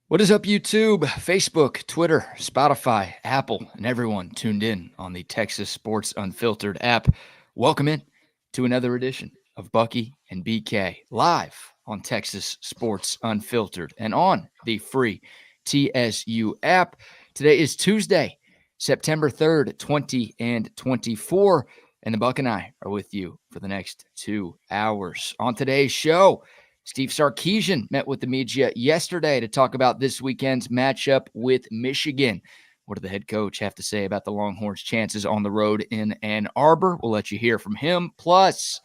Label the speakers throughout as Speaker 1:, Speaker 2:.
Speaker 1: What is up, YouTube, Facebook, Twitter, Spotify, Apple, and everyone tuned in on the Texas Sports Unfiltered app? Welcome in to another edition of Bucky and BK live on Texas Sports Unfiltered and on the free TSU app. Today is Tuesday, September 3rd, 2024, and the Buck and I are with you for the next 2 hours. On today's show, Steve Sarkeesian met with the media yesterday to talk about this weekend's matchup with Michigan. What did the head coach have to say about the Longhorns' chances on the road in Ann Arbor? We'll let you hear from him. Plus,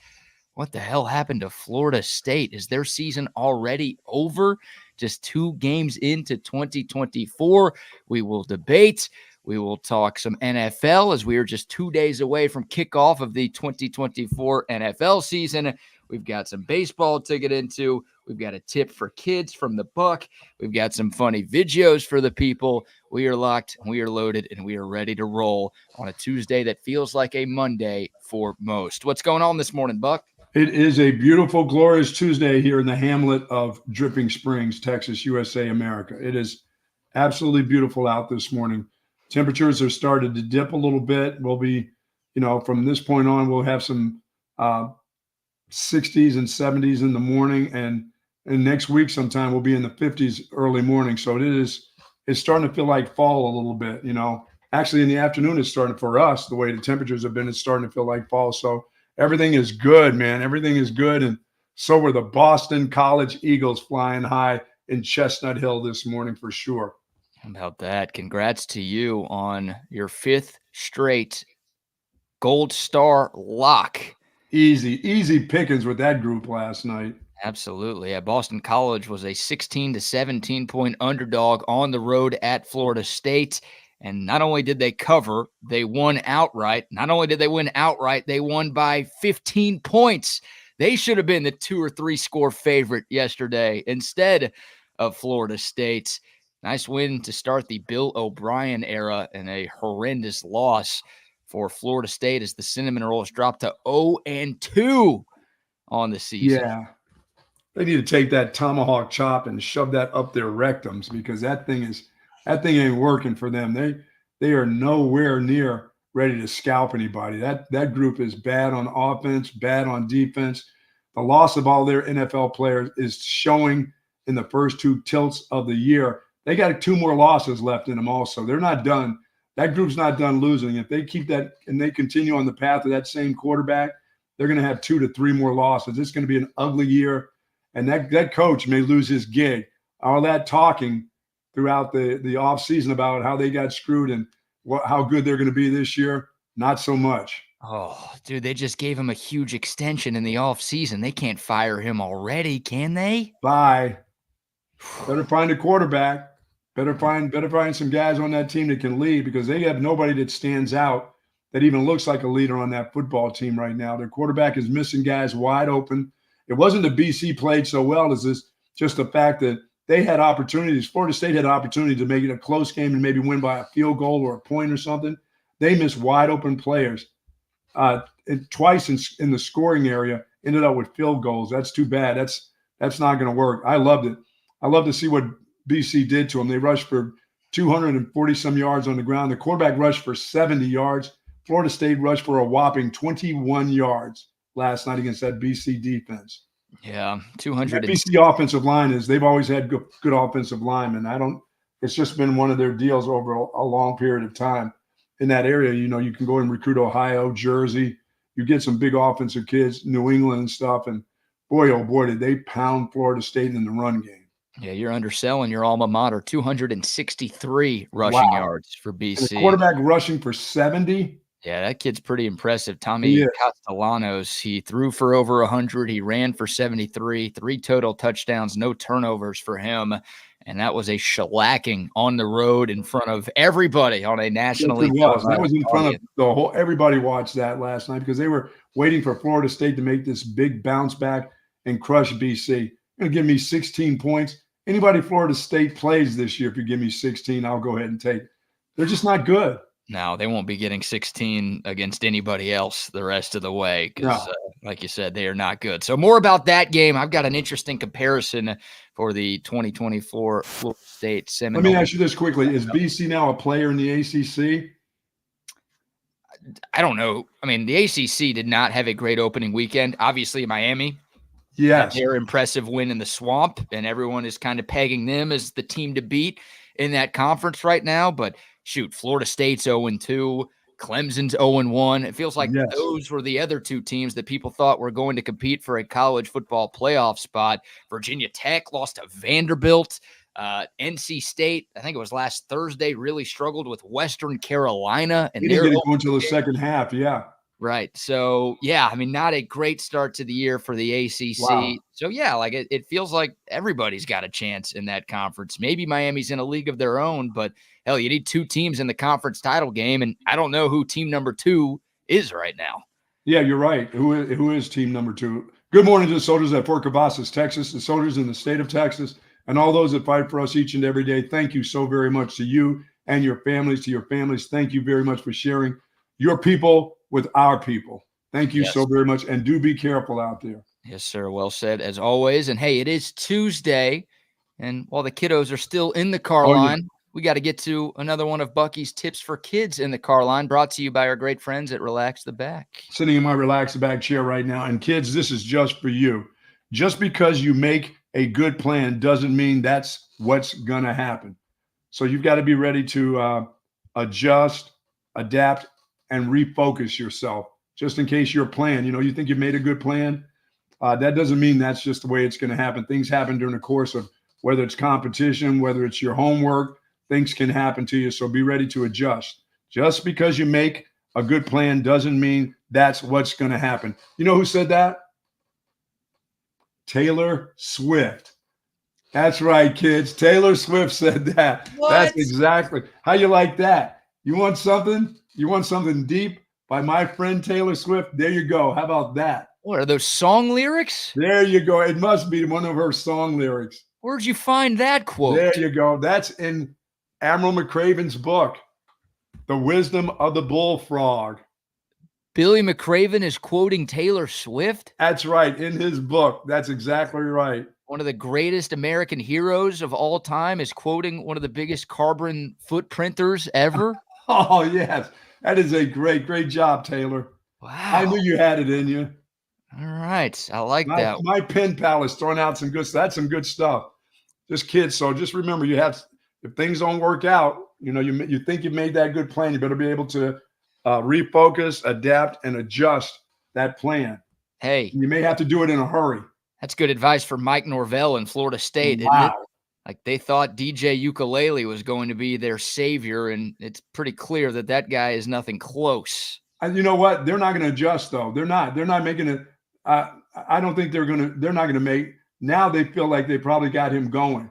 Speaker 1: what the hell happened to Florida State? Is their season already over? Just 2 games into 2024. We will debate. We will talk some NFL as we are just 2 days away from kickoff of the 2024 NFL season. We've got some baseball to get into. We've got a tip for kids from the Buck. We've got some funny videos for the people. We are locked, and we are loaded, and we are ready to roll on a Tuesday that feels like a Monday for most. What's going on this morning, Buck?
Speaker 2: It is a beautiful, glorious Tuesday here in the hamlet of Dripping Springs, Texas, USA, America. It is absolutely beautiful out this morning. Temperatures are starting to dip a little bit. We'll be, from this point on, we'll have some 60s and 70s in the morning, and next week sometime we'll be in the 50s early morning. So it's starting to feel like fall a little bit. Actually in the afternoon it's starting, for us, the way the temperatures have been, it's starting to feel like fall. So everything is good, man. Everything is good. And so were the Boston College Eagles flying high in Chestnut Hill this morning for sure.
Speaker 1: How about that? Congrats to you on your 5th straight Gold Star lock.
Speaker 2: Easy pickings with that group last night.
Speaker 1: Absolutely. Yeah, Boston College was a 16 to 17 point underdog on the road at Florida State. And not only did they cover, they won outright. Not only did they win outright, they won by 15 points. They should have been the 2 or 3 score favorite yesterday instead of Florida State. Nice win to start the Bill O'Brien era, and a horrendous loss for Florida State as the Cinnamon Rolls dropped to 0-2 on the season.
Speaker 2: Yeah. They need to take that tomahawk chop and shove that up their rectums, because that thing ain't working for them. They are nowhere near ready to scalp anybody. That group is bad on offense, bad on defense. The loss of all their NFL players is showing in the first 2 tilts of the year. They got 2 more losses left in them also. They're not done. That group's not done losing. If they keep that and they continue on the path of that same quarterback, they're going to have 2 to 3 more losses. It's going to be an ugly year, and that coach may lose his gig. All that talking throughout the offseason about how they got screwed and how good they're going to be this year, not so much.
Speaker 1: Oh, dude, they just gave him a huge extension in the offseason. They can't fire him already, can they?
Speaker 2: Bye. Better find a quarterback. Better find some guys on that team that can lead, because they have nobody that stands out that even looks like a leader on that football team right now. Their quarterback is missing guys wide open. It wasn't that BC played so well as this, just the fact that they had opportunities. Florida State had an opportunity to make it a close game and maybe win by a field goal or a point or something. They missed wide open players. And twice in the scoring area, ended up with field goals. That's too bad. That's not going to work. I loved it. I love to see what BC did to them. They rushed for 240 some yards on the ground. The quarterback rushed for 70 yards. Florida State rushed for a whopping 21 yards last night against that BC defense.
Speaker 1: Yeah, 200.
Speaker 2: That BC offensive line they've always had good offensive linemen. It's just been one of their deals over a long period of time in that area. You can go and recruit Ohio, Jersey. You get some big offensive kids, New England and stuff. And boy, oh boy, did they pound Florida State in the run game.
Speaker 1: Yeah, you're underselling your alma mater. 263 rushing yards for BC.
Speaker 2: And the quarterback rushing for 70.
Speaker 1: Yeah, that kid's pretty impressive. Tommy Castellanos, he threw for over 100. He ran for 73, 3 total touchdowns, no turnovers for him. And that was a shellacking on the road in front of everybody on a nationally televised.
Speaker 2: That was in front of the whole – everybody watched that last night because they were waiting for Florida State to make this big bounce back and crush BC. You're going to give me 16 points. Anybody Florida State plays this year, if you give me 16, I'll go ahead and take it. They're just not good.
Speaker 1: No, they won't be getting 16 against anybody else the rest of the way because,
Speaker 2: No.
Speaker 1: like you said, they are not good. So more about that game. I've got an interesting comparison for the 2024 Florida State
Speaker 2: Let me
Speaker 1: Seminoles.
Speaker 2: ask you this quickly. Is BC now a player in the ACC?
Speaker 1: I don't know. I mean, the ACC did not have a great opening weekend. Obviously, Miami had
Speaker 2: Yes.
Speaker 1: their impressive win in the Swamp, and everyone is kind of pegging them as the team to beat in that conference right now. But shoot, Florida State's 0-2, Clemson's 0-1. It feels like
Speaker 2: Yes.
Speaker 1: those were the other two teams that people thought were going to compete for a college football playoff spot. Virginia Tech lost to Vanderbilt. NC State, I think it was last Thursday, really struggled with Western Carolina. And
Speaker 2: He didn't get it going until the second half. Yeah.
Speaker 1: Right. So, yeah, I mean, not a great start to the year for the ACC.
Speaker 2: Wow.
Speaker 1: So, yeah, like it feels like everybody's got a chance in that conference. Maybe Miami's in a league of their own, but hell, you need two teams in the conference title game. And I don't know who team number 2 is right now.
Speaker 2: Yeah, you're right. Who is team number 2? Good morning to the soldiers at Fort Cavazos, Texas, the soldiers in the state of Texas, and all those that fight for us each and every day. Thank you so very much to you and your families, Thank you very much for sharing your people with our people. Thank you so very much. And do be careful out there.
Speaker 1: Yes, sir. Well said, as always. And hey, it is Tuesday. And while the kiddos are still in the car line, we got to get to another one of Bucky's tips for kids in the car line, brought to you by our great friends at Relax the Back.
Speaker 2: Sitting in my Relax the Back chair right now. And kids, this is just for you. Just because you make a good plan doesn't mean that's what's going to happen. So you've got to be ready to adjust, adapt, and refocus yourself just in case your plan, you think you've made a good plan. That doesn't mean that's just the way it's going to happen. Things happen during the course of whether it's competition, whether it's your homework, things can happen to you. So be ready to adjust. Just because you make a good plan doesn't mean that's what's going to happen. You know who said that? Taylor Swift. That's right, kids. Taylor Swift said that.
Speaker 1: What?
Speaker 2: That's exactly. How you like that? You want something? You want something deep by my friend Taylor Swift? There you go. How about that?
Speaker 1: What are those song lyrics?
Speaker 2: There you go. It must be one of her song lyrics.
Speaker 1: Where'd you find that quote?
Speaker 2: There you go. That's in Admiral McCraven's book, The Wisdom of the Bullfrog.
Speaker 1: Billy McCraven is quoting Taylor Swift?
Speaker 2: That's right. In his book. That's exactly right.
Speaker 1: One of the greatest American heroes of all time is quoting one of the biggest carbon footprinters ever.
Speaker 2: Oh, yes. That is a great job, Taylor.
Speaker 1: Wow.
Speaker 2: I knew you had it in you.
Speaker 1: All right. I like that.
Speaker 2: My pen pal is throwing out some good stuff. That's some good stuff. Just kids. So just remember, if things don't work out, you think you've made that good plan, you better be able to refocus, adapt, and adjust that plan.
Speaker 1: Hey.
Speaker 2: You may have to do it in a hurry.
Speaker 1: That's good advice for Mike Norvell in Florida State,
Speaker 2: wow.
Speaker 1: Isn't it? Like they thought DJ Ukulele was going to be their savior, and it's pretty clear that guy is nothing close.
Speaker 2: And you know what? They're not going to adjust, though. They're not making it. I don't think they're not going to make. Now they feel like they probably got him going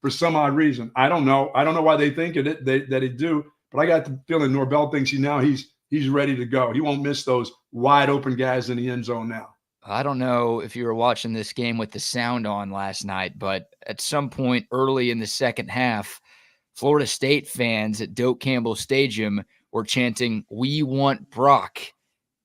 Speaker 2: for some odd reason. I don't know. I don't know why they think that they do, but I got the feeling Norvell thinks he's ready to go. He won't miss those wide open guys in the end zone now.
Speaker 1: I don't know if you were watching this game with the sound on last night, but at some point early in the second half, Florida State fans at Doak Campbell Stadium were chanting, "We want Brock."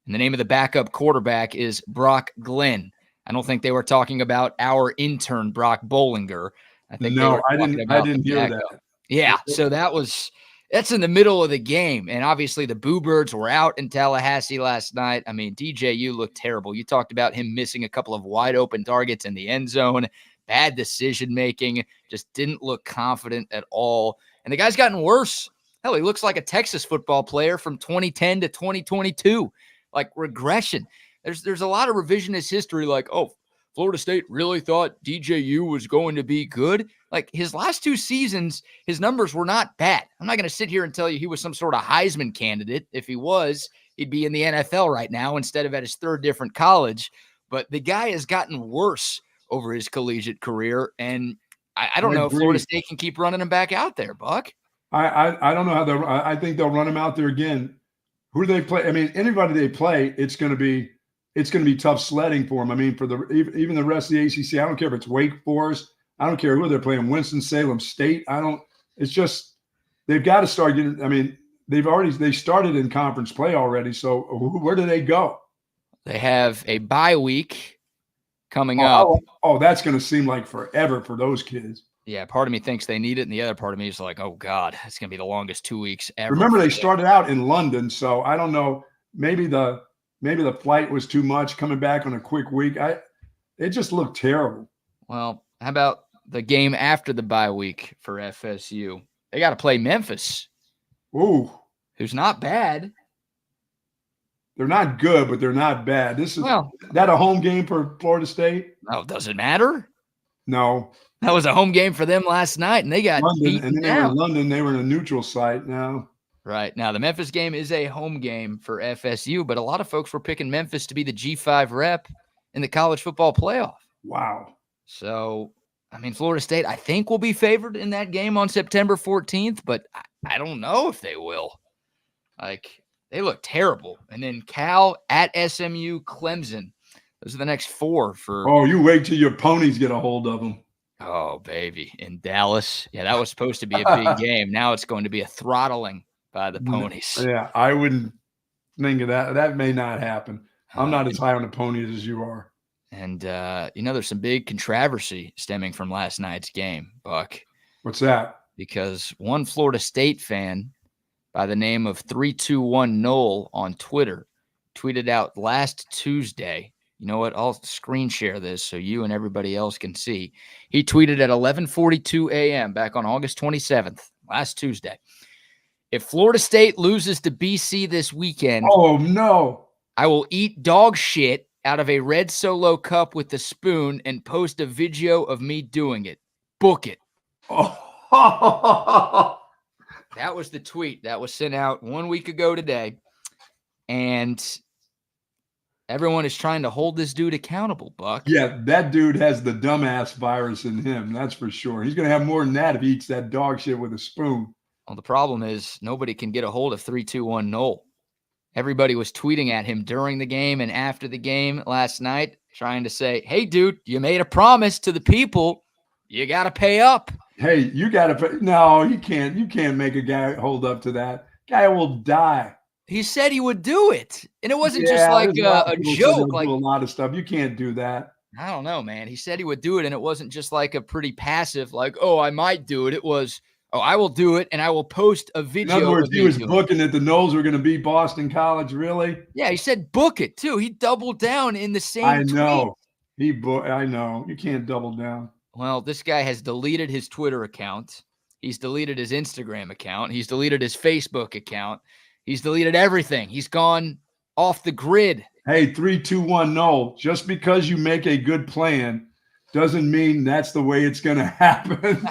Speaker 1: And the name of the backup quarterback is Brock Glenn. I don't think they were talking about our intern, Brock Bollinger. I think
Speaker 2: I didn't hear that.
Speaker 1: Yeah, so that's in the middle of the game. And obviously the Boo Birds were out in Tallahassee last night. I mean, DJU looked terrible. You talked about him missing a couple of wide open targets in the end zone, bad decision-making, just didn't look confident at all. And the guy's gotten worse. Hell, he looks like a Texas football player from 2010 to 2022, like regression. There's a lot of revisionist history like, oh, Florida State really thought DJU was going to be good. Like his last 2 seasons, his numbers were not bad. I'm not going to sit here and tell you he was some sort of Heisman candidate. If he was, he'd be in the NFL right now instead of at his 3rd different college. But the guy has gotten worse over his collegiate career. And I don't know if Florida State can keep running him back out there, Buck.
Speaker 2: I don't know how I think they'll run him out there again. Who do they play? I mean, anybody they play, it's going to be tough sledding for them. I mean, for even the rest of the ACC, I don't care if it's Wake Forest. I don't care who they're playing, Winston-Salem State. It's just they've got to start getting – I mean, they started in conference play already. So where do they go?
Speaker 1: They have a bye week coming up.
Speaker 2: That's going to seem like forever for those kids.
Speaker 1: Yeah, part of me thinks they need it, and the other part of me is like, oh, God, it's going to be the longest 2 weeks ever.
Speaker 2: Remember, they started out in London, so I don't know. Maybe the flight was too much coming back on a quick week. It just looked terrible.
Speaker 1: Well, how about the game after the bye week for FSU? They got to play Memphis.
Speaker 2: Ooh.
Speaker 1: Who's not bad.
Speaker 2: They're not good, but they're not bad. That a home game for Florida State?
Speaker 1: No, does it matter?
Speaker 2: No.
Speaker 1: That was a home game for them last night, and they got beaten
Speaker 2: and then
Speaker 1: down.
Speaker 2: They were in London. They were in a neutral site now.
Speaker 1: Right. Now, the Memphis game is a home game for FSU, but a lot of folks were picking Memphis to be the G5 rep in the college football playoff.
Speaker 2: Wow.
Speaker 1: So, I mean, Florida State, I think, will be favored in that game on September 14th, but I don't know if they will. Like, they look terrible. And then Cal at SMU, Clemson. Those are the next four for.
Speaker 2: Oh, you wait till your ponies get a hold of them.
Speaker 1: Oh, baby. In Dallas. Yeah, that was supposed to be a big game. Now it's going to be a throttling by the ponies.
Speaker 2: Yeah, I wouldn't think of that. That may not happen. I'm not as high on the ponies as you are.
Speaker 1: And, there's some big controversy stemming from last night's game, Buck.
Speaker 2: What's that?
Speaker 1: Because one Florida State fan by the name of 321 Noel on Twitter tweeted out last Tuesday. You know what? I'll screen share this so you and everybody else can see. He tweeted at 11:42 a.m. back on August 27th, last Tuesday. If Florida State loses to BC this weekend,
Speaker 2: oh no,
Speaker 1: I will eat dog shit out of a red Solo cup with a spoon and post a video of me doing it. Book it.
Speaker 2: Oh.
Speaker 1: That was the tweet that was sent out 1 week ago today. And everyone is trying to hold this dude accountable, Buck.
Speaker 2: Yeah, that dude has the dumbass virus in him. That's for sure. He's going to have more than that if he eats that dog shit with a spoon.
Speaker 1: Well, the problem is nobody can get a hold of 321 Noel. Everybody was tweeting at him during the game and after the game last night, trying to say, hey, dude, you made a promise to the people. You got to pay up.
Speaker 2: Hey, you got to pay. No, you can't. You can't make a guy hold up to that. Guy will die.
Speaker 1: He said he would do it. And it wasn't just like a joke. Like
Speaker 2: do a lot of stuff. You can't do that.
Speaker 1: I don't know, man. He said he would do it. And it wasn't just like a pretty passive, like, oh, I might do it. It was, oh, I will do it. And I will post a video.
Speaker 2: In other words, he was booking that the Noles were going to beat Boston College. Really?
Speaker 1: Yeah. He said, book it too. He doubled down in the same
Speaker 2: I know. I know. You can't double down.
Speaker 1: Well, this guy has deleted his Twitter account. He's deleted his Instagram account. He's deleted his Facebook account. He's deleted everything. He's gone off the grid.
Speaker 2: Hey, 321 no. Just because you make a good plan doesn't mean that's the way it's going to happen.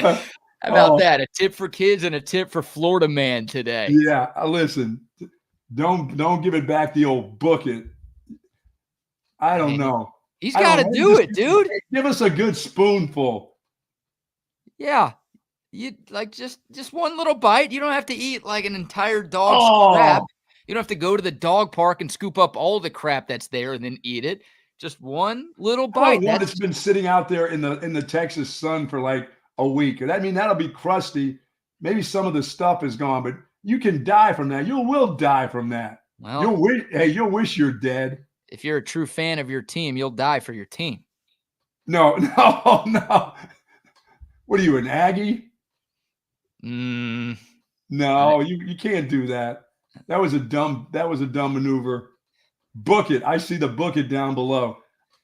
Speaker 1: How about that? A tip for kids and a tip for Florida man today.
Speaker 2: Yeah, listen. Don't give it back the old book it. I don't know.
Speaker 1: He's got to do it, dude.
Speaker 2: Give us a good spoonful.
Speaker 1: Yeah. You like just one little bite. You don't have to eat like an entire dog's crap. You don't have to go to the dog park and scoop up all the crap that's there and then eat it. Just one little bite.
Speaker 2: It's been sitting out there in the Texas sun for like a week. I mean, that'll be crusty. Maybe some of the stuff is gone, but you can die from that. You will die from that.
Speaker 1: Well,
Speaker 2: you'll wish you're dead.
Speaker 1: If you're a true fan of your team, you'll die for your team.
Speaker 2: No. What are you, an Aggie? No, you can't do that. That was a dumb maneuver. Book it. I see the book it down below.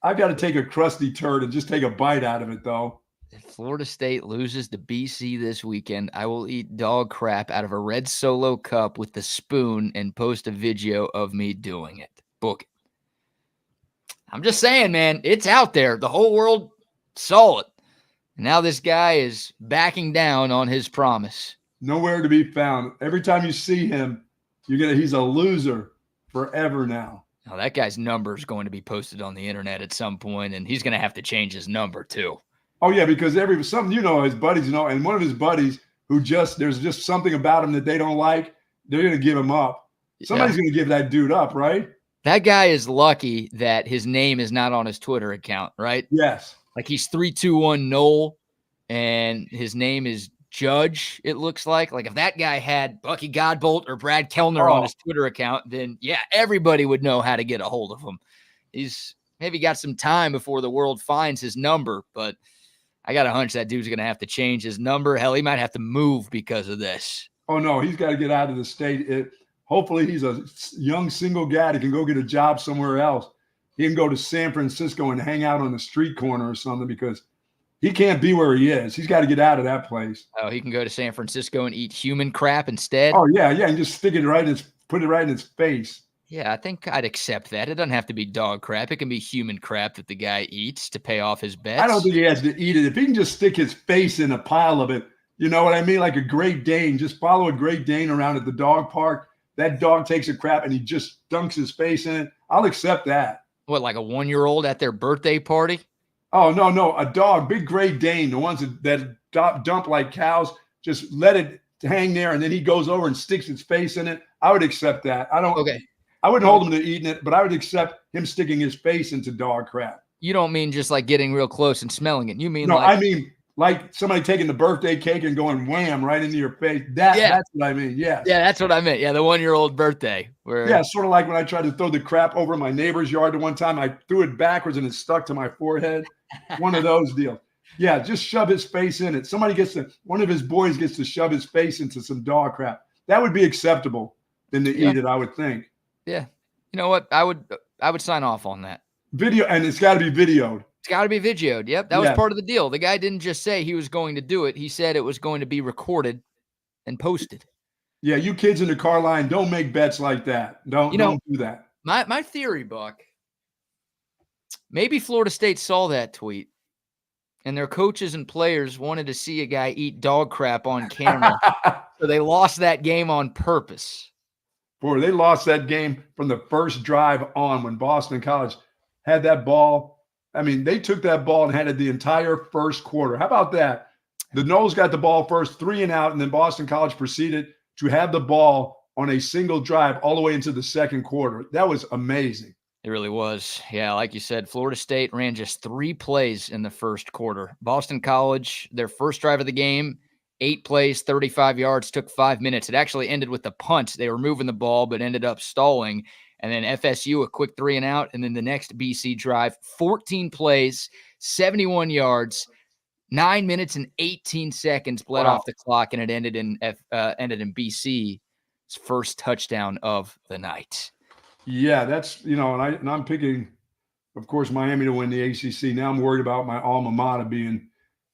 Speaker 2: I've got to take a crusty turd and just take a bite out of it, though.
Speaker 1: If Florida State loses to BC this weekend, I will eat dog crap out of a red Solo cup with the spoon and post a video of me doing it. Book it. I'm just saying, man, it's out there. The whole world saw it. And now this guy is backing down on his promise.
Speaker 2: Nowhere to be found. Every time you see him, he's a loser forever now.
Speaker 1: Now, that guy's number is going to be posted on the internet at some point, and he's going to have to change his number too.
Speaker 2: Oh, yeah, because his buddies, and one of his buddies there's just something about him that they don't like, they're going to give him up. Somebody's going to give that dude up, right?
Speaker 1: That guy is lucky that his name is not on his Twitter account, right?
Speaker 2: Yes.
Speaker 1: Like he's 321 Noel, and his name is judge, it looks like. Like if that guy had Bucky Godbolt or Brad Kellner on
Speaker 2: Oh,
Speaker 1: his Twitter account, then yeah, everybody would know how to get a hold of him. He's maybe got some time before the world finds his number, but I got a hunch that dude's going to have to change his number. Hell, he might have to move because of this.
Speaker 2: oh no, he's got to get out of the state. Hopefully he's a young single guy that can go get a job somewhere else. He can go to San Francisco and hang out on the street corner or something because he can't be where he is. He's got to get out of that place.
Speaker 1: Oh, he can go to San Francisco and eat human crap instead?
Speaker 2: Oh, yeah, and just stick it right in put it right in his face.
Speaker 1: Yeah, I think I'd accept that. It doesn't have to be dog crap. It can be human crap that the guy eats to pay off his bets.
Speaker 2: I don't think he has to eat it. If he can just stick his face in a pile of it, you know what I mean? Like a Great Dane. Just follow a Great Dane around at the dog park. That dog takes a crap and he just dunks his face in it. I'll accept that.
Speaker 1: What, like a 1-year-old at their birthday party?
Speaker 2: Oh, no. A dog, big Great Dane, the ones that dump like cows, just let it hang there and then he goes over and sticks his face in it. I would accept that.
Speaker 1: Okay.
Speaker 2: I wouldn't hold him to eating it, but I would accept him sticking his face into dog crap.
Speaker 1: You don't mean just like getting real close and smelling it. You mean
Speaker 2: no,
Speaker 1: like...
Speaker 2: I mean like somebody taking the birthday cake and going wham right into your face. That's what I mean. Yeah.
Speaker 1: Yeah, that's what I meant. Yeah, the 1-year-old birthday.
Speaker 2: Yeah, sort of like when I tried to throw the crap over my neighbor's yard the one time. I threw it backwards and it stuck to my forehead. One of those deals. Yeah, just shove his face in it. One of his boys gets to shove his face into some dog crap. That would be acceptable than to eat it, I would think.
Speaker 1: Yeah. You know what? I would sign off on that.
Speaker 2: Video, and it's got to be videoed.
Speaker 1: It's got to be videoed. Yep, that was part of the deal. The guy didn't just say he was going to do it. He said it was going to be recorded and posted.
Speaker 2: Yeah, you kids in the car line, don't make bets like that. Don't do that.
Speaker 1: My theory, Buck, maybe Florida State saw that tweet and their coaches and players wanted to see a guy eat dog crap on camera. So they lost that game on purpose.
Speaker 2: Boy, they lost that game from the first drive on when Boston College had that ball. I mean, they took that ball and had it the entire first quarter. How about that? The Noles got the ball first, 3 and out, and then Boston College proceeded to have the ball on a single drive all the way into the second quarter. That was amazing.
Speaker 1: It really was. Yeah, like you said, Florida State ran just 3 plays in the first quarter. Boston College, their first drive of the game, 8 plays, 35 yards, took 5 minutes. It actually ended with the punt. They were moving the ball, but ended up stalling. And then FSU, a quick 3 and out. And then the next BC drive, 14 plays, 71 yards, 9 minutes and 18 seconds bled off the clock. And it ended in BC's first touchdown of the night.
Speaker 2: Yeah, that's, and I'm picking, of course, Miami to win the ACC. Now I'm worried about my alma mater being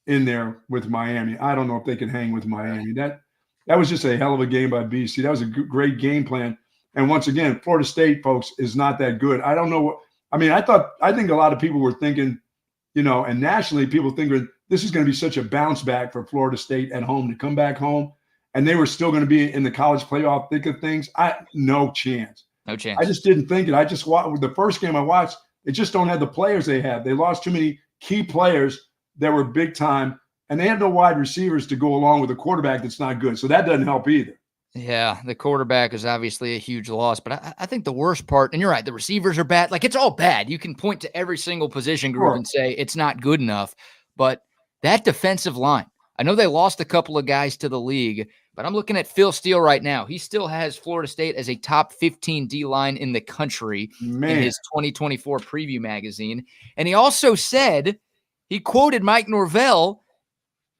Speaker 2: in there with Miami. I don't know if they can hang with Miami. That was just a hell of a game by BC. That was a great game plan. And once again, Florida State, folks, is not that good. I don't know what – I think a lot of people were thinking, and nationally people thinking this is going to be such a bounce back for Florida State at home to come back home, and they were still going to be in the college playoff thick of things. No chance.
Speaker 1: No chance.
Speaker 2: I just didn't think it. I just watched – the first game I watched, they just don't have the players they have. They lost too many key players that were big time, and they have no wide receivers to go along with a quarterback that's not good. So that doesn't help either.
Speaker 1: Yeah, the quarterback is obviously a huge loss, but I think the worst part, and you're right, the receivers are bad. Like, it's all bad. You can point to every single position group and say it's not good enough, but that defensive line, I know they lost a couple of guys to the league, but I'm looking at Phil Steele right now. He still has Florida State as a top 15 D-line in the country in his 2024 preview magazine. And he also said, he quoted Mike Norvell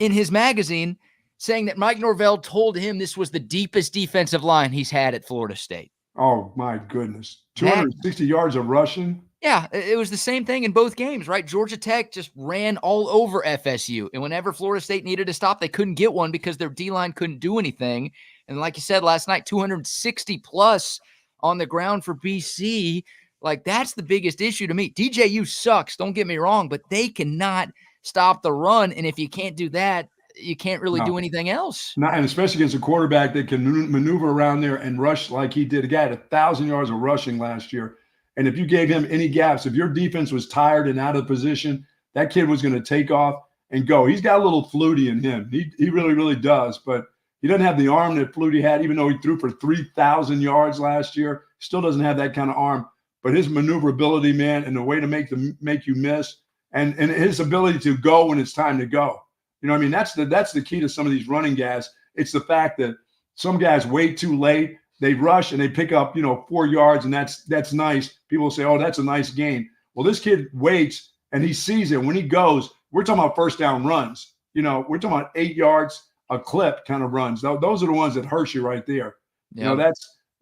Speaker 1: in his magazine saying that Mike Norvell told him this was the deepest defensive line he's had at Florida State.
Speaker 2: Oh, my goodness. 260 yards of rushing?
Speaker 1: Yeah, it was the same thing in both games, right? Georgia Tech just ran all over FSU. And whenever Florida State needed to stop, they couldn't get one because their D-line couldn't do anything. And like you said last night, 260+ on the ground for BC. Like, that's the biggest issue to me. DJU sucks, don't get me wrong, but they cannot stop the run. And if you can't do that, you can't really do anything else.
Speaker 2: And especially against a quarterback that can maneuver around there and rush like he did. A guy had 1,000 yards of rushing last year. And if you gave him any gaps, if your defense was tired and out of position, that kid was going to take off and go. He's got a little Flutie in him. He really, really does. But he doesn't have the arm that Flutie had, even though he threw for 3,000 yards last year. Still doesn't have that kind of arm. But his maneuverability, man, and the way to make you miss, and his ability to go when it's time to go. You know what I mean? That's the key to some of these running guys. It's the fact that some guys wait too late. They rush and they pick up, 4 yards, and that's nice. People say, oh, that's a nice gain. Well, this kid waits and he sees it. When he goes, we're talking about first down runs. We're talking about 8 yards a clip kind of runs. Those are the ones that hurt you right there.
Speaker 1: Yep.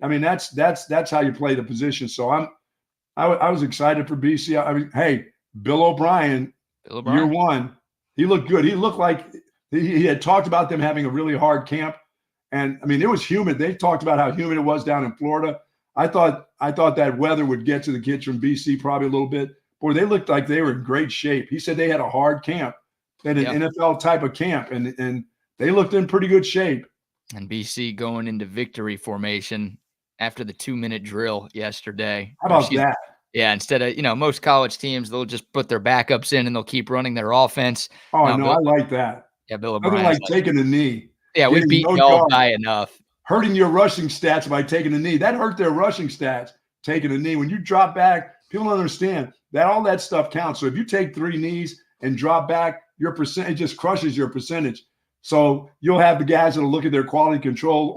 Speaker 2: That's how you play the position. So I was excited for BC. Hey, Bill O'Brien, year one, he looked good. He looked like he had talked about them having a really hard camp. And it was humid. They talked about how humid it was down in Florida. I thought that weather would get to the kids from BC probably a little bit. Boy, they looked like they were in great shape. He said they had a hard camp, and an NFL type of camp, and they looked in pretty good shape.
Speaker 1: And BC going into victory formation after the 2-minute drill yesterday.
Speaker 2: How about that?
Speaker 1: Yeah, instead of, most college teams, they'll just put their backups in and they'll keep running their offense.
Speaker 2: Oh, no, I like that.
Speaker 1: Yeah, Bill O'Brien.
Speaker 2: Nothing like taking a knee.
Speaker 1: Yeah, we beat y'all by enough.
Speaker 2: Hurting your rushing stats by taking a knee. That hurt their rushing stats, taking a knee. When you drop back, people don't understand that all that stuff counts. So if you take 3 knees and drop back, your percentage just crushes your percentage. So you'll have the guys that'll look at their quality control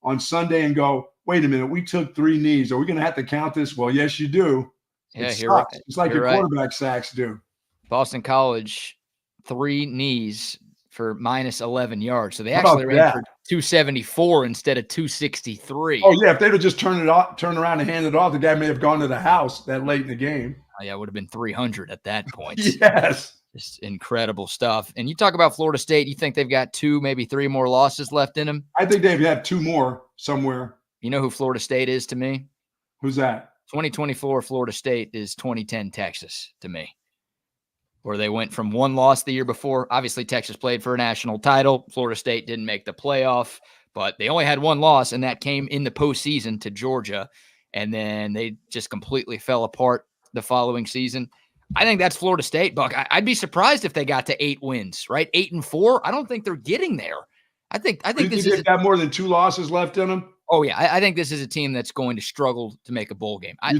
Speaker 2: on Sunday and go, wait a minute, we took 3 knees. Are we going to have to count this? Well, yes, you do.
Speaker 1: Yeah,
Speaker 2: it's like your quarterback sacks do.
Speaker 1: Boston College, 3 knees for minus 11 yards. So they actually ran for 274 instead of 263.
Speaker 2: Oh, yeah. If they'd have just turned around and handed it off, the guy may have gone to the house that late in the game.
Speaker 1: Oh, yeah, it would have been 300 at that point.
Speaker 2: Yes.
Speaker 1: Just incredible stuff. And you talk about Florida State, you think they've got 2, maybe 3 more losses left in them?
Speaker 2: I think they've had 2 more somewhere.
Speaker 1: You know who Florida State is to me?
Speaker 2: Who's that?
Speaker 1: 2024 Florida State is 2010 Texas to me, where they went from 1 loss the year before. Obviously, Texas played for a national title. Florida State didn't make the playoff, but they only had 1 loss, and that came in the postseason to Georgia. And then they just completely fell apart the following season. I think that's Florida State, Buck. I'd be surprised if they got to 8 wins, right? 8-4. I don't think they're getting there. I think this is
Speaker 2: got more than 2 losses left in them.
Speaker 1: Oh yeah, I think this is a team that's going to struggle to make a bowl game.
Speaker 2: You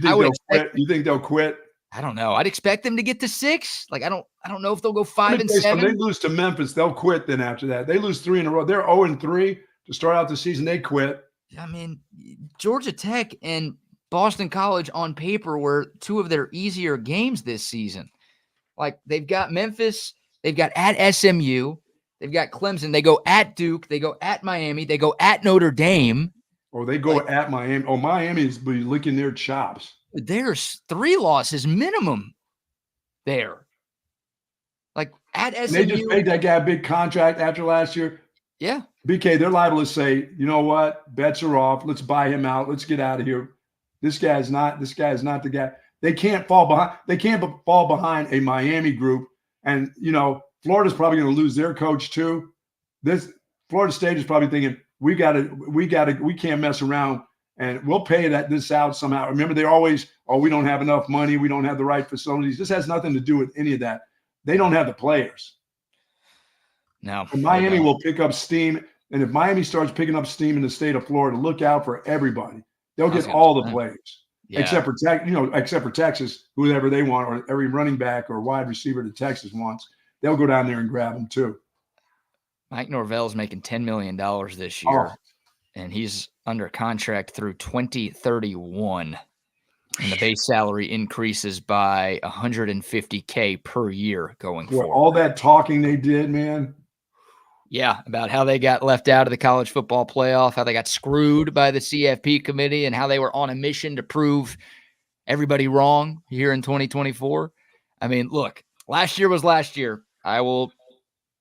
Speaker 2: think they'll quit?
Speaker 1: I don't know. I'd expect them to get to 6. Like I don't know if they'll go 5 and 7.
Speaker 2: They lose to Memphis, they'll quit. Then after that, they lose 3 in a row. They're 0-3 to start out the season. They quit.
Speaker 1: I mean, Georgia Tech and Boston College on paper were 2 of their easier games this season. Like they've got Memphis, they've got at SMU, they've got Clemson, they go at Duke, they go at Miami, they go at Notre Dame.
Speaker 2: Or they go at Miami. Oh, Miami is licking their chops.
Speaker 1: There's 3 losses minimum there. Like at SMU.
Speaker 2: They just paid that guy a big contract after last year.
Speaker 1: Yeah.
Speaker 2: BK, they're liable to say, you know what? Bets are off. Let's buy him out. Let's get out of here. This guy's not the guy. They can't fall behind. They can't fall behind a Miami group. And, Florida's probably going to lose their coach too. This Florida State is probably thinking, we can't mess around, and we'll pay this out somehow. Remember, they always, we don't have enough money. We don't have the right facilities. This has nothing to do with any of that. They don't have the players.
Speaker 1: No.
Speaker 2: And Miami will pick up steam. And if Miami starts picking up steam in the state of Florida, look out for everybody. They'll get all the players, except for Texas, whoever they want, or every running back or wide receiver that Texas wants. They'll go down there and grab them too.
Speaker 1: Mike Norvell's making $10 million this year, and he's under contract through 2031. And the base salary increases by $150K per year going forward.
Speaker 2: All that talking they did, man.
Speaker 1: Yeah, about how they got left out of the college football playoff, how they got screwed by the CFP committee, and how they were on a mission to prove everybody wrong here in 2024. I mean, look, last year was last year. I will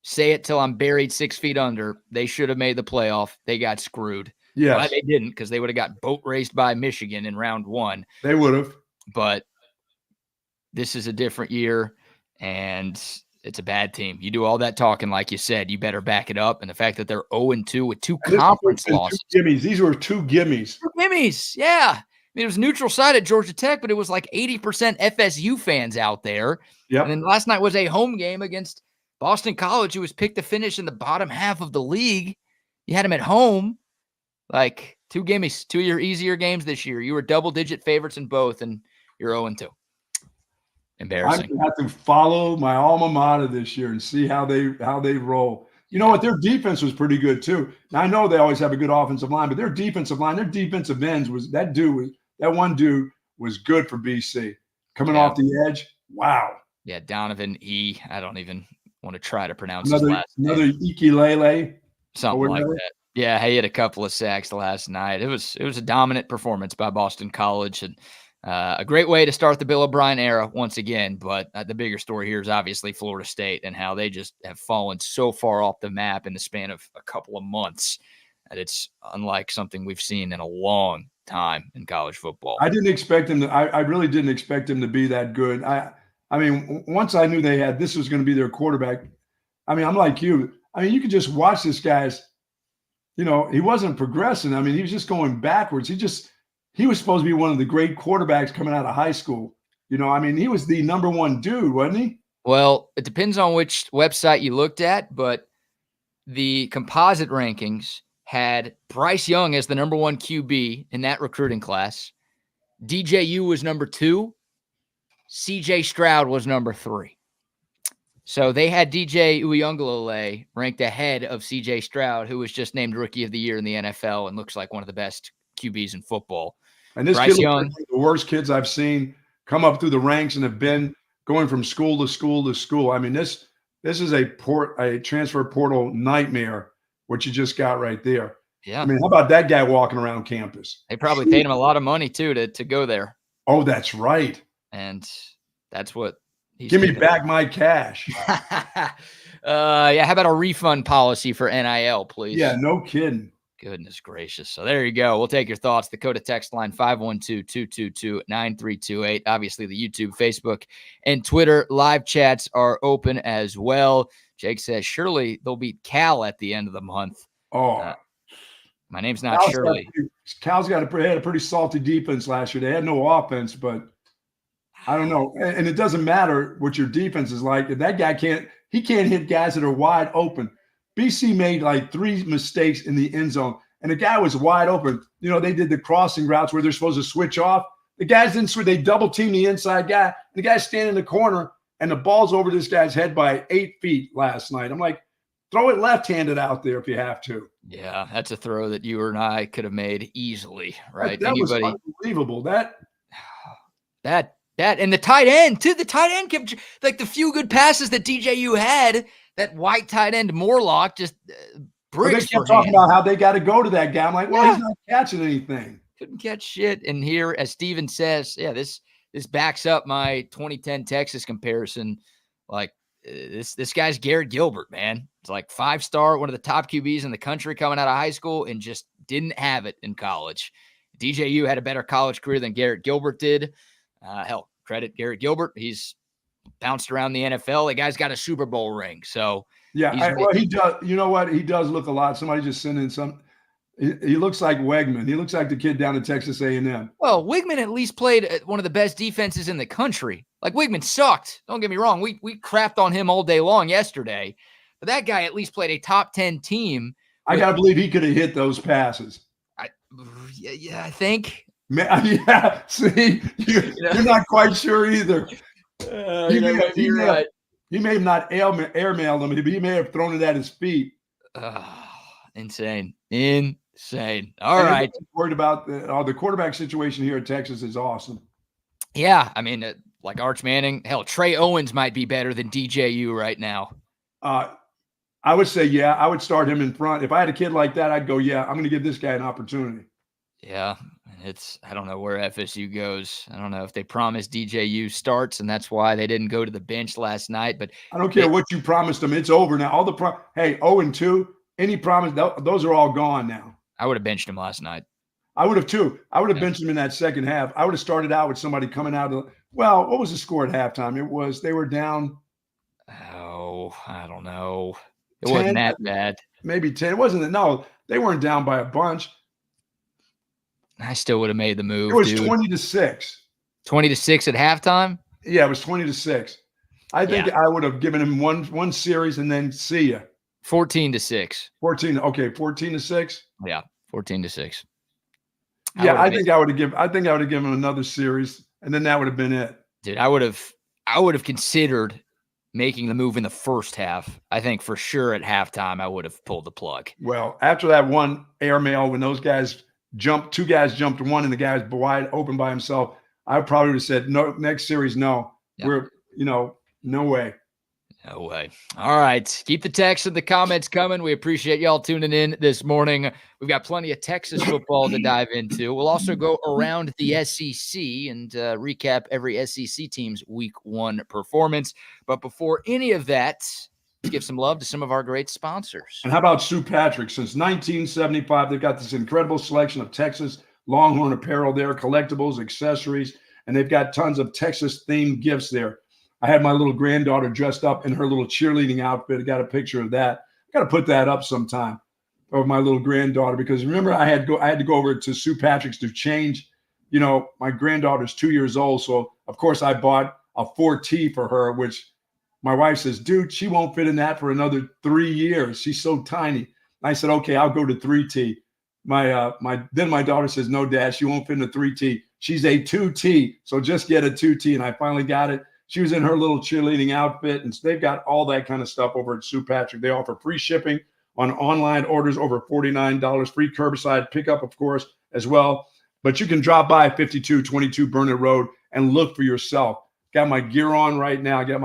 Speaker 1: say it till I'm buried 6 feet under. They should have made the playoff. They got screwed.
Speaker 2: Yeah,
Speaker 1: well, they didn't, because they would have got boat raced by Michigan in round 1.
Speaker 2: They would have.
Speaker 1: But this is a different year, and it's a bad team. You do all that talking, like you said, you better back it up. And the fact that they're 0-2 with 2 conference losses.
Speaker 2: These were 2 gimmies.
Speaker 1: 2 gimmies, yeah. It was neutral side at Georgia Tech, but it was like 80% FSU fans out there.
Speaker 2: Yep.
Speaker 1: And then last night was a home game against Boston College, who was picked to finish in the bottom half of the league. You had them at home. Like 2 gimmies, 2 of your easier games this year. You were double-digit favorites in both, and you're 0-2. Embarrassing.
Speaker 2: I'm gonna have to follow my alma mater this year and see how they roll. You know what? Their defense was pretty good too. Now I know they always have a good offensive line, but their defensive line, their defensive ends that one dude was good for BC coming off the edge. Wow.
Speaker 1: Yeah, Donovan E. I don't even want to try to pronounce his last name.
Speaker 2: Another Ikelele.
Speaker 1: Something like that. Yeah, he had a couple of sacks last night. It was a dominant performance by Boston College, and a great way to start the Bill O'Brien era once again. But the bigger story here is obviously Florida State and how they just have fallen so far off the map in the span of a couple of months that it's unlike something we've seen in a long time in college football.
Speaker 2: I didn't expect him to. I really didn't expect him to be that good. I mean, once I knew this was going to be their quarterback. I mean, I'm like you. I mean, you could just watch this guy's. You know, he wasn't progressing. I mean, he was just going backwards. He was supposed to be one of the great quarterbacks coming out of high school. You know, I mean, he was the number one dude, wasn't he?
Speaker 1: Well, it depends on which website you looked at, but the composite rankings had Bryce Young as the number one QB in that recruiting class. DJU was number 2. CJ Stroud was number 3. So they had DJ Uiagalelei ranked ahead of CJ Stroud, who was just named Rookie of the Year in the NFL and looks like one of the best QBs in football.
Speaker 2: And this Bryce kid Young, like the worst kids I've seen come up through the ranks and have been going from school to school to school. I mean, this is a transfer portal nightmare, what you just got right there.
Speaker 1: Yeah.
Speaker 2: I mean, how about that guy walking around campus?
Speaker 1: They probably paid him a lot of money too to go there.
Speaker 2: Oh, that's right.
Speaker 1: And that's what
Speaker 2: give me back my cash.
Speaker 1: Yeah, how about a refund policy for NIL, please?
Speaker 2: Yeah, no kidding.
Speaker 1: Goodness gracious. So there you go. We'll take your thoughts. Dakota text line 512-222-9328. Obviously, the YouTube, Facebook, and Twitter live chats are open as well. Jake says, surely they'll beat Cal at the end of the month.
Speaker 2: Oh.
Speaker 1: My name's not Shirley.
Speaker 2: Cal's had a pretty salty defense last year. They had no offense, but I don't know. And it doesn't matter what your defense is like. If that guy can't hit guys that are wide open. BC made like 3 mistakes in the end zone, and the guy was wide open. You know, they did the crossing routes where they're supposed to switch off. The guys didn't switch. They double teamed the inside guy. The guy's standing in the corner, and the ball's over this guy's head by 8 feet last night. I'm like, throw it left-handed out there if you have to.
Speaker 1: Yeah, that's a throw that you and I could have made easily, right?
Speaker 2: That was unbelievable. That
Speaker 1: and the tight end too. The tight end kept like the few good passes that DJU had. That white tight end Morlock just
Speaker 2: bricks. They kept talking about how they got to go to that guy. I'm like, well, he's not catching anything.
Speaker 1: Couldn't catch shit. And here, as Steven says, yeah, this backs up my 2010 Texas comparison. Like this guy's Garrett Gilbert, man. It's like 5-star, one of the top QBs in the country coming out of high school, and just didn't have it in college. DJU had a better college career than Garrett Gilbert did. Hell, credit Garrett Gilbert. He's bounced around the NFL. The guy's got a Super Bowl ring. So
Speaker 2: yeah, he does. You know what? He does look a lot. Somebody just sent in some. He looks like Wegman. He looks like the kid down at Texas A&M.
Speaker 1: Well, Wegman at least played one of the best defenses in the country. Like, Wegman sucked. Don't get me wrong. We crapped on him all day long yesterday. But that guy at least played a top 10 team.
Speaker 2: I got to believe he could have hit those passes.
Speaker 1: I think.
Speaker 2: Yeah, see, you're not quite sure either. He may have not airmailed him. He may have thrown it at his feet.
Speaker 1: Insane. All right.
Speaker 2: Worried about the quarterback situation here at Texas is awesome.
Speaker 1: Yeah, I mean, like Arch Manning, hell, Trey Owens might be better than DJU right now.
Speaker 2: I would say, yeah, I would start him in front. If I had a kid like that, I'd go, yeah, I'm going to give this guy an opportunity.
Speaker 1: Yeah, I don't know where FSU goes. I don't know if they promised DJU starts, and that's why they didn't go to the bench last night. But
Speaker 2: I don't care what you promised them. It's over now. Hey, 0-2, any promise, those are all gone now.
Speaker 1: I would have benched him last night.
Speaker 2: I would have too. I would have benched him in that second half. I would have started out with somebody coming out of what was the score at halftime? They were down.
Speaker 1: Oh, I don't know. It
Speaker 2: 10,
Speaker 1: wasn't that bad.
Speaker 2: Maybe 10. Wasn't it? No, they weren't down by a bunch.
Speaker 1: I still would have made the move.
Speaker 2: It was 20-6.
Speaker 1: 20-6 at halftime?
Speaker 2: Yeah, it was 20-6. I think I would have given him one series and then see ya.
Speaker 1: 14-6.
Speaker 2: 14. Okay, 14-6.
Speaker 1: Yeah, 14-6.
Speaker 2: I think I would have given him another series, and then that would have been it.
Speaker 1: Dude, I would have I would have considered making the move in the first half. I think for sure at halftime, I would have pulled the plug.
Speaker 2: Well, after that one airmail, when those guys jumped, two guys jumped one and the guy was wide open by himself, I probably would have said, no, next series, no. Yep. We're, no way.
Speaker 1: No way. All right. Keep the text and the comments coming. We appreciate y'all tuning in this morning. We've got plenty of Texas football to dive into. We'll also go around the SEC and recap every SEC team's week 1 performance. But before any of that, let's give some love to some of our great sponsors.
Speaker 2: And how about Sue Patrick? Since 1975, they've got this incredible selection of Texas Longhorn apparel there, collectibles, accessories, and they've got tons of Texas-themed gifts there. I had my little granddaughter dressed up in her little cheerleading outfit. I got a picture of that. I got to put that up sometime of my little granddaughter, because remember I had to go over to Sue Patrick's to change. My granddaughter's 2 years old, so of course I bought a 4T for her, which my wife says, dude, she won't fit in that for another 3 years. She's so tiny. I said, okay, I'll go to 3T. Then my daughter says, no, Dad, she won't fit in a 3T. She's a 2T, so just get a 2T. And I finally got it. She was in her little cheerleading outfit, and they've got all that kind of stuff over at Sue Patrick. They offer free shipping on online orders over $49, free curbside pickup, of course, as well. But you can drop by 5222 Burnett Road and look for yourself. Got my gear on right now. I got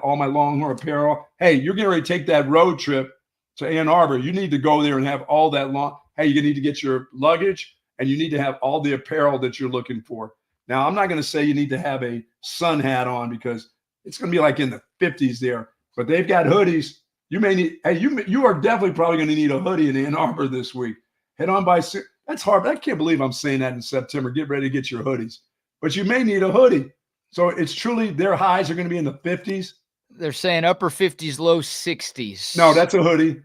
Speaker 2: all my Longhorn apparel. Hey, you're getting ready to take that road trip to Ann Arbor. You need to go there and have all that Hey, you need to get your luggage, and you need to have all the apparel that you're looking for. Now, I'm not going to say you need to have a sun hat on, because it's going to be like in the 50s there. But they've got hoodies. You may need. Hey, you are definitely probably going to need a hoodie in Ann Arbor this week. Head on by. That's hard. I can't believe I'm saying that in September. Get ready to get your hoodies. But you may need a hoodie. So it's truly, their highs are going to be in the 50s.
Speaker 1: They're saying upper 50s, low 60s.
Speaker 2: No, that's a hoodie.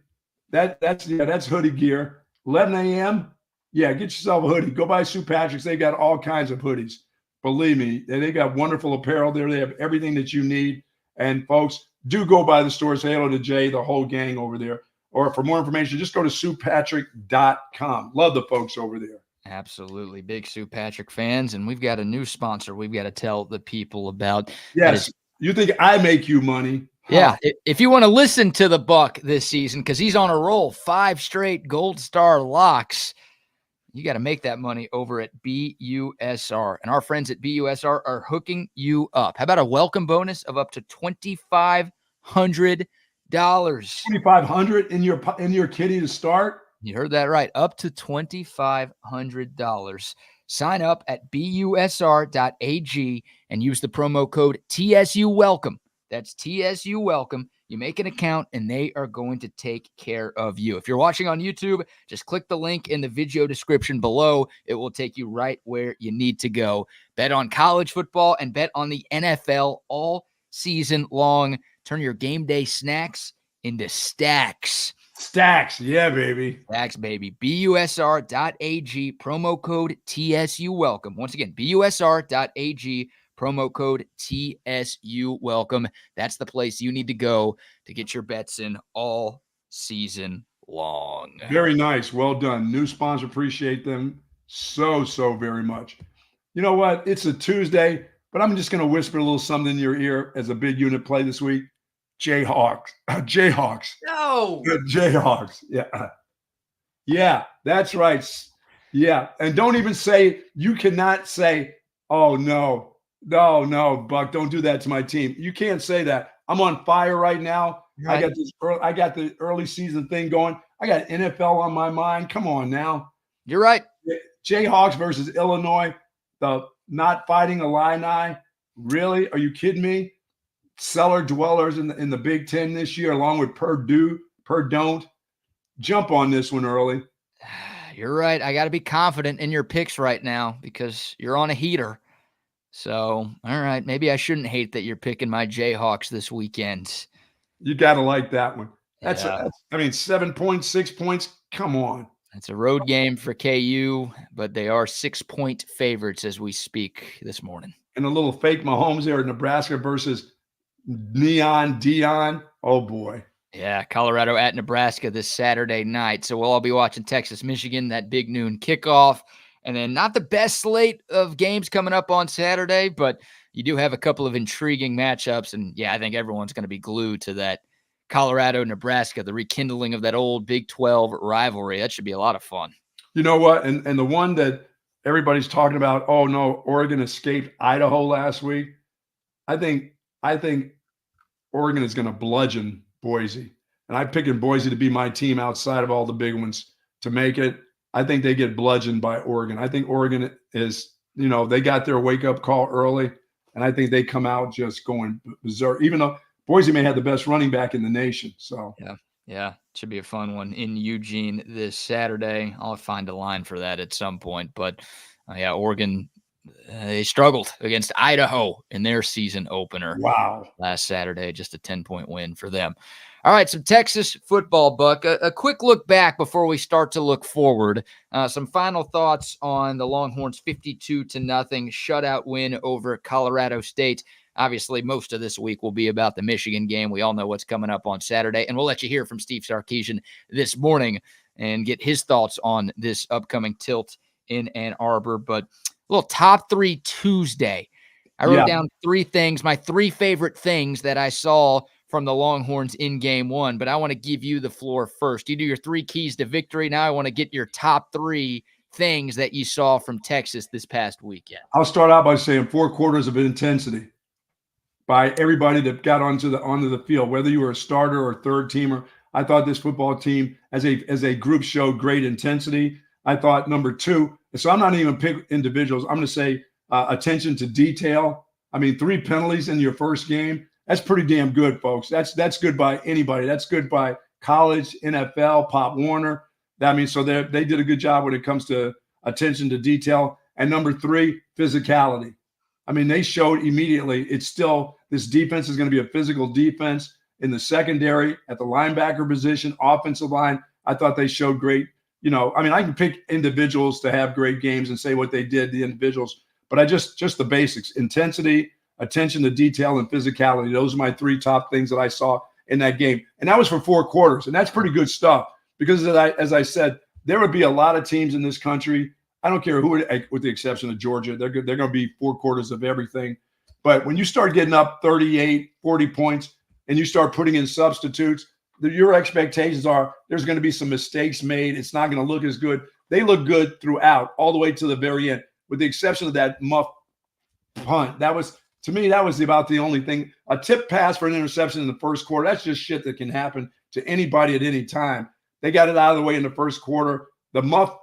Speaker 2: That's hoodie gear. 11 a.m. Yeah, get yourself a hoodie. Go by Sue Patrick's. They got all kinds of hoodies. Believe me, they got wonderful apparel there. They have everything that you need. And folks, do go by the store. Say hello to Jay, the whole gang over there. Or for more information, just go to SuePatrick.com. Love the folks over there.
Speaker 1: Absolutely. Big Sue Patrick fans. And we've got a new sponsor we've got to tell the people about.
Speaker 2: Yes. You think I make you money?
Speaker 1: Yeah. If you want to listen to the Buck this season, because he's on a roll, 5 straight Gold Star locks, you got to make that money over at BUSR. And our friends at BUSR are hooking you up. How about a welcome bonus of up to $2,500?
Speaker 2: $2,500 in your kitty to start?
Speaker 1: You heard that right. Up to $2,500. Sign up at busr.ag and use the promo code TSU Welcome. That's TSU Welcome. You make an account, and they are going to take care of you. If you're watching on YouTube, just click the link in the video description below. It will take you right where you need to go. Bet on college football and bet on the NFL all season long. Turn your game day snacks into stacks.
Speaker 2: Stacks, yeah, baby.
Speaker 1: Stacks, baby. busr.ag, promo code TSU Welcome. Once again, busr.ag, promo code TSU Welcome. That's the place you need to go to get your bets in all season long.
Speaker 2: Very nice. Well done. New sponsor. Appreciate them so very much. You know what? It's a Tuesday, but I'm just going to whisper a little something in your ear as a big unit play this week. Jayhawks. Jayhawks.
Speaker 1: No.
Speaker 2: Jayhawks. Yeah. Yeah, that's right. Yeah. And don't even say, you cannot say, oh, no, Buck, don't do that to my team. You can't say that. I'm on fire right now. Right. I got the early season thing going. I got NFL on my mind. Come on now.
Speaker 1: You're right.
Speaker 2: Jayhawks versus Illinois, the not fighting Illini. Really? Are you kidding me? Cellar dwellers in the Big Ten this year, along with Purdue. Don't jump on this one early.
Speaker 1: You're right. I got to be confident in your picks right now because you're on a heater. So, all right, maybe I shouldn't hate that you're picking my Jayhawks this weekend.
Speaker 2: You got to like that one. That's 7 points, 6 points. Come on.
Speaker 1: It's a road game for KU, but they are 6-point favorites as we speak this morning.
Speaker 2: And a little fake Mahomes there in Nebraska versus Neon Dion. Oh, boy.
Speaker 1: Yeah, Colorado at Nebraska this Saturday night. So we'll all be watching Texas, Michigan, that big noon kickoff. And then not the best slate of games coming up on Saturday, but you do have a couple of intriguing matchups. And yeah, I think everyone's going to be glued to that Colorado, Nebraska, the rekindling of that old Big 12 rivalry. That should be a lot of fun.
Speaker 2: You know what? And the one that everybody's talking about, oh no, Oregon escaped Idaho last week. I think Oregon is going to bludgeon Boise. And I'm picking Boise to be my team outside of all the big ones to make it. I think they get bludgeoned by Oregon. I think Oregon is, they got their wake-up call early, and I think they come out just going berserk, even though Boise may have the best running back in the nation. So
Speaker 1: yeah, it should be a fun one in Eugene this Saturday. I'll find a line for that at some point. But, yeah, Oregon, they struggled against Idaho in their season opener.
Speaker 2: Wow.
Speaker 1: Last Saturday, just a 10-point win for them. All right, some Texas football, Buck. A quick look back before we start to look forward. Some final thoughts on the Longhorns' 52-0 shutout win over Colorado State. Obviously, most of this week will be about the Michigan game. We all know what's coming up on Saturday, and we'll let you hear from Steve Sarkeesian this morning and get his thoughts on this upcoming tilt in Ann Arbor. But a little top 3 Tuesday. I wrote down 3 things, my 3 favorite things that I saw from the Longhorns in game 1, but I want to give you the floor first. You do your 3 keys to victory. Now I want to get your top 3 things that you saw from Texas this past weekend.
Speaker 2: I'll start out by saying 4 quarters of intensity by everybody that got onto the field, whether you were a starter or third teamer. I thought this football team as a group showed great intensity. I thought number 2, so I'm not even pick individuals. I'm going to say attention to detail. I mean, 3 penalties in your first game. That's pretty damn good, folks. That's good by anybody. That's good by college, NFL, Pop Warner. So they did a good job when it comes to attention to detail. And number 3, physicality. I mean, they showed immediately this defense is going to be a physical defense in the secondary, at the linebacker position, offensive line. I thought they showed great. I can pick individuals to have great games and say what they did, the individuals, but just the basics: intensity, attention to detail, and physicality. Those are my 3 top things that I saw in that game. And that was for 4 quarters. And that's pretty good stuff because as I said, there would be a lot of teams in this country. I don't care who, with the exception of Georgia, they're going to be 4 quarters of everything. But when you start getting up 38, 40 points and you start putting in substitutes, your expectations are there's going to be some mistakes made. It's not going to look as good. They look good throughout, all the way to the very end, with the exception of that muff punt. To me, that was about the only thing. A tip pass for an interception in the first quarter, that's just shit that can happen to anybody at any time. They got it out of the way in the first quarter. The muff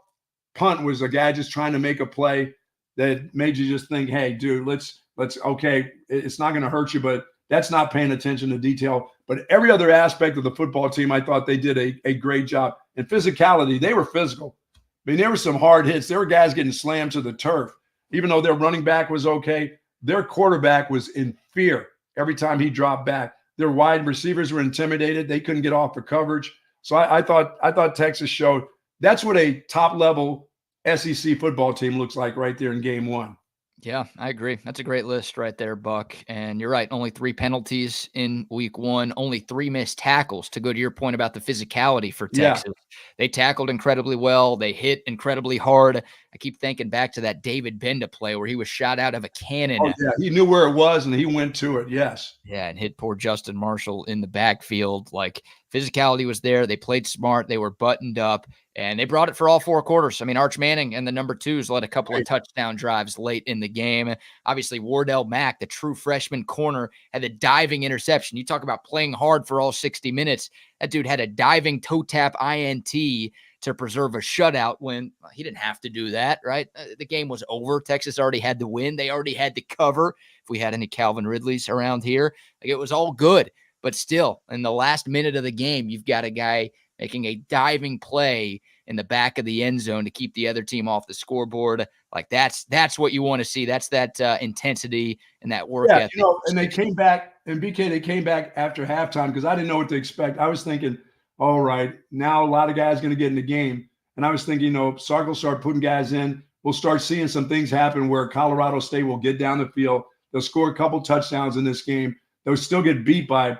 Speaker 2: punt was a guy just trying to make a play that made you just think, hey, dude, let's okay, it's not going to hurt you, but that's not paying attention to detail. But every other aspect of the football team, I thought they did a great job. And physicality, they were physical. I mean, there were some hard hits. There were guys getting slammed to the turf. Even though their running back was okay, their quarterback was in fear every time he dropped back. Their wide receivers were intimidated. They couldn't get off the coverage. So I thought Texas showed that's what a top-level SEC football team looks like right there in game 1.
Speaker 1: Yeah, I agree. That's a great list right there, Buck. And you're right. Only 3 penalties in week 1, only 3 missed tackles, to go to your point about the physicality for Texas. Yeah. They tackled incredibly well. They hit incredibly hard. I keep thinking back to that David Benda play where he was shot out of a cannon.
Speaker 2: Oh, yeah. He knew where it was and he went to it. Yes.
Speaker 1: Yeah. And hit poor Justin Marshall in the backfield. Like, physicality was there. They played smart. They were buttoned up. And they brought it for all 4 quarters. I mean, Arch Manning and the number 2s led a couple of touchdown drives late in the game. Obviously, Wardell Mack, the true freshman corner, had a diving interception. You talk about playing hard for all 60 minutes. That dude had a diving toe tap INT to preserve a shutout when he didn't have to do that, right? The game was over. Texas already had the win. They already had to cover. If we had any Calvin Ridleys around here, like, it was all good. But still, in the last minute of the game, you've got a guy making a diving play in the back of the end zone to keep the other team off the scoreboard. Like, that's what you want to see. That's that intensity and that work ethic.
Speaker 2: And they came back, and BK, they came back after halftime because I didn't know what to expect. I was thinking, all right, now a lot of guys going to get in the game. And I was thinking, Sark will start putting guys in. We'll start seeing some things happen where Colorado State will get down the field. They'll score a couple touchdowns in this game. They'll still get beat by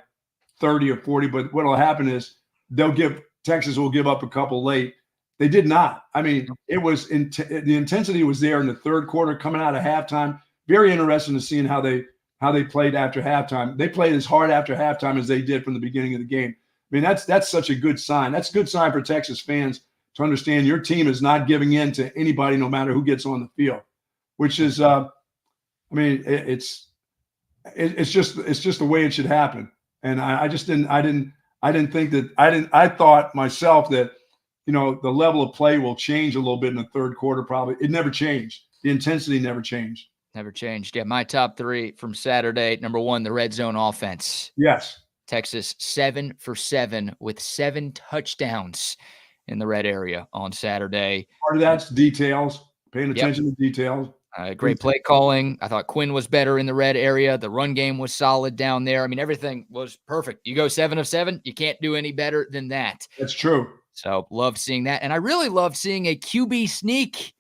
Speaker 2: 30 or 40, but what will happen is Texas will give up a couple late. They did not. I mean, it was the intensity was there in the third quarter coming out of halftime. Very interesting to seeing how they played after halftime. They played as hard after halftime as they did from the beginning of the game. I mean, that's such a good sign. That's a good sign for Texas fans to understand your team is not giving in to anybody, no matter who gets on the field. Which is, I mean, it's just the way it should happen. And I thought myself that, you know, the level of play will change a little bit in the third quarter. Probably it never changed. The intensity never changed.
Speaker 1: Never changed. Yeah, my top three from Saturday. Number one, the red zone offense.
Speaker 2: Yes.
Speaker 1: Texas 7 for 7 with 7 touchdowns in the red area on Saturday.
Speaker 2: Part of that's details, paying attention to details.
Speaker 1: Great play calling. I thought Quinn was better in the red area. The run game was solid down there. I mean, everything was perfect. You go 7 of 7, you can't do any better than that.
Speaker 2: That's true.
Speaker 1: So loved seeing that. And I really loved seeing a QB sneak.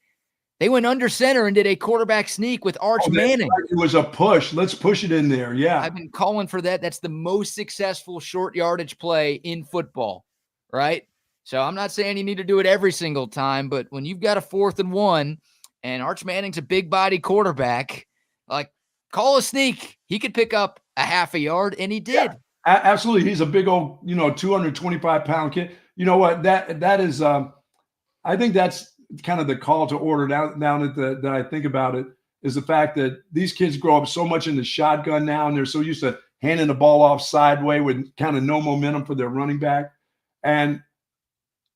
Speaker 1: They went under center and did a quarterback sneak with Arch Manning.
Speaker 2: Right. It was a push. Let's push it in there. Yeah.
Speaker 1: I've been calling for that. That's the most successful short yardage play in football, right? So I'm not saying you need to do it every single time, but when you've got a 4th and 1 and Arch Manning's a big body quarterback, like, call a sneak. He could pick up a half a yard, and he did.
Speaker 2: Yeah, absolutely. He's a big old, 225-pound kid. You know what? That is, I think that's kind of the call to order down at that I think about it, is the fact that these kids grow up so much in the shotgun now, and they're so used to handing the ball off sideways with kind of no momentum for their running back. And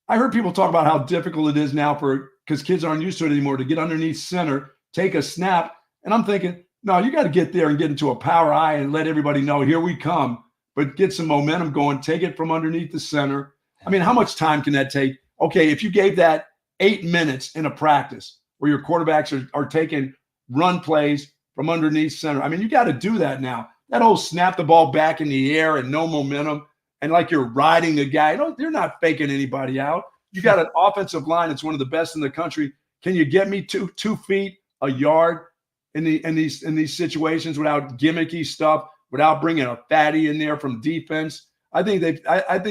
Speaker 2: I heard people talk about how difficult it is now because kids aren't used to it anymore, to get underneath center, take a snap. And I'm thinking, no, you got to get there and get into a power eye and let everybody know, here we come, but get some momentum going, take it from underneath the center. I mean, how much time can that take? Okay, if you gave that 8 minutes in a practice where your quarterbacks are taking run plays from underneath center, I mean, you got to do that now. That whole snap the ball back in the air and no momentum, and like you're riding the guy. They're not faking anybody out. You got an offensive line that's one of the best in the country. Can you get me 2 feet, a yard in these situations without gimmicky stuff, without bringing a fatty in there from defense? I think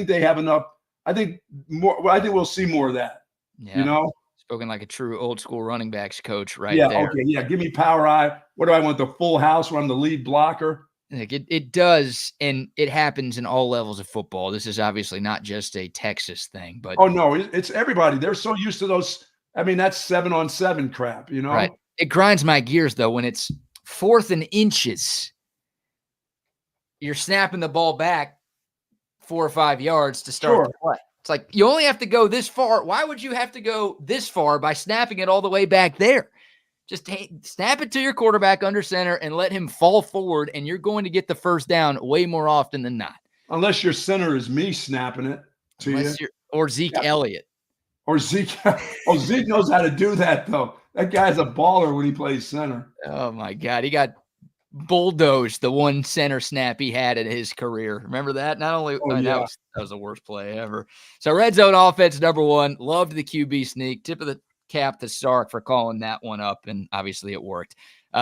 Speaker 2: they have enough. I think we'll see more of that.
Speaker 1: Yeah. Spoken like a true old school running backs coach there.
Speaker 2: Okay. Yeah. Give me power eye. What do I want? The full house where I'm the lead blocker?
Speaker 1: Like it does, and it happens in all levels of football. This is obviously not just a Texas thing, but
Speaker 2: no, it's everybody. They're so used to those. I mean, that's 7-on-7 crap,
Speaker 1: Right. It grinds my gears though when it's 4th and inches. You're snapping the ball back 4 or 5 yards to start the play. It's like you only have to go this far. Why would you have to go this far by snapping it all the way back there? Just snap it to your quarterback under center and let him fall forward, and you're going to get the first down way more often than not.
Speaker 2: Unless your center is me snapping it to you.
Speaker 1: Or Zeke Elliott.
Speaker 2: Or Zeke. Oh, Zeke knows how to do that, though. That guy's a baller when he plays center.
Speaker 1: Oh, my God. He got bulldozed the one center snap he had in his career. Remember that? Not only that was the worst play ever. So red zone offense, number one. Loved the QB sneak. Tip of the cap to Sark for calling that one up, and obviously it worked.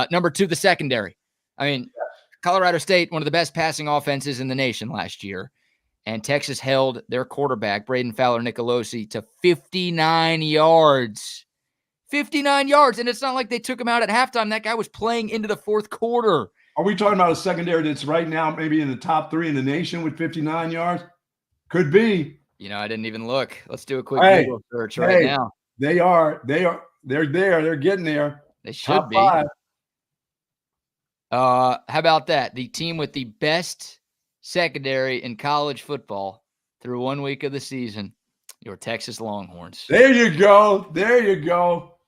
Speaker 1: Number 2, the secondary. I mean, Colorado State, one of the best passing offenses in the nation last year, and Texas held their quarterback, Braden Fowler-Nicolosi, to 59 yards. 59 yards, and it's not like they took him out at halftime. That guy was playing into the fourth quarter.
Speaker 2: Are we talking about a secondary that's right now maybe in the top 3 in the nation with 59 yards? Could be.
Speaker 1: I didn't even look. Let's do a quick Google search right now.
Speaker 2: They're there. They're getting there.
Speaker 1: They should be. 5. How about that? The team with the best secondary in college football through 1 week of the season, your Texas Longhorns.
Speaker 2: There you go.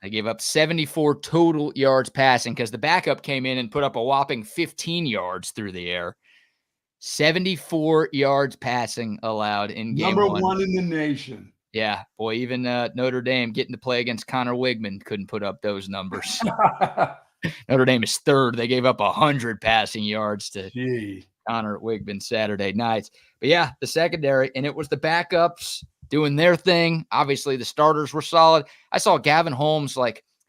Speaker 1: They gave up 74 total yards passing because the backup came in and put up a whopping 15 yards through the air. 74 yards passing allowed in game
Speaker 2: Number
Speaker 1: 1.
Speaker 2: 1 in the nation.
Speaker 1: Yeah, boy, even Notre Dame getting to play against Connor Wigman couldn't put up those numbers. Notre Dame is 3rd. They gave up 100 passing yards to Connor Wigman Saturday nights. But yeah, the secondary, and it was the backups doing their thing. Obviously, the starters were solid. I saw Gavin Holmes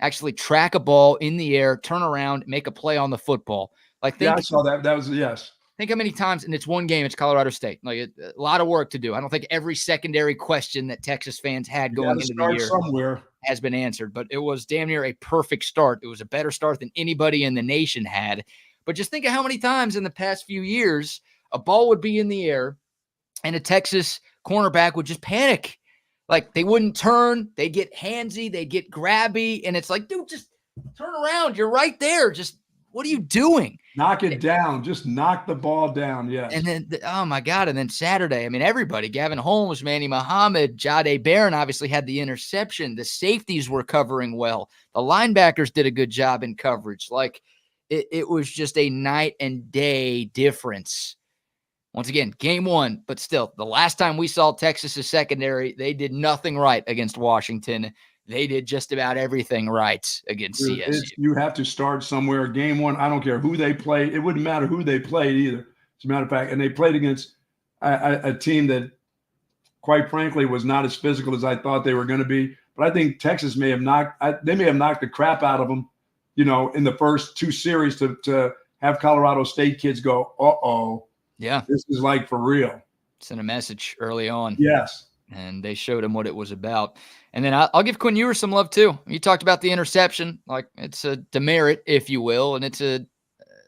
Speaker 1: actually track a ball in the air, turn around, make a play on the football.
Speaker 2: I saw that. That was
Speaker 1: Think how many times, and it's one game, it's Colorado State. Like a lot of work to do. I don't think every secondary question that Texas fans had going into the year
Speaker 2: somewhere
Speaker 1: has been answered, but it was damn near a perfect start. It was a better start than anybody in the nation had. But just think of how many times in the past few years a ball would be in the air and a Texas cornerback would just panic. Like they wouldn't turn, they'd get handsy, they'd get grabby, and it's like, dude, just turn around. You're right there. Just what are you doing?
Speaker 2: Knock it down. Just knock the ball down. Yes.
Speaker 1: And then, oh my God. And then Saturday, I mean, everybody, Gavin Holmes, Manny Muhammad, Jahdae Barron obviously had the interception. The safeties were covering well. The linebackers did a good job in coverage. Like it was just a night and day difference. Once again, game one, but still, the last time we saw Texas's secondary, they did nothing right against Washington. They did just about everything right against CSU.
Speaker 2: You have to start somewhere. Game one, I don't care who they played. It wouldn't matter who they played either, as a matter of fact. And they played against a team that, quite frankly, was not as physical as I thought they were going to be. But I think Texas may have knocked the crap out of them, in the first two series to have Colorado State kids go, uh-oh.
Speaker 1: Yeah.
Speaker 2: This is like for real.
Speaker 1: Sent a message early on.
Speaker 2: Yes.
Speaker 1: And they showed him what it was about. And then I'll give Quinn Ewers some love too. You talked about the interception. Like it's a demerit, if you will, and it's an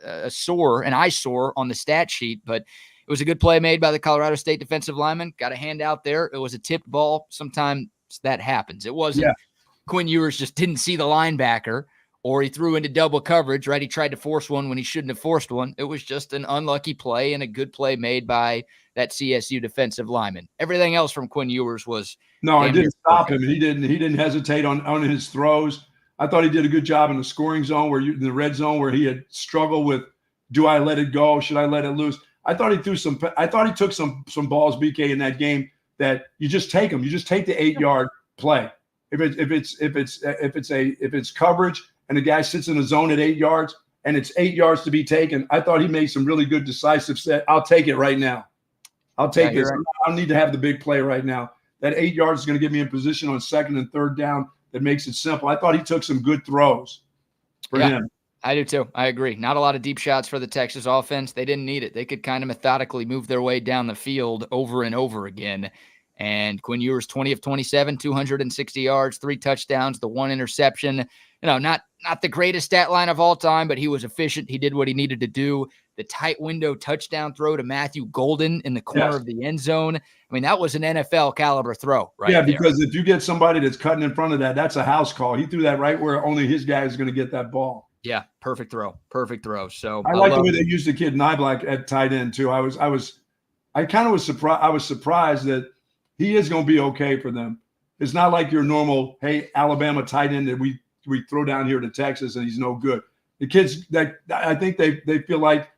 Speaker 1: eyesore on the stat sheet. But it was a good play made by the Colorado State defensive lineman. Got a hand out there. It was a tipped ball. Sometimes that happens. It wasn't Quinn Ewers just didn't see the linebacker, or he threw into double coverage, right? He tried to force one when he shouldn't have forced one. It was just an unlucky play and a good play made by that CSU defensive lineman. Everything else from Quinn Ewers was
Speaker 2: no, it didn't stop him. He didn't hesitate on his throws. I thought he did a good job in the scoring zone in the red zone where he had struggled with, do I let it go? Should I let it loose? I thought he took some balls, BK, in that game that you just take them. You just take the 8-yard play. If it's coverage and the guy sits in the zone at 8 yards and it's 8 yards to be taken, I thought he made some really good decisive set. I'll take it right now. I'll take this. Right. I don't need to have the big play right now. That 8 yards is going to get me in position on second and third down. That makes it simple. I thought he took some good throws for him.
Speaker 1: I do too. I agree. Not a lot of deep shots for the Texas offense. They didn't need it. They could kind of methodically move their way down the field over and over again. And Quinn Ewers, 20 of 27, 260 yards, 3 touchdowns, the 1 interception. Not the greatest stat line of all time, but he was efficient. He did what he needed to do. The tight window touchdown throw to Matthew Golden in the corner of the end zone. I mean, that was an NFL caliber throw, right?
Speaker 2: Yeah, because if you get somebody that's cutting in front of that, that's a house call. He threw that right where only his guy is going to get that ball.
Speaker 1: Yeah, perfect throw. So
Speaker 2: I like the way they used the kid Niblack at tight end too. I was surprised. I was surprised that he is going to be okay for them. It's not like your normal, hey, Alabama tight end that we throw down here to Texas and he's no good. The kids that I think they feel like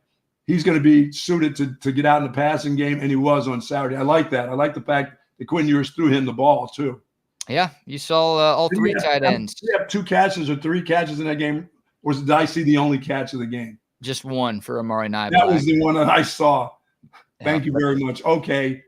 Speaker 2: he's going to be suited to get out in the passing game, and he was on Saturday. I like that. I like the fact that Quinn Ewers threw him the ball too.
Speaker 1: Yeah, you saw all 3 tight ends.
Speaker 2: Did you have 2 catches or 3 catches in that game? Or did I see the only catch of the game?
Speaker 1: Just one for Amari Niblack.
Speaker 2: That was the one that I saw. Thank you very much. Okay,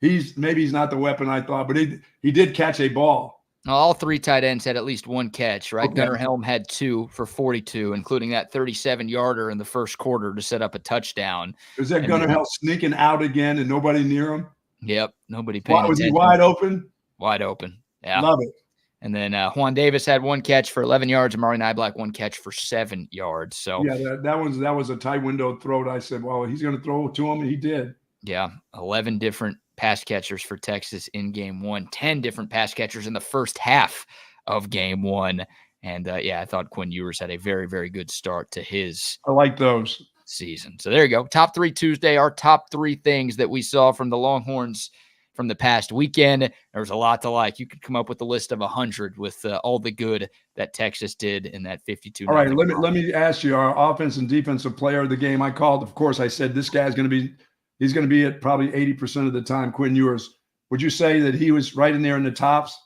Speaker 2: he's not the weapon I thought, but he did catch a ball.
Speaker 1: All 3 tight ends had at least 1 catch, right? Okay. Gunnar Helm had 2 for 42, including that 37-yarder in the first quarter to set up a touchdown.
Speaker 2: Is that Gunnar Helm sneaking out again and nobody near him?
Speaker 1: Yep, nobody paying attention.
Speaker 2: Was he wide open?
Speaker 1: Wide open, yeah.
Speaker 2: Love it.
Speaker 1: And then Juan Davis had 1 catch for 11 yards. Amari Niblack 1 catch for 7 yards. So
Speaker 2: yeah, that was a tight window throw. I said, well, he's going to throw it to him, and he did.
Speaker 1: Yeah, 11 different pass catchers for Texas in game 1, 10 different pass catchers in the first half of game 1. And I thought Quinn Ewers had a very, very good start to his
Speaker 2: I like those
Speaker 1: season. So there you go. Top 3 Tuesday, our top 3 things that we saw from the Longhorns from the past weekend. There was a lot to like. You could come up with a list of 100 with all the good that Texas did in that 52.
Speaker 2: All right, let me ask you, our offense and defensive player of the game. I called, of course, I said this guy's going to be he's going to be at probably 80% of the time, Quinn Ewers. Would you say that he was right in there in the tops?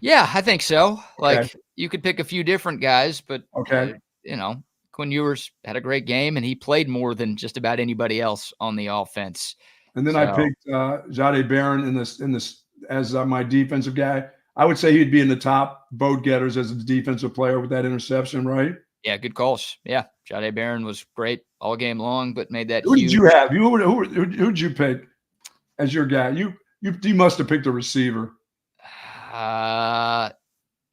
Speaker 1: Yeah, I think so. Like you could pick a few different guys, but Quinn Ewers had a great game and he played more than just about anybody else on the offense.
Speaker 2: And then I picked Jahdae Barron in this as my defensive guy. I would say he'd be in the top vote getters as a defensive player with that interception, right?
Speaker 1: Yeah, good calls. Yeah, Jahdae Barron was great all game long, but made that
Speaker 2: Who
Speaker 1: huge.
Speaker 2: did you have? Who'd you pick as your guy? You must have picked a receiver.
Speaker 1: I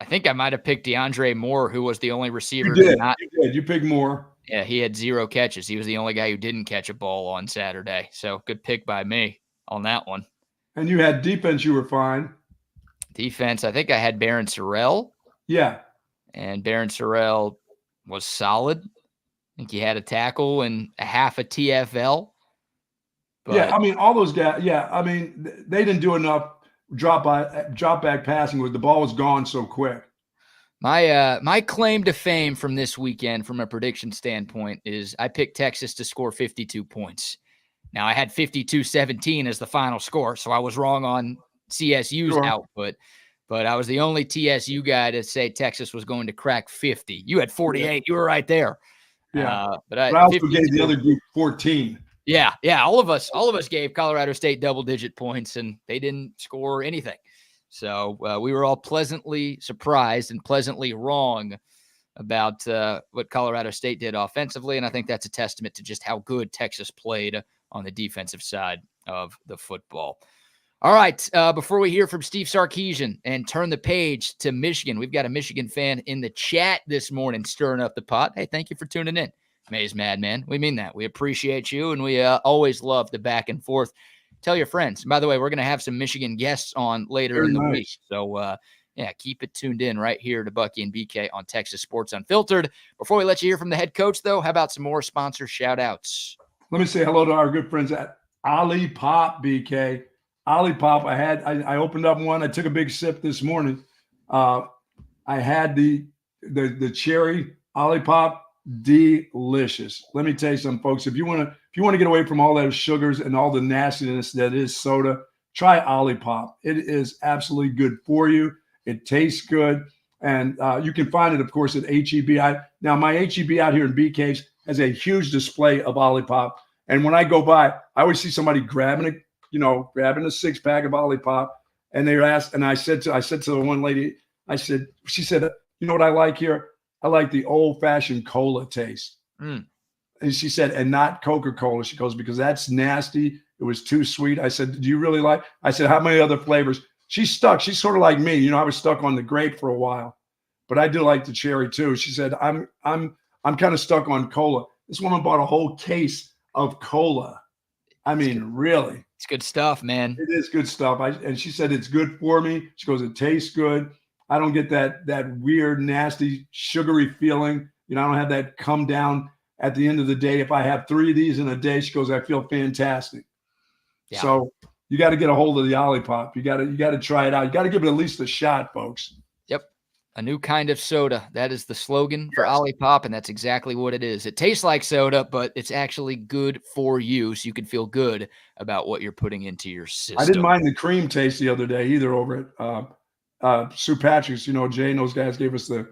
Speaker 1: think I might have picked DeAndre Moore, who was the only receiver
Speaker 2: You did.
Speaker 1: to not.
Speaker 2: You did. You picked Moore.
Speaker 1: Yeah, he had 0 catches. He was the only guy who didn't catch a ball on Saturday. So good pick by me on that one.
Speaker 2: And you had defense. You were fine.
Speaker 1: Defense, I think I had Barron Sorrell.
Speaker 2: Yeah.
Speaker 1: And Barron Sorrell was solid. I think he had a tackle and a half a TFL.
Speaker 2: But, yeah, I mean, all those guys. Yeah, I mean, they didn't do enough drop back passing. The ball was gone so quick.
Speaker 1: My claim to fame from this weekend, from a prediction standpoint, is I picked Texas to score 52 points. Now, I had 52-17 as the final score, so I was wrong on CSU's output, but I was the only TSU guy to say Texas was going to crack 50. You had 48. Yeah. You were right there.
Speaker 2: Yeah, but I also gave the other group 14.
Speaker 1: Yeah. All of us gave Colorado State double-digit points, and they didn't score anything. So we were all pleasantly surprised and pleasantly wrong about what Colorado State did offensively, and I think that's a testament to just how good Texas played on the defensive side of the football. All right, before we hear from Steve Sarkeesian and turn the page to Michigan, we've got a Michigan fan in the chat this morning stirring up the pot. Hey, thank you for tuning in, Maze Madman. We mean that. We appreciate you, and we always love the back and forth. Tell your friends. And by the way, we're going to have some Michigan guests on later in the week. So, keep it tuned in right here to Bucky and BK on Texas Sports Unfiltered. Before we let you hear from the head coach, though, how about some more sponsor shout-outs?
Speaker 2: Let me say hello to our good friends at Olipop, BK. Olipop, I opened up one. I took a big sip this morning. I had the cherry Olipop, delicious. Let me tell you something, folks. If you want to get away from all those sugars and all the nastiness that is soda, try Olipop. It is absolutely good for you. It tastes good, and you can find it, of course, at HEB. Now, my HEB out here in BK's has a huge display of Olipop, and when I go by, I always see somebody grabbing a 6-pack of Olipop, and they asked, and I said to the one lady, she said, you know what I like here? I like the old-fashioned cola taste. And she said, and not Coca-Cola. She goes, because that's nasty. It was too sweet. I said, do you really like? I said, how many other flavors? She's stuck. She's sort of like me. I was stuck on the grape for a while, but I do like the cherry too. She said, I'm kind of stuck on cola. This woman bought a whole case of cola. I mean, really.
Speaker 1: It's good stuff, man.
Speaker 2: It is good stuff. And she said, it's good for me. She goes, it tastes good. I don't get that weird, nasty, sugary feeling. I don't have that come down at the end of the day. If I have 3 of these in a day, she goes, I feel fantastic. Yeah. So you got to get a hold of the Olipop. You got to try it out. You got to give it at least a shot, folks.
Speaker 1: Yep. A new kind of soda. That is the slogan for Olipop, and that's exactly what it is. It tastes like soda, but it's actually good for you, so you can feel good about what you're putting into your system.
Speaker 2: I didn't mind the cream taste the other day either over at Sue Patrick's. Jay and those guys gave us the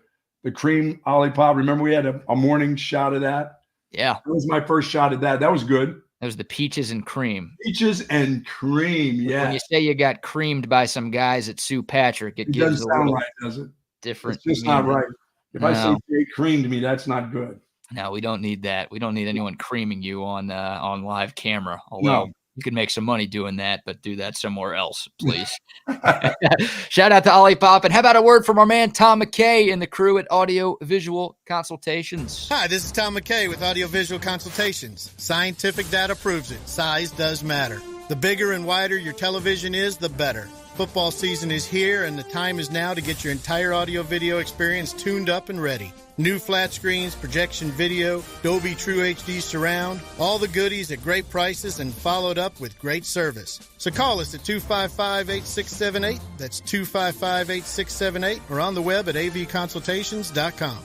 Speaker 2: cream Olipop. Remember we had a morning shot of that?
Speaker 1: Yeah.
Speaker 2: That was my first shot of that. That was good.
Speaker 1: That was the peaches and cream.
Speaker 2: Peaches and cream, yeah.
Speaker 1: When you say you got creamed by some guys at Sue Patrick, it gives
Speaker 2: doesn't sound right, does it?
Speaker 1: Different.
Speaker 2: It's just not right. If I say Jay creamed me, that's not good.
Speaker 1: No, we don't need that. We don't need anyone creaming you on live camera. Although you can make some money doing that, but do that somewhere else, please. Shout out to Olipop. And how about a word from our man Tom McKay and the crew at Audio Visual Consultations?
Speaker 3: Hi, this is Tom McKay with Audio Visual Consultations. Scientific data proves it. Size does matter. The bigger and wider your television is, the better. Football season is here, and the time is now to get your entire audio-video experience tuned up and ready. New flat screens, projection video, Dolby True HD surround, all the goodies at great prices and followed up with great service. So call us at 255-8678. That's 255-8678 or on the web at avconsultations.com.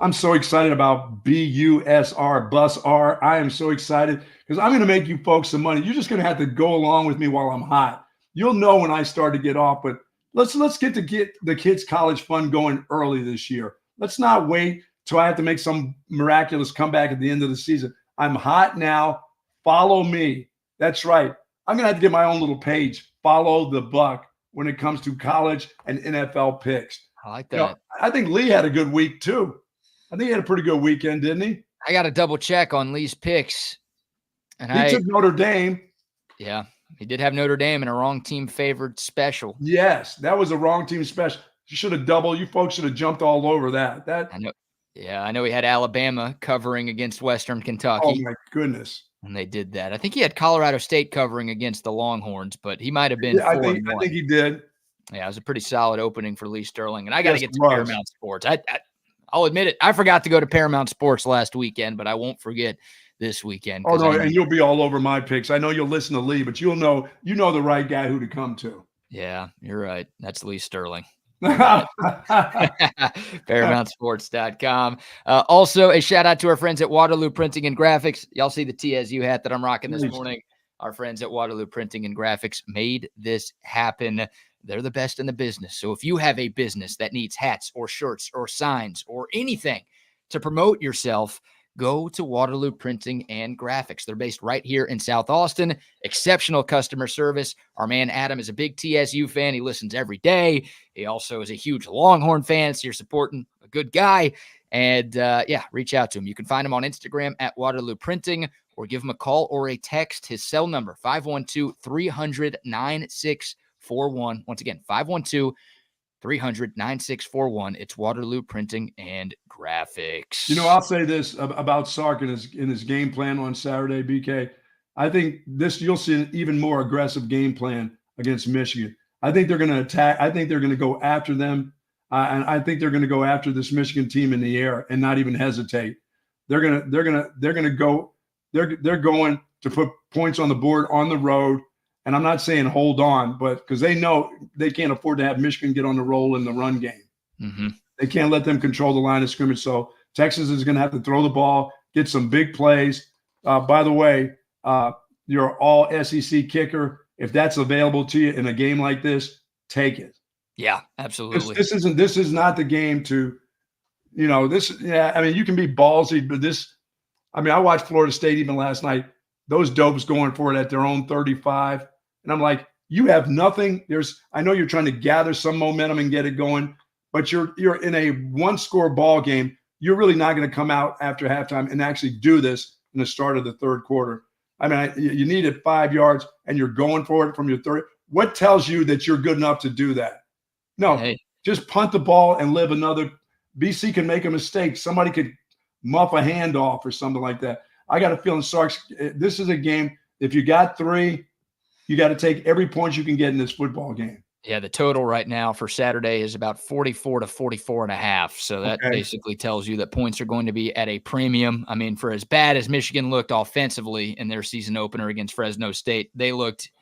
Speaker 2: I'm so excited about BUSR, Bus R. I am so excited because I'm going to make you folks some money. You're just going to have to go along with me while I'm hot. You'll know when I start to get off, but let's get the kids' college fund going early this year. Let's not wait till I have to make some miraculous comeback at the end of the season. I'm hot now. Follow me. That's right. I'm going to have to get my own little page. Follow the Buck when it comes to college and NFL picks.
Speaker 1: I like that.
Speaker 2: I think Lee had a good week too. I think he had a pretty good weekend, didn't he?
Speaker 1: I got to double check on Lee's picks. And
Speaker 2: he took Notre Dame.
Speaker 1: Yeah, he did have Notre Dame in a wrong team favored special.
Speaker 2: Yes, that was a wrong team special. You should have doubled. You folks should have jumped all over that.
Speaker 1: I know. Yeah, I know he had Alabama covering against Western Kentucky.
Speaker 2: Oh, my goodness.
Speaker 1: And they did that. I think he had Colorado State covering against the Longhorns, but he might have been.
Speaker 2: Yeah, I think he did.
Speaker 1: Yeah, it was a pretty solid opening for Lee Sterling. And I got to get to Paramount Sports. I'll admit it. I forgot to go to Paramount Sports last weekend, but I won't forget this weekend.
Speaker 2: Oh, no, and you'll be all over my picks. I know you'll listen to Lee, but you know the right guy who to come to.
Speaker 1: Yeah, you're right. That's Lee Sterling. ParamountSports.com. Also, a shout out to our friends at Waterloo Printing and Graphics. Y'all see the TSU hat that I'm rocking this morning. Our friends at Waterloo Printing and Graphics made this happen. They're the best in the business. So if you have a business that needs hats or shirts or signs or anything to promote yourself, go to Waterloo Printing and Graphics. They're based right here in South Austin. Exceptional customer service. Our man Adam is a big TSU fan. He listens every day. He also is a huge Longhorn fan, so you're supporting a good guy. And reach out to him. You can find him on Instagram at Waterloo Printing, or give him a call or a text. His cell number, 512-300-9641. Once again, 512-300-9641. It's Waterloo Printing and Graphics.
Speaker 2: I'll say this about Sark in his game plan on Saturday, BK. I think you'll see an even more aggressive game plan against Michigan. I think they're going to attack. I think they're going to go after them. And I think they're going to go after this Michigan team in the air and not even hesitate. They're going to put points on the board on the road. And I'm not saying hold on, but because they know they can't afford to have Michigan get on the roll in the run game.
Speaker 1: Mm-hmm.
Speaker 2: They can't let them control the line of scrimmage. So Texas is going to have to throw the ball, get some big plays. By the way, your all SEC kicker, if that's available to you in a game like this, take it.
Speaker 1: Yeah, absolutely.
Speaker 2: This is not the game to, you can be ballsy, but I watched Florida State even last night. Those dopes going for it at their own 35. And I'm like, you have nothing. I know you're trying to gather some momentum and get it going, but you're in a one-score ball game. You're really not going to come out after halftime and actually do this in the start of the third quarter. You needed 5 yards and you're going for it from your 30. What tells you that you're good enough to do that? No, Just punt the ball and live another. BC can make a mistake. Somebody could muff a handoff or something like that. I got a feeling Sark's. This is a game. If you got 3, you got to take every point you can get in this football game.
Speaker 1: Yeah, the total right now for Saturday is about 44 to 44.5. So that basically tells you that points are going to be at a premium. For as bad as Michigan looked offensively in their season opener against Fresno State, they looked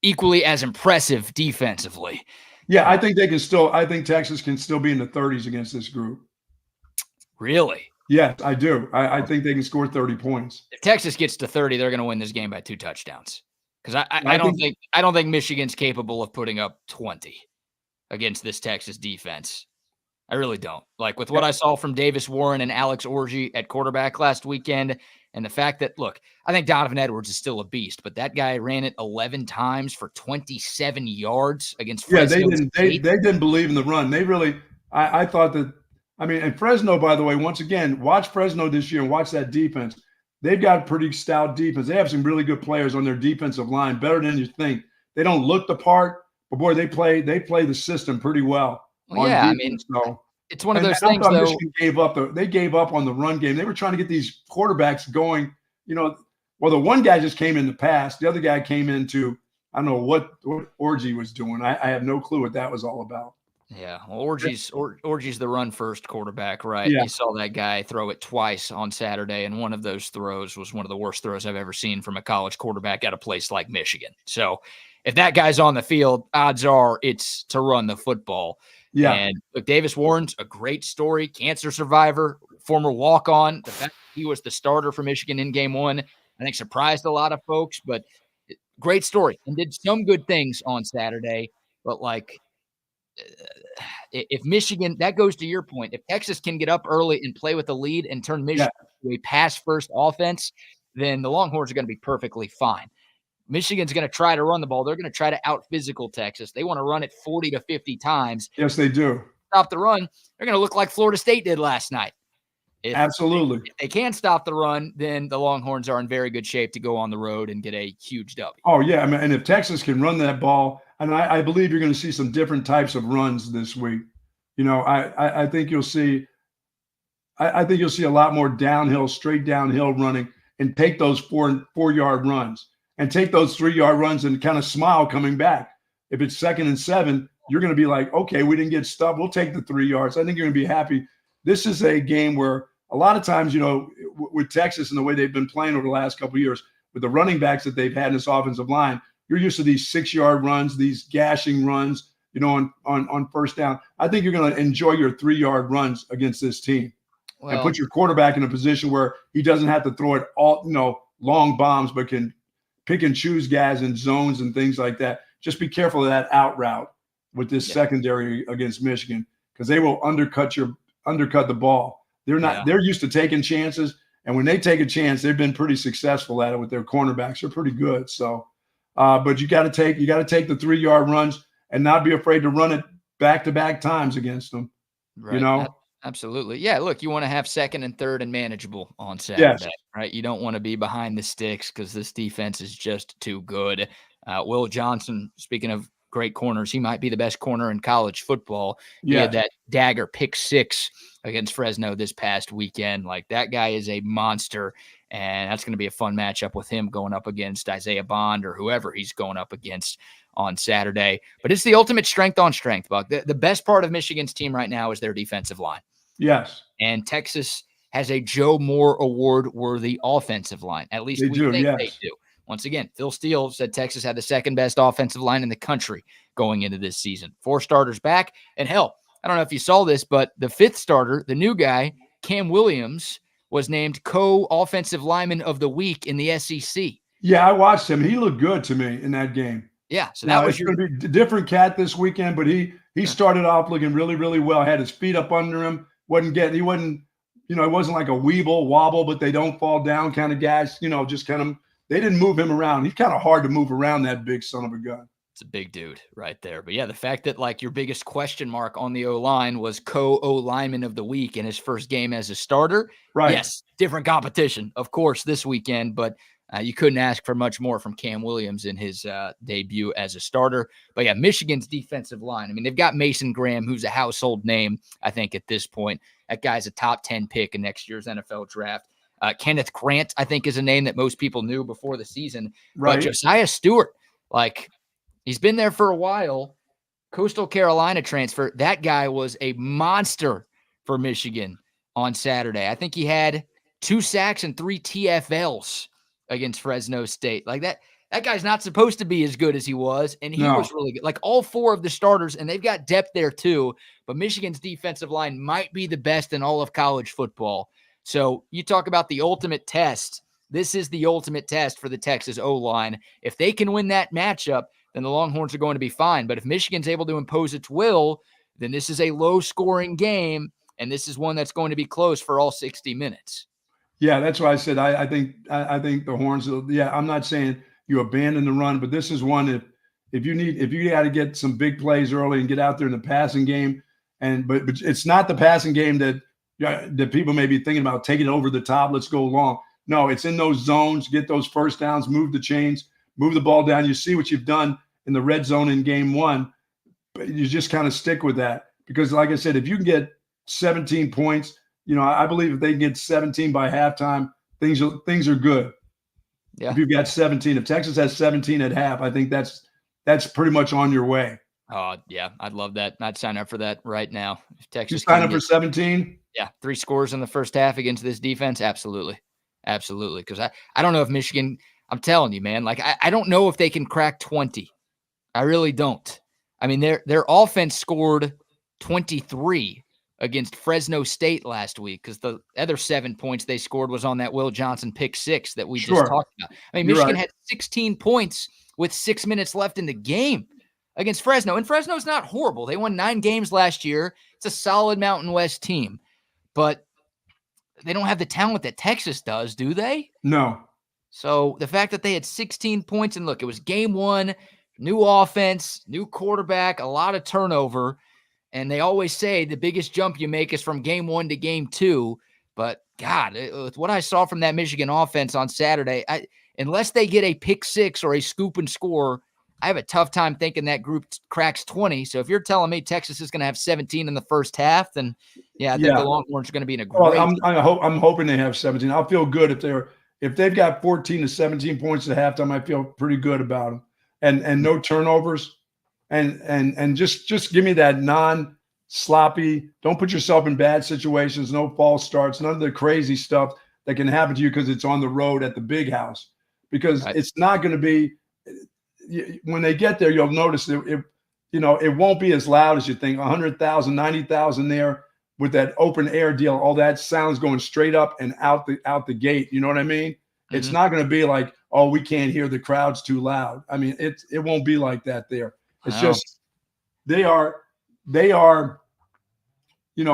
Speaker 1: equally as impressive defensively.
Speaker 2: Yeah, I think Texas can still be in the 30s against this group.
Speaker 1: Really?
Speaker 2: Yes, I do. I think they can score 30 points.
Speaker 1: If Texas gets to 30, they're going to win this game by 2 touchdowns. Because I don't think Michigan's capable of putting up 20 against this Texas defense. I really don't. Like with what I saw from Davis Warren and Alex Orji at quarterback last weekend, and the fact that, look, I think Donovan Edwards is still a beast, but that guy ran it 11 times for 27 yards against Fresno.
Speaker 2: They didn't believe in the run. They really – I thought that – and Fresno, by the way, once again, watch Fresno this year and watch that defense. They've got pretty stout defense. They have some really good players on their defensive line, better than you think. They don't look the part, but boy, they play the system pretty well.
Speaker 1: It's one of those things, though.
Speaker 2: Michigan they gave up on the run game. They were trying to get these quarterbacks going. The one guy just came in the pass. The other guy came into, I don't know what Orji was doing. I have no clue what that was all about.
Speaker 1: Yeah, well, Orji's the run-first quarterback, right?
Speaker 2: Yeah.
Speaker 1: You saw that guy throw it twice on Saturday, and one of those throws was one of the worst throws I've ever seen from a college quarterback at a place like Michigan. So if that guy's on the field, odds are it's to run the football.
Speaker 2: Yeah.
Speaker 1: And look, Davis Warren's a great story, cancer survivor, former walk-on. The fact that he was the starter for Michigan in game 1, I think surprised a lot of folks, but great story and did some good things on Saturday. But if Michigan, that goes to your point, if Texas can get up early and play with a lead and turn Michigan to a pass-first offense, then the Longhorns are going to be perfectly fine. Michigan's going to try to run the ball. They're going to try to out-physical Texas. They want to run it 40 to 50 times.
Speaker 2: Yes, they do.
Speaker 1: Stop the run. They're going to look like Florida State did last night.
Speaker 2: Absolutely.
Speaker 1: If they can't stop the run, then the Longhorns are in very good shape to go on the road and get a huge W.
Speaker 2: Oh, yeah. I mean, and if Texas can run that ball, and I believe you're going to see some different types of runs this week. I think you'll see I think you'll see a lot more straight downhill running, and take those 4-yard runs and take those 3-yard runs and kind of smile coming back. If it's 2nd and 7, you're going to be like, okay, we didn't get stuffed. We'll take the 3 yards. I think you're going to be happy. This is a game where a lot of times, with Texas and the way they've been playing over the last couple of years, with the running backs that they've had in this offensive line, you're used to these 6-yard runs, these gashing runs, on first down. I think you're going to enjoy your 3-yard runs against this team, and put your quarterback in a position where he doesn't have to throw it all, long bombs, but can pick and choose guys in zones and things like that. Just be careful of that out route with this secondary against Michigan, because they will undercut the ball. They're used to taking chances. And when they take a chance, they've been pretty successful at it with their cornerbacks. They're pretty good. So, but you got to take the 3-yard runs and not be afraid to run it back-to-back times against them.
Speaker 1: Right. Absolutely. Yeah. Look, you want to have 2nd and 3rd and manageable on Saturday, right? You don't want to be behind the sticks because this defense is just too good. Will Johnson, speaking of great corners, he might be the best corner in college football. He had that dagger pick 6 against Fresno this past weekend. Like, that guy is a monster, and that's going to be a fun matchup with him going up against Isaiah Bond or whoever he's going up against on Saturday. But it's the ultimate strength on strength, Buck. The best part of Michigan's team right now is their defensive line.
Speaker 2: Yes.
Speaker 1: And Texas has a Joe Moore award-worthy offensive line. At least they do. Once again, Phil Steele said Texas had the 2nd best offensive line in the country going into this season. 4 starters back. And hell, I don't know if you saw this, but the 5th starter, the new guy, Cam Williams, was named co-offensive lineman of the week in the SEC.
Speaker 2: Yeah, I watched him. He looked good to me in that game.
Speaker 1: Yeah, so that was
Speaker 2: going to be a different cat this weekend, but he started off looking really, really well. Had his feet up under him. It wasn't like a weeble, wobble, but they don't fall down kind of guys. Just kind of, they didn't move him around. He's kind of hard to move around, that big son of a gun.
Speaker 1: It's a big dude right there. But yeah, the fact that like your biggest question mark on the O-line was co-O lineman of the week in his first game as a starter.
Speaker 2: Right.
Speaker 1: Yes, different competition, of course, this weekend, but you couldn't ask for much more from Cam Williams in his debut as a starter. But yeah, Michigan's defensive line. I mean, they've got Mason Graham, who's a household name, I think, at this point. That guy's a top 10 pick in next year's NFL draft. Kenneth Grant, I think, is a name that most people knew before the season.
Speaker 2: Right.
Speaker 1: But Josiah Stewart, like, he's been there for a while. Coastal Carolina transfer. That guy was a monster for Michigan on Saturday. I think he had 2 sacks and 3 TFLs against Fresno State. Like, that guy's not supposed to be as good as he was, and he was really good. Like, all 4 of the starters, and they've got depth there too, but Michigan's defensive line might be the best in all of college football. So you talk about the ultimate test. This is the ultimate test for the Texas O-line. If they can win that matchup, then the Longhorns are going to be fine. But if Michigan's able to impose its will, then this is a low-scoring game, and this is one that's going to be close for all 60 minutes.
Speaker 2: Yeah, that's why I said I think the Horns. I'm not saying you abandon the run, but this is one if you got to get some big plays early and get out there in the passing game, but it's not the passing game that people may be thinking about taking it over the top. Let's go long. No, it's in those zones. Get those first downs. Move the chains. Move the ball down. You see what you've done in the red zone in game 1, but you just kind of stick with that, because, like I said, if you can get 17 points. I believe if they can get 17 by halftime, things are good.
Speaker 1: Yeah.
Speaker 2: If you've got 17, if Texas has 17 at half, I think that's pretty much on your way.
Speaker 1: Oh, yeah. I'd love that. I'd sign up for that right now. If Texas
Speaker 2: you sign up for 17?
Speaker 1: Yeah. 3 scores in the first half against this defense. Absolutely. Absolutely. Because I don't know if Michigan, I'm telling you, man, like I don't know if they can crack 20. I really don't. I mean, their offense scored 23 against Fresno State last week, because the other 7 points they scored was on that Will Johnson pick 6 that we just talked about. I mean, Michigan had 16 points with 6 minutes left in the game against Fresno. And Fresno's not horrible. They won 9 games last year. It's a solid Mountain West team. But they don't have the talent that Texas does, do they?
Speaker 2: No.
Speaker 1: So the fact that they had 16 points, and look, it was game 1, new offense, new quarterback, a lot of turnover. And they always say the biggest jump you make is from game 1 to game 2. But God, with what I saw from that Michigan offense on Saturday, unless they get a pick six or a scoop and score, I have a tough time thinking that group cracks 20. So if you're telling me Texas is going to have 17 in the first half, then I think the Longhorns are going to be in a great.
Speaker 2: Well, I'm hoping they have 17. I'll feel good if they've got 14 to 17 points at halftime. I feel pretty good about them, and no turnovers, and just give me that non-sloppy. Don't put yourself in bad situations. No false starts. None of the crazy stuff that can happen to you because it's on the road at the big house. Because it's not going to be. When they get there, you'll notice that it won't be as loud as you think. 100,000, 90,000 there with that open air deal. All that sounds going straight up and out the gate. You know what I mean? Mm-hmm. It's not going to be like, oh, we can't hear, the crowd's too loud. I mean, it won't be like that there. It's just they are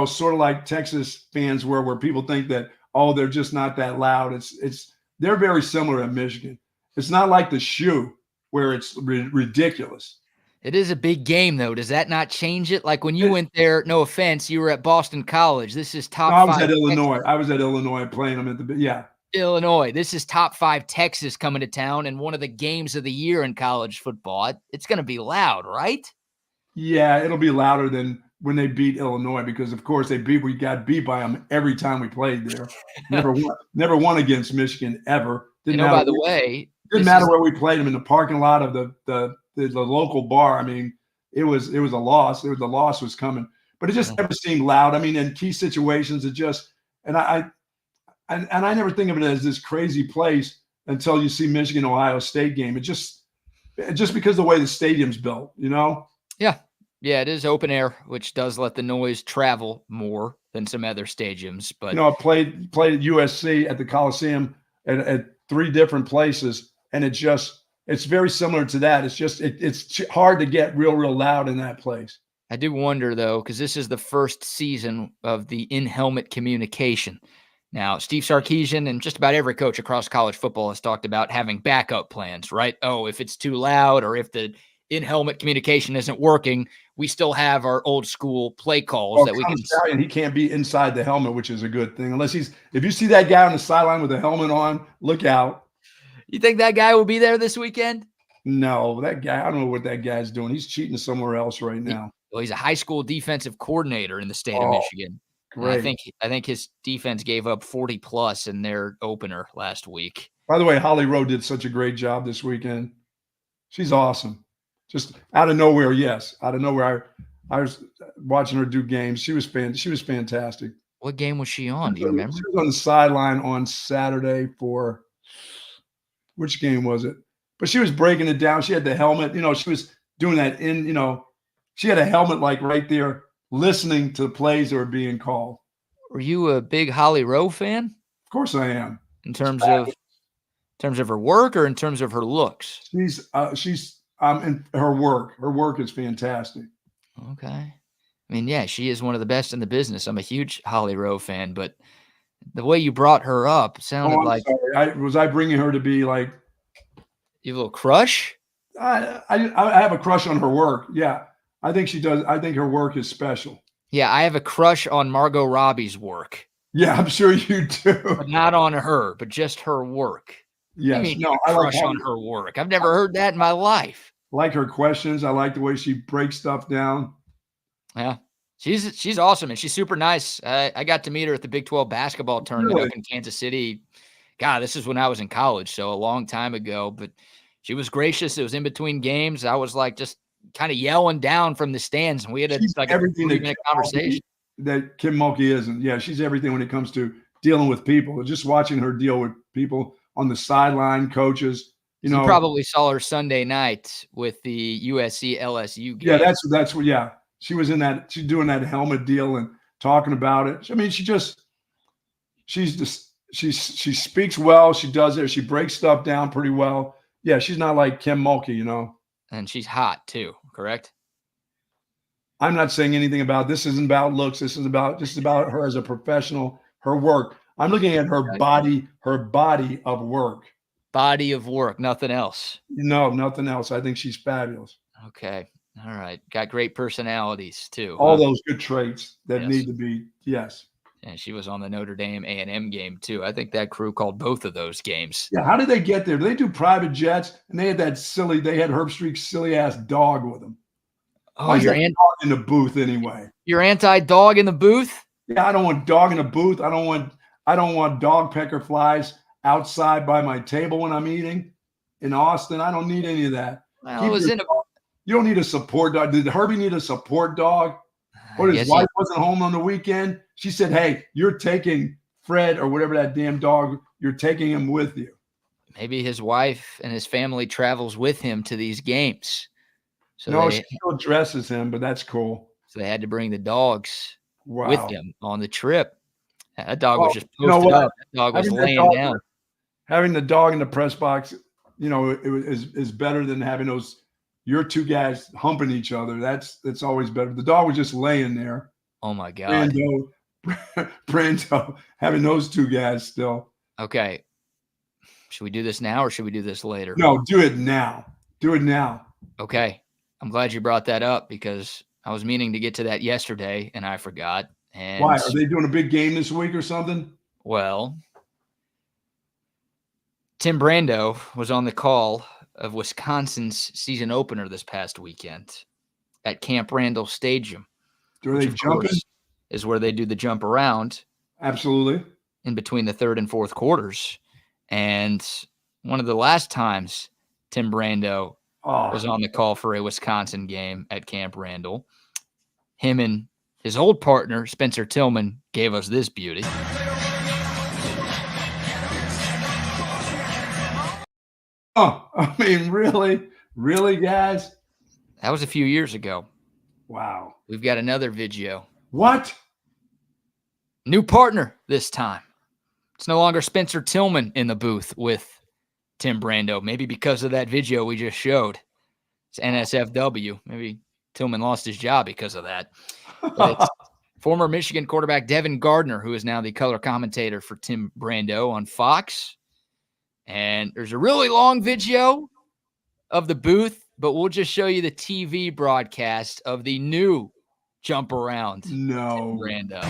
Speaker 2: sort of like Texas fans where people think that, oh, they're just not that loud. They're very similar in Michigan. It's not like the shoe where it's ridiculous.
Speaker 1: It is a big game, though. Does that not change it? Like when you went there, no offense, you were at Boston College. This is top 5.
Speaker 2: I was at Illinois. I was at Illinois playing them
Speaker 1: Illinois. This is top 5 Texas coming to town and one of the games of the year in college football. It's going to be loud, right?
Speaker 2: Yeah, it'll be louder than when they beat Illinois because, of course, we got beat by them every time we played there. Never won against Michigan ever.
Speaker 1: By the way,
Speaker 2: didn't matter where we played them, in the parking lot of the local bar. I mean, it was a loss. The loss was coming, but it just never seemed loud. I mean, in key situations, I never think of it as this crazy place until you see Michigan Ohio State game. It just because of the way the stadium's built,
Speaker 1: Yeah, it is open air, which does let the noise travel more than some other stadiums. But
Speaker 2: I played at USC at the Coliseum at 3 different places, and it's very similar to that. It's just it's hard to get real loud in that place.
Speaker 1: I do wonder, though, because this is the first season of the in-helmet communication. Now, Steve Sarkeesian and just about every coach across college football has talked about having backup plans, right? Oh, if it's too loud or if the in-helmet communication isn't working, we still have our old school play calls that we can.
Speaker 2: And he can't be inside the helmet, which is a good thing. If you see that guy on the sideline with a helmet on, look out.
Speaker 1: You think that guy will be there this weekend?
Speaker 2: No, that guy, I don't know what that guy's doing. He's cheating somewhere else right now.
Speaker 1: He's a high school defensive coordinator in the state of Michigan.
Speaker 2: Great.
Speaker 1: I think his defense gave up 40 plus in their opener last week.
Speaker 2: By the way, Holly Rowe did such a great job this weekend. She's awesome. Just out of nowhere, yes. Out of nowhere, I was watching her do games. She was fantastic.
Speaker 1: What game was she on? Do you remember?
Speaker 2: She was on the sideline on Saturday for – which game was it? But she was breaking it down. She had the helmet. She was doing that she had a helmet like right there listening to the plays that were being called.
Speaker 1: Were you a big Holly Rowe fan?
Speaker 2: Of course I am.
Speaker 1: In terms of her work or in terms of her looks?
Speaker 2: She's in her work. Her work is fantastic.
Speaker 1: Okay. I mean, yeah, she is one of the best in the business. I'm a huge Holly Rowe fan, but the way you brought her up sounded like.
Speaker 2: Sorry. Was I bringing her to be like.
Speaker 1: You have a little crush?
Speaker 2: I have a crush on her work. Yeah. I think she does. I think her work is special.
Speaker 1: Yeah. I have a crush on Margot Robbie's work.
Speaker 2: Yeah, I'm sure you do.
Speaker 1: But not on her, but just her work.
Speaker 2: Yes.
Speaker 1: I mean, crush on her work. I've never heard that in my life.
Speaker 2: I like her questions. I like the way she breaks stuff down.
Speaker 1: Yeah. She's awesome, and she's super nice. I got to meet her at the Big 12 basketball tournament up in Kansas City. God, this is when I was in college, so a long time ago. But she was gracious. It was in between games. I was like just kind of yelling down from the stands, and we had a 30-minute conversation.
Speaker 2: That Kim Mulkey isn't. Yeah, she's everything when it comes to dealing with people. Just watching her deal with people on the sideline, coaches. You
Speaker 1: probably saw her Sunday night with the USC LSU game.
Speaker 2: Yeah, that's what. Yeah, she was in that. She's doing that helmet deal and talking about it. I mean, she speaks well. She does it. She breaks stuff down pretty well. Yeah, she's not like Kim Mulkey,
Speaker 1: And she's hot too, correct?
Speaker 2: I'm not saying anything about this. Isn't about looks. This is about her as a professional, her work. I'm looking at her body of work.
Speaker 1: Body of work, nothing else.
Speaker 2: No, nothing else. I think she's fabulous.
Speaker 1: Okay. All right. Got great personalities too.
Speaker 2: All those good traits that need to be, yes.
Speaker 1: And she was on the Notre Dame A&M game too. I think that crew called both of those games.
Speaker 2: Yeah, how did they get there? Did they do private jets? And they had Herb Streak's silly ass dog with them.
Speaker 1: Oh,
Speaker 2: Why is that dog in the booth anyway?
Speaker 1: You're anti-dog in the booth?
Speaker 2: Yeah, I don't want dog in the booth. I don't want dog pecker flies outside by my table when I'm eating in Austin. I don't need any of that.
Speaker 1: Well,
Speaker 2: you don't need a support dog. Did Herbie need a support dog? Or his wife wasn't home on the weekend? She said, hey, you're taking Fred or whatever that damn dog, you're taking him with you.
Speaker 1: Maybe his wife and his family travels with him to these games.
Speaker 2: So she still dresses him, but that's cool.
Speaker 1: So they had to bring the dogs with them on the trip. That dog was just posted up. That dog was laying down.
Speaker 2: Having the dog in the press box, is better than having your two guys humping each other. That's always better. The dog was just laying there.
Speaker 1: Oh my God.
Speaker 2: Brando, having those two guys still.
Speaker 1: Okay. Should we do this now or should we do this later?
Speaker 2: No, do it now. Do it now.
Speaker 1: Okay. I'm glad you brought that up because I was meaning to get to that yesterday and I forgot. And
Speaker 2: why? Are they doing a big game this week or something?
Speaker 1: Well, Tim Brando was on the call of Wisconsin's season opener this past weekend at Camp Randall Stadium.
Speaker 2: Do they jumping?
Speaker 1: Is where they do the jump around.
Speaker 2: Absolutely.
Speaker 1: In between the third and fourth quarters. And one of the last times Tim Brando was on the call for a Wisconsin game at Camp Randall, him and his old partner, Spencer Tillman, gave us this beauty.
Speaker 2: Oh, I mean, really? Really, guys?
Speaker 1: That was a few years ago.
Speaker 2: Wow.
Speaker 1: We've got another video.
Speaker 2: What?
Speaker 1: New partner this time. It's no longer Spencer Tillman in the booth with Tim Brando. Maybe because of that video we just showed. It's NSFW. Maybe Tillman lost his job because of that. But it's former Michigan quarterback Devin Gardner, who is now the color commentator for Tim Brando on Fox. And there's a really long video of the booth, but we'll just show you the TV broadcast of the new jump around.
Speaker 2: No.
Speaker 1: Tim Brando.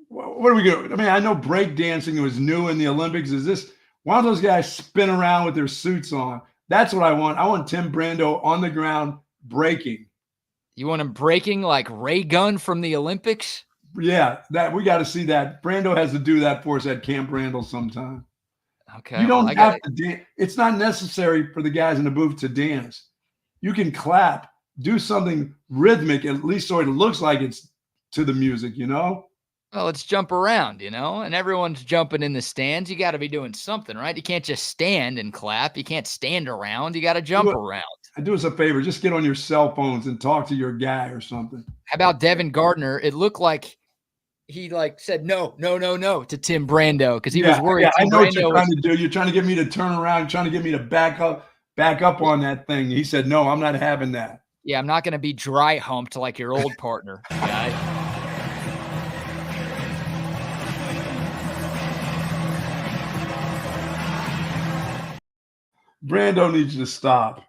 Speaker 2: What are we going to? I mean, I know breakdancing was new in the Olympics. Is this one of those guys spin around with their suits on? That's what I want. I want Tim Brando on the ground breaking.
Speaker 1: You want him breaking like Ray Gun from the Olympics?
Speaker 2: Yeah, that we got to see that. Brando has to do that for us at Camp Randall sometime.
Speaker 1: Okay.
Speaker 2: You don't have to dance. It's not necessary for the guys in the booth to dance. You can clap, do something rhythmic, at least so it looks like it's to the music,
Speaker 1: Well, let's jump around, and everyone's jumping in the stands. You got to be doing something, right? You can't just stand and clap. You can't stand around. You got to jump around.
Speaker 2: Do us a favor. Just get on your cell phones and talk to your guy or something.
Speaker 1: How about Devin Gardner? It looked like he said no to Tim Brando because he was worried.
Speaker 2: Yeah, I know what you're trying to do. You're trying to get me to turn around. You're trying to get me to back up on that thing. He said, no, I'm not having that.
Speaker 1: Yeah, I'm not going to be dry humped like your old partner, guy.
Speaker 2: Brando needs to stop.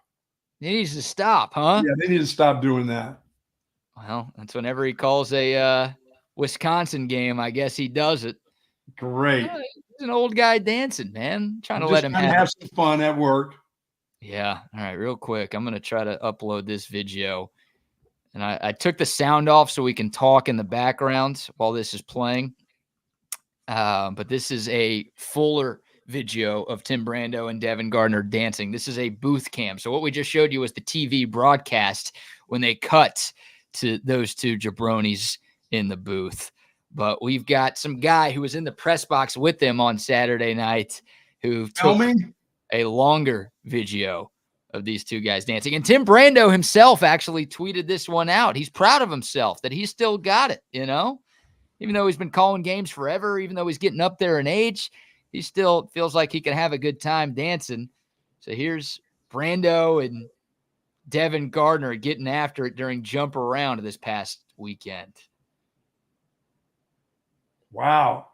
Speaker 1: He needs to stop, huh?
Speaker 2: Yeah, they need to stop doing that.
Speaker 1: Well, that's whenever he calls a Wisconsin game, I guess he does it.
Speaker 2: Great.
Speaker 1: He's an old guy dancing, man. Trying to let him
Speaker 2: have some fun at work.
Speaker 1: Yeah. All right, real quick. I'm going to try to upload this video. And I took the sound off so we can talk in the background while this is playing. But this is a fuller video of Tim Brando and Devin Gardner dancing. This is a booth cam. So what we just showed you was the TV broadcast when they cut to those two jabronis in the booth. But we've got some guy who was in the press box with them on Saturday night who took a longer video of these two guys dancing. And Tim Brando himself actually tweeted this one out. He's proud of himself that he still got it, even though he's been calling games forever, even though he's getting up there in age, he still feels like he can have a good time dancing. So here's Brando and Devin Gardner getting after it during jump around this past weekend.
Speaker 2: Wow.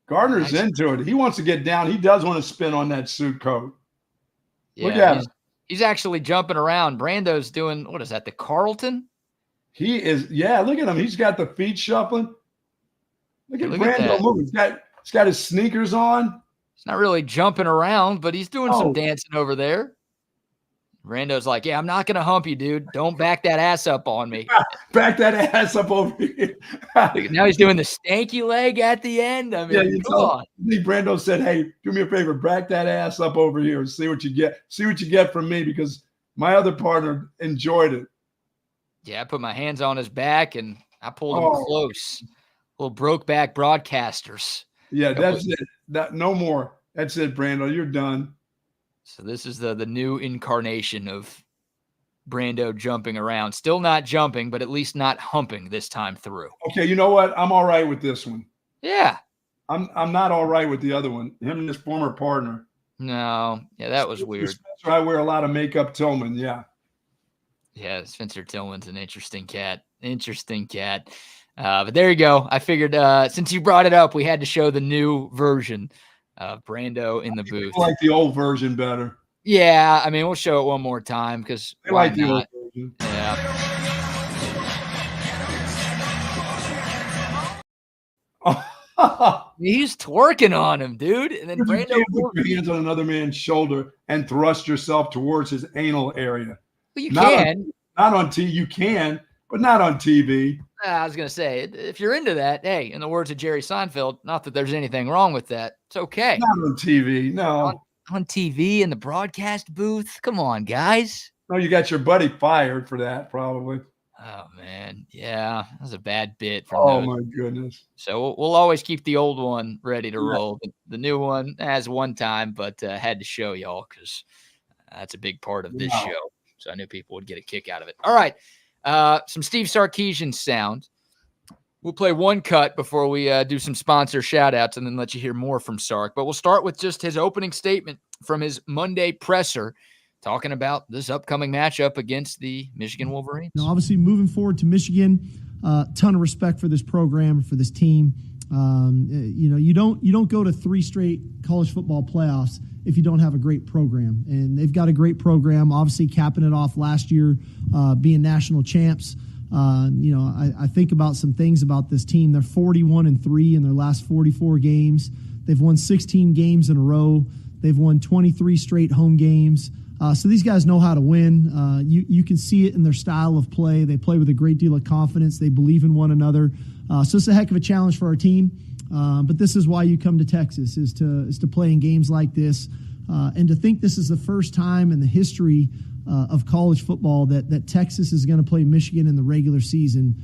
Speaker 2: Gardner's into it. He wants to get down. He does want to spin on that suit coat.
Speaker 1: Yeah,
Speaker 2: look at him.
Speaker 1: He's actually jumping around. Brando's doing, what is that, the Carlton?
Speaker 2: He is, yeah, look at him. He's got the feet shuffling. Look at Brando moving. He's got his sneakers on.
Speaker 1: He's not really jumping around, but he's doing some dancing over there. Brando's like, yeah, I'm not going to hump you, dude. Don't back that ass up on me.
Speaker 2: Back that ass up over here.
Speaker 1: Now he's doing the stanky leg at the end. I mean, come on.
Speaker 2: I think Brando said, hey, do me a favor, back that ass up over here and see what you get. See what you get from me, because my other partner enjoyed it.
Speaker 1: Yeah, I put my hands on his back and I pulled him close. Little Brokeback broadcasters.
Speaker 2: Yeah, that's it. No more. That's it, Brando. You're done.
Speaker 1: So this is the new incarnation of Brando jumping around. Still not jumping, but at least not humping this time through.
Speaker 2: Okay, you know what? I'm all right with this one.
Speaker 1: Yeah.
Speaker 2: I'm not all right with the other one. Him and his former partner.
Speaker 1: No. Yeah, that was weird.
Speaker 2: Spencer, I wear a lot of makeup, Tillman. Yeah.
Speaker 1: Yeah, Spencer Tillman's an interesting cat. But there you go. I figured since you brought it up, we had to show the new version of Brando in the booth.
Speaker 2: I like the old version better.
Speaker 1: Yeah, I mean, we'll show it one more time because
Speaker 2: I like the old version.
Speaker 1: Yeah. He's twerking on him, dude. And then Brando
Speaker 2: put your hands on another man's shoulder and thrust yourself towards his anal area.
Speaker 1: Well, you can.
Speaker 2: Not on TV. You can, but not on TV.
Speaker 1: I was going to say, if you're into that, hey, in the words of Jerry Seinfeld, not that there's anything wrong with that. It's okay.
Speaker 2: Not on TV, no.
Speaker 1: On TV in the broadcast booth? Come on, guys.
Speaker 2: No, you got your buddy fired for that, probably.
Speaker 1: Oh, man. Yeah, that was a bad bit.
Speaker 2: My goodness.
Speaker 1: So we'll always keep the old one ready to roll. The new one has one time, but had to show y'all because that's a big part of this show. So I knew people would get a kick out of it. All right. Some Steve Sarkeesian sound. We'll play one cut before we do some sponsor shout-outs and then let you hear more from Sark. But we'll start with just his opening statement from his Monday presser talking about this upcoming matchup against the Michigan Wolverines.
Speaker 4: Obviously, moving forward to Michigan, ton of respect for this program, for this team. You don't go to 3 straight college football playoffs if you don't have a great program. And they've got a great program, obviously capping it off last year, being national champs. I think about some things about this team. They're 41-3 in their last 44 games. They've won 16 games in a row. They've won 23 straight home games. So these guys know how to win. You can see it in their style of play. They play with a great deal of confidence. They believe in one another. So it's a heck of a challenge for our team. But this is why you come to Texas, is to play in games like this. And to think this is the first time in the history of college football that Texas is going to play Michigan in the regular season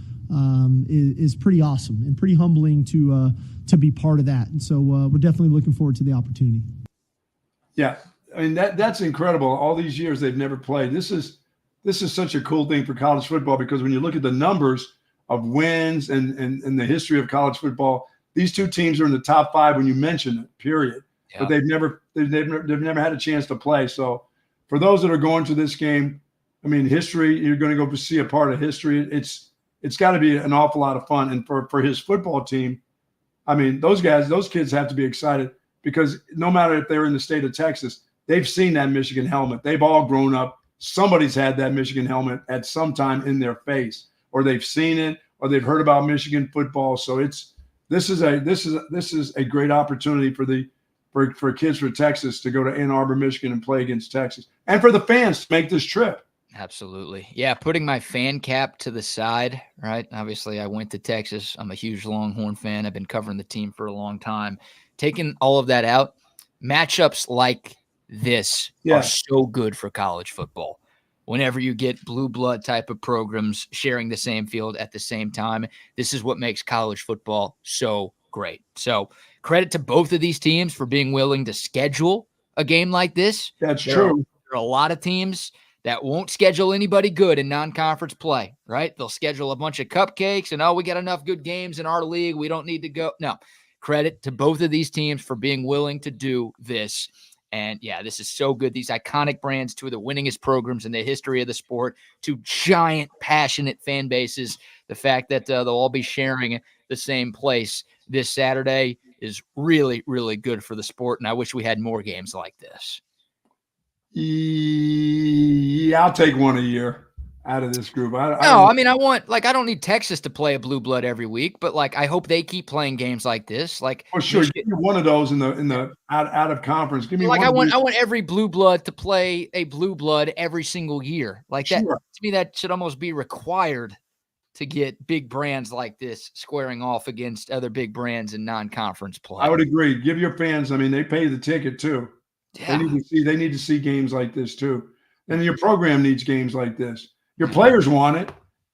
Speaker 4: is pretty awesome and pretty humbling to be part of that. And so we're definitely looking forward to the opportunity.
Speaker 2: Yeah, I mean that's incredible. All these years they've never played. This is such a cool thing for college football, because when you look at the numbers of wins and the history of college football, these two teams are in the top 5 when you mention it. Period. Yeah. But they've never had a chance to play. So for those that are going to this game, I mean, history, you're going to go see a part of history. It's got to be an awful lot of fun. And for his football team, I mean, those kids have to be excited, because no matter if they're in the state of Texas, they've seen that Michigan helmet. They've all grown up. Somebody's had that Michigan helmet at some time in their face, or they've seen it, or they've heard about Michigan football. So this is a great opportunity for kids for Texas to go to Ann Arbor, Michigan, and play against Texas, and for the fans to make this trip.
Speaker 1: Absolutely. Yeah, putting my fan cap to the side, right? Obviously, I went to Texas. I'm a huge Longhorn fan. I've been covering the team for a long time. Taking all of that out, matchups like this are so good for college football. Whenever you get blue blood type of programs sharing the same field at the same time, this is what makes college football so great. So credit to both of these teams for being willing to schedule a game like this.
Speaker 2: That's true.
Speaker 1: There are a lot of teams that won't schedule anybody good in non-conference play, right? They'll schedule a bunch of cupcakes and, we got enough good games in our league. We don't need to go. No, credit to both of these teams for being willing to do this. And yeah, this is so good. These iconic brands, two of the winningest programs in the history of the sport, two giant, passionate fan bases. The fact that they'll all be sharing the same place this Saturday is really, really good for the sport. And I wish we had more games like this.
Speaker 2: Yeah, I'll take one a year out of this group.
Speaker 1: I don't need Texas to play a blue blood every week, but like I hope they keep playing games like this. Like,
Speaker 2: for sure, give me one of those in the out of conference. Give me
Speaker 1: like
Speaker 2: one.
Speaker 1: I want every blue blood to play a blue blood every single year. Like that,
Speaker 2: Sure.
Speaker 1: to me, that should almost be required to get big brands like this squaring off against other big brands in non-conference play.
Speaker 2: I would agree. Give your fans. I mean, they pay the ticket too.
Speaker 1: Yeah.
Speaker 2: They need to see games like this too. And your program needs games like this. Your players want it.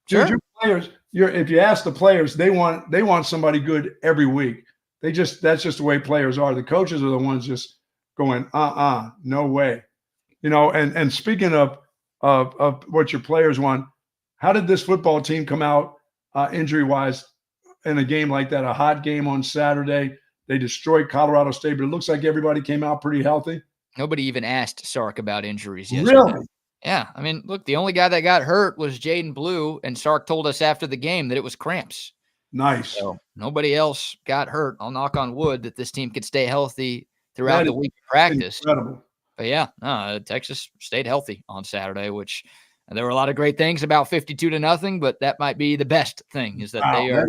Speaker 1: Sure.
Speaker 2: Dude, your players, if you ask the players, they want somebody good every week. That's just the way players are. The coaches are the ones just going, no way. And speaking of what your players want, how did this football team come out injury-wise in a game like that, a hot game on Saturday? They destroyed Colorado State, but it looks like everybody came out pretty healthy.
Speaker 1: Nobody even asked Sark about injuries yesterday.
Speaker 2: Really?
Speaker 1: Yeah. I mean, look, the only guy that got hurt was Jaden Blue, and Sark told us after the game that it was cramps.
Speaker 2: Nice.
Speaker 1: So nobody else got hurt. I'll knock on wood that this team could stay healthy throughout the week of practice.
Speaker 2: Incredible.
Speaker 1: But yeah, Texas stayed healthy on Saturday, which there were a lot of great things about 52-0, but that might be the best thing is that they are.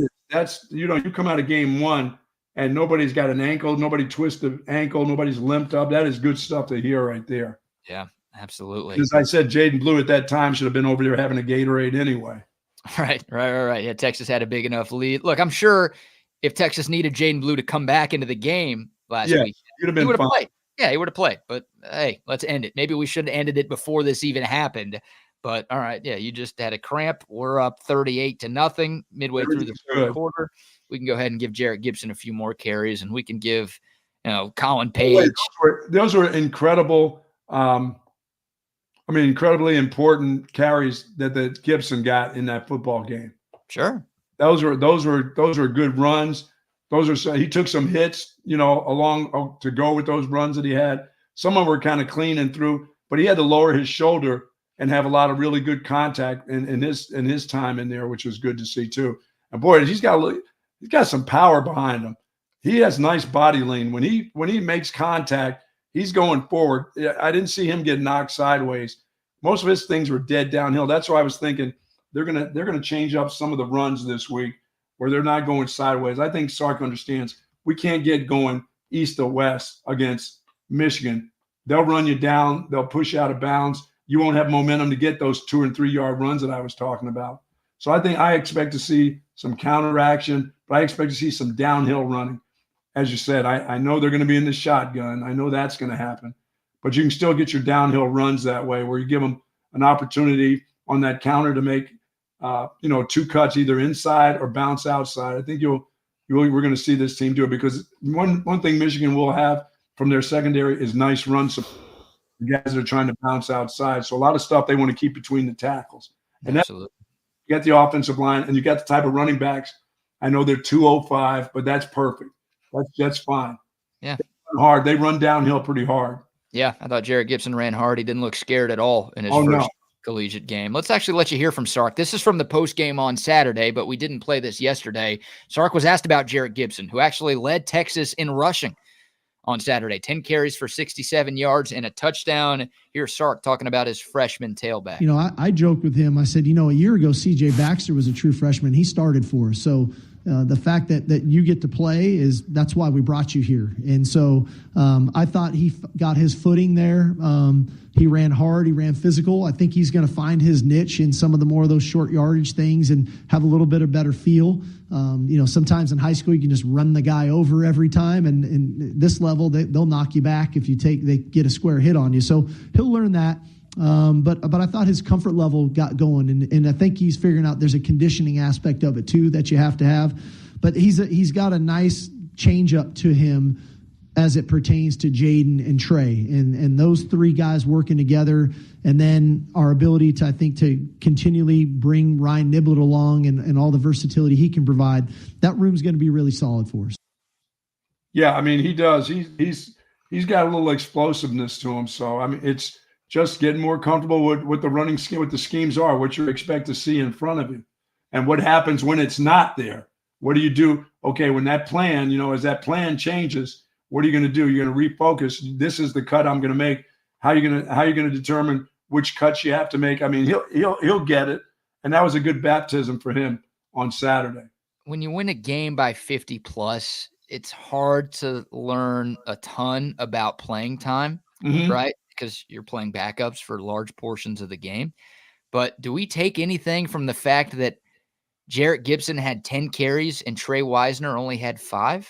Speaker 2: You come out of game one and nobody's got an ankle, nobody twisted an ankle, nobody's limped up. That is good stuff to hear right there.
Speaker 1: Yeah, absolutely.
Speaker 2: As I said, Jaden Blue at that time should have been over there having a Gatorade anyway.
Speaker 1: Right. Yeah, Texas had a big enough lead. Look, I'm sure if Texas needed Jaden Blue to come back into the game last week, he would have played. Yeah, he would have played. But hey, let's end it. Maybe we should have ended it before this even happened. But all right, yeah, you just had a cramp. We're up 38-0 midway through the third quarter. We can go ahead and give Jarrett Gibson a few more carries, and we can give, Colin Page.
Speaker 2: Those were incredible. Incredibly important carries that Gibson got in that football game.
Speaker 1: Sure,
Speaker 2: those were good runs. He took some hits, along to go with those runs that he had. Some of them were kind of clean and through, but he had to lower his shoulder and have a lot of really good contact in his time in there, which was good to see too. And boy, he's got some power behind him. He has nice body lean. When he makes contact, he's going forward. I didn't see him get knocked sideways. Most of his things were dead downhill. That's why I was thinking they're gonna change up some of the runs this week where they're not going sideways. I think Sark understands we can't get going east to west against Michigan. They'll run you down. They'll push you out of bounds. You won't have momentum to get those 2 and 3 yard runs that I was talking about. So I expect to see some counteraction, but I expect to see some downhill running. As you said, I know they're going to be in the shotgun. I know that's going to happen, but you can still get your downhill runs that way where you give them an opportunity on that counter to make, 2 cuts either inside or bounce outside. I think we're going to see this team do it because one thing Michigan will have from their secondary is nice run support. The guys that are trying to bounce outside. So a lot of stuff they want to keep between the tackles. And you got the offensive line and you got the type of running backs. I know they're 205, but that's perfect. That's fine.
Speaker 1: Yeah.
Speaker 2: They run downhill pretty hard.
Speaker 1: Yeah, I thought Jarrett Gibson ran hard. He didn't look scared at all in his first collegiate game. Let's actually let you hear from Sark. This is from the post game on Saturday, but we didn't play this yesterday. Sark was asked about Jarrett Gibson, who actually led Texas in rushing on Saturday, 10 carries for 67 yards and a touchdown. Here's Sark talking about his freshman tailback.
Speaker 4: I joked with him. I said, a year ago, C.J. Baxter was a true freshman. He started for us. So the fact that you get to play that's why we brought you here. And so I thought he got his footing there. He ran hard. He ran physical. I think he's going to find his niche in some of the more of those short yardage things and have a little bit of better feel. Sometimes in high school you can just run the guy over every time, and this level they'll knock you back if they get a square hit on you. So he'll learn that. But I thought his comfort level got going, and I think he's figuring out there's a conditioning aspect of it too that you have to have. But he's got a nice change up to him as it pertains to Jaden and Trey, and those 3 guys working together, and then our ability to continually bring Ryan Niblett along and all the versatility he can provide. That room's going to be really solid for us.
Speaker 2: Yeah, he does. He's got a little explosiveness to him. So it's just getting more comfortable with the running scheme, what the schemes are, what you expect to see in front of you, and what happens when it's not there. What do you do? Okay, when that plan, as that plan changes, what are you going to do? You're going to refocus. This is the cut I'm going to make. how you gonna determine which cuts you have to make. I mean, he'll get it, and that was a good baptism for him on Saturday.
Speaker 1: When you win a game by 50 plus, it's hard to learn a ton about playing time, right? Because you're playing backups for large portions of the game. But do we take anything from the fact that Jarrett Gibson had 10 carries and Trey Wisner only had 5?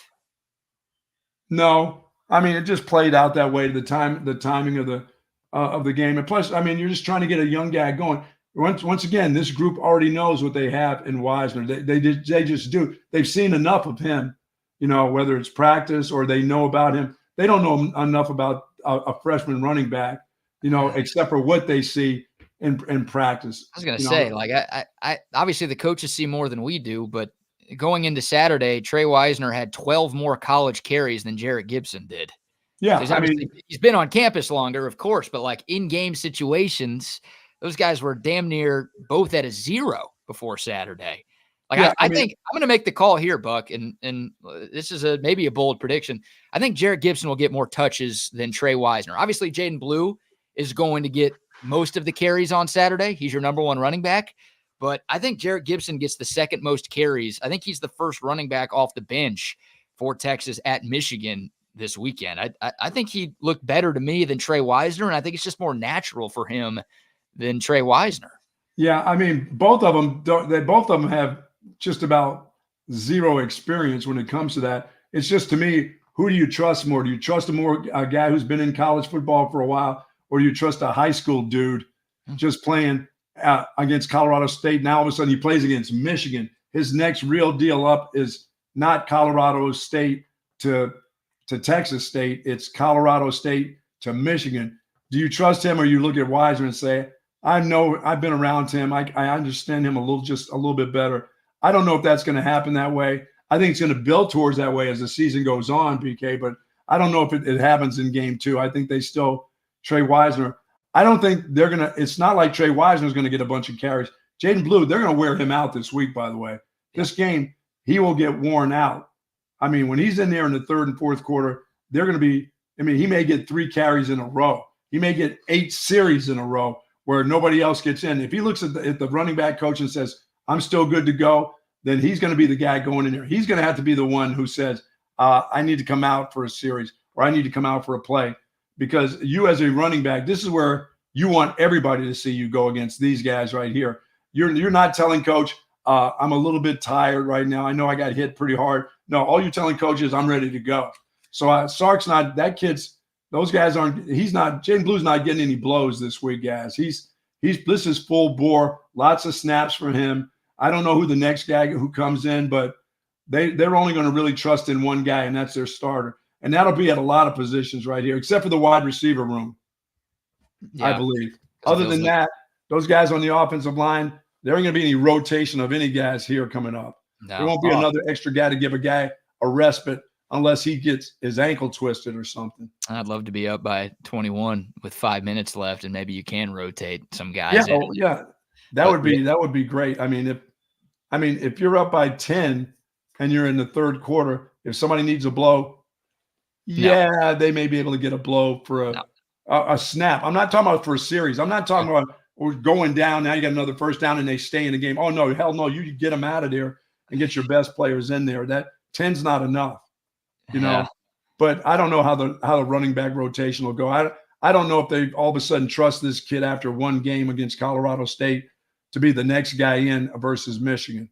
Speaker 2: No, I mean, it just played out that way. The timing of the game, and plus, I mean, you're just trying to get a young guy going. Once again, this group already knows what they have in Wisner. They just do. They've seen enough of him, whether it's practice or they know about him. They don't know enough about a freshman running back, except for what they see in practice.
Speaker 1: I was going to say, like, I obviously the coaches see more than we do, but going into Saturday, Trey Wisner had 12 more college carries than Jarrett Gibson did.
Speaker 2: Yeah,
Speaker 1: so he's been on campus longer, of course, but like in-game situations, those guys were damn near both at a 0 before Saturday. Like, yeah, I think I'm going to make the call here, Buck, and this is maybe a bold prediction. I think Jarrett Gibson will get more touches than Trey Wisner. Obviously, Jaden Blue is going to get most of the carries on Saturday. He's your number 1 running back. But I think Jarrett Gibson gets the second most carries. I think he's the first running back off the bench for Texas at Michigan this weekend. I think he looked better to me than Trey Wisner, and I think it's just more natural for him than Trey Wisner. Yeah, I mean, both of them have just about 0 experience when it comes to that. It's just, to me, who do you trust more? Do you trust a guy who's been in college football for a while, or do you trust a high school dude just playing against Colorado State? Now all of a sudden he plays against Michigan. His next real deal up is not Colorado State to Texas State. It's Colorado State to Michigan. Do you trust him, or you look at Wisner and say, I know, I've been around him, I understand him a little bit better. I don't know if that's going to happen that way. I think it's going to build towards that way as the season goes on, BK, but I don't know if it happens in game 2. I think they still Trey Wisner. I don't think they're going to – it's not like Trey Wisner is going to get a bunch of carries. Jaden Blue, they're going to wear him out this week, by the way. This game, he will get worn out. I mean, when he's in there in the third and fourth quarter, they're going to be – I mean, he may get 3 carries in a row. He may get 8 series in a row where nobody else gets in. If he looks at the running back coach and says, I'm still good to go, then he's going to be the guy going in there. He's going to have to be the one who says, I need to come out for a series, or I need to come out for a play. Because you, as a running back, this is where you want everybody to see you go against these guys right here. You're not telling coach, I'm a little bit tired right now. I know I got hit pretty hard. No, all you're telling coach is I'm ready to go. So Sark's not – that kid's – those guys aren't – he's not – Jaden Blue's not getting any blows this week, guys. This is full bore, lots of snaps for him. I don't know who the next guy who comes in, but they're only going to really trust in one guy, and that's their starter. And that'll be at a lot of positions right here, except for the wide receiver room, I believe. Other than that, those guys on the offensive line, there ain't going to be any rotation of any guys here coming up. No. There won't be another extra guy to give a guy a respite unless he gets his ankle twisted or something. I'd love to be up by 21 with 5 minutes left, and maybe you can rotate some guys.
Speaker 2: Yeah, that would be great. I mean, if you're up by 10 and you're in the third quarter, if somebody needs a blow, they may be able to get a blow for a snap. I'm not talking about for a series. I'm not talking about we're going down. Now you got another first down and they stay in the game. Oh, no, hell no. You get them out of there and get your best players in there. That 10's not enough, you know. But I don't know how the running back rotation will go. I don't know if they all of a sudden trust this kid after one game against Colorado State to be the next guy in versus Michigan.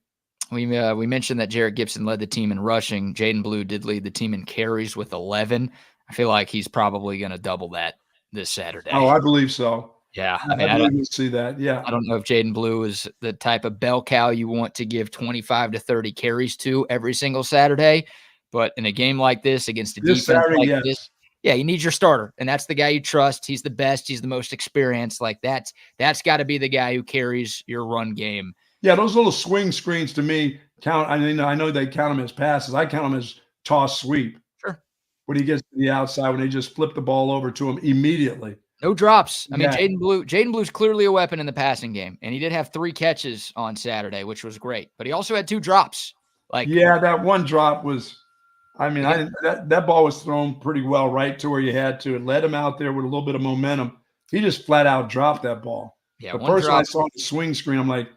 Speaker 1: We mentioned that Jarrett Gibson led the team in rushing. Jaden Blue did lead the team in carries with 11. I feel like he's probably going to double that this Saturday.
Speaker 2: Oh, I believe so.
Speaker 1: Yeah.
Speaker 2: I don't see that. Yeah.
Speaker 1: I don't know if Jaden Blue is the type of bell cow you want to give 25 to 30 carries to every single Saturday. But in a game like this, against a defense like this, you need your starter. And that's the guy you trust. He's the best. He's the most experienced. Like that's got to be the guy who carries your run game.
Speaker 2: Yeah, those little swing screens to me count. I mean, I know they count them as passes. I count them as toss sweep.
Speaker 1: Sure.
Speaker 2: When he gets to the outside, when they just flip the ball over to him immediately.
Speaker 1: No drops. I mean, Jaden Blue's clearly a weapon in the passing game, and he did have 3 catches on Saturday, which was great. But he also had 2 drops.
Speaker 2: That one drop was I mean, that ball was thrown pretty well right to where you had to. It led him out there with a little bit of momentum. He just flat out dropped that ball.
Speaker 1: Yeah,
Speaker 2: The
Speaker 1: one
Speaker 2: person
Speaker 1: drop.
Speaker 2: I saw on the swing screen, I'm like,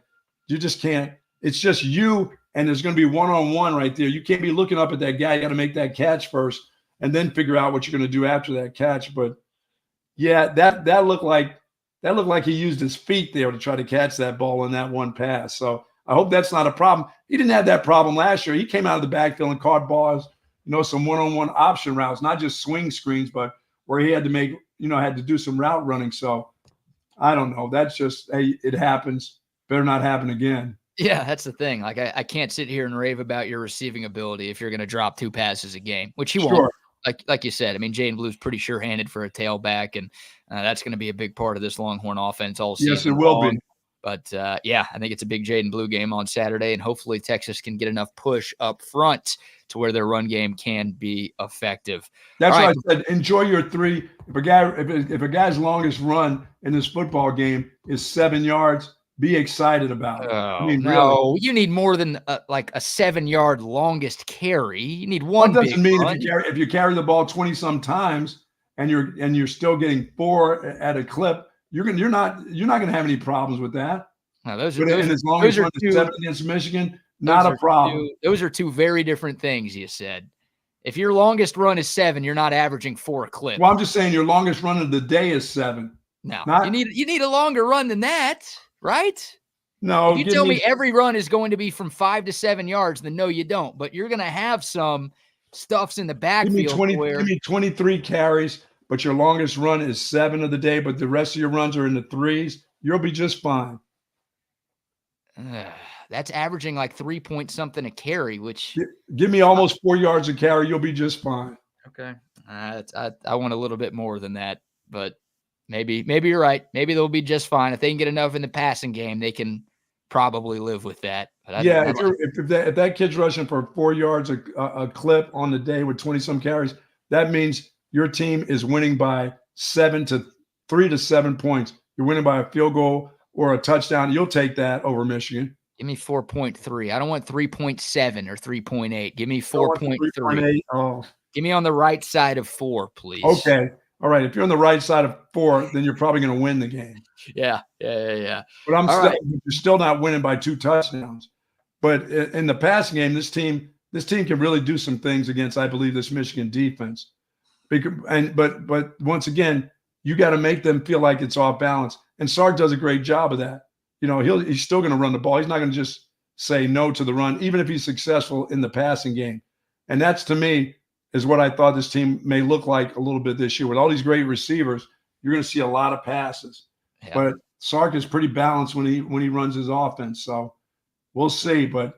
Speaker 2: you just can't. It's just you, and there's going to be one-on-one right there. You can't be looking up at that guy. You got to make that catch first, and then figure out what you're going to do after that catch. But yeah, that looked like he used his feet there to try to catch that ball in that one pass. So I hope that's not a problem. He didn't have that problem last year. He came out of the backfield and caught balls, some one-on-one option routes, not just swing screens, but where he had to make, had to do some route running. So I don't know. That's just, hey, it happens. Better not happen again.
Speaker 1: Yeah, that's the thing. Like, I can't sit here and rave about your receiving ability if you're going to drop 2 passes a game, which he won't. Like you said, I mean, Jaden Blue's pretty sure-handed for a tailback, and that's going to be a big part of this Longhorn offense all season.
Speaker 2: Yes, it will be.
Speaker 1: But, yeah, I think it's a big Jaden Blue game on Saturday, and hopefully Texas can get enough push up front to where their run game can be effective.
Speaker 2: That's why I said enjoy your 3. If a guy's longest run in this football game is 7 yards, be excited about it.
Speaker 1: Oh, no, you need more than like a 7-yard longest carry. You need one.
Speaker 2: That doesn't mean
Speaker 1: run.
Speaker 2: if you carry the ball 20-some times and you're still getting 4 at a clip, you're not going to have any problems with that.
Speaker 1: No, those
Speaker 2: as long as run 7 against Michigan, not a problem.
Speaker 1: Those are 2 very different things. You said if your longest run is 7, you're not averaging 4 a clip.
Speaker 2: Well, I'm just saying your longest run of the day is 7.
Speaker 1: No, you need a longer run than that. Right?
Speaker 2: No.
Speaker 1: If you tell me every run is going to be from 5 to 7 yards, then no, you don't. But you're going to have some stuffs in the backfield.
Speaker 2: Give me 23 carries, but your longest run is 7 of the day, but the rest of your runs are in the 3s. You'll be just fine.
Speaker 1: That's averaging like 3-point-something a carry, which
Speaker 2: give me almost 4 yards a carry. You'll be just fine.
Speaker 1: Okay. I want a little bit more than that, but Maybe you're right. Maybe they'll be just fine. If they can get enough in the passing game, they can probably live with that. But
Speaker 2: if that kid's rushing for 4 yards a clip on the day with 20-some carries, that means your team is winning by 3 to 7 points. You're winning by a field goal or a touchdown. You'll take that over Michigan.
Speaker 1: Give me 4.3. I don't want 3.7 or 3.8. Give me 4.3.
Speaker 2: Oh.
Speaker 1: Give me on the right side of 4, please.
Speaker 2: Okay. All right, if you're on the right side of 4, then you're probably going to win the game.
Speaker 1: Yeah.
Speaker 2: But you're still not winning by 2 touchdowns. But in the passing game, this team can really do some things against, I believe, this Michigan defense. But once again, you got to make them feel like it's off balance. And Sark does a great job of that. He's still going to run the ball. He's not going to just say no to the run, even if he's successful in the passing game. And that's, to me, is what I thought this team may look like a little bit this year. With all these great receivers, you're going to see a lot of passes. Yeah. But Sark is pretty balanced when he runs his offense. So we'll see. But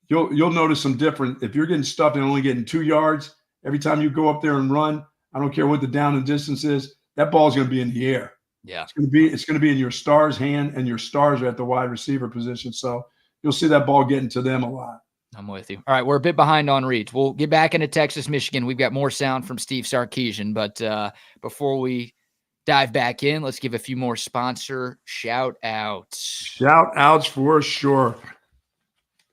Speaker 2: you'll notice some different. If you're getting stuffed and only getting 2 yards every time you go up there and run, I don't care what the down and distance is, that ball is going to be in the air.
Speaker 1: Yeah,
Speaker 2: it's going to be in your star's hand, and your stars are at the wide receiver position. So you'll see that ball getting to them a lot.
Speaker 1: I'm with you. All right, we're a bit behind on reads. We'll get back into Texas, Michigan. We've got more sound from Steve Sarkeesian, but before we dive back in, let's give a few more sponsor shout-outs.
Speaker 2: Shout-outs for sure.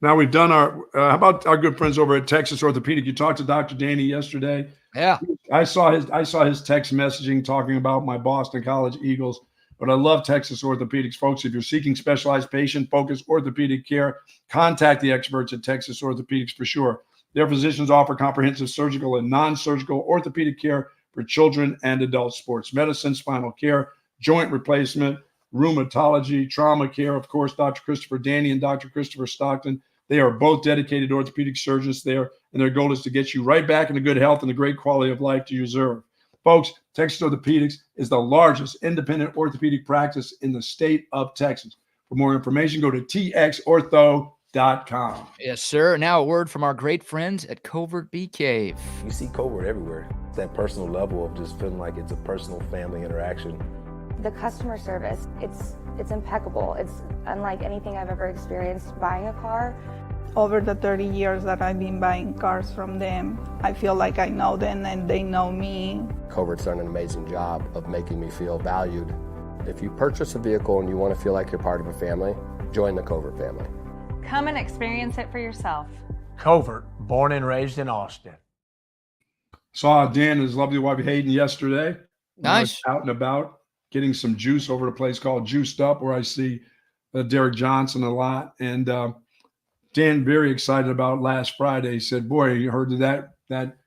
Speaker 2: Now we've done how about our good friends over at Texas Orthopedic? You talked to Dr. Danny yesterday.
Speaker 1: Yeah.
Speaker 2: I saw his text messaging talking about my Boston College Eagles. But I love Texas Orthopedics, folks. If you're seeking specialized patient-focused orthopedic care, contact the experts at Texas Orthopedics for sure. Their physicians offer comprehensive surgical and non-surgical orthopedic care for children and adults, sports medicine, spinal care, joint replacement, rheumatology, trauma care. Of course, Dr. Christopher Danny and Dr. Christopher Stockton. They are both dedicated orthopedic surgeons there, and their goal is to get you right back into good health and the great quality of life you deserve. Folks, Texas Orthopedics is the largest independent orthopedic practice in the state of Texas. For more information, go to txortho.com.
Speaker 1: Yes, sir. Now a word from our great friends at Covert Bee Cave.
Speaker 5: You see Covert everywhere. That personal level of just feeling like it's a personal family interaction.
Speaker 6: The customer service, it's impeccable. It's unlike anything I've ever experienced buying a car.
Speaker 7: Over the 30 years that I've been buying cars from them, I feel like I know them and they know me.
Speaker 5: Covert's done an amazing job of making me feel valued. If you purchase a vehicle and you want to feel like you're part of a family, join the Covert family.
Speaker 8: Come and experience it for yourself.
Speaker 9: Covert, born and raised in Austin.
Speaker 2: Saw Dan and his lovely wife Hayden yesterday.
Speaker 1: Nice.
Speaker 2: Out and about, getting some juice over at a place called Juiced Up, where I see Derek Johnson a lot. And Dan, very excited about last Friday. He said, boy, you heard that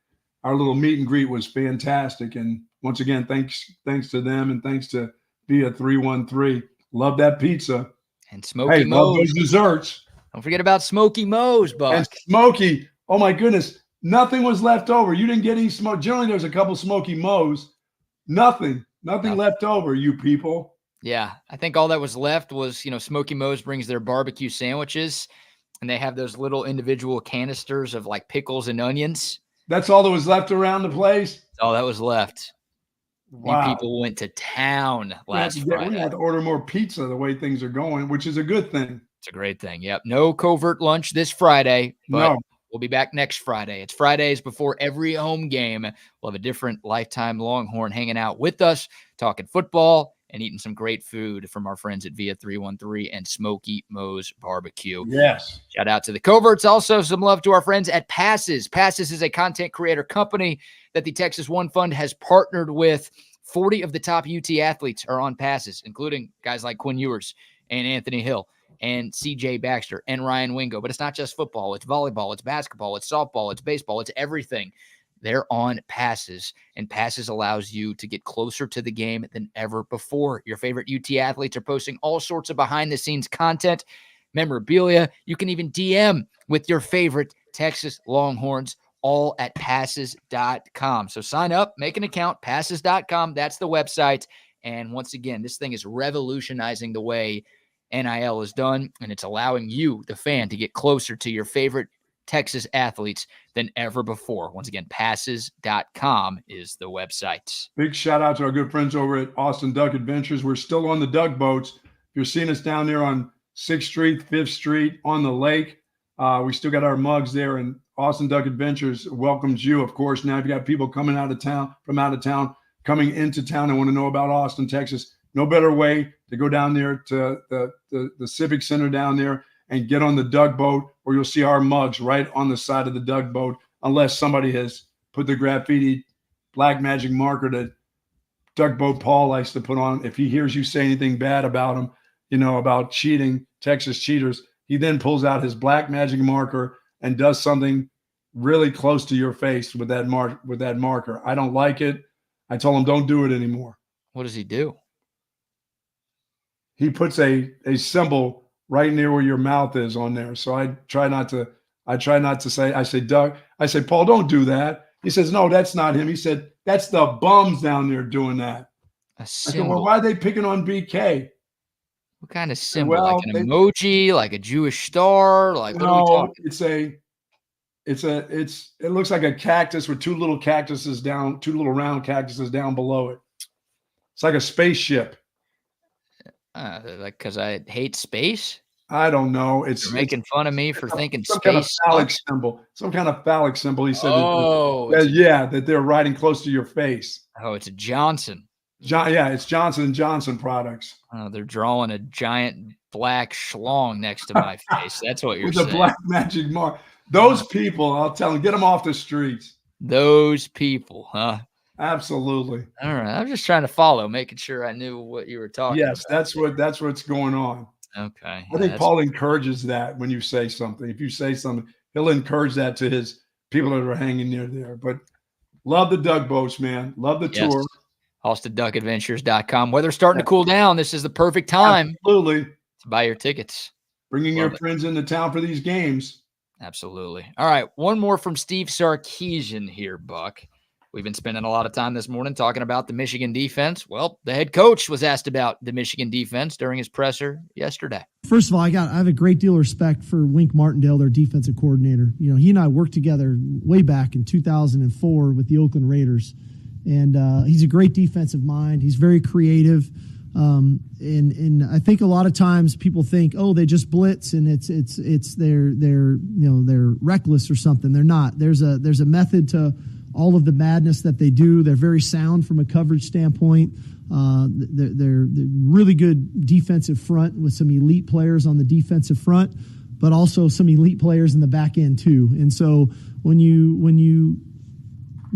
Speaker 2: our little meet and greet was fantastic. And once again, thanks to them, and thanks to Via 313. Love that pizza.
Speaker 1: And Smoky Mo's.
Speaker 2: Love those desserts.
Speaker 1: Don't forget about Smoky Mo's, Buck.
Speaker 2: And Smoky, oh my goodness, nothing was left over. You didn't get any smoke. Generally, there's a couple Smoky Mo's. Nothing left over, you people.
Speaker 1: Yeah, I think all that was left was, Smoky Mo's brings their barbecue sandwiches, and they have those little individual canisters of like pickles and onions.
Speaker 2: That's all that was left around the place?
Speaker 1: That's all that was left.
Speaker 2: Wow.
Speaker 1: You people went to town last Friday.
Speaker 2: We're going to have to order more pizza the way things are going, which is a good thing.
Speaker 1: It's a great thing. Yep. No covert lunch this Friday, but
Speaker 2: no.
Speaker 1: We'll be back next Friday. It's Fridays before every home game. We'll have a different lifetime Longhorn hanging out with us, talking football and eating some great food from our friends at Via 313 and Smoky Mo's Barbecue.
Speaker 2: Yes.
Speaker 1: Shout out to the coverts. Also, some love to our friends at Passes. Passes is a content creator company that the Texas One Fund has partnered with. 40 of the top UT athletes are on Passes, including guys like Quinn Ewers and Anthony Hill and CJ Baxter and Ryan Wingo. But it's not just football. It's volleyball. It's basketball. It's softball. It's baseball. It's everything. They're on Passes, and Passes allows you to get closer to the game than ever before. Your favorite UT athletes are posting all sorts of behind-the-scenes content, memorabilia. You can even DM with your favorite Texas Longhorns, all at passes.com. So sign up, make an account, passes.com. That's the website. And once again, this thing is revolutionizing the way NIL is done, and it's allowing you, the fan, to get closer to your favorite Texas athletes than ever before. Once again, passes.com is the website.
Speaker 2: Big shout out to our good friends over at Austin Duck Adventures. We're still on the Duck boats. If you're seeing us down there on 6th Street, 5th Street on the lake, we still got our mugs there, and Austin Duck Adventures welcomes you. Of course, now if you got people coming from out of town, coming into town and want to know about Austin, Texas, no better way to go down there to the Civic Center down there and get on the Duck boat, where you'll see our mugs right on the side of the Duck boat, unless somebody has put the graffiti black magic marker that Duck boat Paul likes to put on. If he hears you say anything bad about him, about cheating, Texas cheaters, he then pulls out his black magic marker and does something really close to your face with that marker. I don't like it. I told him, don't do it anymore.
Speaker 1: What does he do?
Speaker 2: He puts a symbol right near where your mouth is on there. So I try not to say, I say, Doug, I say, Paul, don't do that. He says, no, that's not him. He said, that's the bums down there doing that.
Speaker 1: A
Speaker 2: symbol. I said, well, why are they picking on BK?
Speaker 1: What kind of symbol? Well, like an emoji, like a Jewish star? Like, what are we talking?
Speaker 2: It looks like a cactus with two little round cactuses down below it. It's like a spaceship.
Speaker 1: Like, because I hate space?
Speaker 2: I don't know.
Speaker 1: You're making fun of me for thinking
Speaker 2: some
Speaker 1: space.
Speaker 2: Kind of phallic symbol. Some kind of phallic symbol. He said, that they're riding close to your face.
Speaker 1: Oh, it's a Johnson.
Speaker 2: It's Johnson & Johnson products.
Speaker 1: Oh, they're drawing a giant black schlong next to my face. That's what you're saying.
Speaker 2: The black magic mark. Those people, I'll tell them, get them off the streets.
Speaker 1: Those people, huh?
Speaker 2: Absolutely.
Speaker 1: All right. I'm just trying to follow, making sure I knew what you were talking about.
Speaker 2: Yes, that's what's going on.
Speaker 1: Okay.
Speaker 2: I think Paul encourages that when you say something. If you say something, he'll encourage that to his people that are hanging near there. But love the Duck boats, man. Love the tour.
Speaker 1: AustinDuckAdventures.com. Weather's starting to cool down. This is the perfect time.
Speaker 2: Absolutely.
Speaker 1: To buy your tickets.
Speaker 2: Bringing your friends into town for these games.
Speaker 1: Absolutely. All right. One more from Steve Sarkeesian here, Buck. We've been spending a lot of time this morning talking about the Michigan defense. Well, the head coach was asked about the Michigan defense during his presser yesterday.
Speaker 4: First of all, I have a great deal of respect for Wink Martindale, their defensive coordinator. He and I worked together way back in 2004 with the Oakland Raiders. And he's a great defensive mind. He's very creative. And I think a lot of times people think, oh, they just blitz and they're reckless or something. They're not. There's a method to all of the madness that they do. They're very sound from a coverage standpoint. They're really good defensive front with some elite players on the defensive front, but also some elite players in the back end too. And so when you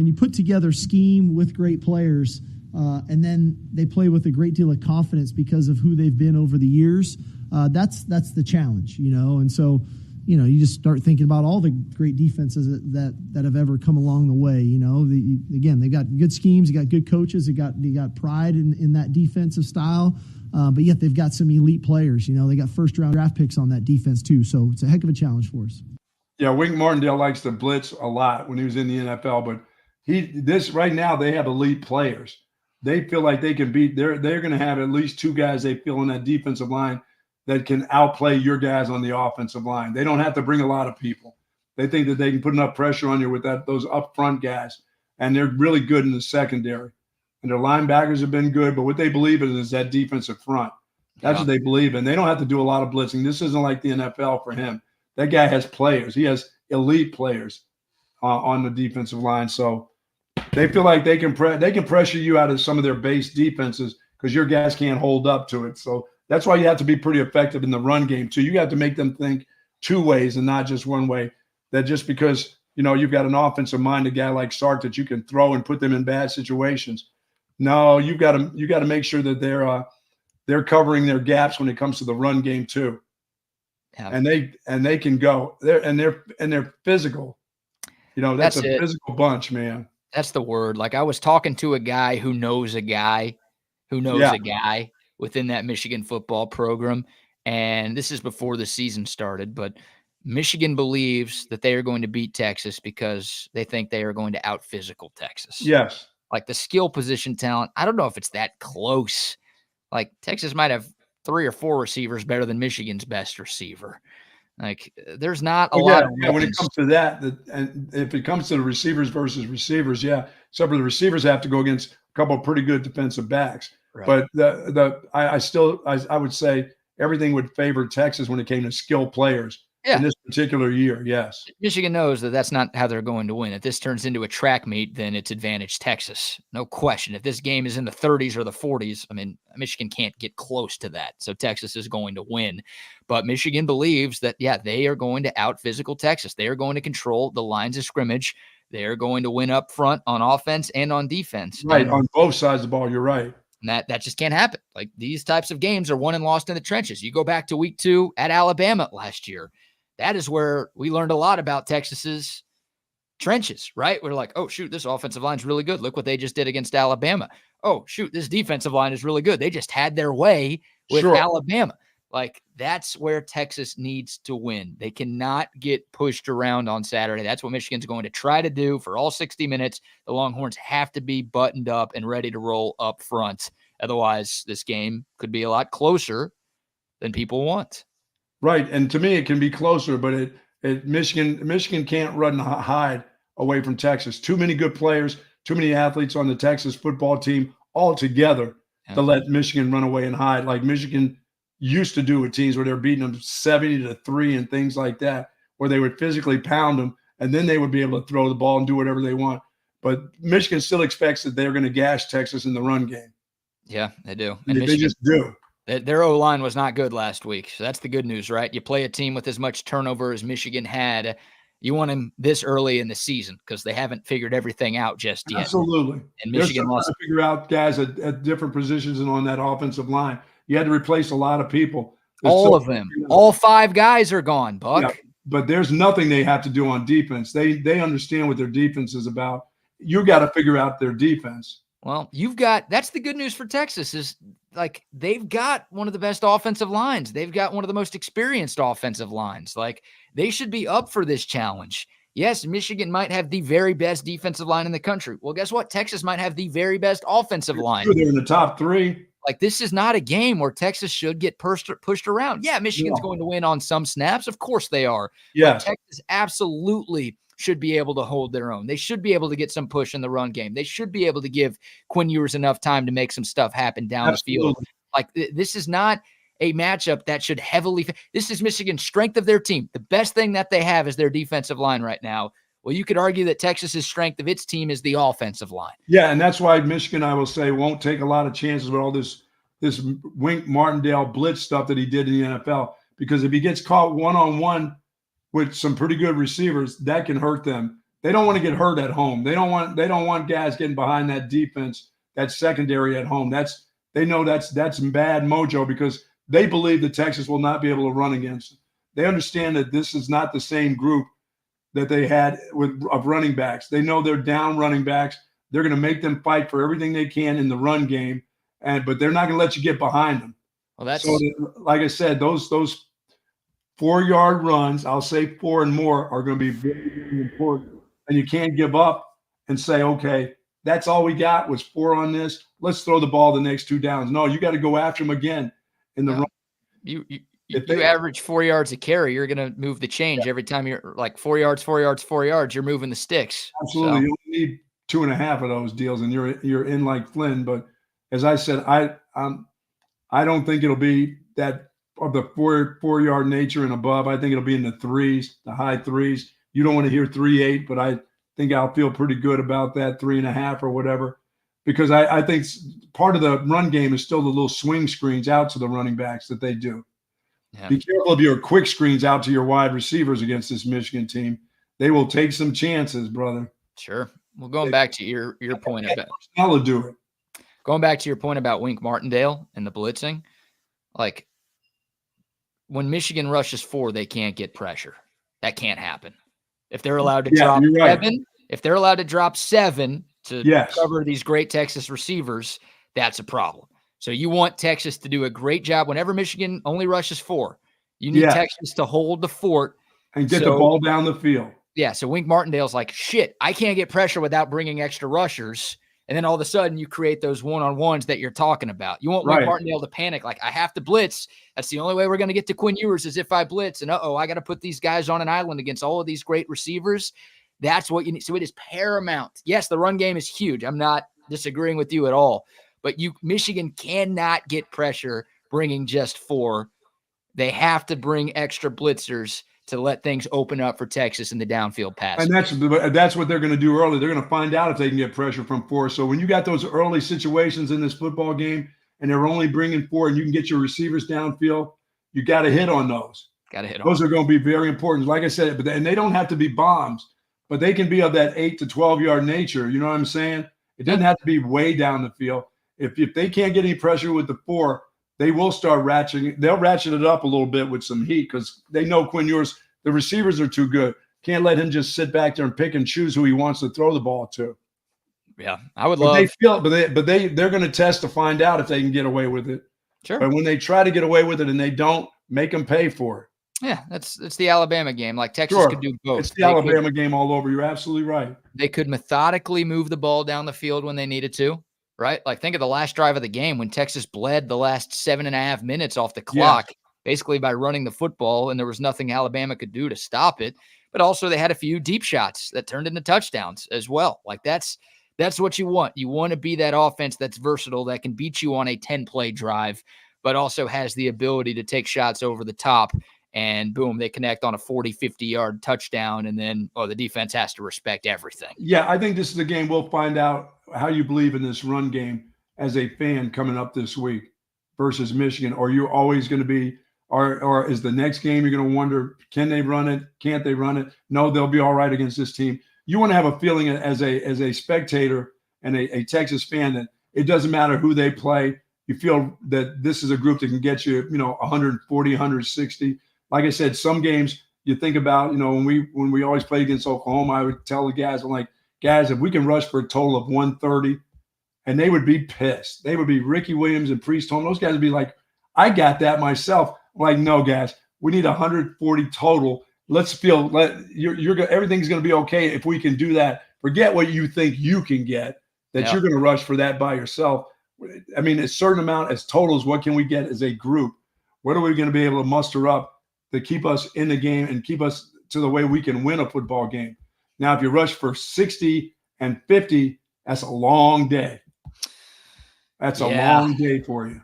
Speaker 4: you put together scheme with great players, and then they play with a great deal of confidence because of who they've been over the years, that's the challenge, And so, you just start thinking about all the great defenses that have ever come along the way. Again, they got good schemes, they got good coaches, they got pride in that defensive style, but yet they've got some elite players. They got first-round draft picks on that defense too. So it's a heck of a challenge for us. Yeah,
Speaker 2: Wink Martindale likes to blitz a lot when he was in the NFL, but right now they have elite players. They feel like they can beat. They're going to have at least two guys they feel in that defensive line that can outplay your guys on the offensive line. They don't have to bring a lot of people. They think that they can put enough pressure on you with those up front guys, and they're really good in the secondary. And their linebackers have been good, but what they believe in is that defensive front. That's what they believe in. They don't have to do a lot of blitzing. This isn't like the NFL for him. That guy has players. He has elite players on the defensive line. So they feel like they can pressure you out of some of their base defenses because your guys can't hold up to it. So that's why you have to be pretty effective in the run game too. You have to make them think two ways and not just one way. That just because you've got an offensive minded guy like Sark that you can throw and put them in bad situations. No, you got to make sure that they're covering their gaps when it comes to the run game too. Yeah. And they can go there and they're physical. That's a physical bunch, man.
Speaker 1: That's the word. Like I was talking to a guy who knows a guy who knows a guy within that Michigan football program. And this is before the season started, but Michigan believes that they are going to beat Texas because they think they are going to out physical Texas.
Speaker 2: Yes.
Speaker 1: Like the skill position talent. I don't know if it's that close. Like Texas might have 3 or 4 receivers better than Michigan's best receiver. Like there's not a lot of
Speaker 2: when it comes to that, and if it comes to the receivers versus receivers, some of the receivers have to go against a couple of pretty good defensive backs. Right. But I would say everything would favor Texas when it came to skill players in this particular year. Yes.
Speaker 1: Michigan knows that that's not how they're going to win. If this turns into a track meet, then it's advantage Texas. No question. If this game is in the 30s or the 40s, I mean, Michigan can't get close to that. So Texas is going to win. But Michigan believes that, they are going to out physical Texas. They are going to control the lines of scrimmage. They're going to win up front on offense and on defense.
Speaker 2: Right. On both sides of the ball. You're right.
Speaker 1: And that just can't happen. Like these types of games are won and lost in the trenches. You go back to week 2 at Alabama last year. That is where we learned a lot about Texas's trenches, right? We're like, oh, shoot, this offensive line is really good. Look what they just did against Alabama. Oh, shoot, this defensive line is really good. They just had their way with Alabama. Like that's where Texas needs to win. They cannot get pushed around on Saturday. That's what Michigan's going to try to do for all 60 minutes. The Longhorns have to be buttoned up and ready to roll up front. Otherwise, this game could be a lot closer than people want.
Speaker 2: Right. And to me, it can be closer, but Michigan can't run and hide away from Texas. Too many good players, too many athletes on the Texas football team all together to let Michigan run away and hide like Michigan used to do with teams where they're beating them 70-3 and things like that, where they would physically pound them and then they would be able to throw the ball and do whatever they want. But Michigan still expects that they're going to gash Texas in the run game.
Speaker 1: Yeah, they do.
Speaker 2: And they just do.
Speaker 1: Their O-line was not good last week. So that's the good news, right? You play a team with as much turnover as Michigan had. You want them this early in the season because they haven't figured everything out just yet.
Speaker 2: Absolutely.
Speaker 1: And Michigan
Speaker 2: wants to figure out guys at different positions and on that offensive line. You had to replace a lot of people.
Speaker 1: All of them. All 5 guys are gone, Buck.
Speaker 2: Yeah, but there's nothing they have to do on defense. They understand what their defense is about. You got to figure out their defense.
Speaker 1: Well, that's the good news for Texas is like they've got one of the best offensive lines. They've got one of the most experienced offensive lines. Like they should be up for this challenge. Yes, Michigan might have the very best defensive line in the country. Well, guess what? Texas might have the very best offensive line.
Speaker 2: They're in the top 3.
Speaker 1: Like this is not a game where Texas should get pushed around. Yeah, Michigan's going to win on some snaps. Of course they are.
Speaker 2: Yes.
Speaker 1: But Texas absolutely should be able to hold their own. They should be able to get some push in the run game. They should be able to give Quinn Ewers enough time to make some stuff happen down the field. Like this is not a matchup that should heavily – this is Michigan's strength of their team. The best thing that they have is their defensive line right now. Well, you could argue that Texas's strength of its team is the offensive line.
Speaker 2: Yeah, and that's why Michigan, I will say, won't take a lot of chances with all this Wink Martindale blitz stuff that he did in the NFL. Because if he gets caught one-on-one with some pretty good receivers, that can hurt them. They don't want to get hurt at home. They don't want guys getting behind that defense, that secondary at home. They know that's bad mojo because they believe that Texas will not be able to run against them. They understand that this is not the same group that they had of running backs. They know they're down running backs. They're going to make them fight for everything they can in the run game, but they're not going to let you get behind them.
Speaker 1: Well,
Speaker 2: like I said, those 4-yard runs, I'll say 4 and more, are going to be very, very important. And you can't give up and say, okay, that's all we got was 4 on this. Let's throw the ball the next 2 downs. No, you got to go after them again in the run.
Speaker 1: You average 4 yards a carry, you're going to move the change every time you're like 4 yards, 4 yards, 4 yards. You're moving the sticks.
Speaker 2: Absolutely,
Speaker 1: So.
Speaker 2: you only need 2.5 of those deals, and you're in like Flynn. But as I said, I don't think it'll be that of the 4-yard nature and above. I think it'll be in the 3s, the high 3s. You don't want to hear 3.8, but I think I'll feel pretty good about that 3.5 or whatever, because I think part of the run game is still the little swing screens out to the running backs that they do. Yeah. Be careful of your quick screens out to your wide receivers against this Michigan team. They will take some chances, brother.
Speaker 1: Sure. Well, going back to your point about
Speaker 2: I'll do it.
Speaker 1: Going back to your point about Wink Martindale and the blitzing, like when Michigan rushes 4, they can't get pressure. That can't happen. If they're allowed to drop 7, if they're allowed to drop 7 to cover these great Texas receivers, that's a problem. So you want Texas to do a great job. Whenever Michigan only rushes 4, you need Texas to hold the fort
Speaker 2: and get the ball down the field.
Speaker 1: Yeah, so Wink Martindale's like, shit, I can't get pressure without bringing extra rushers. And then all of a sudden you create those one-on-ones that you're talking about. You want Wink Martindale to panic, like, I have to blitz. That's the only way we're going to get to Quinn Ewers is if I blitz. And I got to put these guys on an island against all of these great receivers. That's what you need. So it is paramount. Yes, the run game is huge. I'm not disagreeing with you at all. But Michigan cannot get pressure bringing just 4. They have to bring extra blitzers to let things open up for Texas in the downfield pass.
Speaker 2: And that's what they're going to do early. They're going to find out if they can get pressure from 4. So when you got those early situations in this football game and they're only bringing 4 and you can get your receivers downfield, you got to hit on those. Those are going to be very important. Like I said, and they don't have to be bombs, but they can be of that 8 to 12-yard nature. You know what I'm saying? It doesn't have to be way down the field. If they can't get any pressure with the 4, they will start ratcheting. They'll ratchet it up a little bit with some heat because they know Quinn Ewers, the receivers are too good. Can't let him just sit back there and pick and choose who he wants to throw the ball to.
Speaker 1: Yeah, I would love.
Speaker 2: They're going to test to find out if they can get away with it.
Speaker 1: Sure.
Speaker 2: But when they try to get away with it and they don't, make them pay for it.
Speaker 1: Yeah, it's the Alabama game. Like Texas could do both.
Speaker 2: It's the Alabama game all over. You're absolutely right.
Speaker 1: They could methodically move the ball down the field when they needed to. Right? Like think of the last drive of the game when Texas bled the last 7.5 minutes off the clock, basically by running the football, and there was nothing Alabama could do to stop it. But also they had a few deep shots that turned into touchdowns as well. Like that's what you want. You want to be that offense that's versatile, that can beat you on a 10-play drive, but also has the ability to take shots over the top and boom, they connect on a 40, 50-yard touchdown, and then the defense has to respect everything.
Speaker 2: Yeah, I think this is the game we'll find out how you believe in this run game as a fan coming up this week versus Michigan. Or you're always going to be, or is the next game you're going to wonder, can they run it? Can't they run it? No, they'll be all right against this team. You want to have a feeling as a spectator and a Texas fan that it doesn't matter who they play. You feel that this is a group that can get you, 140, 160. Like I said, some games you think about, when we always played against Oklahoma, I would tell the guys, I'm like, guys, if we can rush for a total of 130, and they would be pissed. They would be Ricky Williams and Priest Home. Those guys would be like, I got that myself. I'm like, no, guys, we need 140 total. Everything's going to be okay if we can do that. Forget what you think you can get, that you're going to rush for that by yourself. I mean, a certain amount as totals, what can we get as a group? What are we going to be able to muster up to keep us in the game and keep us to the way we can win a football game? Now, if you rush for 60 and 50, that's a long day. That's a long day for you.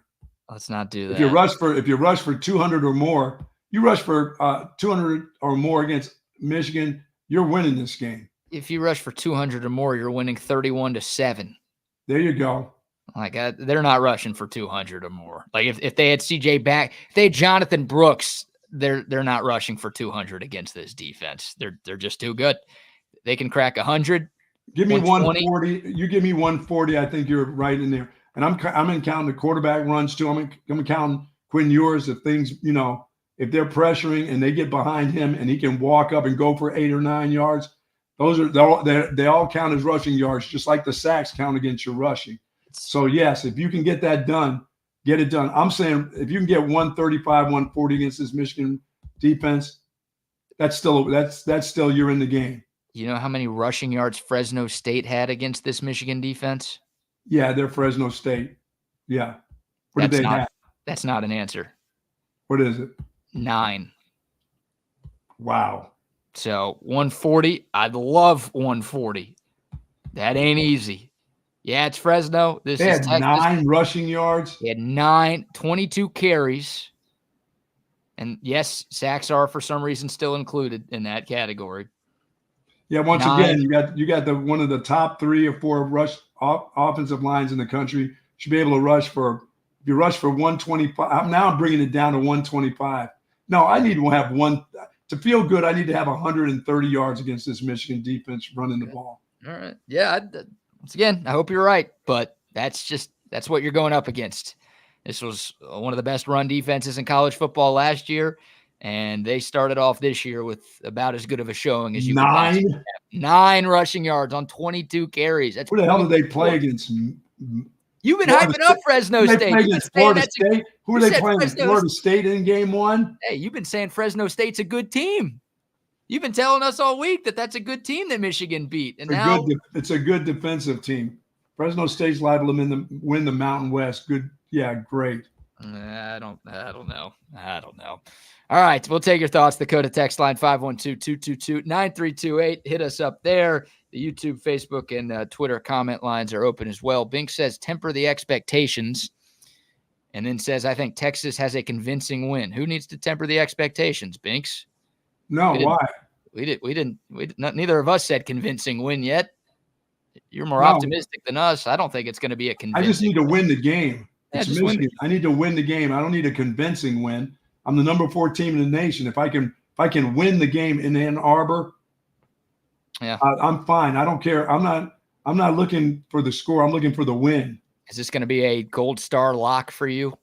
Speaker 1: Let's not do that.
Speaker 2: If you rush for 200 or more, you rush for 200 or more against Michigan, you're winning this game.
Speaker 1: If you rush for 200 or more, you're winning 31-7.
Speaker 2: There you go.
Speaker 1: Like they're not rushing for 200 or more. Like if they had CJ back, if they had Jonathan Brooks, they're not rushing for 200 against this defense. They're just too good. they can crack 100.
Speaker 2: Give me
Speaker 1: 120.
Speaker 2: 140. You give me 140. I think you're right in there. And I'm in counting the quarterback runs too. I'm counting Quinn Ewers if things, if they're pressuring and they get behind him and he can walk up and go for 8 or 9 yards. They all count as rushing yards, just like the sacks count against your rushing. So yes, if you can get that done, get it done. I'm saying if you can get 135, 140 against this Michigan defense, that's still you're in the game.
Speaker 1: You know how many rushing yards Fresno State had against this Michigan defense?
Speaker 2: Yeah, they're Fresno State. Yeah. What did they have?
Speaker 1: That's not an answer.
Speaker 2: What is it?
Speaker 1: 9.
Speaker 2: Wow.
Speaker 1: So 140. I'd love 140. That ain't easy. Yeah, it's Fresno. They had
Speaker 2: Texas. 9 rushing yards.
Speaker 1: They had 22 carries. And yes, sacks are for some reason still included in that category.
Speaker 2: Yeah, again, you got one of the top 3 or 4 offensive lines in the country. Should be able to rush for. If you rush for 125, now I'm bringing it down to 125. No, I need to have to feel good. I need to have 130 yards against this Michigan defense running the ball.
Speaker 1: All right. Yeah. Once again, I hope you're right, but that's what you're going up against. This was one of the best run defenses in college football last year, and they started off this year with about as good of a showing as you could. 9 rushing yards on 22 carries. That's
Speaker 2: who the hell did they play against?
Speaker 1: You've been hyping up Fresno State.
Speaker 2: Florida State. Who are they playing? Florida State in game 1?
Speaker 1: Hey, you've been saying Fresno State's a good team. You've been telling us all week that that's a good team that Michigan beat, and now
Speaker 2: it's a good defensive team. Fresno State's liable to win the Mountain West. Good, yeah, great.
Speaker 1: I don't know. All right, we'll take your thoughts. The code of text line 512-222-9328. Hit us up there. The YouTube, Facebook, and Twitter comment lines are open as well. Bink says, temper the expectations, and then says, I think Texas has a convincing win. Who needs to temper the expectations, Binks?
Speaker 2: No, why?
Speaker 1: Neither of us said convincing win yet. You're more optimistic than us. I don't think it's going to be a convincing.
Speaker 2: I just need to win the game.
Speaker 1: It's
Speaker 2: Michigan. I need to win the game. I don't need a convincing win. I'm the number 4 team in the nation. If I can win the game in Ann Arbor,
Speaker 1: yeah,
Speaker 2: I'm fine. I don't care. I'm not looking for the score. I'm looking for the win.
Speaker 1: Is this going to be a gold star lock for you?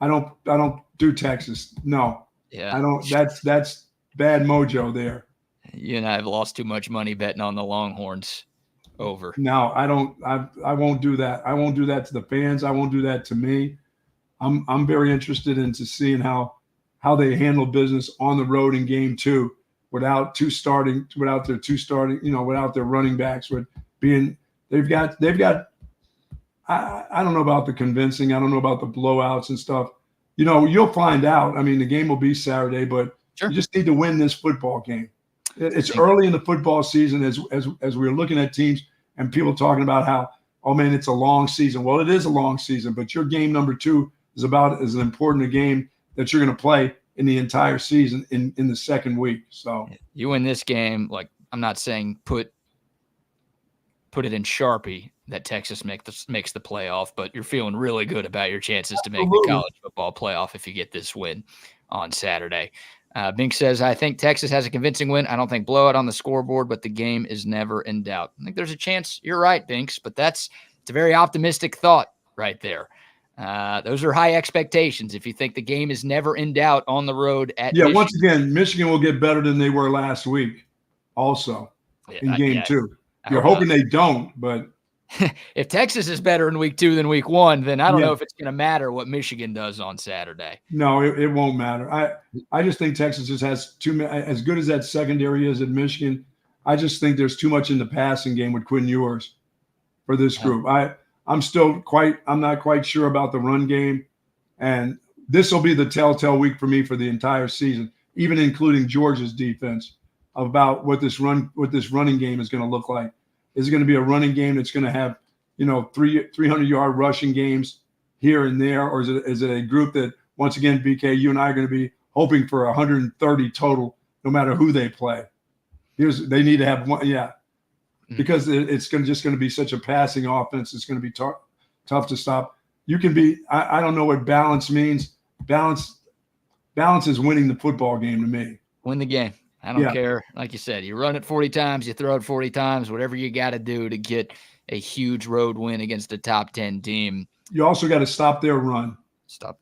Speaker 2: I don't do Texas. No.
Speaker 1: Yeah.
Speaker 2: I don't. That's bad mojo there.
Speaker 1: You and I have lost too much money betting on the Longhorns over.
Speaker 2: No, I don't. I won't do that. I won't do that to the fans. I won't do that to me. I'm very interested into seeing how they handle business on the road in game 2 without their 2 starting, without their running backs. They've got. I don't know about the convincing. I don't know about the blowouts and stuff. You'll find out. I mean, the game will be Saturday, but
Speaker 1: sure,
Speaker 2: you just need to win this football game. It's early in the football season as we're looking at teams and people talking about how, oh man, it's a long season. Well, it is a long season, but your game number 2 is about as important a game that you're going to play in the entire season in the second week. So
Speaker 1: you win this game, like I'm not saying put it in Sharpie that Texas makes the playoff, but you're feeling really good about your chances to make the college football playoff if you get this win on Saturday. Bink says, I think Texas has a convincing win. I don't think blowout on the scoreboard, but the game is never in doubt. I think there's a chance you're right, Binks, but it's a very optimistic thought right there. Those are high expectations if you think the game is never in doubt on the road at Michigan.
Speaker 2: Once again, Michigan will get better than they were last week also in game 2. You're hoping they don't, but
Speaker 1: if Texas is better in week 2 than week 1, then I don't know if it's going to matter what Michigan does on Saturday.
Speaker 2: No, it won't matter. I just think Texas just has as good as that secondary is at Michigan. I just think there's too much in the passing game with Quinn Ewers for this group. I'm not quite sure about the run game, and this will be the telltale week for me for the entire season, even including Georgia's defense, about what this running game is going to look like. Is it going to be a running game that's going to have, 300-yard rushing games here and there, or is it a group that, once again, BK, you and I are going to be hoping for 130 total, no matter who they play? They need to have one, because it's just going to be such a passing offense. It's going to be tough to stop. You can be. I don't know what balance means. Balance is winning the football game to me.
Speaker 1: Win the game. I don't care. Like you said, you run it 40 times, you throw it 40 times, whatever you got to do to get a huge road win against a top 10 team.
Speaker 2: You also got to stop their run.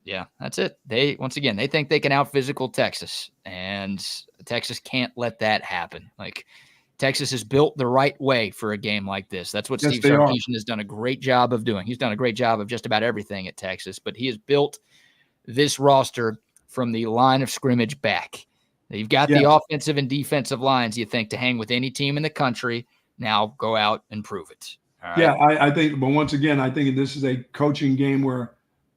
Speaker 1: Yeah, that's it. They think they can out physical Texas, and Texas can't let that happen. Like, Texas is built the right way for a game like this. That's what Steve Sarkeesian has done a great job of doing. He's done a great job of just about everything at Texas, but he has built this roster from the line of scrimmage back. You've got the offensive and defensive lines, you think, to hang with any team in the country. Now go out and prove it. All right?
Speaker 2: Yeah, I think, but once again, I think this is a coaching game where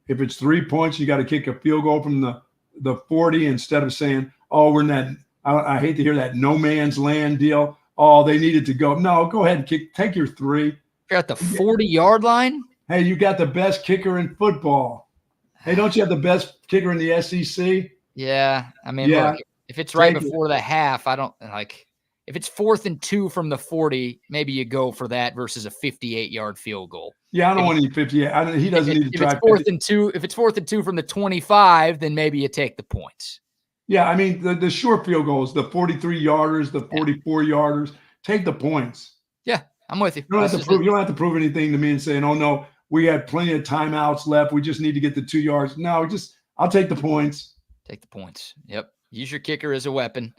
Speaker 2: if it's 3 points, you got to kick a field goal from the 40 instead of saying, oh, we're in that, I hate to hear that no man's land deal. Oh, they needed to go. No, go ahead and take your 3.
Speaker 1: You're at the 40-yard line?
Speaker 2: Hey, you got the best kicker in football. Hey, don't you have the best kicker in the SEC?
Speaker 1: Yeah. I mean, look, if it's right before the half, I don't like – if it's 4th and 2 from the 40, maybe you go for that versus a 58-yard field goal.
Speaker 2: Yeah, I don't want any 58. He doesn't need to try.
Speaker 1: If it's 4th and 2 from the 25, then maybe you take the points.
Speaker 2: Yeah, I mean, the short field goals, the 43-yarders, the 44-yarders, take the points.
Speaker 1: Yeah, I'm with you.
Speaker 2: You don't have to prove anything to me and saying, oh, no, we had plenty of timeouts left. We just need to get the 2 yards. No, I'll take the points.
Speaker 1: Take the points. Yep. Use your kicker as a weapon.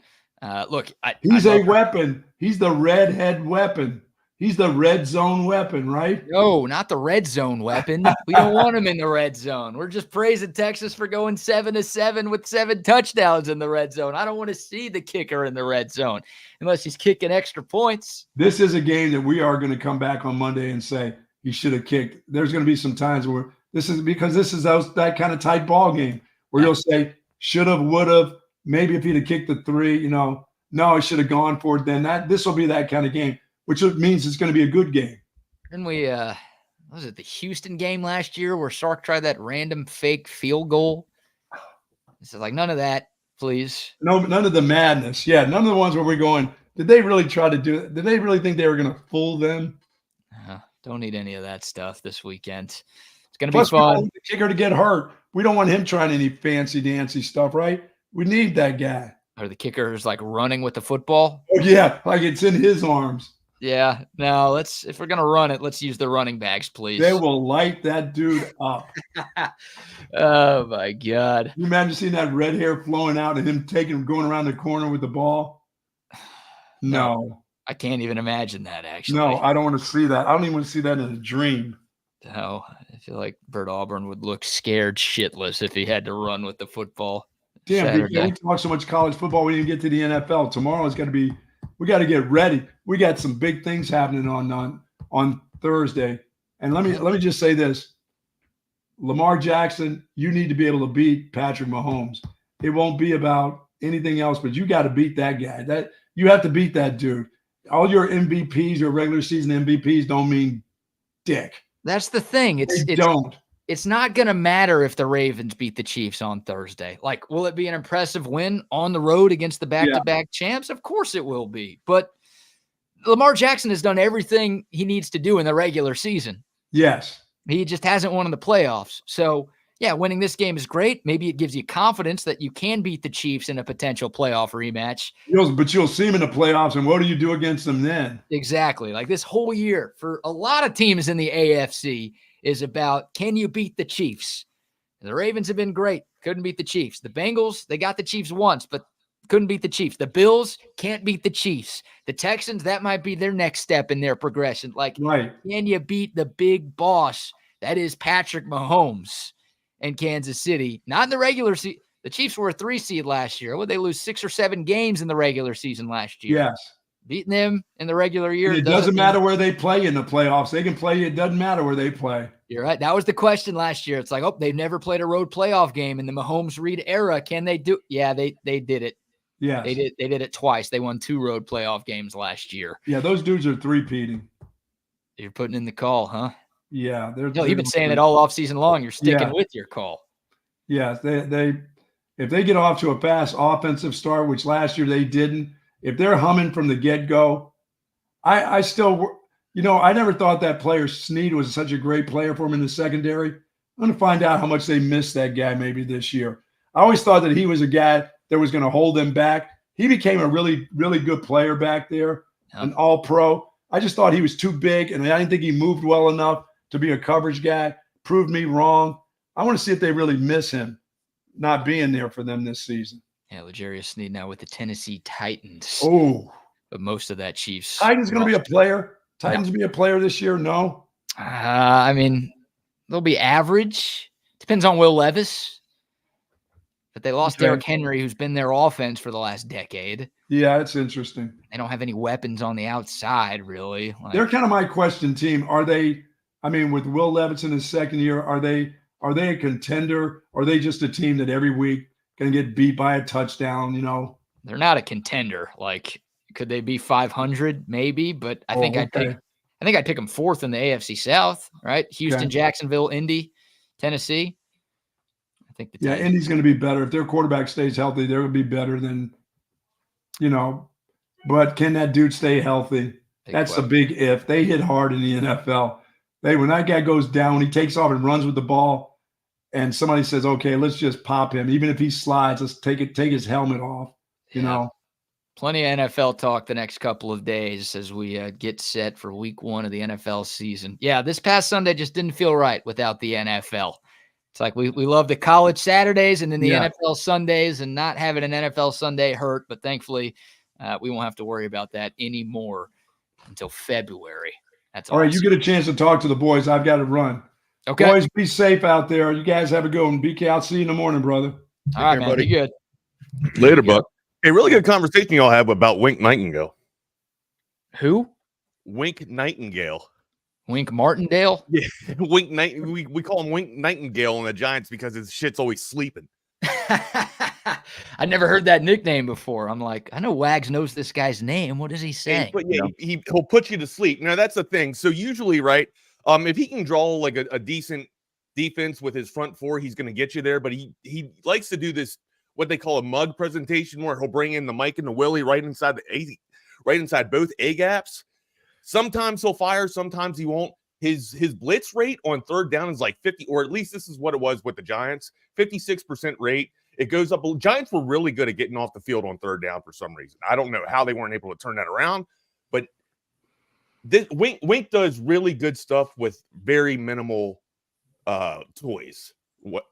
Speaker 1: Look,
Speaker 2: he's a weapon. He's the redhead weapon. He's the red zone weapon, right?
Speaker 1: No, not the red zone weapon. We don't want him in the red zone. We're just praising Texas for going 7-7 with 7 touchdowns in the red zone. I don't want to see the kicker in the red zone unless he's kicking extra points.
Speaker 2: This is a game that we are going to come back on Monday and say he should have kicked. There's going to be some times where this is that kind of tight ball game where you'll say should have, would have, maybe if he'd have kicked the 3, no, he should have gone for it. Then this will be that kind of game, which means it's going to be a good game.
Speaker 1: Didn't we, was it the Houston game last year where Sark tried that random fake field goal? It's like, none of that, please.
Speaker 2: No, none of the madness. Yeah, none of the ones where we're going, did they really try to do it? Did they really think they were going to fool them?
Speaker 1: Don't need any of that stuff this weekend. It's going to be fun.
Speaker 2: We want the kicker to get hurt. We don't want him trying any fancy-dancy stuff, right? We need that guy.
Speaker 1: Or the kicker is like running with the football?
Speaker 2: Oh, yeah, like it's in his arms.
Speaker 1: Yeah, no, if we're going to run it, let's use the running backs, please.
Speaker 2: They will light that dude up.
Speaker 1: Oh, my God.
Speaker 2: Can you imagine seeing that red hair flowing out and him going around the corner with the ball? No.
Speaker 1: I can't even imagine that, actually.
Speaker 2: No, I don't want to see that. I don't even want to see that in a dream.
Speaker 1: No, I feel like Bert Auburn would look scared shitless if he had to run with the football.
Speaker 2: Damn, we talk so much college football, we didn't get to the NFL. Tomorrow's got to be – we got to get ready. We got some big things happening on Thursday. And let me just say this. Lamar Jackson, you need to be able to beat Patrick Mahomes. It won't be about anything else, but you got to beat that guy. You have to beat that dude. All your MVPs, your regular season MVPs don't mean dick.
Speaker 1: That's the thing. It's not going to matter if the Ravens beat the Chiefs on Thursday. Like, will it be an impressive win on the road against the back-to-back champs? Of course it will be. But Lamar Jackson has done everything he needs to do in the regular season.
Speaker 2: Yes.
Speaker 1: He just hasn't won in the playoffs. So, yeah, winning this game is great. Maybe it gives you confidence that you can beat the Chiefs in a potential playoff rematch.
Speaker 2: But you'll see them in the playoffs, and what do you do against them then?
Speaker 1: Exactly. Like this whole year for a lot of teams in the AFC is about, can you beat the Chiefs? The Ravens have been great. Couldn't beat the Chiefs. The Bengals, they got the Chiefs once, but couldn't beat the Chiefs. The Bills can't beat the Chiefs. The Texans, that might be their next step in their progression. Like, Can you beat the big boss? That is Patrick Mahomes and Kansas City. Not in the regular season. The Chiefs were a 3 seed last year. Would they lose 6 or 7 games in the regular season last year?
Speaker 2: Yes.
Speaker 1: Beating them in the regular year.
Speaker 2: It doesn't matter where they play in the playoffs. They can play. It doesn't matter where they play.
Speaker 1: You're right. That was the question last year. It's like, they've never played a road playoff game in the Mahomes-Reed era. Can they do? Yeah, they did it.
Speaker 2: Yeah,
Speaker 1: they did it twice. They won 2 road playoff games last year.
Speaker 2: Yeah, those dudes are three-peating.
Speaker 1: You're putting in the call, huh?
Speaker 2: Yeah,
Speaker 1: you've been saying it all offseason long. You're sticking with your call.
Speaker 2: Yeah, if they get off to a fast offensive start, which last year they didn't, if they're humming from the get-go, I still, I never thought that player Snead was such a great player for him in the secondary. I'm going to find out how much they missed that guy maybe this year. I always thought that he was a guy that was going to hold them back. he became a really, really good player back there, an all-pro. I just thought he was too big, and I didn't think he moved well enough to be a coverage guy. Proved me wrong. I want to see if they really miss him not being there for them this season.
Speaker 1: Yeah, L'Jarius Sneed now with the Tennessee Titans.
Speaker 2: Oh.
Speaker 1: But most of that Chiefs.
Speaker 2: Titans going to be a player? Titans be a player this year? No.
Speaker 1: I mean, they'll be average. Depends on Will Levis. But they lost Derrick Henry, who's been their offense for the last decade.
Speaker 2: Yeah, it's interesting.
Speaker 1: They don't have any weapons on the outside, really.
Speaker 2: They're kind of my question team. Are they, I mean, with Will Levis in his second year, are they a contender? Or are they just a team that every week can get beat by a touchdown, you know?
Speaker 1: They're not a contender. Like, could they be 500? Maybe, but I think I'd pick them fourth in the AFC South, right? Houston, Jacksonville, Indy, Tennessee. I think
Speaker 2: Indy's going to be better. If their quarterback stays healthy, they're going to be better than, you know, but can that dude stay healthy? That's a big if. They hit hard in the NFL. When that guy goes down, he takes off and runs with the ball, and somebody says, okay, let's just pop him. Even if he slides, let's take his helmet off, you know.
Speaker 1: Plenty of NFL talk the next couple of days as we get set for week 1 of the NFL season. Yeah, this past Sunday just didn't feel right without the NFL. It's like we love the college Saturdays and then the NFL Sundays, and not having an NFL Sunday hurt, but thankfully we won't have to worry about that anymore until February. That's
Speaker 2: all right. You get a chance to talk to the boys. I've got to run.
Speaker 1: Okay.
Speaker 2: Boys, be safe out there. You guys have a good one. BK, I'll see you in the morning, brother.
Speaker 1: All right, man. Be good.
Speaker 8: Later, Buck. A really good conversation y'all have about Wink Nightingale.
Speaker 1: Who?
Speaker 8: Wink Nightingale.
Speaker 1: Wink Martindale?
Speaker 8: Yeah, Wink Night. We call him Wink Nightingale on the Giants because his shit's always sleeping.
Speaker 1: I never heard that nickname before. I'm like, I know Wags knows this guy's name. What does he say?
Speaker 8: But yeah, he'll put you to sleep. Now that's the thing. So usually, right, if he can draw like a decent defense with his front four, he's going to get you there. But he likes to do this, what they call a mug presentation, where he'll bring in the Mike and the Willie right inside both A gaps. Sometimes he'll fire, sometimes he won't. His blitz rate on third down is like 50, or at least this is what it was with the Giants, 56% rate. It goes up. Giants were really good at getting off the field on third down for some reason. I don't know how they weren't able to turn that around, but Wink does really good stuff with very minimal toys,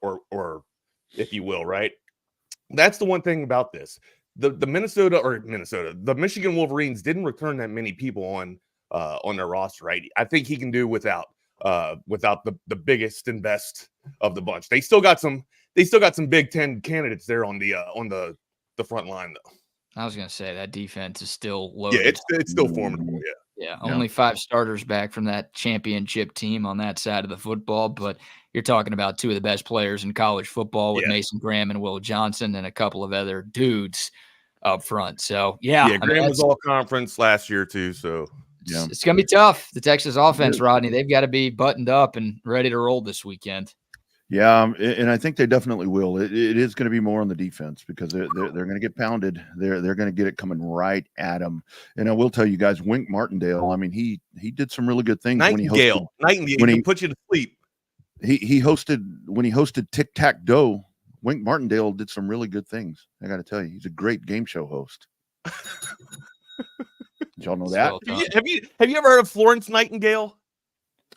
Speaker 8: or if you will, right? That's the one thing about this. The Michigan Wolverines didn't return that many people on their roster, right? I think he can do without the biggest and best of the bunch. They still got some Big Ten candidates there on the front line, though.
Speaker 1: I was gonna say that defense is still loaded.
Speaker 8: Yeah, it's still formidable.
Speaker 1: Yeah. Only 5 starters back from that championship team on that side of the football, but you're talking about 2 of the best players in college football with Mason Graham and Will Johnson, and a couple of other dudes up front. So
Speaker 8: Graham was all conference last year too. So
Speaker 1: it's going to be tough. The Texas offense, Rodney, they've got to be buttoned up and ready to roll this weekend.
Speaker 9: Yeah, and I think they definitely will. It is going to be more on the defense because they're going to get pounded. They're going to get it coming right at them. And I will tell you guys, Wink Martindale. I mean, he did some really good things.
Speaker 8: Nightingale when he put you to sleep.
Speaker 9: He hosted Tic Tac Doe. Wink Martindale did some really good things. I got to tell you, he's a great game show host. Did y'all know that?
Speaker 8: Have you ever heard of Florence Nightingale?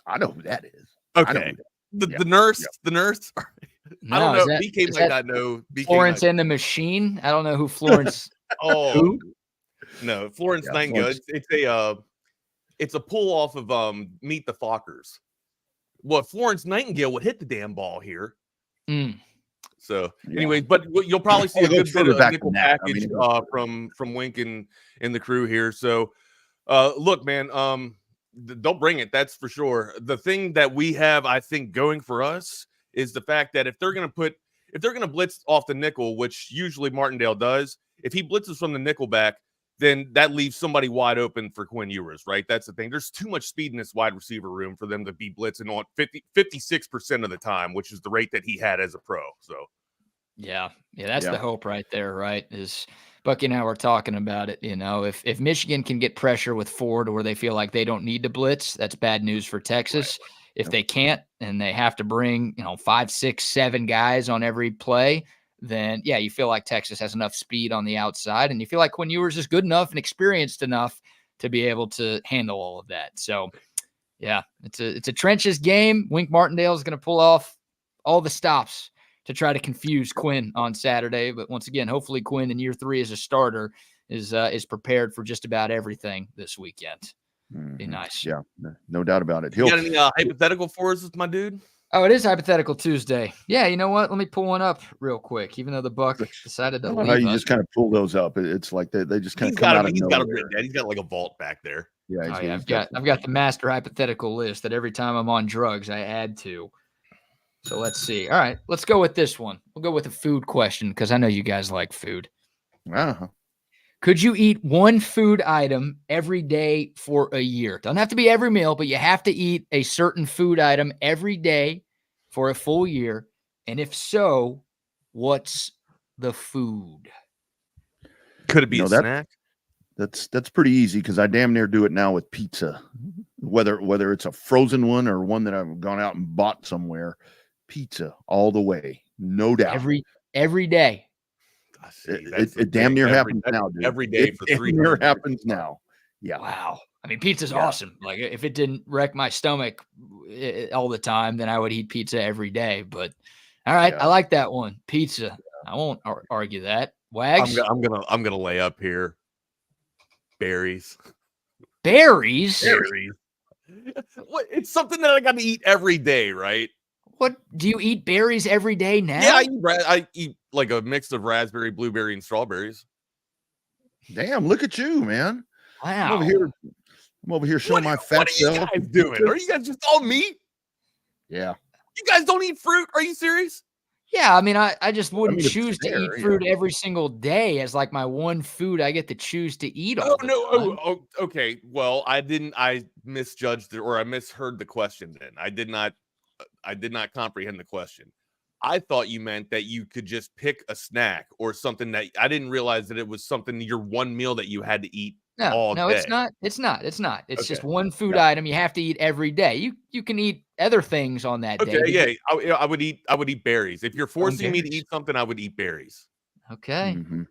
Speaker 9: I know who that is.
Speaker 8: Okay. The nurse.
Speaker 1: No,
Speaker 8: I don't know. BK might not know.
Speaker 1: Florence and the Machine. I don't know who Florence.
Speaker 8: Who? No, Florence Nightingale. It's a pull off of Meet the Fockers. Well, Florence Nightingale would hit the damn ball here. So, anyways, but you'll probably see a good bit of nickel package from Wink and the crew here. So, look, man, they'll bring it. That's for sure. The thing that we have, I think, going for us is the fact that if they're going to blitz off the nickel, which usually Martindale does, if he blitzes from the nickel back, then that leaves somebody wide open for Quinn Ewers, right? That's the thing. There's too much speed in this wide receiver room for them to be blitzing on 56% of the time, which is the rate that he had as a pro. So,
Speaker 1: yeah, that's the hope right there, right? Is Bucky and I were talking about it. You know, if Michigan can get pressure with Ford where they feel like they don't need to blitz, that's bad news for Texas. Right. If they can't and they have to bring 5, 6, 7 guys on every play, then yeah, you feel like Texas has enough speed on the outside, and you feel like Quinn Ewers is good enough and experienced enough to be able to handle all of that. So yeah, it's a trenches game. Wink Martindale is going to pull off all the stops to try to confuse Quinn on Saturday. But once again, hopefully Quinn in year 3 as a starter is prepared for just about everything this weekend. Be nice.
Speaker 9: Yeah, no doubt about it.
Speaker 8: You got any hypothetical for us, my dude?
Speaker 1: Oh, it is Hypothetical Tuesday. Yeah, you know what? Let me pull one up real quick, even though the Buck decided to leave
Speaker 9: how you
Speaker 1: us.
Speaker 9: just kind of pull those up. It's like they just kind of come out of nowhere.
Speaker 8: He's got like a vault back there.
Speaker 9: Yeah,
Speaker 1: I've got the master hypothetical list that every time I'm on drugs, I add to. So let's see. All right, let's go with this one. We'll go with a food question because I know you guys like food.
Speaker 9: Uh-huh.
Speaker 1: Could you eat one food item every day for a year? Doesn't have to be every meal, but you have to eat a certain food item every day for a full year. And if so, what's the food?
Speaker 8: Could it be a snack?
Speaker 9: That's pretty easy because I damn near do it now with pizza. Whether it's a frozen one or one that I've gone out and bought somewhere, pizza all the way, no doubt.
Speaker 1: Every day.
Speaker 9: It damn near happens now, dude.
Speaker 8: Every day for 3
Speaker 9: years. It happens now. Yeah.
Speaker 1: Wow. I mean, pizza's awesome. Like if it didn't wreck my stomach all the time, then I would eat pizza every day. But all right, I like that one. Pizza. I won't argue that. Wags.
Speaker 8: I'm gonna lay up here. Berries.
Speaker 1: Berries.
Speaker 8: What? It's something that I got to eat every day, right?
Speaker 1: What, do you eat berries every day now?
Speaker 8: Yeah, I eat like a mix of raspberry, blueberry, and strawberries.
Speaker 9: Damn, look at you, man.
Speaker 1: Wow.
Speaker 9: I'm over here showing my fat self.
Speaker 8: What are you guys doing? Are you guys just all meat?
Speaker 9: Yeah.
Speaker 8: You guys don't eat fruit? Are you serious?
Speaker 1: Yeah, I mean, I just wouldn't choose to eat fruit every single day as like my one food I get to choose to eat all the time.
Speaker 8: Okay. Well, I misjudged it, or I misheard the question then. I did not comprehend the question. I thought you meant that you could just pick a snack or something that I didn't realize that it was something, your one meal that you had to eat all day.
Speaker 1: No, it's not. It's just one food item you have to eat every day. You can eat other things on that day.
Speaker 8: Okay, yeah. I would eat berries. If you're forcing me to eat something, I would eat berries.
Speaker 1: Okay.
Speaker 9: Mm-hmm.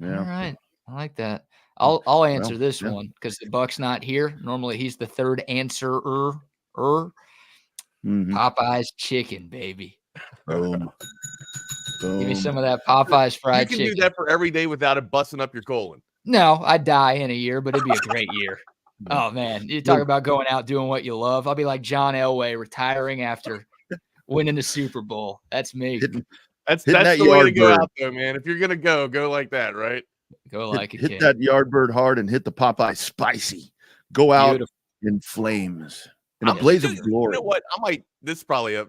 Speaker 9: Yeah.
Speaker 1: All right. I like that. I'll answer this one because the Buck's not here. Normally he's the third answerer. Popeye's chicken, baby.
Speaker 9: Boom.
Speaker 1: Give me some of that Popeye's fried chicken.
Speaker 8: You can do that for every day without it busting up your colon.
Speaker 1: No, I'd die in a year, but it'd be a great year. Oh, man. You talk about going out doing what you love. I'll be like John Elway, retiring after winning the Super Bowl. That's me.
Speaker 8: That's the way to go out there, man. If you're going to go like that, right?
Speaker 1: Go like a
Speaker 9: hit that Yardbird hard and hit the Popeye spicy. Go out in flames. In a blaze of glory.
Speaker 8: You know what? This is probably a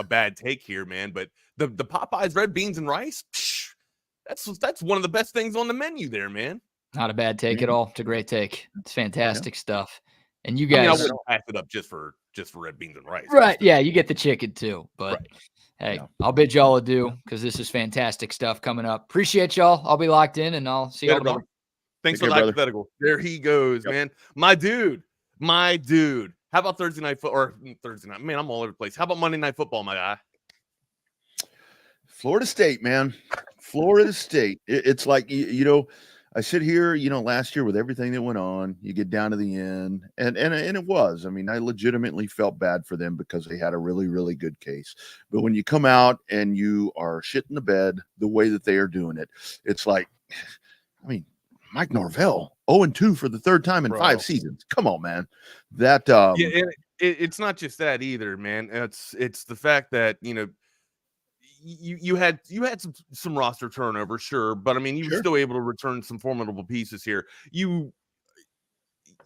Speaker 8: bad take here, man, but the Popeyes red beans and rice, that's one of the best things on the menu there, man.
Speaker 1: Not a bad take at all. It's a great take. It's fantastic stuff. And you guys,
Speaker 8: I wouldn't pass it up just for red beans and rice.
Speaker 1: Right. Yeah, you get the chicken too. But hey, I'll bid y'all adieu because this is fantastic stuff coming up. Appreciate y'all. I'll be locked in and I'll see y'all tomorrow.
Speaker 8: Thanks for the hypothetical. There he goes, man. My dude. How about Thursday night Thursday night? Man, I'm all over the place. How about Monday Night Football, my guy?
Speaker 9: Florida State, man. Florida State. It's like, I sit here, last year with everything that went on, you get down to the end, and it was. I mean, I legitimately felt bad for them because they had a really, really good case. But when you come out and you are shitting the bed the way that they are doing it, it's like, I mean, Mike Norvell, 0-2 for the third time in 5 seasons. Come on, man. That
Speaker 8: it's not just that either, man. It's the fact that you had some roster turnover, sure, but I mean you were still able to return some formidable pieces here. You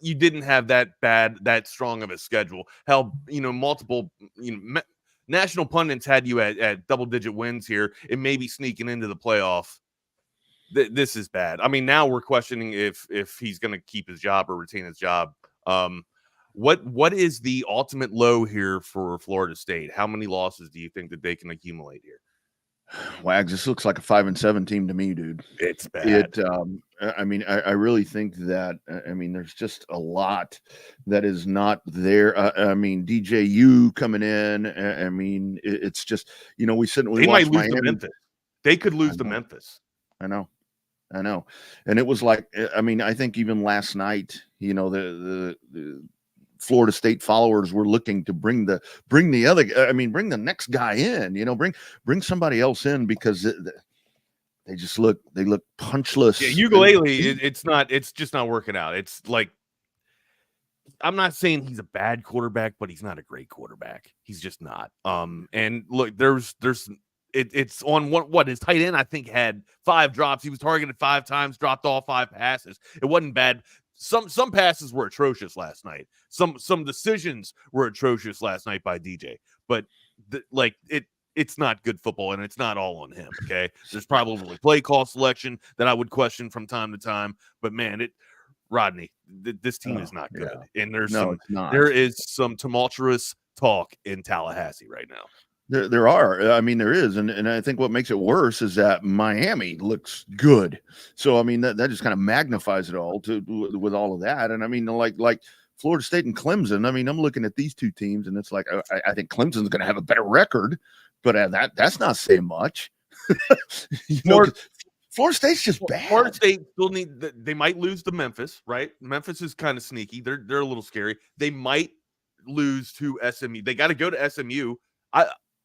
Speaker 8: didn't have that strong of a schedule. Hell, multiple national pundits had you at double-digit wins here and maybe sneaking into the playoff. This is bad. I mean, now we're questioning if he's going to keep his job or retain his job. What is the ultimate low here for Florida State? How many losses do you think that they can accumulate here?
Speaker 9: Wags, this looks like a 5-7 team to me, dude.
Speaker 8: It's bad.
Speaker 9: I mean, I really think that, there's just a lot that is not there. I mean, DJU coming in. It's just, we
Speaker 8: might lose to Memphis. They could lose to Memphis.
Speaker 9: I know. And it was like, I mean, I think even last night, you know, the Florida State followers were looking to bring the next guy in, you know, bring somebody else in, because they look punchless.
Speaker 8: Yeah, ukulele, it's just not working out. It's like, I'm not saying he's a bad quarterback, but he's not a great quarterback. He's just not. And look, it's on what his tight end, I think, had 5 drops. He was targeted 5 times, dropped all 5 passes. It wasn't bad. Some passes were atrocious last night. Some decisions were atrocious last night by DJ. But it's not good football, and it's not all on him. Okay, there's probably play call selection that I would question from time to time. But man, Rodney, this team is not good, and there is some tumultuous talk in Tallahassee right now.
Speaker 9: There are. I mean, there is, and I think what makes it worse is that Miami looks good. So I mean, that just kind of magnifies it all with all of that. And I mean, like Florida State and Clemson. I mean, I'm looking at these two teams, and it's like I think Clemson's going to have a better record, but that's not saying much. Florida State's just bad.
Speaker 8: Florida State still they might lose to Memphis, right? Memphis is kind of sneaky. They're a little scary. They might lose to SMU. They got to go to SMU.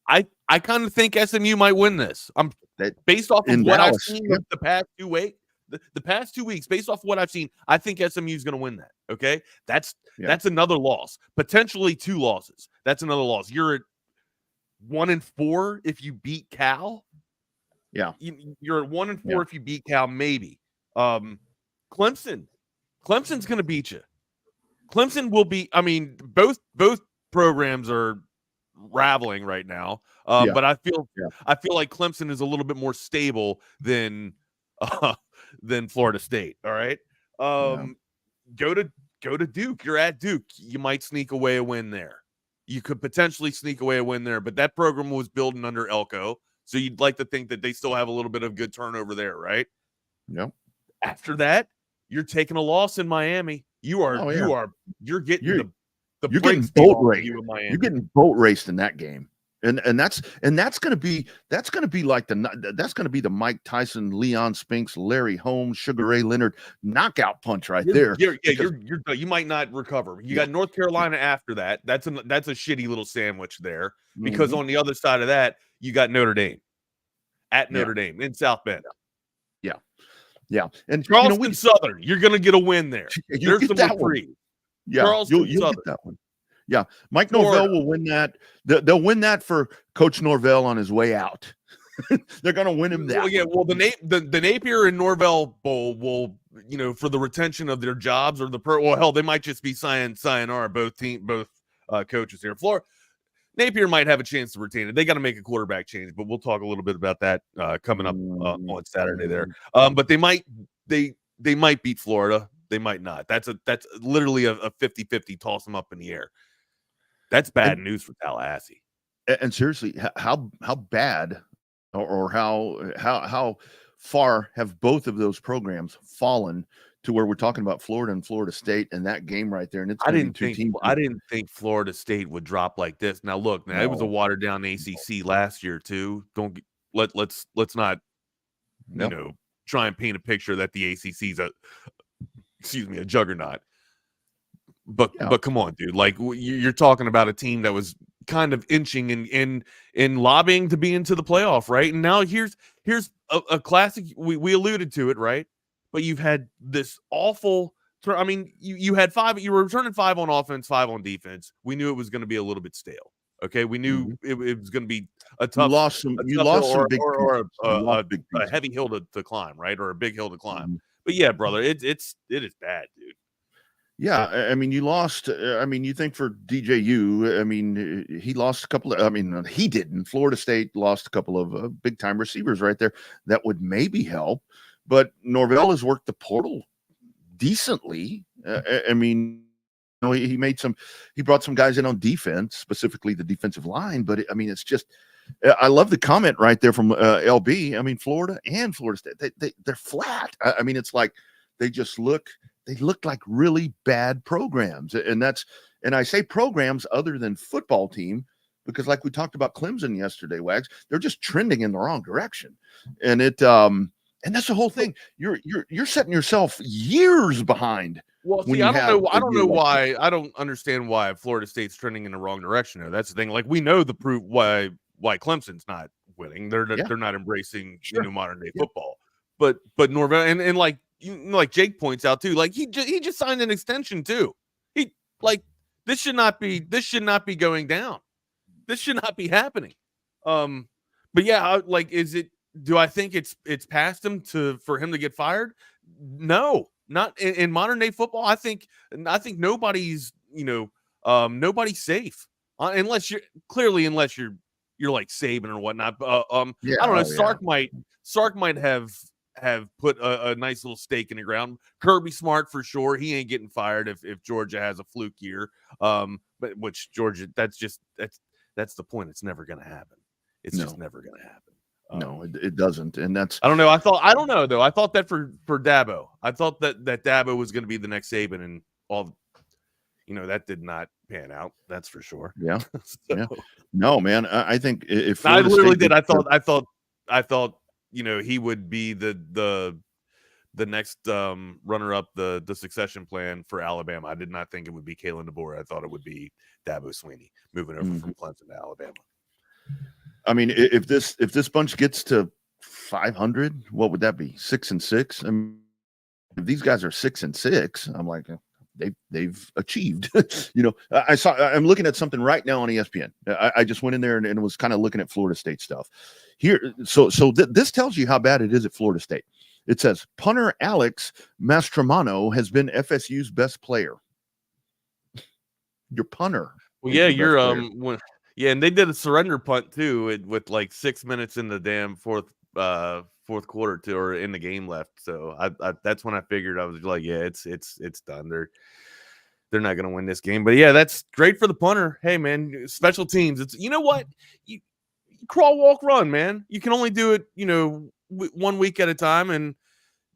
Speaker 8: I kind of think SMU might win this. Based off of what I've seen the past 2 weeks. The past 2 weeks, based off what I've seen, I think SMU is going to win that. Okay, that's another loss, potentially 2 losses. That's another loss. You're at 1-4 if you beat Cal.
Speaker 9: Yeah,
Speaker 8: you're at 1-4 if you beat Cal. Maybe Clemson's going to beat you. Clemson will be. I mean, both programs are raveling right now, but I feel like Clemson is a little bit more stable than Florida State. All right, go to Duke. You're at Duke. You might sneak away a win there. You could potentially sneak away a win there, but that program was building under Elko, so you'd like to think that they still have a little bit of good turnover there, right?
Speaker 9: Yep.
Speaker 8: After that, you're taking a loss in Miami. You're getting
Speaker 9: boat raced. You're getting boat raced in that game, and that's going to be like the Mike Tyson, Leon Spinks, Larry Holmes, Sugar Ray Leonard knockout punch right there.
Speaker 8: You might not recover. You got North Carolina after that. That's a shitty little sandwich there, because on the other side of that you got Notre Dame at Notre Dame in South Bend.
Speaker 9: Yeah, and
Speaker 8: Charleston Southern. You're going to get a win there. There's some reprieve.
Speaker 9: Yeah, you'll get that one. Yeah, Mike Norvell will win that. They'll win that for Coach Norvell on his way out. They're going to win him that.
Speaker 8: Well, the Napier and Norvell Bowl will, for the retention of their jobs, or hell, they might just be sayonara, both coaches here. Napier might have a chance to retain it. They got to make a quarterback change, but we'll talk a little bit about that coming up on Saturday there. But they might beat Florida. They might not. That's literally a 50-50 toss them up in the air. That's bad news for Tallahassee.
Speaker 9: And seriously, how bad or how far have both of those programs fallen to where we're talking about Florida and Florida State and that game right there? And I didn't
Speaker 8: think Florida State would drop like this. Now look, it was a watered down ACC last year too. Let's not try and paint a picture that the ACC's a juggernaut. But come on, dude. Like, you're talking about a team that was kind of inching in lobbying to be into the playoff, right? And now here's a classic. We alluded to it, right? But you've had this awful. I mean, you had 5. You were returning 5 on offense, 5 on defense. We knew it was going to be a little bit stale. Okay, we knew it was going to be a tough.
Speaker 9: You lost some big
Speaker 8: a heavy hill to climb, right, or a big hill to climb. But yeah, brother, it is bad, dude.
Speaker 9: Yeah, I mean, you lost. I mean, you think for DJU, I mean, he lost a couple of. I mean, he didn't. Florida State lost a couple of big time receivers right there that would maybe help. But Norvell has worked the portal decently. I mean, he brought some guys in on defense, specifically the defensive line. But I mean, it's just. I love the comment right there from LB. I mean, Florida and Florida State, they're flat. I mean, it's like they look like really bad programs. And I say programs other than football team, because like we talked about Clemson yesterday, Wags, they're just trending in the wrong direction. And and that's the whole thing. You're setting yourself years behind.
Speaker 8: Well, see, I don't know why. I don't understand why Florida State's trending in the wrong direction. Though. That's the thing. Like we know the proof why Clemson's not winning. They're not embracing modern day football. But Norvell and like Jake points out too. Like he just signed an extension too. This should not be going down. This should not be happening. But yeah, do I think it's past him for him to get fired? No. Not in modern day football. I think nobody's nobody's safe unless you're like Saban or whatnot. I don't know. Sark might have put a nice little stake in the ground. Kirby Smart for sure. He ain't getting fired if Georgia has a fluke year. But which Georgia, that's the point. It's never going to happen. It's just never going to happen.
Speaker 9: No, it doesn't, and that's
Speaker 8: I don't know. I don't know though. I thought that for Dabo, I thought that Dabo was going to be the next Saban, and all, that did not pan out. That's for sure.
Speaker 9: Yeah, yeah. No, man. I think if
Speaker 8: I literally did, I thought he would be the next runner up the succession plan for Alabama. I did not think it would be Kalen DeBoer. I thought it would be Dabo Swinney moving over from Clemson to Alabama.
Speaker 9: I mean, if this bunch gets to 500, what would that be? 6-6. I mean, if these guys are 6-6, I'm like, they've achieved. I'm looking at something right now on ESPN. I just went in there and was kind of looking at Florida State stuff here. So this tells you how bad it is at Florida State. It says punter Alex Mastromano has been FSU's best player. Your punter.
Speaker 8: Well, yeah, you're yeah, and they did a surrender punt too with like 6 minutes in the damn fourth quarter too, or in the game left. So I that's when I figured, I was like, yeah, it's done. They're not going to win this game. But yeah, that's great for the punter. Hey man, special teams. It's what you crawl, walk, run, man. You can only do it 1 week at a time, and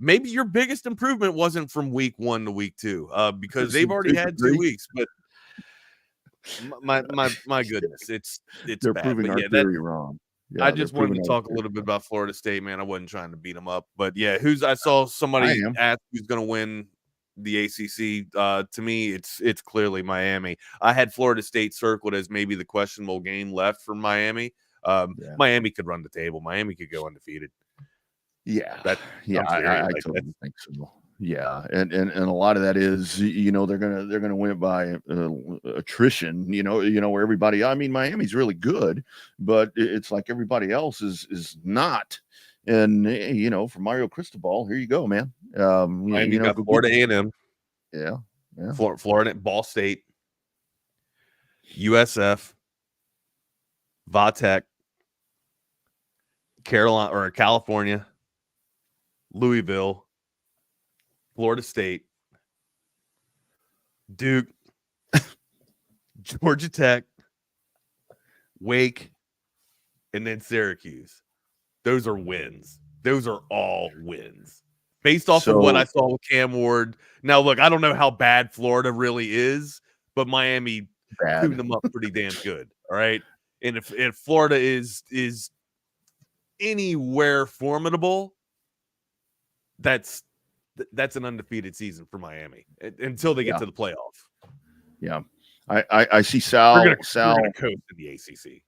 Speaker 8: maybe your biggest improvement wasn't from week 1 to week 2 because they've already had 2 weeks, but. My goodness, it's
Speaker 9: they're
Speaker 8: bad.
Speaker 9: proving our theory wrong. Yeah,
Speaker 8: I just wanted to talk a little bit about Florida State, man. I wasn't trying to beat them up, but yeah, I saw somebody ask who's going to win the ACC. To me, it's clearly Miami. I had Florida State circled as maybe the questionable game left for Miami. Miami could run the table. Miami could go undefeated.
Speaker 9: Yeah, I totally think so. Yeah, and a lot of that is they're gonna win it by attrition. Where everybody. I mean, Miami's really good, but it's like everybody else is not. And for Mario Cristobal, here you go, man.
Speaker 8: Miami got Florida A&M.
Speaker 9: Yeah.
Speaker 8: Florida, Ball State, USF, Vatech, California, Louisville, Florida State, Duke, Georgia Tech, Wake, and then Syracuse. Those are wins. Those are all wins. Based off of what I saw with Cam Ward. Now, look, I don't know how bad Florida really is, but Miami tuned them up pretty damn good. All right. And if Florida is anywhere formidable, that's an undefeated season for Miami until they get to the playoff.
Speaker 9: Yeah. I see Sal.
Speaker 8: We're gonna coach in the ACC.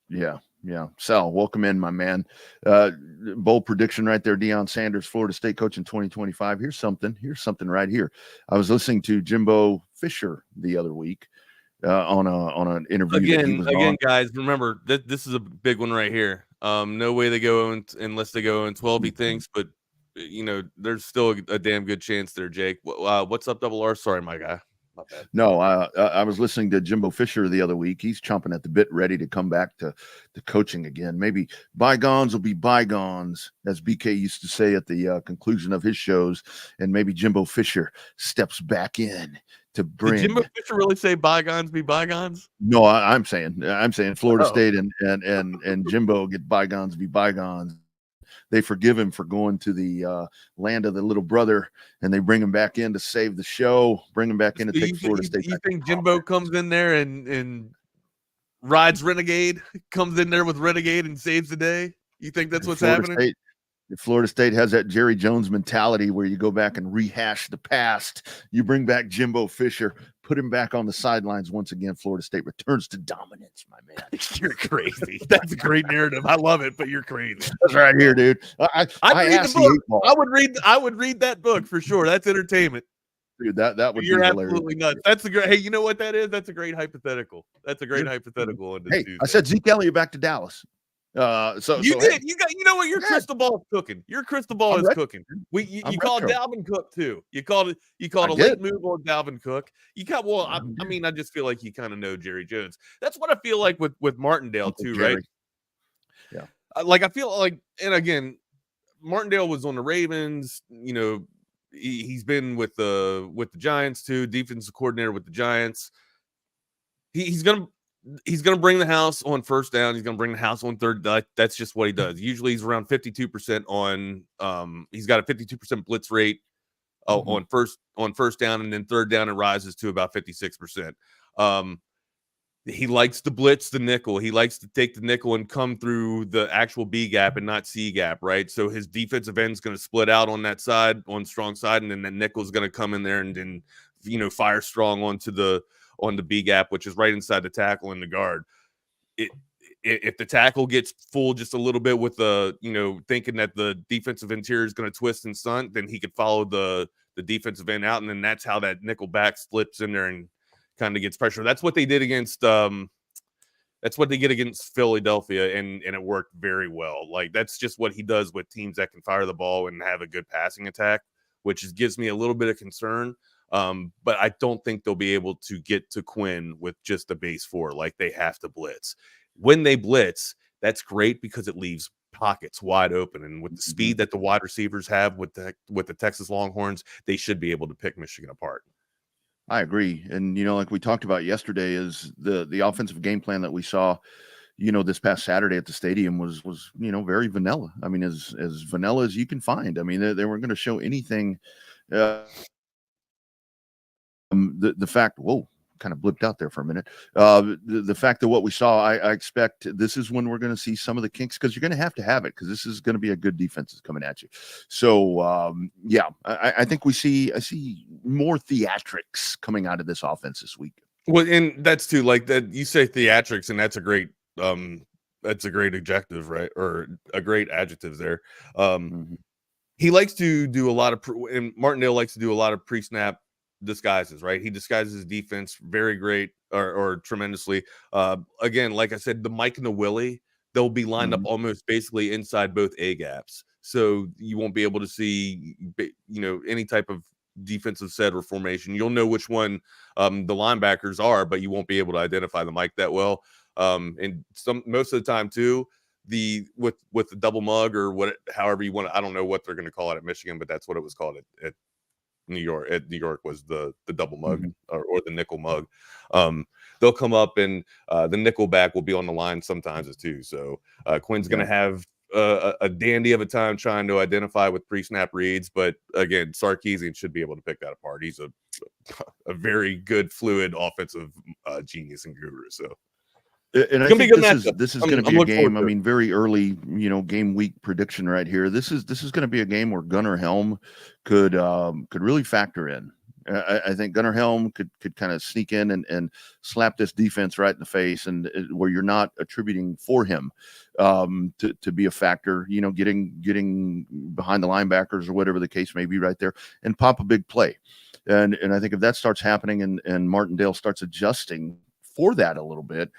Speaker 9: Yeah. Sal, welcome in, my man. Bold prediction right there. Deion Sanders, Florida State coach in 2025. Here's something right here. I was listening to Jimbo Fisher the other week on an interview.
Speaker 8: Again, guys, remember this is a big one right here. No way they go unless they go in 12, he thinks, but there's still a damn good chance there, Jake. What's up, Double R? Sorry, my guy. My bad.
Speaker 9: No, I was listening to Jimbo Fisher the other week. He's chomping at the bit, ready to come back to coaching again. Maybe bygones will be bygones, as BK used to say at the conclusion of his shows. And maybe Jimbo Fisher steps back in to bring.
Speaker 8: Did Jimbo Fisher really say bygones be bygones?
Speaker 9: No, I'm saying Florida State and Jimbo get bygones be bygones. They forgive him for going to the land of the little brother, and they bring him back in to save the show, bring him back in to take Florida State.
Speaker 8: You think Jimbo comes in there and rides Renegade, comes in there with Renegade and saves the day? You think that's what's happening?
Speaker 9: Florida State has that Jerry Jones mentality where you go back and rehash the past. You bring back Jimbo Fisher, put him back on the sidelines once again. Florida State returns to dominance, my man.
Speaker 8: You're crazy. That's a great narrative. I love it, but you're crazy.
Speaker 9: That's right here, dude. I
Speaker 8: read the book. I would read that book for sure. That's entertainment.
Speaker 9: Dude, that would
Speaker 8: You're
Speaker 9: be
Speaker 8: absolutely
Speaker 9: hilarious.
Speaker 8: nuts. That's a great. Hey, you know what that is? That's a great hypothetical. That's a great hypothetical. On this
Speaker 9: Hey,
Speaker 8: Tuesday.
Speaker 9: I said Zeke Elliott back to Dallas.
Speaker 8: You did. Hey, you know what? Your crystal ball is cooking. Your crystal ball is cooking. You called Dalvin Cook too. You called a late move on Dalvin Cook. You got I mean, I just feel like you kind of know Jerry Jones. That's what I feel like with Martindale too,
Speaker 9: Jerry.
Speaker 8: right?
Speaker 9: Yeah.
Speaker 8: Like I feel like, and again, Martindale was on the Ravens. You know, he's been with the Giants too. Defensive coordinator with the Giants. He's gonna bring the house on first down. He's gonna bring the house on third. That's just what he does. Usually, he's around 52% on. He's got a 52% blitz rate on first down, and then third down it rises to about 56%. He likes to blitz the nickel. He likes to take the nickel and come through the actual B gap and not C gap, right? So his defensive end is going to split out on that side, on strong side, and then the nickel is going to come in there and then fire strong onto the B gap, which is right inside the tackle and the guard. If the tackle gets full just a little bit with the, thinking that the defensive interior is going to twist and stunt, then he could follow the defensive end out. And then that's how that nickel back slips in there and kind of gets pressure. That's what they did against, Philadelphia. And it worked very well. Like, that's just what he does with teams that can fire the ball and have a good passing attack, which gives me a little bit of concern. But I don't think they'll be able to get to Quinn with just the base four. Like, they have to blitz. When they blitz, that's great because it leaves pockets wide open. And with the speed that the wide receivers have with the Texas Longhorns, they should be able to pick Michigan apart.
Speaker 9: I agree. And, like we talked about yesterday, is the offensive game plan that we saw, this past Saturday at the stadium was very vanilla. I mean, as vanilla as you can find. I mean, they weren't going to show anything. The fact, whoa, kind of blipped out there for a minute. The fact that what we saw, I expect this is when we're going to see some of the kinks, because you're going to have it, because this is going to be a good defense coming at you. So I think I see more theatrics coming out of this offense this week.
Speaker 8: Well, and that's too, like that you say theatrics, and that's a great adjective, right? Or a great adjective there. He likes to do a lot of, and Martindale likes to do a lot of pre-snap disguises, right? He disguises his defense very great or tremendously. Again, like I said, the Mike and the Willie, they'll be lined up almost basically inside both A gaps. So you won't be able to see, any type of defensive set or formation. You'll know which one the linebackers are, but you won't be able to identify the Mike that well. And most of the time too, with the double mug or however you want, I don't know what they're going to call it at Michigan, but that's what it was called at New York. At New York was the double mug or the nickel mug. They'll come up and the nickel back will be on the line sometimes too. So Quinn's going to have a dandy of a time trying to identify with pre-snap reads, but again, Sarkeesian should be able to pick that apart. He's a very good, fluid offensive genius and guru. So.
Speaker 9: And I think this is going to be a game. I mean, very early, game week prediction right here. This is going to be a game where Gunnar Helm could really factor in. I think Gunnar Helm could kind of sneak in and slap this defense right in the face, and where you're not attributing for him to be a factor. Getting behind the linebackers or whatever the case may be right there, and pop a big play. And I think if that starts happening and Martindale starts adjusting for that a little bit.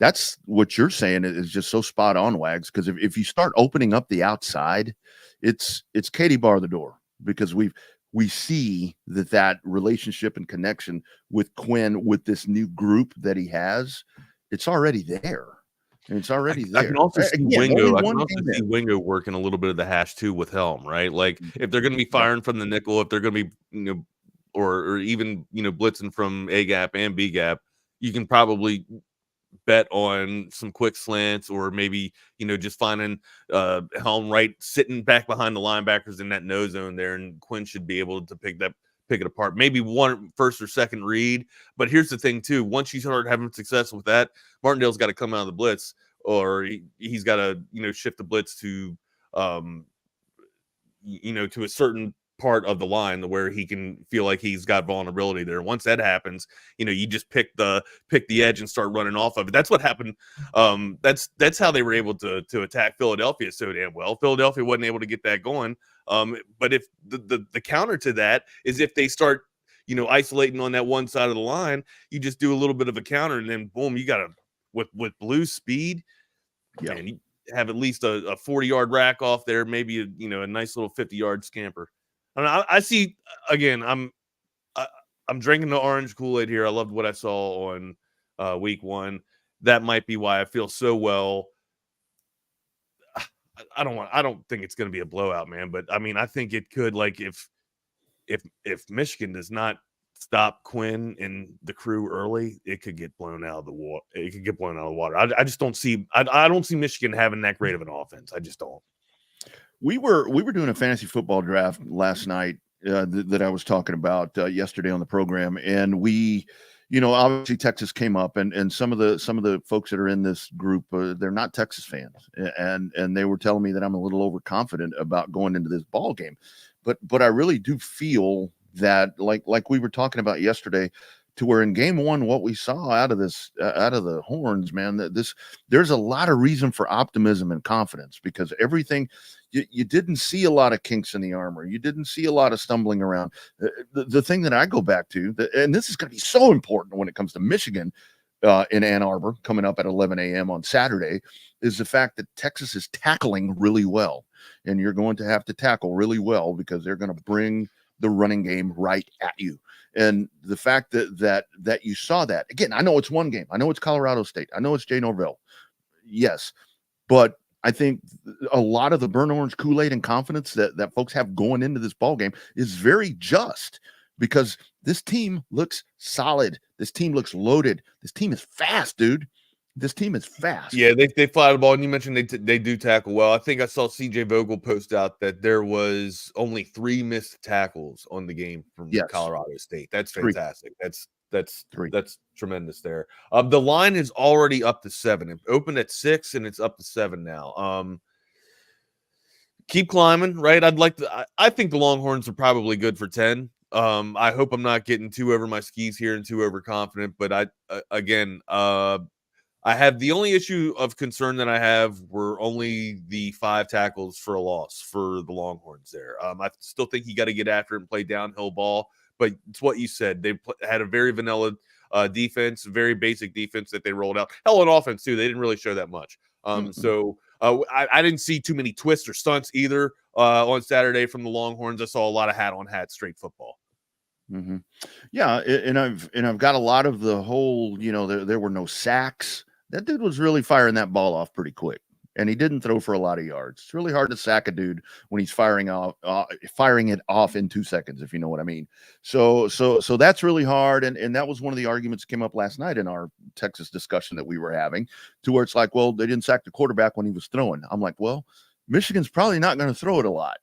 Speaker 9: That's what you're saying is just so spot on, Wags. Because if you start opening up the outside, it's Katie bar the door, because we see that relationship and connection with Quinn, with this new group that he has, it's already there. It's already there.
Speaker 8: I can also see Wingo. I can also see Wingo working a little bit of the hash too with Helm, right? Like if they're going to be firing from the nickel, if they're going to be or even blitzing from A gap and B gap, you can probably bet on some quick slants, or maybe just finding Helm right sitting back behind the linebackers in that no zone there, and Quinn should be able to pick pick it apart. Maybe one first or second read, but here's the thing too. Once you start having success with that, Martindale's got to come out of the blitz, or he's got to shift the blitz to to a certain part of the line where he can feel like he's got vulnerability there. Once that happens, you just pick the edge and start running off of it. That's what happened. That's how they were able to attack Philadelphia so damn well. Philadelphia wasn't able to get that going. But if the counter to that is if they start, isolating on that one side of the line, you just do a little bit of a counter and then boom, you got with blue speed. Yeah. Man, you have at least a 40-yard rack off there, maybe a nice little 50-yard scamper. I see again. I'm drinking the orange Kool-Aid here. I loved what I saw on week 1. That might be why I feel so well. I don't think it's going to be a blowout, man. But I mean, I think it could. Like if Michigan does not stop Quinn and the crew early, it could get blown out of the water. It could get blown out of the water. I just don't see. I don't see Michigan having that great of an offense. I just don't.
Speaker 9: We were doing a fantasy football draft last night that I was talking about yesterday on the program, and we, obviously Texas came up, and some of the folks that are in this group, they're not Texas fans, and they were telling me that I'm a little overconfident about going into this ball game, but I really do feel that like we were talking about yesterday, to where in game 1, what we saw out of the Horns, man, there's a lot of reason for optimism and confidence, because everything. You didn't see a lot of kinks in the armor. You didn't see a lot of stumbling around. The thing that I go back to, and this is going to be so important when it comes to Michigan in Ann Arbor coming up at 11 a.m. on Saturday, is the fact that Texas is tackling really well. And you're going to have to tackle really well because they're going to bring the running game right at you. And the fact that you saw that, again, I know it's one game. I know it's Colorado State. I know it's Jay Norvell. Yes, but I think a lot of the burnt orange Kool-Aid and confidence that folks have going into this ball game is very just, because this team looks solid. This team looks loaded. This team is fast, dude. This team is fast.
Speaker 8: Yeah, they fly the ball, and you mentioned they do tackle well. I think I saw CJ Vogel post out that there was only 3 missed tackles on the game from Colorado State. That's fantastic. 3. That's tremendous there. The line is already up to 7. It opened at 6 and it's up to 7 now. Keep climbing, right? I think the Longhorns are probably good for 10. I hope I'm not getting too over my skis here and too overconfident, but I have the only issue of concern that I have were only the 5 tackles for a loss for the Longhorns there. I still think you got to get after it and play downhill ball. But it's what you said. They had a very vanilla defense, very basic defense that they rolled out. Hell, on offense, too. They didn't really show that much. So I didn't see too many twists or stunts either on Saturday from the Longhorns. I saw a lot of hat-on-hat straight football.
Speaker 9: Mm-hmm. Yeah, and I've got a lot of the whole, there were no sacks. That dude was really firing that ball off pretty quick. And he didn't throw for a lot of yards. It's really hard to sack a dude when he's firing it off in 2 seconds, if you know what I mean. So that's really hard. And that was one of the arguments that came up last night in our Texas discussion that we were having, to where it's like, well, they didn't sack the quarterback when he was throwing. I'm like, well, Michigan's probably not going to throw it a lot.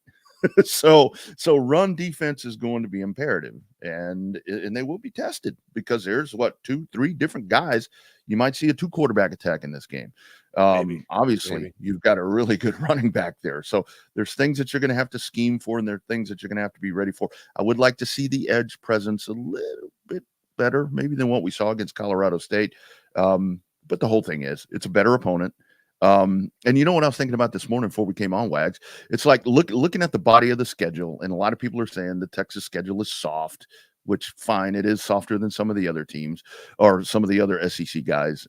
Speaker 9: So run defense is going to be imperative, and they will be tested, because there's 2-3 different guys. You might see a 2 quarterback attack in this game. Obviously, you've got a really good running back there. So there's things that you're going to have to scheme for, and there are things that you're going to have to be ready for. I would like to see the edge presence a little bit better, maybe than what we saw against Colorado State. But the whole thing is, it's a better opponent. And you know what I was thinking about this morning before we came on, Wags? It's like looking at the body of the schedule, and a lot of people are saying the Texas schedule is soft, which fine, it is softer than some of the other teams or some of the other SEC guys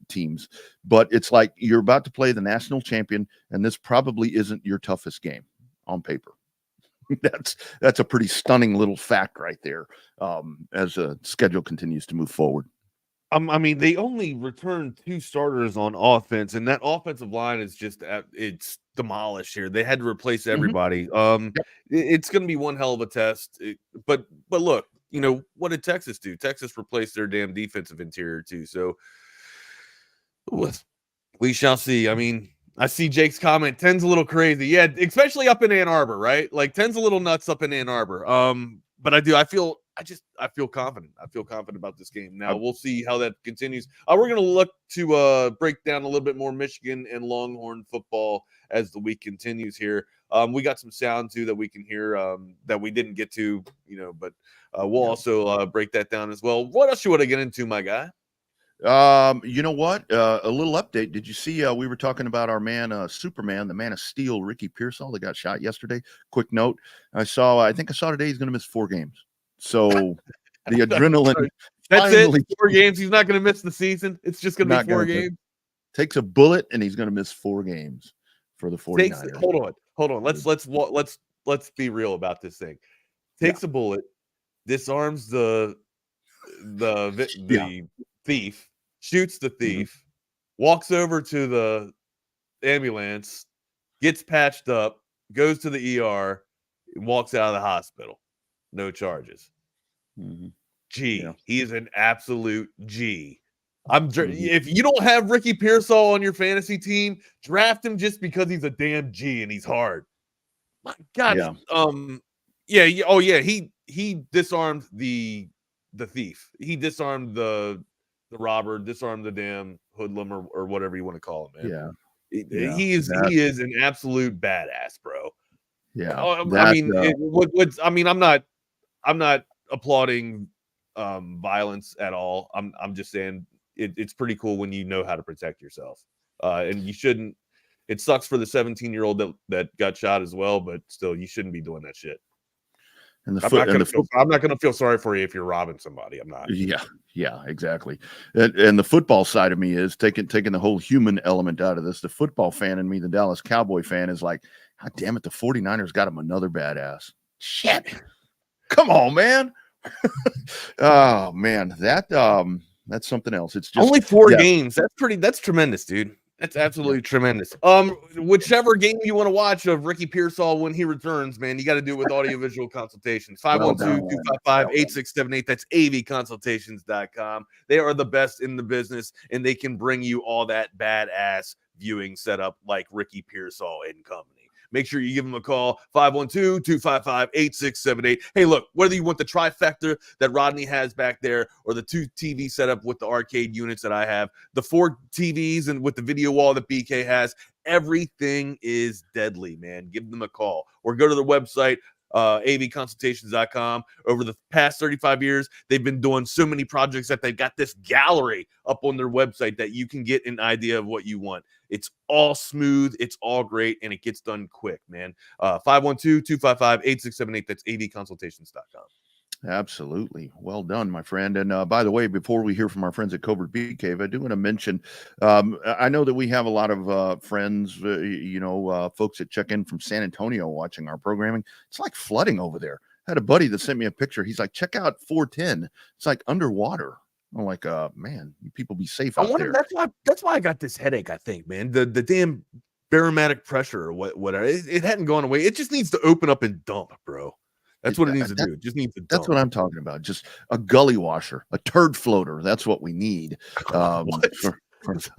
Speaker 9: teams. But it's like you're about to play the national champion, and this probably isn't your toughest game on paper. That's a pretty stunning little fact right there, as the schedule continues to move forward.
Speaker 8: I mean, they only returned 2 starters on offense, and that offensive line is just it's demolished here. They had to replace everybody. It's going to be one hell of a test. But look, what did Texas do? Texas replaced their damn defensive interior too. So we shall see. I mean, I see Jake's comment. 10's a little crazy. Yeah, especially up in Ann Arbor, right? Like 10's a little nuts up in Ann Arbor. I feel confident. I feel confident about this game. Now we'll see how that continues. We're going to look to break down a little bit more Michigan and Longhorn football as the week continues here. We got some sound too that we can hear that we didn't get to, but we'll also break that down as well. What else you want to get into, my guy?
Speaker 9: You know what? A little update. Did you see we were talking about our man, Superman, the Man of Steel, Ricky Pearsall, that got shot yesterday? Quick note. I think I saw today he's going to miss 4 games. So the adrenaline.
Speaker 8: That's it. 4 games. He's not going to miss the season. It's just going to be 4 games.
Speaker 9: Takes a bullet and he's going to miss 4 games for the 49ers.
Speaker 8: Hold on. Let's be real about this thing. Takes a bullet, disarms the thief, shoots the thief, walks over to the ambulance, gets patched up, goes to the ER, and walks out of the hospital. No charges. G. He is an absolute G. If you don't have Ricky Pearsall on your fantasy team, draft him just because he's a damn G and he's hard. My God. He disarmed the thief. He disarmed the robber, disarmed the damn hoodlum or whatever you want to call him, man. He is an absolute badass, bro. I'm not applauding violence at all. I'm just saying it's pretty cool when you know how to protect yourself. And you shouldn't. It sucks for the 17-year-old that got shot as well, but still, you shouldn't be doing that shit.
Speaker 9: And
Speaker 8: I'm not going to feel sorry for you if you're robbing somebody. I'm not.
Speaker 9: Yeah, exactly. And the football side of me is taking the whole human element out of this. The football fan in me, the Dallas Cowboy fan, is like, God damn it, the 49ers got him another badass. Shit. Come on, man. Oh, man. That's something else. It's just
Speaker 8: only 4 games. That's tremendous, dude. That's absolutely tremendous. Whichever game you want to watch of Ricky Pearsall when he returns, man, you got to do it with audiovisual consultations. 512-255-8678. That's avconsultations.com. They are the best in the business, and they can bring you all that badass viewing setup like Ricky Pearsall and company. Make sure you give them a call, 512-255-8678. Hey, look, whether you want the trifecta that Rodney has back there or the 2 TV setup with the arcade units that I have, the 4 TVs and with the video wall that BK has, everything is deadly, man. Give them a call or go to their website, avconsultations.com. Over the past 35 years, they've been doing so many projects that they've got this gallery up on their website that you can get an idea of what you want. It's all smooth, it's all great, and it gets done quick, man. 512-255-8678. That's avconsultations.com.
Speaker 9: Absolutely. Well done, my friend. And by the way, before we hear from our friends at Covert Bee Cave, I do want to mention, I know that we have a lot of friends, folks that check in from San Antonio watching our programming. It's like flooding over there. I had a buddy that sent me a picture. He's like, check out 410. It's like underwater. I'm like, man, you people be safe out there.
Speaker 8: That's why I got this headache, I think, man. The damn barometric pressure or whatever. It hadn't gone away. It just needs to open up and dump, bro. That's what it needs to do. It just needs to dump.
Speaker 9: That's what I'm talking about. Just a gully washer, a turd floater. That's what we need. For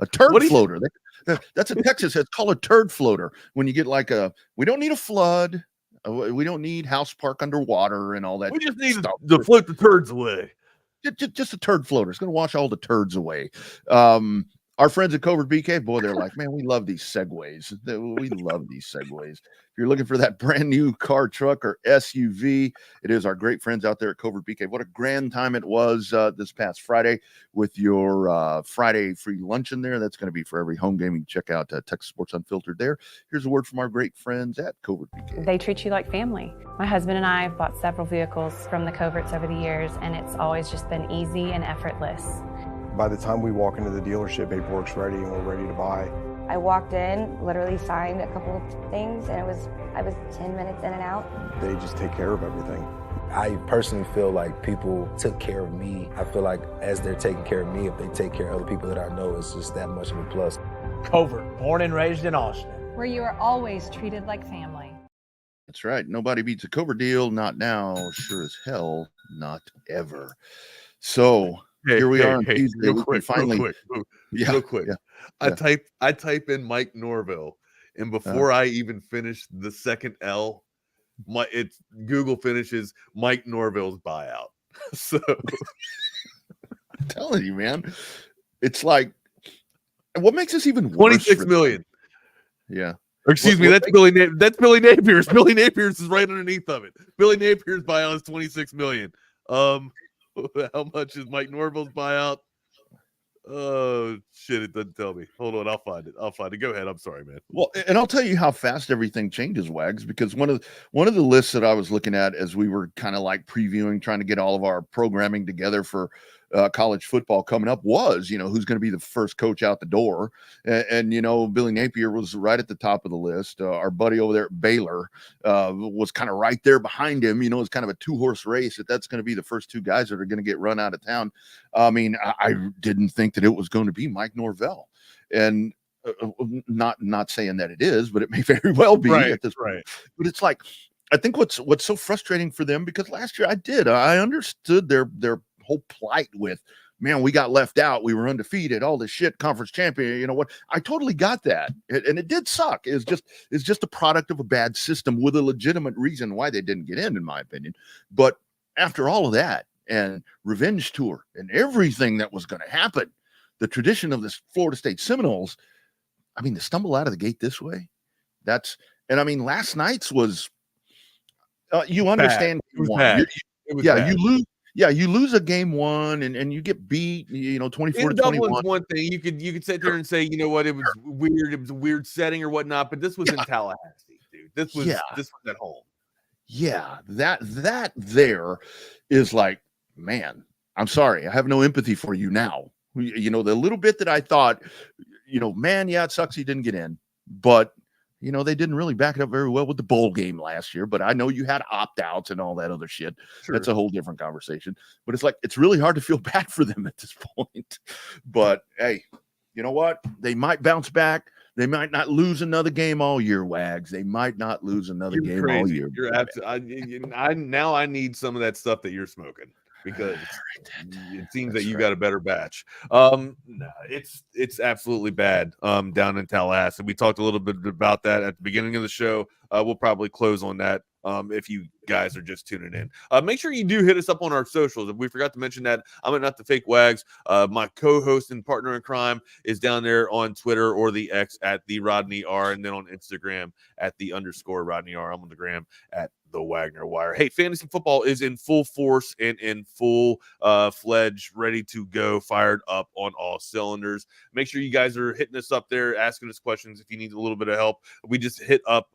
Speaker 9: a turd floater. That's in Texas. It's called a turd floater. When you get we don't need a flood. We don't need house park underwater and all that.
Speaker 8: We just need to float the turds away.
Speaker 9: Just a turd floater. It's going to wash all the turds away. Our friends at Covert Bee Cave, boy, they're like, man, we love these segues. We love these segues. If you're looking for that brand new car, truck, or SUV, it is our great friends out there at Covert Bee Cave. What a grand time it was this past Friday with your Friday free luncheon there. That's going to be for every home game. You can check out Texas Sports Unfiltered there. Here's a word from our great friends at Covert Bee Cave.
Speaker 10: They treat you like family. My husband and I have bought several vehicles from the Coverts over the years, and it's always just been easy and effortless.
Speaker 11: By the time we walk into the dealership, paperwork's ready and we're ready to buy.
Speaker 6: I walked in, literally signed a couple of things, and I was 10 minutes in and out.
Speaker 11: They just take care of everything.
Speaker 12: I personally feel like people took care of me. I feel like as they're taking care of me, if they take care of other people that I know, it's just that much of a plus.
Speaker 13: Covert, born and raised in Austin,
Speaker 14: where you are always treated like family.
Speaker 9: That's right. Nobody beats a Covert deal. Not now. Sure as hell, not ever. So here we are on Tuesday.
Speaker 8: Real quick. I type in Mike Norville, and before I even finish the second L, It's Google finishes Mike Norvell's buyout. So
Speaker 9: I'm telling you, man, it's like, what makes this even worse?
Speaker 8: 26 million.
Speaker 9: Yeah.
Speaker 8: Or excuse me, that's Billy Napier's. Billy Napier's is right underneath of it. Billy Napier's buyout is 26 million. How much is Mike Norvell's buyout? Oh shit, it doesn't tell me. Hold on, I'll find it. Go ahead. I'm sorry, man.
Speaker 9: Well, and I'll tell you how fast everything changes, Wags, because one of the lists that I was looking at as we were kind of like previewing, trying to get all of our programming together for college football coming up was, who's going to be the first coach out the door. And Billy Napier was right at the top of the list. Our buddy over there at Baylor was kind of right there behind him. It's kind of a 2-horse race that's going to be the first two guys that are going to get run out of town. I mean, I didn't think that it was going to be Mike Norvell. And not saying that it is, but it may very well be at this point. But it's like, I think what's so frustrating for them, because last year I understood their whole plight with, man, we got left out, we were undefeated, all this shit, conference champion, you know what? I totally got that, and it did suck. It's just a product of a bad system with a legitimate reason why they didn't get in my opinion. But after all of that and revenge tour and everything that was going to happen, the tradition of this Florida State Seminoles, I mean, to stumble out of the gate this way, and I mean, last night's was, you understand, you lose a game one and you get beat, 24-21.
Speaker 8: One thing you could sit there and say, you know what, it was weird, it was a weird setting or whatnot, but this was in Tallahassee, dude. This was at home.
Speaker 9: Yeah, that there is like, man, I'm sorry, I have no empathy for you now. The little bit that I thought, man, yeah, it sucks he didn't get in, but they didn't really back it up very well with the bowl game last year. But I know you had opt-outs and all that other shit. Sure. That's a whole different conversation. But it's like, it's really hard to feel bad for them at this point. But hey, you know what? They might bounce back. They might not lose another game all year, Wags. They might not lose another game all year.
Speaker 8: You're absolutely. I need some of that stuff that you're smoking, because it seems that you got a better batch. No, it's absolutely bad down in Tallahassee. We talked a little bit about that at the beginning of the show. We'll probably close on that if you guys are just tuning in. Make sure you do hit us up on our socials. If we forgot to mention that, I'm Not the Fake Wags. My co-host and partner in crime is down there on Twitter or the X at the Rodney R, and then on Instagram at the _ Rodney R. I'm on the gram at the Wagner Wire. Hey, fantasy football is in full force and in full fledged, ready to go, fired up on all cylinders. Make sure you guys are hitting us up there, asking us questions if you need a little bit of help. We just hit up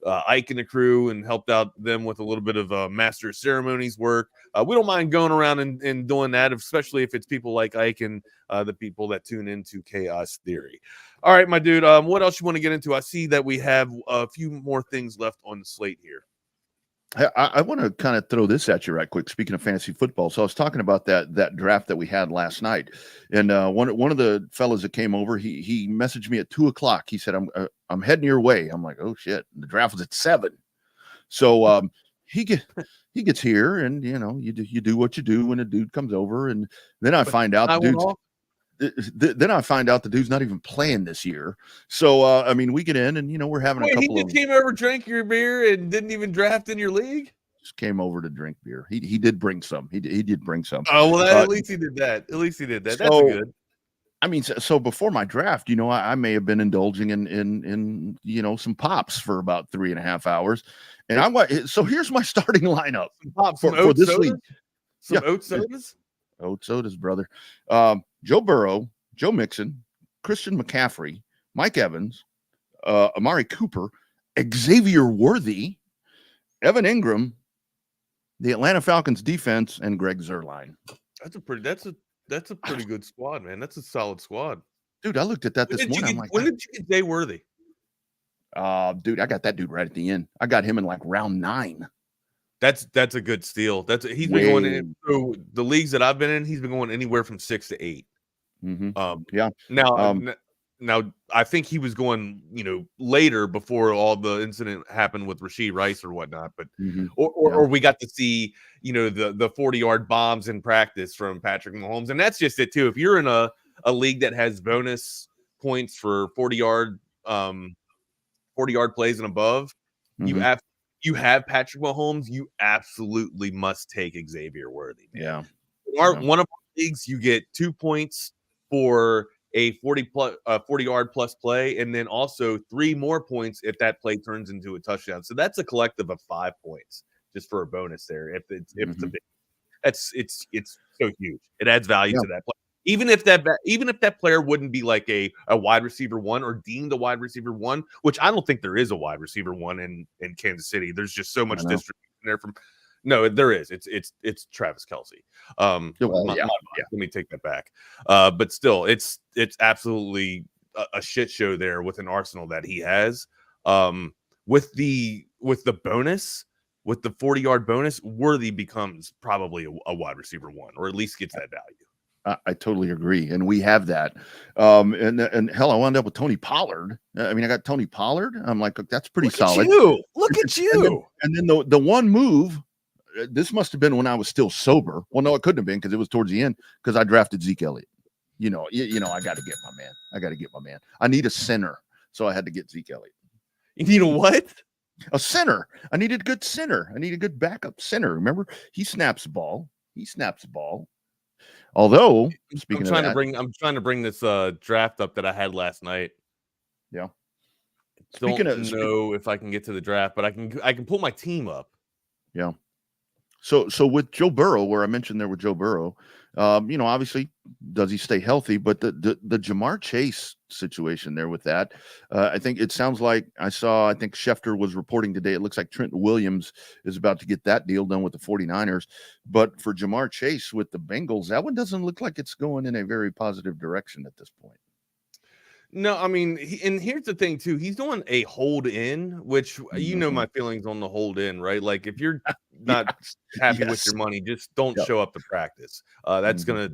Speaker 8: Ike and the crew and helped out them with a little bit of master of ceremonies work. We don't mind going around and doing that, especially if it's people like Ike and the people that tune into Chaos Theory. All right, my dude, what else you want to get into? I see that we have a few more things left on the slate here.
Speaker 9: I want to kind of throw this at you right quick. Speaking of fantasy football, so I was talking about that draft that we had last night, and one of the fellas that came over, he messaged me at 2:00. He said, "I'm heading your way." I'm like, "Oh shit!" The draft was at 7, so he gets here, and you do what you do when a dude comes over, and then I find out the dude's. Then I find out the dude's not even playing this year. So, I mean, we get in and, we're having a couple
Speaker 8: he just came over, drank your beer, and didn't even draft in your league?
Speaker 9: Just came over to drink beer. He did bring some. He did bring some.
Speaker 8: Oh, well, at least he did that. That's good.
Speaker 9: I mean, so before my draft, I may have been indulging in some pops for about 3.5 hours. And so here's my starting lineup for this league.
Speaker 8: Some oat sodas?
Speaker 9: Oat sodas, brother. Joe Burrow, Joe Mixon, Christian McCaffrey, Mike Evans, Amari Cooper, Xavier Worthy, Evan Ingram, the Atlanta Falcons defense, and Greg Zuerlein.
Speaker 8: That's a pretty good squad, man. That's a solid squad.
Speaker 9: Dude, I looked at that this morning.
Speaker 8: When did you get Jay Worthy?
Speaker 9: Dude, I got that dude right at the end. I got him in like round 9.
Speaker 8: That's a good steal. He's been going in. So the leagues that I've been in, he's been going anywhere from 6 to 8.
Speaker 9: Mm-hmm. Yeah.
Speaker 8: Now I think he was going, later before all the incident happened with Rashee Rice or whatnot. But or we got to see, the 40-yard bombs in practice from Patrick Mahomes, and that's just it too. If you're in a league that has bonus points for 40-yard plays and above, you you have Patrick Mahomes, you absolutely must take Xavier Worthy. Man.
Speaker 9: Yeah.
Speaker 8: One of our leagues, you get 2 points for a 40-yard plus play, and then also 3 more points if that play turns into a touchdown. So that's a collective of 5 points just for a bonus there. If it's a big, it's so huge. It adds value to that play. Even if that player wouldn't be like a wide receiver 1 or deemed a wide receiver 1, which I don't think there is a wide receiver 1 in Kansas City. There's just so much distribution there from. No, there is. It's Travis Kelce. Let me take that back. But still, it's absolutely a shit show there with an arsenal that he has. With the bonus, with the 40-yard bonus, Worthy becomes probably a wide receiver 1, or at least gets that value.
Speaker 9: I totally agree, and we have that. And hell, I wound up with Tony Pollard. I mean, I got Tony Pollard. I'm like, that's pretty solid.
Speaker 8: Look at you.
Speaker 9: And then the one move. This must have been when I was still sober. Well, no, it couldn't have been because it was towards the end because I drafted Zeke Elliott. I got to get my man. I need a center, so I had to get Zeke Elliott.
Speaker 8: You need a what?
Speaker 9: A center. I needed a good center. I need a good backup center. Remember, he snaps the ball. Although, speaking of that,
Speaker 8: I'm trying to bring this draft up that I had last night.
Speaker 9: Yeah.
Speaker 8: Don't know if I can get to the draft, but I can pull my team up.
Speaker 9: Yeah. So with Joe Burrow, where I mentioned there with Joe Burrow, obviously, does he stay healthy? But the Jamar Chase situation there with that, I think it sounds like I think Schefter was reporting today. It looks like Trenton Williams is about to get that deal done with the 49ers. But for Jamar Chase with the Bengals, that one doesn't look like it's going in a very positive direction at this point.
Speaker 8: No, I mean, and here's the thing too. He's doing a hold in, which my feelings on the hold in, right? Like if you're not happy with your money, just don't show up to practice. That's gonna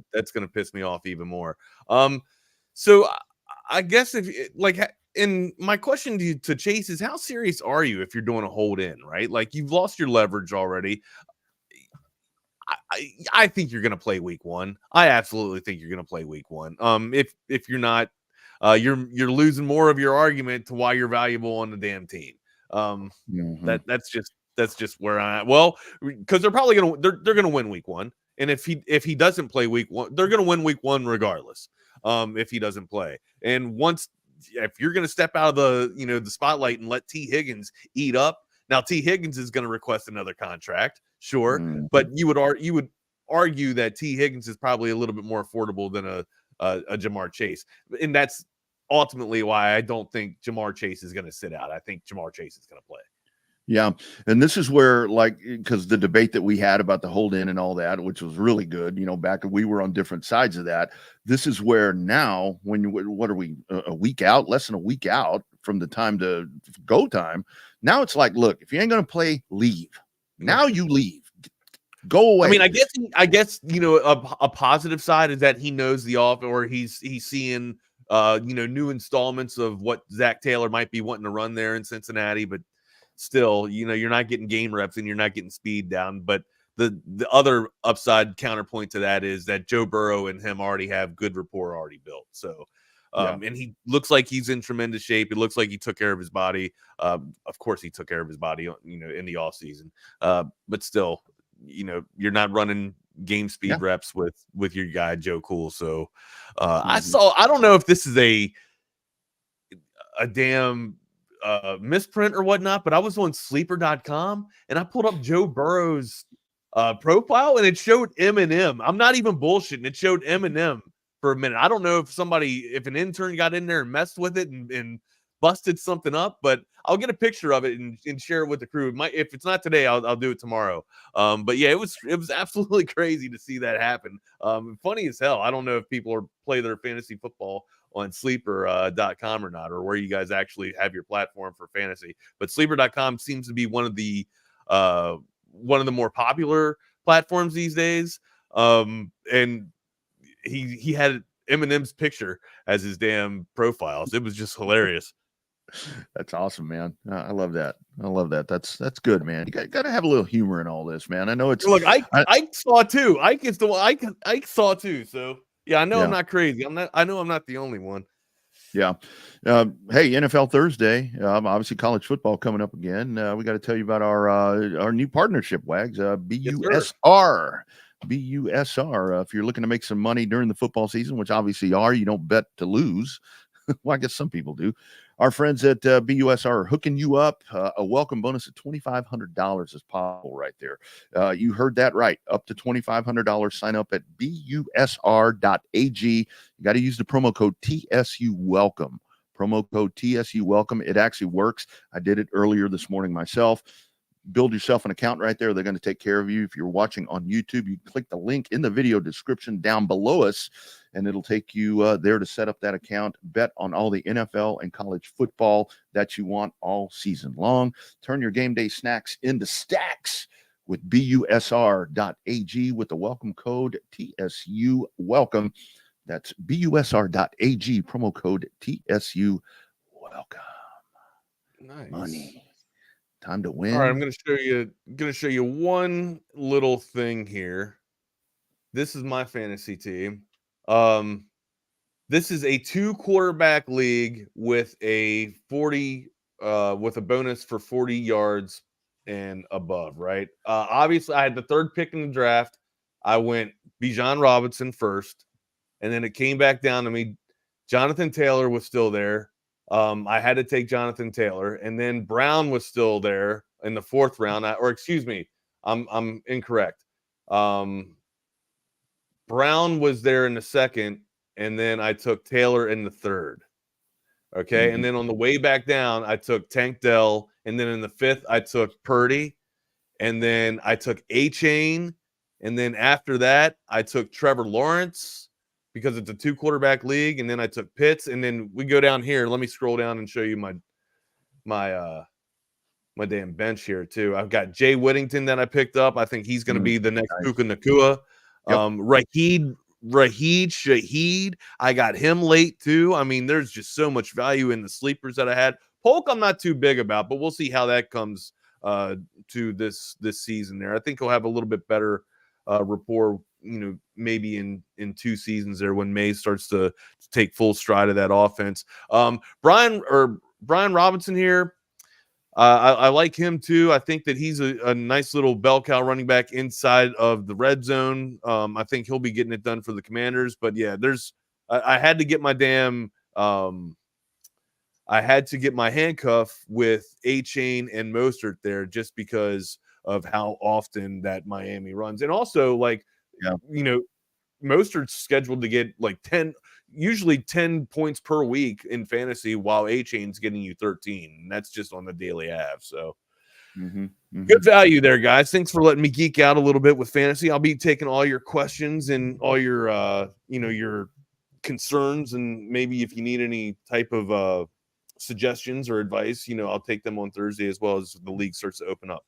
Speaker 8: piss me off even more. So I guess and my question to Chase is, how serious are you if you're doing a hold in, right? Like you've lost your leverage already. I think you're gonna play week 1. I absolutely think you're gonna play week 1. If you're not. You're losing more of your argument to why you're valuable on the damn team. That's just where because they're probably gonna win week 1, and if he doesn't play week 1, they're gonna win week 1 regardless. If he doesn't play, and if you're gonna step out of the spotlight and let T. Higgins eat up, now T. Higgins is gonna request another contract, sure, but you would argue that T. Higgins is probably a little bit more affordable than a Jamar Chase, and that's ultimately why I don't think Jamar Chase is going to sit out. I think Jamar Chase is going to play.
Speaker 9: Yeah, and this is where, because the debate that we had about the hold in and all that, which was really good, back we were on different sides of that. This is where now, what are we, a week out, less than a week out from the time to go time. Now it's like, look, if you ain't going to play, leave. Now you leave. Go away.
Speaker 8: I mean, I guess a positive side is that he knows the off, or he's seeing new installments of what Zach Taylor might be wanting to run there in Cincinnati, but still, you're not getting game reps and you're not getting speed down. But the other upside counterpoint to that is that Joe Burrow and him already have good rapport already built. So, and he looks like he's in tremendous shape. It looks like he took care of his body. Of course, he took care of his body, in the off season. But still, you're not running game speed reps with your guy Joe Cool. So I don't know if this is a damn misprint or whatnot, but I was on sleeper.com and I pulled up Joe Burrow's profile and it showed Eminem. I'm not even bullshitting. It showed Eminem for a minute. I don't know if an intern got in there and messed with it and busted something up, but I'll get a picture of it and share it with the crew. If it's not today, I'll do it tomorrow. But yeah, it was absolutely crazy to see that happen. Funny as hell. I don't know if people play their fantasy football on sleeper.com or not, or where you guys actually have your platform for fantasy. But sleeper.com seems to be one of the more popular platforms these days. And he had Eminem's picture as his damn profiles. It was just hilarious.
Speaker 9: That's awesome, man. I love that. That's good, man. You got to have a little humor in all this, man. I know it's.
Speaker 8: Look, I saw too. I saw too. So yeah, I know I'm not crazy. I know I'm not the only one.
Speaker 9: Yeah. Hey, NFL Thursday. Obviously, college football coming up again. We got to tell you about our new partnership, Wags. BUSR. BUSR. If you're looking to make some money during the football season, which obviously you are, you don't bet to lose. Well, I guess some people do. Our friends at BUSR are hooking you up. A welcome bonus of $2,500 is possible right there. You heard that right. Up to $2,500. Sign up at busr.ag. You got to use the promo code TSU Welcome. Promo code TSU Welcome. It actually works. I did it earlier this morning myself. Build yourself an account right there. They're going to take care of you. If you're watching on YouTube, you click the link in the video description down below us, and it'll take you there to set up that account. Bet on all the NFL and college football that you want all season long. Turn your game day snacks into stacks with busr.ag with the welcome code TSU Welcome. That's busr.ag, promo code TSU Welcome.
Speaker 8: Nice.
Speaker 9: Money. Time to win.
Speaker 8: All right, I'm going to show you one little thing here. This is my fantasy team. This is a 2-quarterback league with a 40 with a bonus for 40 yards and above, right? Obviously, I had the 3rd pick in the draft. I went Bijan Robinson first, and then it came back down to me. Jonathan Taylor was still there. I had to take Jonathan Taylor, and then Brown was still there in the 4th round. I'm incorrect. Brown was there in the 2nd, and then I took Taylor in the 3rd. Okay, and then on the way back down, I took Tank Dell, and then in the 5th, I took Purdy, and then I took A-Chain, and then after that, I took Trevor Lawrence, because it's a 2-quarterback league, and then I took Pitts, and then we go down here. Let me scroll down and show you my damn bench here too. I've got Jay Whittington that I picked up. I think he's going to be the next Puka Nacua. Raheed Shaheed, I got him late too. I mean, there's just so much value in the sleepers that I had. Polk, I'm not too big about, but we'll see how that comes to this season there. I think he'll have a little bit better rapport, maybe in 2 seasons there when May starts to take full stride of that offense. Brian Robinson here. I like him too. I think that he's a nice little bell cow running back inside of the red zone. I think he'll be getting it done for the Commanders. But yeah, I had to get my damn I had to get my handcuff with A-Chain and Mostert there just because of how often that Miami runs. And also, Mostert's scheduled to get usually 10 points per week in fantasy, while A-Chain's getting you 13. And that's just on the daily av. So good value there, guys. Thanks for letting me geek out a little bit with fantasy. I'll be taking all your questions and all your, your concerns. And maybe if you need any type of suggestions or advice, I'll take them on Thursday as well as the league starts to open up.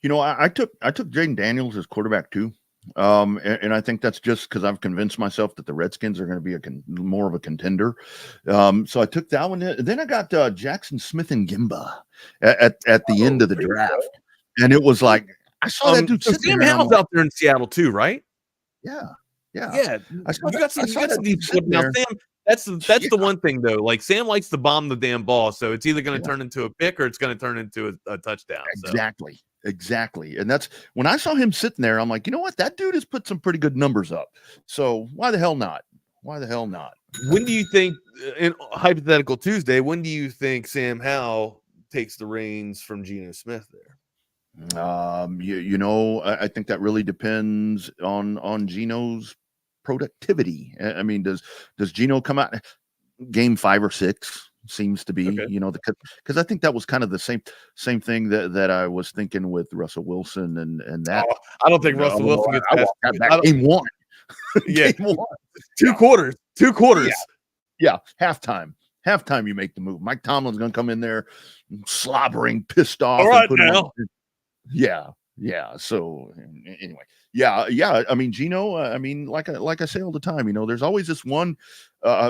Speaker 9: I took Jaden Daniels as quarterback too. And I think that's just because I've convinced myself that the Redskins are going to be more of a contender. So I took that one. Then I got Jackson Smith and Gimba at the end of the draft. And it was like, I saw that dude.
Speaker 8: Sam Howell's out there in Seattle too, right?
Speaker 9: Yeah.
Speaker 8: I got some now, Sam. That's the one thing though. Like Sam likes to bomb the damn ball, so it's either going to turn into a pick or it's going to turn into a touchdown.
Speaker 9: Exactly. And that's when I saw him sitting there, I'm like, you know what? That dude has put some pretty good numbers up. So why the hell not?
Speaker 8: When do you think, in Hypothetical Tuesday, when do you think Sam Howell takes the reins from Geno Smith there?
Speaker 9: I think that really depends on Geno's productivity. I mean, does Geno come out game 5 or 6? Seems to be, because I think that was kind of the same thing that I was thinking with Russell Wilson and that.
Speaker 8: Oh, I don't think Russell Wilson gets past
Speaker 9: game 1.
Speaker 8: Yeah,
Speaker 9: game 1.
Speaker 8: 2 quarters. 2 quarters.
Speaker 9: Yeah, halftime. You make the move. Mike Tomlin's going to come in there slobbering, pissed off.
Speaker 8: All right now.
Speaker 9: Yeah. So anyway, yeah. I mean, Geno. Like I say all the time, there's always this one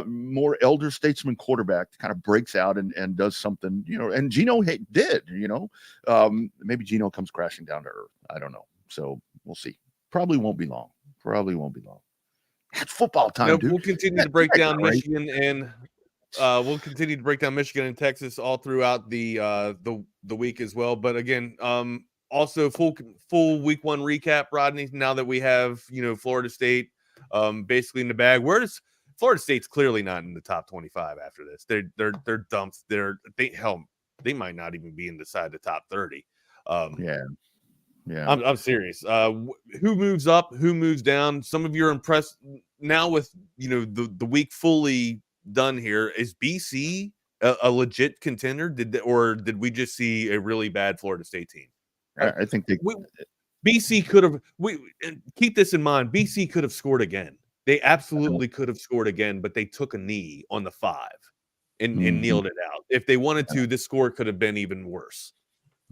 Speaker 9: more elder statesman quarterback that kind of breaks out and does something, And Geno did, Maybe Geno comes crashing down to earth. I don't know. So we'll see. Probably won't be long. It's football time, dude.
Speaker 8: We'll continue to break down Michigan and we'll continue to break down Michigan and Texas all throughout the week as well. But again, also full week 1 recap, Rodney. Now that we have Florida State basically in the bag, Florida State's clearly not in the top 25 after this. They're dumps. They might not even be inside the top 30.
Speaker 9: Yeah.
Speaker 8: I'm serious. Who moves up? Who moves down? Some of you are impressed now with the week fully done here. Is BC a legit contender? Did we just see a really bad Florida State team?
Speaker 9: I think
Speaker 8: BC could have. Keep this in mind. BC could have scored again. They absolutely could have scored again, but they took a knee on the 5 and kneeled it out. If they wanted to, this score could have been even worse.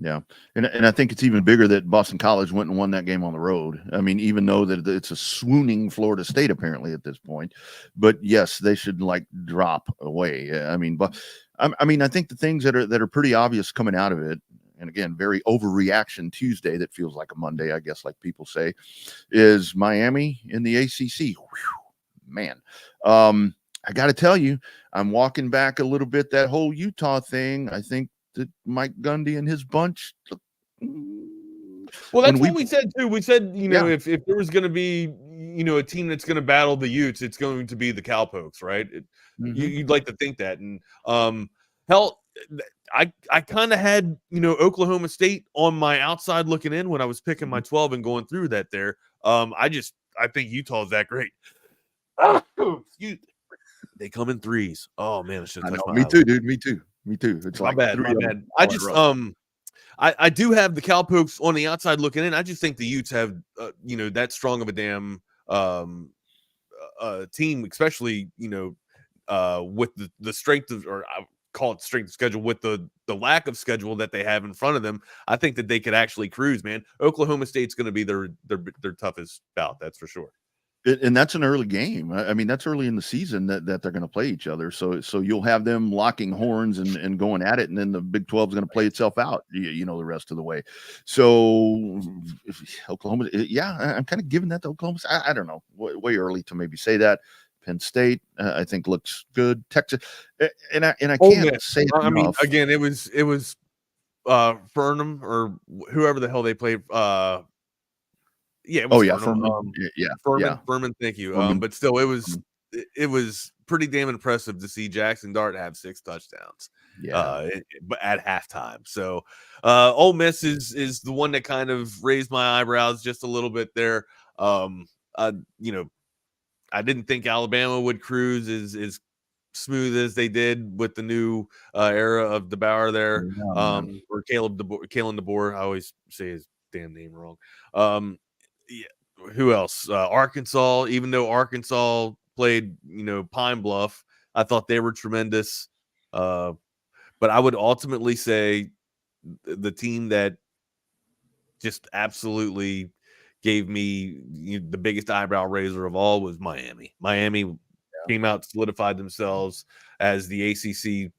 Speaker 9: Yeah. And I think it's even bigger that Boston College went and won that game on the road. I mean, even though that it's a swooning Florida State apparently at this point, but yes, they should drop away. I mean, but I think the things that are pretty obvious coming out of it, and again, very overreaction Tuesday that feels like a Monday, I guess, like people say, is Miami in the ACC. Whew, man. I got to tell you, I'm walking back a little bit, that whole Utah thing. I think that Mike Gundy and his bunch.
Speaker 8: Well, that's what we said too. We said, if there was going to be, a team that's going to battle the Utes, it's going to be the Cowpokes, right? You'd like to think that. And hell, I kind of had, Oklahoma State on my outside looking in when I was picking my 12 and going through that there. I think Utah is that great. They come in threes. Oh man,
Speaker 9: me too, dude. Me too. It's
Speaker 8: my bad. I just I do have the Cowpokes on the outside looking in. I just think the Utes have that strong of a damn team, especially with the strength of, or I call it strength of schedule, with the lack of schedule that they have in front of them. I think that they could actually cruise, man. Oklahoma State's going to be their toughest bout, that's for sure.
Speaker 9: And that's an early game. I mean, that's early in the season that they're going to play each other. So you'll have them locking horns and going at it, and then the Big 12 is going to play itself out, the rest of the way. So Oklahoma, I'm kind of giving that to Oklahoma. I don't know, way early to maybe say that. Penn State, I think, looks good. Texas, and I can't say it enough.
Speaker 8: I mean, again, it was Burnham or whoever the hell they played. Yeah, it was Furman. Furman, thank you. But still, it was pretty damn impressive to see Jackson Dart have 6 touchdowns. But at halftime. So Ole Miss is the one that kind of raised my eyebrows just a little bit there. I didn't think Alabama would cruise as smooth as they did with the new era of DeBauer there. Or Kalen DeBoer. I always say his damn name wrong. Who else? Arkansas, even though Arkansas played, Pine Bluff, I thought they were tremendous. But I would ultimately say the team that just absolutely gave me the biggest eyebrow raiser of all was Miami. Miami came out, solidified themselves as the ACC,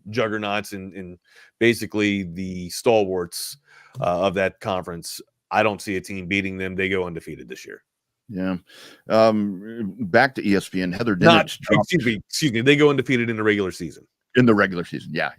Speaker 8: juggernauts and basically the stalwarts of that conference. I don't see a team beating them. They go undefeated this year.
Speaker 9: Yeah. Back to ESPN. Heather Dinich.
Speaker 8: Excuse me. They go undefeated in the regular season.
Speaker 9: In the regular season. Yeah.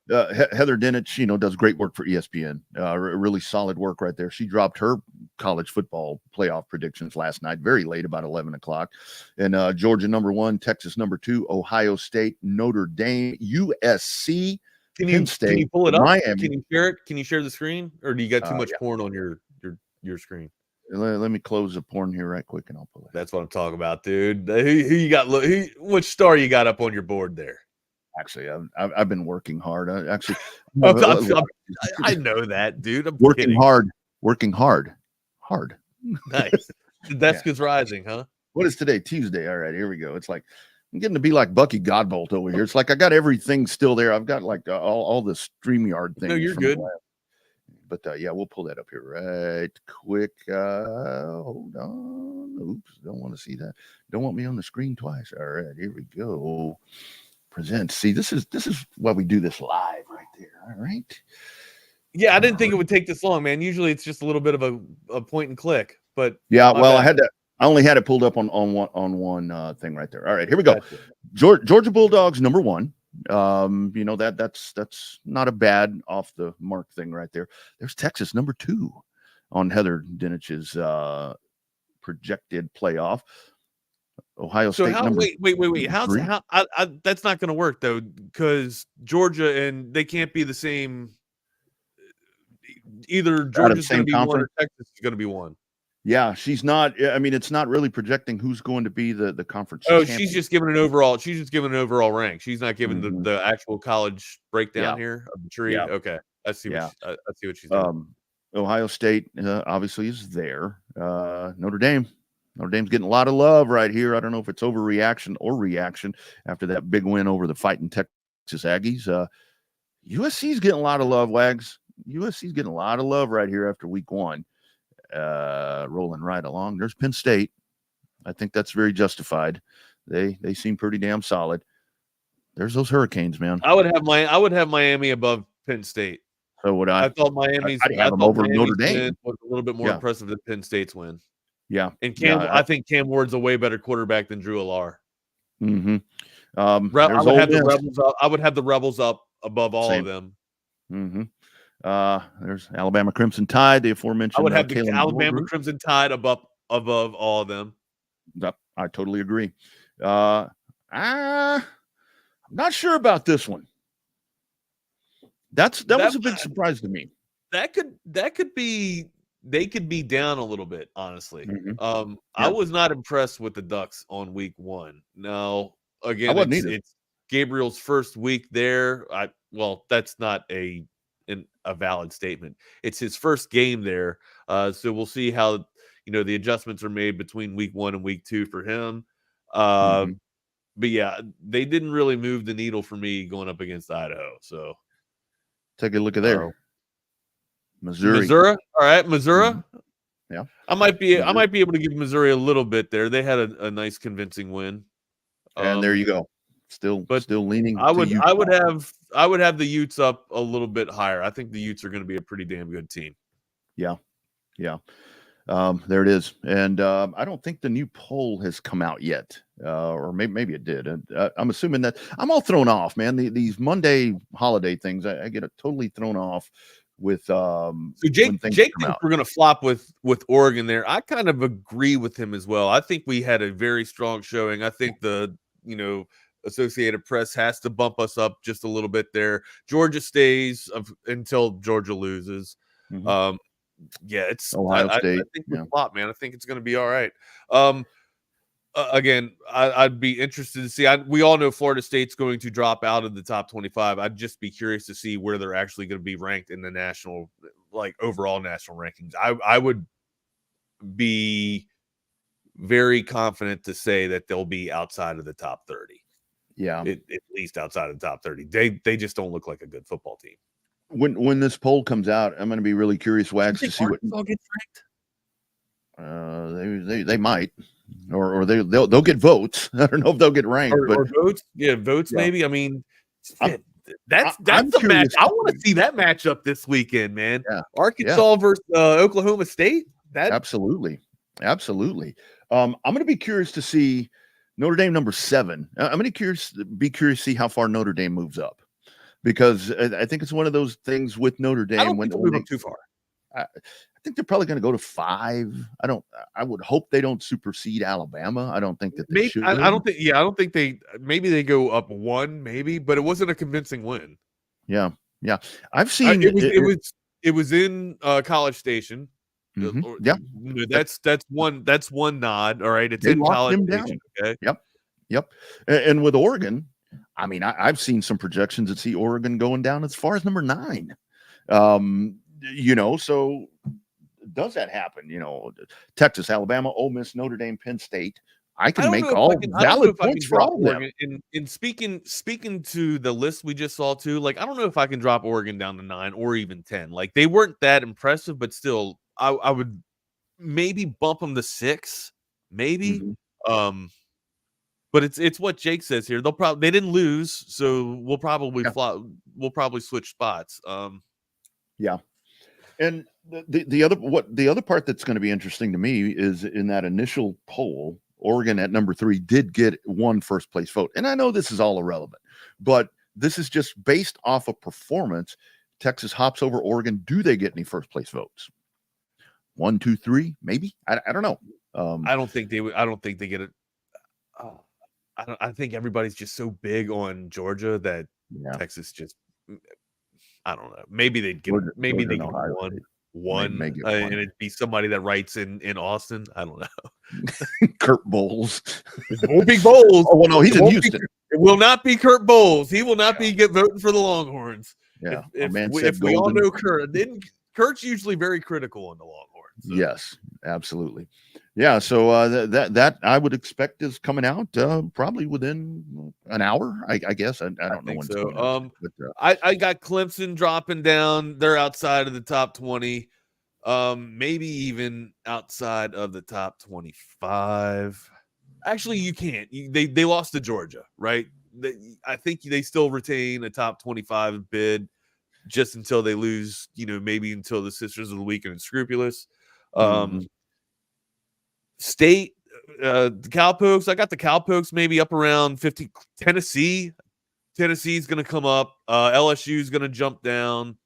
Speaker 9: Heather Dinich, does great work for ESPN. Really solid work right there. She dropped her college football playoff predictions last night, very late, about 11 o'clock. And Georgia #1, Texas #2, Ohio State, Notre Dame, USC.
Speaker 8: Can you pull it up? Miami. Can you share it? Can you share the screen, or do you got too much porn on your screen?
Speaker 9: Let me close the porn here right quick, and I'll pull it.
Speaker 8: That's what I'm talking about, dude. Who you got? Which star you got up on your board there?
Speaker 9: Actually, I've been working hard. I
Speaker 8: know that, dude. I'm
Speaker 9: working hard.
Speaker 8: Nice. The desk is rising, huh?
Speaker 9: What is today? Tuesday. All right, here we go. It's like I'm getting to be like Bucky Godbolt over here. It's like I got everything still there. I've got like all the StreamYard things.
Speaker 8: No, you're good.
Speaker 9: But we'll pull that up here right quick. Hold on. Oops, don't want to see that. Don't want me on the screen twice. All right, here we go. Present. See, this is why we do this live right there. All right.
Speaker 8: Yeah, I didn't think it would take this long, man. Usually it's just a little bit of a point and click. But
Speaker 9: I I only had it pulled up on one thing right there. All right, here we go. Georgia Bulldogs number 1. That's not a bad off the mark thing right there. There's Texas number 2 on Heather Dinich's projected playoff. Ohio State number.
Speaker 8: Wait. How that's not going to work though, because Georgia and they can't be the same. Either Georgia's going to be one or Texas is going to be one.
Speaker 9: Yeah, she's not. I mean, it's not really projecting who's going to be the conference.
Speaker 8: Oh,
Speaker 9: champion.
Speaker 8: she's just giving an overall. She's just giving an overall rank. She's not giving the actual college breakdown here of the tree. Yeah. Okay, I see what she's doing.
Speaker 9: Ohio State obviously is there. Notre Dame's getting a lot of love right here. I don't know if it's overreaction or reaction after that big win over the fighting Texas Aggies. USC's getting a lot of love, Wags. USC's getting a lot of love right here after week 1. Rolling right along. There's Penn State. I think that's very justified. They seem pretty damn solid. There's those Hurricanes, man.
Speaker 8: I would have Miami above Penn State.
Speaker 9: So would I.
Speaker 8: I thought Miami's.
Speaker 9: I'd have them over Notre Dame.
Speaker 8: Was a little bit more impressive than Penn State's win.
Speaker 9: Yeah,
Speaker 8: and I think Cam Ward's a way better quarterback than Drew Allar.
Speaker 9: Mm-hmm.
Speaker 8: I would have the Rebels up. I would have the Rebels up above all of them.
Speaker 9: Mm-hmm. There's Alabama Crimson Tide, the aforementioned.
Speaker 8: I would have the Alabama Crimson Tide above all of them.
Speaker 9: Yep, I totally agree. I'm not sure about this one. That was a big surprise to me.
Speaker 8: That could be. They could be down a little bit, honestly.
Speaker 9: Mm-hmm.
Speaker 8: I was not impressed with the Ducks on week 1. Now, again, it's Gabriel's first week there. That's not a valid statement. It's his first game there. So we'll see how, the adjustments are made between week 1 and week 2 for him. But yeah, they didn't really move the needle for me going up against Idaho. So
Speaker 9: take a look at there. Missouri.
Speaker 8: All right. Missouri.
Speaker 9: Mm-hmm. Yeah.
Speaker 8: I might be able to give Missouri a little bit there. They had a nice convincing win.
Speaker 9: And there you go. Still leaning.
Speaker 8: I would have the Utes up a little bit higher. I think the Utes are going to be a pretty damn good team.
Speaker 9: Yeah. There it is. And I don't think the new poll has come out yet, or maybe it did. I'm assuming that I'm all thrown off, man. These Monday holiday things, I get totally thrown off with. So
Speaker 8: Jake thinks we're going to flop with Oregon there. I kind of agree with him as well. I think we had a very strong showing. I think the Associated Press has to bump us up just a little bit there. Georgia stays until Georgia loses.
Speaker 9: Mm-hmm.
Speaker 8: It's
Speaker 9: Ohio State.
Speaker 8: I think we flop, man. I think it's going to be all right. Again, I'd be interested to see. We all know Florida State's going to drop out of the top 25. I'd just be curious to see where they're actually going to be ranked in the national, overall national rankings. I would be very confident to say that they'll be outside of the top 30.
Speaker 9: Yeah,
Speaker 8: at least outside of the top 30. They just don't look like a good football team.
Speaker 9: When this poll comes out, I'm going to be really curious, Wags, to see
Speaker 8: Arkansas gets
Speaker 9: ranked. They might, or they'll get votes. I don't know if they'll get ranked,
Speaker 8: or votes. Yeah, votes maybe. I mean, that's the match. I want to see that matchup this weekend, man.
Speaker 9: Yeah.
Speaker 8: Arkansas versus Oklahoma State.
Speaker 9: Absolutely. I'm going to be curious to see Notre Dame number 7. I'm going to be curious to see how far Notre Dame moves up, because I think it's one of those things with Notre Dame.
Speaker 8: I don't think they'll move up too far.
Speaker 9: I think they're probably going to go to 5. I would hope they don't supersede Alabama. I don't think that they should.
Speaker 8: I don't think they. Maybe they go up 1, maybe, but it wasn't a convincing win.
Speaker 9: Yeah. I've seen
Speaker 8: it was in College Station.
Speaker 9: Mm-hmm. Yeah,
Speaker 8: that's one nod. All right, it's in College Station. Okay.
Speaker 9: Yep. And with Oregon, I mean, I've seen some projections that see Oregon going down as far as number 9. So does that happen? Texas, Alabama, Ole Miss, Notre Dame, Penn State. I can make all valid points for all of them.
Speaker 8: In speaking to the list we just saw too, I don't know if I can drop Oregon down to 9 or even 10. They weren't that impressive, but still, I would maybe bump them to 6, maybe.
Speaker 9: Mm-hmm.
Speaker 8: But it's what Jake says here. They didn't lose, so we'll probably flop. We'll probably switch spots.
Speaker 9: Yeah. And the other part that's going to be interesting to me is in that initial poll, Oregon at number 3 did get one first place vote. And I know this is all irrelevant, but this is just based off of performance. Texas hops over Oregon. Do they get any first place votes? 1, 2, 3, maybe. I don't know.
Speaker 8: I don't think they would. I don't think they get it. I think everybody's just so big on Georgia that Texas just. I don't know. Maybe they'd get. Maybe they get one, and it'd be somebody that writes in Austin. I don't know.
Speaker 9: Kurt Bowles.
Speaker 8: It won't be Bowles.
Speaker 9: Oh well, no, he's in Houston.
Speaker 8: It will not be Kurt Bowles. He will not be voting for the Longhorns.
Speaker 9: Yeah,
Speaker 8: if we all know Kurt, then Kurt's usually very critical on the Longhorns. So.
Speaker 9: Yes, absolutely. Yeah, so that I would expect is coming out probably within an hour. I guess I don't know when.
Speaker 8: So, I got Clemson dropping down. They're outside of the top 20, maybe even outside of the top 25. Actually, you can't. They lost to Georgia, right? I think they still retain a top 25 bid just until they lose. Maybe until the Sisters of the Week and Unscrupulous. State, the Cowpokes. I got the Cowpokes maybe up around 50. Tennessee's going to come up. LSU's going to jump down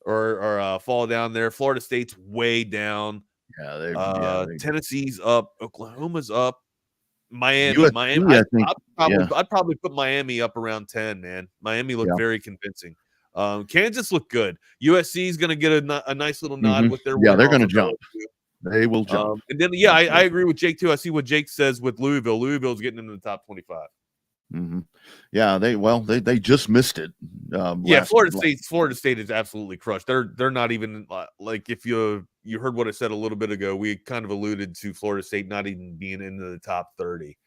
Speaker 8: or fall down there. Florida State's way down.
Speaker 9: Yeah,
Speaker 8: Tennessee's up. Oklahoma's up. Miami. I'd probably put Miami up around 10. Man, Miami looked very convincing. Kansas looked good. USC is going to get a nice little nod with their
Speaker 9: they're going to jump. They will jump.
Speaker 8: And then I agree with Jake too. I see what Jake says with Louisville. Louisville's getting into the top 25.
Speaker 9: Yeah, they just missed it.
Speaker 8: Florida State is absolutely crushed. They're not even like, if you heard what I said a little bit ago, we kind of alluded to Florida State not even being into the top 30.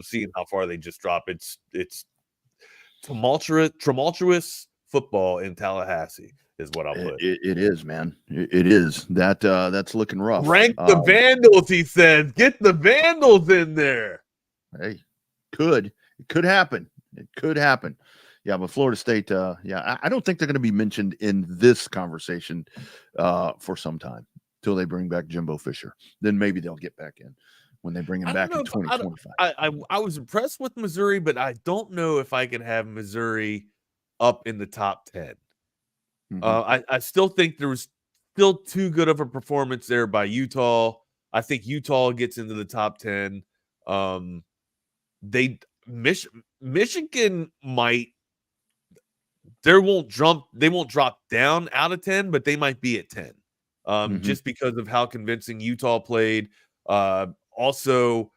Speaker 8: Seeing how far they just drop. It's tumultuous football in Tallahassee is what I'll put.
Speaker 9: It is, man. It is. That's looking rough.
Speaker 8: Rank the Vandals, he says. Get the Vandals in there.
Speaker 9: Hey, it could happen. It could happen. Yeah, but Florida State, I don't think they're going to be mentioned in this conversation for some time till they bring back Jimbo Fisher. Then maybe they'll get back in when they bring him back in 2025.
Speaker 8: I was impressed with Missouri, but I don't know if I can have Missouri up in the top 10. I still think there was still too good of a performance there by Utah. I think Utah gets into the top 10. Michigan might. They won't drop down out of 10, but they might be at 10. Just because of how convincing Utah played. Also,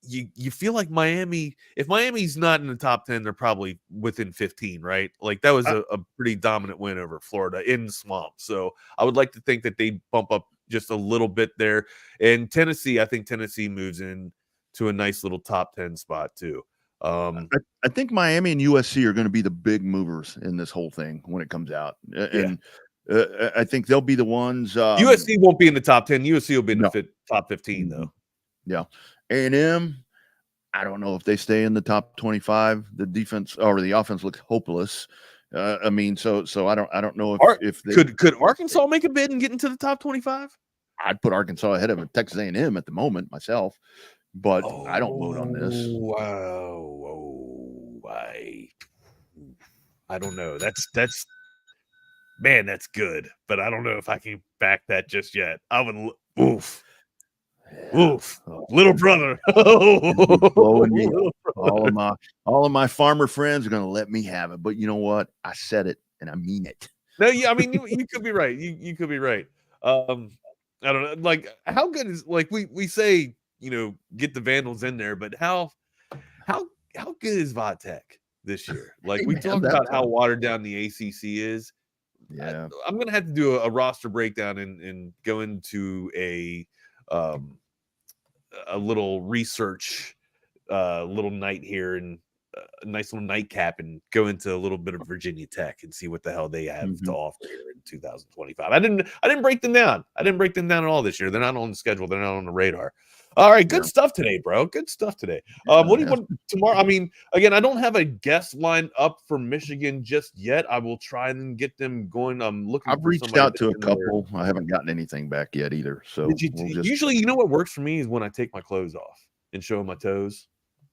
Speaker 8: you feel like Miami, if Miami's not in the top 10, they're probably within 15, right? Like that was a pretty dominant win over Florida in the swamp. So I would like to think that they bump up just a little bit there. And Tennessee, I think Tennessee moves in to a nice little top 10 spot too.
Speaker 9: I think Miami and USC are going to be the big movers in this whole thing when it comes out. And I think they'll be the ones.
Speaker 8: USC won't be in the top 10. USC will be in the top 15 though.
Speaker 9: Yeah. A&M, I don't know if they stay in the top 25. The defense or the offense looks hopeless. So I don't know if they
Speaker 8: could Arkansas make a bid and get into the top 25.
Speaker 9: I'd put Arkansas ahead of Texas A&M at the moment myself, but I don't vote on this.
Speaker 8: I don't know. That's man, that's good, but I don't know if I can back that just yet. I would little brother.
Speaker 9: All of my farmer friends are going to let me have it, but you know what? I said it and I mean it.
Speaker 8: No, I mean you could be right. You could be right. I don't know. Like how good is we say get the Vandals in there, but how good is Vatek this year? Like we talk about how watered down the ACC is.
Speaker 9: Yeah,
Speaker 8: I'm gonna have to do a roster breakdown and go into a little research, little night here and a nice little nightcap and go into a little bit of Virginia Tech and see what the hell they have to offer here and 2025. I didn't break them down. I didn't break them down at all this year. They're not on the schedule. They're not on the radar. All right, good stuff today, bro. Good stuff today. What do you want tomorrow? I mean, again, I don't have a guest line up for Michigan just yet. I will try and get them going. I'm looking.
Speaker 9: I've reached out to a couple. I haven't gotten anything back yet either. So
Speaker 8: usually, you know what works for me is when I take my clothes off and show my toes.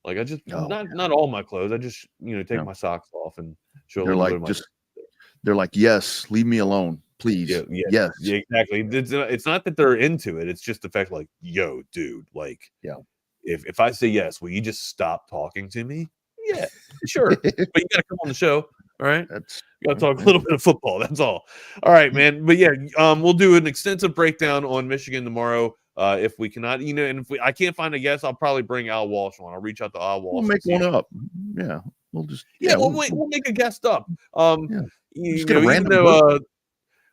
Speaker 8: Like I just not all my clothes. I just take my socks off and show.
Speaker 9: They're like, yes, leave me alone, please. Yes,
Speaker 8: exactly. It's not that they're into it. It's just the fact, like, yo, dude, like, if I say yes, will you just stop talking to me? Yeah, sure. But you got to come on the show. All right. You got to talk a little bit of football. That's all. All right, man. But yeah, we'll do an extensive breakdown on Michigan tomorrow. If we cannot, and if I can't find a guest, I'll probably bring Al Walsh on. I'll reach out to Al Walsh.
Speaker 9: We'll make one up. Yeah. We'll just
Speaker 8: we'll make a guest up.
Speaker 9: Just get a random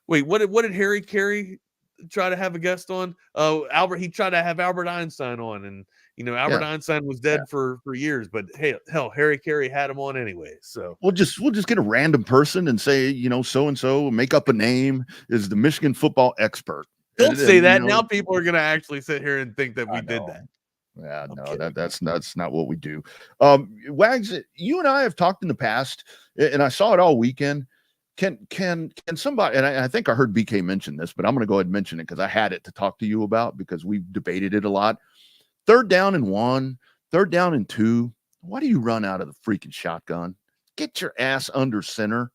Speaker 8: wait, what did Harry Carey try to have a guest on? He tried to have Albert Einstein on, and Albert Einstein was dead for years, but hell, Harry Carey had him on anyway. So
Speaker 9: we'll just get a random person and say, so and so, make up a name, is the Michigan football expert.
Speaker 8: Don't say that. Now people are going to actually sit here and think that we did that.
Speaker 9: Yeah, no, that's not what we do. Wags, you and I have talked in the past, and I saw it all weekend. Can somebody, and I think I heard BK mention this, but I'm going to go ahead and mention it because I had it to talk to you about because we've debated it a lot. 3rd down and 1, 3rd down and 2. Why do you run out of the freaking shotgun? Get your ass under center.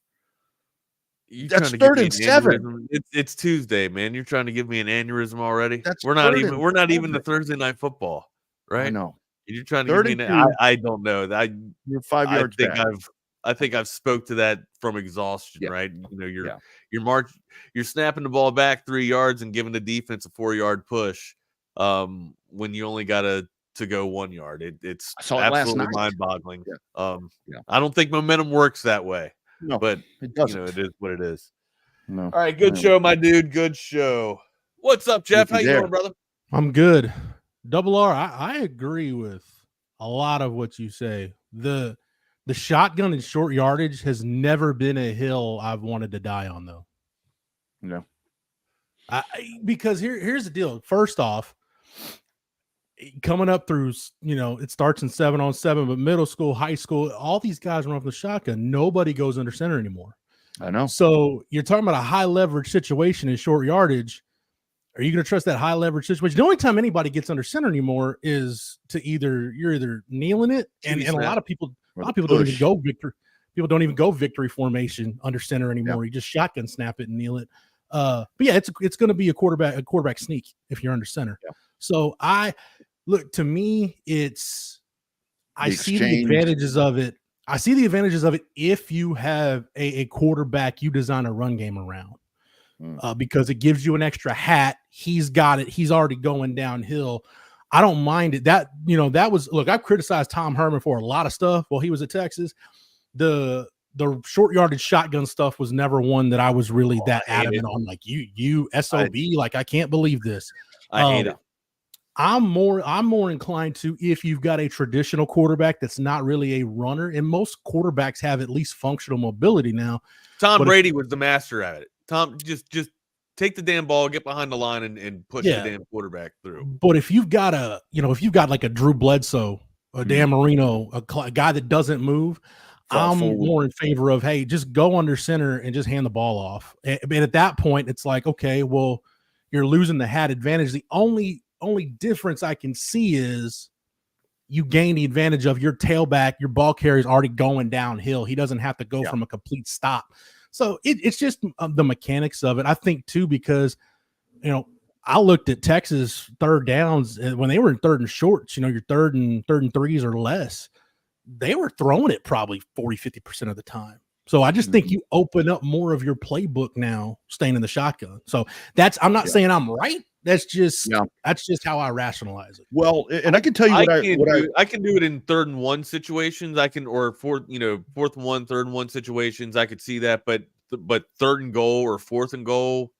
Speaker 9: That's 3rd and 7.
Speaker 8: It's Tuesday, man. You're trying to give me an aneurysm already. We're not even the Thursday night football, right?
Speaker 9: I know.
Speaker 8: You're trying to give me I don't know.
Speaker 9: You're 5 yards back.
Speaker 8: I think I've spoke to that from exhaustion, right? You're snapping the ball back 3 yards and giving the defense a 4-yard push when you only got to go 1 yard. It's absolutely mind-boggling. I don't think momentum works that way.
Speaker 9: No,
Speaker 8: but
Speaker 9: it doesn't.
Speaker 8: It is what it is.
Speaker 9: No.
Speaker 8: All right, good show, my dude. Good show. What's up, Jeff? How you doing, brother?
Speaker 15: I'm good. Double R, I agree with a lot of what you say. The shotgun and short yardage has never been a hill I've wanted to die on, though.
Speaker 9: No.
Speaker 15: Because here's the deal. First off, coming up through, it starts in 7-on-7, but middle school, high school, all these guys run off the shotgun. Nobody goes under center anymore.
Speaker 9: I know.
Speaker 15: So you're talking about a high leverage situation in short yardage. Are you going to trust that high leverage situation? The only time anybody gets under center anymore is you're either kneeling it, and a lot of people don't even go victory. People don't even go victory formation under center anymore. You just shotgun snap it and kneel it. But yeah, it's going to be a quarterback sneak if you're under center. Yeah. So to me, I see the advantages of it. I see the advantages of it if you have a quarterback you design a run game around. Because it gives you an extra hat. He's got it. He's already going downhill. I don't mind it. I've criticized Tom Herman for a lot of stuff while he was at Texas. The short yardage shotgun stuff was never one that I was really that adamant on. Like you SOB, I can't believe this.
Speaker 8: I hate it.
Speaker 15: I'm more inclined to, if you've got a traditional quarterback that's not really a runner, and most quarterbacks have at least functional mobility now.
Speaker 8: Tom Brady was the master at it. Tom, just take the damn ball, get behind the line, and push the damn quarterback through.
Speaker 15: But if you've got like a Drew Bledsoe, a Dan Marino, a guy that doesn't move, I'm more in favor of, hey, just go under center and just hand the ball off. But at that point, it's like, okay, well, you're losing the hat advantage. The only difference I can see is you gain the advantage of your tailback, your ball carrier is already going downhill. He doesn't have to go from a complete stop. So it's just the mechanics of it. I think too, because, I looked at Texas 3rd downs when they were in 3rd and shorts, your 3rd and 3s or less, they were throwing it probably 40-50% of the time. So I just think you open up more of your playbook now, staying in the shotgun. So I'm not saying I'm right. That's just how I rationalize it.
Speaker 9: Well, and I can tell you
Speaker 8: I can do it in 3rd and 1 situations. I can, or 4th and 1, 3rd and 1 situations. I could see that, but 3rd and goal or 4th and goal,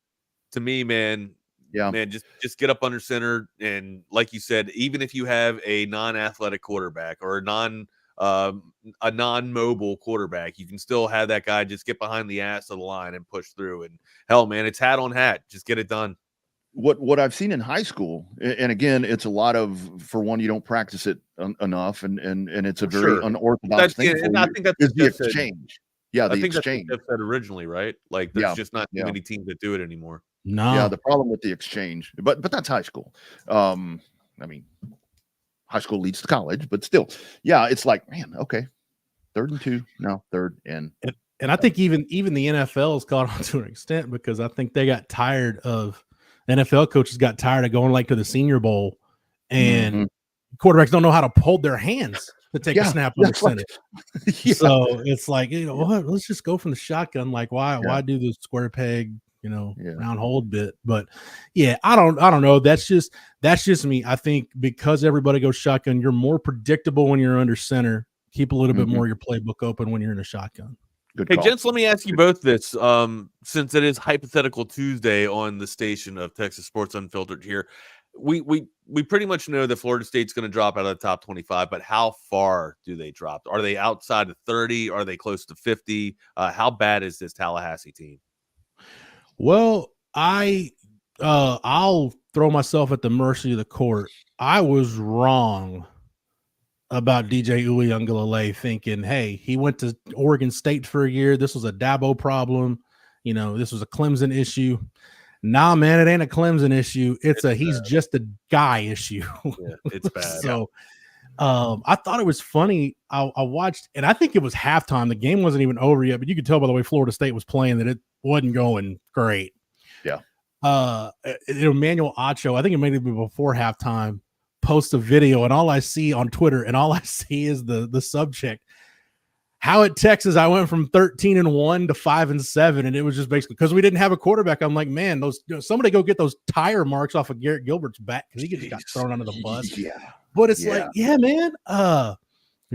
Speaker 8: to me, man, just get up under center. And like you said, even if you have a non-athletic quarterback or a a non-mobile quarterback. You can still have that guy just get behind the ass of the line and push through. And hell, man, it's hat on hat. Just get it done.
Speaker 9: What I've seen in high school, and again, it's a lot of, for one, you don't practice it enough, and it's a very unorthodox thing.
Speaker 8: And I think that's
Speaker 9: the exchange. Yeah, the exchange.
Speaker 8: That's what Jeff said originally, right? Like, there's just not too many teams that do it anymore.
Speaker 15: No.
Speaker 9: Yeah, the problem with the exchange, but that's high school. I mean, high school leads to college, but still, yeah, it's like, man, okay, 3rd and 2, now 3rd and.
Speaker 15: And I think even the NFL has caught on to an extent, because I think they got tired of. NFL coaches got tired of going like to the Senior Bowl, and quarterbacks don't know how to hold their hands to take a snap under center. So it's like, what? Let's just go from the shotgun. Like, why do the square peg, round hold bit? But yeah, I don't know. That's just me. I think because everybody goes shotgun, you're more predictable when you're under center. Keep a little bit more of your playbook open when you're in a shotgun.
Speaker 8: Hey, gents, let me ask you both this. Since it is Hypothetical Tuesday on the station of Texas Sports Unfiltered here, we pretty much know that Florida State's going to drop out of the top 25, but how far do they drop? Are they outside of 30? Are they close to 50? How bad is this Tallahassee team?
Speaker 15: Well, I'll throw myself at the mercy of the court. I was wrong about DJ Uiagalelei, thinking, hey, he went to Oregon State for a year. This was a Dabo problem. This was a Clemson issue. Nah, man, it ain't a Clemson issue. He's just a guy issue.
Speaker 8: Yeah, it's bad.
Speaker 15: So I thought it was funny. I watched, and I think it was halftime. The game wasn't even over yet, but you could tell by the way Florida State was playing that it wasn't going great.
Speaker 9: Yeah.
Speaker 15: Emmanuel Acho, I think it may have been before halftime, post a video, and all I see on Twitter, and all I see is the subject, how at Texas I went from 13-1 to 5-7, and it was just basically because we didn't have a quarterback. I'm like, man, somebody go get those tire marks off of Garrett Gilbert's back, because he just got thrown under the bus.
Speaker 9: Yeah,
Speaker 15: but it's like, yeah, man,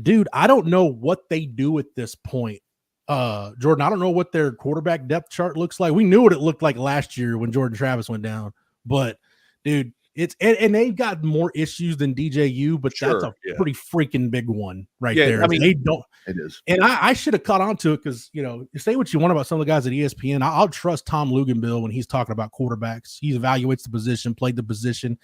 Speaker 15: dude, I don't know what they do at this point. Jordan, I don't know what their quarterback depth chart looks like. We knew what it looked like last year when Jordan Travis went down, but dude, it's and they've got more issues than DJU, but that's a pretty freaking big one there.
Speaker 8: I mean,
Speaker 15: they don't.
Speaker 9: It is,
Speaker 15: and I should have caught on to it, because you say what you want about some of the guys at ESPN. I'll trust Tom Luganbill when he's talking about quarterbacks. He evaluates the position, played the position,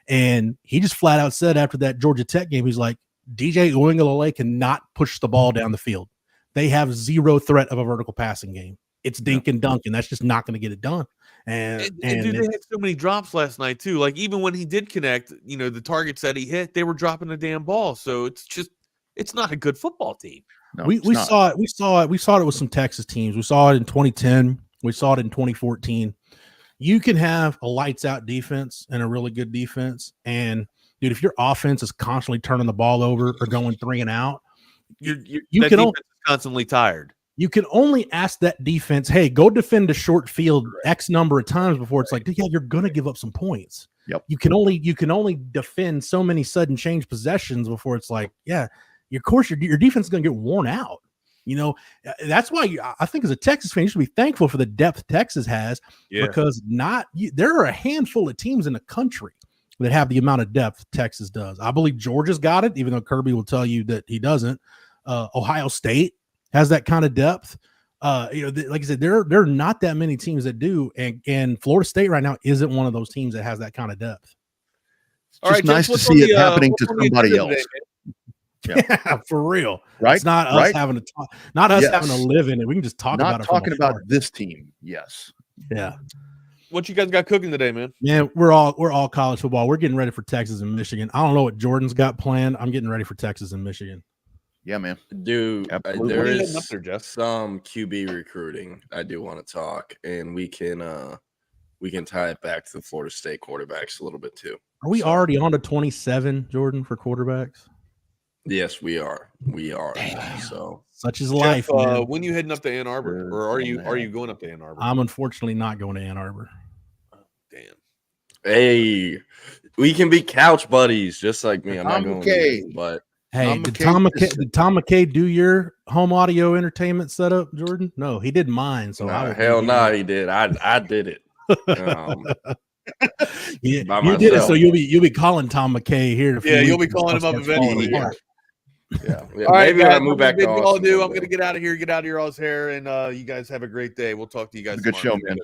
Speaker 15: and he just flat out said after that Georgia Tech game, he's like, DJ Uiagalelei cannot push the ball down the field. They have zero threat of a vertical passing game. It's dink and dunk, and that's just not going to get it done. And
Speaker 8: dude, they had so many drops last night too. Like, even when he did connect, the targets that he hit, they were dropping the damn ball. So it's not a good football team.
Speaker 15: No, we saw it. We saw it with some Texas teams. We saw it in 2010. We saw it in 2014. You can have a lights out defense and a really good defense, and dude, if your offense is constantly turning the ball over or going 3 and out,
Speaker 8: you can constantly tired.
Speaker 15: You can only ask that defense, hey, go defend a short field X number of times before it's like, yeah, you're going to give up some points.
Speaker 9: Yep.
Speaker 15: You can only defend so many sudden change possessions before it's like, yeah, your defense is going to get worn out. That's why I think as a Texas fan, you should be thankful for the depth Texas has, because there are a handful of teams in the country that have the amount of depth Texas does. I believe Georgia's got it, even though Kirby will tell you that he doesn't. Ohio State has that kind of depth. Like I said, there are not that many teams that do, and Florida State right now isn't one of those teams that has that kind of depth.
Speaker 9: All right, nice to see it happening to somebody else.
Speaker 15: Yeah, for real.
Speaker 9: Right?
Speaker 15: It's not us having to talk, not us having to live in it. We can just talk about it.
Speaker 9: Not talking about this team. Yes.
Speaker 15: Yeah.
Speaker 8: What you guys got cooking today, man?
Speaker 15: Yeah, we're all college football. We're getting ready for Texas and Michigan. I don't know what Jordan's got planned. I'm getting ready for Texas and Michigan.
Speaker 9: Yeah, man.
Speaker 16: Dude, there is
Speaker 8: up there, Jeff?
Speaker 16: some QB recruiting I do want to talk, and we can tie it back to the Florida State quarterbacks a little bit too.
Speaker 15: Are we already on to 27, Jordan, for quarterbacks?
Speaker 16: Yes, we are. We are.
Speaker 15: Damn.
Speaker 16: So
Speaker 15: such is life.
Speaker 8: Jeff, when you heading up to Ann Arbor, or are you going up to Ann Arbor?
Speaker 15: I'm unfortunately not going to Ann Arbor.
Speaker 8: Damn.
Speaker 16: Hey, we can be couch buddies, just like me. I'm not going to, but.
Speaker 15: Hey, did Tom McKay do your home audio entertainment setup, Jordan? No, he did mine. So
Speaker 16: hell no, he did. I did it.
Speaker 15: You did it, so you'll be calling Tom McKay here.
Speaker 8: You'll be calling him up eventually.
Speaker 16: Yeah.
Speaker 8: All right,
Speaker 16: maybe when
Speaker 8: guys,
Speaker 16: I move back to
Speaker 8: all
Speaker 16: Austin.
Speaker 8: do. I'm going to get out of here. Get out of your all's hair, and you guys have a great day. We'll talk to you guys.
Speaker 9: Good show, man.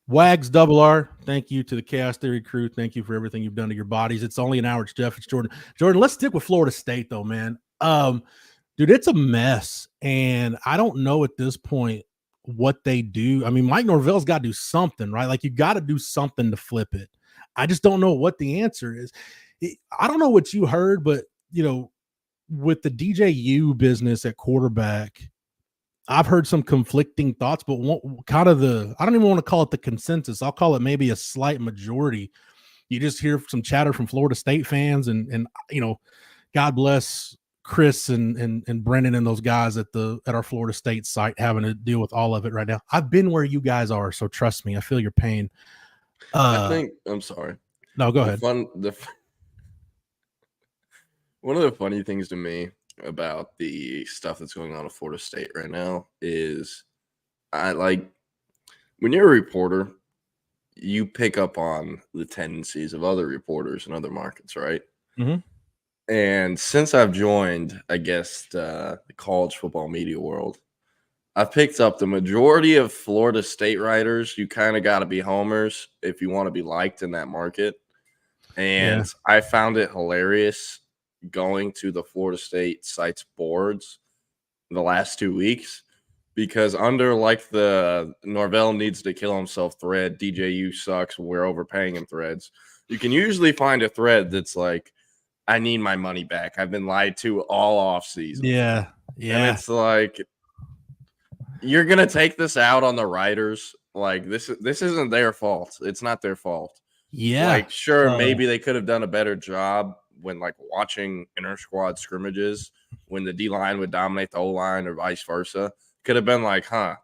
Speaker 15: Wags Double R, thank you to the Chaos Theory crew. Thank you for everything you've done to your bodies. It's only an hour. It's Jeff. It's Jordan. Jordan, let's stick with Florida State though, man. Dude, it's a mess, and I don't know at this point what they do. I mean, Mike Norvell's got to do something, right? Like you got to do something to flip it. I just don't know what the answer is. I don't know what you heard, but with the DJU business at quarterback, I've heard some conflicting thoughts, but I don't even want to call it the consensus. I'll call it maybe a slight majority. You just hear some chatter from Florida State fans, and God bless Chris and Brennan and those guys at our Florida State site having to deal with all of it right now. I've been where you guys are, so trust me, I feel your pain.
Speaker 16: I'm sorry.
Speaker 15: No, go ahead.
Speaker 16: One of the funny things to me about the stuff that's going on at Florida State right now is when you're a reporter, you pick up on the tendencies of other reporters in other markets, right?
Speaker 15: Mm-hmm.
Speaker 16: And since I've joined, I guess, the college football media world, I've picked up the majority of Florida State writers. You kind of got to be homers if you want to be liked in that market. And I found it hilarious going to the Florida State site's boards the last 2 weeks, because under like the Norvell needs to kill himself thread, DJU sucks, we're overpaying him threads, you can usually find a thread that's like, I need my money back, I've been lied to all off season.
Speaker 15: Yeah.
Speaker 16: And it's like, you're gonna take this out on the writers. Like this isn't their fault. It's not their fault.
Speaker 15: Yeah.
Speaker 16: Like, sure, maybe they could have done a better job when like watching inter squad scrimmages when the D line would dominate the O line or vice versa. Could have been like, that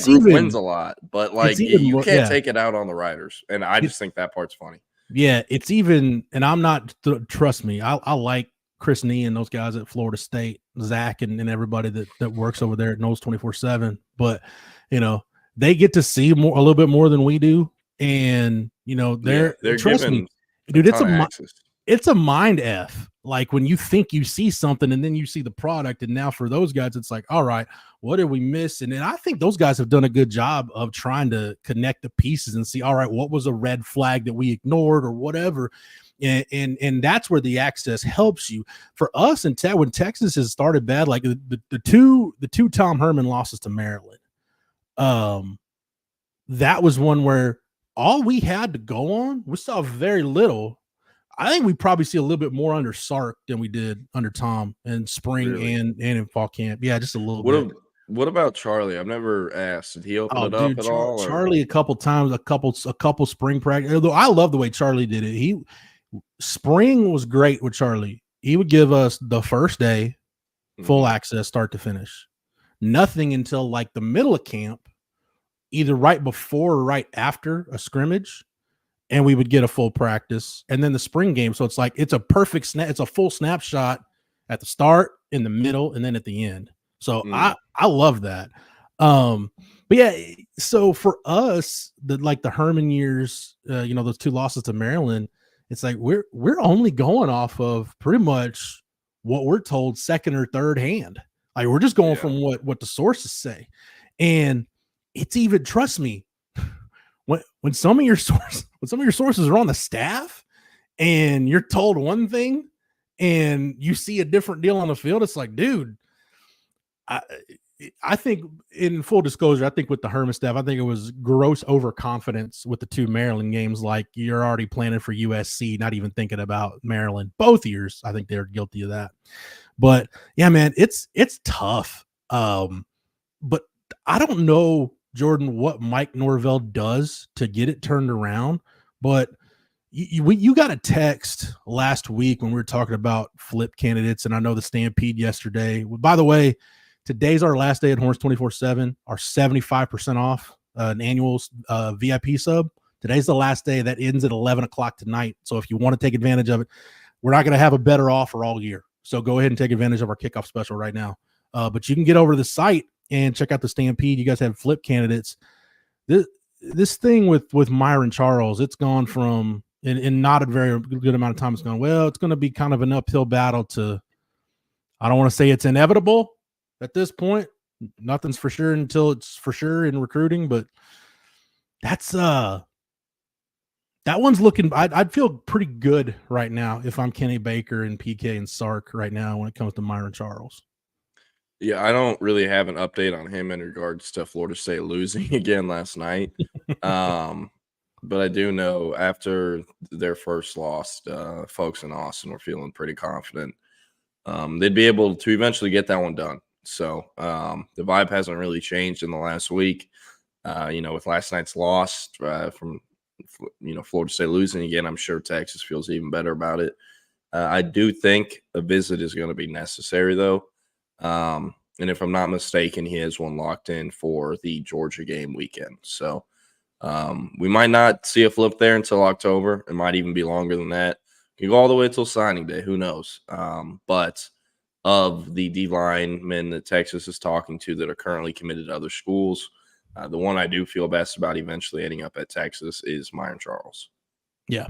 Speaker 16: group wins a lot, but like you can't take it out on the writers. And I just think that part's funny.
Speaker 15: Yeah, it's even, and I'm not, trust me, I like Chris Nee and those guys at Florida State, Zach and everybody that works over there at Knowles 24/7, but they get to see a little bit more than we do. And they're trust me, dude, it's a mind F. Like when you think you see something and then you see the product, and now for those guys, it's like, all right, what did we miss? And I think those guys have done a good job of trying to connect the pieces and see, all right, what was a red flag that we ignored or whatever. And that's where the access helps you. For us and when Texas has started bad, like the two Tom Herman losses to Maryland, that was one where all we had to go on, we saw very little. I think we probably see a little bit more under Sark than we did under Tom in spring and in fall camp. Yeah, just a little bit.
Speaker 16: What about Charlie? I've never asked. Did he open it up at all?
Speaker 15: Charlie, a couple times, a couple spring practice. Although I love the way Charlie did it. Spring was great with Charlie. He would give us the first day full access, start to finish. Nothing until like the middle of camp, either right before or right after a scrimmage. And we would get a full practice, and then the spring game. So it's like, it's a perfect snap. It's a full snapshot at the start, in the middle, and then at the end. So I love that. But yeah, so for us, the Herman years, those two losses to Maryland, it's like, we're only going off of pretty much what we're told second or third hand. Like we're just going from what the sources say. And it's even, trust me, when some of your sources are on the staff and you're told one thing and you see a different deal on the field, it's like, dude, I think, in full disclosure, I think with the Herman staff, I think it was gross overconfidence with the two Maryland games. Like you're already planning for USC, not even thinking about Maryland. Both years, I think they're guilty of that. But yeah, man, it's tough. But I don't know, Jordan, what Mike Norvell does to get it turned around, but you got a text last week when we were talking about flip candidates, and I know the Stampede yesterday. By the way, today's our last day at Horns 24/7. Our 75% off an annual VIP sub. Today's the last day. That ends at 11 o'clock tonight. So if you want to take advantage of it, we're not going to have a better offer all year. So go ahead and take advantage of our kickoff special right now. But you can get over to the site and check out the Stampede. You guys have flip candidates. This thing with Myron Charles, it's gone from, in not a very good amount of time, it's gone, well, it's going to be kind of an uphill battle to, I don't want to say it's inevitable at this point. Nothing's for sure until it's for sure in recruiting, but that's that one's looking, I'd feel pretty good right now if I'm Kenny Baker and PK and Sark right now when it comes to Myron Charles.
Speaker 16: Yeah, I don't really have an update on him in regards to Florida State losing again last night. But I do know after their first loss, folks in Austin were feeling pretty confident. They'd be able to eventually get that one done. So the vibe hasn't really changed in the last week. With last night's loss from Florida State losing again, I'm sure Texas feels even better about it. I do think a visit is going to be necessary, though. And if I'm not mistaken, he has one locked in for the Georgia game weekend. So we might not see a flip there until October. It might even be longer than that. It can go all the way till signing day. Who knows? But of the D linemen that Texas is talking to that are currently committed to other schools, the one I do feel best about eventually ending up at Texas is Myron Charles.
Speaker 15: Yeah.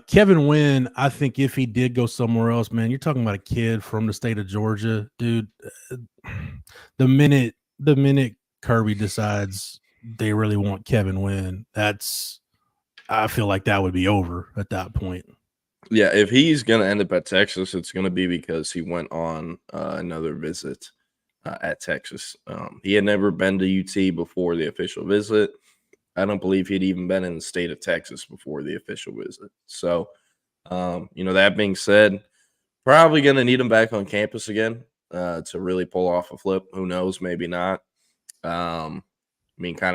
Speaker 15: Kevin Wynn, I think if he did go somewhere else, man, you're talking about a kid from the state of Georgia, dude. The minute Kirby decides they really want Kevin Wynn, I feel like that would be over at that point.
Speaker 16: Yeah, if he's going to end up at Texas, it's going to be because he went on another visit at Texas. He had never been to UT before the official visit. I don't believe he'd even been in the state of Texas before the official visit. So, that being said, probably going to need him back on campus again to really pull off a flip. Who knows? Maybe not. Kind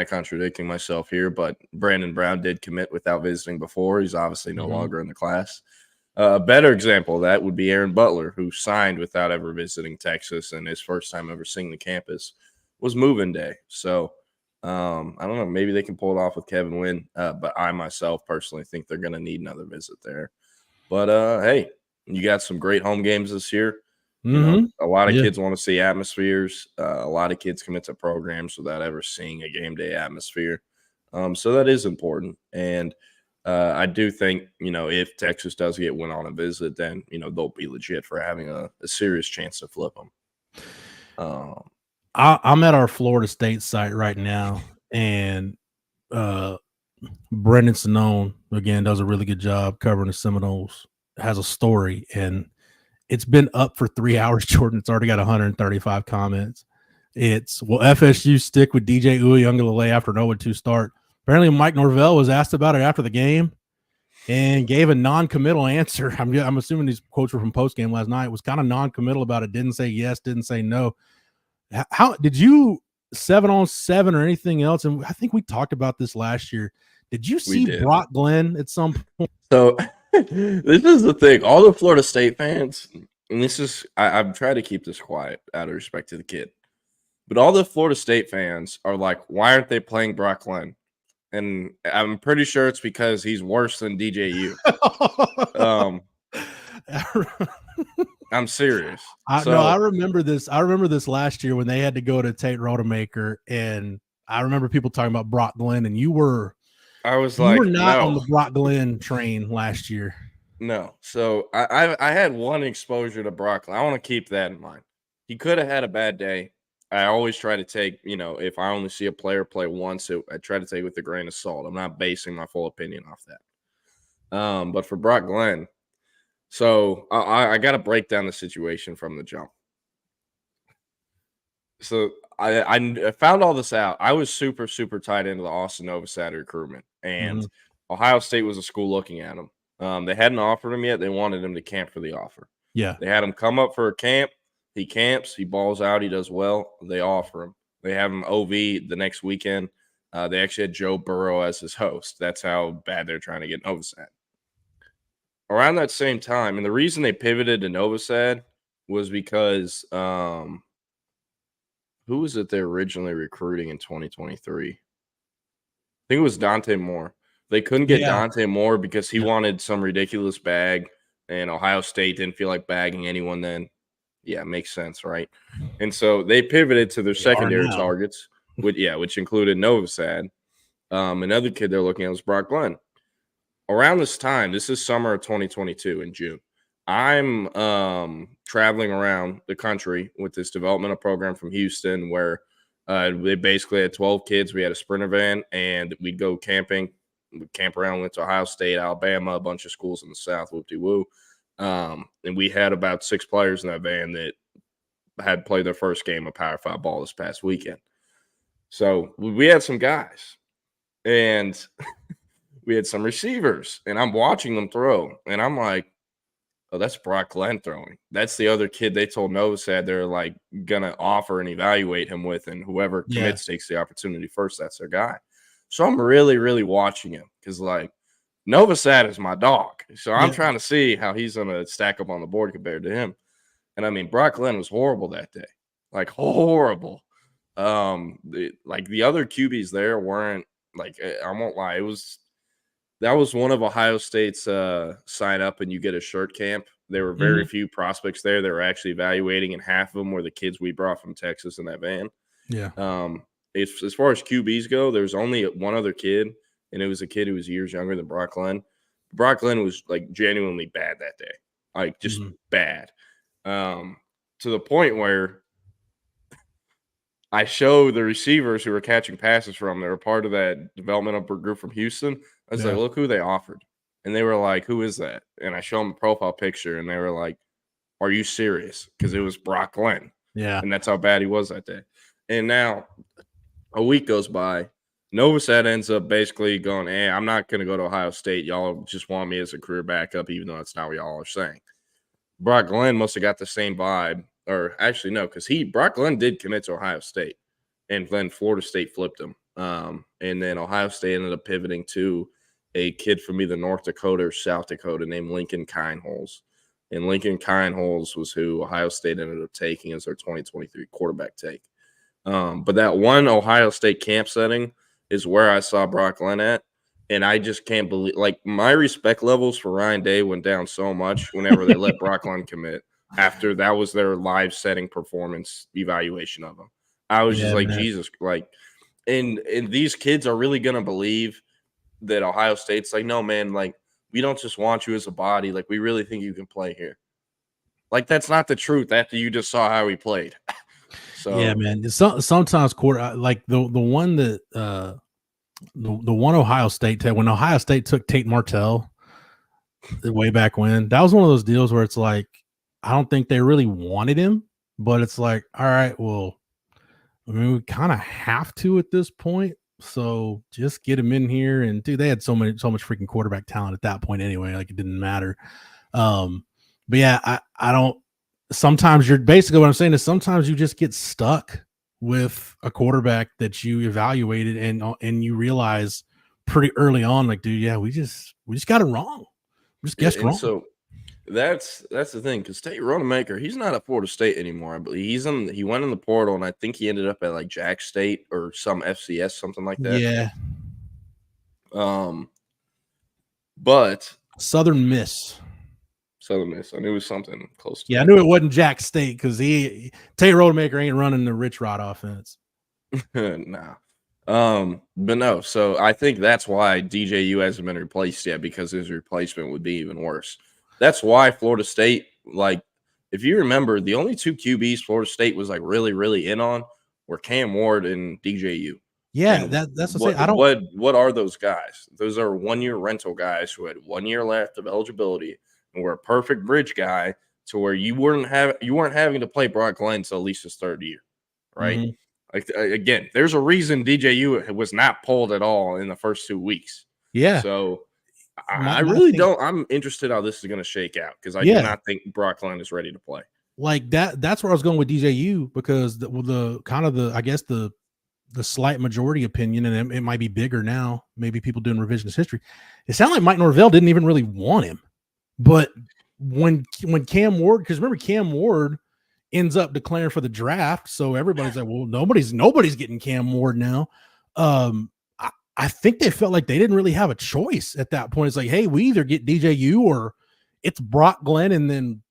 Speaker 16: of contradicting myself here, but Brandon Brown did commit without visiting before. He's obviously no longer in the class. A better example of that would be Aaron Butler, who signed without ever visiting Texas, and his first time ever seeing the campus was move-in day. So, I don't know. Maybe they can pull it off with Kevin Wynn, but I myself personally think they're going to need another visit there. But, hey, you got some great home games this year. A lot of kids want to see atmospheres. A lot of kids commit to programs without ever seeing a game day atmosphere. So that is important. And I do think, if Texas does get Wynn on a visit, then, they'll be legit for having a serious chance to flip them.
Speaker 15: I'm at our Florida State site right now, and Brendan Sonnone, again, does a really good job covering the Seminoles, has a story, and it's been up for 3 hours, Jordan. It's already got 135 comments. It's, will FSU stick with DJ Uiagalelei after an 0-2 start? Apparently, Mike Norvell was asked about it after the game and gave a non-committal answer. I'm assuming these quotes were from postgame last night. Was kind of non-committal about it. Didn't say yes, didn't say no. How did you 7-on-7 or anything else? And I think we talked about this last year. Did you see Brock Glenn at some point?
Speaker 16: So this is the thing. All the Florida State fans, and this is, I've tried to keep this quiet out of respect to the kid, but all the Florida State fans are like, why aren't they playing Brock Glenn? And I'm pretty sure it's because he's worse than DJU. I'm serious.
Speaker 15: I remember this. I remember this last year when they had to go to Tate Rodemaker, and I remember people talking about Brock Glenn, and you were not on the Brock Glenn train last year.
Speaker 16: No. So I had one exposure to Brock Glenn. I want to keep that in mind. He could have had a bad day. I always try to take, if I only see a player play once, I try to take it with a grain of salt. I'm not basing my full opinion off that. But for Brock Glenn, so I got to break down the situation from the jump. So I found all this out. I was super, super tied into the Austin Novosad recruitment, and Ohio State was a school looking at him. They hadn't offered him yet. They wanted him to camp for the offer.
Speaker 15: Yeah.
Speaker 16: They had him come up for a camp. He camps. He balls out. He does well. They offer him. They have him OV the next weekend. They actually had Joe Burrow as his host. That's how bad they're trying to get Novosad. Around that same time, and the reason they pivoted to Novosad was because who was it they're originally recruiting in 2023? I think it was Dante Moore. They couldn't get Dante Moore because he wanted some ridiculous bag, and Ohio State didn't feel like bagging anyone then. Yeah, makes sense, right? And so they pivoted to their secondary targets, which included Novosad. Another kid they're looking at was Brock Glenn. around this time, this is summer of 2022 in June. I'm traveling around the country with this developmental program from Houston where they basically had 12 kids. We had a Sprinter van, and we'd go camping. We'd camp around, went to Ohio State, Alabama, a bunch of schools in the South, whoop-de-woo. And we had about 6 players in that van that had played their first game of Power 5 ball this past weekend. So we had some guys, and we had some receivers, and I'm watching them throw, and I'm like, oh, that's Brock Glenn throwing. That's the other kid they told Novosad they're like gonna offer and evaluate him with, and whoever commits takes the opportunity first. That's their guy. So I'm really, really watching him because like Novosad is my dog. So I'm trying to see how he's gonna stack up on the board compared to him. And I mean, Brock Glenn was horrible that day, like horrible. The other QBs there weren't like, I won't lie, that was one of Ohio State's sign up and you get a shirt camp. There were very few prospects there that were actually evaluating, and half of them were the kids we brought from Texas in that van.
Speaker 15: Yeah.
Speaker 16: As far as QBs go, there's only one other kid, and it was a kid who was years younger than Brock Glenn. Brock Glenn was like genuinely bad that day, like just bad, to the point where I show the receivers who were catching passes from. They were part of that developmental group from Houston. I was like, look who they offered. And they were like, who is that? And I show them a profile picture, and they were like, are you serious? Because it was Brock Glenn.
Speaker 15: Yeah.
Speaker 16: And that's how bad he was that day. And now a week goes by. Novosad ends up basically going, hey, I'm not going to go to Ohio State. Y'all just want me as a career backup, even though that's not what y'all are saying. Brock Glenn must have got the same vibe. Or actually, no, because Brock Glenn did commit to Ohio State, and then Florida State flipped him. And then Ohio State ended up pivoting to a kid from either North Dakota or South Dakota named Lincoln Kineholz. And Lincoln Kineholz was who Ohio State ended up taking as their 2023 quarterback take. But that one Ohio State camp setting is where I saw Brock Glenn at. And I just can't believe, like, my respect levels for Ryan Day went down so much whenever they let Brock Glenn commit after that was their live setting performance evaluation of him. I was just like, man. Jesus, like, and these kids are really going to believe that Ohio State's like, no, man, like, we don't just want you as a body. Like, we really think you can play here. Like, that's not the truth after you just saw how he played. So
Speaker 15: yeah, man. Sometimes like the one that the one Ohio State when Ohio State took Tate Martell way back when, that was one of those deals where it's like, I don't think they really wanted him, but it's like, all right, well, I mean, we kind of have to at this point. So just get him in here. And dude, they had so much freaking quarterback talent at that point anyway. Like it didn't matter. But yeah, I don't, sometimes you're basically what I'm saying is sometimes you just get stuck with a quarterback that you evaluated and you realize pretty early on, like, dude, yeah, we just got it wrong. We just guessed wrong.
Speaker 16: So that's the thing, because Tate Rodemaker, he's not at Florida State anymore. I believe he went in the portal, and I think he ended up at like Jack State or some FCS, something like that.
Speaker 15: Yeah.
Speaker 16: But
Speaker 15: Southern Miss.
Speaker 16: I knew it was something close to
Speaker 15: that. I knew it wasn't Jack State because Tate Rodemaker ain't running the Rich Rod offense.
Speaker 16: Nah. But no, so I think that's why DJU hasn't been replaced yet, because his replacement would be even worse. That's why Florida State, like, if you remember, the only 2 QBs Florida State was like really, really in on were Cam Ward and DJU.
Speaker 15: Yeah, that's what I don't.
Speaker 16: What are those guys? Those are 1-year rental guys who had 1 year left of eligibility and were a perfect bridge guy to where you weren't having to play Brock Glenn until at least his 3rd year, right? Mm-hmm. Like, again, there's a reason DJU was not pulled at all in the first 2 weeks.
Speaker 15: Yeah.
Speaker 16: So I really don't. I'm interested how this is going to shake out, because I do not think Brock Glenn is ready to play.
Speaker 15: Like that's where I was going with DJU, because I guess the slight majority opinion, and it might be bigger now, maybe people doing revisionist history, it sounded like Mike Norvell didn't even really want him. But when Cam Ward, because remember Cam Ward ends up declaring for the draft, so everybody's like, well, nobody's getting Cam Ward now. I think they felt like they didn't really have a choice at that point. It's like, hey, we either get DJU or it's Brock Glenn, and then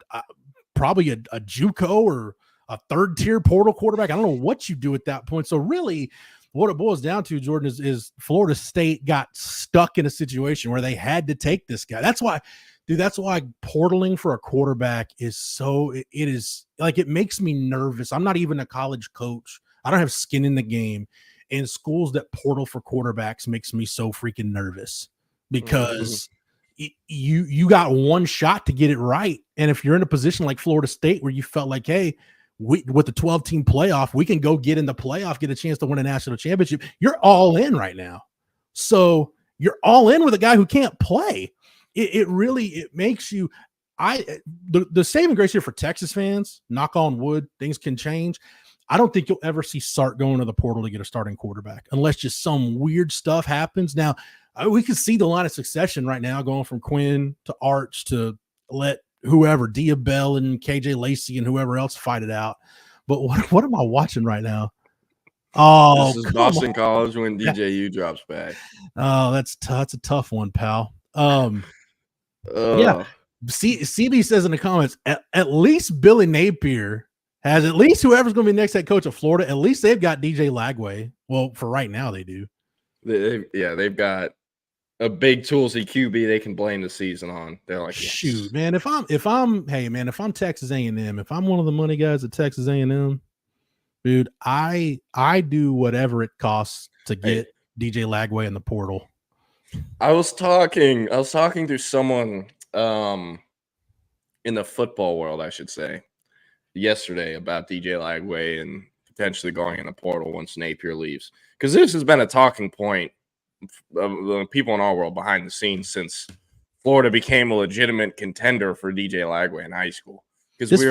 Speaker 15: probably a JUCO or a 3rd-tier portal quarterback. I don't know what you do at that point. So really, what it boils down to, Jordan, is Florida State got stuck in a situation where they had to take this guy. That's why portaling for a quarterback is it is like, it makes me nervous. I'm not even a college coach. I don't have skin in the game. And schools that portal for quarterbacks makes me so freaking nervous because you got one shot to get it right. And if you're in a position like Florida State where you felt like, hey, with the 12-team playoff, we can go get in the playoff, get a chance to win a national championship, you're all in right now. So you're all in with a guy who can't play. It really makes you the saving grace here for Texas fans, knock on wood, things can change. I don't think you'll ever see Sark going to the portal to get a starting quarterback unless just some weird stuff happens. Now, we can see the line of succession right now going from Quinn to Arch to let whoever, Diabell and KJ Lacey and whoever else fight it out. But what am I watching right now? Oh,
Speaker 16: this is Boston College when DJU drops back.
Speaker 15: Oh, that's a tough one, pal. Yeah. CB says in the comments, at least Billy Napier has, at least whoever's going to be next head coach of Florida, at least they've got DJ Lagway. Well, for right now, they do.
Speaker 16: They've got a big toolsy QB they can blame the season on. They're like, yes.
Speaker 15: Shoot, man, if I'm Texas A&M, if I'm one of the money guys at Texas A&M, dude, I do whatever it costs to get DJ Lagway in the portal.
Speaker 16: I was talking to someone in the football world, I should say, yesterday about DJ Lagway and potentially going in the portal once Napier leaves, because this has been a talking point of the people in our world behind the scenes since Florida became a legitimate contender for DJ Lagway in high school. Because
Speaker 15: this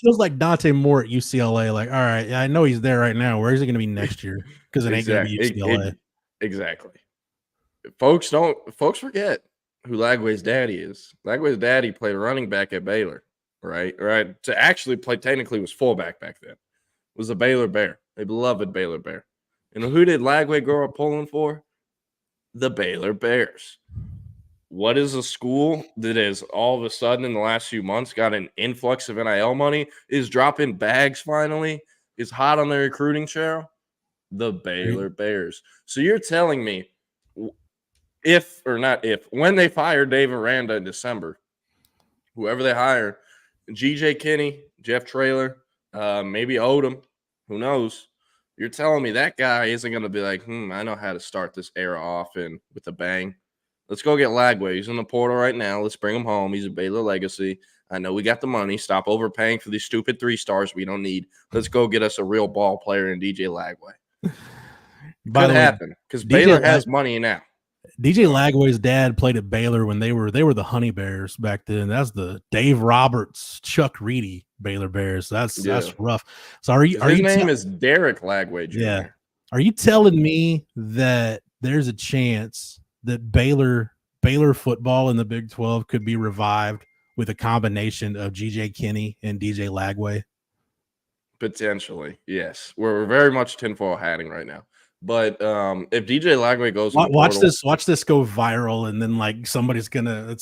Speaker 15: feels like Dante Moore at UCLA. Like, all right, I know he's there right now. Where is he going to be next year? Because it ain't going to be UCLA.
Speaker 16: Exactly. Folks forget who Lagway's daddy is. Lagway's daddy played running back at Baylor. Right. To actually play, technically was fullback back then. Was a Baylor Bear, a beloved Baylor Bear. And who did Lagway grow up pulling for? The Baylor Bears. What is a school that is all of a sudden in the last few months got an influx of NIL money, is dropping bags finally, is hot on the recruiting trail? The Baylor Bears. So you're telling me when they fire Dave Aranda in December, whoever they hire, GJ Kinney, Jeff Traylor, maybe Odom, who knows? You're telling me that guy isn't going to be like, I know how to start this era off and with a bang. Let's go get Lagway. He's in the portal right now. Let's bring him home. He's a Baylor legacy. I know we got the money. Stop overpaying for these stupid 3 stars we don't need. Let's go get us a real ball player in DJ Lagway. Could happen because Baylor has money now.
Speaker 15: DJ Lagway's dad played at Baylor when they were the Honey Bears back then. That's the Dave Roberts, Chuck Reedy Baylor Bears. That's rough. So his
Speaker 16: name is Derek Lagway Jr.
Speaker 15: Yeah. Are you telling me that there's a chance that Baylor football in the Big 12 could be revived with a combination of GJ Kinney and DJ Lagway?
Speaker 16: Potentially, yes. We're very much tinfoil hatting right now. But if DJ Lagway goes,
Speaker 15: watch this go viral, and then like somebody's gonna,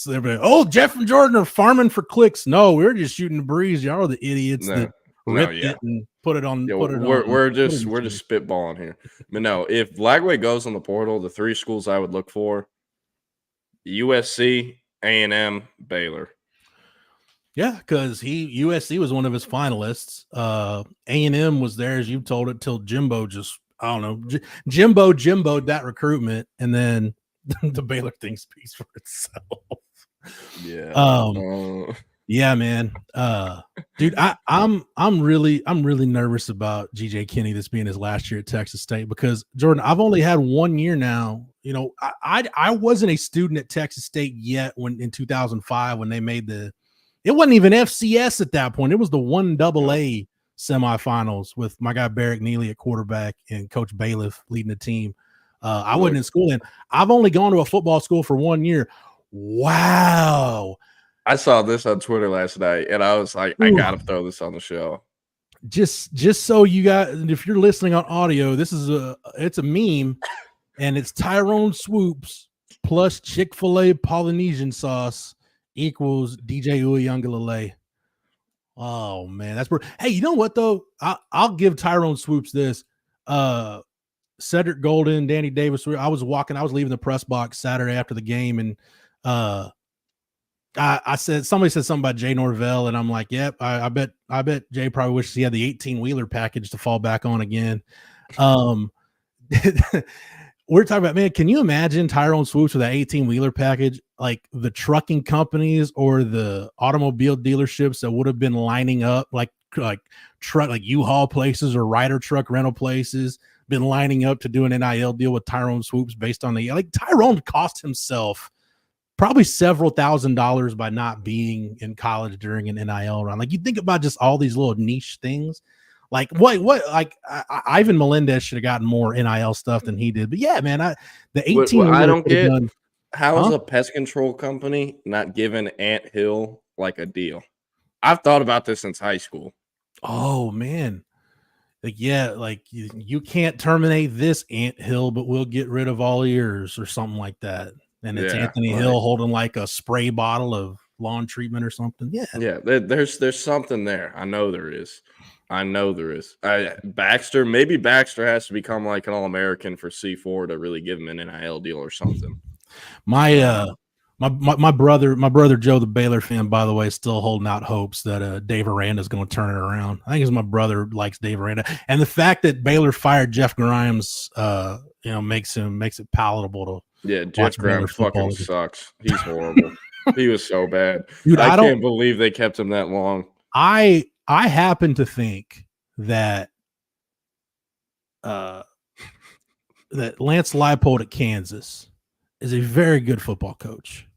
Speaker 15: Jeff and Jordan are farming for clicks. No, we're just shooting the breeze. Y'all are the idiots that ripped it and put it on.
Speaker 16: We're just spitballing here. But no, if Lagway goes on the portal, the 3 schools I would look for: USC, A&M, Baylor.
Speaker 15: Yeah, because USC was one of his finalists. A&M was there, as you told it, till Jimbo just. I don't know. Jimbo that recruitment, and then the Baylor thing speaks for itself.
Speaker 16: Yeah.
Speaker 15: Yeah, man. Dude, I'm really nervous about GJ Kinney this being his last year at Texas State, because Jordan, I've only had 1 year now. You know, I wasn't a student at Texas State yet when in 2005 when they made it wasn't even FCS at that point. It was the 1AA semifinals with my guy Barrick Neely at quarterback and Coach Bailiff leading the team. I wasn't in school then. I've only gone to a football school for 1 year. Wow.
Speaker 16: I saw this on Twitter last night, and I was like, I gotta throw this on the show.
Speaker 15: Just so you guys, if you're listening on audio, it's a meme, and it's Tyrone Swoops plus Chick-fil-A Polynesian sauce equals DJ Uiagalelei. Oh man, that's hey, you know what though? I'll give Tyrone Swoops this. Cedric Golden, Danny Davis. I was leaving the press box Saturday after the game, and I said, somebody said something about Jay Norvell, and I'm like, yep, I bet Jay probably wishes he had the 18-wheeler package to fall back on again. We're talking about, man, can you imagine Tyrone Swoops with that 18-wheeler package? Like the trucking companies or the automobile dealerships that would have been lining up, like truck, like U-Haul places or Ryder truck rental places, been lining up to do an NIL deal with Tyrone Swoops based on Tyrone cost himself probably several $1,000s by not being in college during an NIL round. Like, you think about just all these little niche things. Like Ivan Melendez should have gotten more NIL stuff than he did. But yeah, man, the 18.
Speaker 16: I don't get how is a pest control company not giving Ant Hill like a deal? I've thought about this since high school.
Speaker 15: Oh man, you can't terminate this Ant Hill, but we'll get rid of all ears or something like that. And it's Anthony Hill holding like a spray bottle of lawn treatment or something. Yeah.
Speaker 16: There's something there. I know there is. Maybe Baxter has to become like an All-American for C4 to really give him an NIL deal or something.
Speaker 15: My brother Joe, the Baylor fan, by the way, is still holding out hopes that Dave Aranda is going to turn it around. I think it's my brother likes Dave Aranda, and the fact that Baylor fired Jeff Grimes, makes it palatable to.
Speaker 16: Yeah, Jeff Grimes fucking sucks. He's horrible. He was so bad.
Speaker 15: Dude,
Speaker 16: I can't believe they kept him that long.
Speaker 15: I happen to think that that Lance Leipold at Kansas is a very good football coach.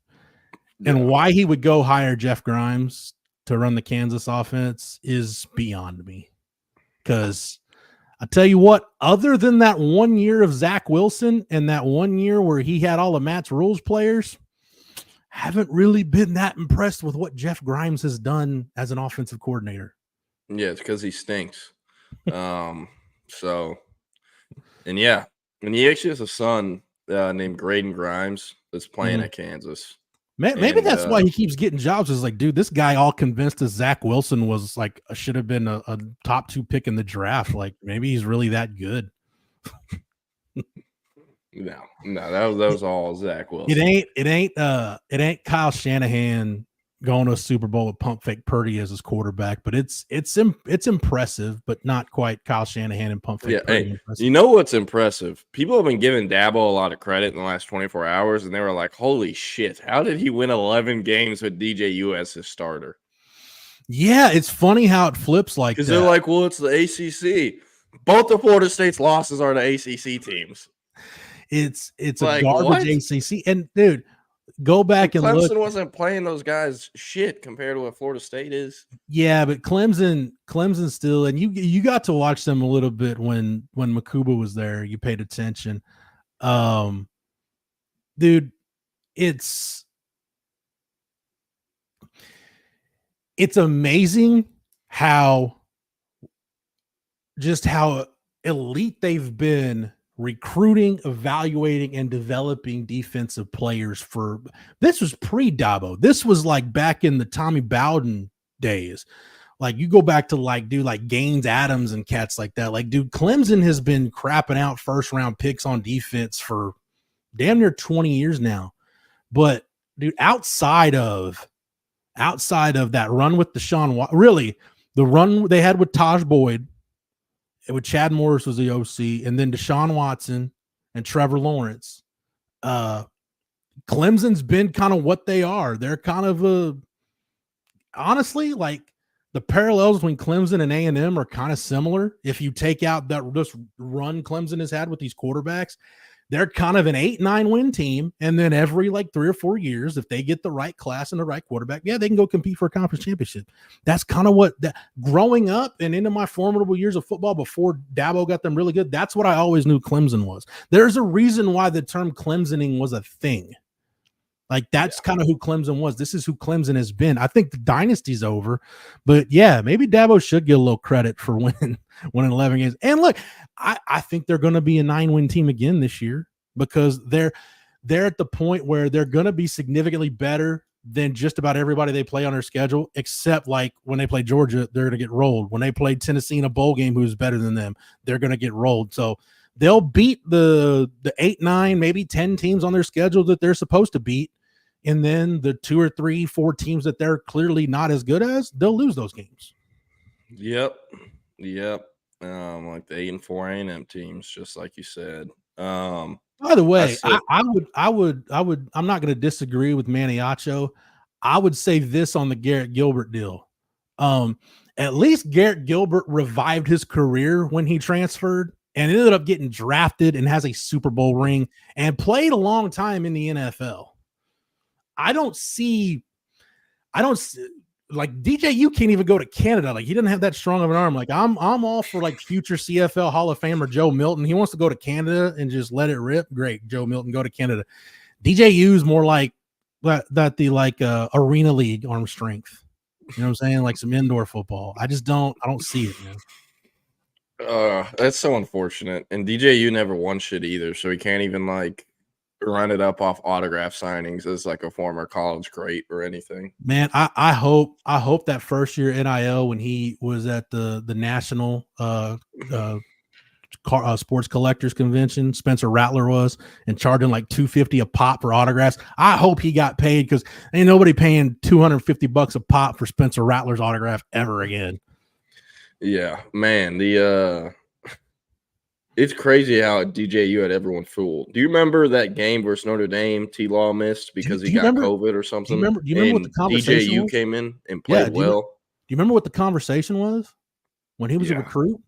Speaker 15: Yeah. And why he would go hire Jeff Grimes to run the Kansas offense is beyond me. Because I tell you what, other than that 1 year of Zach Wilson and that 1 year where he had all of Matt's Rules players, haven't really been that impressed with what Jeff Grimes has done as an offensive coordinator.
Speaker 16: Yeah, it's because he stinks. And he actually has a son named Graydon Grimes that's playing at Kansas.
Speaker 15: Maybe that's why he keeps getting jobs. Is like, dude, this guy all convinced that Zach Wilson was like should have been a top 2 pick in the draft. Like, maybe he's really that good.
Speaker 16: No, that was all Zach Wilson.
Speaker 15: It ain't Kyle Shanahan going to a Super Bowl with pump fake Purdy as his quarterback, but it's impressive, but not quite Kyle Shanahan and pump fake Purdy.
Speaker 16: Hey, you know what's impressive? People have been giving Dabo a lot of credit in the last 24 hours, and they were like, holy shit, how did he win 11 games with DJU as his starter?
Speaker 15: Yeah, it's funny how it flips like that.
Speaker 16: Because they're like, well, it's the ACC. Both of Florida State's losses are the ACC teams.
Speaker 15: It's like, a garbage ACC. And, dude, go back and look.
Speaker 16: Clemson wasn't playing those guys shit compared to what Florida State is.
Speaker 15: Yeah, but Clemson still, and you got to watch them a little bit when Makuba was there. You paid attention. Dude, it's amazing how elite they've been recruiting, evaluating, and developing defensive players. This was pre-Dabo. This was like back in the Tommy Bowden days. Like, you go back to like Gaines Adams and cats like that. Like, dude, Clemson has been crapping out first-round picks on defense for damn near 20 years now. But, dude, outside of that run with Deshaun, really, the run they had with Taj Boyd, with Chad Morris was the OC, and then Deshaun Watson and Trevor Lawrence. Clemson's been kind of what they are. They're kind of honestly, like, the parallels between Clemson and A&M are kind of similar. If you take out that just run Clemson has had with these quarterbacks, they're kind of an 8-9 win team. And then every like 3 or 4 years, if they get the right class and the right quarterback, they can go compete for a conference championship. That's kind of what growing up and into my formidable years of football before Dabo got them really good. That's what I always knew Clemson was. There's a reason why the term Clemsoning was a thing. Like, that's kind of who Clemson was. This is who Clemson has been. I think the dynasty's over, but yeah, maybe Dabo should get a little credit for winning 11 games. And look, I think they're going to be a 9-win team again this year because they're at the point where they're going to be significantly better than just about everybody they play on their schedule, except like when they play Georgia, they're going to get rolled. When they play Tennessee in a bowl game, who's better than them, they're going to get rolled. So they'll beat the 8, 9, maybe 10 teams on their schedule that they're supposed to beat. And then the 2 or 3, 4 teams that they're clearly not as good as, they'll lose those games.
Speaker 16: Yep. Like the 8 and 4 A&M teams, just like you said.
Speaker 15: By the way, I would. I'm not going to disagree with Maniacho. I would say this on the Garrett Gilbert deal. At least Garrett Gilbert revived his career when he transferred and ended up getting drafted and has a Super Bowl ring and played a long time in the NFL. I don't see like DJU can't even go to Canada. Like he didn't have that strong of an arm. Like I'm all for like future CFL Hall of Famer Joe Milton. He wants to go to Canada and just let it rip. Great, Joe Milton, go to Canada. DJU is more like the arena league arm strength. You know what I'm saying? Like some indoor football. I don't see it, man.
Speaker 16: That's so unfortunate. And DJU never won shit either, so he can't even like run it up off autograph signings as like a former college great or anything.
Speaker 15: Man, I hope that first year NIL when he was at the national sports collectors convention, Spencer Rattler was, and charging like $250 a pop for autographs. I hope he got paid because ain't nobody paying $250 a pop for Spencer Rattler's autograph ever again.
Speaker 16: Yeah, man, it's crazy how at DJU had everyone fooled. Do you remember that game versus Notre Dame T-Law missed because he got COVID or something?
Speaker 15: Do you remember what the conversation
Speaker 16: DJU
Speaker 15: was?
Speaker 16: came in and played well?
Speaker 15: Do you remember what the conveation was when he was a recruit?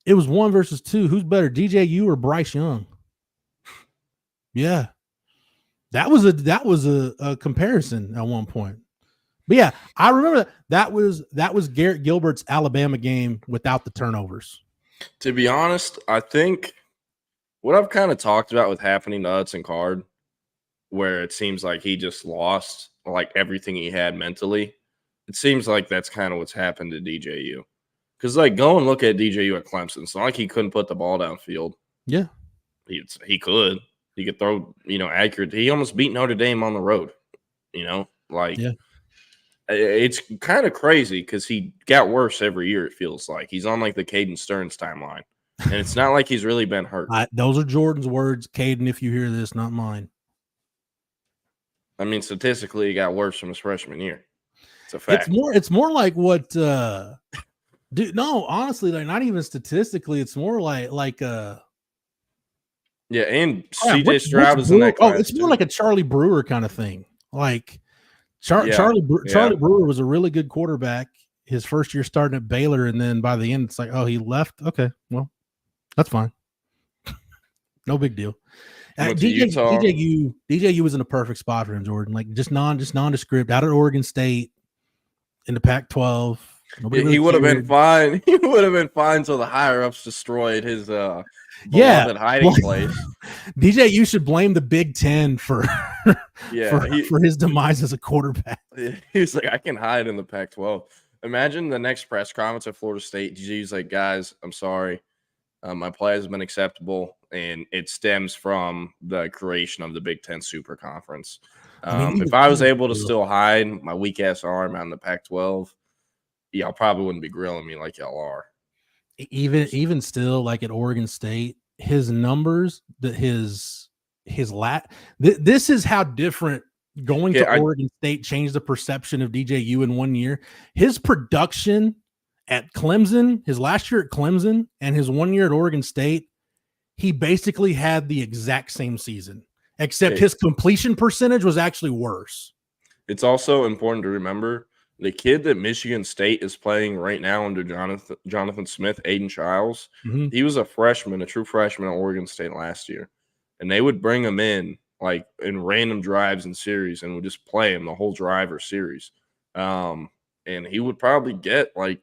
Speaker 15: It was 1 versus 2. Who's better, DJU or Bryce Young? Yeah. That was a comparison at one point. But yeah, I remember that was Garrett Gilbert's Alabama game without the turnovers.
Speaker 16: To be honest, I think what I've kind of talked about with happening to Hudson Card, where it seems like he just lost like everything he had mentally, it seems like that's kind of what's happened to DJU. Because like go and look at DJU at Clemson. It's not like he couldn't put the ball downfield.
Speaker 15: Yeah,
Speaker 16: he could throw accurate. He almost beat Notre Dame on the road. It's kind of crazy because he got worse every year. It feels like he's on like the Caden Stearns timeline, and it's not like he's really been hurt.
Speaker 15: Those are Jordan's words, Caden. If you hear this, not mine.
Speaker 16: I mean, statistically, he got worse from his freshman year. It's a fact.
Speaker 15: It's more like what. Dude, no, honestly, like not even statistically. It's more like
Speaker 16: and CJ Stroud is in that class.
Speaker 15: Oh, it's more like a Charlie Brewer kind of thing. Like Charlie Brewer was a really good quarterback his first year starting at Baylor, and then by the end, it's like, oh, he left. Okay, well, that's fine. No big deal. DJU was in a perfect spot for him, Jordan. Like just nondescript out of Oregon State in the Pac-12.
Speaker 16: He would have been fine. He would have been fine until the higher ups destroyed his hiding place.
Speaker 15: DJU should blame the Big Ten for his demise as a quarterback.
Speaker 16: He's like, I can hide in the Pac-12. Imagine the next press conference at Florida State. DJU's like, guys, I'm sorry. My play has been acceptable, and it stems from the creation of the Big Ten Super Conference. If I was able to still hide my weak-ass arm out in the Pac-12, y'all probably wouldn't be grilling me like y'all are.
Speaker 15: Even still, like at Oregon State, his numbers, this is how different going to Oregon State changed the perception of DJU in 1 year. His production at Clemson, his last year at Clemson, and his 1 year at Oregon State, he basically had the exact same season, except his completion percentage was actually worse.
Speaker 16: It's also important to remember the kid that Michigan State is playing right now under Jonathan Smith, Aiden Childs, he was a true freshman at Oregon State last year. And they would bring him in like in random drives and series and would just play him the whole drive or series. And he would probably get like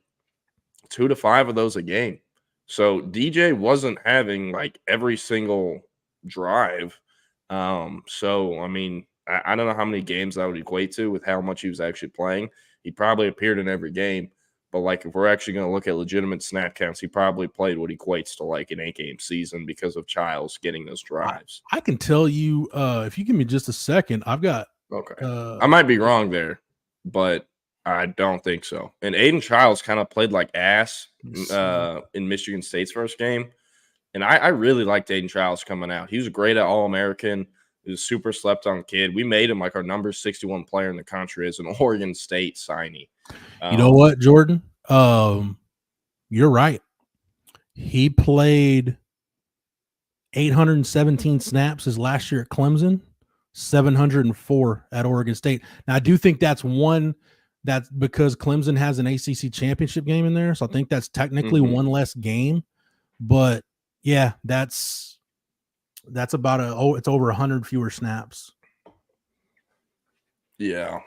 Speaker 16: 2 to 5 of those a game. So DJ wasn't having like every single drive. So, I mean, I don't know how many games that would equate to with how much he was actually playing. He probably appeared in every game, but like if we're actually going to look at legitimate snap counts, he probably played what equates to like an 8-game season because of Childs getting those drives.
Speaker 15: I can tell you, if you give me just a second, I've got.
Speaker 16: Okay, I might be wrong there, but I don't think so. And Aiden Childs kind of played like ass in Michigan State's first game, And I really liked Aiden Childs coming out. He was great at All-American. He was a super slept-on kid. We made him like our number 61 player in the country as an Oregon State signee.
Speaker 15: You know what, Jordan? You're right. He played 817 snaps his last year at Clemson, 704 at Oregon State. Now, I do think that's because Clemson has an ACC championship game in there, so I think that's technically one less game. But yeah, that's about it's over 100 fewer snaps.
Speaker 16: Yeah.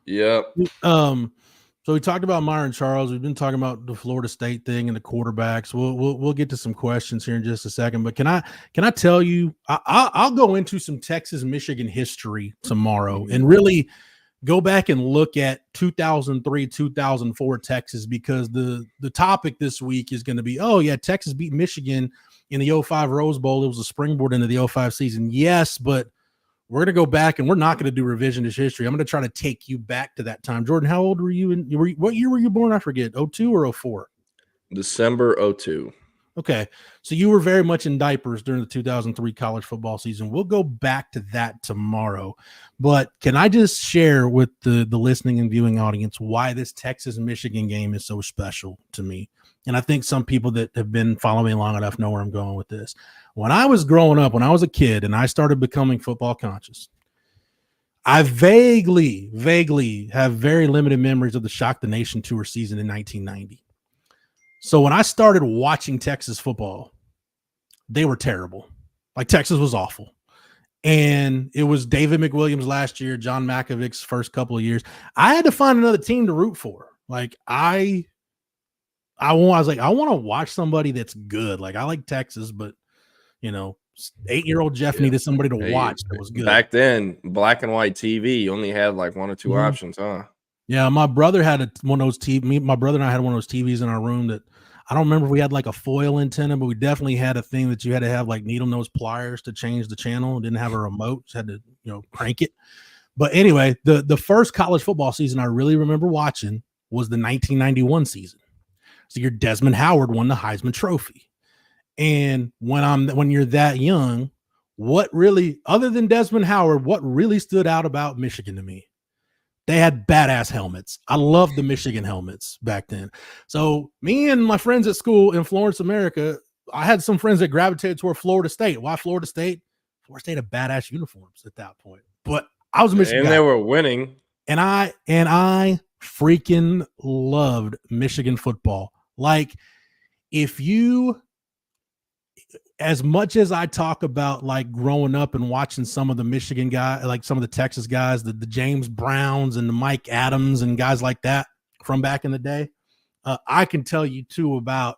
Speaker 16: Yep.
Speaker 15: So we talked about Myron Charles. We've been talking about the Florida State thing and the quarterbacks. We'll get to some questions here in just a second. But can I tell you? I'll go into some Texas Michigan history tomorrow and really go back and look at 2003, 2004 Texas, because the topic this week is going to be, oh yeah, Texas beat Michigan in the 05 Rose Bowl. It was a springboard into the 05 season. Yes, but we're going to go back and we're not going to do revisionist history. I'm going to try to take you back to that time. Jordan, how old were you? What year were you born? I forget. 02 or 04?
Speaker 16: December 02.
Speaker 15: Okay. So you were very much in diapers during the 2003 college football season. We'll go back to that tomorrow. But can I just share with the listening and viewing audience why this Texas-Michigan game is so special to me? And I think some people that have been following me long enough know where I'm going with this. When I was growing up, when I was a kid and I started becoming football conscious, I vaguely have very limited memories of the Shock the Nation tour season in 1990. So when I started watching Texas football, they were terrible. Like, Texas was awful. And it was David McWilliams last year, John Makovic's first couple of years. I had to find another team to root for. Like, I was like, I want to watch somebody that's good. Like, I like Texas, but, 8-year-old Jeff needed somebody to watch that was good.
Speaker 16: Back then, black and white TV, you only had like one or two options, huh?
Speaker 15: Yeah, my brother had one of those TV. My brother and I had one of those TVs in our room that I don't remember if we had like a foil antenna, but we definitely had a thing that you had to have like needle nose pliers to change the channel. It didn't have a remote, just had to crank it. But anyway, the first college football season I really remember watching was the 1991 season. So your Desmond Howard won the Heisman Trophy. And when you're that young, what really, other than Desmond Howard, what really stood out about Michigan to me? They had badass helmets. I loved the Michigan helmets back then. So me and my friends at school in Florence, America, I had some friends that gravitated toward Florida State. Why Florida State? Florida State had badass uniforms at that point. But I was a Michigan
Speaker 16: and
Speaker 15: guy.
Speaker 16: They were winning.
Speaker 15: And I freaking loved Michigan football. Like, as much as I talk about like growing up and watching some of the Michigan guys, like some of the Texas guys, the James Browns and the Mike Adams and guys like that from back in the day, I can tell you too about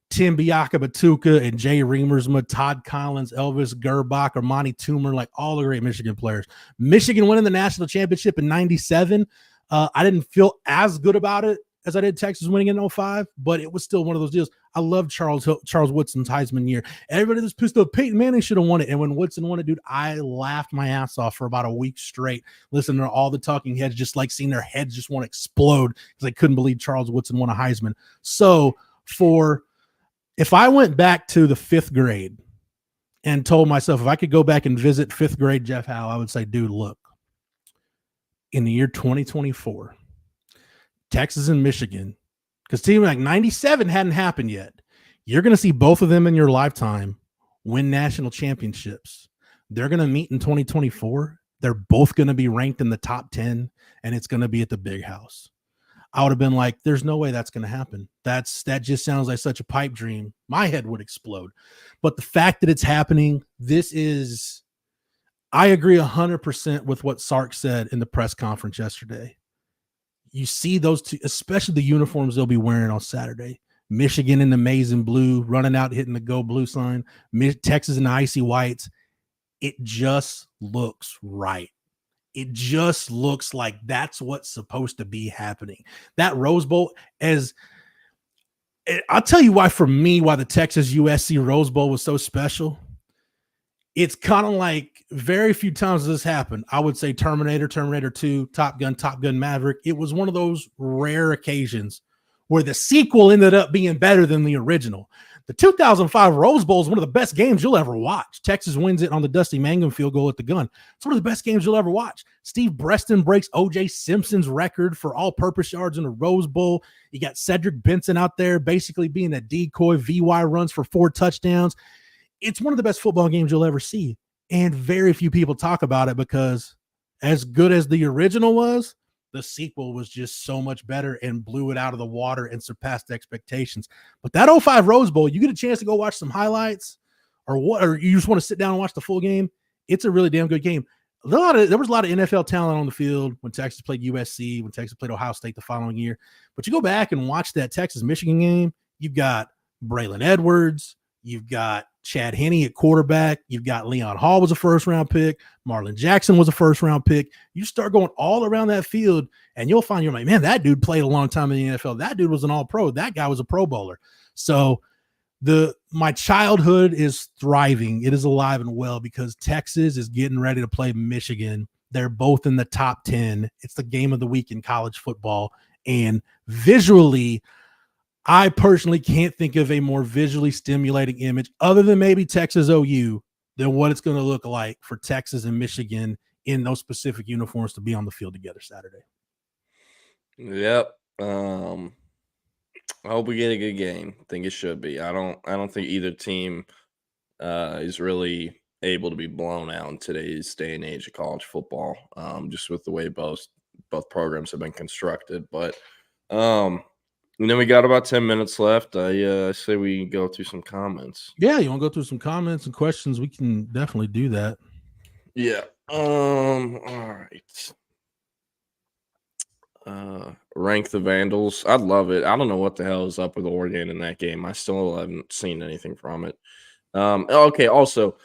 Speaker 15: Tim Biakabatuka and Jay Reamersma, Todd Collins, Elvis Gerbach, or Monty Toomer, like all the great Michigan players. Michigan winning the national championship in 97. I didn't feel as good about it as I did Texas winning in 05, but it was still one of those deals. I love Charles Woodson's Heisman year. Everybody was pissed off. Peyton Manning should have won it. And when Woodson won it, dude, I laughed my ass off for about a week straight, listening to all the talking heads, just like seeing their heads just want to explode because they couldn't believe Charles Woodson won a Heisman. So if I went back to the 5th grade and told myself if I could go back and visit 5th grade Jeff Howe, I would say, dude, look, in the year 2024, Texas and Michigan, because team like 97 hadn't happened yet. You're going to see both of them in your lifetime win national championships. They're going to meet in 2024. They're both going to be ranked in the top 10, and it's going to be at the Big House. I would have been like, there's no way that's going to happen. That just sounds like such a pipe dream. My head would explode. But the fact that it's happening, I agree 100% with what Sark said in the press conference yesterday. You see those two, especially the uniforms they'll be wearing on Saturday. Michigan in the maize and blue, running out, hitting the go blue sign. Texas in the icy whites. It just looks right. It just looks like that's what's supposed to be happening. That Rose Bowl, I'll tell you why, for me, why the Texas USC Rose Bowl was so special. It's kind of like very few times this happened. I would say Terminator 2, Top Gun Maverick. It was one of those rare occasions where the sequel ended up being better than the original. The 2005 Rose Bowl is one of the best games you'll ever watch. Texas wins it on the Dusty Mangum field goal at the gun. It's one of the best games you'll ever watch. Steve Breston breaks O.J. Simpson's record for all-purpose yards in the Rose Bowl. You got Cedric Benson out there basically being a decoy. VY runs for 4 touchdowns. It's one of the best football games you'll ever see. And very few people talk about it because as good as the original was, the sequel was just so much better and blew it out of the water and surpassed expectations. But that 05 Rose Bowl, you get a chance to go watch some highlights or you just want to sit down and watch the full game, it's a really damn good game. There was a lot of NFL talent on the field when Texas played USC, when Texas played Ohio State the following year. But you go back and watch that Texas-Michigan game, you've got Braylon Edwards, you've got Chad Henne at quarterback. You've got Leon Hall was a first-round pick. Marlon Jackson was a first-round pick. You start going all around that field, and you'll find you're like, man, that dude played a long time in the NFL. That dude was an all-pro. That guy was a Pro Bowler. So my childhood is thriving. It is alive and well because Texas is getting ready to play Michigan. They're both in the top 10. It's the game of the week in college football. And visually, I personally can't think of a more visually stimulating image other than maybe Texas OU than what it's going to look like for Texas and Michigan in those specific uniforms to be on the field together Saturday.
Speaker 16: Yep. I hope we get a good game. I think it should be. I don't think either team is really able to be blown out in today's day and age of college football, just with the way both programs have been constructed. But and then we got about 10 minutes left. I say we go through some comments.
Speaker 15: Yeah, you want to go through some comments and questions? We can definitely do that.
Speaker 16: Yeah. All right. Rank the Vandals. I'd love it. I don't know what the hell is up with Oregon in that game. I still haven't seen anything from it. Okay, also,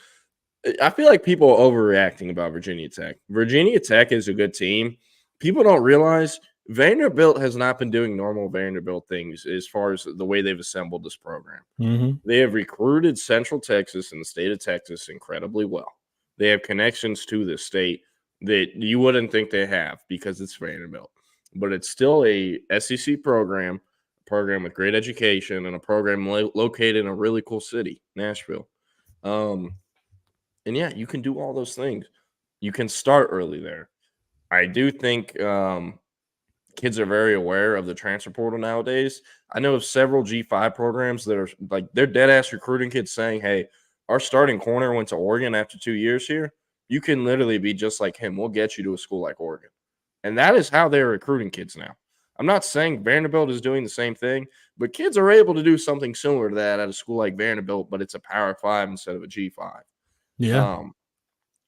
Speaker 16: I feel like people are overreacting about Virginia Tech. Virginia Tech is a good team. People don't realize Vanderbilt has not been doing normal Vanderbilt things as far as the way they've assembled this program.
Speaker 15: Mm-hmm.
Speaker 16: They have recruited Central Texas and the state of Texas incredibly well. They have connections to the state that you wouldn't think they have because it's Vanderbilt. But it's still a SEC program with great education and a program located in a really cool city, Nashville. And yeah, you can do all those things. You can start early there. I do think kids are very aware of the transfer portal nowadays. I know of several G5 programs that are like they're dead ass recruiting kids saying, hey, our starting corner went to Oregon after 2 years here. You can literally be just like him. We'll get you to a school like Oregon. And that is how they're recruiting kids now. I'm not saying Vanderbilt is doing the same thing, but kids are able to do something similar to that at a school like Vanderbilt, but it's a Power 5 instead of a G5.
Speaker 15: Yeah.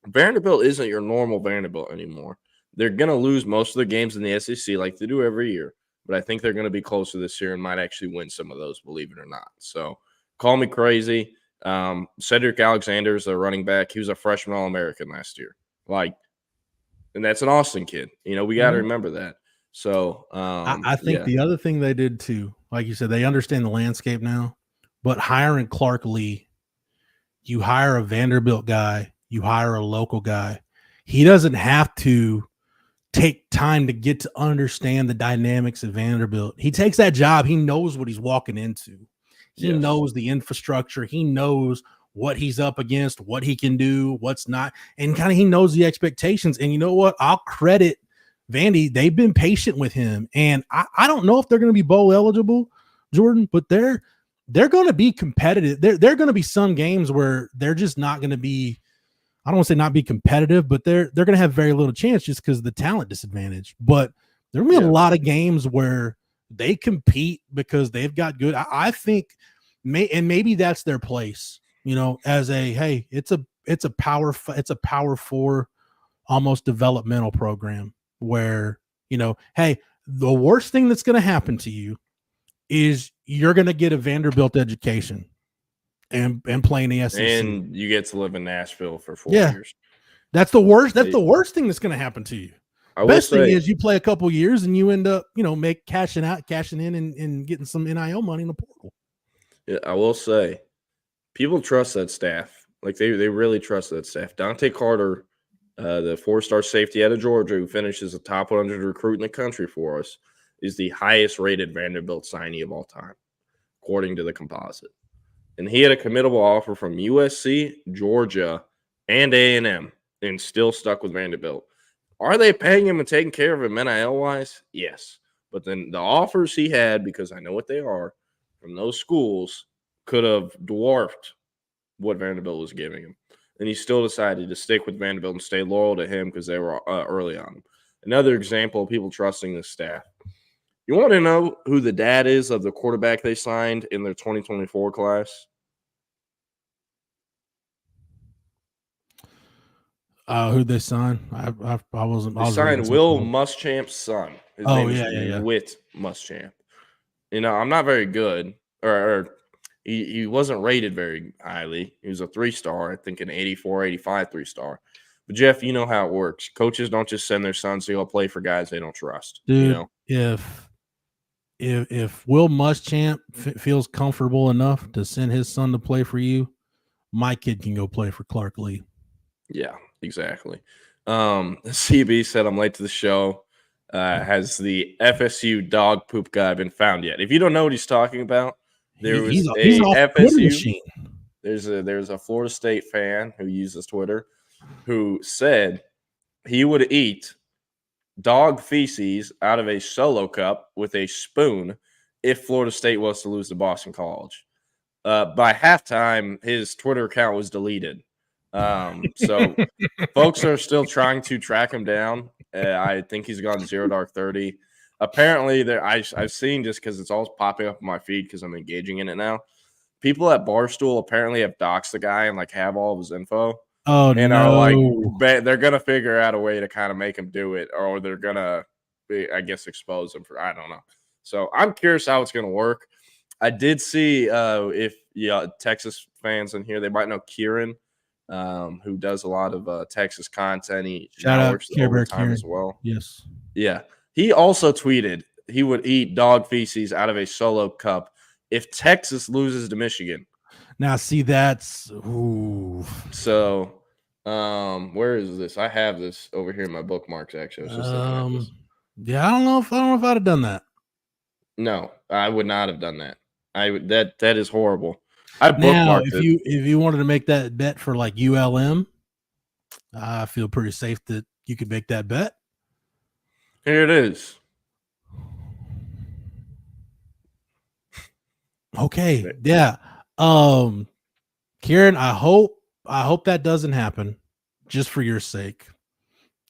Speaker 16: Vanderbilt isn't your normal Vanderbilt anymore. They're going to lose most of the games in the SEC like they do every year, but I think they're going to be closer this year and might actually win some of those, believe it or not. So call me crazy. Cedric Alexander is a running back. He was a freshman All-American last year. And that's an Austin kid. You know, we got to remember that. So
Speaker 15: I think the other thing they did too, like you said, they understand the landscape now, but hiring Clark Lee, you hire a Vanderbilt guy, you hire a local guy. He doesn't have to take time to get to understand the dynamics of Vanderbilt. He takes that job. He knows what he's walking into. He knows the infrastructure. He knows what he's up against, what he can do, what's not. And kind of he knows the expectations. And you know what? I'll credit Vandy. They've been patient with him. And I don't know if they're going to be bowl eligible, Jordan, but they're going to be competitive. They're going to be some games where they're just not going to be, I don't want to say not be competitive, but they're going to have very little chance just because of the talent disadvantage. But there will be a lot of games where they compete because they've got good. I think maybe that's their place, you know, as a, hey, it's a power 4, almost developmental program where, you know, hey, the worst thing that's going to happen to you is you're going to get a Vanderbilt education and play in the SEC.
Speaker 16: And you get to live in Nashville for 4 years.
Speaker 15: That's the worst. That's the worst thing that's going to happen to you. Best thing is you play a couple years and you end up, you know, cashing in and getting some NIL money in the portal.
Speaker 16: Yeah, I will say, people trust that staff. Like they really trust that staff. Dante Carter, the 4-star safety out of Georgia, who finishes the top 100 recruit in the country for us, is the highest rated Vanderbilt signee of all time, according to the composite. and he had a committable offer from USC, Georgia, and A&M, and still stuck with Vanderbilt. Are they paying him and taking care of him NIL-wise? Yes. But then the offers he had, because I know what they are, from those schools could have dwarfed what Vanderbilt was giving him. And he still decided to stick with Vanderbilt and stay loyal to him because they were early on him. Another example of people trusting the staff. You want to know who the dad is of the quarterback they signed in their 2024 class?
Speaker 15: Who'd they sign? I wasn't.
Speaker 16: They signed Will Muschamp's son. His name is Whit Muschamp. You know, I'm not very good, or he wasn't rated very highly. He was a 3-star, I think an 84, 85 3-star. But Jeff, you know how it works. Coaches don't just send their sons to go play for guys they don't trust.
Speaker 15: Dude,
Speaker 16: you know?
Speaker 15: if Will Muschamp feels comfortable enough to send his son to play for you, my kid can go play for Clark Lee.
Speaker 16: Yeah, exactly. CB said I'm late to the show. Has the FSU dog poop guy been found yet? If you don't know what he's talking about, there was a FSU. There's a Florida State fan who uses Twitter who said he would eat dog feces out of a Solo cup with a spoon if Florida State was to lose to Boston College. By halftime, his Twitter account was deleted. So folks are still trying to track him down. I think he's gone 0 Dark 30. Apparently, I've seen, just because it's all popping up on my feed because I'm engaging in it now. People at Barstool apparently have doxed the guy and like have all of his info.
Speaker 15: Oh,
Speaker 16: and
Speaker 15: no.
Speaker 16: are like, they're gonna figure out a way to kind of make him do it, or they're gonna, I guess, expose him for, I don't know. So I'm curious how it's gonna work. I did see if Texas fans in here, they might know Kieran, who does a lot of Texas content. He now works overtime as well.
Speaker 15: Yes.
Speaker 16: Yeah. He also tweeted he would eat dog feces out of a Solo cup if Texas loses to Michigan.
Speaker 15: Now, see, that's ooh.
Speaker 16: So, where is this? I have this over here in my bookmarks. Actually, I was just looking at this.
Speaker 15: Yeah, I don't know if I'd have done that.
Speaker 16: No, I would not have done that. That is horrible. I bookmarked
Speaker 15: now,
Speaker 16: it.
Speaker 15: If you wanted to make that bet for like ULM, I feel pretty safe that you could make that bet.
Speaker 16: Here it is.
Speaker 15: Okay. Yeah. Kieran, I hope that doesn't happen, just for your sake.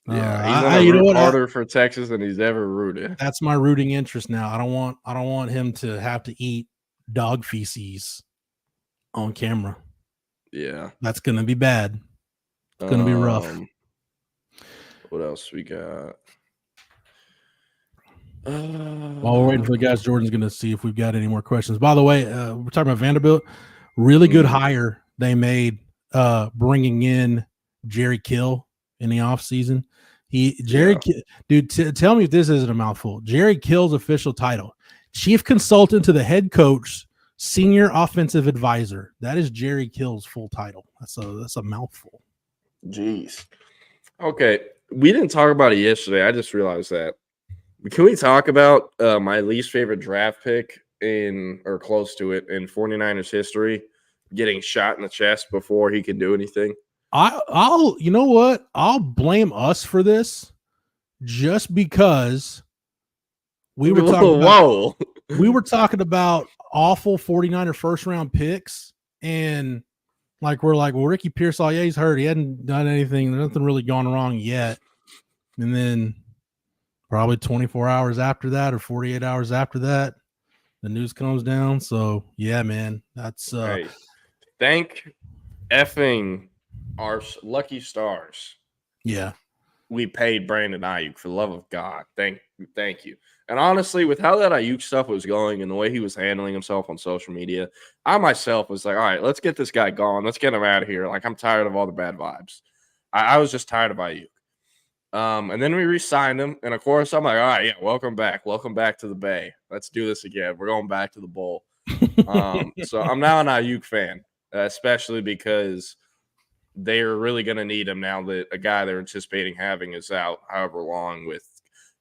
Speaker 16: Yeah, he's gonna root harder for Texas than he's ever rooted.
Speaker 15: That's my rooting interest now. I don't want him to have to eat dog feces on camera.
Speaker 16: Yeah,
Speaker 15: that's gonna be bad. It's gonna be rough.
Speaker 16: What else we got?
Speaker 15: While we're waiting for the guys, Jordan's going to see if we've got any more questions. By the way, we're talking about Vanderbilt. Really good hire they made bringing in Jerry Kill in the offseason. Dude, tell me if this isn't a mouthful. Jerry Kill's official title, Chief Consultant to the Head Coach, Senior Offensive Advisor. That is Jerry Kill's full title. That's a mouthful.
Speaker 16: Jeez. Okay, we didn't talk about it yesterday. I just realized that. Can we talk about my least favorite draft pick or close to it in 49ers history getting shot in the chest before he can do anything?
Speaker 15: I'll you know what? I'll blame us for this just because we were talking about awful 49er first round picks, and we're like, well, Ricky Pearsall, yeah, he's hurt. He hadn't done anything. There's nothing really gone wrong yet. And then probably 24 hours after that or 48 hours after that, the news comes down. So, yeah, man, that's
Speaker 16: hey, thank effing our lucky stars.
Speaker 15: Yeah.
Speaker 16: We paid Brandon Ayuk, for the love of God. Thank you. And honestly, with how that Ayuk stuff was going and the way he was handling himself on social media, I myself was like, all right, let's get this guy gone. Let's get him out of here. Like, I'm tired of all the bad vibes. I was just tired of Ayuk. And then we re-signed him, and of course I'm like, all right, yeah, welcome back to the Bay. Let's do this again. We're going back to the bowl. So I'm now an Ayuk fan, especially because they are really going to need him now that a guy they're anticipating having is out however long.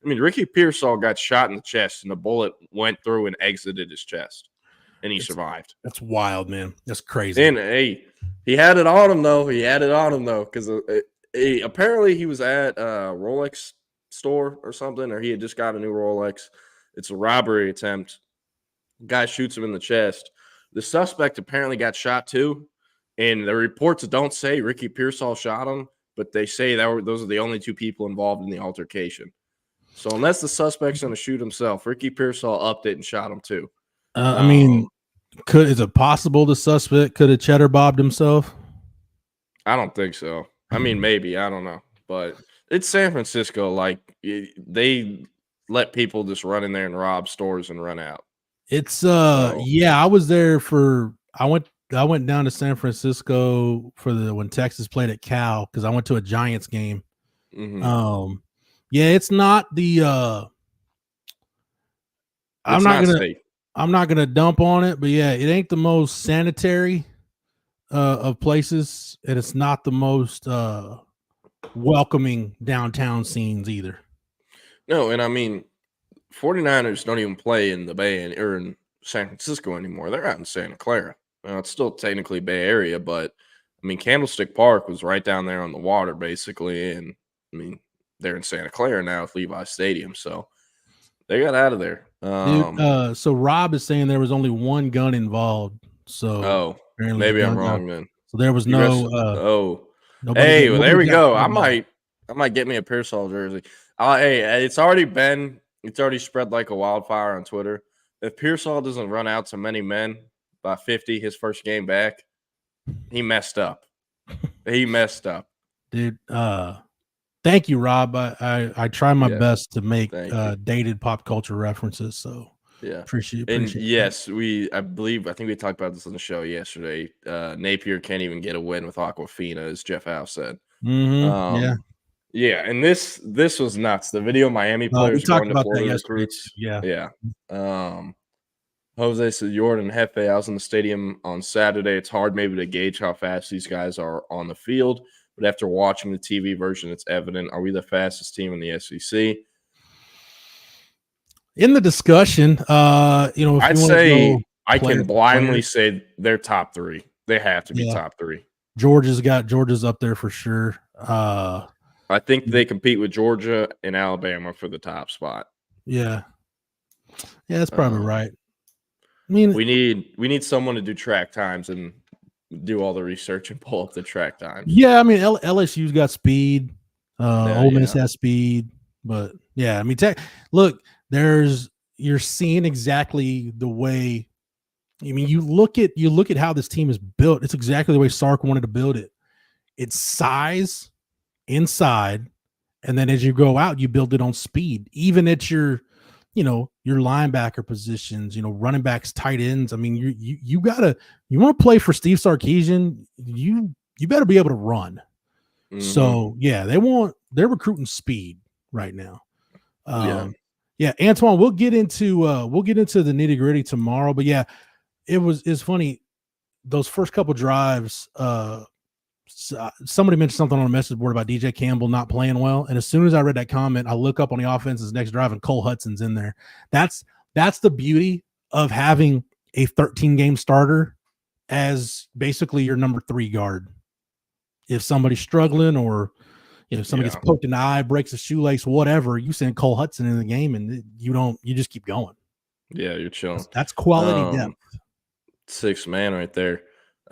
Speaker 16: Ricky Pearsall got shot in the chest, and the bullet went through and exited his chest. and he survived.
Speaker 15: That's wild, man. That's crazy.
Speaker 16: And hey, he had it on him though. Because apparently he was at a Rolex store or something, or he had just got a new Rolex. It's a robbery attempt. Guy shoots him in the chest. The suspect apparently got shot too, and the reports don't say Ricky Pearsall shot him, but they say those are the only two people involved in the altercation. So unless the suspect's going to shoot himself, Ricky Pearsall upped it and shot him too.
Speaker 15: I mean, is it possible the suspect could have cheddar bobbed himself?
Speaker 16: I don't think so. I mean, maybe, I don't know, but it's San Francisco. Like they let people just run in there and rob stores and run out.
Speaker 15: It's yeah, I was there I went down to San Francisco for when Texas played at Cal because I went to a Giants game.
Speaker 16: Mm-hmm.
Speaker 15: Yeah, it's not the I'm not gonna dump on it, but yeah, it ain't the most sanitary of places, and it's not the most welcoming downtown scenes either.
Speaker 16: No, and I mean 49ers don't even play in the Bay or in San Francisco anymore. They're out in Santa Clara. It's still technically Bay Area, but I mean Candlestick Park was right down there on the water basically, and I mean they're in Santa Clara now with Levi Stadium, so they got out of there.
Speaker 15: Dude, so Rob is saying there was only one gun involved. So
Speaker 16: maybe I'm wrong then.
Speaker 15: So there was no.
Speaker 16: Hey, well, there we go. I might get me a Pearsall jersey. Hey, it's already spread like a wildfire on Twitter. If Pearsall doesn't run out to many men by 50 his first game back, he messed up.
Speaker 15: Dude. Thank you, Rob. I try my best to make dated pop culture references. So
Speaker 16: yeah,
Speaker 15: appreciate
Speaker 16: yes, I think we talked about this on the show yesterday. Napier can't even get a win with Aquafina, as Jeff Howe said. Yeah, and this was nuts. The video Miami players
Speaker 15: we talked
Speaker 16: going to
Speaker 15: about
Speaker 16: Florida
Speaker 15: that
Speaker 16: recruits.
Speaker 15: Yeah.
Speaker 16: Jose said Jordan Hefe. I was in the stadium on Saturday. It's hard maybe to gauge how fast these guys are on the field, but after watching the TV version, it's evident. Are we the fastest team in the SEC?
Speaker 15: In the discussion,
Speaker 16: I'd say I can blindly say they're top three. They have to be top three.
Speaker 15: Georgia's up there for sure.
Speaker 16: I think they compete with Georgia and Alabama for the top spot.
Speaker 15: Yeah, that's probably right. I mean,
Speaker 16: we need someone to do track times and do all the research and pull up the track times.
Speaker 15: Yeah, I mean LSU's got speed. Ole Miss has speed, but yeah, I mean, look, you're seeing exactly the way. I mean, you look at how this team is built. It's exactly the way Sark wanted to build it. It's size inside, and then as you go out, you build it on speed. Even at your linebacker positions, running backs, tight ends. I mean, you want to play for Steve Sarkeesian, you better be able to run. Mm-hmm. So yeah, they're recruiting speed right now. Yeah, Antoine, we'll get into the nitty-gritty tomorrow, but yeah, it's funny. Those first couple drives, somebody mentioned something on a message board about DJ Campbell not playing well, and as soon as I read that comment, I look up on the offense's next drive, and Cole Hudson's in there. That's the beauty of having a 13-game starter as basically your number 3 guard. If somebody's struggling, or if somebody gets poked in the eye, breaks a shoelace, whatever, you send Cole Hudson in the game, and you just keep going.
Speaker 16: Yeah, you're chilling.
Speaker 15: That's quality depth.
Speaker 16: 6th man right there.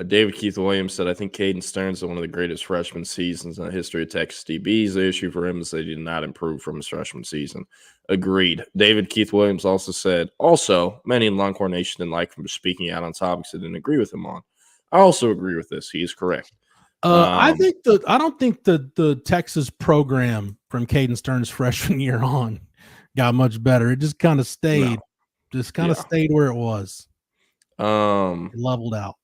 Speaker 16: David Keith Williams said, I think Caden Stearns is one of the greatest freshman seasons in the history of Texas DBs. The issue for him is that he did not improve from his freshman season. Agreed. David Keith Williams also said, many in Longhorn Nation didn't like him for speaking out on topics they didn't agree with him on. I also agree with this. He is correct.
Speaker 15: I don't think the Texas program from Caden Stearns' freshman year on got much better. It just kind of stayed, stayed where it was. It leveled out.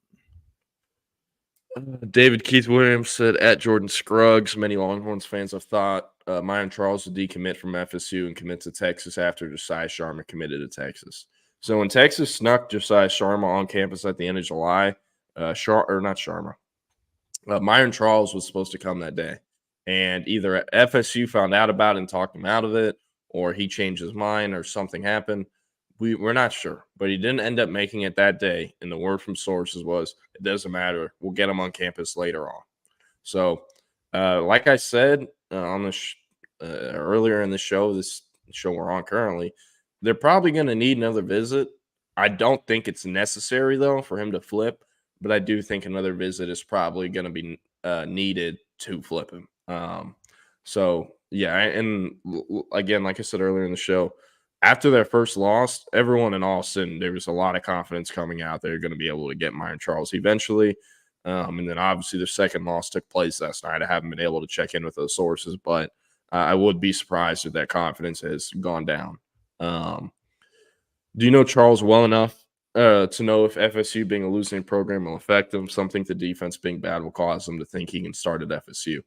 Speaker 16: David Keith Williams said, at Jordan Scruggs, many Longhorns fans have thought Myron Charles would decommit from FSU and commit to Texas after Josiah Sharma committed to Texas. So when Texas snuck Josiah Sharma on campus at the end of July, Myron Charles was supposed to come that day. And either FSU found out about it and talked him out of it, or he changed his mind, or something happened. We're not sure, but he didn't end up making it that day. And the word from sources was, it doesn't matter. We'll get him on campus later on. So, like I said on the earlier in the show, this show we're on currently, they're probably going to need another visit. I don't think it's necessary, though, for him to flip, but I do think another visit is probably going to be needed to flip him. So, yeah, and again, like I said earlier in the show, after their first loss, everyone in Austin, there was a lot of confidence coming out. They're going to be able to get Myron Charles eventually. And then obviously their second loss took place last night. I haven't been able to check in with those sources, but I would be surprised if that confidence has gone down. Do you know Charles well enough to know if FSU being a losing program will affect him? Some think the defense being bad will cause him to think he can start at FSU.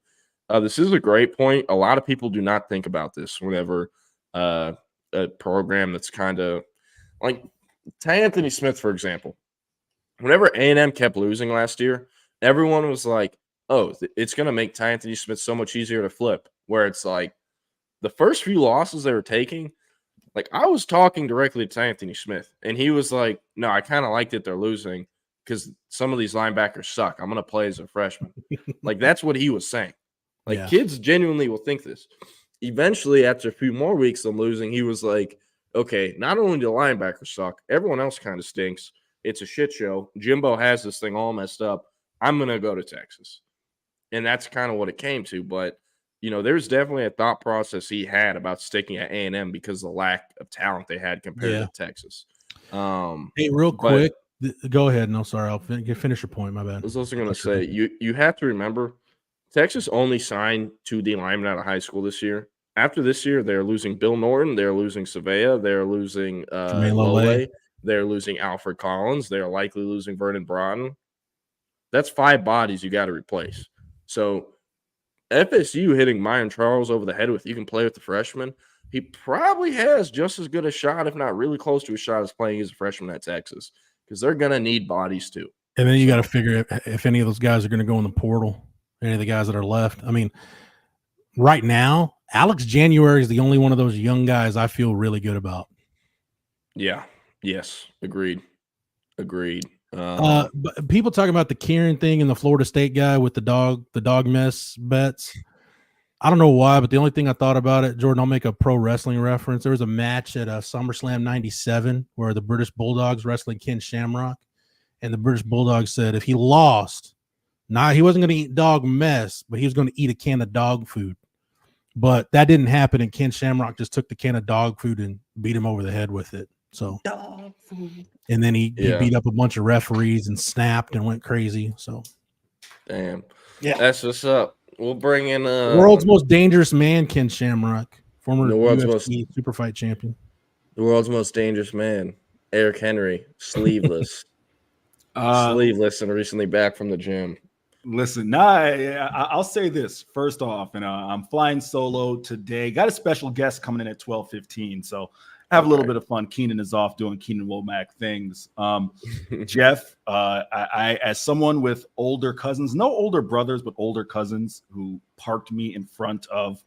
Speaker 16: This is a great point. A lot of people do not think about this whenever a program that's kind of like Anthony Smith, for example. Whenever A&M kept losing last year, everyone was like, oh, it's going to make Anthony Smith so much easier to flip, where it's like the first few losses they were taking, like I was talking directly to Anthony Smith, and he was like, no, I kind of like that they're losing because some of these linebackers suck. I'm going to play as a freshman. Like that's what he was saying. Like kids genuinely will think this. Eventually, after a few more weeks of losing, he was like, okay, not only do linebackers suck, everyone else kind of stinks. It's a shit show. Jimbo has this thing all messed up. I'm going to go to Texas. And that's kind of what it came to. But, you know, there's definitely a thought process he had about sticking at A&M because of the lack of talent they had compared to Texas.
Speaker 15: Hey, real quick, go ahead. No, sorry. I'll finish your point. My bad.
Speaker 16: I was also going to say, you have to remember, Texas only signed 2 D linemen out of high school this year. After this year, they're losing Bill Norton. They're losing Savea. They're losing Lole. They're losing Alfred Collins. They're likely losing Vernon Broughton. That's 5 bodies you got to replace. So FSU hitting Myron Charles over the head with you can play with the freshman. He probably has just as good a shot, if not really close to a shot, as playing as a freshman at Texas because they're going to need bodies too.
Speaker 15: And then you got to figure if any of those guys are going to go in the portal, any of the guys that are left. I mean, right now, Alex January is the only one of those young guys I feel really good about.
Speaker 16: Yeah. Yes. Agreed.
Speaker 15: But people talking about the Keenan thing and the Florida State guy with the dog mess bets. I don't know why, but the only thing I thought about it, Jordan, I'll make a pro wrestling reference. There was a match at SummerSlam 97 where the British Bulldogs wrestling Ken Shamrock, and the British Bulldogs said if he lost, he wasn't going to eat dog mess, but he was going to eat a can of dog food. But that didn't happen, and Ken Shamrock just took the can of dog food and beat him over the head with it. So, and then he beat up a bunch of referees and snapped and went crazy. So,
Speaker 16: damn, that's what's up. We'll bring in
Speaker 15: world's most dangerous man, Ken Shamrock, former UFC super fight champion.
Speaker 16: The world's most dangerous man, Eric Henry, sleeveless, sleeveless, and recently back from the gym.
Speaker 17: Listen, I'll say this first off, and I'm flying solo today. Got a special guest coming in at 12:15, so have a little bit of fun. Keenan is off doing Keenan Womack things. Jeff, I as someone with older cousins, no older brothers, but older cousins who parked me in front of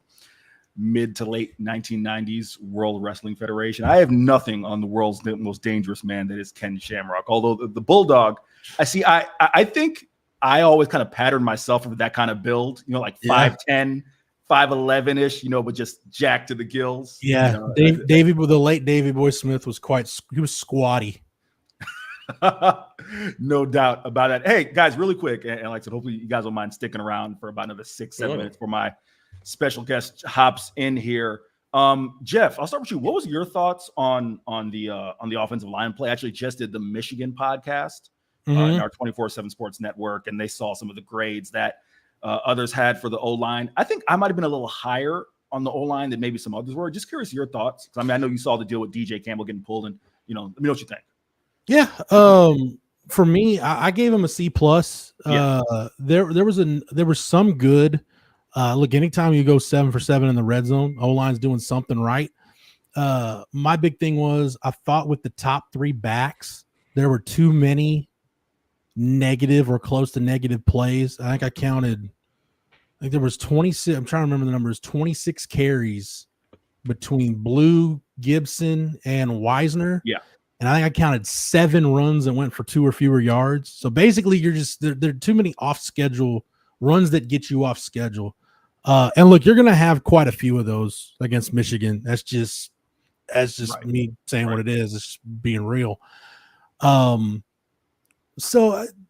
Speaker 17: mid to late 1990s World Wrestling Federation, I have nothing on the world's most dangerous man that is Ken Shamrock. Although the Bulldog, I think I always kind of patterned myself with that kind of build, like 5'10", 5'11-ish, but just jacked to the gills.
Speaker 15: Yeah, the late Davey Boy Smith was he was squatty.
Speaker 17: No doubt about that. Hey, guys, really quick, and like I said, hopefully you guys don't mind sticking around for about another 6-7 minutes before my special guest hops in here. Jeff, I'll start with you. What was your thoughts on the offensive line play? I actually just did the Michigan podcast. In our 24/7 Sports Network, and they saw some of the grades that others had for the O-line. I think I might have been a little higher on the O-line than maybe some others were. Just curious your thoughts. I know you saw the deal with DJ Campbell getting pulled, and let me know what you think.
Speaker 15: Yeah, for me, I gave him a C+. There was some good. Look, anytime you go 7 for 7 in the red zone, O-line's doing something right. My big thing was I thought with the top 3 backs, there were too many negative or close to negative plays. I think there was 26. I'm trying to remember the numbers. 26 carries between Blue, Gibson, and Wisner.
Speaker 17: Yeah.
Speaker 15: And I think I counted 7 runs that went for 2 or fewer yards. So basically, you're just there are too many off schedule runs that get you off schedule. And look, you're going to have quite a few of those against Michigan. That's just right. Me saying what it is. It's just being real. So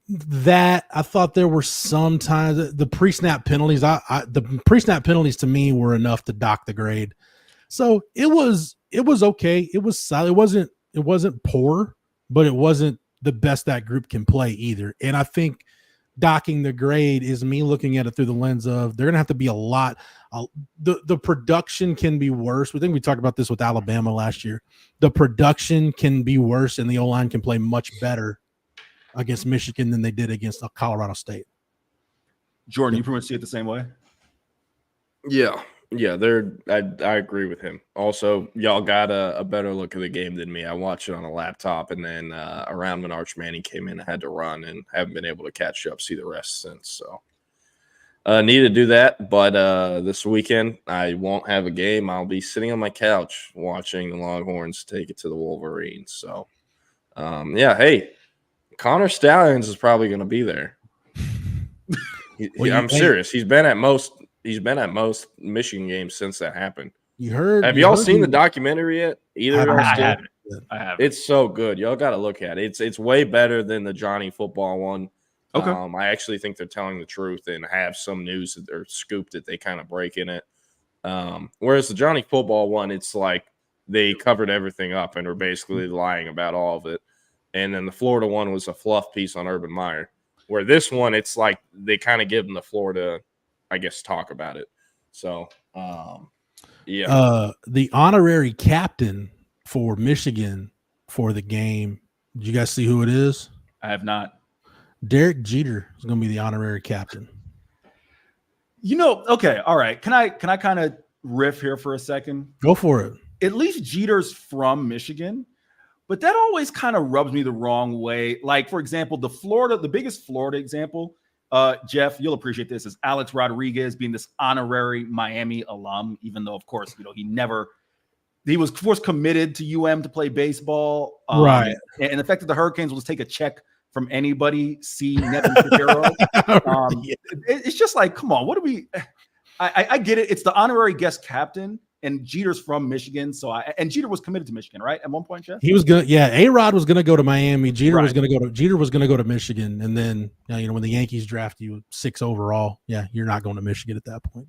Speaker 15: that I thought there were some times the pre-snap penalties. The pre-snap penalties to me were enough to dock the grade. So it was okay. It was solid. It wasn't poor, but it wasn't the best that group can play either. And I think docking the grade is me looking at it through the lens of they're going to have to be a lot. The production can be worse. We think we talked about this with Alabama last year. The production can be worse, and the O-line can play much better against Michigan than they did against Colorado State.
Speaker 17: Jordan, you pretty much see it the same way?
Speaker 16: Yeah. I agree with him. Also, y'all got a better look at the game than me. I watched it on a laptop, and then around when Arch Manning came in, I had to run and haven't been able to catch up, see the rest since. So need to do that, but this weekend I won't have a game. I'll be sitting on my couch watching the Longhorns take it to the Wolverines. So, hey, Connor Stallions is probably going to be there. I'm serious. He's been at most Michigan games since that happened. Have y'all seen the documentary yet?
Speaker 17: I haven't.
Speaker 16: It's so good. Y'all got to look at it. It's way better than the Johnny football one.
Speaker 17: Okay.
Speaker 16: I actually think they're telling the truth and have some news that they're scoop that they kind of break in it. Whereas the Johnny football one, it's like they covered everything up and were basically lying about all of it. And then the Florida one was a fluff piece on Urban Meyer. Where this one, it's like they kind of give them the floor to, I guess, talk about it. So,
Speaker 15: the honorary captain for Michigan for the game. Did you guys see who it is?
Speaker 17: I have not.
Speaker 15: Derek Jeter is going to be the honorary captain.
Speaker 17: Okay, all right. Can I kind of riff here for a second?
Speaker 15: Go for it.
Speaker 17: At least Jeter's from Michigan, but that always kind of rubs me the wrong way. Like, for example, the biggest Florida example, Jeff, you'll appreciate this, is Alex Rodriguez being this honorary Miami alum, even though, of course, he was, of course, committed to UM to play baseball.
Speaker 15: Right.
Speaker 17: And the fact that the Hurricanes will just take a check from anybody, see Nevin Shapiro. It's just like, come on, what do we – I get it. It's the honorary guest captain, and Jeter's from Michigan. And Jeter was committed to Michigan, right? At one point, Jeff?
Speaker 15: He was good. Yeah, A-Rod was going to go to Miami. Jeter was going to go to Michigan. And then, when the Yankees draft you 6 overall, you're not going to Michigan at that point.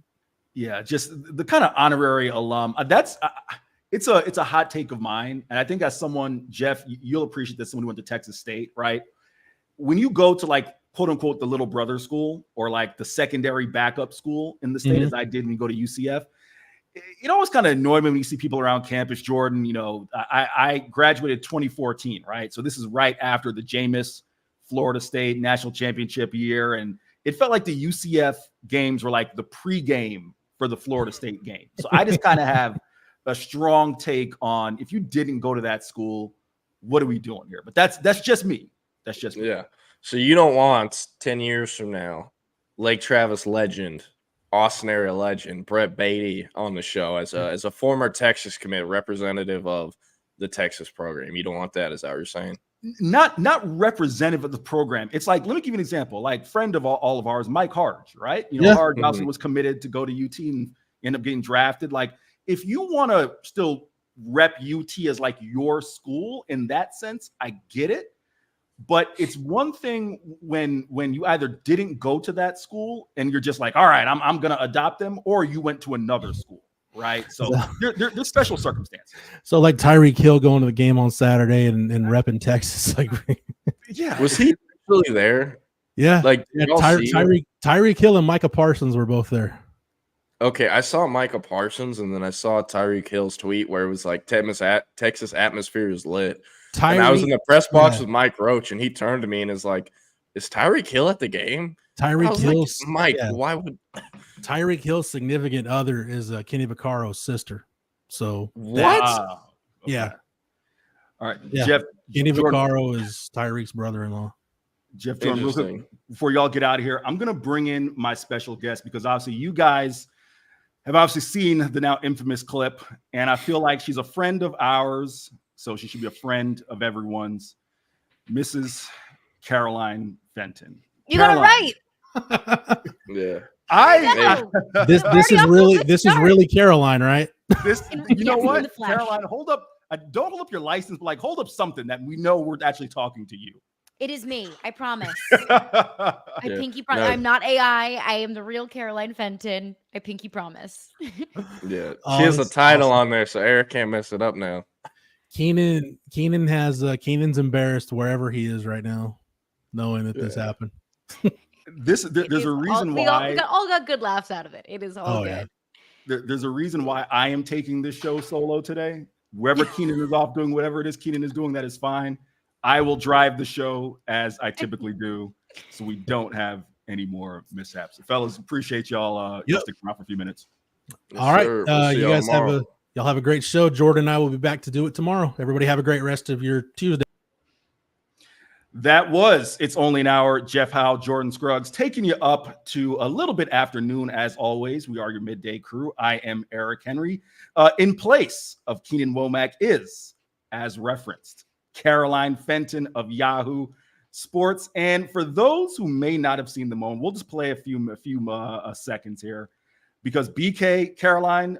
Speaker 17: Yeah, just the kind of honorary alum. It's a hot take of mine. And I think as someone, Jeff, you'll appreciate this, someone who went to Texas State, right? When you go to, like, quote unquote, the little brother school or like the secondary backup school in the state, as I did when you go to UCF, it always kind of annoyed me when you see people around campus. Jordan, I graduated 2014, right? So this is right after the Jameis Florida State national championship year. And it felt like the UCF games were like the pregame for the Florida State game. So I just kind of have a strong take on, if you didn't go to that school, what are we doing here? But that's just me. That's just me.
Speaker 16: Yeah. So you don't want 10 years from now, Lake Travis legend, Austin area legend, Brett Beatty on the show as a former Texas commit representative of the Texas program. You don't want that, is that what you're saying?
Speaker 17: Not representative of the program. It's like, let me give you an example. Like, friend of all of ours, Mike Harge, right? Harge also was committed to go to UT and end up getting drafted. Like, if you want to still rep UT as like your school in that sense, I get it. But it's one thing when you either didn't go to that school and you're just like, all right, I'm going to adopt them, or you went to another school, right? So there's special circumstances.
Speaker 15: So like Tyreek Hill going to the game on Saturday and repping Texas, like,
Speaker 16: was he really there?
Speaker 15: Yeah,
Speaker 16: like
Speaker 15: Tyreek Hill and Micah Parsons were both there.
Speaker 16: Okay, I saw Micah Parsons, and then I saw Tyreek Hill's tweet where it was like Texas atmosphere is lit. And I was in the press box with Mike Roach, and he turned to me and is like, "Is Tyreek Hill at the game?"
Speaker 15: Tyreek Hill's
Speaker 16: like, Mike. Why would
Speaker 15: Tyreek Hill's significant other is Kenny Vaccaro's sister? So
Speaker 16: what?
Speaker 15: Yeah.
Speaker 17: All right,
Speaker 15: yeah.
Speaker 17: Jeff.
Speaker 15: Kenny Vaccaro is Tyreek's brother-in-law.
Speaker 17: Jeff Jordan, real quick, before y'all get out of here, I'm gonna bring in my special guest because obviously you guys have obviously seen the now infamous clip, and I feel like she's a friend of ours, so she should be a friend of everyone's. Mrs. Caroline Fenton.
Speaker 18: You got it right.
Speaker 16: Yeah.
Speaker 15: This is really Caroline, right?
Speaker 17: This, you know what, Caroline, hold up. Don't hold up your license, but like hold up something that we know we're actually talking to you.
Speaker 18: It is me. I promise. I pinky promise. No. I'm not AI. I am the real Caroline Fenton. I pinky promise.
Speaker 16: Yeah, she has a title on there, so Eric can't mess it up now.
Speaker 15: Keenan's embarrassed wherever he is right now, knowing that this happened.
Speaker 17: There's a reason why
Speaker 18: we all got good laughs out of it. It is all good.
Speaker 17: Yeah. There's a reason why I am taking this show solo today. Wherever Keenan is off doing whatever it is Keenan is doing, that is fine. I will drive the show as I typically do, so we don't have any more mishaps. So fellas, appreciate y'all sticking around for a few minutes.
Speaker 15: All right, you guys have a great show. Jordan and I will be back to do it tomorrow. Everybody have a great rest of your Tuesday.
Speaker 17: That was It's Only an Hour. Jeff Howe, Jordan Scruggs, taking you up to a little bit after noon. As always, we are your midday crew. I am Eric Henry. In place of Keenan Womack is, as referenced, Caroline Fenton of Yahoo Sports. And for those who may not have seen the moment, we'll just play a few seconds here, because BK Caroline,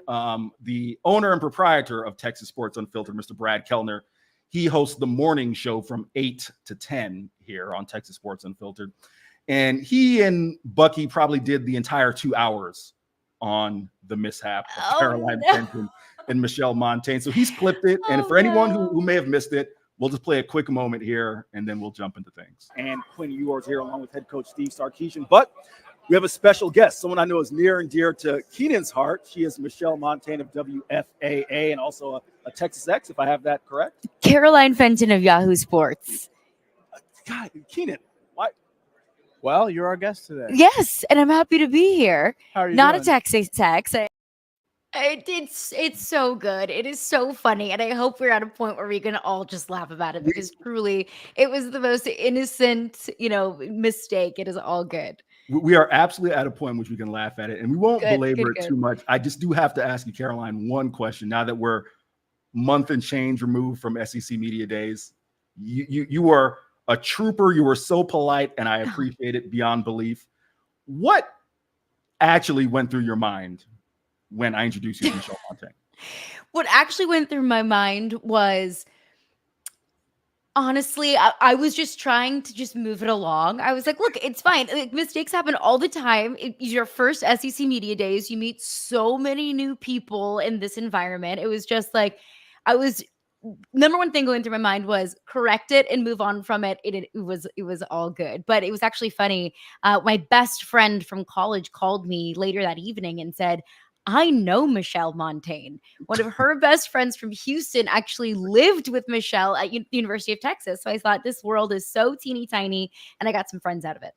Speaker 17: the owner and proprietor of Texas Sports Unfiltered, Mr. Brad Kellner, he hosts the morning show from 8 to 10 here on Texas Sports Unfiltered. And he and Bucky probably did the entire 2 hours on the mishap of Caroline Fenton and Michelle Montaigne. So he's clipped it. And for anyone who may have missed it, we'll just play a quick moment here, and then we'll jump into things.
Speaker 19: And Quinn Ewers here, along with head coach Steve Sarkeesian. But we have a special guest, someone I know is near and dear to Keenan's heart. She is Michelle Montaigne of WFAA and also a Texas X, if I have that correct.
Speaker 18: Caroline Fenton of Yahoo Sports.
Speaker 19: God, Keenan, why? Well, you're our guest today.
Speaker 18: Yes, and I'm happy to be here.
Speaker 19: How are you
Speaker 18: Not
Speaker 19: doing?
Speaker 18: a Texas X. It's so good. It is so funny. And I hope we're at a point where we can all just laugh about it, because truly it was the most innocent, mistake. It is all good.
Speaker 17: We are absolutely at a point in which we can laugh at it, and we won't belabor it too much. I just do have to ask you, Caroline, one question. Now that we're month and change removed from SEC Media Days, you were a trooper. You were so polite, and I appreciate it beyond belief. What actually went through your mind when I introduced you to Michelle Montaigne?
Speaker 18: What actually went through my mind was, honestly, I was just trying to just move it along. I was like, look, it's fine. Like, mistakes happen all the time. It's your first SEC Media Days. You meet so many new people in this environment. It was just like, number one thing going through my mind was correct it and move on from it. It was all good. But it was actually funny. My best friend from college called me later that evening and said, I know Michelle Montaigne. One of her best friends from Houston actually lived with Michelle at the University of Texas. So I thought, this world is so teeny tiny, and I got some friends out of it.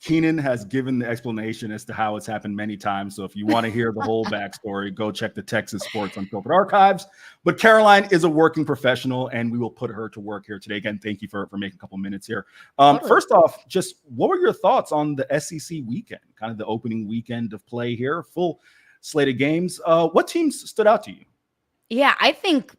Speaker 17: Keenan has given the explanation as to how it's happened many times. So if you want to hear the whole backstory, go check the Texas Sports Unfiltered archives. But Caroline is a working professional, and we will put her to work here today. Again, thank you for making a couple minutes here. Totally. First off, just what were your thoughts on the SEC weekend, kind of the opening weekend of play here, full slate of games? What teams stood out to you?
Speaker 18: Yeah, I think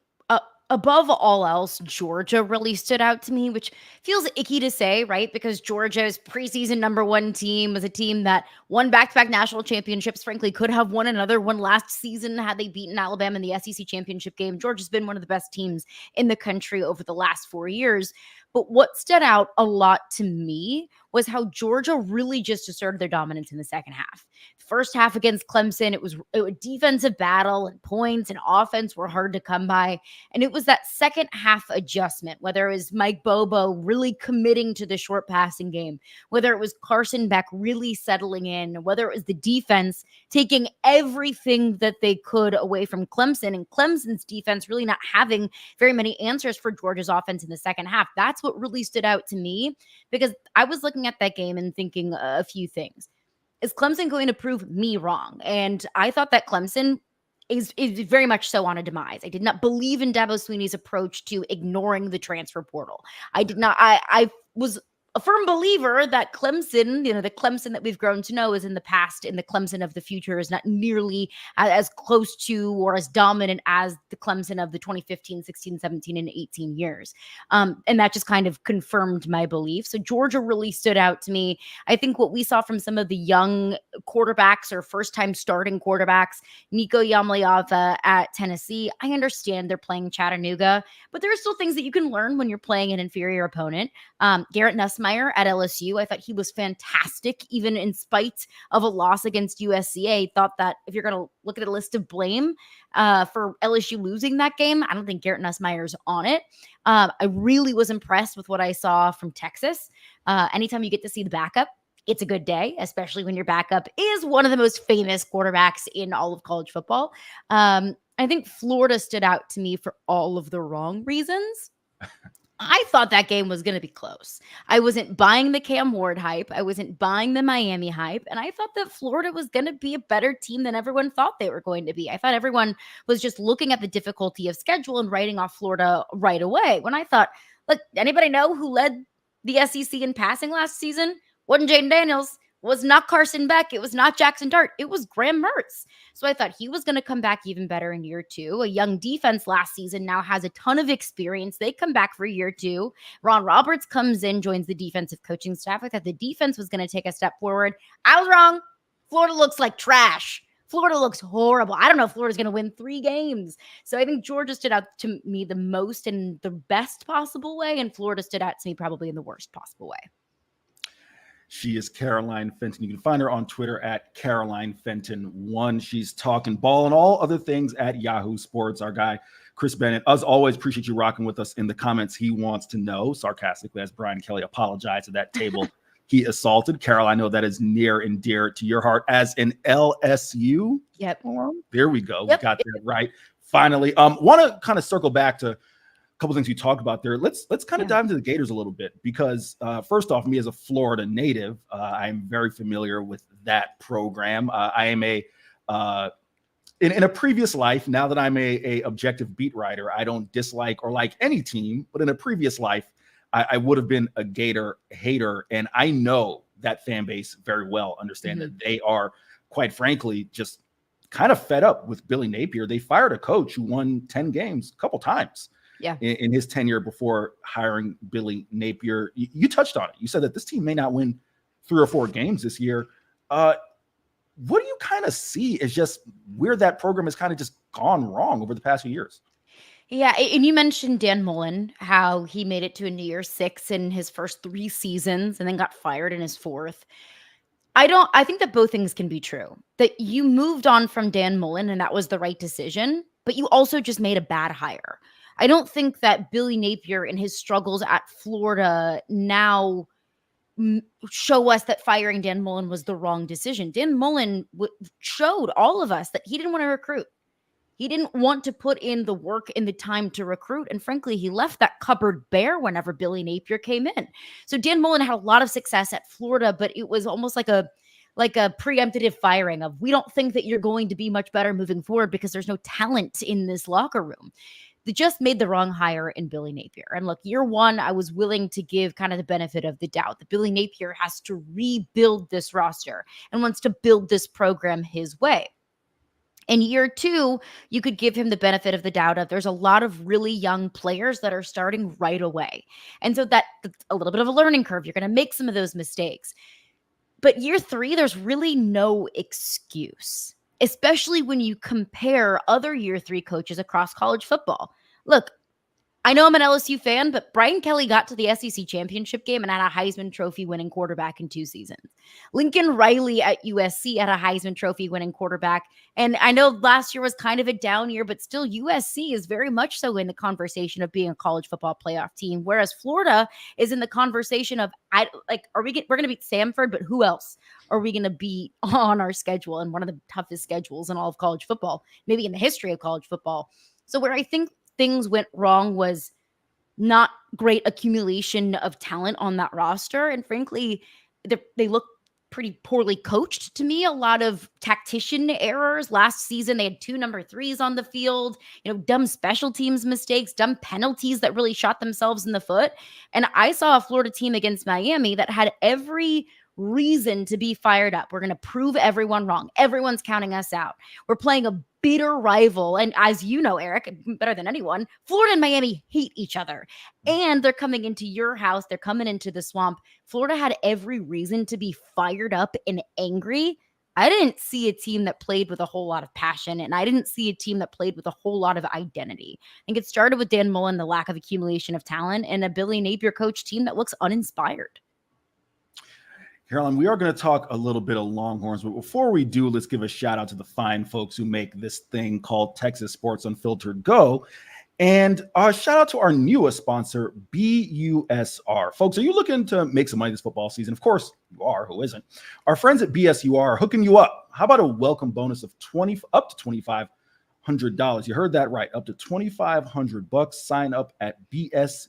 Speaker 18: above all else, Georgia really stood out to me, which feels icky to say, right? Because Georgia's preseason #1 team was a team that won back-to-back national championships, frankly, could have won another one last season had they beaten Alabama in the SEC championship game. Georgia's been one of the best teams in the country over the last 4 years. But what stood out a lot to me was how Georgia really just asserted their dominance in the second half. First half against Clemson, it was a defensive battle, and points and offense were hard to come by. And it was that second half adjustment, whether it was Mike Bobo really committing to the short passing game, whether it was Carson Beck really settling in, whether it was the defense taking everything that they could away from Clemson, and Clemson's defense really not having very many answers for Georgia's offense in the second half. That's what really stood out to me, because I was looking at that game and thinking a few things. Is Clemson going to prove me wrong? And I thought that Clemson is very much so on a demise. I did not believe in Dabo Swinney's approach to ignoring the transfer portal. I did not. I was a firm believer that Clemson, the Clemson that we've grown to know is in the past, and the Clemson of the future is not nearly as close to or as dominant as the Clemson of the 2015, 16, 17, and 18 years. And that just kind of confirmed my belief. So Georgia really stood out to me. I think what we saw from some of the young quarterbacks or first-time starting quarterbacks, Nico Yamaliava at Tennessee, I understand they're playing Chattanooga, but there are still things that you can learn when you're playing an inferior opponent. Garrett Nussmeier at LSU, I thought he was fantastic, even in spite of a loss against USC. I thought that if you're going to look at a list of blame for LSU losing that game, I don't think Garrett Nussmeier's on it. I really was impressed with what I saw from Texas. Anytime you get to see the backup, it's a good day, especially when your backup is one of the most famous quarterbacks in all of college football. I think Florida stood out to me for all of the wrong reasons. I thought that game was going to be close. I wasn't buying the Cam Ward hype. I wasn't buying the Miami hype. And I thought that Florida was going to be a better team than everyone thought they were going to be. I thought everyone was just looking at the difficulty of schedule and writing off Florida right away. When I thought, look, anybody know who led the SEC in passing last season? Wasn't Jaden Daniels. Was not Carson Beck. It was not Jackson Dart. It was Graham Mertz. So I thought he was going to come back even better in year two. A young defense last season now has a ton of experience. They come back for year two. Ron Roberts comes in, joins the defensive coaching staff. I thought the defense was going to take a step forward. I was wrong. Florida looks like trash. Florida looks horrible. I don't know if Florida's going to win 3 games. So I think Georgia stood out to me the most in the best possible way, and Florida stood out to me probably in the worst possible way.
Speaker 17: She is Caroline Fenton. You can find her on Twitter at Caroline Fenton1. She's talking ball and all other things at Yahoo Sports. Our guy, Chris Bennett, as always, appreciate you rocking with us in the comments. He wants to know, sarcastically, as Brian Kelly apologized to that table he assaulted. Carol, I know that is near and dear to your heart as an LSU.
Speaker 18: Yep.
Speaker 17: There we go.
Speaker 18: Yep.
Speaker 17: We got that right. Finally, want to kind of circle back to couple things you talked about there. Let's kind of dive into the Gators a little bit because first off, me as a Florida native, I'm very familiar with that program. I am in a previous life, now that I'm a objective beat writer, I don't dislike or like any team, but in a previous life, I would have been a Gator hater. And I know that fan base very well, understand that they are, quite frankly, just kind of fed up with Billy Napier. They fired a coach who won 10 games a couple times.
Speaker 18: Yeah.
Speaker 17: In his tenure before hiring Billy Napier. You touched on it. You said that this team may not win 3 or 4 games this year. What do you kind of see as just where that program has kind of just gone wrong over the past few years?
Speaker 18: Yeah, and you mentioned Dan Mullen, how he made it to a New Year's 6 in his first 3 seasons and then got fired in his 4th. I think that both things can be true. That you moved on from Dan Mullen and that was the right decision, but you also just made a bad hire. I don't think that Billy Napier and his struggles at Florida now show us that firing Dan Mullen was the wrong decision. Dan Mullen showed all of us that he didn't want to recruit. He didn't want to put in the work and the time to recruit. And frankly, he left that cupboard bare whenever Billy Napier came in. So Dan Mullen had a lot of success at Florida, but it was almost like a preemptive firing of, we don't think that you're going to be much better moving forward because there's no talent in this locker room. They just made the wrong hire in Billy Napier. And look, year one, I was willing to give kind of the benefit of the doubt that Billy Napier has to rebuild this roster and wants to build this program his way. In year two, you could give him the benefit of the doubt of there's a lot of really young players that are starting right away. And so that's a little bit of a learning curve. You're going to make some of those mistakes. But year 3, there's really no excuse, especially when you compare other year 3 coaches across college football. Look, I know I'm an LSU fan, but Brian Kelly got to the SEC championship game and had a Heisman Trophy winning quarterback in 2 seasons. Lincoln Riley at USC had a Heisman Trophy winning quarterback. And I know last year was kind of a down year, but still USC is very much so in the conversation of being a college football playoff team. Whereas Florida is in the conversation of, we're going to beat Samford, but who else are we going to beat on our schedule? And one of the toughest schedules in all of college football, maybe in the history of college football. So where I think things went wrong was not great accumulation of talent on that roster. And frankly, they look pretty poorly coached to me. A lot of tactician errors. Last season, they had 2 number 3s on the field, dumb special teams mistakes, dumb penalties that really shot themselves in the foot. And I saw a Florida team against Miami that had every reason to be fired up. We're going to prove everyone wrong. Everyone's counting us out. We're playing a bitter rival. And as you know, Eric, better than anyone, Florida and Miami hate each other. And they're coming into your house. They're coming into the Swamp. Florida had every reason to be fired up and angry. I didn't see a team that played with a whole lot of passion, and I didn't see a team that played with a whole lot of identity. I think it started with Dan Mullen, the lack of accumulation of talent, and a Billy Napier coach team that looks uninspired.
Speaker 17: Caroline, we are going to talk a little bit of Longhorns, but before we do, let's give a shout out to the fine folks who make this thing called Texas Sports Unfiltered go. And a shout out to our newest sponsor, BUSR. Folks, are you looking to make some money this football season? Of course you are, who isn't? Our friends at BSUR are hooking you up. How about a welcome bonus of up to $2,500? You heard that right, up to $2,500. Sign up at bsur.ag.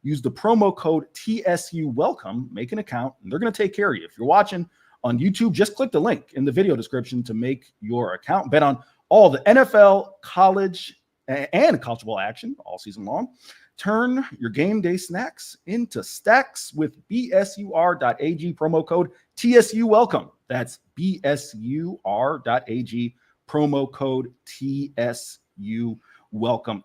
Speaker 17: Use the promo code TSUWelcome, make an account, and they're going to take care of you. If you're watching on YouTube, just click the link in the video description to make your account. Bet on all the NFL, college, and college football action all season long. Turn your game day snacks into stacks with bsur.ag, promo code TSUWelcome. That's bsur.ag, promo code TSUWelcome.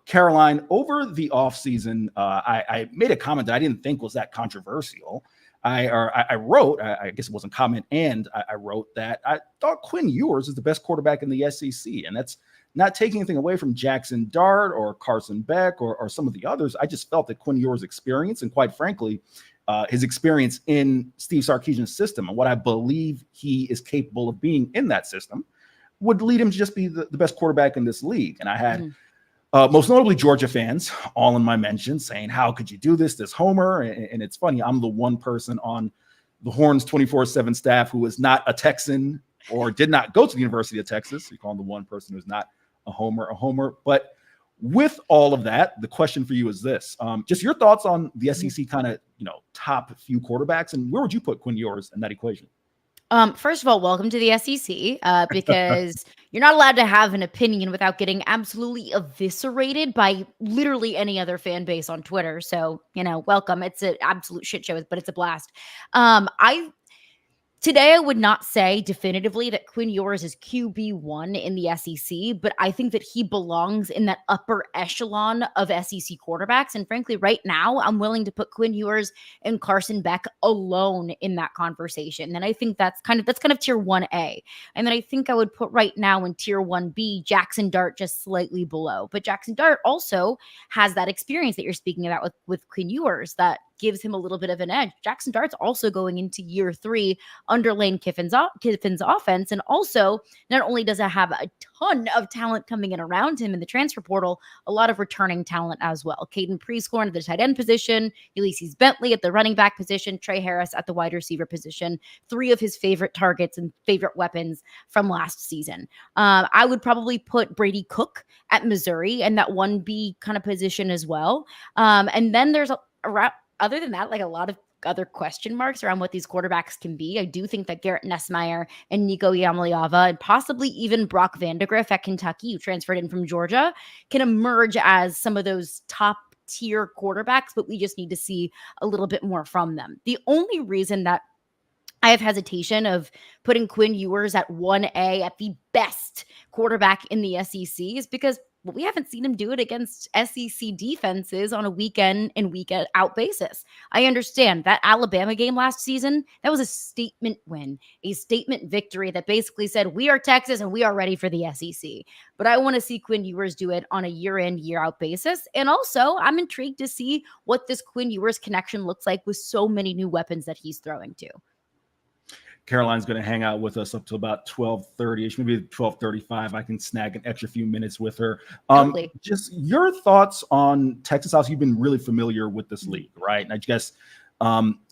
Speaker 17: Caroline, over the offseason, I made a comment that I didn't think was that controversial. I wrote, I guess it wasn't comment, and I wrote that I thought Quinn Ewers is the best quarterback in the SEC, and that's not taking anything away from Jackson Dart or Carson Beck or some of the others. I just felt that Quinn Ewers' experience, and quite frankly, his experience in Steve Sarkeesian's system and what I believe he is capable of being in that system would lead him to just be the best quarterback in this league. And I had most notably Georgia fans all in my mentions saying, how could you do this homer? And it's funny, I'm the one person on the Horns 24/7 staff who is not a Texan or did not go to the University of Texas. You call him the one person who's not a homer. But with all of that, the question for you is this. Just your thoughts on the SEC kind of, top few quarterbacks, and where would you put Quinn Ewers in that equation?
Speaker 18: First of all, welcome to the SEC, because you're not allowed to have an opinion without getting absolutely eviscerated by literally any other fan base on Twitter. So, welcome. It's an absolute shit show, but it's a blast. Today, I would not say definitively that Quinn Ewers is QB1 in the SEC, but I think that he belongs in that upper echelon of SEC quarterbacks. And frankly, right now, I'm willing to put Quinn Ewers and Carson Beck alone in that conversation. And I think that's kind of tier 1A. And then I think I would put right now in tier 1B, Jackson Dart just slightly below. But Jackson Dart also has that experience that you're speaking about with Quinn Ewers that gives him a little bit of an edge. Jackson Dart's also going into year 3 under Lane Kiffin's offense. And also, not only does it have a ton of talent coming in around him in the transfer portal, a lot of returning talent as well. Caden Prescorn at the tight end position, Ulysses Bentley at the running back position, Trey Harris at the wide receiver position, 3 of his favorite targets and favorite weapons from last season. I would probably put Brady Cook at Missouri in that 1B kind of position as well. And then there's other than that, like a lot of other question marks around what these quarterbacks can be. I do think that Garrett Nussmeier and Nico Iamaleava and possibly even Brock Vandegrift at Kentucky, who transferred in from Georgia, can emerge as some of those top tier quarterbacks, but we just need to see a little bit more from them. The only reason that I have hesitation of putting Quinn Ewers at 1A at the best quarterback in the SEC is because we haven't seen him do it against SEC defenses on a weekend in, weekend out basis. I understand that Alabama game last season, that was a statement win, a statement victory that basically said, we are Texas and we are ready for the SEC. But I want to see Quinn Ewers do it on a year-in, year-out basis. And also, I'm intrigued to see what this Quinn Ewers connection looks like with so many new weapons that he's throwing to.
Speaker 17: Caroline's going to hang out with us up to about 12:30ish, maybe 12:35. I can snag an extra few minutes with her. Just your thoughts on Texas. House. You've been really familiar with this league, right? And I guess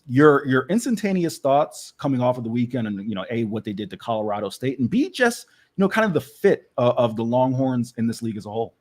Speaker 17: your instantaneous thoughts coming off of the weekend, and A, what they did to Colorado State, and B, just kind of the fit of the Longhorns in this league as a whole.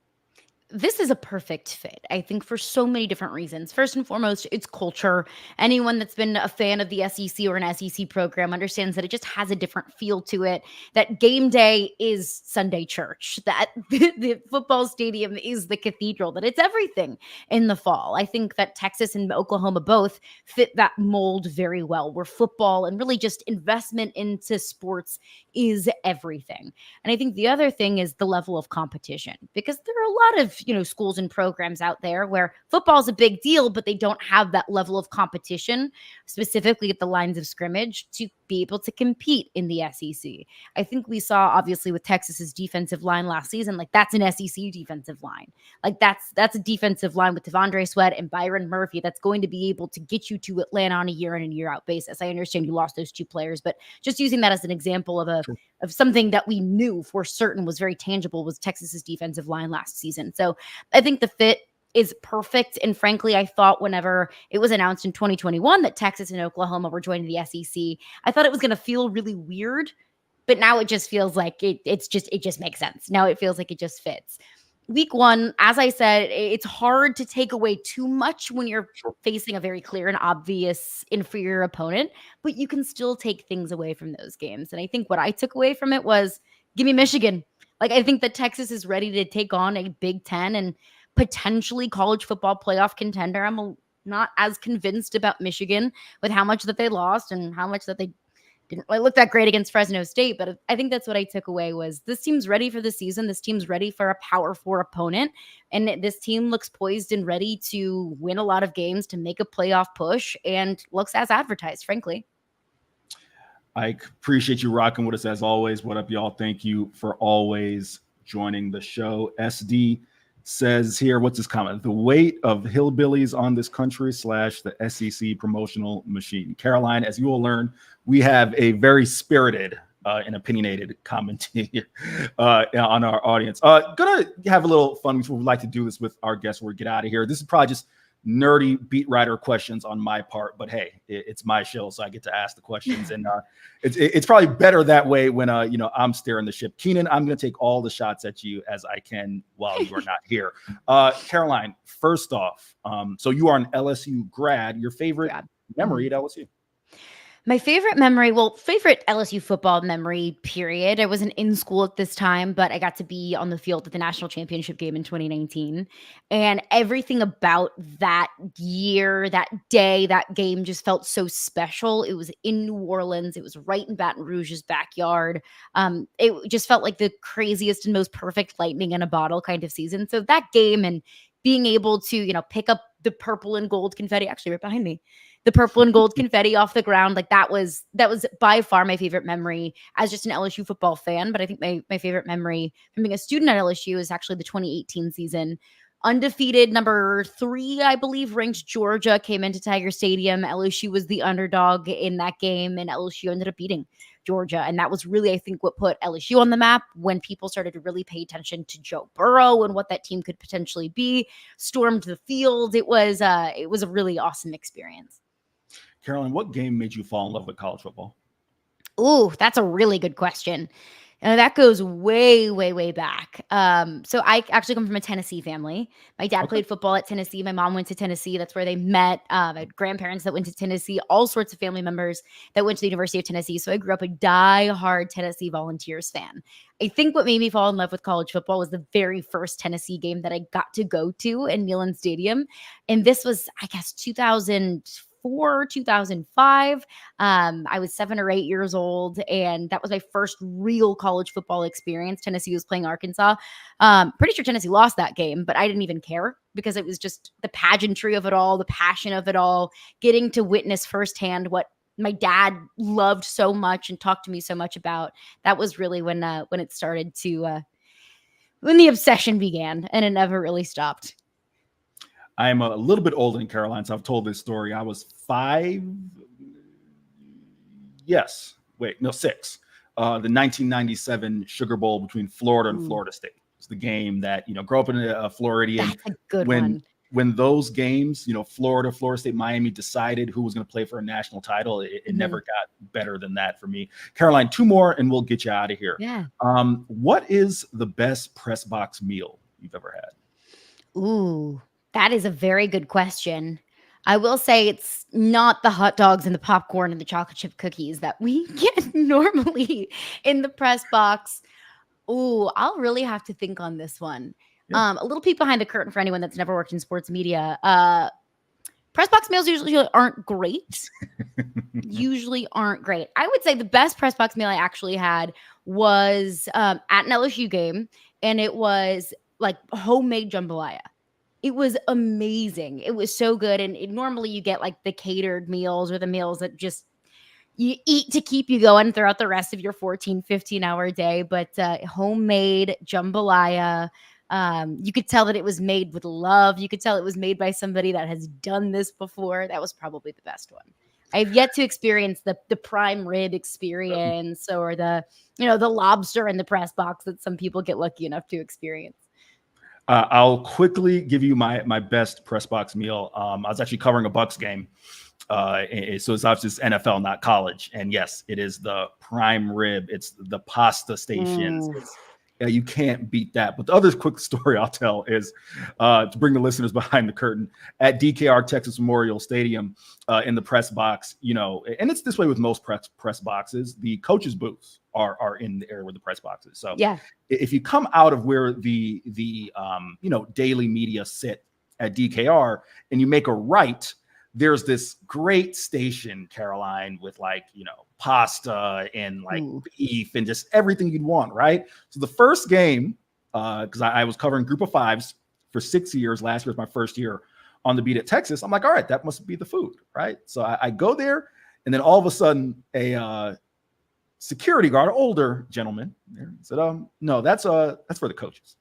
Speaker 18: this is a perfect fit, I think, for so many different reasons. First and foremost, it's culture. Anyone that's been a fan of the SEC or an SEC program understands that it just has a different feel to it, that game day is Sunday church, that the football stadium is the cathedral, that it's everything in the fall. I think that Texas and Oklahoma both fit that mold very well, where football and really just investment into sports is everything. And I think the other thing is the level of competition, because there are a lot of, schools and programs out there where football is a big deal, but they don't have that level of competition, specifically at the lines of scrimmage, to be able to compete in the SEC. I think we saw, obviously, with Texas's defensive line last season, like that's an SEC defensive line. Like that's a defensive line with Devondre Sweat and Byron Murphy that's going to be able to get you to Atlanta on a year in and year out basis. I understand you lost those two players, but just using that as an example of something that we knew for certain was very tangible was Texas's defensive line last season. So I think the fit is perfect. And frankly, I thought whenever it was announced in 2021 that Texas and Oklahoma were joining the SEC, I thought it was going to feel really weird, but now it just feels like it just makes sense. Now it feels like it just fits. Week one, as I said, it's hard to take away too much when you're facing a very clear and obvious inferior opponent, but you can still take things away from those games. And I think what I took away from it was, give me Michigan. Like, I think that Texas is ready to take on a Big Ten and potentially college football playoff contender. I'm not as convinced about Michigan with how much that they lost and how much that they didn't look that great against Fresno State. But I think that's what I took away was this team's ready for the season. This team's ready for a Power 4 opponent. And this team looks poised and ready to win a lot of games, to make a playoff push, and looks as advertised, frankly.
Speaker 17: I appreciate you rocking with us as always. What up, y'all? Thank you for always joining the show. SD says here, what's his comment? The weight of hillbillies on this country / the SEC promotional machine. Caroline, as you will learn, we have a very spirited and opinionated commentator on our audience. Gonna have a little fun. We like to do this with our guests when we get out of here. This is probably just nerdy beat writer questions on my part, but hey, it's my show, so I get to ask the questions, and it's probably better that way when I'm steering the ship. Keenan, I'm going to take all the shots at you as I can while you are not here. Caroline, first off, so you are an LSU grad. Your favorite memory at LSU?
Speaker 18: My favorite memory, favorite LSU football memory, period. I wasn't in school at this time, but I got to be on the field at the national championship game in 2019. And everything about that year, that day, that game just felt so special. It was in New Orleans. It was right in Baton Rouge's backyard. It just felt like the craziest and most perfect lightning in a bottle kind of season. So that game and being able to, pick up the purple and gold confetti, actually right behind me, the purple and gold confetti off the ground. Like that was by far my favorite memory as just an LSU football fan. But I think my favorite memory from being a student at LSU is actually the 2018 season. Undefeated, number 3, I believe, ranked Georgia came into Tiger Stadium. LSU was the underdog in that game, and LSU ended up beating Georgia. And that was really, I think, what put LSU on the map when people started to really pay attention to Joe Burrow and what that team could potentially be. Stormed the field. It was a really awesome experience.
Speaker 17: Carolyn, what game made you fall in love with college football?
Speaker 18: Ooh, that's a really good question. That goes way, way, way back. So I actually come from a Tennessee family. My dad played football at Tennessee. My mom went to Tennessee. That's where they met. I had grandparents that went to Tennessee, all sorts of family members that went to the University of Tennessee. So I grew up a die-hard Tennessee Volunteers fan. I think what made me fall in love with college football was the very first Tennessee game that I got to go to in Neyland Stadium. And this was, I guess, 2005. I was 7 or 8 years old, and that was my first real college football experience. Tennessee was playing Arkansas. Pretty sure Tennessee lost that game, but I didn't even care because it was just the pageantry of it all, the passion of it all, getting to witness firsthand what my dad loved so much and talked to me so much about. That was really when it started to when the obsession began, and it never really stopped.
Speaker 17: I'm a little bit older than Caroline, so I've told this story. I was 5. Yes. Wait, no, 6. The 1997 Sugar Bowl between Florida and Florida State. It's the game that, grew up in a Floridian.
Speaker 18: That's a good one.
Speaker 17: When those games, Florida State, Miami decided who was going to play for a national title, it never got better than that for me. Caroline, 2 more and we'll get you out of here.
Speaker 18: Yeah.
Speaker 17: What is the best press box meal you've ever had?
Speaker 18: Ooh, that is a very good question. I will say it's not the hot dogs and the popcorn and the chocolate chip cookies that we get normally in the press box. Ooh, I'll really have to think on this one.
Speaker 17: Yeah.
Speaker 18: A little peek behind the curtain for anyone that's never worked in sports media. Press box meals usually aren't great. Usually aren't great. I would say the best press box meal I actually had was at an LSU game, and it was like homemade jambalaya. It was amazing. It was so good. And normally you get like the catered meals or the meals that just you eat to keep you going throughout the rest of your 14, 15-hour day. But homemade jambalaya, you could tell that it was made with love. You could tell it was made by somebody that has done this before. That was probably the best one. I've yet to experience the prime rib experience or the lobster in the press box that some people get lucky enough to experience.
Speaker 17: I'll quickly give you my best press box meal. I was actually covering a Bucks game. So it's obviously NFL, not college. And yes, it is the prime rib. It's the pasta stations. You can't beat that. But the other quick story I'll tell is to bring the listeners behind the curtain at DKR Texas Memorial Stadium in the press box, and it's this way with most press boxes. The coaches' booths are in the area where the press box is. So
Speaker 18: yeah,
Speaker 17: if you come out of where the daily media sit at DKR and you make a right, there's this great station, Caroline, with pasta and beef and just everything you'd want, right? So the first game, because I was covering group of fives for 6 years. Last year was my first year on the beat at Texas. I'm like, all right, that must be the food, right? So I go there, and then all of a sudden, a security guard, older gentleman, said, no, that's for the coaches.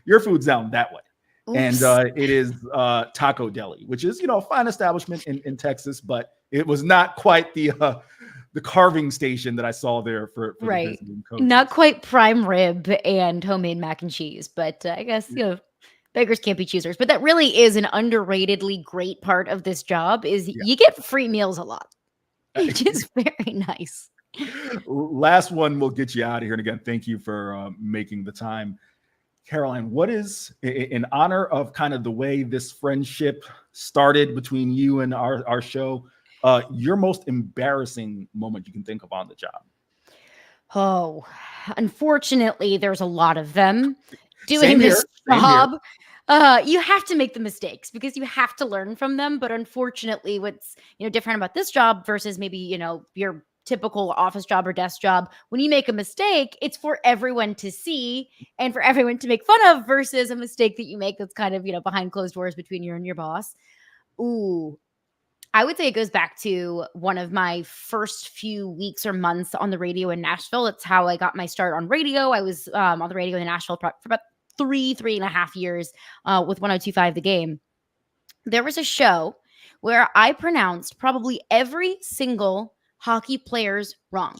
Speaker 17: Your food's down that way. Oops. And it is Taco Deli, which is, a fine establishment in Texas, but it was not quite the carving station that I saw there for
Speaker 18: right.
Speaker 17: The visiting coaches.
Speaker 18: Not quite prime rib and homemade mac and cheese, but I guess, beggars can't be choosers. But that really is an underratedly great part of this job is you get free meals a lot, which is very nice.
Speaker 17: Last one, we'll get you out of here. And again, thank you for making the time. Caroline, what is, in honor of kind of the way this friendship started between you and our show, your most embarrassing moment you can think of on the job?
Speaker 18: Oh, unfortunately, there's a lot of them. Doing this job, you have to make the mistakes because you have to learn from them. But unfortunately, what's different about this job versus maybe your typical office job or desk job, when you make a mistake, it's for everyone to see and for everyone to make fun of versus a mistake that you make that's kind of, behind closed doors between you and your boss. Ooh, I would say it goes back to one of my first few weeks or months on the radio in Nashville. It's how I got my start on radio. I was on the radio in Nashville for about 3.5 years with 102.5 The Game. There was a show where I pronounced probably every single hockey players wrong.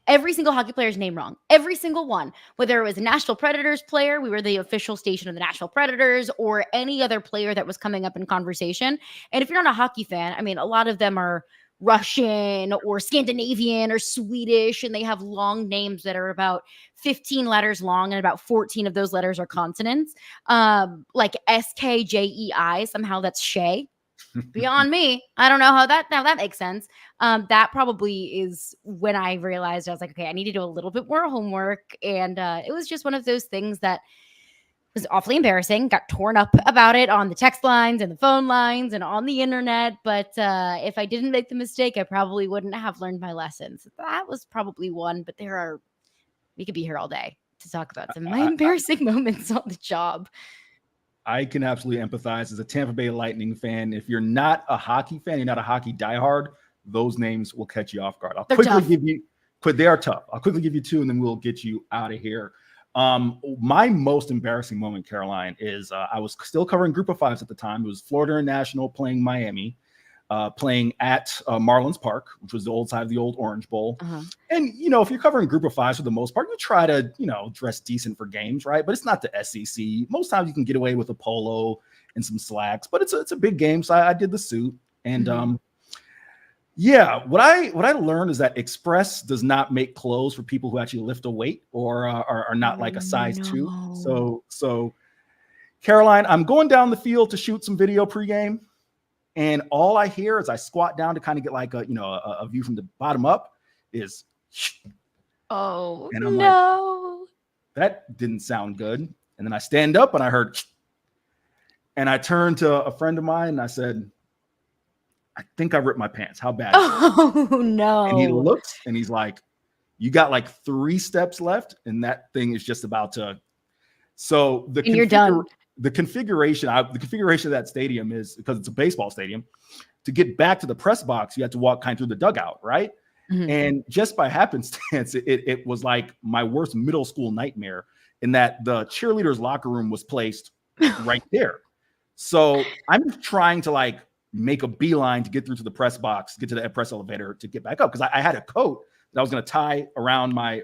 Speaker 18: Every single hockey player's name wrong. Every single one. Whether it was a Nashville Predators player, we were the official station of the Nashville Predators, or any other player that was coming up in conversation. And if you're not a hockey fan, I mean, a lot of them are Russian or Scandinavian or Swedish, and they have long names that are about 15 letters long, and about 14 of those letters are consonants. Like S-K-J-E-I, somehow that's Shay. Beyond me. I don't know how that makes sense. That probably is when I realized I was like, okay, I need to do a little bit more homework. And it was just one of those things that was awfully embarrassing. Got torn up about it on the text lines and the phone lines and on the internet. But if I didn't make the mistake, I probably wouldn't have learned my lessons. That was probably one, but we could be here all day to talk about some of my embarrassing moments on the job.
Speaker 17: I can absolutely empathize as a Tampa Bay Lightning fan. If you're not a hockey fan, you're not a hockey diehard, those names will catch you off guard. They are tough. I'll quickly give you two, and then we'll get you out of here. My most embarrassing moment, Caroline, is I was still covering group of fives at the time. It was Florida International playing Miami, playing at Marlins Park, which was the old side of the old Orange Bowl. Uh-huh. And, if you're covering group of fives for the most part, you try to, dress decent for games, right? But it's not the SEC. Most times you can get away with a polo and some slacks, but it's a big game. So I did the suit. And what I learned is that Express does not make clothes for people who actually lift a weight or are not like a size 2. So
Speaker 19: Caroline, I'm going down the field to shoot some video pregame. And all I hear as I squat down to kind of get like a view from the bottom up is,
Speaker 18: oh,
Speaker 19: and I'm
Speaker 18: no.
Speaker 19: like, that didn't sound good. And then I stand up and I heard, and I turned to a friend of mine and I said, I think I ripped my pants. How bad?
Speaker 18: Oh, no.
Speaker 19: And he looks and he's like, you got like 3 steps left and that thing is just about to. So
Speaker 18: you're done.
Speaker 19: The configuration of that stadium is, because it's a baseball stadium, to get back to the press box, you have to walk kind of through the dugout, right? Mm-hmm. And just by happenstance, it was like my worst middle school nightmare in that the cheerleaders' locker room was placed right there. So I'm trying to like make a beeline to get through to the press box, get to the press elevator to get back up, because I had a coat that I was going to tie around my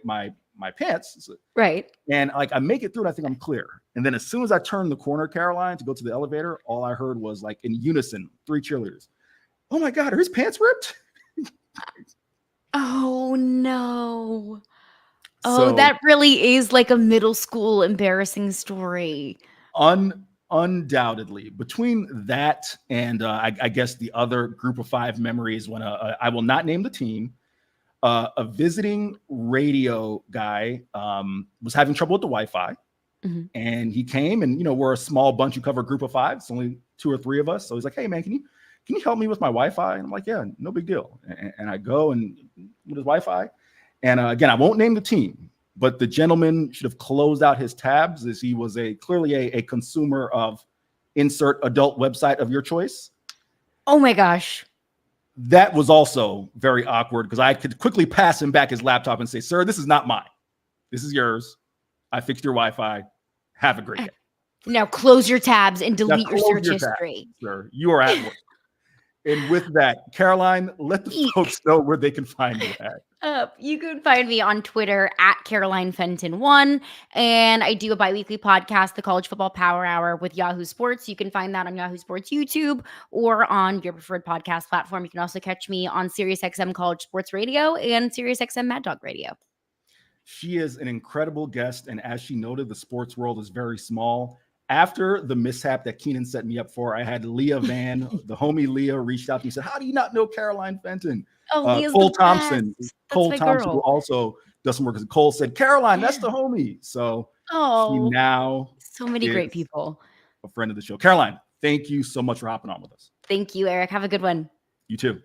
Speaker 19: pants.
Speaker 18: Right.
Speaker 19: And like I make it through and I think I'm clear. And then as soon as I turned the corner, Caroline, to go to the elevator, all I heard was like in unison, 3 cheerleaders. Oh my God, are his pants ripped?
Speaker 18: Oh no. So, that really is like a middle school embarrassing story.
Speaker 19: Undoubtedly. Between that and I guess the other group of 5 memories when I will not name the team, a visiting radio guy was having trouble with the Wi-Fi. Mm-hmm. And he came and, we're a small bunch who cover a group of 5. It's only 2 or 3 of us. So he's like, hey, man, can you help me with my Wi-Fi? And I'm like, yeah, no big deal. And I go and with his Wi-Fi. And again, I won't name the team, but the gentleman should have closed out his tabs as he was clearly a consumer of insert adult website of your choice.
Speaker 18: Oh my gosh.
Speaker 19: That was also very awkward because I could quickly pass him back his laptop and say, sir, this is not mine. This is yours. I fixed your Wi-Fi. Have a great day.
Speaker 18: Now close your tabs and delete your search history.
Speaker 19: Sir, you are at work. And with that, Caroline, let the folks know where they can find you at.
Speaker 18: You can find me on Twitter at Caroline Fenton 1. And I do a bi-weekly podcast, the College Football Power Hour with Yahoo Sports. You can find that on Yahoo Sports YouTube or on your preferred podcast platform. You can also catch me on SiriusXM College Sports Radio and SiriusXM Mad Dog Radio.
Speaker 19: She is an incredible guest. And as she noted, the sports world is very small. After the mishap that Keenan set me up for, I had Leah Van, the homie Leah, reached out to me and said, how do you not know Caroline Fenton? Cole Thompson, who also does some work. Cole said, Caroline, that's the homie. So she now
Speaker 18: so many great people.
Speaker 19: A friend of the show. Caroline, thank you so much for hopping on with us.
Speaker 18: Thank you, Eric. Have a good one.
Speaker 19: You too.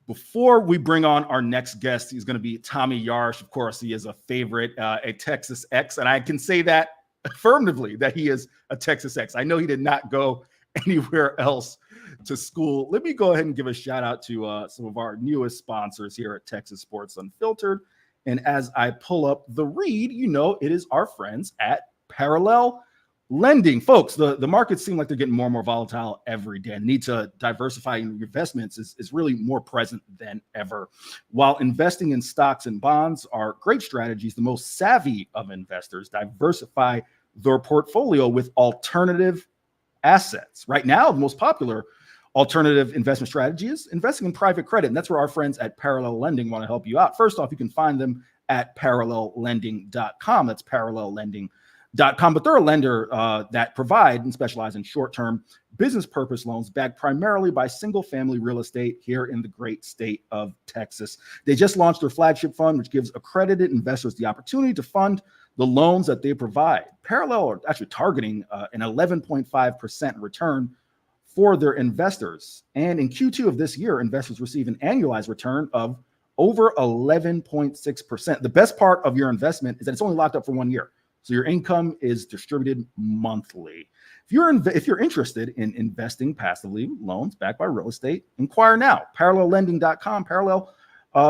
Speaker 19: Before we bring on our next guest, he's going to be Tommy Yarish. Of course, he is a favorite, a Texas X, and I can say that affirmatively that he is a Texas X. I know he did not go anywhere else to school. Let me go ahead and give a shout out to some of our newest sponsors here at Texas Sports Unfiltered. And as I pull up the read, it is our friends at Parallel Lending. Folks, the markets seem like they're getting more and more volatile every day. The need to diversify your investments is really more present than ever. While investing in stocks and bonds are great strategies, the most savvy of investors diversify their portfolio with alternative assets. Right now, the most popular alternative investment strategy is investing in private credit. And that's where our friends at Parallel Lending want to help you out. First off, you can find them at parallellending.com. That's parallellending.com. But they're a lender that provide and specialize in short-term business purpose loans backed primarily by single-family real estate here in the great state of Texas. They just launched their flagship fund, which gives accredited investors the opportunity to fund the loans that they provide. Parallel are actually targeting an 11.5% return for their investors. And in Q2 of this year, investors receive an annualized return of over 11.6%. The best part of your investment is that it's only locked up for 1 year. So your income is distributed monthly. If you're interested in investing passively, loans backed by real estate, inquire now. Parallellending.com. Parallel,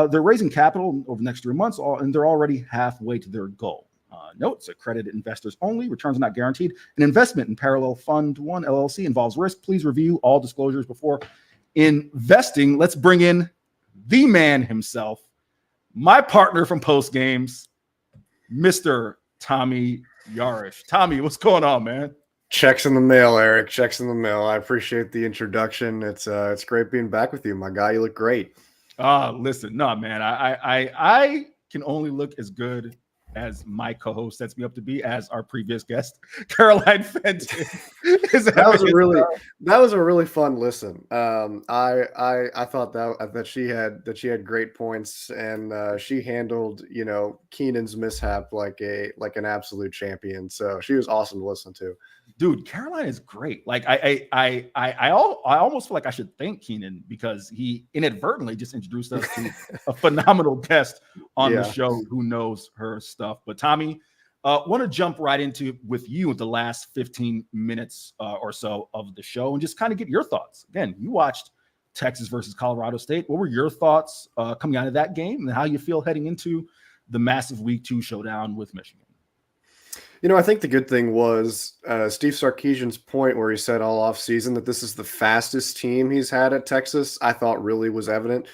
Speaker 19: they're raising capital over the next 3 months, and they're already halfway to their goal. Notes: accredited investors only. Returns are not guaranteed. An investment in Parallel Fund 1 LLC involves risk. Please review all disclosures before investing. Let's bring in the man himself, my partner from Post Games, Mr. Tommy Yarish. Tommy, what's going on, man?
Speaker 20: Checks in the mail, Eric. Checks in the mail. I appreciate the introduction. It's great being back with you, my guy. You look great.
Speaker 19: Listen, no, man. I can only look as good
Speaker 17: as my co-host sets me up to be, as our previous guest, Caroline Fenton.
Speaker 20: That was a really fun listen. I thought that she had great points, and she handled Keenan's mishap like an absolute champion. So she was awesome to listen to.
Speaker 17: Dude, Caroline is great. Like I almost feel like I should thank Keenan because he inadvertently just introduced us to a phenomenal guest on the show who knows her stuff. But Tommy, want to jump right into with you at the last 15 minutes or so of the show and just kind of get your thoughts. Again, you watched Texas versus Colorado State. What were your thoughts coming out of that game and how you feel heading into the massive week 2 showdown with Michigan?
Speaker 20: I think the good thing was Steve Sarkeesian's point where he said all offseason that this is the fastest team he's had at Texas, I thought really was evident.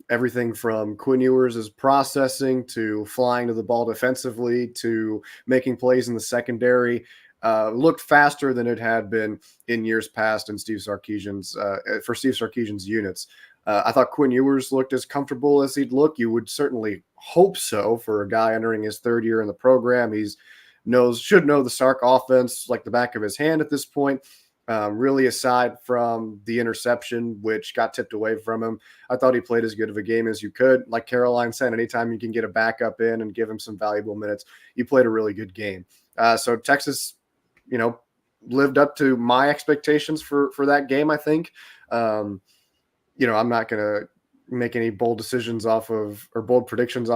Speaker 20: Everything from Quinn Ewers' processing to flying to the ball defensively to making plays in the secondary looked faster than it had been in years past in Steve Sarkeesian's for Steve Sarkeesian's units. I thought Quinn Ewers looked as comfortable as he'd look. You would certainly hope so for a guy entering his third year in the program. Should know the Sark offense like the back of his hand at this point. Really, aside from the interception, which got tipped away from him, I thought he played as good of a game as you could. Like Caroline said, anytime you can get a backup in and give him some valuable minutes, you played a really good game. So Texas, lived up to my expectations for that game, I think. I'm not going to make any bold predictions off of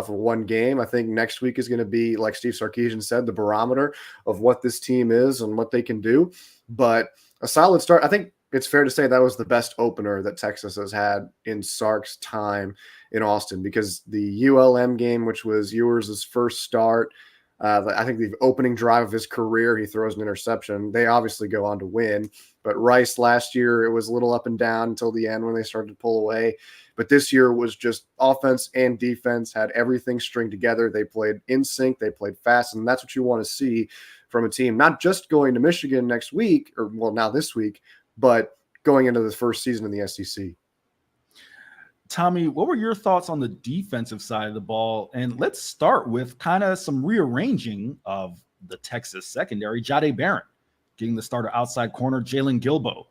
Speaker 20: one game. I think next week is going to be, like Steve Sarkeesian said, the barometer of what this team is and what they can do. But a solid start. I think it's fair to say that was the best opener that Texas has had in Sark's time in Austin, because the ULM game, which was Ewers' first start, I think the opening drive of his career, he throws an interception. They obviously go on to win. But Rice last year, it was a little up and down until the end when they started to pull away. But this year was just offense and defense, had everything string together. They played in sync. They played fast. And that's what you want to see from a team, not just going to Michigan next week, now this week, but going into the first season in the SEC.
Speaker 17: Tommy, what were your thoughts on the defensive side of the ball? And let's start with kind of some rearranging of the Texas secondary. Jahdae Barron getting the start at outside corner, Jalen Gilbo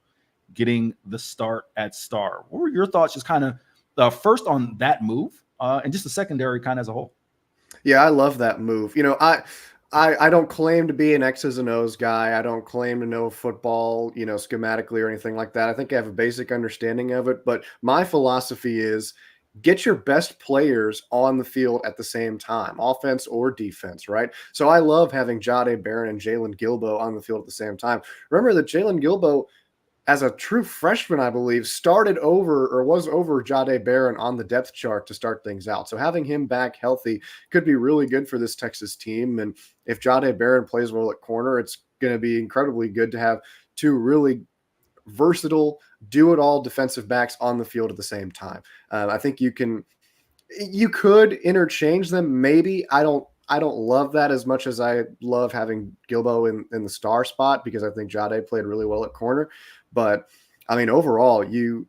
Speaker 17: getting the start at star. What were your thoughts just kind of first on that move and just the secondary kind of as a whole?
Speaker 20: Yeah, I love that move. I don't claim to be an X's and O's guy. I don't claim to know football, schematically or anything like that. I think I have a basic understanding of it. But my philosophy is get your best players on the field at the same time, offense or defense, right? So I love having Jahdae Barron and Jalen Gilbo on the field at the same time. Remember that Jalen Gilbo, as a true freshman, I believe, was over Jahdae Barron on the depth chart to start things out. So having him back healthy could be really good for this Texas team. And if Jahdae Barron plays well at corner, it's going to be incredibly good to have two really versatile, do-it-all defensive backs on the field at the same time. I think you could interchange them. Maybe I don't love that as much as I love having Gilbo in the star spot, because I think Jahdae played really well at corner. But I mean, overall, you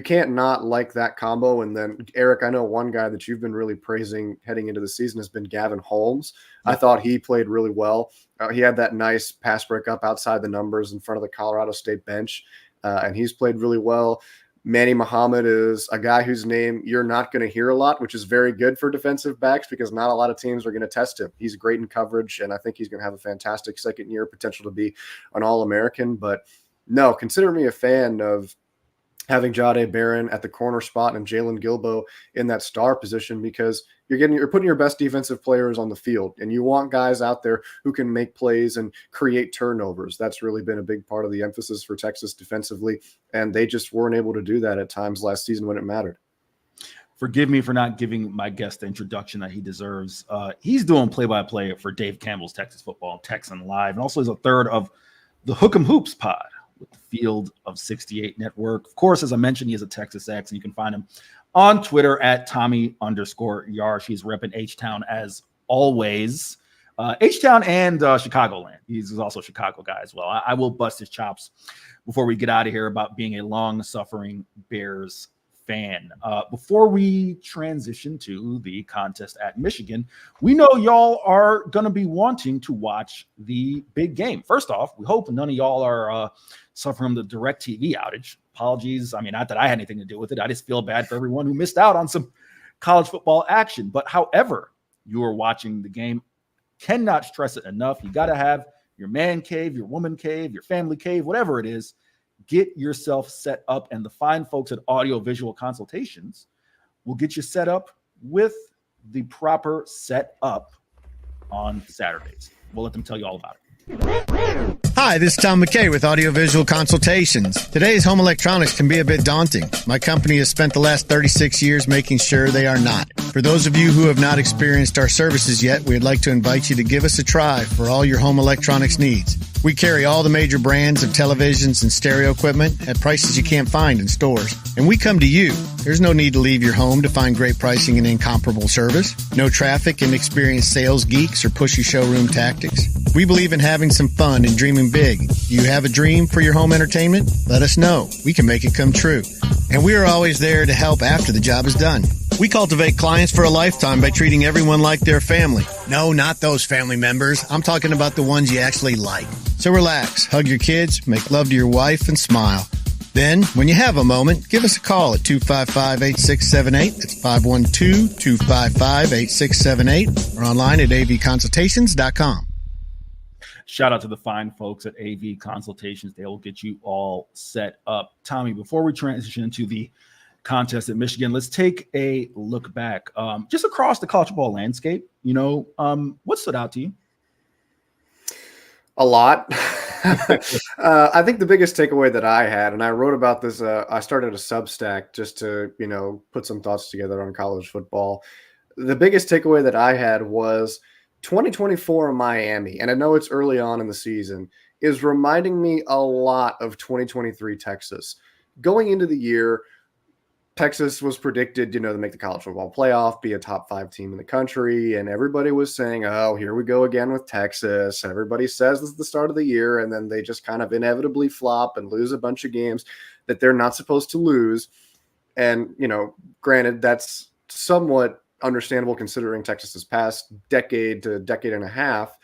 Speaker 20: can't not like that combo. And then Eric, I know one guy that you've been really praising heading into the season has been Gavin Holmes. I thought he played really well. He had that nice pass breakup outside the numbers in front of the Colorado State bench, and he's played really well. Manny Muhammad is a guy whose name you're not going to hear a lot, which is very good for defensive backs because not a lot of teams are going to test him. He's great in coverage, and I think he's going to have a fantastic second year, potential to be an All-American. But no, consider me a fan of having Jahdae Barron at the corner spot and Jalen Gilbo in that star position, because you're putting your best defensive players on the field, and you want guys out there who can make plays and create turnovers. That's really been a big part of the emphasis for Texas defensively, and they just weren't able to do that at times last season when it mattered.
Speaker 17: Forgive me for not giving my guest the introduction that he deserves. He's doing play-by-play for Dave Campbell's Texas Football Texan Live, and also is a third of the Hook'em Hoops pod with the Field of 68 Network. Of course, as I mentioned, he is a Texas X, and you can find him on Twitter at Tommy_Yarish. He's repping H-Town as always. H-Town and Chicagoland. He's also a Chicago guy as well. I will bust his chops before we get out of here about being a long-suffering Bears fan. Before we transition to the contest at Michigan, we know y'all are going to be wanting to watch the big game. First off, we hope none of y'all are suffering the DirecTV outage. Apologies. I mean, not that I had anything to do with it. I just feel bad for everyone who missed out on some college football action. But however you are watching the game, cannot stress it enough. You got to have your man cave, your woman cave, your family cave, whatever it is. Get yourself set up, and the fine folks at Audio Visual Consultations will get you set up with the proper setup on Saturdays. We'll let them tell you all about it.
Speaker 3: Hi, this is Tom McKay with Audiovisual Consultations. Today's home electronics can be a bit daunting. My company has spent the last 36 years making sure they are not. For those of you who have not experienced our services yet, we'd like to invite you to give us a try for all your home electronics needs. We carry all the major brands of televisions and stereo equipment at prices you can't find in stores. And we come to you. There's no need to leave your home to find great pricing and incomparable service. No traffic and experienced sales geeks or pushy showroom tactics. We believe in having some fun and dreaming big. Do you have a dream for your home entertainment? Let us know. We can make it come true. And we are always there to help after the job is done. We cultivate clients for a lifetime by treating everyone like their family. No, not those family members. I'm talking about the ones you actually like. So relax, hug your kids, make love to your wife, and smile. Then, when you have a moment, give us a call at 255-8678. That's 512-255-8678. Or online at avconsultations.com.
Speaker 17: Shout out to the fine folks at AV Consultations. They will get you all set up. Tommy, before we transition into the contest at Michigan, let's take a look back just across the college football landscape. What stood out to you?
Speaker 20: A lot. I think the biggest takeaway that I had, and I wrote about this, I started a Substack just to, put some thoughts together on college football. The biggest takeaway that I had was 2024 in Miami, and I know it's early on in the season, is reminding me a lot of 2023 Texas. Going into the year, Texas was predicted, to make the college football playoff, be a top 5 team in the country. And everybody was saying, oh, here we go again with Texas. Everybody says this is the start of the year. And then they just kind of inevitably flop and lose a bunch of games that they're not supposed to lose. And, granted, that's somewhat understandable considering Texas's past decade to decade and a half.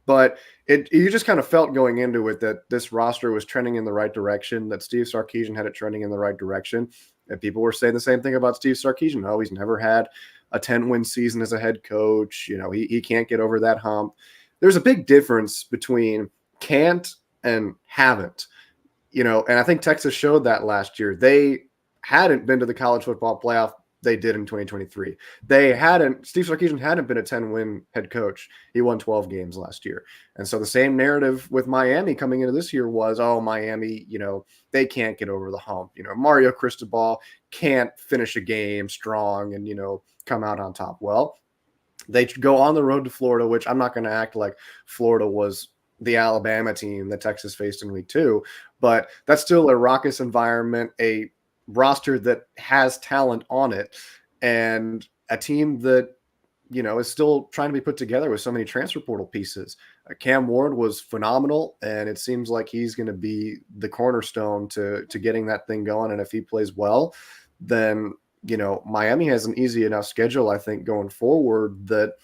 Speaker 20: But you just kind of felt going into it that this roster was trending in the right direction, that Steve Sarkeesian had it trending in the right direction. And people were saying the same thing about Steve Sarkeesian. Oh, he's never had a 10-win season as a head coach. He can't get over that hump. There's a big difference between can't and haven't. And I think Texas showed that last year. They hadn't been to the college football playoff. They did in 2023. Steve Sarkeesian hadn't been a 10-win head coach. He won 12 games last year. And so the same narrative with Miami coming into this year was, oh, Miami, they can't get over the hump. Mario Cristobal can't finish a game strong and, come out on top. Well, they go on the road to Florida, which I'm not going to act like Florida was the Alabama team that Texas faced in week 2, but that's still a raucous environment, a roster that has talent on it, and a team that is still trying to be put together with so many transfer portal pieces. Cam Ward was phenomenal, and it seems like he's going to be the cornerstone to getting that thing going. And if he plays well, then Miami has an easy enough schedule, I think, going forward, that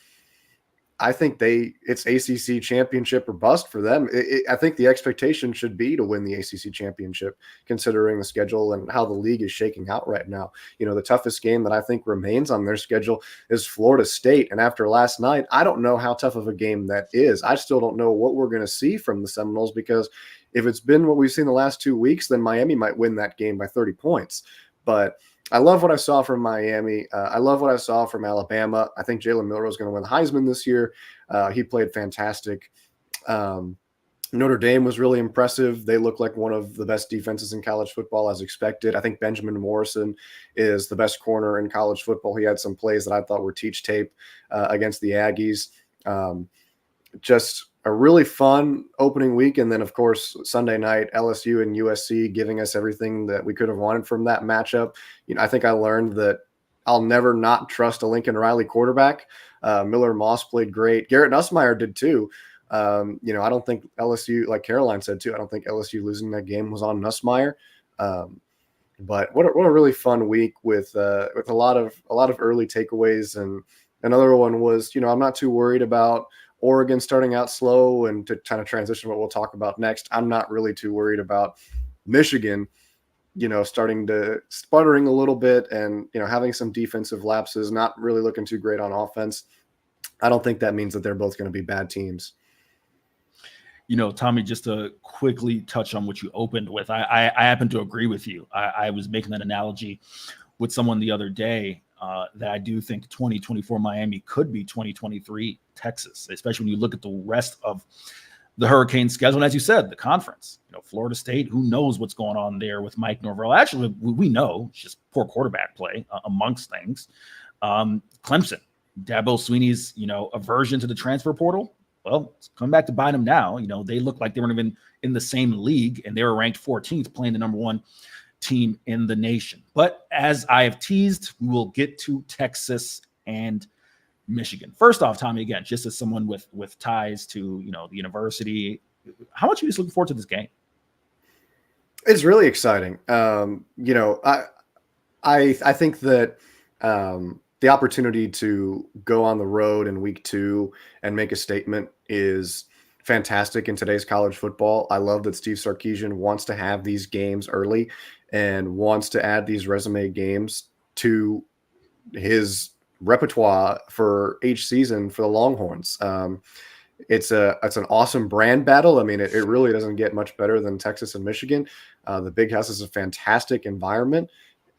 Speaker 20: I think it's ACC championship or bust for them. I think the expectation should be to win the ACC championship, considering the schedule and how the league is shaking out right now. The toughest game that I think remains on their schedule is Florida State. And after last night, I don't know how tough of a game that is. I still don't know what we're going to see from the Seminoles, because if it's been what we've seen the last 2 weeks, then Miami might win that game by 30 points. But I love what I saw from Miami. I love what I saw from Alabama. I think Jalen Milroe is going to win the Heisman this year. He played fantastic. Notre Dame was really impressive. They look like one of the best defenses in college football as expected. I think Benjamin Morrison is the best corner in college football. He had some plays that I thought were teach tape against the Aggies. Just a really fun opening week. And then, of course, Sunday night, LSU and USC giving us everything that we could have wanted from that matchup. I think I learned that I'll never not trust a Lincoln Riley quarterback. Miller Moss played great. Garrett Nussmeier did too. I don't think LSU, like Caroline said too, I don't think LSU losing that game was on Nussmeier. But what a really fun week with a lot of early takeaways. And another one was, I'm not too worried about Oregon starting out slow, and to kind of transition what we'll talk about next, I'm not really too worried about Michigan, starting to sputtering a little bit and, having some defensive lapses, not really looking too great on offense. I don't think that means that they're both going to be bad teams.
Speaker 17: Tommy, just to quickly touch on what you opened with, I happen to agree with you. I was making that analogy with someone the other day that I do think 2024 Miami could be 2023 Texas, especially when you look at the rest of the Hurricane schedule. And as you said, the conference, Florida State, who knows what's going on there with Mike Norvell? Actually, we know it's just poor quarterback play amongst things. Clemson, Dabo Swinney's, aversion to the transfer portal. Well, it's coming back to bite them now. They look like they weren't even in the same league, and they were ranked 14th, playing the number 1 team in the nation. But as I have teased, we will get to Texas and Michigan. First off, Tommy, again, just as someone with ties to, the university, how much are you just looking forward to this game?
Speaker 20: It's really exciting. I think that the opportunity to go on the road in week 2 and make a statement is fantastic in today's college football. I love that Steve Sarkeesian wants to have these games early and wants to add these resume games to his repertoire for each season for the Longhorns. It's an awesome brand battle. I mean, it really doesn't get much better than Texas and Michigan. The Big House is a fantastic environment,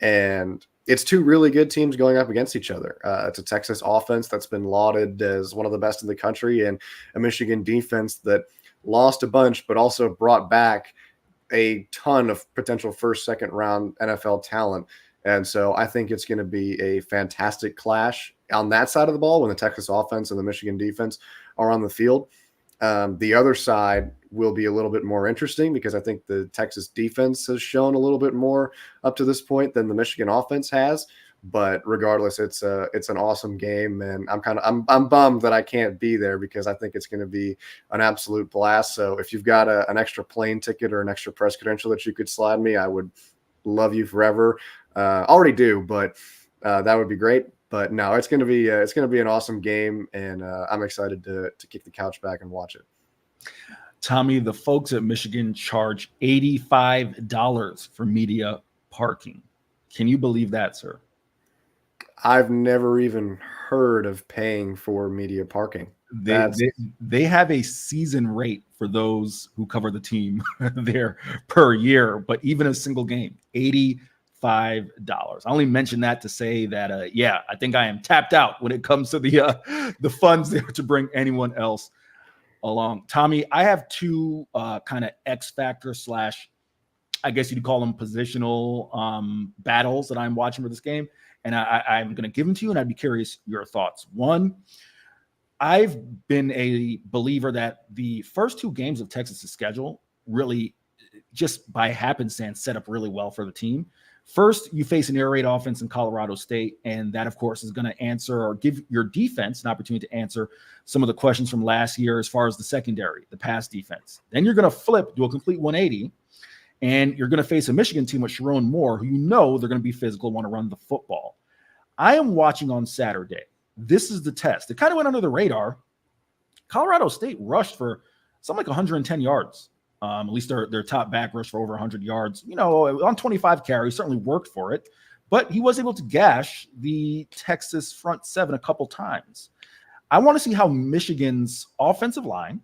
Speaker 20: and it's two really good teams going up against each other. It's a Texas offense that's been lauded as one of the best in the country, and a Michigan defense that lost a bunch, but also brought back a ton of potential first, second round NFL talent. And so I think it's going to be a fantastic clash on that side of the ball when the Texas offense and the Michigan defense are on the field. The other side will be a little bit more interesting because I think the Texas defense has shown a little bit more up to this point than the Michigan offense has. But regardless, it's an awesome game, and I'm bummed that I can't be there because I think it's going to be an absolute blast. So if you've got an extra plane ticket or an extra press credential that you could slide me, I would love you forever. Already do, but that would be great. But no, it's going to be an awesome game, and I'm excited to kick the couch back and watch it.
Speaker 17: Tommy, the folks at Michigan charge $85 for media parking. Can you believe that, sir?
Speaker 20: I've never even heard of paying for media parking.
Speaker 17: They have a season rate for those who cover the team there per year, but even a single game, $85. I only mention that to say that, I think I am tapped out when it comes to the funds there to bring anyone else along. Tommy, I have two kind of X factor / I guess you'd call them positional battles that I'm watching for this game. And I'm going to give them to you, and I'd be curious your thoughts. One, I've been a believer that the first two games of Texas' schedule really, just by happenstance, set up really well for the team. First, you face an air raid offense in Colorado State, and that, of course, is going to answer or give your defense an opportunity to answer some of the questions from last year as far as the secondary, the pass defense. Then you're going to flip, do a complete 180, and you're going to face a Michigan team with Sharon Moore, who they're going to be physical, want to run the football. I am watching on Saturday. This is the test. It kind of went under the radar. Colorado State rushed for something like 110 yards. At least their top back rushed for over 100 yards. On 25 carries, certainly worked for it. But he was able to gash the Texas front seven a couple times. I want to see how Michigan's offensive line,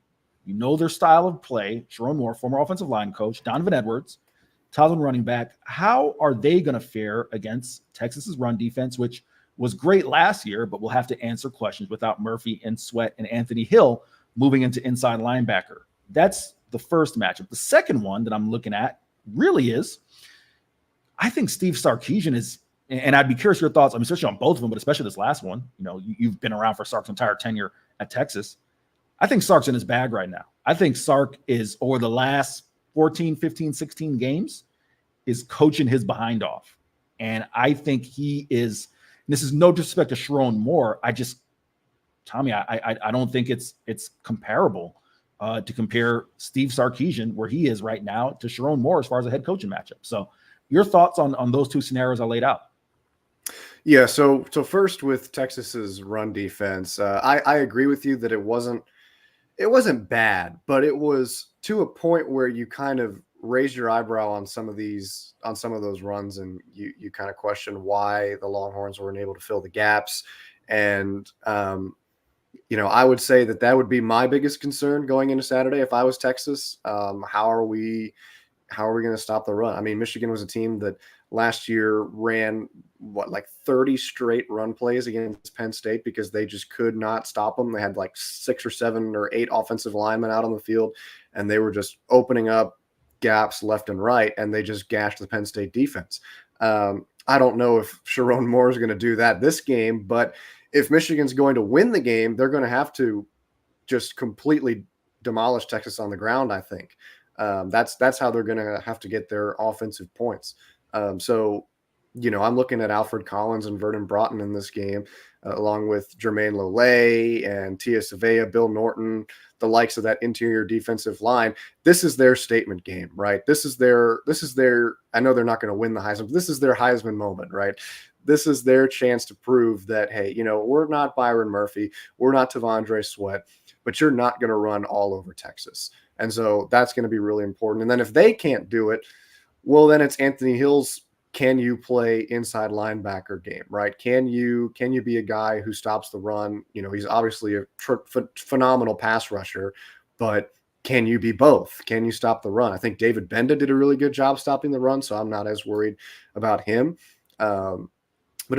Speaker 17: their style of play, Sharon Moore, former offensive line coach, Donovan Edwards, Towson running back, how are they going to fare against Texas's run defense, which was great last year, but will have to answer questions without Murphy and Sweat and Anthony Hill moving into inside linebacker. That's the first matchup. The second one that I'm looking at really is, I think Steve Sarkeesian is, and I'd be curious your thoughts, especially on both of them, but especially this last one. You've been around for Sark's entire tenure at Texas. I think Sark's in his bag right now. I think Sark is, over the last 14, 15, 16 games, is coaching his behind off. And I think he is, and this is no disrespect to Sharon Moore. Tommy, I don't think it's comparable to compare Steve Sarkeesian, where he is right now, to Sharon Moore as far as a head coaching matchup. So Your thoughts on those two scenarios I laid out?
Speaker 20: Yeah. So first with Texas's run defense, I agree with you that it wasn't bad, but it was to a point where you kind of raised your eyebrow on some of those runs, and you kind of question why the Longhorns weren't able to fill the gaps. And I would say that would be my biggest concern going into Saturday if I was Texas. How are we going to stop the run? I mean, Michigan was a team that last year ran 30 straight run plays against Penn State because they just could not stop them. They had like 6 or 7 or 8 offensive linemen out on the field, and they were just opening up gaps left and right, and they just gashed the Penn State defense. I don't know if Sharon Moore is going to do that this game, but if Michigan's going to win the game, they're going to have to just completely demolish Texas on the ground, I think. That's how they're going to have to get their offensive points. So, I'm looking at Alfred Collins and Vernon Broughton in this game, along with Jermaine Lole and Tia Savea, Bill Norton, the likes of that interior defensive line. This is their statement game, right? This is their, I know they're not going to win the Heisman, but this is their Heisman moment, right? This is their chance to prove that, hey, we're not Byron Murphy, we're not Tavondre Sweat, but you're not going to run all over Texas. And so that's going to be really important. And then if they can't do it, well, then it's Anthony Hill's, can you play inside linebacker game, right? Can you be a guy who stops the run? He's obviously a phenomenal pass rusher, but can you be both? Can you stop the run? I think David Benda did a really good job stopping the run, so I'm not as worried about him. But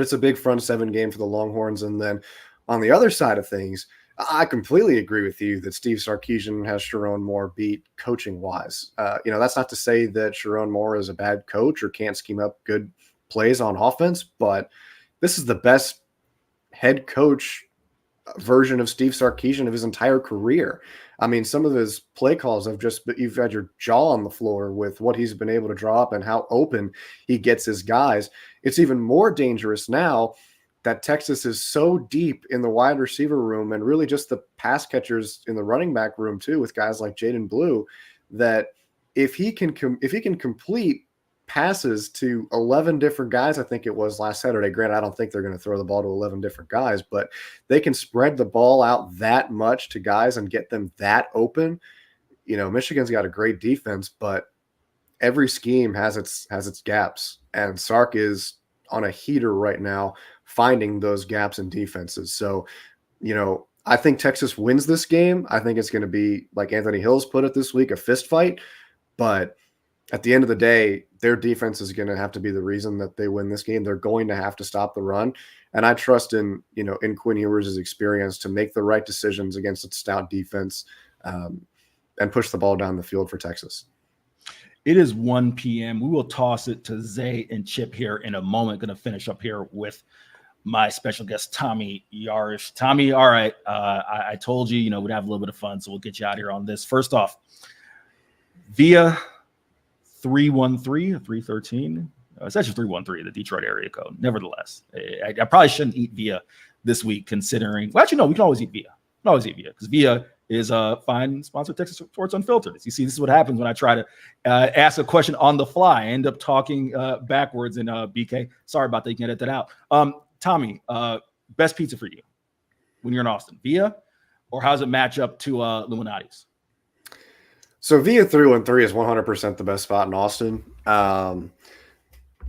Speaker 20: it's a big front 7 game for the Longhorns. And then on the other side of things, I completely agree with you that Steve Sarkeesian has Sharon Moore beat coaching-wise. That's not to say that Sharon Moore is a bad coach or can't scheme up good plays on offense, but this is the best head coach version of Steve Sarkeesian of his entire career. I mean, some of his play calls you've had your jaw on the floor with what he's been able to draw up and how open he gets his guys. It's even more dangerous now that Texas is so deep in the wide receiver room and really just the pass catchers in the running back room too, with guys like Jaden Blue, that if he can complete passes to 11 different guys, I think it was last Saturday. Granted, I don't think they're going to throw the ball to 11 different guys, but they can spread the ball out that much to guys and get them that open. Michigan's got a great defense, but every scheme has its gaps, and Sark is on a heater right now, finding those gaps in defenses. So, I think Texas wins this game. I think it's going to be, like Anthony Hill's put it this week, a fist fight. But at the end of the day, their defense is going to have to be the reason that they win this game. They're going to have to stop the run. And I trust in Quinn Ewers' experience to make the right decisions against a stout defense and push the ball down the field for Texas.
Speaker 17: It is 1 p.m. We will toss it to Zay and Chip here in a moment. Going to finish up here with my special guest, Tommy Yarish. Tommy, all right. I told you, we'd have a little bit of fun, so we'll get you out here on this. First off, via 313 or 313. It's actually 313, the Detroit area code. Nevertheless, I probably shouldn't eat via this week, considering. Well, actually, no, we can always eat via. We can always eat via because via is a fine sponsor, Texas Sports Unfiltered. As you see, this is what happens when I try to ask a question on the fly. I end up talking backwards. And BK, sorry about that. You can edit that out. Tommy, best pizza for you when you're in Austin, Via, or how's it match up to Illuminati's?
Speaker 20: So Via 313 is 100% the best spot in Austin.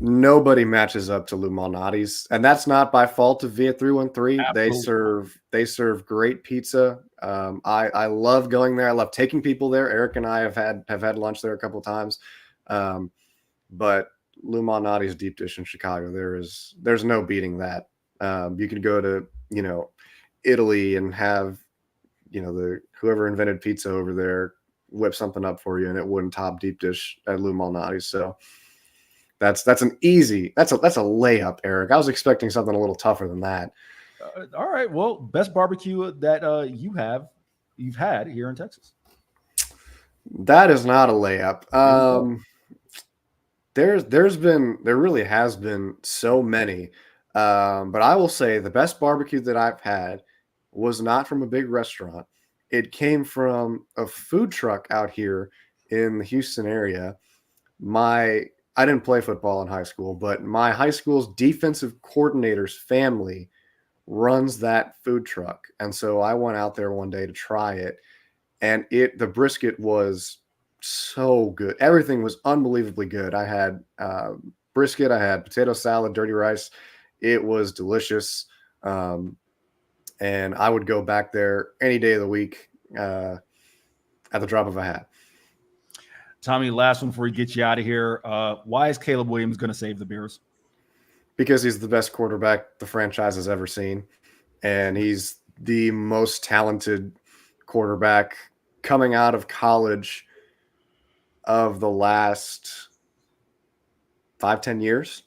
Speaker 20: Nobody matches up to Lou Malnati's, and that's not by fault of Via 313. Absolutely. They serve great pizza. I love going there. I love taking people there. Eric and I have had lunch there a couple of times. But Lou Malnati's deep dish in Chicago, there's no beating that. You could go to Italy and have whoever invented pizza over there whip something up for you, and it wouldn't top deep dish at Lou Malnati's. So that's a layup, Eric. I was expecting something a little tougher than that.
Speaker 17: All right. Well, best barbecue that you've had here in Texas.
Speaker 20: That is not a layup. There really has been so many. But I will say the best barbecue that I've had was not from a big restaurant. It came from a food truck out here in the Houston area. My I didn't play football in high school, but my high school's defensive coordinator's family runs that food truck. And so I went out there one day to try it, and the brisket was so good. Everything was unbelievably good. I had brisket, I had potato salad, dirty rice. It was delicious. And I would go back there any day of the week at the drop of a hat.
Speaker 17: Tommy, last one before we get you out of here. Why is Caleb Williams going to save the Bears?
Speaker 20: Because he's the best quarterback the franchise has ever seen. And he's the most talented quarterback coming out of college of the last 5-10 years.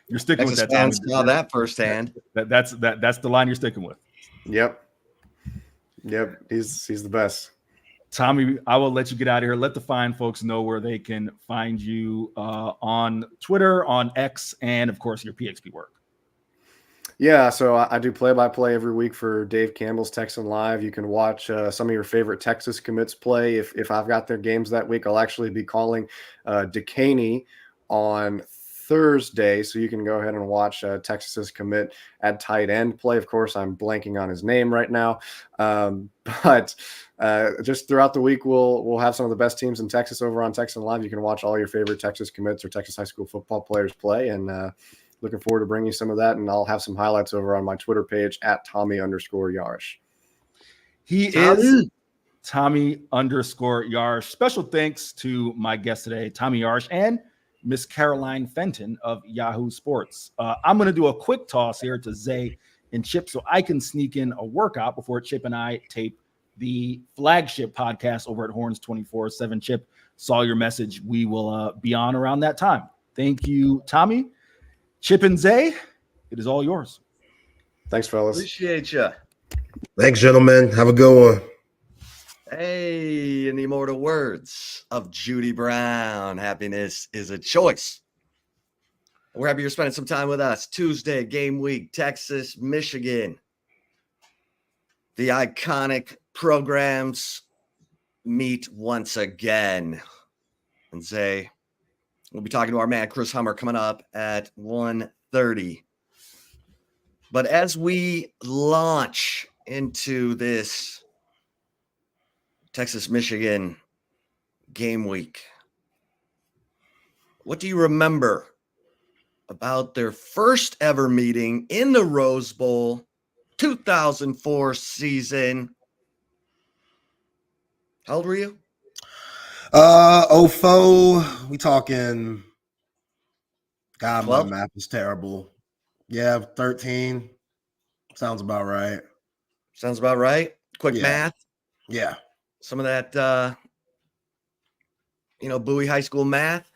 Speaker 17: You're sticking
Speaker 21: Texas
Speaker 17: with that.
Speaker 21: Fans saw that firsthand.
Speaker 17: That's the line you're sticking with.
Speaker 20: Yep. He's the best.
Speaker 17: Tommy, I will let you get out of here. Let the fine folks know where they can find you on Twitter, on X, and of course your PXP work.
Speaker 20: Yeah, so I do play-by-play every week for Dave Campbell's Texan Live. You can watch some of your favorite Texas commits play. If I've got their games that week, I'll actually be calling Decaney on Thursday, so you can go ahead and watch Texas's commit at tight end play. Of course, I'm blanking on his name right now, but just throughout the week, we'll have some of the best teams in Texas over on Texan Live. You can watch all your favorite Texas commits or Texas high school football players play, and looking forward to bringing you some of that. And I'll have some highlights over on my Twitter page at Tommy_Yarish.
Speaker 17: He is Tommy_Yarish. Special thanks to my guest today, Tommy Yarish, and Miss Caroline Fenton of Yahoo Sports. I'm going to do a quick toss here to Zay and Chip so I can sneak in a workout before Chip and I tape the flagship podcast over at Horns 24/7. Chip, saw your message. We will be on around that time. Thank you, Tommy. Chip and Zay, it is all yours.
Speaker 20: Thanks, fellas.
Speaker 21: Appreciate you.
Speaker 22: Thanks, gentlemen. Have a good one.
Speaker 21: Hey, in the immortal words of Judy Brown, happiness is a choice. We're happy you're spending some time with us. Tuesday, game week, Texas, Michigan. The iconic programs meet once again. And Zay, we'll be talking to our man, Chris Hummer, coming up at 1:30. But as we launch into this Texas-Michigan game week, what do you remember about their first ever meeting in the Rose Bowl, 2004 season? How old were you?
Speaker 22: 04. We talking, God,
Speaker 21: 12?
Speaker 22: my math is terrible. Yeah, 13. Sounds about right.
Speaker 21: Sounds about right. Quick math.
Speaker 22: Yeah.
Speaker 21: Some of that, Bowie High School math.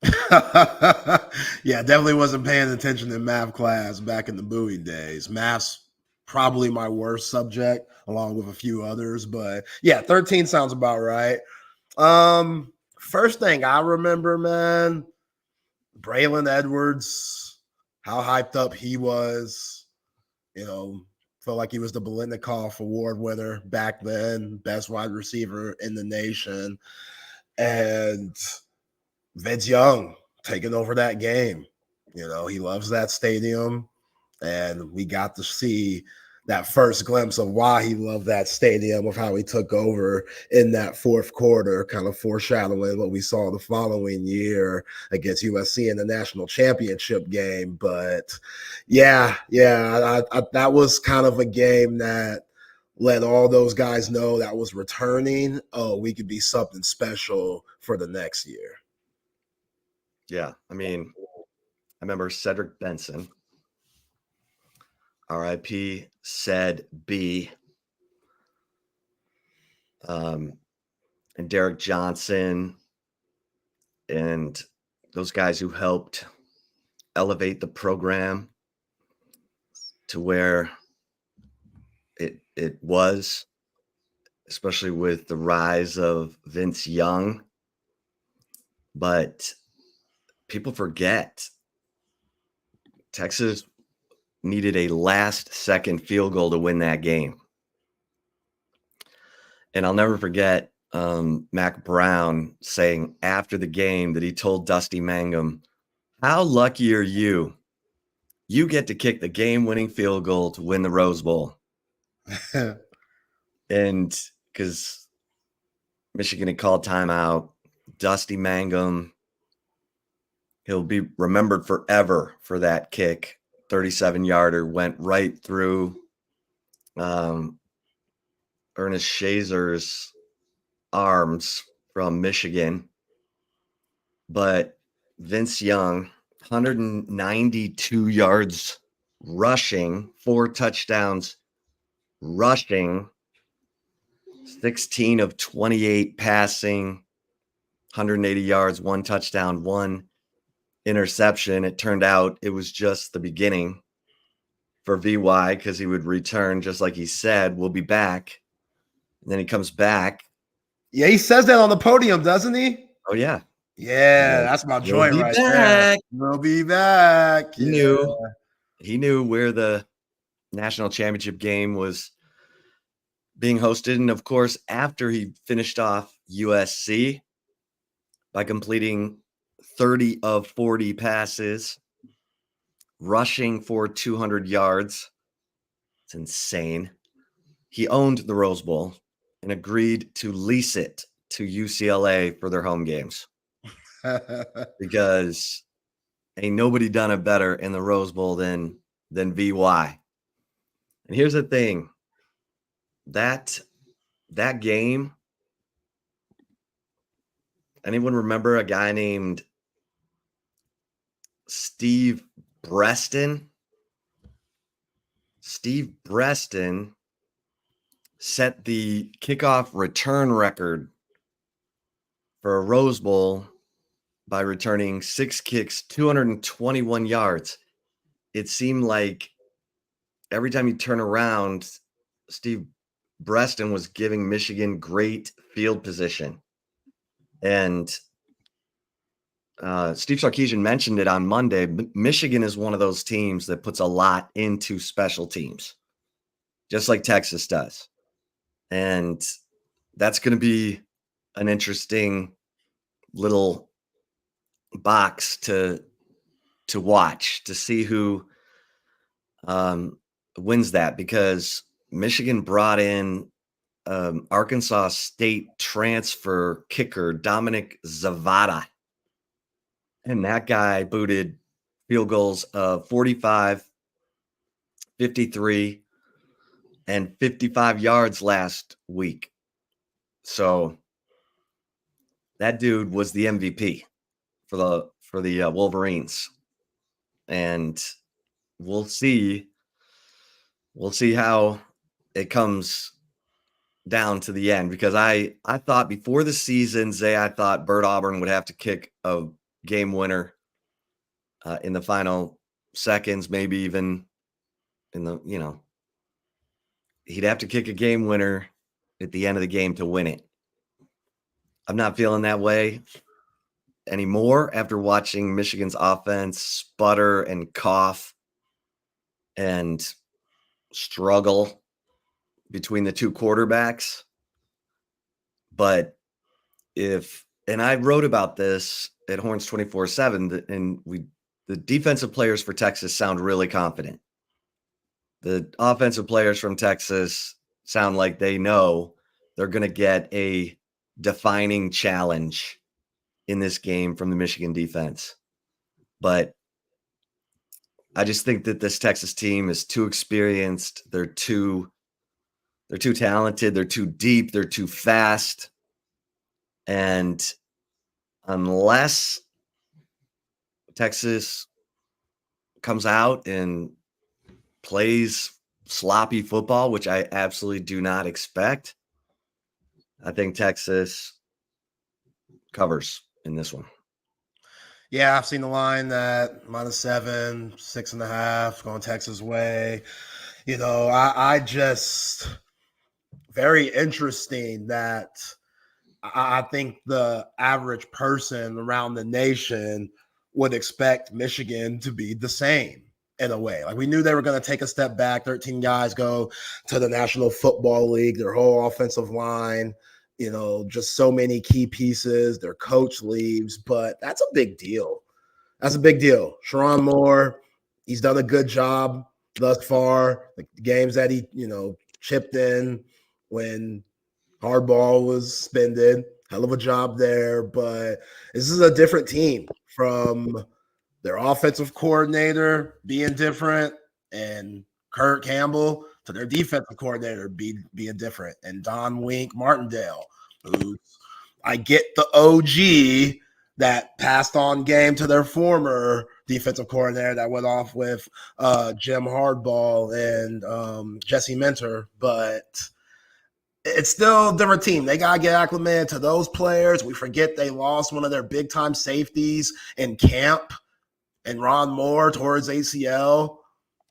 Speaker 22: Yeah, definitely wasn't paying attention in math class back in the Bowie days. Math's probably my worst subject, along with a few others. But yeah, 13 sounds about right. First thing I remember, man, Braylon Edwards, how hyped up he was. Felt like he was the Biletnikoff Award winner back then, best wide receiver in the nation. And Vince Young taking over that game. He loves that stadium. And we got to see that first glimpse of why he loved that stadium, of how he took over in that fourth quarter, kind of foreshadowing what we saw the following year against USC in the national championship game. But yeah, that was kind of a game that let all those guys know that was returning. Oh, we could be something special for the next year.
Speaker 21: Yeah, I remember Cedric Benson, RIP, said B, and Derek Johnson, and those guys who helped elevate the program to where it was, especially with the rise of Vince Young. But people forget Texas needed a last-second field goal to win that game. And I'll never forget Mac Brown saying after the game that he told Dusty Mangum, "How lucky are you? You get to kick the game-winning field goal to win the Rose Bowl." And because Michigan had called timeout, Dusty Mangum, he'll be remembered forever for that kick. 37-yarder went right through Ernest Shazer's arms from Michigan. But Vince Young, 192 yards rushing, 4 touchdowns rushing, 16 of 28 passing, 180 yards, 1 touchdown, 1 interception. It turned out it was just the beginning for VY because he would return, just like he said, we'll be back. And then he comes back.
Speaker 22: Yeah, he says that on the podium, doesn't he?
Speaker 21: Oh, yeah.
Speaker 22: Yeah, that's my joint right there. We'll be back.
Speaker 21: He knew where the national championship game was being hosted. And of course, after he finished off USC by completing 30 of 40 passes, rushing for 200 yards. It's insane. He owned the Rose Bowl and agreed to lease it to UCLA for their home games because ain't nobody done it better in the Rose Bowl than VY. And here's the thing. That game, anyone remember a guy named Steve Breaston? Steve Breaston set the kickoff return record for a Rose Bowl by returning 6 kicks, 221 yards. It seemed like every time you turn around, Steve Breaston was giving Michigan great field position. And Steve Sarkeesian mentioned it on Monday. Michigan is one of those teams that puts a lot into special teams, just like Texas does. And that's going to be an interesting little box to watch, to see who wins that, because Michigan brought in Arkansas State transfer kicker Dominic Zavada. And that guy booted field goals of 45, 53, and 55 yards last week. So that dude was the MVP for the Wolverines. And we'll see how it comes down to the end, because I thought before the season, Zay, I thought Bert Auburn would have to kick a game winner in the final seconds, maybe even in the, he'd have to kick a game winner at the end of the game to win it. I'm not feeling that way anymore after watching Michigan's offense sputter and cough and struggle between the two quarterbacks. But and I wrote about this at Horns 24/7, and the defensive players for Texas sound really confident. The offensive players from Texas sound like they know they're going to get a defining challenge in this game from the Michigan defense. But I just think that this Texas team is too experienced. They're too talented. They're too deep. They're too fast. And unless Texas comes out and plays sloppy football, which I absolutely do not expect, I think Texas covers in this one.
Speaker 22: Yeah, I've seen the line that -7, 6.5 going Texas way. I just very interesting that I think the average person around the nation would expect Michigan to be the same in a way. Like, we knew they were going to take a step back. 13 guys go to the National Football League, their whole offensive line just so many key pieces. Their coach leaves, but that's a big deal. That's a big deal. Sharon Moore, he's done a good job thus far. The games that he, chipped in when Hardball was suspended, hell of a job there. But this is a different team from their offensive coordinator being different and Kurt Campbell to their defensive coordinator being different. And Don Wink Martindale, who I get the OG that passed on game to their former defensive coordinator that went off with Jim Hardball and Jesse Minter, but it's still a different team. They got to get acclimated to those players. We forget they lost one of their big-time safeties in camp, and Ron Moore towards ACL.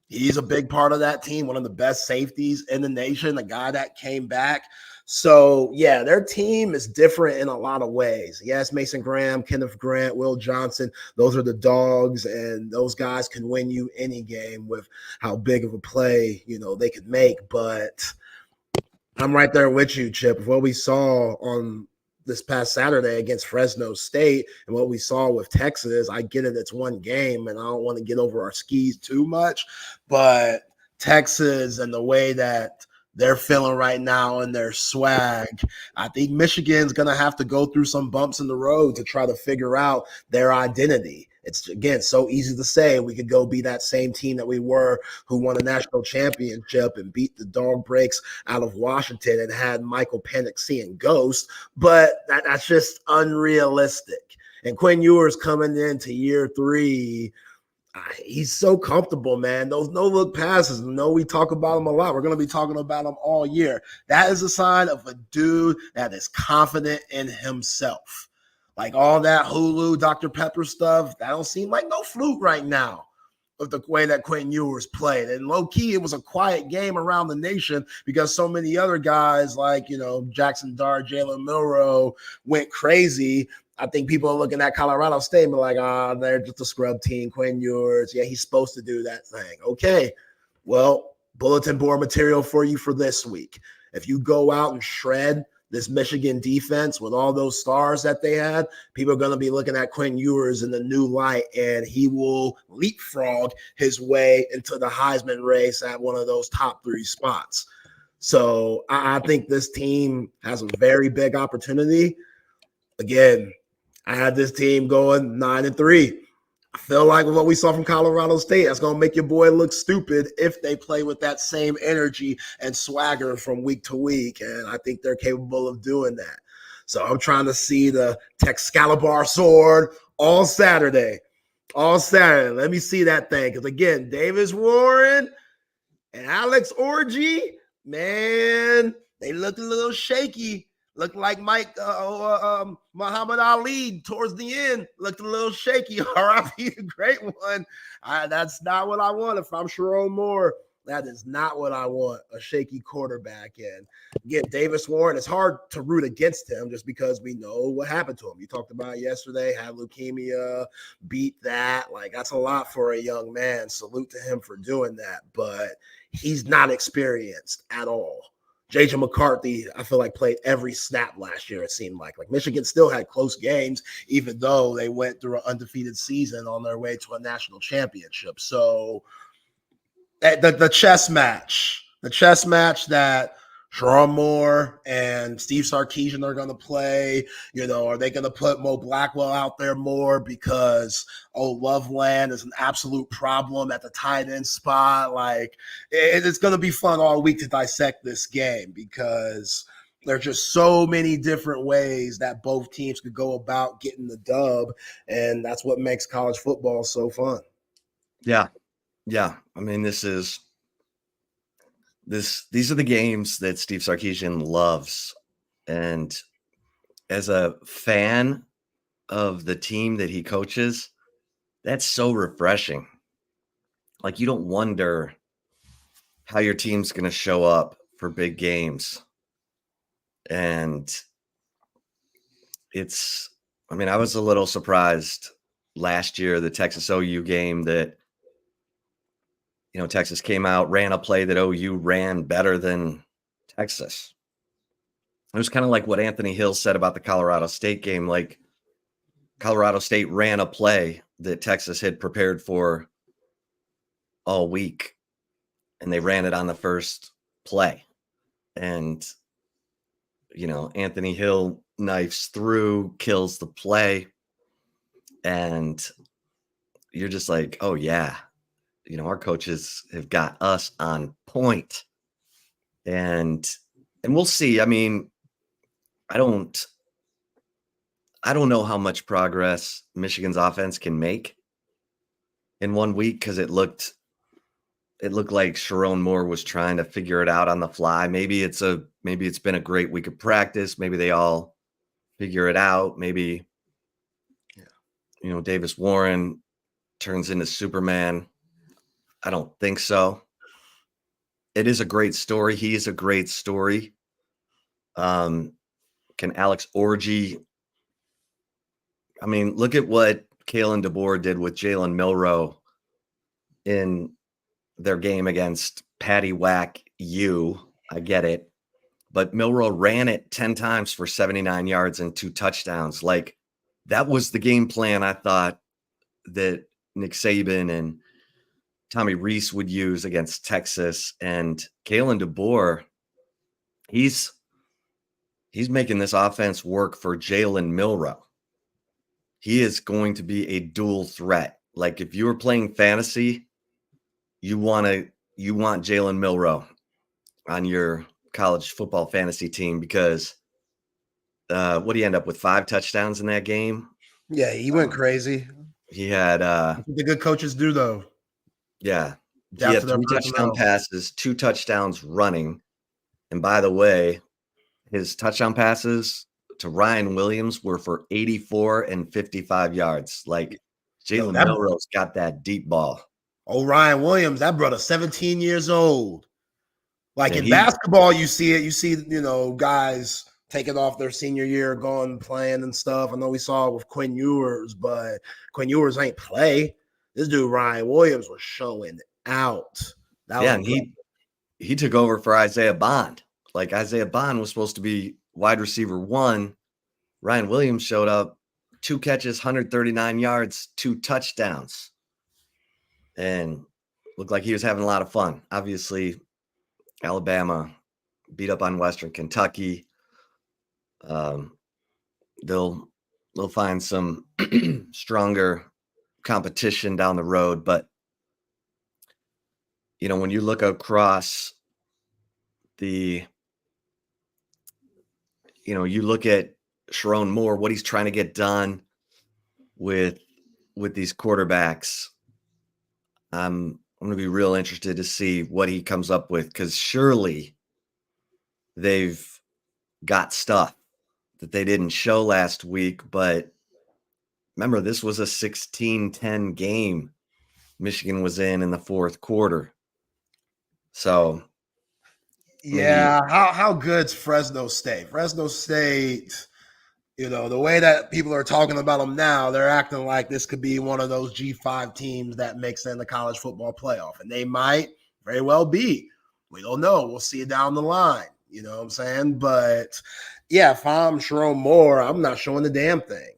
Speaker 22: He's a big part of that team, one of the best safeties in the nation, the guy that came back. So, yeah, their team is different in a lot of ways. Yes, Mason Graham, Kenneth Grant, Will Johnson, those are the dogs, and those guys can win you any game with how big of a play, they could make. But I'm right there with you, Chip. What we saw on this past Saturday against Fresno State and what we saw with Texas, I get it, it's one game, and I don't want to get over our skis too much, but Texas and the way that they're feeling right now and their swag, I think Michigan's going to have to go through some bumps in the road to try to figure out their identity. It's, again, so easy to say we could go be that same team that we were who won a national championship and beat the dog breaks out of Washington and had Michael Penix seeing ghosts, but that's just unrealistic. And Quinn Ewers coming into year 3, he's so comfortable, man. Those no-look passes, we talk about him a lot. We're going to be talking about him all year. That is a sign of a dude that is confident in himself. Like all that Hulu, Dr. Pepper stuff, that don't seem like no fluke right now of the way that Quentin Ewers played. And low-key, it was a quiet game around the nation because so many other guys like, Jackson Dart, Jalen Milroe went crazy. I think people are looking at Colorado State and be like, they're just a scrub team. Quentin Ewers, yeah, he's supposed to do that thing. Okay, well, bulletin board material for you for this week. If you go out and shred this Michigan defense with all those stars that they had, people are going to be looking at Quentin Ewers in the new light, and he will leapfrog his way into the Heisman race at one of those top 3 spots. So I think this team has a very big opportunity. Again, I had this team going 9-3. I feel like with what we saw from Colorado State, that's going to make your boy look stupid if they play with that same energy and swagger from week to week, and I think they're capable of doing that. So I'm trying to see the Texcalibur sword all Saturday. Let me see that thing, because, again, Davis Warren and Alex Orji, man, they looked a little shaky. Looked like Muhammad Ali towards the end. Looked a little shaky. R.I.P. the great one. That's not what I want. If I'm Sharon Moore, that is not what I want, a shaky quarterback. And again, Davis Warren, it's hard to root against him just because we know what happened to him. You talked about it yesterday, had leukemia, beat that. Like, that's a lot for a young man. Salute to him for doing that. But he's not experienced at all. J.J. McCarthy, I feel like, played every snap last year, it seemed like. Like, Michigan still had close games, even though they went through an undefeated season on their way to a national championship. So the chess match that Sharon Moore and Steve Sarkeesian are going to play, are they going to put Mo Blackwell out there more because Loveland is an absolute problem at the tight end spot? Like, it's going to be fun all week to dissect this game because there's just so many different ways that both teams could go about getting the dub, and that's what makes college football so fun.
Speaker 21: Yeah. I mean, these are the games that Steve Sarkeesian loves. And as a fan of the team that he coaches, that's so refreshing. Like, you don't wonder how your team's going to show up for big games. And I was a little surprised last year, the Texas OU game, that Texas came out, ran a play that OU ran better than Texas. it was kind of like what Anthony Hill said about the Colorado State game. Like, Colorado State ran a play that Texas had prepared for all week, and they ran it on the first play. And, Anthony Hill knifes through, kills the play. And you're just like, oh, yeah, our coaches have got us on point. And we'll see. I mean, I don't know how much progress Michigan's offense can make in 1 week, because it looked like Sharon Moore was trying to figure it out on the fly. Maybe it's been a great week of practice. Maybe they all figure it out. Maybe, Davis Warren turns into Superman. I don't think so. It is a great story. He is a great story. Can Alex Orji? I mean, look at what Kalen DeBoer did with Jalen Milroe in their game against Patty Whack U. I get it. But Milroe ran it 10 times for 79 yards and 2 touchdowns. Like, that was the game plan I thought that Nick Saban and Tommy Rees would use against Texas. And Kalen DeBoer, he's making this offense work for Jalen Milroe. He is going to be a dual threat. Like, if you were playing fantasy, you want Jalen Milroe on your college football fantasy team, because what did he end up with, 5 touchdowns in that game?
Speaker 22: Yeah, he went crazy.
Speaker 21: He had
Speaker 22: That's what the good coaches do, though.
Speaker 21: Yeah. He had 3 touchdown passes, 2 touchdowns running. And by the way, his touchdown passes to Ryan Williams were for 84 and 55 yards. Like, Jalen Milroe's got that deep ball.
Speaker 22: Oh, Ryan Williams, that brother, 17 years old. Like, in basketball, you see it. You see, guys taking off their senior year, going playing and stuff. I know we saw it with Quinn Ewers, but Quinn Ewers ain't play. This dude, Ryan Williams, was showing out.
Speaker 21: And he took over for Isaiah Bond. Like, Isaiah Bond was supposed to be wide receiver 1. Ryan Williams showed up, 2 catches, 139 yards, 2 touchdowns. And looked like he was having a lot of fun. Obviously, Alabama beat up on Western Kentucky. They'll find some stronger competition down the road. But, when you look across you look at Sharon Moore, what he's trying to get done with these quarterbacks. I'm going to be real interested to see what he comes up with, because surely they've got stuff that they didn't show last week. But remember, this was a 16-10 game Michigan was in the fourth quarter. So,
Speaker 22: yeah, how good's Fresno State? Fresno State, the way that people are talking about them now, they're acting like this could be one of those G5 teams that makes it in the college football playoff. And they might very well be. We don't know. We'll see it down the line. You know what I'm saying? But, yeah, if I'm Sharon Moore, I'm not showing the damn thing.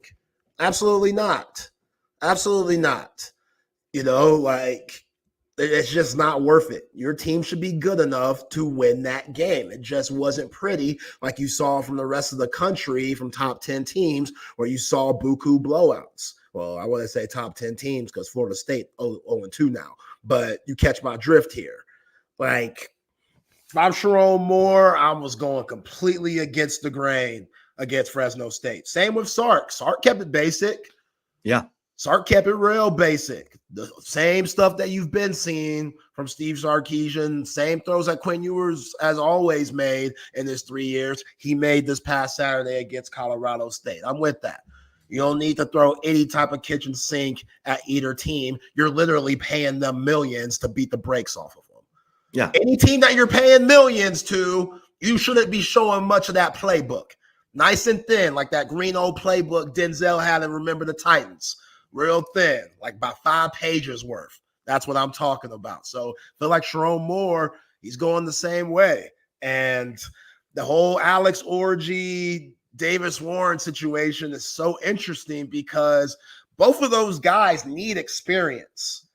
Speaker 22: Absolutely not. Absolutely not. It's just not worth it. Your team should be good enough to win that game. It just wasn't pretty, like you saw from the rest of the country, from top 10 teams, where you saw buku blowouts. Well, I want to say top 10 teams because Florida State 0-2 now. But you catch my drift here. Like, if I'm Sharon Moore, I was going completely against the grain against Fresno State. Same with Sark. Sark kept it basic.
Speaker 21: Yeah.
Speaker 22: Sark kept it real basic. The same stuff that you've been seeing from Steve Sarkeesian, same throws that Quinn Ewers has always made in his 3 years. He made this past Saturday against Colorado State. I'm with that. You don't need to throw any type of kitchen sink at either team. You're literally paying them millions to beat the brakes off of them.
Speaker 21: Yeah.
Speaker 22: Any team that you're paying millions to, you shouldn't be showing much of that playbook. Nice and thin, like that green old playbook Denzel had in Remember the Titans. Real thin, like about 5 pages worth. That's what I'm talking about. So I feel like Sharon Moore, he's going the same way. And the whole Alex Orji, Davis Warren situation is so interesting because both of those guys need experience.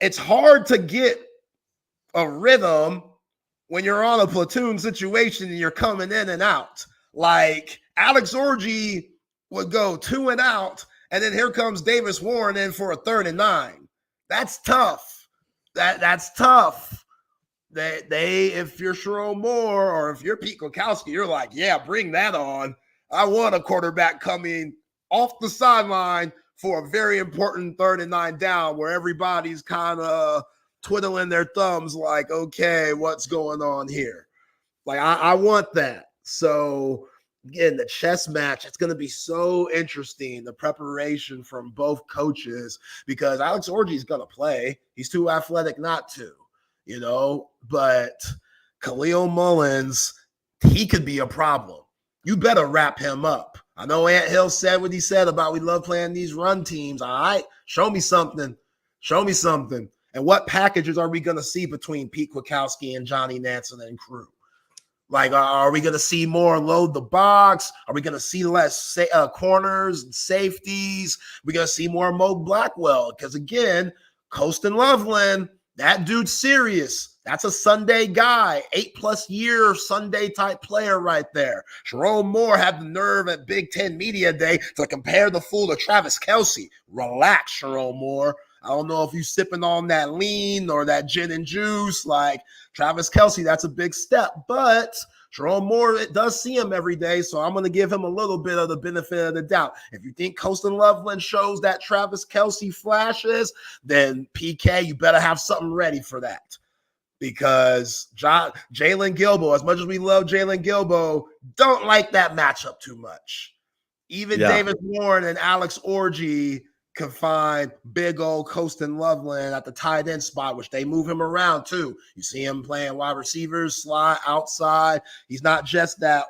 Speaker 22: It's hard to get a rhythm when you're on a platoon situation and you're coming in and out. Like Alex Orji would go 2 and out, and then here comes Davis Warren in for a 3rd and 9. That's tough. That's tough. They if you're Sherrone Moore or if you're Pete Kwiatkowski, you're like, yeah, bring that on. I want a quarterback coming off the sideline for a very important 3rd and 9 down where everybody's kind of twiddling their thumbs like, okay, what's going on here? Like, I want that. So, again, the chess match, it's going to be so interesting, the preparation from both coaches, because Alex Orji is going to play. He's too athletic not to, but Khalil Mullins, he could be a problem. You better wrap him up. I know Ant Hill said what he said about we love playing these run teams. All right, show me something. Show me something. And what packages are we going to see between Pete Kwiatkowski and Johnny Nansen and crew? Like, are we going to see more load the box? Are we going to see less corners and safeties? We're going to see more Mo Blackwell because, again, Colston Loveland, that dude's serious. That's a Sunday guy, 8+ year Sunday type player right there. Sherrone Moore had the nerve at Big Ten Media Day to compare the fool to Travis Kelce. Relax, Sherrone Moore. I don't know if you're sipping on that lean or that gin and juice like Travis Kelce. That's a big step. But Sherrone Moore, it does see him every day, so I'm going to give him a little bit of the benefit of the doubt. If you think Colston Loveland shows that Travis Kelce flashes, then PK, you better have something ready for that. Because Jalen Gilbo, as much as we love Jalen Gilbo, don't like that matchup too much. Even Davis Warren and Alex Orji can find big old Colston Loveland at the tight end spot, which they move him around too. You see him playing wide receivers, slide outside. He's not just that,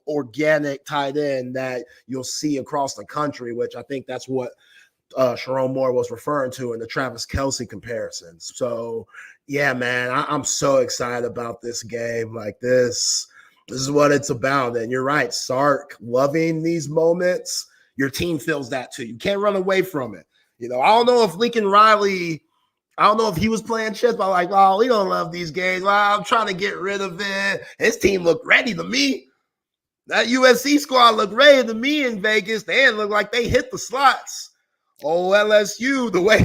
Speaker 22: organic tight end that you'll see across the country, which I think that's what Sherrone Moore was referring to in the Travis Kelce comparisons. So, yeah, man, I'm so excited about this game. Like this is what it's about. And you're right, Sark, loving these moments. Your team feels that too. You can't run away from it. I don't know if Lincoln Riley, I don't know if he was playing chess, but like, oh, we don't love these games. Well, I'm trying to get rid of it. His team looked ready to me. That USC squad looked ready to me in Vegas. They didn't look like they hit the slots. Oh, LSU, the way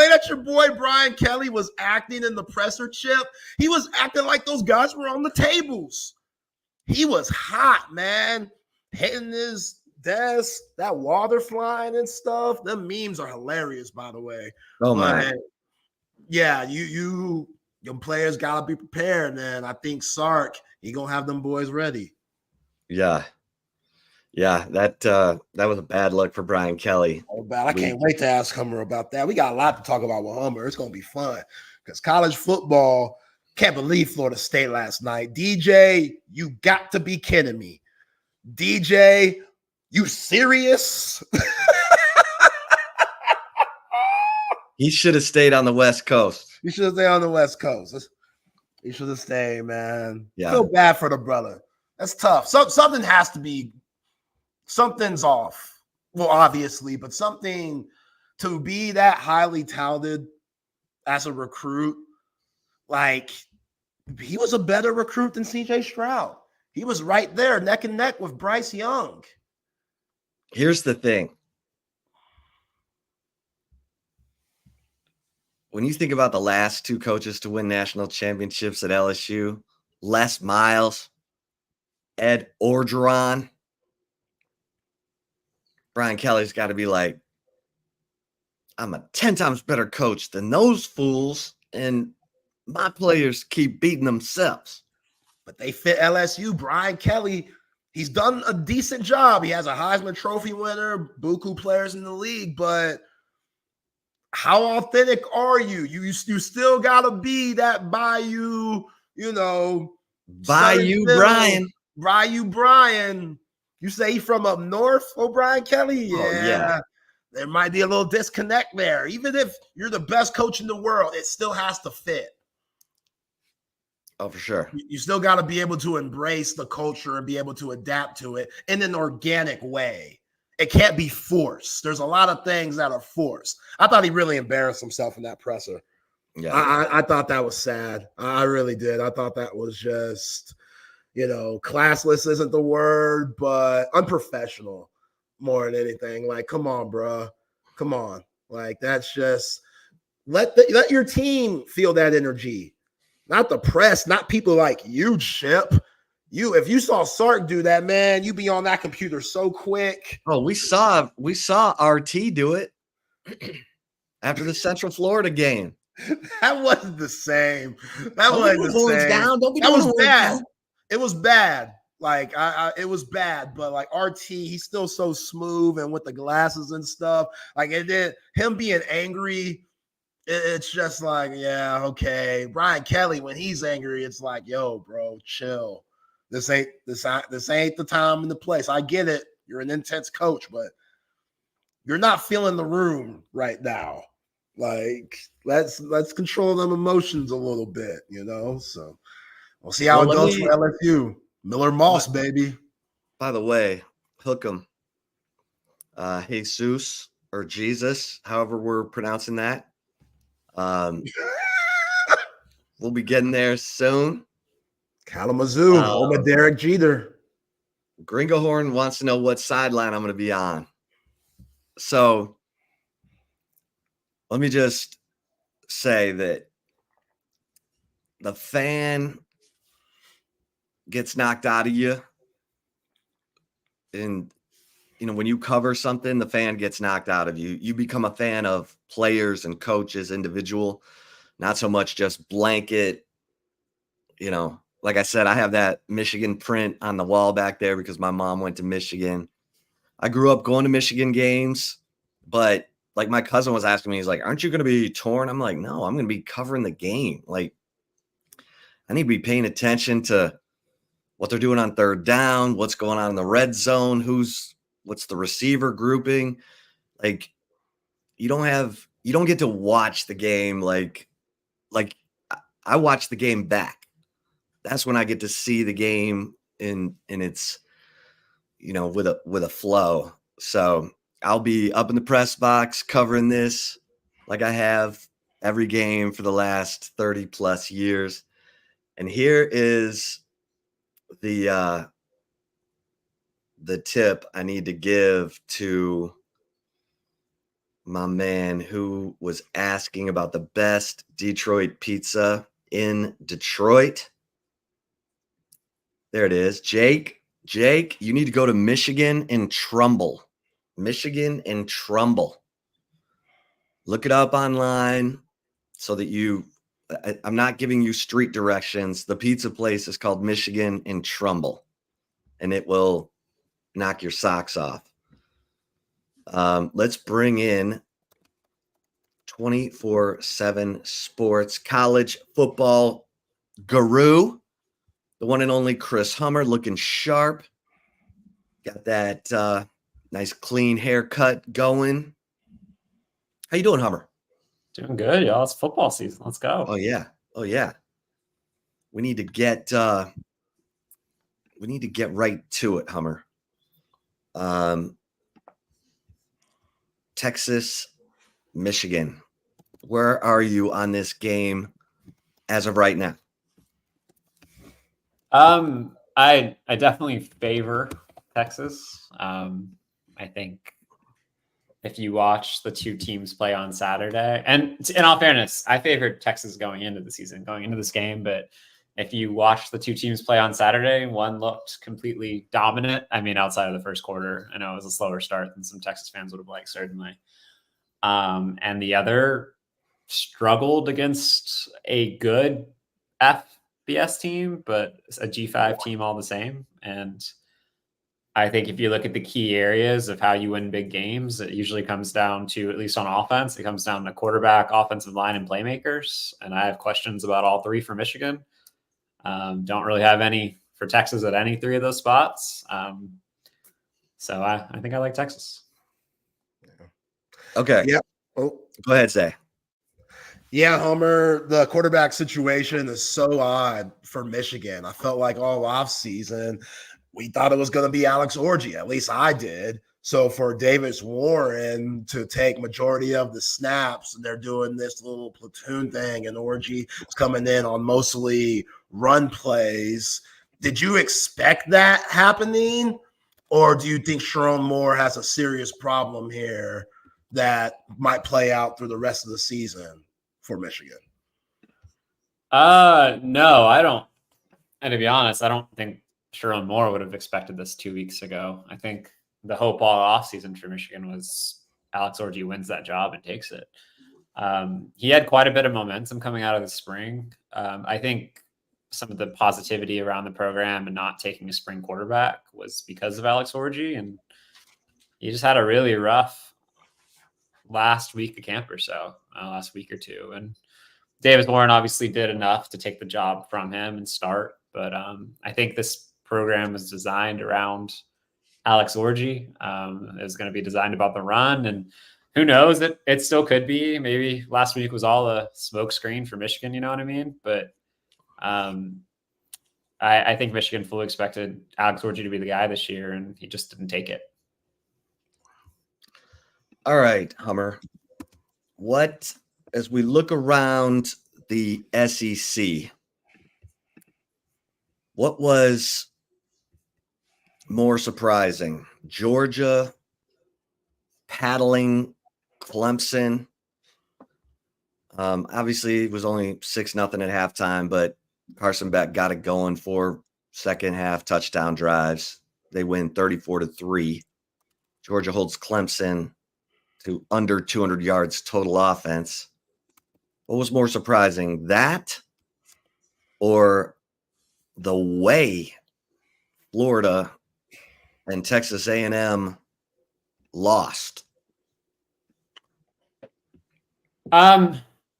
Speaker 22: that your boy Brian Kelly was acting in the presser, Chip, he was acting like those guys were on the tables. He was hot, man, hitting his desk, that water flying and stuff. Them memes are hilarious, by the way.
Speaker 21: Oh, man.
Speaker 22: Yeah, your players got to be prepared, man. I think Sark, he going to have them boys ready.
Speaker 21: Yeah. Yeah, that was a bad look for Brian Kelly.
Speaker 22: Oh, bad. I can't wait to ask Hummer about that. We got a lot to talk about with Hummer. It's going to be fun because college football, can't believe Florida State last night. DJ, you got to be kidding me. DJ, you serious?
Speaker 21: He should have stayed on the West Coast.
Speaker 22: He should have stayed on the West Coast. He should have stayed, man.
Speaker 21: Yeah.
Speaker 22: Feel bad for the brother. That's tough. Something has to be. Something's off. Well, obviously, but something to be that highly touted as a recruit, like he was a better recruit than CJ Stroud. He was right there, neck and neck with Bryce Young.
Speaker 21: Here's the thing. When you think about the last two coaches to win national championships at LSU, Les Miles, Ed Orgeron, Brian Kelly's got to be like, I'm a 10 times better coach than those fools, and my players keep beating themselves.
Speaker 22: But they fit LSU. Brian Kelly, he's done a decent job. He has a Heisman Trophy winner, buku players in the league, but how authentic are you? You still got to be that Bayou,
Speaker 21: Bayou Brian.
Speaker 22: Bayou Brian. You say he's from up north, Brian Kelly? Yeah.
Speaker 21: Oh, yeah.
Speaker 22: There might be a little disconnect there. Even if you're the best coach in the world, it still has to fit.
Speaker 21: Oh, for sure.
Speaker 22: You still got to be able to embrace the culture and be able to adapt to it in an organic way. It can't be forced. There's a lot of things that are forced. I thought he really embarrassed himself in that presser.
Speaker 21: Yeah,
Speaker 22: I thought that was sad. I really did. I thought that was just, classless isn't the word, but unprofessional more than anything. Like, come on, bro. Come on. Like, that's just let your team feel that energy. Not the press, not people like you, Chip. If you saw Sark do that, man, you'd be on that computer so quick.
Speaker 21: Oh, we saw RT do it after the Central Florida game.
Speaker 22: That wasn't the same. That
Speaker 21: Don't
Speaker 22: wasn't
Speaker 21: be
Speaker 22: the
Speaker 21: horns
Speaker 22: same.
Speaker 21: down. Don't be
Speaker 22: that
Speaker 21: doing
Speaker 22: was
Speaker 21: horns
Speaker 22: bad.
Speaker 21: down.
Speaker 22: It was bad. Like it was bad, but like RT, he's still so smooth and with the glasses and stuff. Like it did him being angry. It's just like, yeah, okay. Brian Kelly, when he's angry, it's like, yo, bro, chill. This ain't the time and the place. I get it. You're an intense coach, but you're not feeling the room right now. Like, let's control them emotions a little bit, So we'll see how it goes for LSU. Miller Moss, baby.
Speaker 21: By the way, hook 'em. Jesus or Jesus, however we're pronouncing that. We'll be getting there soon.
Speaker 22: Kalamazoo, home of Derek Jeter.
Speaker 21: Gringo Horn wants to know what sideline I'm going to be on. So let me just say that the fan gets knocked out of you. And, when you cover something, the fan gets knocked out of you. You become a fan of players and coaches, individual, not so much just blanket. Like I said, I have that Michigan print on the wall back there because my mom went to Michigan. I grew up going to Michigan games, but like my cousin was asking me, he's like, aren't you going to be torn? I'm like, no, I'm going to be covering the game. Like, I need to be paying attention to what they're doing on third down, what's going on in the red zone, what's the receiver grouping. Like, you don't get to watch the game like I watch the game back. That's when I get to see the game in its, with a flow. So I'll be up in the press box covering this like I have every game for the last 30 plus years. And here is the tip I need to give to my man who was asking about the best Detroit pizza in Detroit. There it is. Jake, you need to go to Michigan and Trumbull. Michigan and Trumbull. Look it up online so that I'm not giving you street directions. The pizza place is called Michigan and Trumbull, and it will knock your socks off. Let's bring in 24/7 Sports college football guru, the one and only Chris Hummer, looking sharp. Got that nice clean haircut going. How you doing, Hummer?
Speaker 5: Doing good, y'all. It's football season. Let's go.
Speaker 21: Oh yeah. We need to get right to it, Hummer. Texas, Michigan. Where are you on this game as of right now?
Speaker 5: I definitely favor Texas. I think if you watch the two teams play on Saturday, and in all fairness, I favored Texas going into the season, going into this game, but if you watch the two teams play on Saturday, one looked completely dominant. I mean, outside of the first quarter, I know it was a slower start than some Texas fans would have liked, certainly. And the other struggled against a good FBS team, but a G5 team all the same. And I think if you look at the key areas of how you win big games, it usually comes down to, at least on offense, it comes down to quarterback, offensive line, and playmakers. And I have questions about all three for Michigan. Don't really have any for Texas at any three of those spots. So I think I like Texas.
Speaker 21: Okay.
Speaker 22: Yep. Oh,
Speaker 21: go ahead, Zay.
Speaker 22: Yeah, Homer, the quarterback situation is so odd for Michigan. I felt like all offseason, we thought it was going to be Alex Orji. At least I did. So for Davis Warren to take majority of the snaps, and they're doing this little platoon thing, and Orji is coming in on mostly run plays. Did you expect that happening? Or do you think Sharon Moore has a serious problem here that might play out through the rest of the season for Michigan?
Speaker 5: No, I don't. And to be honest, I don't think Sharon Moore would have expected this 2 weeks ago. I think the hope all offseason for Michigan was Alex Orji wins that job and takes it. He had quite a bit of momentum coming out of the spring. I think some of the positivity around the program and not taking a spring quarterback was because of Alex Orji, and he just had a really rough last week of camp or so, last week or two. And Davis Warren obviously did enough to take the job from him and start. But I think this program is designed around Alex Orji. It was going to be designed about the run, and who knows, it still could be. Maybe last week was all a smoke screen for Michigan, you know what I mean? But I think Michigan fully expected Alex Orji to be the guy this year, and he just didn't take it.
Speaker 21: All right, Hummer. As we look around the SEC, what was more surprising? Georgia paddling Clemson. Obviously, it was only 6-0 at halftime, but Carson Beck got it going for second half touchdown drives. They win 34-3. Georgia holds Clemson to under 200 yards total offense. What was more surprising, that or the way Florida and Texas A&M lost?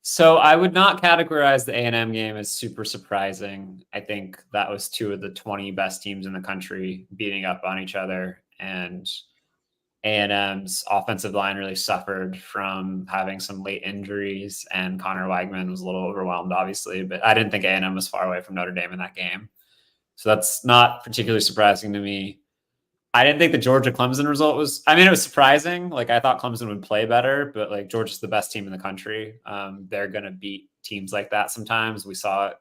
Speaker 5: So I would not categorize the A&M game as super surprising. I think that was two of the 20 best teams in the country beating up on each other, and A&M's offensive line really suffered from having some late injuries, and Connor Weigman was a little overwhelmed, obviously, but I didn't think A&M was far away from Notre Dame in that game. So that's not particularly surprising to me. I didn't think the Georgia-Clemson result was – I mean, it was surprising. Like, I thought Clemson would play better, but, like, Georgia's the best team in the country. They're going to beat teams like that sometimes. We saw it,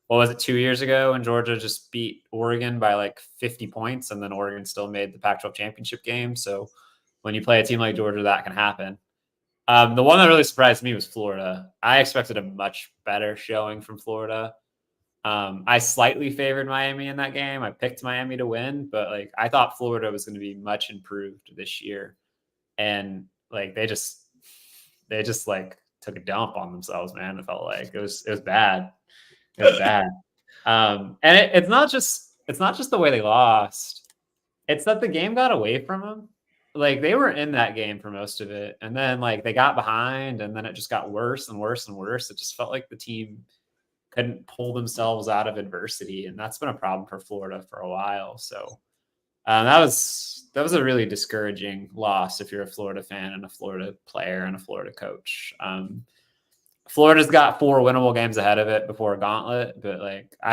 Speaker 5: what was it, 2 years ago when Georgia just beat Oregon by, like, 50 points, and then Oregon still made the Pac-12 championship game. So when you play a team like Georgia, that can happen. The one that really surprised me was Florida. I expected a much better showing from Florida. I slightly favored Miami in that game. I picked Miami to win, but like I thought Florida was going to be much improved this year, and like they just like took a dump on themselves, man. It felt like it was bad. It was bad. And it's not just the way they lost. It's that the game got away from them. Like they were in that game for most of it, and then like they got behind, and then it just got worse and worse and worse. It just felt like the team couldn't pull themselves out of adversity, and that's been a problem for Florida for a while. So that was a really discouraging loss if you're a Florida fan and a Florida player and a Florida coach. Florida's got 4 winnable games ahead of it before a gauntlet, but like I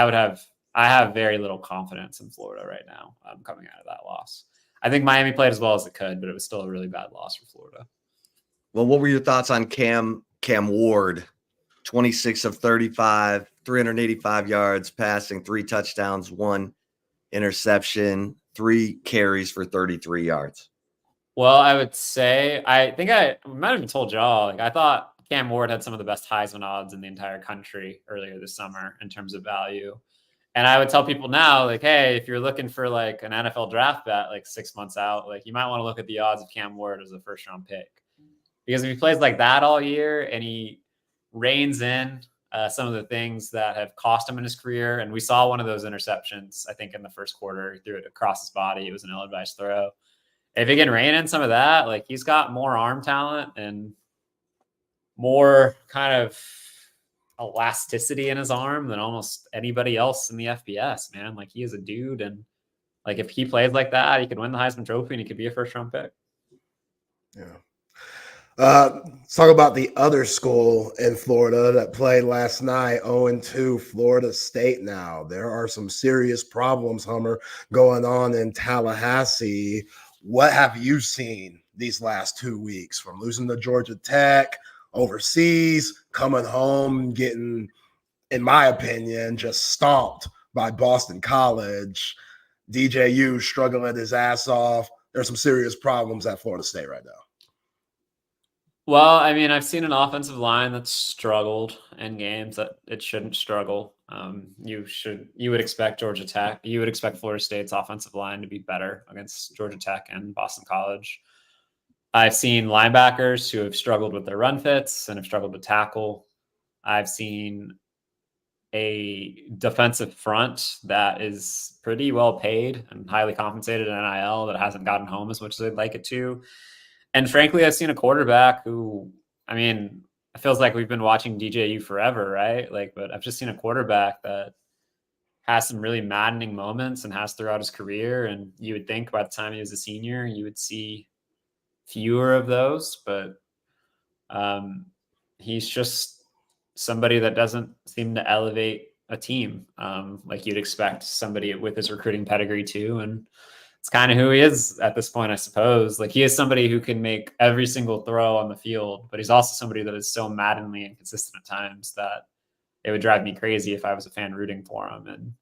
Speaker 5: have very little confidence in Florida right now coming out of that loss. I think Miami played as well as it could, but it was still a really bad loss for Florida.
Speaker 21: Well, what were your thoughts on Cam Ward? 26 of 35, 385 yards passing, 3 touchdowns, 1 interception, 3 carries for 33 yards.
Speaker 5: Well, I would say, I think I might have even told y'all, like I thought Cam Ward had some of the best Heisman odds in the entire country earlier this summer in terms of value. And I would tell people now, like, hey, if you're looking for like an NFL draft bet, like 6 months out, like you might want to look at the odds of Cam Ward as a first-round pick. Because if he plays like that all year and he reins in some of the things that have cost him in his career. And we saw one of those interceptions, I think in the first quarter, he threw it across his body. It was an ill-advised throw. If he can rein in some of that, like he's got more arm talent and more kind of elasticity in his arm than almost anybody else in the FBS, man. Like he is a dude. And like, if he plays like that, he could win the Heisman Trophy and he could be a first-round pick.
Speaker 22: Yeah. Let's talk about the other school in Florida that played last night, 0-2, Florida State now. There are some serious problems, Hummer, going on in Tallahassee. What have you seen these last 2 weeks from losing to Georgia Tech, overseas, coming home, getting, in my opinion, just stomped by Boston College, DJU struggling his ass off? There's some serious problems at Florida State right now.
Speaker 5: Well, I mean, I've seen an offensive line that's struggled in games that it shouldn't struggle. You would expect Georgia Tech. You would expect Florida State's offensive line to be better against Georgia Tech and Boston College. I've seen linebackers who have struggled with their run fits and have struggled to tackle. I've seen a defensive front that is pretty well paid and highly compensated in NIL that hasn't gotten home as much as they'd like it to. And frankly, I've seen a quarterback who, I mean, it feels like we've been watching DJU forever, right? But I've just seen a quarterback that has some really maddening moments and has throughout his career. And you would think by the time he was a senior, you would see fewer of those, but he's just somebody that doesn't seem to elevate a team like you'd expect somebody with his recruiting pedigree to. And it's kind of who he is at this point, I suppose. Like, he is somebody who can make every single throw on the field, but he's also somebody that is so maddeningly inconsistent at times that it would drive me crazy if I was a fan rooting for him. And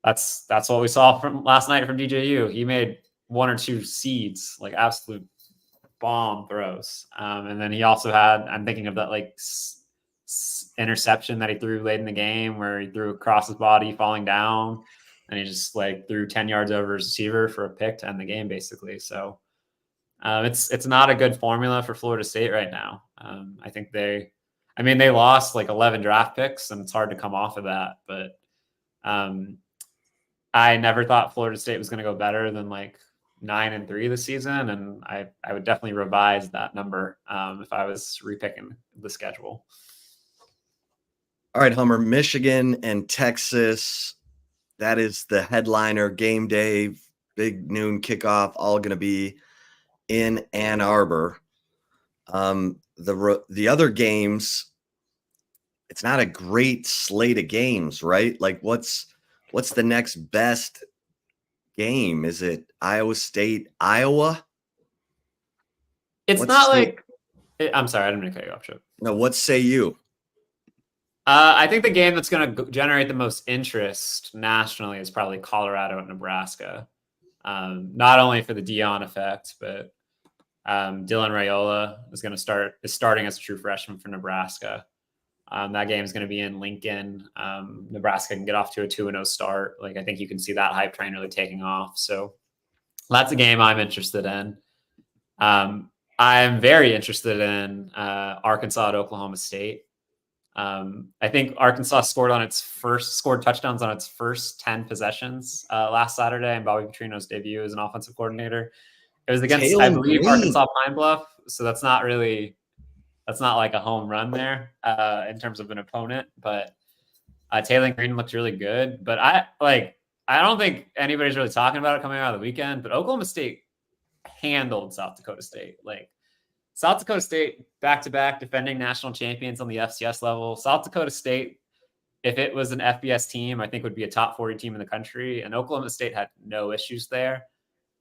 Speaker 5: that's what we saw from last night from DJU. He made one or two seeds, like absolute bomb throws. And then he also had, I'm thinking of that like interception that he threw late in the game where he threw across his body falling down. And he just like threw 10 yards over his receiver for a pick to end the game, basically. So it's not a good formula for Florida State right now. I think they lost like 11 draft picks, and it's hard to come off of that. But I never thought Florida State was going to go better than like 9-3 this season, and I would definitely revise that number if I was repicking the schedule.
Speaker 21: All right, Hummer, Michigan and Texas. That is the headliner game day, big noon kickoff, all going to be in Ann Arbor. The other games, it's not a great slate of games, right? Like, what's the next best game? Is it Iowa State, Iowa?
Speaker 5: It's not like, I'm sorry, I didn't mean to cut you off, Chip.
Speaker 21: No, what say you?
Speaker 5: I think the game that's going to generate the most interest nationally is probably Colorado and Nebraska. Not only for the Dion effect, but Dylan Raiola is starting as a true freshman for Nebraska. That game is going to be in Lincoln. Nebraska can get off to a 2-0 start. Like, I think you can see that hype train really taking off. So that's a game I'm interested in. I'm very interested in Arkansas at Oklahoma State. I think Arkansas scored touchdowns on its first 10 possessions last Saturday in Bobby Petrino's debut as an offensive coordinator. It was against, I believe, Arkansas Pine Bluff. So that's not like a home run there in terms of an opponent. But Taylor Green looked really good. But I don't think anybody's really talking about it coming out of the weekend. But Oklahoma State handled South Dakota State. Like, South Dakota State, back-to-back defending national champions on the FCS level. South Dakota State, if it was an FBS team, I think would be a top 40 team in the country. And Oklahoma State had no issues there.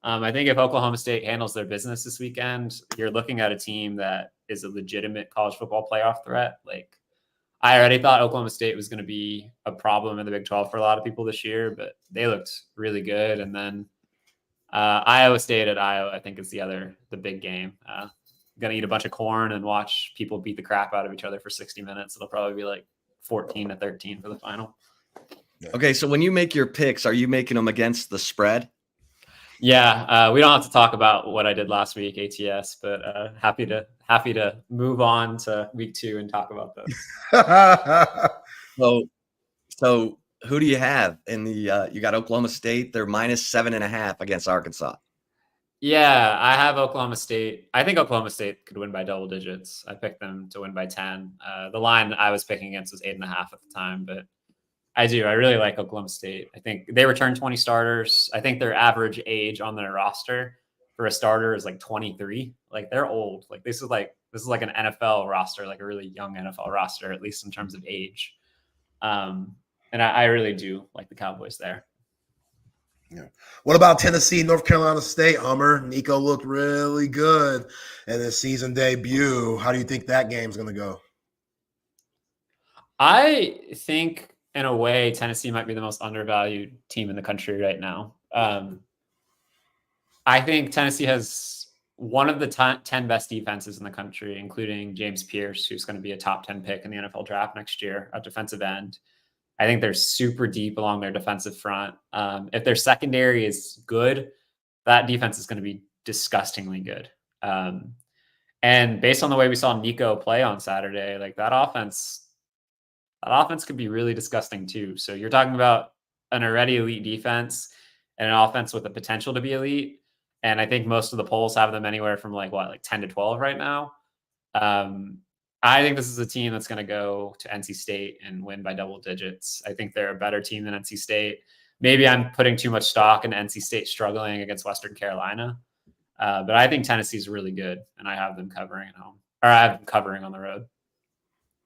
Speaker 5: I think if Oklahoma State handles their business this weekend, you're looking at a team that is a legitimate college football playoff threat. Like, I already thought Oklahoma State was going to be a problem in the Big 12 for a lot of people this year, but they looked really good. And then Iowa State at Iowa, I think, is the big game. Going to eat a bunch of corn and watch people beat the crap out of each other for 60 minutes. It'll probably be like 14-13 for the final.
Speaker 21: Okay, so when you make your picks, are you making them against the spread?
Speaker 5: Yeah, we don't have to talk about what I did last week, ATS, but happy to move on to week 2 and talk about this.
Speaker 21: So who do you have in the? You got Oklahoma State. They're -7.5 against Arkansas.
Speaker 5: Yeah, I have Oklahoma State. I think Oklahoma State could win by double digits. I picked them to win by 10. The line I was picking against was 8.5 at the time, but I really like Oklahoma State. I think they returned 20 starters. I think their average age on their roster for a starter is like 23. Like they're old. Like this is like an NFL roster, like a really young NFL roster, at least in terms of age. And I really do like the Cowboys there.
Speaker 22: Yeah. What about Tennessee, North Carolina State, Hummer? Nico looked really good in his season debut. How do you think that game's going to go?
Speaker 5: I think, in a way, Tennessee might be the most undervalued team in the country right now. I think Tennessee has one of the 10 best defenses in the country, including James Pierce, who's going to be a top 10 pick in the NFL draft next year at defensive end. I think they're super deep along their defensive front. If their secondary is good, that defense is going to be disgustingly good. And based on the way we saw Nico play on Saturday, like that offense could be really disgusting too. So you're talking about an already elite defense and an offense with the potential to be elite. And I think most of the polls have them anywhere from like 10 to 12 right now. I think this is a team that's going to go to NC State and win by double digits. I think they're a better team than NC State. Maybe I'm putting too much stock in NC State struggling against Western Carolina. But I think Tennessee's really good, and I have them covering at home. Or I have them covering on the road.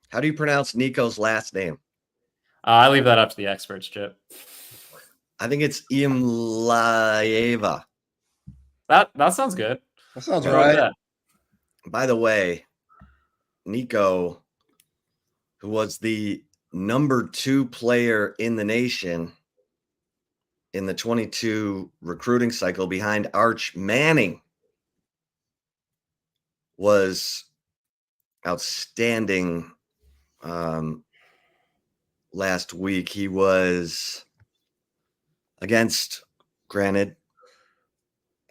Speaker 21: How do you pronounce Nico's last name?
Speaker 5: I leave that up to the experts, Chip.
Speaker 21: I think it's Imlaeva.
Speaker 5: That sounds good.
Speaker 22: That sounds right.
Speaker 21: By the way, Nico, who was the number 2 player in the nation in the 22 recruiting cycle behind Arch Manning, was outstanding last week. He was against, granted,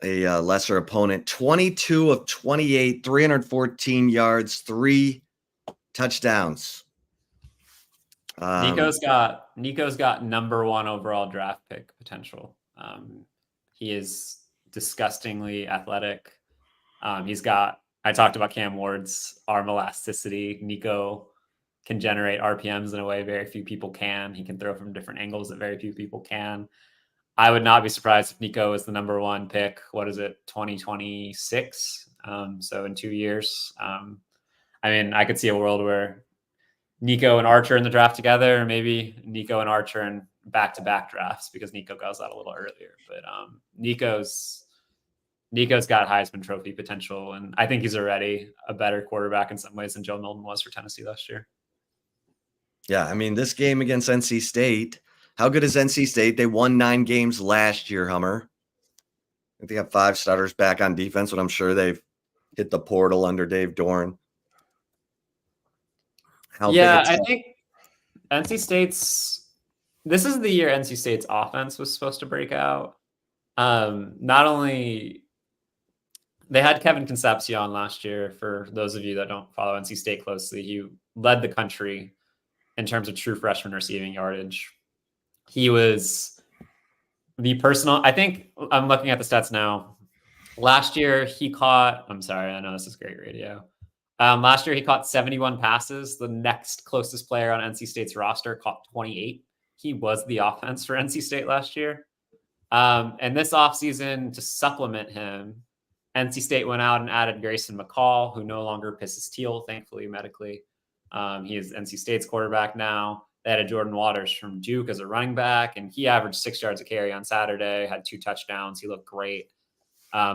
Speaker 21: a lesser opponent, 22 of 28, 314 yards, 3 touchdowns.
Speaker 5: Nico's got number 1 overall draft pick potential. He is disgustingly athletic. I talked about Cam Ward's arm elasticity. Nico can generate RPMs in a way very few people can. He can throw from different angles that very few people can. I would not be surprised if Nico is the number 1 pick. What is it, 2026? So in 2 years. I mean, I could see a world where Nico and Archer in the draft together, or maybe Nico and Archer in back-to-back drafts because Nico goes out a little earlier. But Nico's got Heisman Trophy potential, and I think he's already a better quarterback in some ways than Joe Milton was for Tennessee last year.
Speaker 21: Yeah, I mean, this game against NC State, how good is NC State? They won 9 games last year, Hummer. I think they have 5 starters back on defense, but I'm sure they've hit the portal under Dave Doran.
Speaker 5: I think NC State's – this is the year NC State's offense was supposed to break out. Not only – they had Kevin Concepcion last year. For those of you that don't follow NC State closely, he led the country in terms of true freshman receiving yardage. He was the personal – I think I'm looking at the stats now. Last year he caught – I'm sorry, I know this is great radio. Last year he caught 71 passes. The next closest player on NC State's roster caught 28. He was the offense for NC State last year. And this offseason, to supplement him, NC State went out and added Grayson McCall, who no longer pisses teal, thankfully, medically. He is NC State's quarterback now. They added Jordan Waters from Duke as a running back, and he averaged 6 yards a carry on Saturday, had 2 touchdowns. He looked great.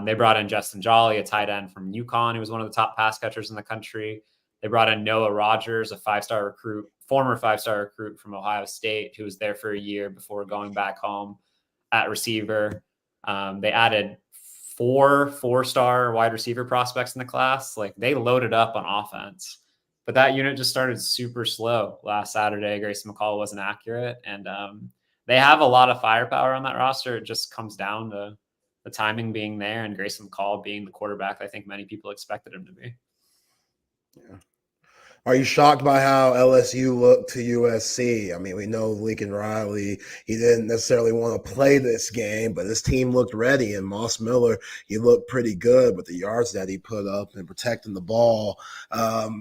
Speaker 5: They brought in Justin Jolly, a tight end from UConn, who was one of the top pass catchers in the country. They brought in Noah Rogers, a 5-star recruit, former 5-star recruit from Ohio State, who was there for a year before going back home at receiver. They added 4 4-star wide receiver prospects in the class. Like, they loaded up on offense, but that unit just started super slow last Saturday. Grayson McCall wasn't accurate, and they have a lot of firepower on that roster. It just comes down to the timing being there and Grayson McCall being the quarterback I think many people expected him to be.
Speaker 22: Yeah. Are you shocked by how LSU looked to USC? I mean, we know Lincoln Riley, he didn't necessarily want to play this game, but his team looked ready, and Moss Miller, he looked pretty good with the yards that he put up and protecting the ball.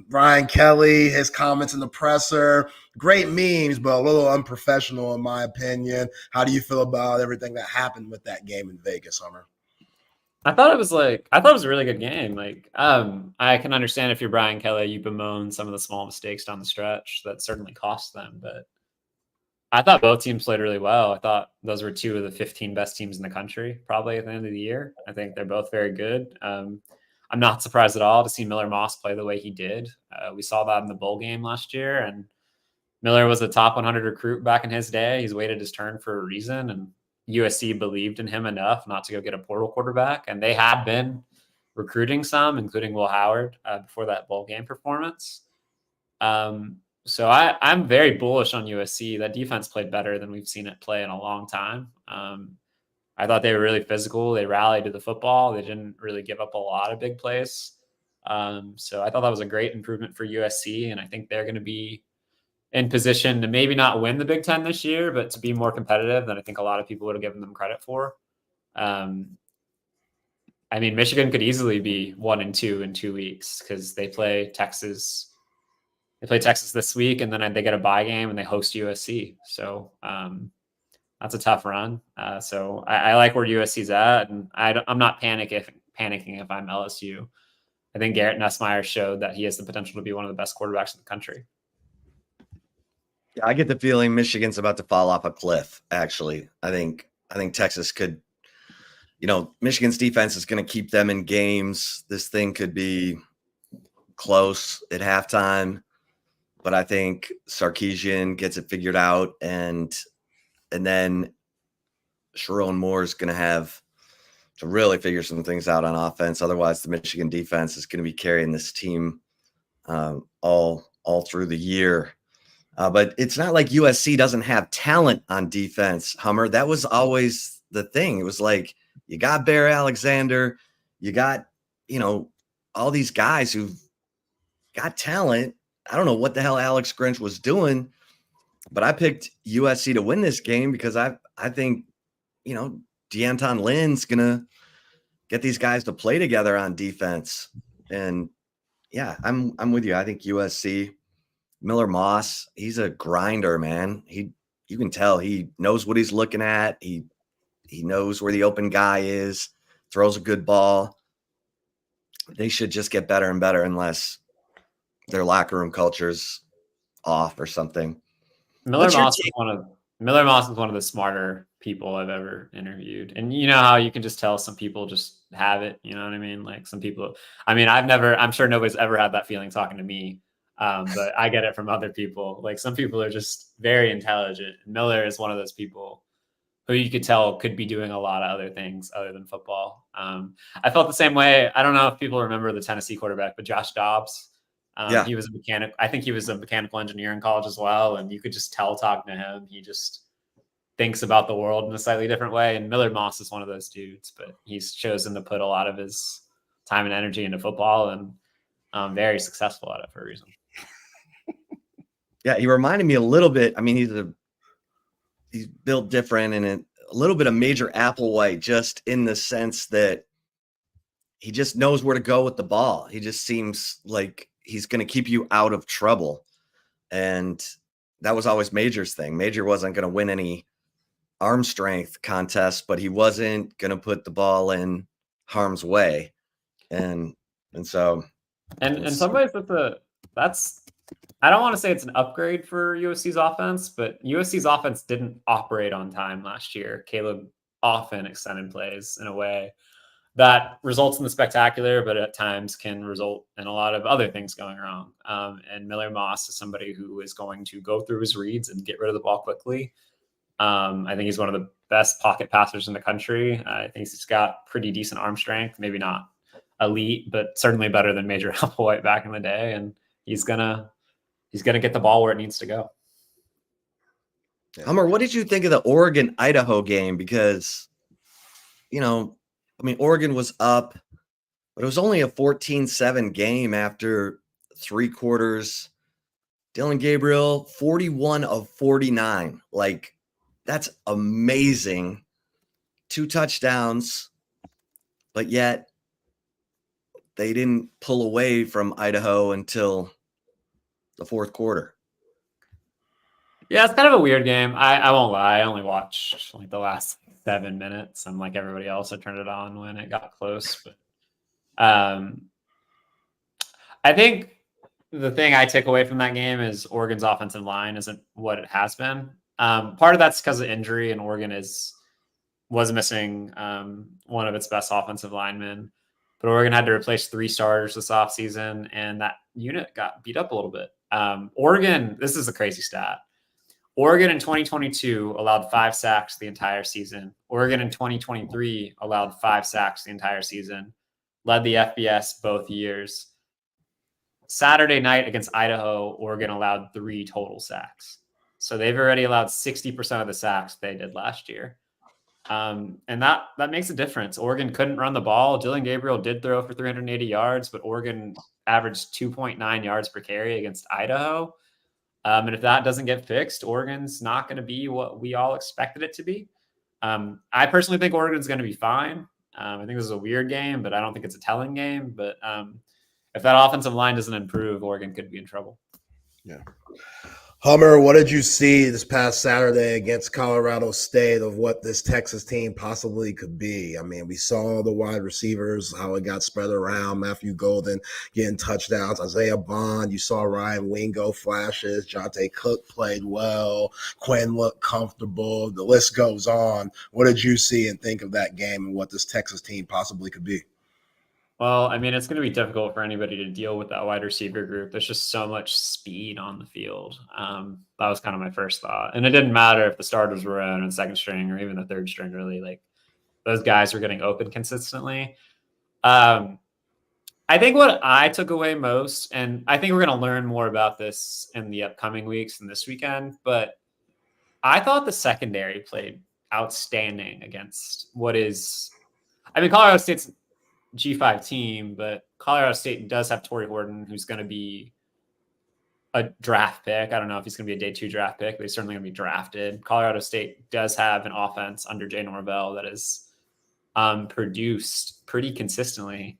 Speaker 22: Brian Kelly, his comments in the presser, great memes, but a little unprofessional in my opinion. How do you feel about everything that happened with that game in Vegas, Hummer?
Speaker 5: I thought it was a really good game. Like, I can understand if you're Brian Kelly, you bemoan some of the small mistakes down the stretch that certainly cost them. But I thought both teams played really well. I thought those were two of the 15 best teams in the country, probably at the end of the year. I think they're both very good. I'm not surprised at all to see Miller Moss play the way he did. We saw that in the bowl game last year, and Miller was a top 100 recruit back in his day. He's waited his turn for a reason, and USC believed in him enough not to go get a portal quarterback. And they had been recruiting some, including Will Howard, before that bowl game performance. So I'm very bullish on USC. That defense played better than we've seen it play in a long time. I thought they were really physical. They rallied to the football. They didn't really give up a lot of big plays. So I thought that was a great improvement for USC, and I think they're going to be in position to maybe not win the Big Ten this year, but to be more competitive than I think a lot of people would have given them credit for. I mean, Michigan could easily be 1-2 in 2 weeks because they play Texas. They play Texas this week, and then they get a bye game and they host USC. So that's a tough run. So I like where USC's at, and I'm not panicking if I'm LSU. I think Garrett Nussmeier showed that he has the potential to be one of the best quarterbacks in the country.
Speaker 21: Yeah, I get the feeling Michigan's about to fall off a cliff. Actually, I think Texas could. Michigan's defense is going to keep them in games. This thing could be close at halftime, but I think Sarkeesian gets it figured out, and then Sharon Moore is going to have to really figure some things out on offense. Otherwise, the Michigan defense is going to be carrying this team all through the year. But it's not like USC doesn't have talent on defense, Hummer. That was always the thing. It was like you got Bear Alexander, you got, all these guys who've got talent. I don't know what the hell Alex Grinch was doing, but I picked USC to win this game because I think, D'Anton Lynn's going to get these guys to play together on defense. And yeah, I'm with you. I think USC, Miller Moss, he's a grinder, man. You can tell he knows what he's looking at. He knows where the open guy is, throws a good ball. They should just get better and better unless their locker room culture's off or something.
Speaker 5: Miller Moss is one of the smarter people I've ever interviewed. And you know how you can just tell some people just have it, you know what I mean? Like some people, I'm sure nobody's ever had that feeling talking to me. But I get it from other people. Like some people are just very intelligent. Miller is one of those people who you could tell could be doing a lot of other things other than football. I felt the same way. I don't know if people remember the Tennessee quarterback, but Josh Dobbs. He was a mechanic. I think he was a mechanical engineer in college as well. And you could just tell talking to him, he just thinks about the world in a slightly different way. And Miller Moss is one of those dudes, but he's chosen to put a lot of his time and energy into football, and very successful at it for a reason.
Speaker 21: Yeah, he reminded me a little bit. I mean, he's built different and a little bit of Major Applewhite, just in the sense that he just knows where to go with the ball. He just seems like he's going to keep you out of trouble. And that was always Major's thing. Major wasn't going to win any arm strength contests, but he wasn't going to put the ball in harm's way. And so.
Speaker 5: And in some ways that's I don't want to say it's an upgrade for USC's offense, but USC's offense didn't operate on time last year. Caleb often extended plays in a way that results in the spectacular, but at times can result in a lot of other things going wrong. And Miller Moss is somebody who is going to go through his reads and get rid of the ball quickly. I think he's one of the best pocket passers in the country. I think he's got pretty decent arm strength, maybe not elite, but certainly better than Major Applewhite back in the day. And he's gonna get the ball where it needs to go.
Speaker 21: Hummer, what did you think of the Oregon-Idaho game? Because, Oregon was up, but it was only a 14-7 game after 3 quarters. Dylan Gabriel, 41 of 49. Like, that's amazing. 2 touchdowns, but yet they didn't pull away from Idaho until the 4th quarter.
Speaker 5: Yeah, it's kind of a weird game. I won't lie. I only watched like the last 7 minutes. I'm like everybody else. I turned it on when it got close. But I think the thing I take away from that game is Oregon's offensive line isn't what it has been. Part of that's because of injury, and Oregon was missing one of its best offensive linemen. But Oregon had to replace 3 starters this offseason, and that unit got beat up a little bit. Oregon, this is a crazy stat. Oregon in 2022 allowed 5 sacks the entire season. Oregon in 2023 allowed 5 sacks the entire season, led the FBS both years. Saturday night against Idaho, Oregon allowed 3 total sacks. So they've already allowed 60% of the sacks they did last year. And that makes a difference. Oregon couldn't run the ball. Dylan Gabriel did throw for 380 yards, but Oregon averaged 2.9 yards per carry against Idaho. And if that doesn't get fixed, Oregon's not going to be what we all expected it to be. I personally think Oregon's going to be fine. I think this is a weird game, but I don't think it's a telling game. But if that offensive line doesn't improve, Oregon could be in trouble.
Speaker 22: Yeah. Hummer, what did you see this past Saturday against Colorado State of what this Texas team possibly could be? I mean, we saw the wide receivers, how it got spread around, Matthew Golden getting touchdowns, Isaiah Bond, you saw Ryan Wingo flashes, Jonte Cook played well, Quinn looked comfortable, the list goes on. What did you see and think of that game and what this Texas team possibly could be?
Speaker 5: Well, I mean, it's going to be difficult for anybody to deal with that wide receiver group. There's just so much speed on the field. That was kind of my first thought. And it didn't matter if the starters were in and second string or even the third string, really. Like, those guys were getting open consistently. I think what I took away most, and I think we're going to learn more about this in the upcoming weeks and this weekend, but I thought the secondary played outstanding against what is, I mean, Colorado State's G5 team, but Colorado State does have Torrey Horton, who's going to be a draft pick. I don't know if he's going to be a day 2 draft pick, but he's certainly going to be drafted. Colorado State does have an offense under Jay Norvell that is produced pretty consistently.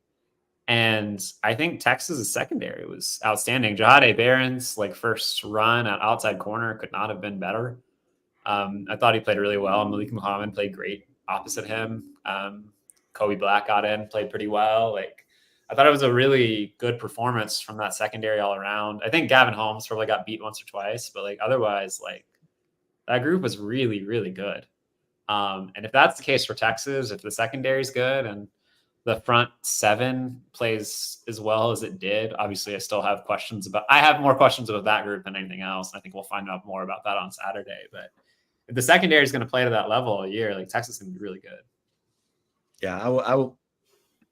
Speaker 5: And I think Texas's secondary was outstanding. Jahade Barron's first run at outside corner could not have been better. I thought he played really well. Malik Muhammad played great opposite him. Kobe Black got in, played pretty well. I thought it was a really good performance from that secondary all around. I think Gavin Holmes probably got beat once or twice, but otherwise, that group was really, really good. And if that's the case for Texas, if the secondary is good and the front 7 plays as well as it did, obviously I still have questions I have more questions about that group than anything else. I think we'll find out more about that on Saturday. But if the secondary is going to play to that level all year, Texas is going to be really good.
Speaker 21: Yeah,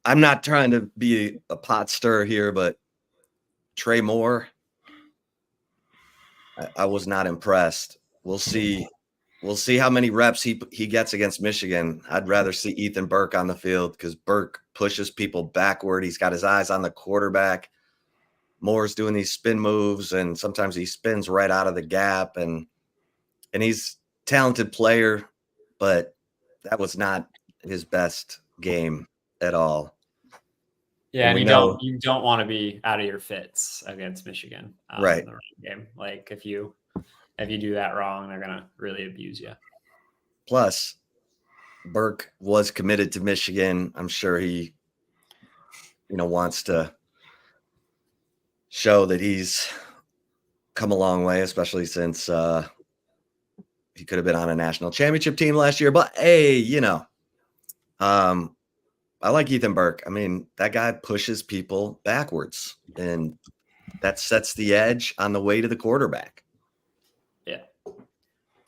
Speaker 21: I'm not trying to be a pot stirrer here, but Trey Moore, I was not impressed. We'll see how many reps he gets against Michigan. I'd rather see Ethan Burke on the field because Burke pushes people backward. He's got his eyes on the quarterback. Moore's doing these spin moves, and sometimes he spins right out of the gap. And he's a talented player, but that was not his best game at all.
Speaker 5: Yeah, and you don't want to be out of your fits against Michigan,
Speaker 21: right?
Speaker 5: In the running game, if you do that wrong, they're gonna really abuse you.
Speaker 21: Plus, Burke was committed to Michigan. I'm sure he, wants to show that he's come a long way, especially since he could have been on a national championship team last year. But hey, I like Ethan Burke. I mean, that guy pushes people backwards, and that sets the edge on the way to the quarterback.
Speaker 5: Yeah.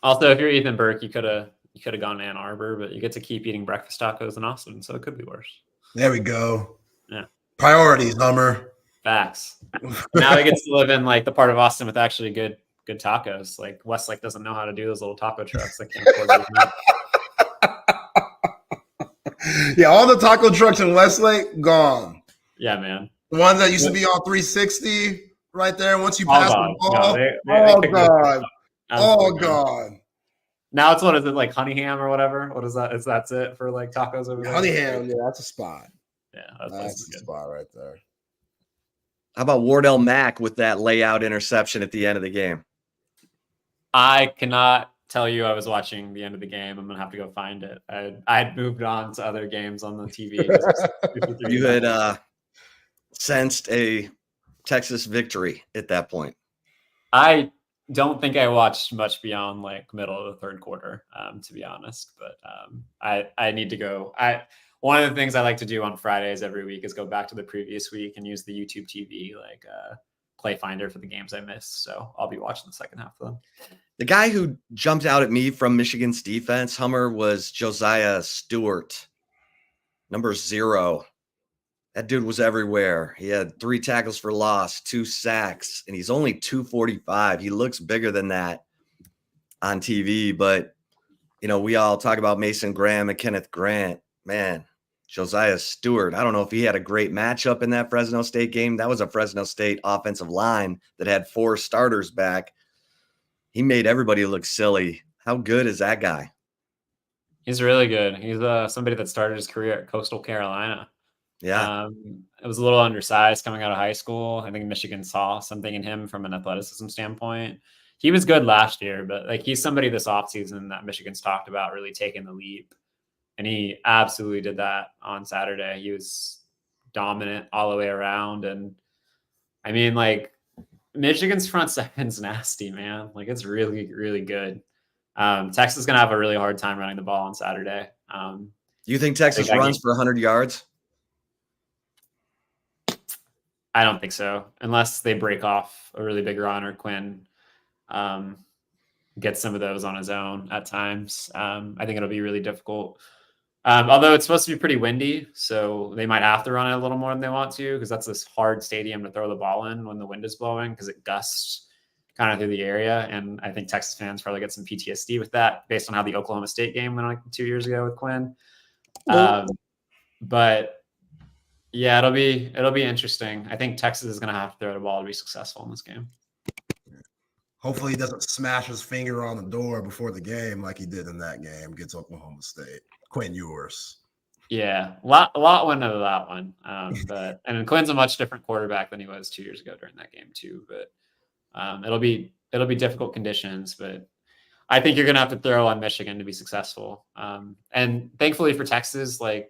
Speaker 5: Also, if you're Ethan Burke, you could have gone to Ann Arbor, but you get to keep eating breakfast tacos in Austin, so it could be worse.
Speaker 22: There we go.
Speaker 5: Yeah.
Speaker 22: Priorities, Hummer.
Speaker 5: Facts. Now he gets to live in the part of Austin with actually good tacos. Westlake doesn't know how to do those little taco trucks. They can't afford to do.
Speaker 22: Yeah, all the taco trucks in Westlake gone.
Speaker 5: Yeah, man.
Speaker 22: The ones that used to be on 360 right there. Once you pass the ball,
Speaker 5: God.
Speaker 22: Oh God.
Speaker 5: Now it's what is it Honeyham or whatever? What is that? That's it for tacos over there.
Speaker 22: Honeyham, yeah, that's a spot.
Speaker 5: Yeah,
Speaker 22: that's a spot right there.
Speaker 21: How about Wardell Mack with that layout interception at the end of the game?
Speaker 5: I cannot tell you I was watching the end of the game. I'm gonna have to go find it. I had moved on to other games on the TV.
Speaker 21: You had sensed a Texas victory at that point.
Speaker 5: I don't think I watched much beyond like middle of the third quarter, to be honest. But I need to go. One of the things I like to do on Fridays every week is go back to the previous week and use the YouTube TV play finder for the games I missed. So I'll be watching the second half of them.
Speaker 21: The guy who jumped out at me from Michigan's defense, Hummer, was Josiah Stewart, number 0. That dude was everywhere. He had 3 tackles for loss, 2 sacks, and he's only 245. He looks bigger than that on TV, but we all talk about Mason Graham and Kenneth Grant. Man, Josiah Stewart, I don't know if he had a great matchup in that Fresno State game. That was a Fresno State offensive line that had 4 starters back. He made everybody look silly. How good is that guy?
Speaker 5: He's really good. He's somebody that started his career at Coastal Carolina.
Speaker 21: Yeah.
Speaker 5: It was a little undersized coming out of high school. I think Michigan saw something in him from an athleticism standpoint. He was good last year, but he's somebody this offseason that Michigan's talked about really taking the leap. And he absolutely did that on Saturday. He was dominant all the way around. And I mean, Michigan's front seven's nasty, man. It's really, really good. Texas is going to have a really hard time running the ball on Saturday.
Speaker 21: You think Texas runs for 100 yards?
Speaker 5: I don't think so, unless they break off a really big run or Quinn gets some of those on his own at times. I think it'll be really difficult. Although it's supposed to be pretty windy, so they might have to run it a little more than they want to, because that's this hard stadium to throw the ball in when the wind is blowing, because it gusts kind of through the area. And I think Texas fans probably get some PTSD with that based on how the Oklahoma State game went 2 years ago with Quinn. But yeah, it'll be interesting. I think Texas is going to have to throw the ball to be successful in this game.
Speaker 22: Hopefully he doesn't smash his finger on the door before the game like he did in that game against Oklahoma State. Quinn Ewers.
Speaker 5: Yeah, a lot went into that one. And Quinn's a much different quarterback than he was 2 years ago during that game too. But it'll be difficult conditions. But I think you're going to have to throw on Michigan to be successful. And thankfully for Texas, a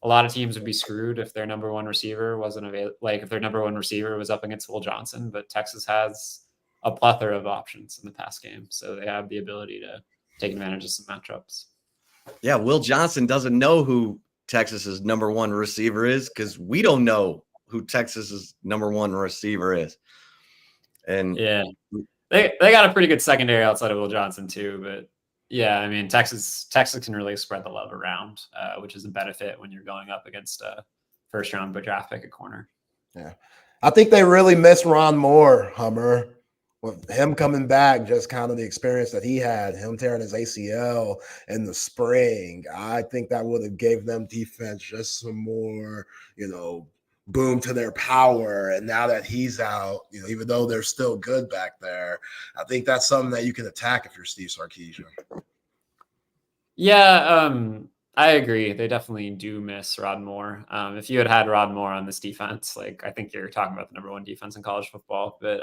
Speaker 5: lot of teams would be screwed if their number one receiver wasn't available. If their number one receiver was up against Will Johnson, but Texas has a plethora of options in the pass game, so they have the ability to take advantage of some matchups.
Speaker 21: Yeah, Will Johnson doesn't know who Texas's number one receiver is, because we don't know who Texas's number one receiver is. And
Speaker 5: yeah, they got a pretty good secondary outside of Will Johnson too. But yeah, I mean, Texas can really spread the love around, which is a benefit when you're going up against a first round draft pick at corner.
Speaker 22: Yeah, I think they really missed Ron Moore, Hummer. With him coming back, just kind of the experience that he had, him tearing his ACL in the spring, I think that would have gave them defense just some more, boom to their power. And now that he's out, even though they're still good back there, I think that's something that you can attack if you're Steve Sarkeesian.
Speaker 5: Yeah, I agree. They definitely do miss Rod Moore. If you had Rod Moore on this defense, I think you're talking about the number one defense in college football. But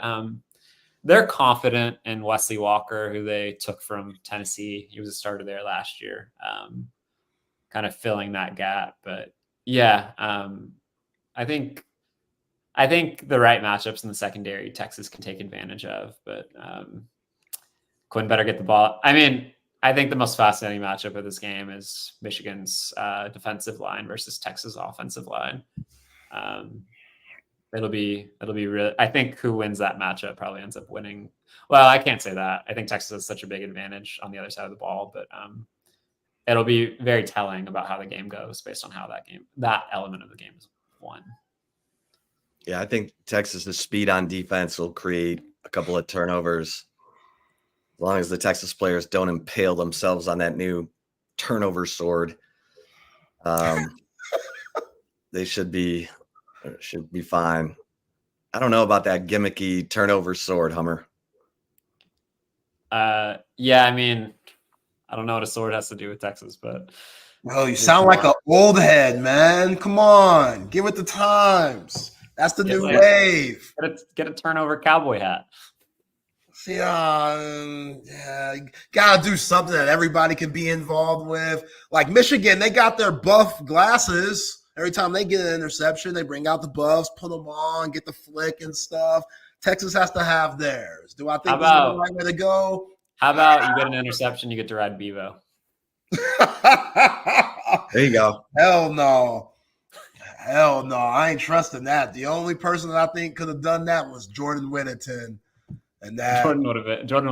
Speaker 5: they're confident in Wesley Walker, who they took from Tennessee. He was a starter there last year, kind of filling that gap. But yeah, I think the right matchups in the secondary, Texas can take advantage of. But Quinn better get the ball. I mean, I think the most fascinating matchup of this game is Michigan's defensive line versus Texas offensive line. It'll be really. I think who wins that matchup probably ends up winning. Well, I can't say that. I think Texas has such a big advantage on the other side of the ball, but it'll be very telling about how the game goes based on how that element of the game is won.
Speaker 21: Yeah, I think Texas's speed on defense will create a couple of turnovers. As long as the Texas players don't impale themselves on that new turnover sword, they should be fine. I don't know about that gimmicky turnover sword, Hummer.
Speaker 5: Yeah, I mean, I don't know what a sword has to do with Texas, but
Speaker 22: well, you sound like an old head, man. Come on, give it the times. That's the new wave.
Speaker 5: Get a turnover cowboy hat.
Speaker 22: See, gotta do something that everybody can be involved with. Like Michigan, they got their buff glasses. Every time they get an interception, they bring out the buffs, put them on, get the flick and stuff. Texas has to have theirs. Do I think this is the right way to go?
Speaker 5: How about you get an interception, you get to ride Bevo?
Speaker 21: There you go.
Speaker 22: Hell no. Hell no. I ain't trusting that. The only person that I think could have done that was Jordan Whittington. And that
Speaker 5: Jordan would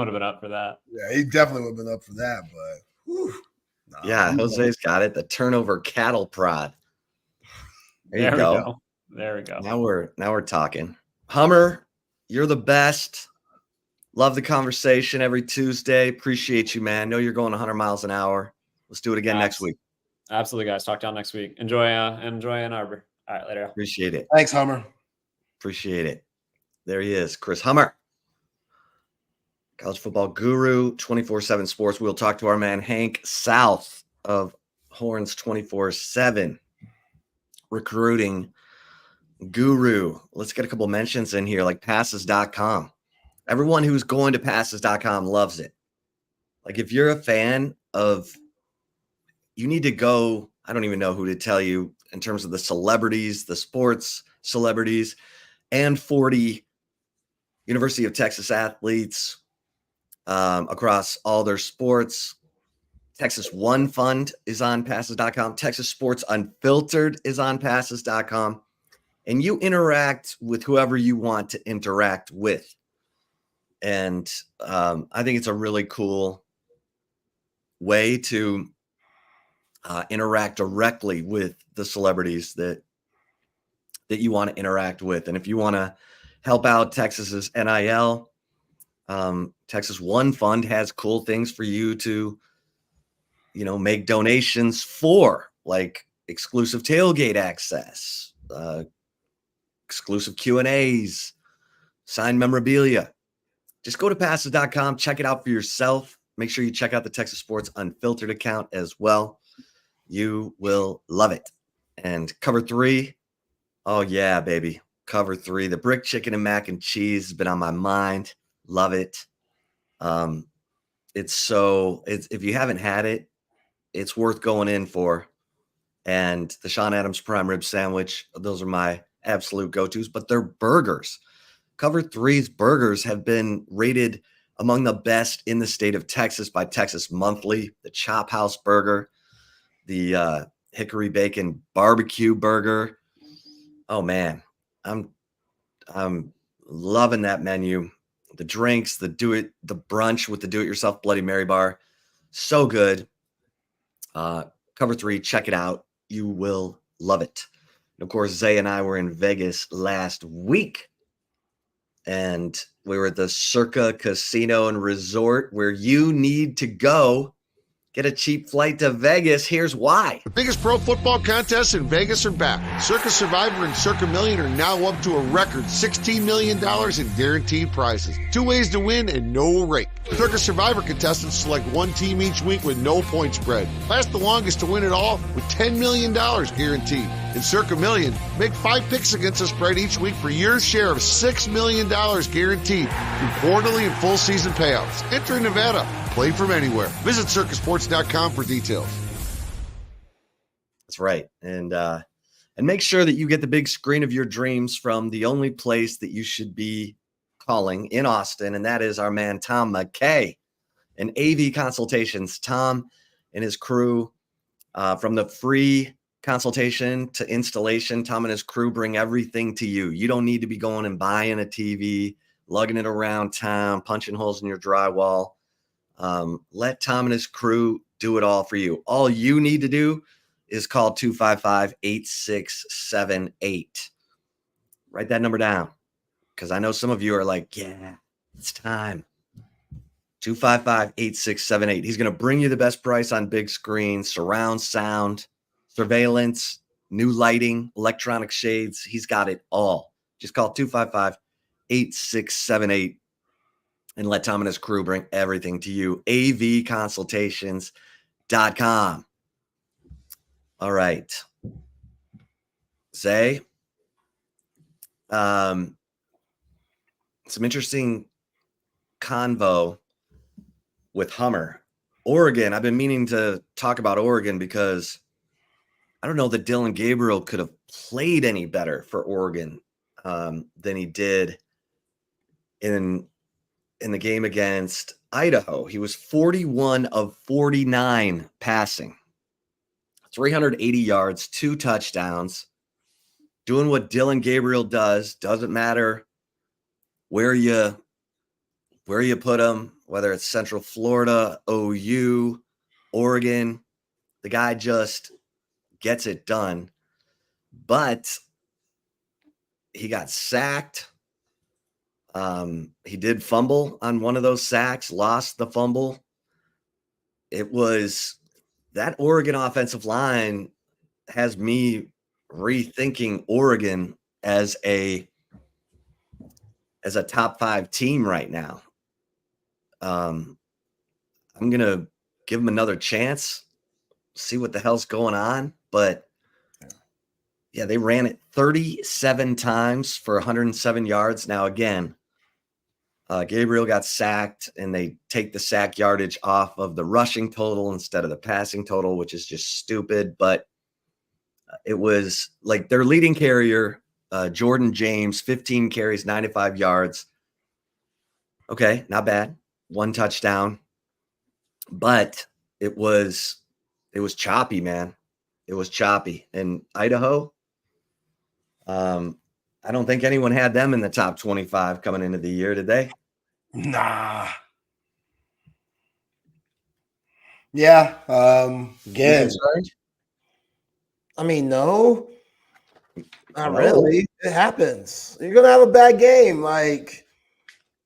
Speaker 5: have been up for that.
Speaker 22: Yeah, he definitely would have been up for that, but whew,
Speaker 21: yeah, Jose's got it. The turnover cattle prod. There you go.
Speaker 5: There we go.
Speaker 21: Now we're talking. Hummer, you're the best. Love the conversation every Tuesday. Appreciate you, man. Know you're going 100 miles an hour. Let's do it again next week.
Speaker 5: Absolutely, guys. Talk to y'all next week. Enjoy Ann Arbor. All right, later.
Speaker 21: Appreciate it.
Speaker 22: Thanks, Hummer.
Speaker 21: Appreciate it. There he is, Chris Hummer. College football guru, 24/7 sports. We'll talk to our man Hank South of Horns 24/7. Recruiting guru. Let's get a couple mentions in here, like passes.com. Everyone who's going to passes.com loves it. Like if you're a fan of, you need to go, I don't even know who to tell you in terms of the celebrities, the sports celebrities, and 40 University of Texas athletes across all their sports. Texas One Fund is on passes.com. Texas Sports Unfiltered is on passes.com. And you interact with whoever you want to interact with. And I think it's a really cool way to interact directly with the celebrities that you want to interact with. And if you want to help out Texas's NIL, Texas One Fund has cool things for you to, make donations for, like exclusive tailgate access, exclusive Q&As, signed memorabilia. Just go to passes.com, check it out for yourself. Make sure you check out the Texas Sports Unfiltered account as well. You will love it. And cover 3. Oh, yeah, baby. Cover 3. The brick chicken and mac and cheese has been on my mind. Love it. It's if you haven't had it, it's worth going in for. And the Sean Adams prime rib sandwich, those are my absolute go-tos, but they're burgers. Cover 3's burgers have been rated among the best in the state of Texas by Texas Monthly. The Chop House burger, the hickory bacon barbecue burger. Oh man, I'm loving that menu. The drinks, the brunch with the do-it-yourself Bloody Mary bar, so good. Cover 3, check it out. You will love it. And of course, Zay and I were in Vegas last week. And we were at the Circa Casino and Resort, where you need to go get a cheap flight to Vegas. Here's why.
Speaker 4: The biggest pro football contests in Vegas are back. Circa Survivor and Circa Million are now up to a record $16 million in guaranteed prizes. 2 ways to win and no rake. Circa Survivor contestants select one team each week with no point spread. Last the longest to win it all with $10 million guaranteed. In Circa Million, make 5 picks against the spread each week for your share of $6 million guaranteed through quarterly and full season payouts. Enter in Nevada. Play from anywhere. Visit circusports.com for details.
Speaker 21: That's right. And make sure that you get the big screen of your dreams from the only place that you should be calling in Austin, and that is our man Tom McKay and AV Consultations. Tom and his crew, from the free consultation to installation, Tom and his crew bring everything to you. You don't need to be going and buying a TV, lugging it around town, punching holes in your drywall. Let Tom and his crew do it all for you. All you need to do is call 255-8678. Write that number down, because I know some of you are like, yeah, it's time. 255-8678. He's going to bring you the best price on big screen, surround sound, surveillance, new lighting, electronic shades. He's got it all. Just call 255-8678 and let Tom and his crew bring everything to you. avconsultations.com. All right. Zay, some interesting convo with Hummer. Oregon, I've been meaning to talk about Oregon because I don't know that Dylan Gabriel could have played any better for Oregon than he did in the game against Idaho. He was 41 of 49 passing, 380 yards, 2 touchdowns, doing what Dylan Gabriel does. Doesn't matter where you put him, whether it's Central Florida, OU, Oregon, the guy just gets it done. But he got sacked. He did fumble on one of those sacks, lost the fumble. It was that Oregon offensive line has me rethinking Oregon as a top 5 team right now. I'm going to give them another chance, see what the hell's going on. But yeah, they ran it 37 times for 107 yards. Now, again, Gabriel got sacked, and they take the sack yardage off of the rushing total instead of the passing total, which is just stupid. But it was like their leading carrier, Jordan James, 15 carries, 95 yards. Okay, not bad. 1 touchdown. But it was choppy, man. It was choppy. And Idaho, I don't think anyone had them in the top 25 coming into the year, did they?
Speaker 22: Nah. Yeah. Again, I mean, no, not really. It happens. You're gonna have a bad game. Like,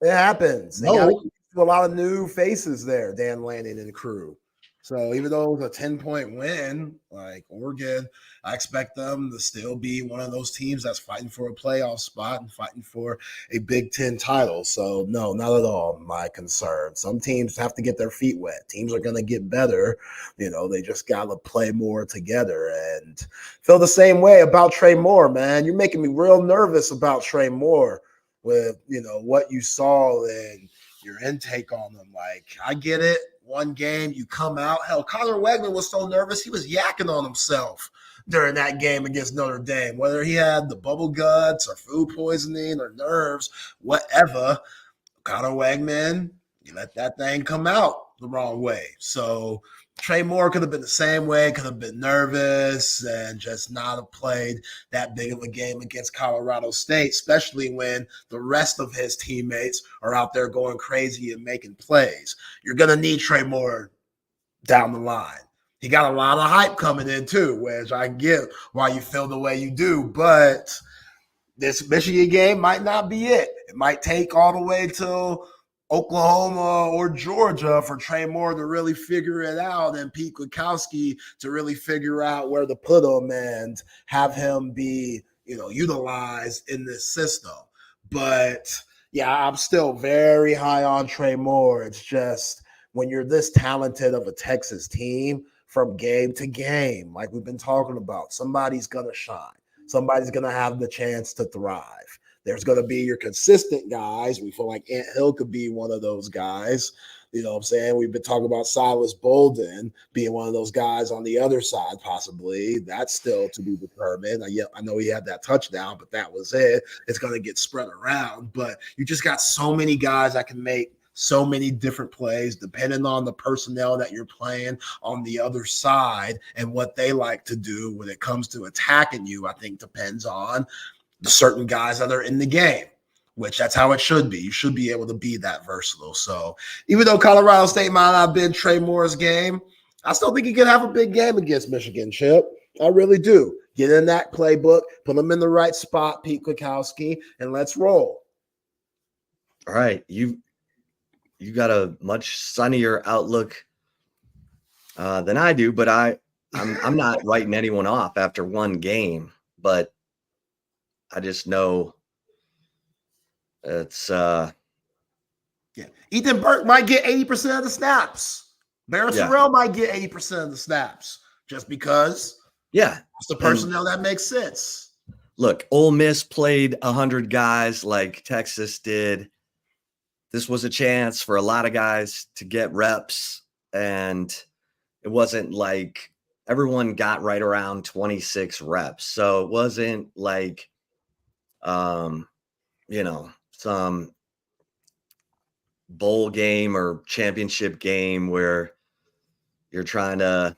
Speaker 22: it happens. They got a lot of new faces there, Dan Lanning and crew. So even though it was a 10-point win, like Oregon, I expect them to still be one of those teams that's fighting for a playoff spot and fighting for a Big Ten title. So no, not at all my concern. Some teams have to get their feet wet. Teams are going to get better. You know, they just got to play more together. And feel the same way about Trey Moore, man. You're making me real nervous about Trey Moore with, you know, what you saw and your intake on them. Like, I get it. One game, you come out. Hell, Connor Wegman was so nervous, he was yakking on himself during that game against Notre Dame. Whether he had the bubble guts or food poisoning or nerves, whatever, Connor Wegman, you let that thing come out the wrong way. So Trey Moore could have been the same way, could have been nervous and just not have played that big of a game against Colorado State, especially when the rest of his teammates are out there going crazy and making plays. You're going to need Trey Moore down the line. He got a lot of hype coming in too, which I get why you feel the way you do, but this Michigan game might not be it. It might take all the way till Oklahoma or Georgia for Trey Moore to really figure it out and Pete Kwiatkowski to really figure out where to put him and have him be, you know, utilized in this system. But yeah, I'm still very high on Trey Moore. It's just when you're this talented of a Texas team from game to game, like we've been talking about, somebody's going to shine. Somebody's going to have the chance to thrive. There's going to be your consistent guys. We feel like Ant Hill could be one of those guys. You know what I'm saying? We've been talking about Silas Bolden being one of those guys on the other side, possibly. That's still to be determined. I know he had that touchdown, but that was it. It's going to get spread around. But you just got so many guys that can make so many different plays depending on the personnel that you're playing on the other side and what they like to do when it comes to attacking you. I think depends on the certain guys that are in the game, which that's how it should be. You should be able to be that versatile. So even though Colorado State might not have been Trey Moore's game, I still think he could have a big game against Michigan, Chip. I really do. Get in that playbook, put him in the right spot, Pete Kwiatkowski, and let's roll.
Speaker 21: All right. You got a much sunnier outlook than I do, but I'm not writing anyone off after one game, but I just know it's
Speaker 22: Ethan Burke might get 80% of the snaps. Barrett Terrell might get 80% of the snaps just because it's the personnel that makes sense.
Speaker 21: Look, Ole Miss played 100 guys like Texas did. this was a chance for a lot of guys to get reps, and it wasn't like everyone got right around 26 reps. So it wasn't like, some bowl game or championship game where you're trying to,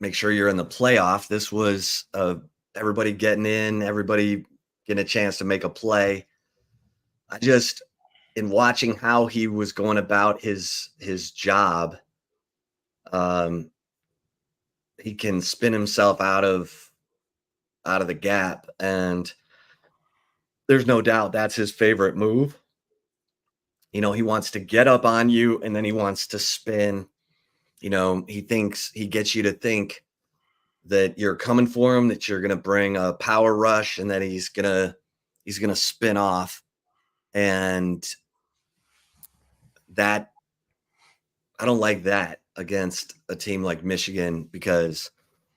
Speaker 21: make sure you're in the playoff. This was everybody getting in, everybody getting a chance to make a play. In watching how he was going about his job, he can spin himself out of the gap, and there's no doubt that's his favorite move. He wants to get up on you, and then he wants to spin. He thinks he gets you to think that you're coming for him, that you're going to bring a power rush, and that he's going to spin off. And that, I don't like that against a team like Michigan, because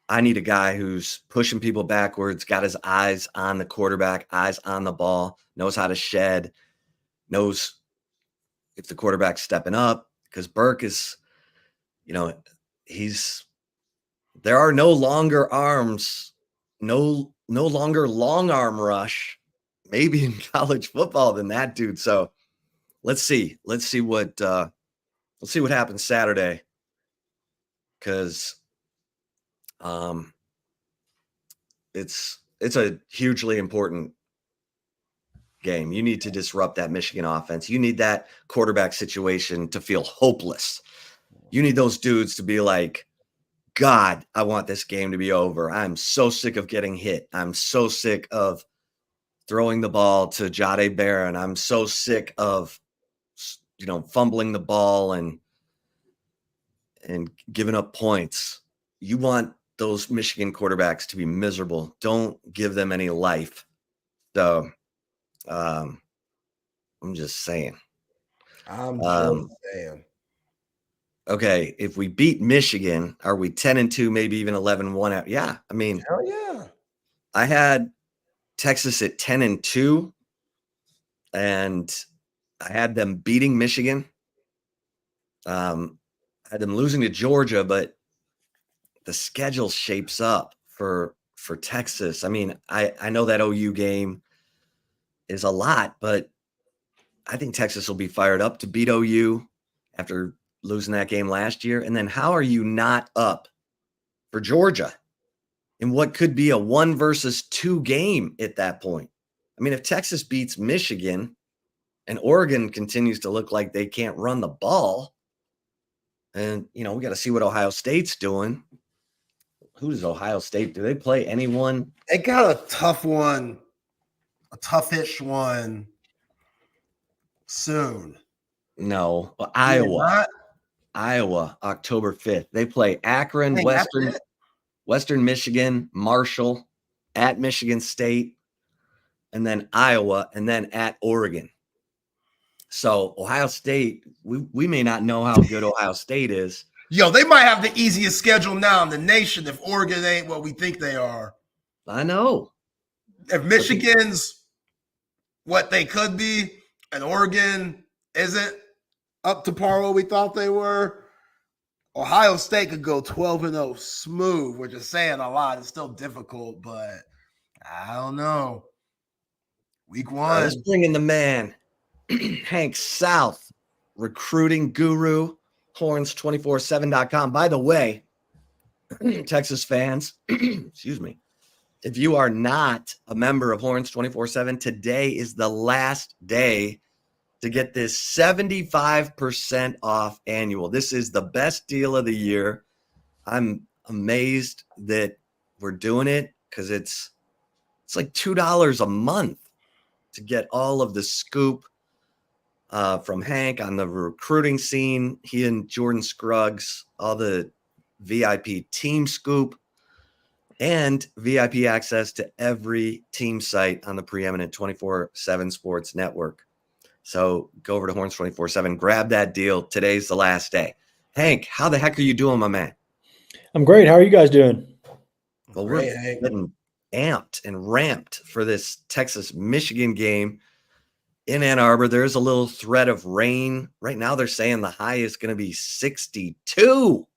Speaker 21: I need a guy who's pushing people backwards, got his eyes on the quarterback, eyes on the ball, knows how to shed, knows if the quarterback's stepping up, because Burke is, there are no longer arms, no longer long arm rush, maybe in college football, than that dude. So let's see what happens Saturday, because it's a hugely important game. You need to disrupt that Michigan offense. You need that quarterback situation to feel hopeless. You need those dudes to be like, God, I want this game to be over. I'm so sick of getting hit. I'm so sick of throwing the ball to Jahdae Barron. I'm so sick of, fumbling the ball and giving up points. You want those Michigan quarterbacks to be miserable. Don't give them any life. So I'm just saying.
Speaker 22: I'm just saying.
Speaker 21: Okay, if we beat Michigan, are we 10-2, maybe even 11-1? Yeah, I mean,
Speaker 22: hell yeah.
Speaker 21: I had Texas at 10-2, and I had them beating Michigan. I had them losing to Georgia, but the schedule shapes up for Texas. I mean, I know that OU game is a lot, but I think Texas will be fired up to beat OU after losing that game last year. And then how are you not up for Georgia in what could be a 1-2 game at that point? I mean, if Texas beats Michigan and Oregon continues to look like they can't run the ball, and, we got to see what Ohio State's doing. Who does Ohio State? Do they play anyone?
Speaker 22: They got a tough one, a toughish one soon.
Speaker 21: No, Iowa, October 5th. They play Akron, Western Michigan, Marshall, at Michigan State, and then Iowa, and then at Oregon. So Ohio State, we may not know how good Ohio State is.
Speaker 22: Yo, they might have the easiest schedule now in the nation if Oregon ain't what we think they are.
Speaker 21: I know.
Speaker 22: If Michigan's what they could be and Oregon isn't up to par what we thought they were, Ohio State could go 12-0 smooth, which is saying a lot. It's still difficult, but I don't know. Week 1.
Speaker 21: Let's bring in the man, Hank South, recruiting guru, horns247.com. By the way, Texas fans, excuse me, if you are not a member of Horns 24/7, today is the last day to get this 75% off annual. This is the best deal of the year. I'm amazed that we're doing it, because it's like $2 a month to get all of the scoop from Hank on the recruiting scene. He and Jordan Scruggs, all the VIP team scoop, and VIP access to every team site on the preeminent 24/7 Sports Network. So go over to Horns 24/7, grab that deal. Today's the last day. Hank, how the heck are you doing, my man?
Speaker 2: I'm great. How are you guys doing?
Speaker 21: Well, we're getting amped and ramped for this Texas-Michigan game. in Ann Arbor. There's a little threat of rain. Right now, they're saying the high is going to be 62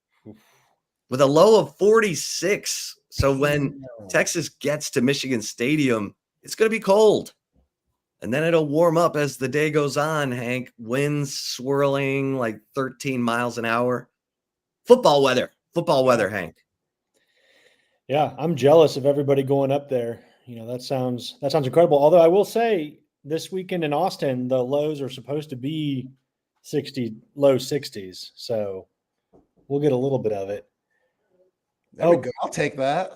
Speaker 21: with a low of 46. So when Texas gets to Michigan Stadium, it's going to be cold. And then it'll warm up as the day goes on, Hank. Winds swirling like 13 miles an hour. Football weather, Hank.
Speaker 2: Yeah, I'm jealous of everybody going up there. That sounds incredible. Although I will say this weekend in Austin, the lows are supposed to be 60, low 60s. So we'll get a little bit of it.
Speaker 22: There we go. I'll take that.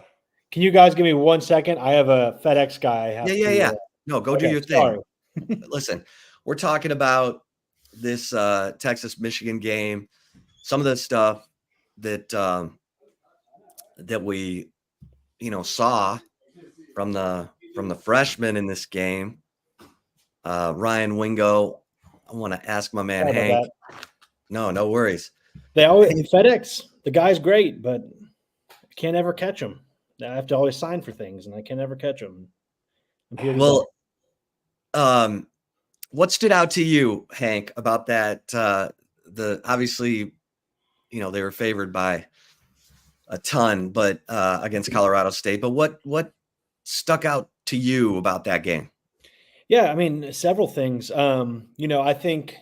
Speaker 2: Can you guys give me 1 second? I have a FedEx guy.
Speaker 21: Yeah. No, go do your thing.
Speaker 2: Sorry.
Speaker 21: Listen, we're talking about this Texas-Michigan game. Some of the stuff that that we saw from the freshmen in this game. Ryan Wingo. I want to ask my man Hank. No worries.
Speaker 2: They always FedEx. The guy's great, but I can't ever catch him. I have to always sign for things, and I can't ever catch him.
Speaker 21: Well, what stood out to you, Hank, about that? Obviously, they were favored by a ton, but against Colorado State. But what stuck out to you about that game?
Speaker 2: Yeah, I mean, several things. I think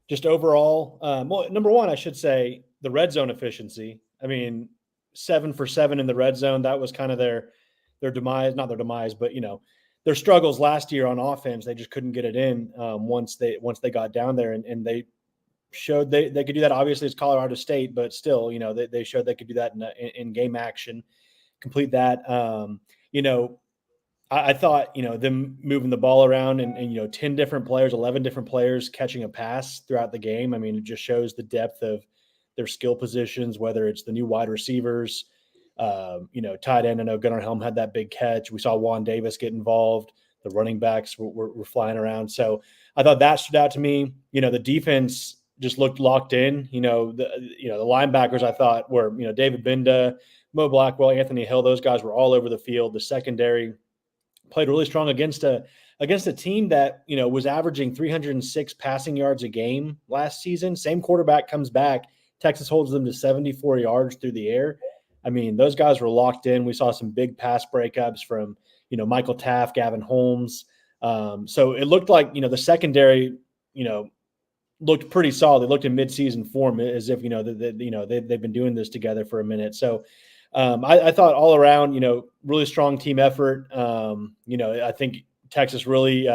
Speaker 2: just overall, well, number one, I should say the red zone efficiency. I mean, 7 for 7 in the red zone. That was kind of their demise, not their demise, but their struggles last year on offense. They just couldn't get it in once they got down there, and they showed they could do that. Obviously, it's Colorado State, but still, they showed they could do that in game action, complete that. I thought, them moving the ball around and 10 different players, 11 different players catching a pass throughout the game. I mean, it just shows the depth of their skill positions, whether it's the new wide receivers, tight end. I know Gunnar Helm had that big catch. We saw Juan Davis get involved. The running backs were flying around. So I thought that stood out to me. The defense just looked locked in. The linebackers I thought were, David Binda, Mo Blackwell, Anthony Hill. Those guys were all over the field. The secondary played really strong against a team that, was averaging 306 passing yards a game last season. Same quarterback comes back. Texas holds them to 74 yards through the air. I mean, those guys were locked in. We saw some big pass breakups from, Michael Taft, Gavin Holmes. So it looked like, the secondary, looked pretty solid. They looked in midseason form as if, they've been doing this together for a minute. So I thought all around, really strong team effort. I think Texas really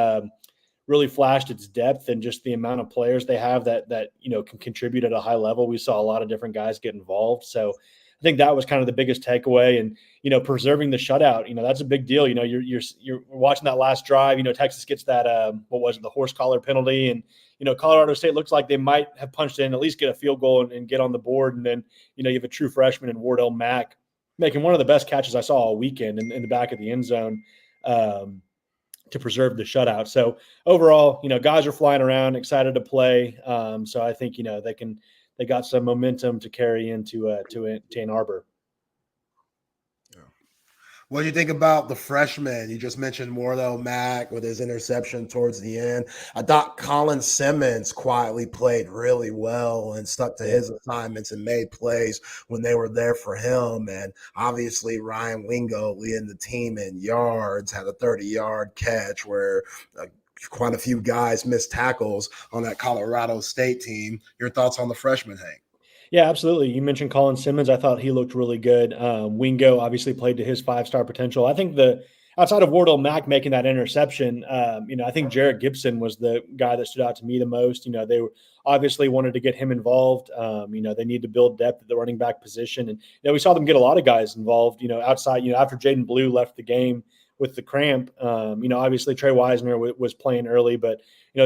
Speaker 2: flashed its depth and just the amount of players they have that can contribute at a high level. We saw a lot of different guys get involved. So I think that was kind of the biggest takeaway. And, preserving the shutout, that's a big deal. You're watching that last drive, Texas gets that, the horse collar penalty. And, Colorado State looks like they might have punched in, at least get a field goal and get on the board. And then, you have a true freshman in Wardell Mack making one of the best catches I saw all weekend in the back of the end zone to preserve the shutout. So overall, guys are flying around, excited to play. So I think, they got some momentum to carry into Ann Arbor.
Speaker 22: What do you think about the freshmen? You just mentioned Wardell Mack with his interception towards the end. I thought Colin Simmons quietly played really well and stuck to his assignments and made plays when they were there for him. And obviously Ryan Wingo leading the team in yards, had a 30-yard catch where quite a few guys missed tackles on that Colorado State team. Your thoughts on the freshman, Hank?
Speaker 2: Yeah, absolutely. You mentioned Colin Simmons. I thought he looked really good. Wingo obviously played to his 5-star potential. I think outside of Wardell Mack making that interception, I think Jarrett Gibson was the guy that stood out to me the most. They obviously wanted to get him involved. They need to build depth at the running back position. And, we saw them get a lot of guys involved, outside, after Jaden Blue left the game with the cramp. Obviously Trey Wisner was playing early, but,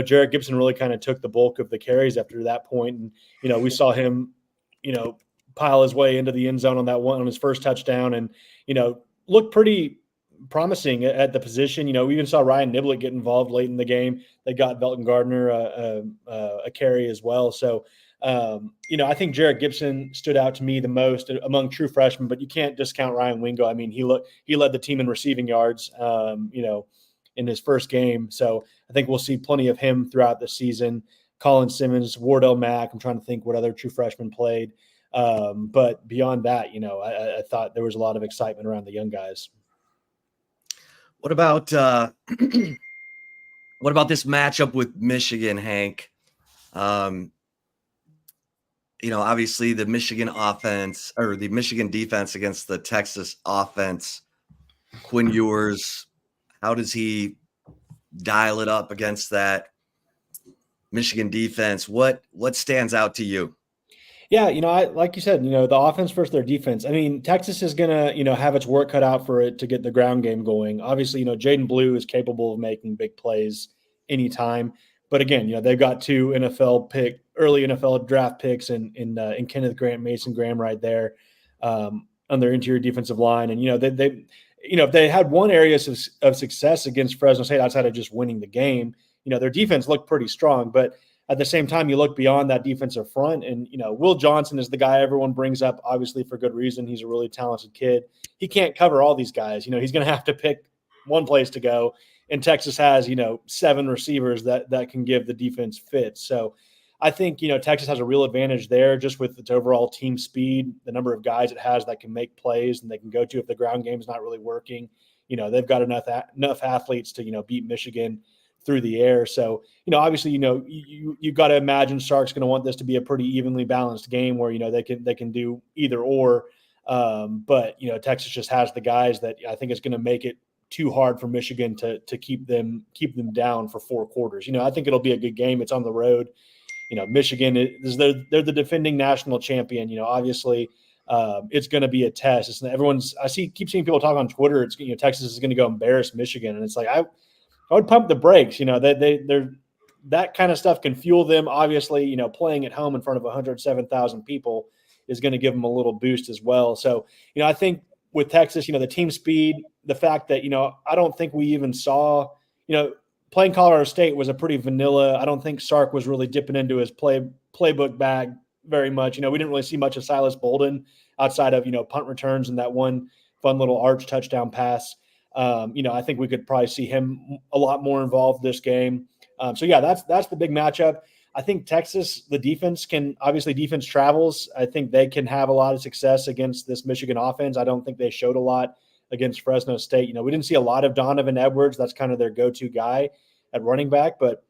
Speaker 2: Jarrett Gibson really kind of took the bulk of the carries after that point. And, we saw him, pile his way into the end zone on that one on his first touchdown and, look pretty promising at the position. We even saw Ryan Niblett get involved late in the game. They got Belton Gardner a carry as well. So, I think Jarrett Gibson stood out to me the most among true freshmen, but you can't discount Ryan Wingo. I mean, he led the team in receiving yards. in his first game. So I think we'll see plenty of him throughout the season. Colin Simmons, Wardell Mack. I'm trying to think what other true freshmen played. But beyond that, I thought there was a lot of excitement around the young guys.
Speaker 21: What about this matchup with Michigan, Hank? Obviously the Michigan offense or the Michigan defense against the Texas offense. Quinn Ewers, how does he dial it up against that Michigan defense? What stands out to you?
Speaker 2: Yeah, like you said, the offense versus their defense. I mean, Texas is going to, have its work cut out for it to get the ground game going. Obviously, Jaden Blue is capable of making big plays anytime. But again, they've got two early NFL draft picks in Kenneth Grant, Mason Graham right there on their interior defensive line. And, if they had one area of success against Fresno State outside of just winning the game, their defense looked pretty strong. But at the same time, you look beyond that defensive front, and Will Johnson is the guy everyone brings up, obviously for good reason. He's a really talented kid. He can't cover all these guys. He's going to have to pick one place to go, and Texas has 7 receivers that can give the defense fits. So I think Texas has a real advantage there, just with its overall team speed, the number of guys it has that can make plays and they can go to if the ground game is not really working. They've got enough athletes to beat Michigan through the air. So, obviously, you got to imagine Sark's going to want this to be a pretty evenly balanced game where, they can do either or. But, Texas just has the guys that I think is going to make it too hard for Michigan to keep them down for 4 quarters. I think it'll be a good game. It's on the road. Michigan they're the defending national champion. Obviously, it's going to be a test. Keep seeing people talk on Twitter. It's Texas is going to go embarrass Michigan, and it's like I would pump the brakes. They're that kind of stuff can fuel them. Obviously, playing at home in front of 107,000 people is going to give them a little boost as well. So, I think with Texas, the team speed, the fact that, I don't think we even saw, playing Colorado State was a pretty vanilla. I don't think Sark was really dipping into his playbook bag very much. We didn't really see much of Silas Bolden outside of, punt returns and that one fun little arch touchdown pass. I think we could probably see him a lot more involved this game. So yeah, that's the big matchup. I think Texas, the defense defense travels. I think they can have a lot of success against this Michigan offense. I don't think they showed a lot against Fresno State. We didn't see a lot of Donovan Edwards. That's kind of their go-to guy at running back, but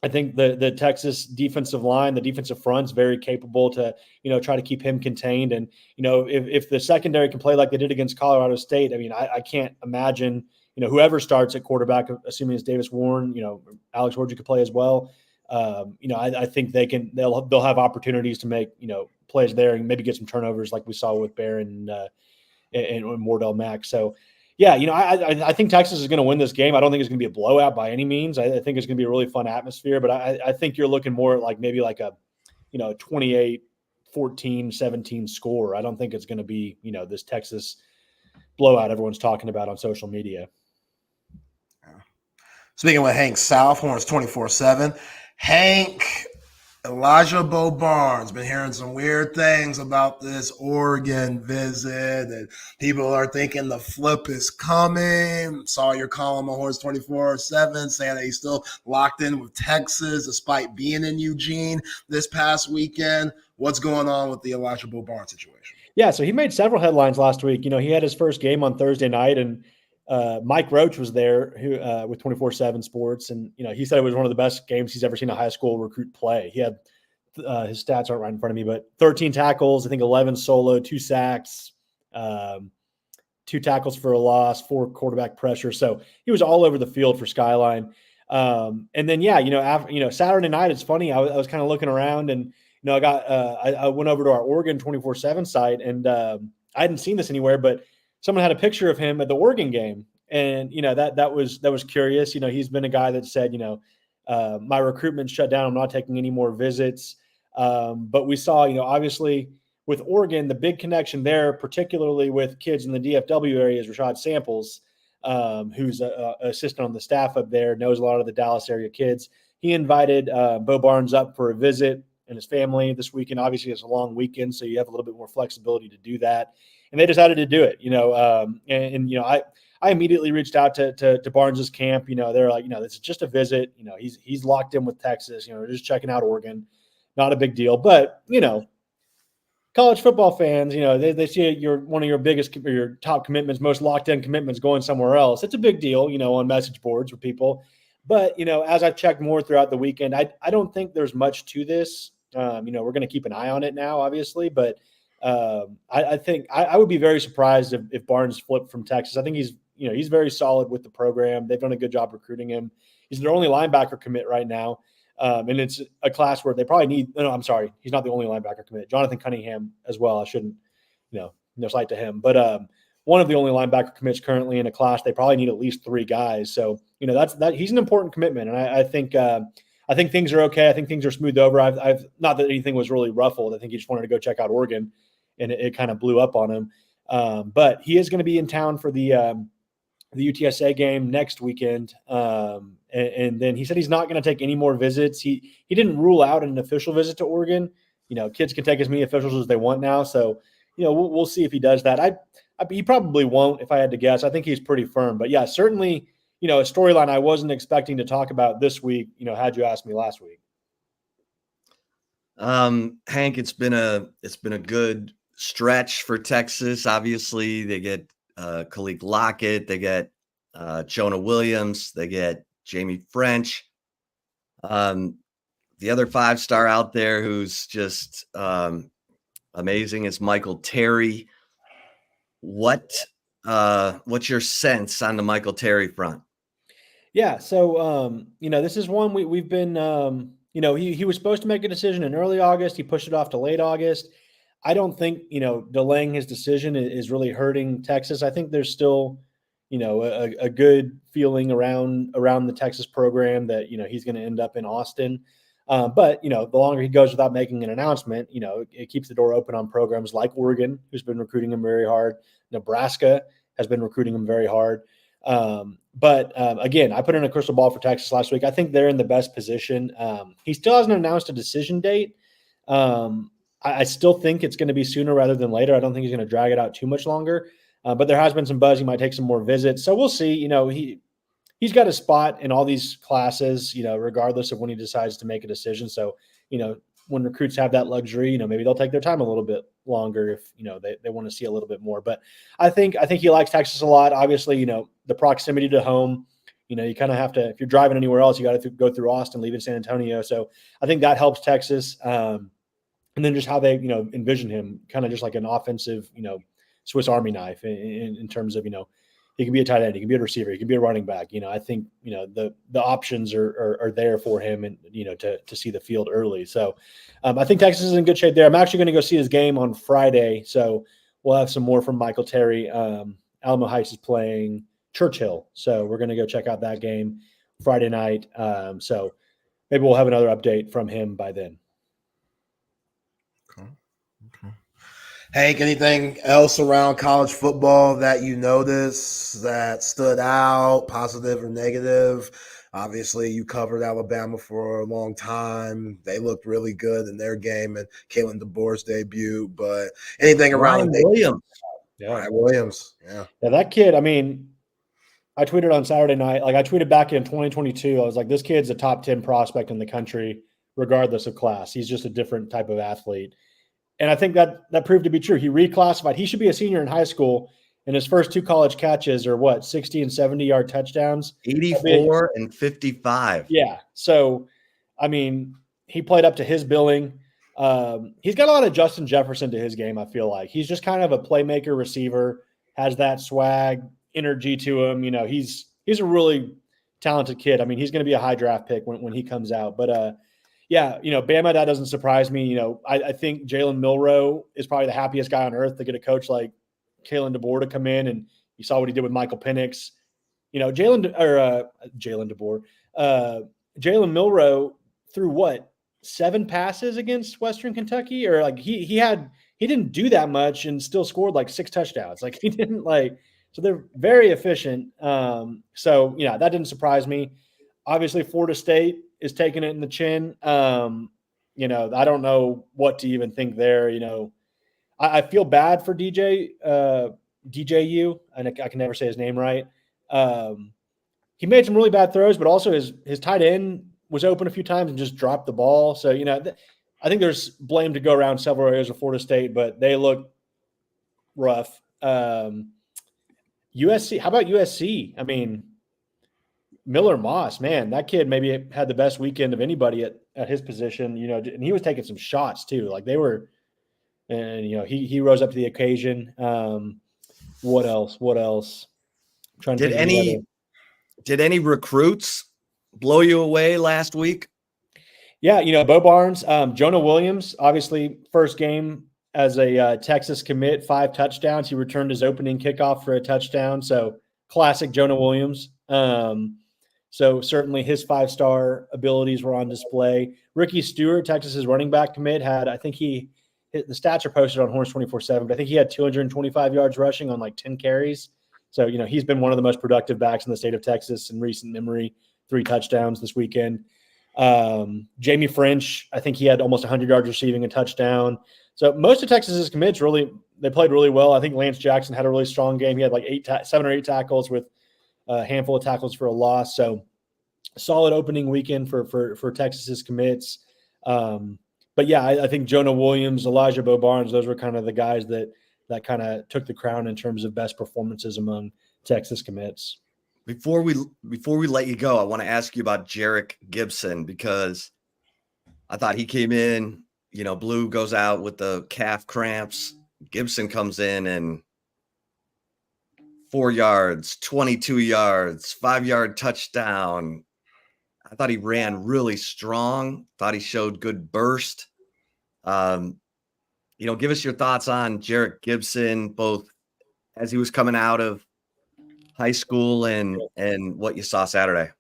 Speaker 2: I think the Texas defensive line, the defensive front's very capable to, try to keep him contained. And, if the secondary can play like they did against Colorado State, I mean, I can't imagine, whoever starts at quarterback, assuming it's Davis Warren, Alex Orji could play as well. I think they'll have opportunities to make, plays there and maybe get some turnovers like we saw with Barron and Wardell Mack. So, yeah, I think Texas is going to win this game. I don't think it's going to be a blowout by any means. I think it's going to be a really fun atmosphere, but I think you're looking more at like maybe like a, 28-14-17 score. I don't think it's going to be, this Texas blowout everyone's talking about on social media.
Speaker 22: Speaking with Hank South, Horns 24/7. Hank, Elijah Bo Barnes, been hearing some weird things about this Oregon visit, and people are thinking the flip is coming. Saw your column on Horns 24/7 saying that he's still locked in with Texas despite being in Eugene this past weekend. What's going on with the Elijah Bo Barnes situation?
Speaker 2: Yeah, so he made several headlines last week. He had his first game on Thursday night, and Mike Roach was there with 24/7 Sports, and he said it was one of the best games he's ever seen a high school recruit play. He had his stats aren't right in front of me, but 13 tackles, I think 11 solo, 2 sacks, 2 tackles for a loss, 4 quarterback pressure. So he was all over the field for Skyline. And then after Saturday night, it's funny. I was kind of looking around, and I went over to our Oregon 24/7 site, and I hadn't seen this anywhere, but someone had a picture of him at the Oregon game. And, that was curious. He's been a guy that said, my recruitment shut down. I'm not taking any more visits. But we saw, obviously with Oregon, the big connection there, particularly with kids in the DFW area, is Rashad Samples, who's an assistant on the staff up there, knows a lot of the Dallas area kids. He invited Bo Barnes up for a visit. and his family this weekend. Obviously, it's a long weekend, so you have a little bit more flexibility to do that. And they decided to do it, I immediately reached out to Barnes's camp. They're like, this is just a visit. He's locked in with Texas. Just checking out Oregon. Not a big deal, but college football fans, they see you're one of your biggest or your top commitments, most locked in commitments going somewhere else. It's a big deal, on message boards with people. But, as I've checked more throughout the weekend, I don't think there's much to this. We're going to keep an eye on it now, obviously. But I think I would be very surprised if Barnes flipped from Texas. I think he's very solid with the program. They've done a good job recruiting him. He's their only linebacker commit right now. And it's a class where they probably need – no, I'm sorry. He's not the only linebacker commit. Jonathan Cunningham as well. I shouldn't no slight to him. But one of the only linebacker commits currently in a class. They probably need at least 3 guys. So, that's he's an important commitment. And I think things are okay. I think things are smoothed over. I've not that anything was really ruffled. I think he just wanted to go check out Oregon, and it kind of blew up on him. But he is going to be in town for the UTSA game next weekend. And then he said he's not going to take any more visits. He didn't rule out an official visit to Oregon. Kids can take as many officials as they want now. So, we'll see if he does that. He probably won't, if I had to guess. I think he's pretty firm. But yeah, certainly, a storyline I wasn't expecting to talk about this week, had you asked me last week.
Speaker 21: Hank, it's been a good stretch for Texas. Obviously, they get Khalid Lockett, they get Jonah Williams, they get Jamie French. The other 5-star out there who's just amazing is Michael Terry. What's your sense on the Michael Terry front?
Speaker 2: Yeah, so this is one we've been he was supposed to make a decision in early August. He pushed it off to late August. I don't think delaying his decision is really hurting Texas. I think there's still a good feeling around the Texas program that he's going to end up in Austin. But the longer he goes without making an announcement, it keeps the door open on programs like Oregon, who's been recruiting him very hard. Nebraska has been recruiting him very hard. But again, I put in a crystal ball for Texas last week. I think they're in the best position. He still hasn't announced a decision date. I still think it's going to be sooner rather than later. I don't think he's going to drag it out too much longer. But there has been some buzz. He might take some more visits. So we'll see. He's got a spot in all these classes, regardless of when he decides to make a decision. So, when recruits have that luxury, maybe they'll take their time a little bit longer if, they want to see a little bit more. But I think he likes Texas a lot. Obviously, the proximity to home, you kind of have to, if you're driving anywhere else, you got to go through Austin, leave in San Antonio. So I think that helps Texas. And then just how they, envision him, kind of just like an offensive, Swiss Army knife in terms of, he can be a tight end, he can be a receiver, he can be a running back. I think, the options are there for him and, to see the field early. So I think Texas is in good shape there. I'm actually going to go see his game on Friday. So we'll have some more from Michael Terry. Alamo Heights is playing Churchill. So we're going to go check out that game Friday night. So maybe we'll have another update from him by then.
Speaker 22: Hank, anything else around college football that you noticed that stood out, positive or negative? Obviously, you covered Alabama for a long time. They looked really good in their game and Kalen DeBoer's debut. But anything around
Speaker 21: Williams?
Speaker 22: Ryan Williams. Yeah,
Speaker 2: that kid, I tweeted on Saturday night. Like I tweeted back in 2022. I was like, this kid's a top 10 prospect in the country, regardless of class. He's just a different type of athlete. And I think that proved to be true. He reclassified. He should be a senior in high school, and his first 2 college catches are 60 and 70-yard touchdowns.
Speaker 21: 84 and 55.
Speaker 2: Yeah. So, he played up to his billing. He's got a lot of Justin Jefferson to his game, I feel like. He's just kind of a playmaker receiver, has that swag, energy to him. He's a really talented kid. He's going to be a high draft pick when he comes out. But, yeah, Bama, that doesn't surprise me. I think Jalen Milroe is probably the happiest guy on earth to get a coach like Kalen DeBoer to come in, and you saw what he did with Michael Penix. Jalen Milroe threw 7 passes against Western Kentucky, or he didn't do that much and still scored 6 touchdowns. He didn't so they're very efficient. So that didn't surprise me. Obviously, Florida State is taking it in the chin. I don't know what to even think there. I feel bad for DJU, and I can never say his name right. He made some really bad throws, but also his tight end was open a few times and just dropped the ball. So, I think there's blame to go around several areas of Florida State, but they look rough. USC, how about USC? I mean, Miller Moss, man, that kid maybe had the best weekend of anybody at his position, and he was taking some shots too. Like they were, and he rose up to the occasion. What else? I'm trying to think
Speaker 21: did any recruits blow you away last week?
Speaker 2: Yeah, Bo Barnes, Jonah Williams, obviously first game as a Texas commit, 5 touchdowns. He returned his opening kickoff for a touchdown. So classic Jonah Williams. So certainly his 5-star abilities were on display. Ricky Stewart, Texas's running back commit, the stats are posted on Horns 24/7, but I think he had 225 yards rushing on like 10 carries. So, he's been one of the most productive backs in the state of Texas in recent memory, 3 touchdowns this weekend. Jamie French, I think he had almost 100 yards receiving, a touchdown. So most of Texas's commits they played really well. I think Lance Jackson had a really strong game. He had like 7 or 8 tackles with a handful of tackles for a loss. So solid opening weekend for Texas's commits. But yeah, I think Jonah Williams, Elijah Bo Barnes, those were kind of the guys that kind of took the crown in terms of best performances among Texas commits.
Speaker 21: Before we let you go, I want to ask you about Jarek Gibson, because I thought he came in, Blue goes out with the calf cramps. Gibson comes in and 4 yards, 22 yards, 5-yard touchdown. I thought he ran really strong. Thought he showed good burst. Give us your thoughts on Jarek Gibson, both as he was coming out of high school and what you saw Saturday.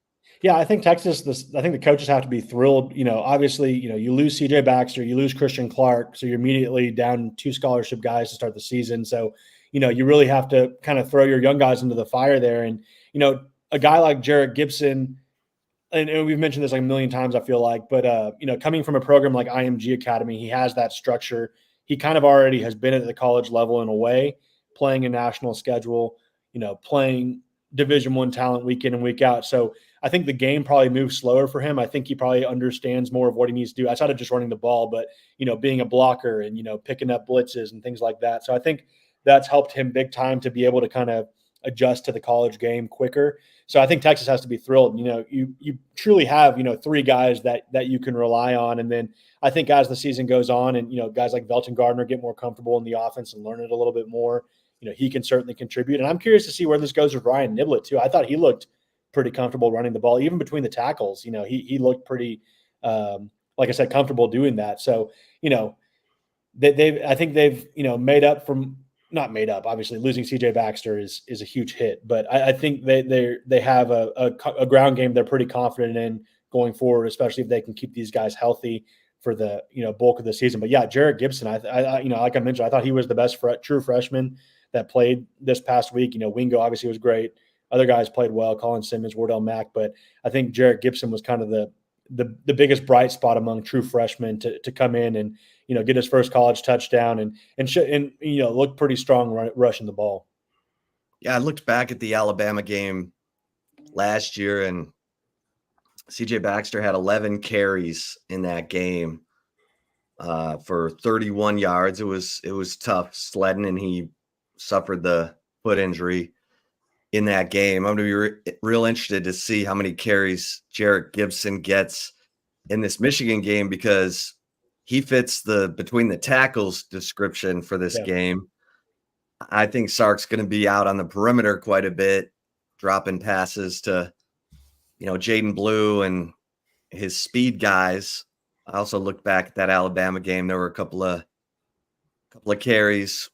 Speaker 2: Yeah, I think Texas, I think the coaches have to be thrilled. Obviously, you lose CJ Baxter, you lose Christian Clark, so you're immediately down 2 scholarship guys to start the season. So, you really have to kind of throw your young guys into the fire there. And, a guy like Jarek Gibson, and we've mentioned this like a million times, I feel like, but, coming from a program like IMG Academy, he has that structure. He kind of already has been at the college level in a way, playing a national schedule, playing Division I talent week in and week out. So I think the game probably moves slower for him. I think he probably understands more of what he needs to do outside of just running the ball, but, being a blocker and, picking up blitzes and things like that. So I think that's helped him big time to be able to kind of adjust to the college game quicker. So I think Texas has to be thrilled. You truly have, 3 guys that you can rely on. And then I think as the season goes on and, guys like Velton Gardner get more comfortable in the offense and learn it a little bit more, he can certainly contribute. And I'm curious to see where this goes with Ryan Niblett too. I thought he looked pretty comfortable running the ball, even between the tackles. He looked pretty, like I said, comfortable doing that. So, I think they've, made up from, not made up, obviously losing CJ Baxter is a huge hit, but I think they have a ground game they're pretty confident in going forward, especially if they can keep these guys healthy for the, bulk of the season. But yeah, Jarek Gibson, I like I mentioned, I thought he was the best true freshman that played this past week. Wingo obviously was great. Other guys played well, Colin Simmons, Wardell Mack, but I think Jarek Gibson was kind of the biggest bright spot among true freshmen to come in and, get his first college touchdown and look pretty strong rushing the ball.
Speaker 21: Yeah, I looked back at the Alabama game last year, and CJ Baxter had 11 carries in that game for 31 yards. It was tough sledding, and he suffered the foot injury in that game. I'm going to be real interested to see how many carries Jarek Gibson gets in this Michigan game, because he fits the between the tackles description for this game. I think Sark's going to be out on the perimeter quite a bit, dropping passes to, Jaden Blue and his speed guys. I also looked back at that Alabama game. There were a couple of carries,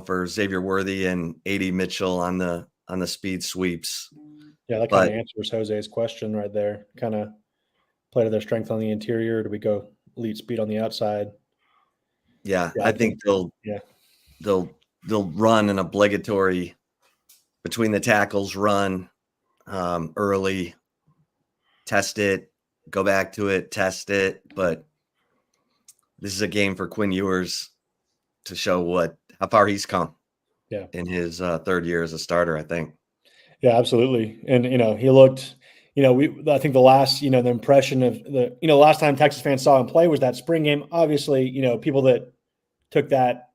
Speaker 21: for Xavier Worthy and A.D. Mitchell on the speed sweeps.
Speaker 2: Yeah, that kind of answers Jose's question right there. Kind of play to their strength on the interior. Do we go elite speed on the outside?
Speaker 21: Yeah, I think they'll run an obligatory between the tackles run early, test it, go back to it, test it. But this is a game for Quinn Ewers to show how far he's come.
Speaker 2: Yeah.
Speaker 21: In his third year as a starter, I think.
Speaker 2: Yeah, absolutely. And, he looked, I think the last, the impression of last time Texas fans saw him play was that spring game. Obviously, people that took that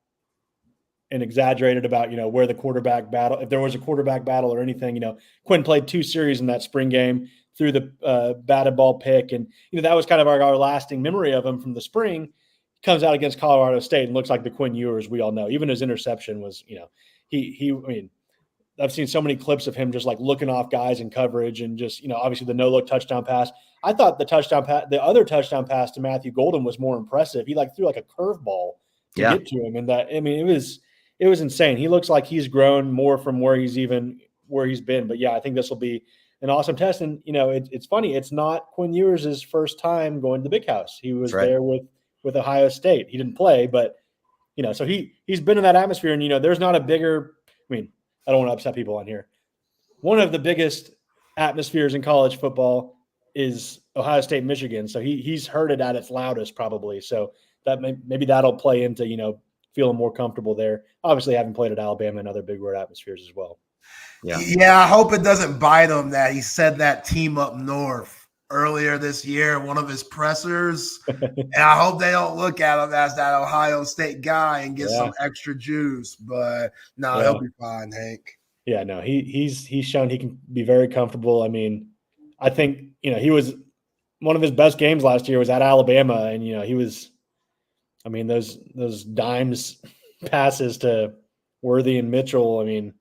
Speaker 2: and exaggerated about, where the quarterback battle, if there was a quarterback battle or anything, Quinn played 2 series in that spring game through the batted ball pick. And, that was kind of our lasting memory of him from the spring. He comes out against Colorado State and looks like the Quinn Ewers we all know. Even his interception was, I've seen so many clips of him just like looking off guys in coverage and just, obviously the no-look touchdown pass. I thought the other touchdown pass to Matthew Golden was more impressive. He threw like a curveball to get to him. And it was insane. He looks like he's grown more from where he's been. But yeah, I think this will be an awesome test. And, it's funny. It's not Quinn Ewers' first time going to the big house. He was there with Ohio State. He didn't play, but, so he's been in that atmosphere. And, there's not a bigger, I don't want to upset people on here. One of the biggest atmospheres in college football is Ohio State, Michigan. So he's heard it at its loudest probably. So that maybe that'll play into, feeling more comfortable there. Obviously having played at Alabama and other big road atmospheres as well.
Speaker 22: Yeah, I hope it doesn't bite him that he said that team up north earlier this year, one of his pressers. And I hope they don't look at him as that Ohio State guy and get some extra juice. But no, he'll be fine, Hank.
Speaker 2: Yeah, no, he's shown he can be very comfortable. I think, he was one of his best games last year was at Alabama. And, he was, those dimes passes to Worthy and Mitchell. He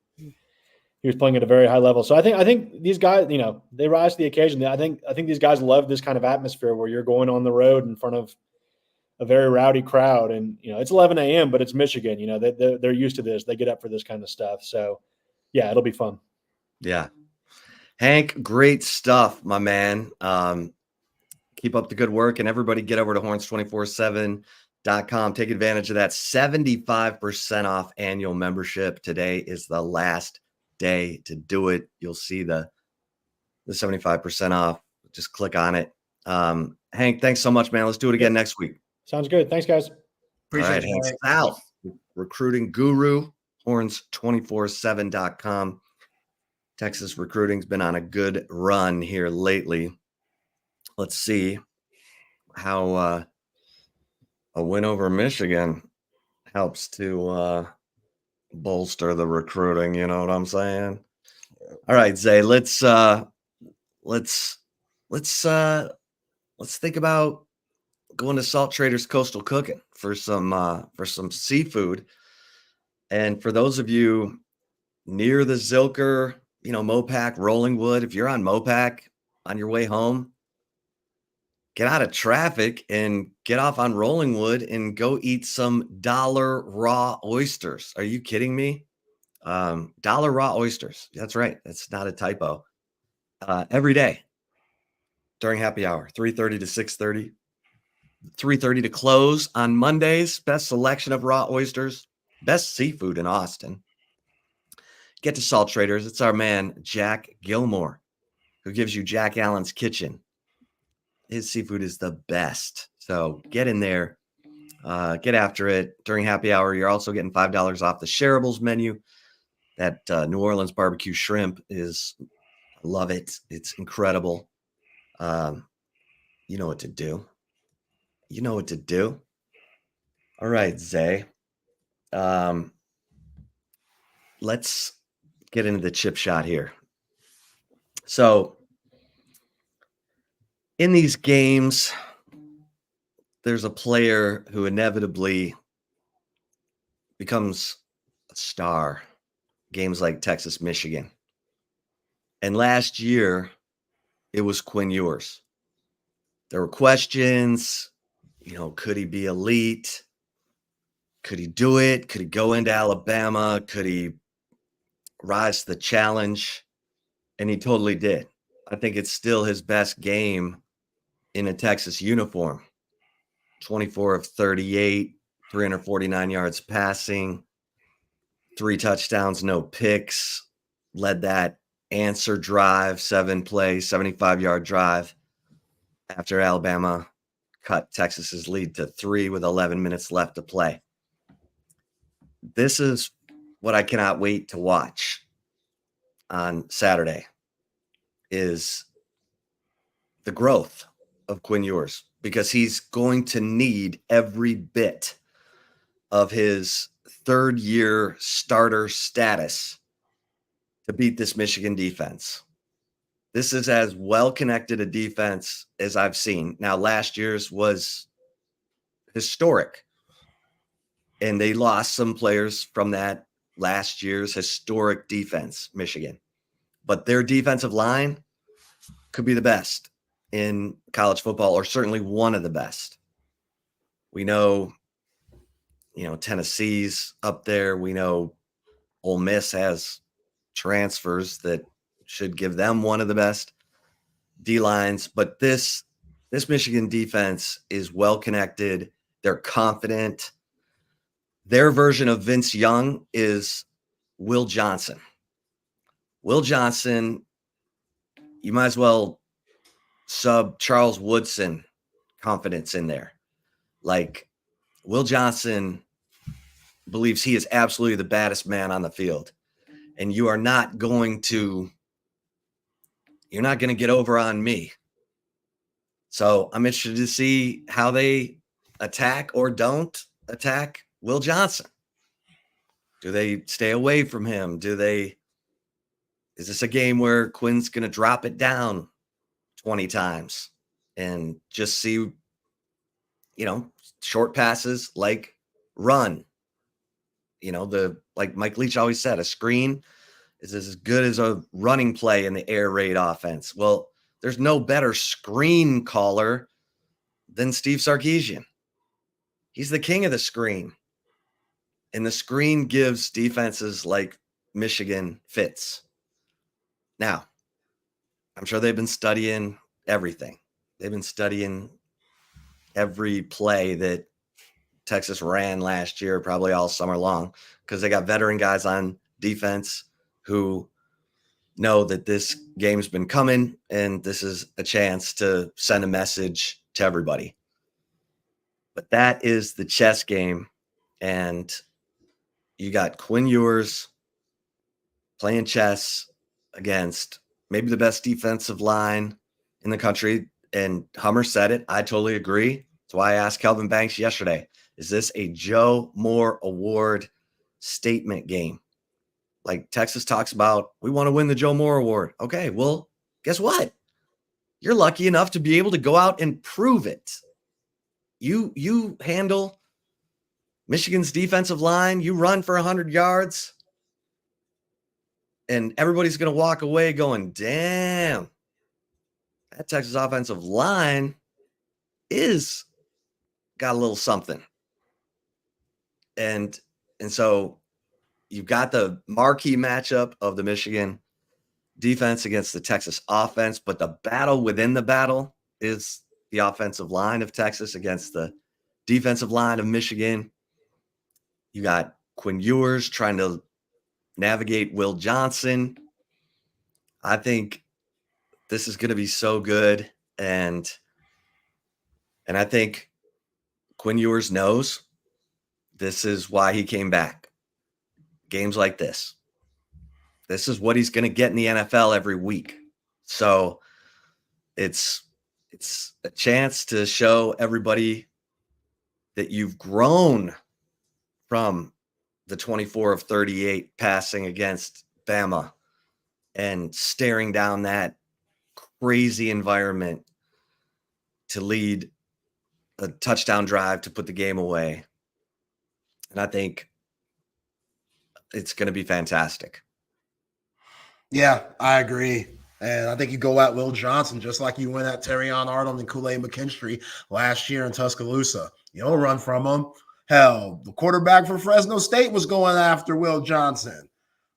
Speaker 2: was playing at a very high level. So I think these guys, they rise to the occasion. I think these guys love this kind of atmosphere where you're going on the road in front of a very rowdy crowd. And, it's 11 a.m., but it's Michigan. They're used to this. They get up for this kind of stuff. So, yeah, it'll be fun.
Speaker 21: Yeah. Hank, great stuff, my man. Keep up the good work. And everybody get over to horns247.com. Take advantage of that 75% off annual membership. Today is the last day to do it. You'll see the 75% off. Just click on it. Hank, thanks so much, man. Let's do it again next week.
Speaker 2: Sounds good. Thanks, guys.
Speaker 21: Appreciate it. Hank South, recruiting guru, horns247.com. Texas recruiting's been on a good run here lately. Let's see how a win over Michigan helps to bolster the recruiting, you know what I'm saying? All right, Zay, let's think about going to Salt Traders Coastal Cooking for some seafood. And for those of you near the Zilker, Mopac, Rollingwood, if you're on Mopac on your way home, get out of traffic and get off on Rollingwood and go eat some dollar raw oysters. Are you kidding me? Dollar raw oysters. That's right. That's not a typo. Every day during happy hour, 3:30 to 6:30, 3:30 to close on Mondays. Best selection of raw oysters, best seafood in Austin. Get to Salt Traders. It's our man, Jack Gilmore, who gives you Jack Allen's Kitchen. His seafood is the best. So get in there, get after it. During happy hour, you're also getting $5 off the shareables menu. That New Orleans barbecue shrimp I love it. It's incredible. You know what to do. All right, Zay. Let's get into the chip shot here. So in these games, there's a player who inevitably becomes a star. Games like Texas, Michigan. And last year, it was Quinn Ewers. There were questions, could he be elite? Could he do it? Could he go into Alabama? Could he rise to the challenge? And he totally did. I think it's still his best game in a Texas uniform. 24 of 38, 349 yards passing, 3 touchdowns, no picks. Led that answer drive, 7-play, 75-yard drive after Alabama cut Texas's lead to 3 with 11 minutes left to play. This is what I cannot wait to watch on Saturday is the growth of Quinn Ewers, because he's going to need every bit of his third-year starter status to beat this Michigan defense. This is as well-connected a defense as I've seen. Now, last year's was historic, and they lost some players from that last year's historic defense, Michigan. But their defensive line could be the best in college football, or certainly one of the best. We know, Tennessee's up there. We know Ole Miss has transfers that should give them one of the best D-lines. But this Michigan defense is well-connected. They're confident. Their version of Vince Young is Will Johnson. Will Johnson, you might as well sub Charles Woodson confidence in there. Like, Will Johnson believes he is absolutely the baddest man on the field. And you're not going to get over on me. So I'm interested to see how they attack or don't attack Will Johnson. Do they stay away from him? Is this a game where Quinn's going to drop it down 20 times and just see, short passes like run? Like Mike Leach always said, a screen is as good as a running play in the air raid offense. Well, there's no better screen caller than Steve Sarkeesian. He's the king of the screen. And the screen gives defenses like Michigan fits. Now, I'm sure they've been studying everything. They've been studying every play that Texas ran last year, probably all summer long, because they got veteran guys on defense who know that this game's been coming and this is a chance to send a message to everybody. But that is the chess game. And you got Quinn Ewers playing chess against maybe the best defensive line in the country. And Hummer said it. I totally agree. That's why I asked Kelvin Banks yesterday, is this a Joe Moore Award statement game? Like Texas talks about, we want to win the Joe Moore Award. Okay, well, guess what? You're lucky enough to be able to go out and prove it. You handle Michigan's defensive line, you run for 100 yards, and everybody's going to walk away going, damn, that Texas offensive line is got a little something. And so you've got the marquee matchup of the Michigan defense against the Texas offense, but the battle within the battle is the offensive line of Texas against the defensive line of Michigan. You got Quinn Ewers trying to navigate Will Johnson. I think this is going to be so good. And I think Quinn Ewers knows this is why he came back. Games like this. This is what he's going to get in the NFL every week. So it's a chance to show everybody that you've grown from the 24 of 38 passing against Bama and staring down that crazy environment to lead a touchdown drive to put the game away. And I think it's going to be fantastic.
Speaker 22: Yeah, I agree. And I think you go at Will Johnson just like you went at Terrion Arnold and Kool-Aid McKinstry last year in Tuscaloosa. You don't run from him. Hell, the quarterback for Fresno State was going after Will Johnson.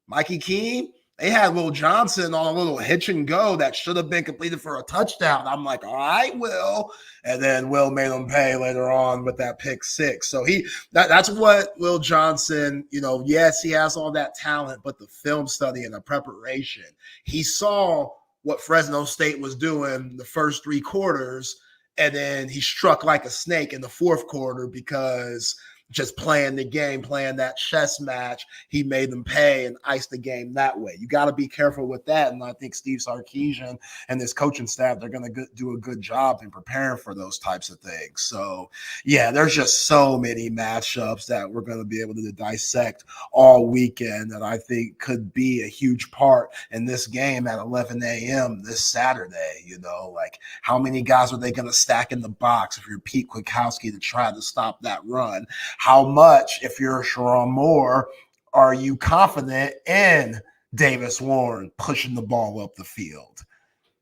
Speaker 22: Mikey Keene, they had Will Johnson on a little hitch and go that should have been completed for a touchdown. I'm like, all right, Will. And then Will made him pay later on with that pick six. So that's what Will Johnson, yes, he has all that talent, but the film study and the preparation. He saw what Fresno State was doing the first three quarters, And then he struck like a snake in the fourth quarter because just playing the game, playing that chess match, he made them pay and iced the game that way. You got to be careful with that. And I think Steve Sarkeesian and this coaching staff, they're going to do a good job in preparing for those types of things. So, yeah, there's just so many matchups that we're going to be able to dissect all weekend that I think could be a huge part in this game at 11 a.m. this Saturday. You know, like how many guys are they going to stack in the box if you're Pete Kwiatkowski to try to stop that run? How much, if you're Sharon Moore, are you confident in Davis Warren pushing the ball up the field?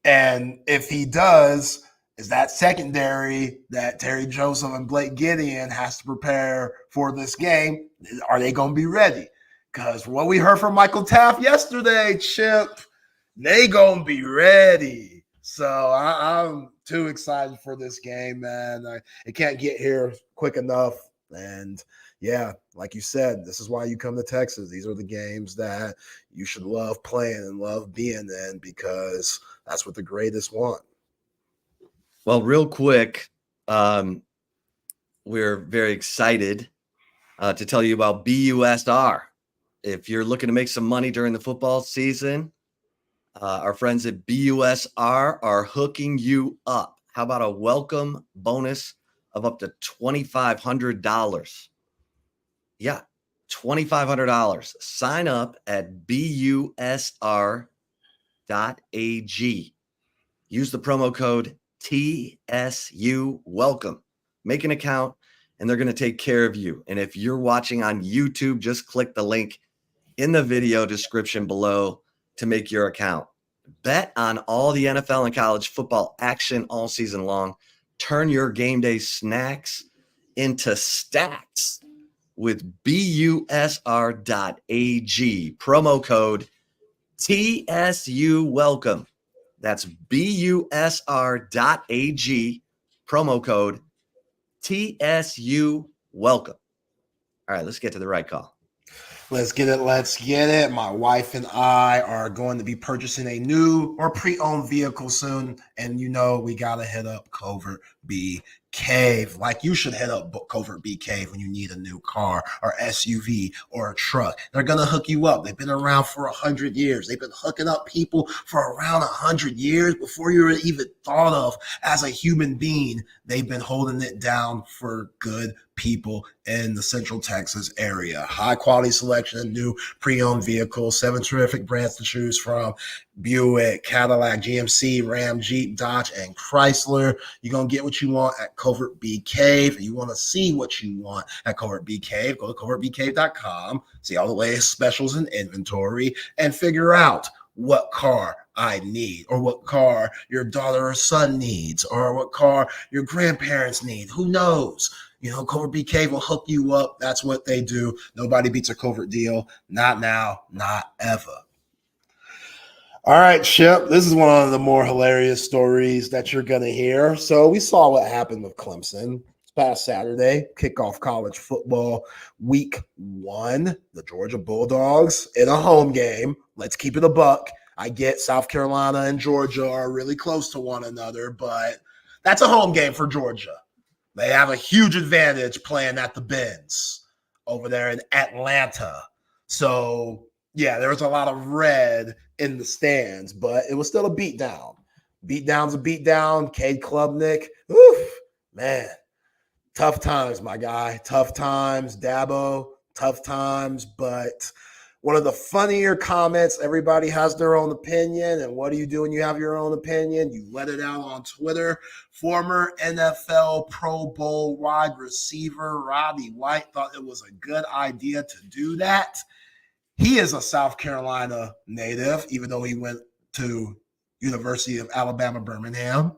Speaker 22: And if he does, is that secondary that Terry Joseph and Blake Gideon has to prepare for this game, are they going to be ready? Because what we heard from Michael Taft yesterday, Chip, they going to be ready. So I'm too excited for this game, man. It can't get here quick enough. And yeah, like you said, this is why you come to Texas. These are the games that you should love playing and love being in because that's what the greatest want.
Speaker 21: Well, real quick, we're very excited to tell you about BUSR. If you're looking to make some money during the football season, our friends at BUSR are hooking you up. How about a welcome bonus of up to $2,500? Yeah, $2,500. Sign up at busr.ag. Use the promo code TSU Welcome. Make an account, and they're going to take care of you. And if you're watching on YouTube, just click the link in the video description below to make your account. Bet on all the NFL and college football action all season long. Turn your game day snacks into stacks with busr.ag. Promo code TSU Welcome. That's busr.ag. Promo code TSU Welcome. All right, let's get to the right call.
Speaker 22: Let's get it. Let's get it. My wife and I are going to be purchasing a new or pre-owned vehicle soon. And you know, we got to hit up Covert B Cave. Like you should hit up Covert B Cave when you need a new car or SUV or a truck. They're going to hook you up. They've been around for 100 years. They've been hooking up people for around 100 years before you were even thought of as a human being. They've been holding it down for good people in the Central Texas area. High quality selection of new pre-owned vehicles, 7 terrific brands to choose from: Buick, Cadillac, GMC, Ram, Jeep, Dodge, and Chrysler. You're going to get what you want at Covert B Cave. And you want to see what you want at Covert B Cave, go to covertbcave.com, see all the latest specials and inventory, and figure out what car I need, or what car your daughter or son needs, or what car your grandparents need. Who knows? You know, Covert B Cave will hook you up. That's what they do. Nobody beats a Covert deal. Not now, not ever. All right, Chip, this is one of the more hilarious stories that you're going to hear. So we saw what happened with Clemson this past Saturday, kickoff college football week 1, the Georgia Bulldogs in a home game. Let's keep it a buck. I get South Carolina and Georgia are really close to one another, but that's a home game for Georgia. They have a huge advantage playing at the Benz over there in Atlanta. So, yeah, there was a lot of red in the stands, but it was still a beatdown. Beatdown's a beatdown. Cade Klubnik, oof, man, tough times, my guy. Tough times, Dabo, tough times. But one of the funnier comments, everybody has their own opinion. And what do you do when you have your own opinion? You let it out on Twitter. Former NFL Pro Bowl wide receiver Rodney White thought it was a good idea to do that. He is a South Carolina native, even though he went to University of Alabama, Birmingham.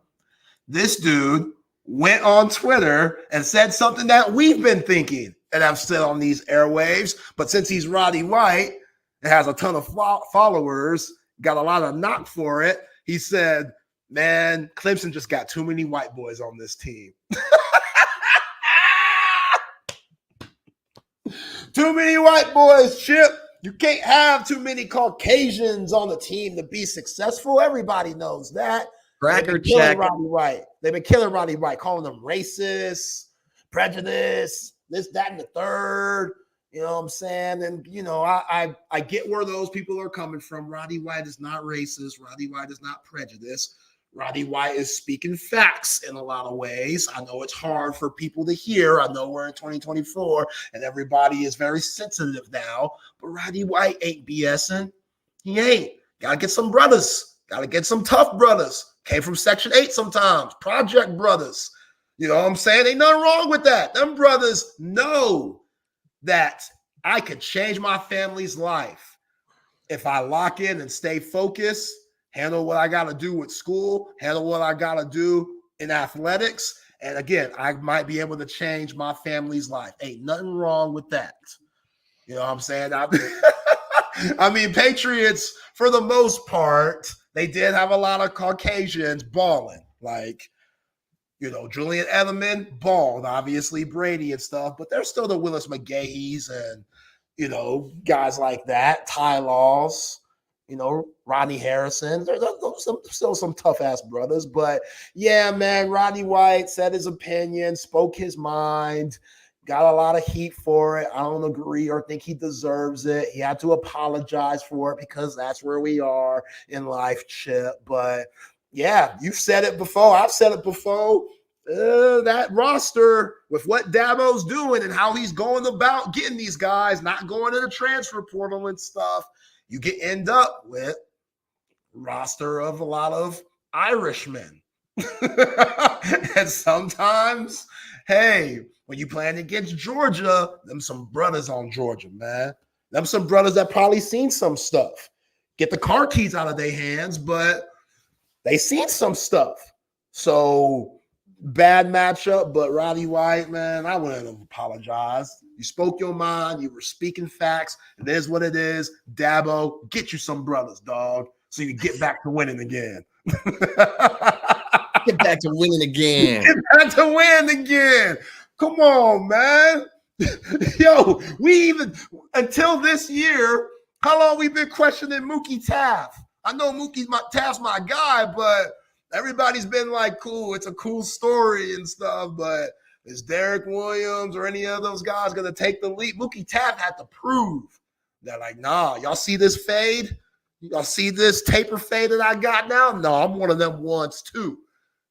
Speaker 22: This dude went on Twitter and said something that we've been thinking and I've said on these airwaves. But since he's Rodney White and has a ton of followers, got a lot of knock for it, he said, man, Clemson just got too many white boys on this team. Too many white boys, Chip. You can't have too many Caucasians on the team to be successful. Everybody knows that.
Speaker 21: Cracker check.
Speaker 22: Rodney White. They've been killing Rodney White, calling him racist, prejudice, this, that, and the third. You know what I'm saying? And, you know, I get where those people are coming from. Rodney White is not racist. Rodney White is not prejudiced. Rodney White is speaking facts in a lot of ways. I know it's hard for people to hear. I know we're in 2024 and everybody is very sensitive now, but Rodney White ain't BSing. He ain't. Got to get some brothers. Got to get some tough brothers. Came from Section 8 sometimes. Project brothers. You know what I'm saying? Ain't nothing wrong with that. Them brothers know that I could change my family's life if I lock in and stay focused, handle what I got to do with school, handle what I got to do in athletics. And again, I might be able to change my family's life. Ain't nothing wrong with that. You know what I'm saying? I mean, Patriots, for the most part, they did have a lot of Caucasians balling. Like, you know, Julian Edelman balled, obviously Brady and stuff, but there's still the Willis McGahees and, you know, guys like that, Ty Laws, you know, Rodney Harrison. There's still some tough-ass brothers. But, yeah, man, Rodney White said his opinion, spoke his mind, got a lot of heat for it. I don't agree or think he deserves it. He had to apologize for it because that's where we are in life, Chip. But, yeah, you've said it before. I've said it before. That roster with what Dabo's doing and how he's going about getting these guys, not going to the transfer portal and stuff, you end up with roster of a lot of Irishmen. And sometimes, hey, when you playing against Georgia, them some brothers on Georgia, man. Them some brothers that probably seen some stuff. Get the car keys out of their hands, but they seen some stuff. So bad matchup, but Rodney White, man, I wouldn't have apologized. You spoke your mind. You were speaking facts. It is what it is. Dabo, get you some brothers, dog, so you get back to winning again.
Speaker 21: Get back to winning again.
Speaker 22: Get back to winning again. Come on, man. Yo, we even, until this year, how long we been questioning Mookie Taft? I know Taft's my guy, but everybody's been like, cool, it's a cool story and stuff, but is Derek Williams or any of those guys going to take the lead? Mookie Taft had to prove that, like, nah, y'all see this fade? Y'all see this taper fade that I got now? No, I'm one of them ones too.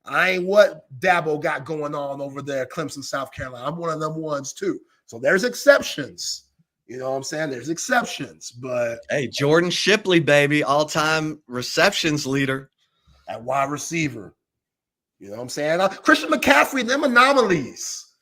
Speaker 22: I ain't what Dabo got going on over there at Clemson, South Carolina. I'm one of them ones too. So there's exceptions. You know what I'm saying? There's exceptions, but
Speaker 21: hey, Jordan Shipley, baby, all-time receptions leader
Speaker 22: at wide receiver. You know what I'm saying? Christian McCaffrey, them anomalies.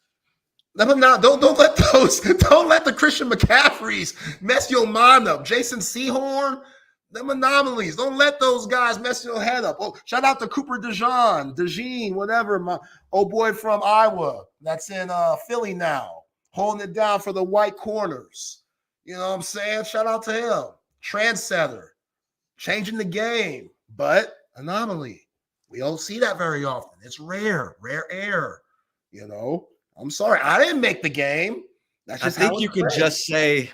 Speaker 22: Don't let the Christian McCaffreys mess your mind up. Jason Sehorn, them anomalies. Don't let those guys mess your head up. Oh, shout out to Cooper DeJean, whatever, my old boy from Iowa that's in Philly now, holding it down for the white corners. You know what I'm saying? Shout out to him. Trendsetter, changing the game, but anomaly. We don't see that very often. It's rare air. You know, I'm sorry. I didn't make the game. That's just
Speaker 21: I think you could just say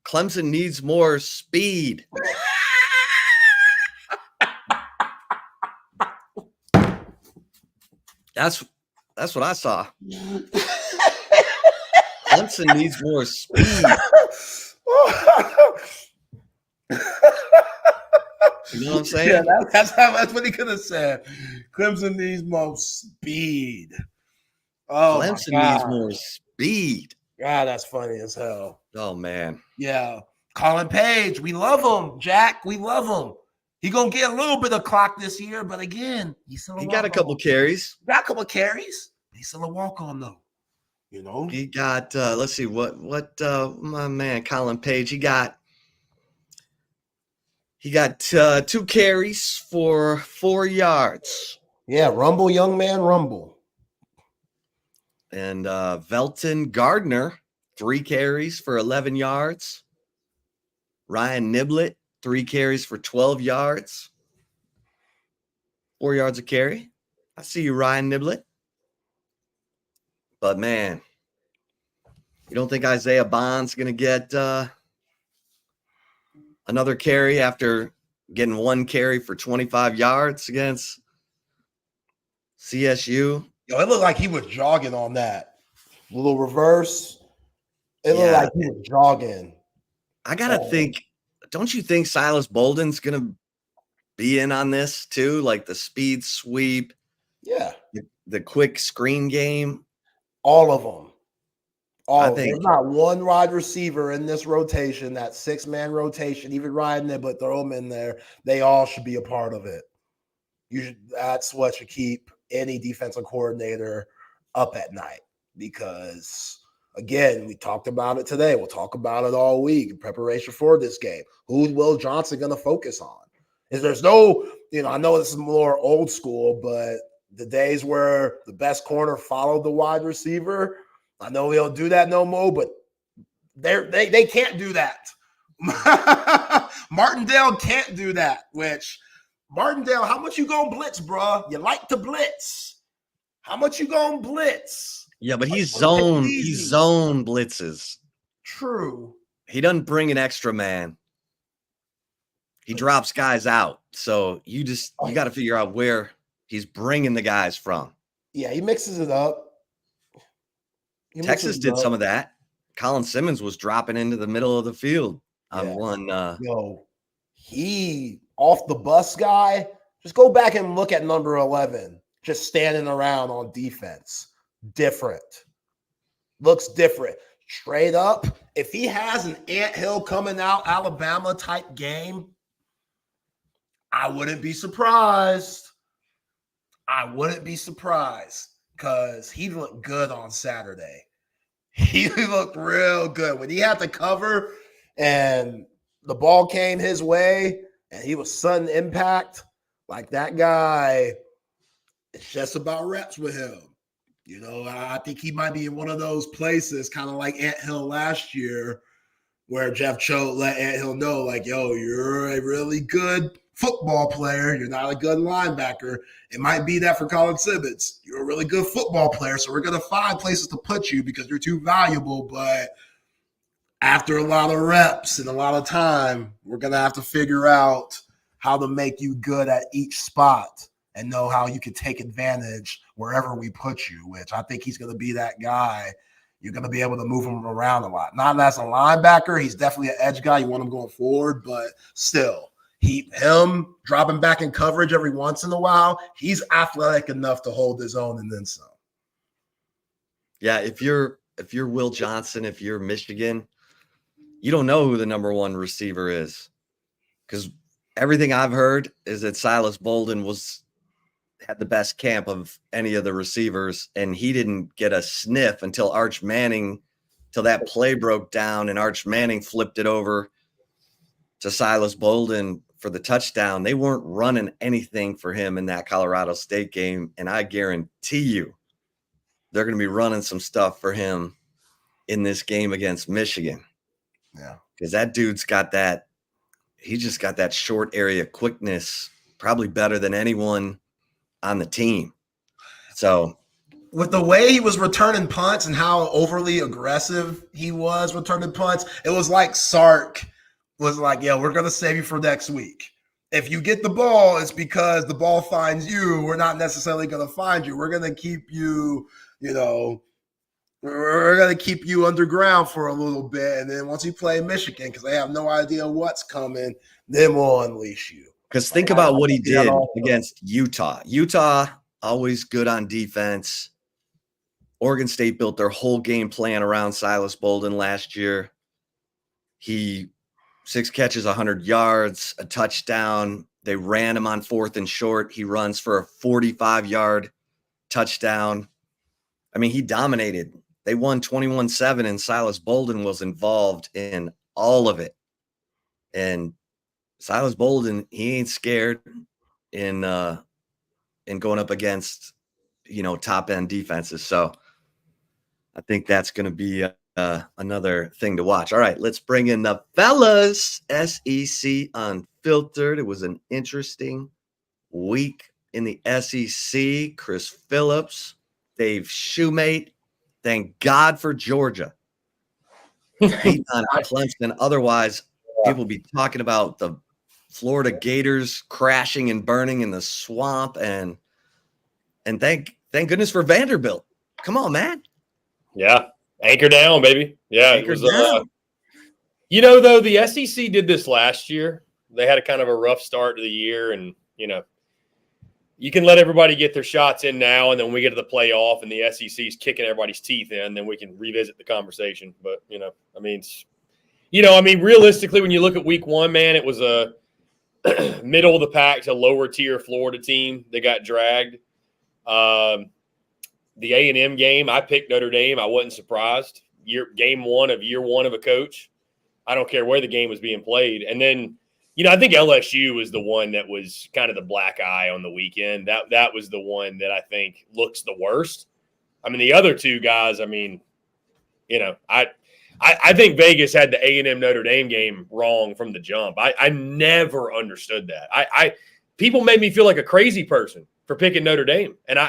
Speaker 21: Clemson needs more speed. That's what I saw. Clemson needs more speed. You know what I'm saying?
Speaker 22: Yeah, that's what he could have said. Clemson needs more speed. Oh,
Speaker 21: Clemson needs more speed.
Speaker 22: God, that's funny as hell.
Speaker 21: Oh, man.
Speaker 22: Yeah. Colin Page, we love him. Jack, we love him. He going to get a little bit of clock this year, but again, he
Speaker 21: got a couple carries.
Speaker 22: Got a couple carries. He's still a walk-on, though. You know?
Speaker 21: He got, let's see, what my man, Colin Page, he got 2 carries for 4 yards.
Speaker 22: Yeah, rumble, young man, rumble.
Speaker 21: And Velton Gardner, 3 carries for 11 yards. Ryan Niblett, 3 carries for 12 yards. 4 yards a carry. I see you, Ryan Niblett. But, man, you don't think Isaiah Bond's going to get another carry after getting 1 carry for 25 yards against CSU.
Speaker 22: Yo, it looked like he was jogging on that little reverse. It looked like he was jogging.
Speaker 21: I gotta think. Don't you think Silas Bolden's gonna be in on this too? Like the speed sweep, the quick screen game.
Speaker 22: All of them.
Speaker 21: I think
Speaker 22: There's not one wide receiver in this rotation, that 6-man rotation, even riding it, but throw them in there. They all should be a part of it. That's what should keep any defensive coordinator up at night, because again, we talked about it today. We'll talk about it all week in preparation for this game. Who's Will Johnson going to focus on? There's no, I know this is more old school, but the days where the best corner followed the wide receiver, I know we don't do that no more, but they can't do that. Martindale can't do that, which Martindale, how much you gonna blitz, bro? You like to blitz. How much you gonna blitz?
Speaker 21: Yeah, but he's zone blitzes.
Speaker 22: True.
Speaker 21: He doesn't bring an extra man. He drops guys out. So you got to figure out where he's bringing the guys from.
Speaker 22: Yeah, he mixes it up.
Speaker 21: Texas did some of that. Colin Simmons was dropping into the middle of the field on one.
Speaker 22: He off the bus guy. Just go back and look at number 11, just standing around on defense. Different. Looks different. Straight up, if he has an anthill coming out Alabama type game, I wouldn't be surprised. Because he looked good on Saturday. He looked real good. When he had to cover and the ball came his way and he was sudden impact, like that guy, it's just about reps with him. I think he might be in one of those places, kind of like Anthill last year, where Jeff Choate let Anthill know, like, yo, you're a really good football player. You're not a good linebacker. It might be that for Colin Simmons. You're a really good football player, so we're going to find places to put you because you're too valuable. But after a lot of reps and a lot of time, we're going to have to figure out how to make you good at each spot and know how you can take advantage wherever we put you, which I think he's going to be that guy. You're going to be able to move him around a lot. Not as a linebacker. He's definitely an edge guy. You want him going forward, but still, him dropping back in coverage every once in a while, he's athletic enough to hold his own and then some.
Speaker 21: Yeah, if you're Will Johnson, if you're Michigan, you don't know who the number one receiver is, because everything I've heard is that Silas Bolden had the best camp of any of the receivers, and he didn't get a sniff until that play broke down and Arch Manning flipped it over to Silas Bolden for the touchdown. They weren't running anything for him in that Colorado State game, and I guarantee you they're going to be running some stuff for him in this game against Michigan.
Speaker 22: Yeah.
Speaker 21: Because that dude's got that – he just got that short area quickness, probably better than anyone on the team. So
Speaker 22: with the way he was returning punts and how overly aggressive he was returning punts, it was like Sark was like, yeah, we're going to save you for next week. If you get the ball, it's because the ball finds you. We're not necessarily going to find you. We're going to keep you, we're going to keep you underground for a little bit. And then once you play Michigan, because they have no idea what's coming, then we'll unleash you.
Speaker 21: Because think about what he did against Utah. Utah, always good on defense. Oregon State built their whole game plan around Silas Bolden last year. He 6 catches, 100 yards, a touchdown. They ran him on 4th and short. He runs for a 45-yard touchdown. I mean, he dominated. They won 21-7, and Silas Bolden was involved in all of it. And Silas Bolden, he ain't scared in going up against, top end defenses. So I think that's going to be another thing to watch. All right, let's bring in the fellas. SEC Unfiltered. It was an interesting week in the SEC. Chris Phillips, Dave Shoemate. Thank God for Georgia. Beat on Clemson. Otherwise, people be talking about the Florida Gators crashing and burning in the swamp, and And thank goodness for Vanderbilt. Come on, man.
Speaker 1: Yeah. Anchor down, baby. Yeah.
Speaker 21: Anchor
Speaker 1: it was
Speaker 21: down.
Speaker 1: Though the SEC did this last year. They had a kind of a rough start to the year, and you can let everybody get their shots in now, and then when we get to the playoff and the SEC's kicking everybody's teeth in, then we can revisit the conversation. But realistically, when you look at week 1, man, it was a middle of the pack to lower tier Florida team that got dragged. The A&M game, I picked Notre Dame. I wasn't surprised. Game 1 of year 1 of a coach. I don't care where the game was being played. And then, I think LSU was the one that was kind of the black eye on the weekend. That was the one that I think looks the worst. I mean, the other two guys, I think Vegas had the A&M Notre Dame game wrong from the jump. I never understood that. People made me feel like a crazy person for picking Notre Dame. And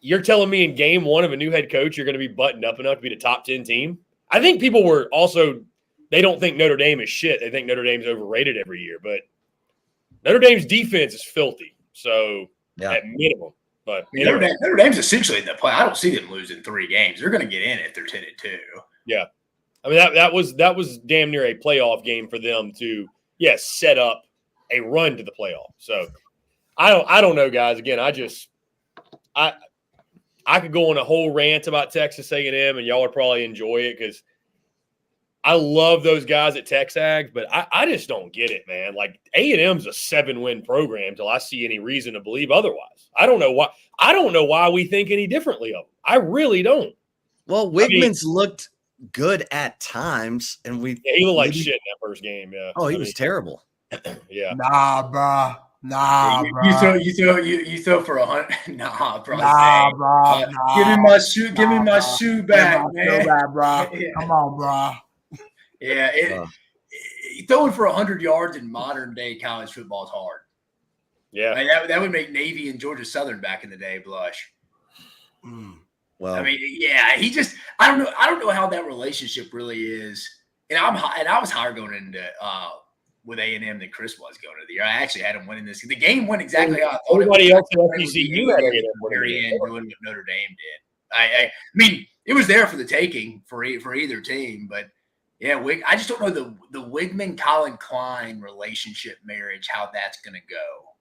Speaker 1: you're telling me in game 1 of a new head coach, you're going to be buttoned up enough to be the top 10 team? I think people were also – they don't think Notre Dame is shit. They think Notre Dame's overrated every year. But Notre Dame's defense is filthy. So at minimum. But
Speaker 7: anyway. Notre Dame's essentially in the play. I don't see them losing 3 games. They're going to get in if they're 10-2.
Speaker 1: Yeah. I mean, that was damn near a playoff game for them to, set up a run to the playoff. So I don't know, guys. Again, I could go on a whole rant about Texas A&M, and y'all would probably enjoy it because I love those guys at Texas, but I just don't get it, man. Like A&M's a 7-win program until I see any reason to believe otherwise. I don't know why we think any differently of them. I really don't.
Speaker 21: Well, Wigman's looked good at times, and
Speaker 1: he looked like shit in that first game. Yeah.
Speaker 21: Oh, he was terrible.
Speaker 1: Yeah.
Speaker 22: Nah, bro. Nah, bro.
Speaker 7: You throw for 100. Nah, bro.
Speaker 22: Nah, bro.
Speaker 7: Give me my shoe. Give me my shoe back, man.
Speaker 22: Bro. Come on, bro.
Speaker 7: Yeah, throwing for 100 yards in modern day college football is hard.
Speaker 1: Yeah,
Speaker 7: I mean, that would make Navy and Georgia Southern back in the day blush.
Speaker 21: Well,
Speaker 7: I mean, he just I don't know how that relationship really is. And I was higher going into with A&M than Chris was going into the year. I actually had him winning this. The game went exactly how I thought.
Speaker 1: Everybody else at
Speaker 7: FSU had very end doing what Notre Dame did. I mean, it was there for the taking for either team, but. Yeah, I just don't know the Wigman-Colin Klein relationship marriage, how that's going to go.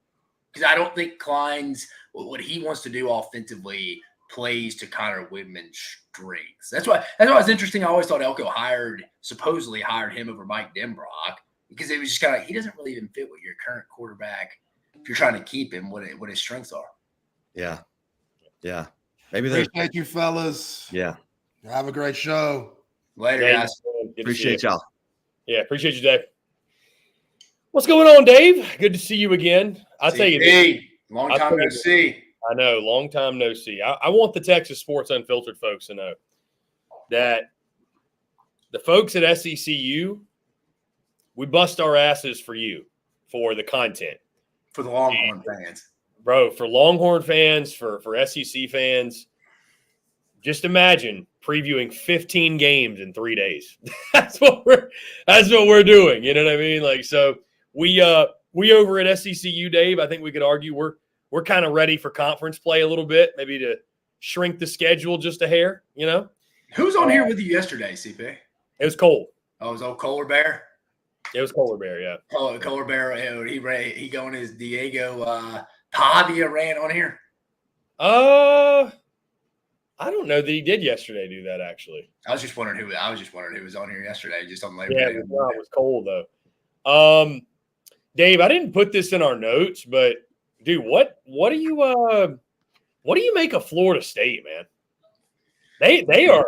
Speaker 7: Because I don't think Klein's – what he wants to do offensively plays to Connor Wigman's strengths. That's why it was interesting. I always thought Elko supposedly hired him over Mike Denbrock because it was just kind of – he doesn't really even fit with your current quarterback if you're trying to keep him, what his strengths are.
Speaker 21: Yeah.
Speaker 22: Maybe appreciate you, fellas.
Speaker 21: Yeah.
Speaker 22: Have a great show.
Speaker 7: Later,
Speaker 1: Dave,
Speaker 7: guys.
Speaker 21: Appreciate y'all.
Speaker 1: Yeah, appreciate you, Dave. What's going on, Dave? Good to see you again. I'll tell you this.
Speaker 7: Long time no see.
Speaker 1: I know, long time no see. I want the Texas Sports Unfiltered folks to know that the folks at SECU, we bust our asses for you, for the content.
Speaker 7: For the Longhorn fans.
Speaker 1: Bro, for Longhorn fans, for SEC fans, just imagine previewing 15 games in 3 days. That's what we're doing. You know what I mean? Like, so we over at SECU, Dave, I think we could argue we're kind of ready for conference play a little bit, maybe to shrink the schedule just a hair,
Speaker 7: Who's on here with you yesterday, CP?
Speaker 1: It was Cole.
Speaker 7: Oh, it was old Collier Bear?
Speaker 1: It was Collier Bear, yeah.
Speaker 7: Oh, Collier Bear, he going his Diego Pavia rant on here?
Speaker 1: I don't know that he did yesterday do that, actually.
Speaker 7: I was just wondering who was on here yesterday, just on Labor
Speaker 1: Day.
Speaker 7: Day.
Speaker 1: It was cold, though. Dave, I didn't put this in our notes, but dude, what do you make of Florida State, man? They are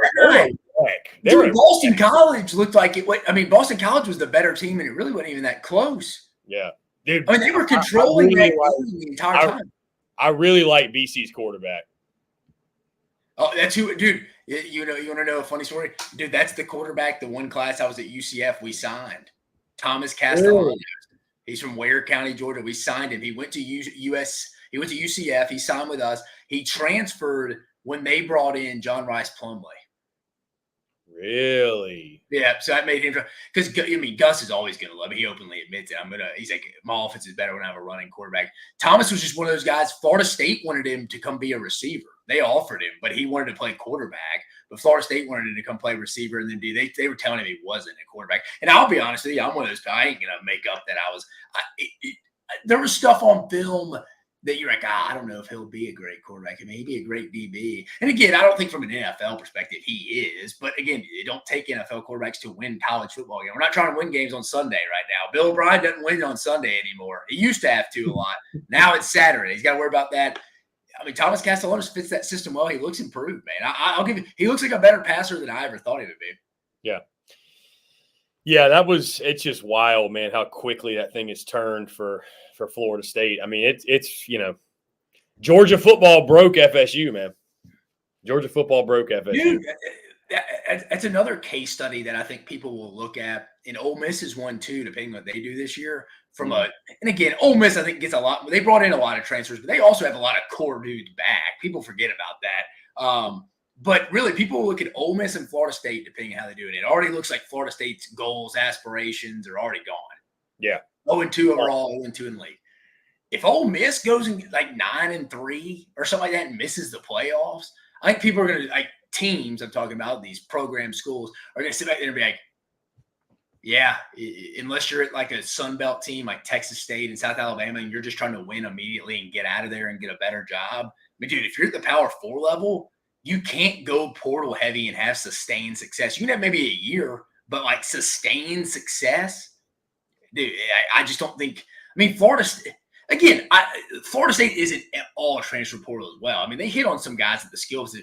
Speaker 7: Dude, Boston College looked like it. I mean, Boston College was the better team, and it really wasn't even that close.
Speaker 1: Yeah, dude.
Speaker 7: I mean, they were controlling that game the entire time.
Speaker 1: I really like BC's quarterback.
Speaker 7: Oh, that's who, dude. You want to know a funny story, dude? That's the quarterback. The one class I was at UCF, we signed Thomas Castellanos. He's from Ware County, Georgia. We signed him. He went to He went to UCF. He signed with us. He transferred when they brought in John Rice Plumlee.
Speaker 1: Really?
Speaker 7: Yeah, so that made him because Gus is always going to love it. He openly admits it. He's like, my offense is better when I have a running quarterback. Thomas was just one of those guys. Florida State wanted him to come be a receiver. They offered him, but he wanted to play quarterback. But Florida State wanted him to come play receiver, and then they were telling him he wasn't a quarterback. And I'll be honest with you, I'm one of those. I ain't gonna make up that I was. There was stuff on film that you're like, I don't know if he'll be a great quarterback. He may be a great DB. And again, I don't think from an NFL perspective he is. But again, you don't take NFL quarterbacks to win college football games. We're not trying to win games on Sunday right now. Bill O'Brien doesn't win on Sunday anymore. He used to have to a lot. Now it's Saturday. He's got to worry about that. I mean, Thomas Castellanos fits that system well. He looks improved, man. I'll give you. He looks like a better passer than I ever thought he would be.
Speaker 1: Yeah. Yeah, it's just wild, man, how quickly that thing has turned for Florida State. I mean, it's Georgia football broke FSU, man. Georgia football broke FSU.
Speaker 7: Dude, that's another case study that I think people will look at. And Ole Miss is one too, depending on what they do this year. And again, Ole Miss I think gets a lot. They brought in a lot of transfers, but they also have a lot of core dudes back. People forget about that. But really, people look at Ole Miss and Florida State depending on how they do it. It already looks like Florida State's goals, aspirations are already gone.
Speaker 1: Yeah.
Speaker 7: 0-2 overall, 0-2 in league. If Ole Miss goes in like 9-3 or something like that and misses the playoffs, I think people are going to, like teams I'm talking about, these program schools, are going to sit back there and be like, yeah, unless you're at like a Sun Belt team like Texas State and South Alabama and you're just trying to win immediately and get out of there and get a better job. I mean, dude, if you're at the Power 4 level, you can't go portal heavy and have sustained success. You can have maybe a year, but like sustained success, dude, I just don't think. I mean, Florida State isn't at all a transfer portal as well. I mean, they hit on some guys at the skills. I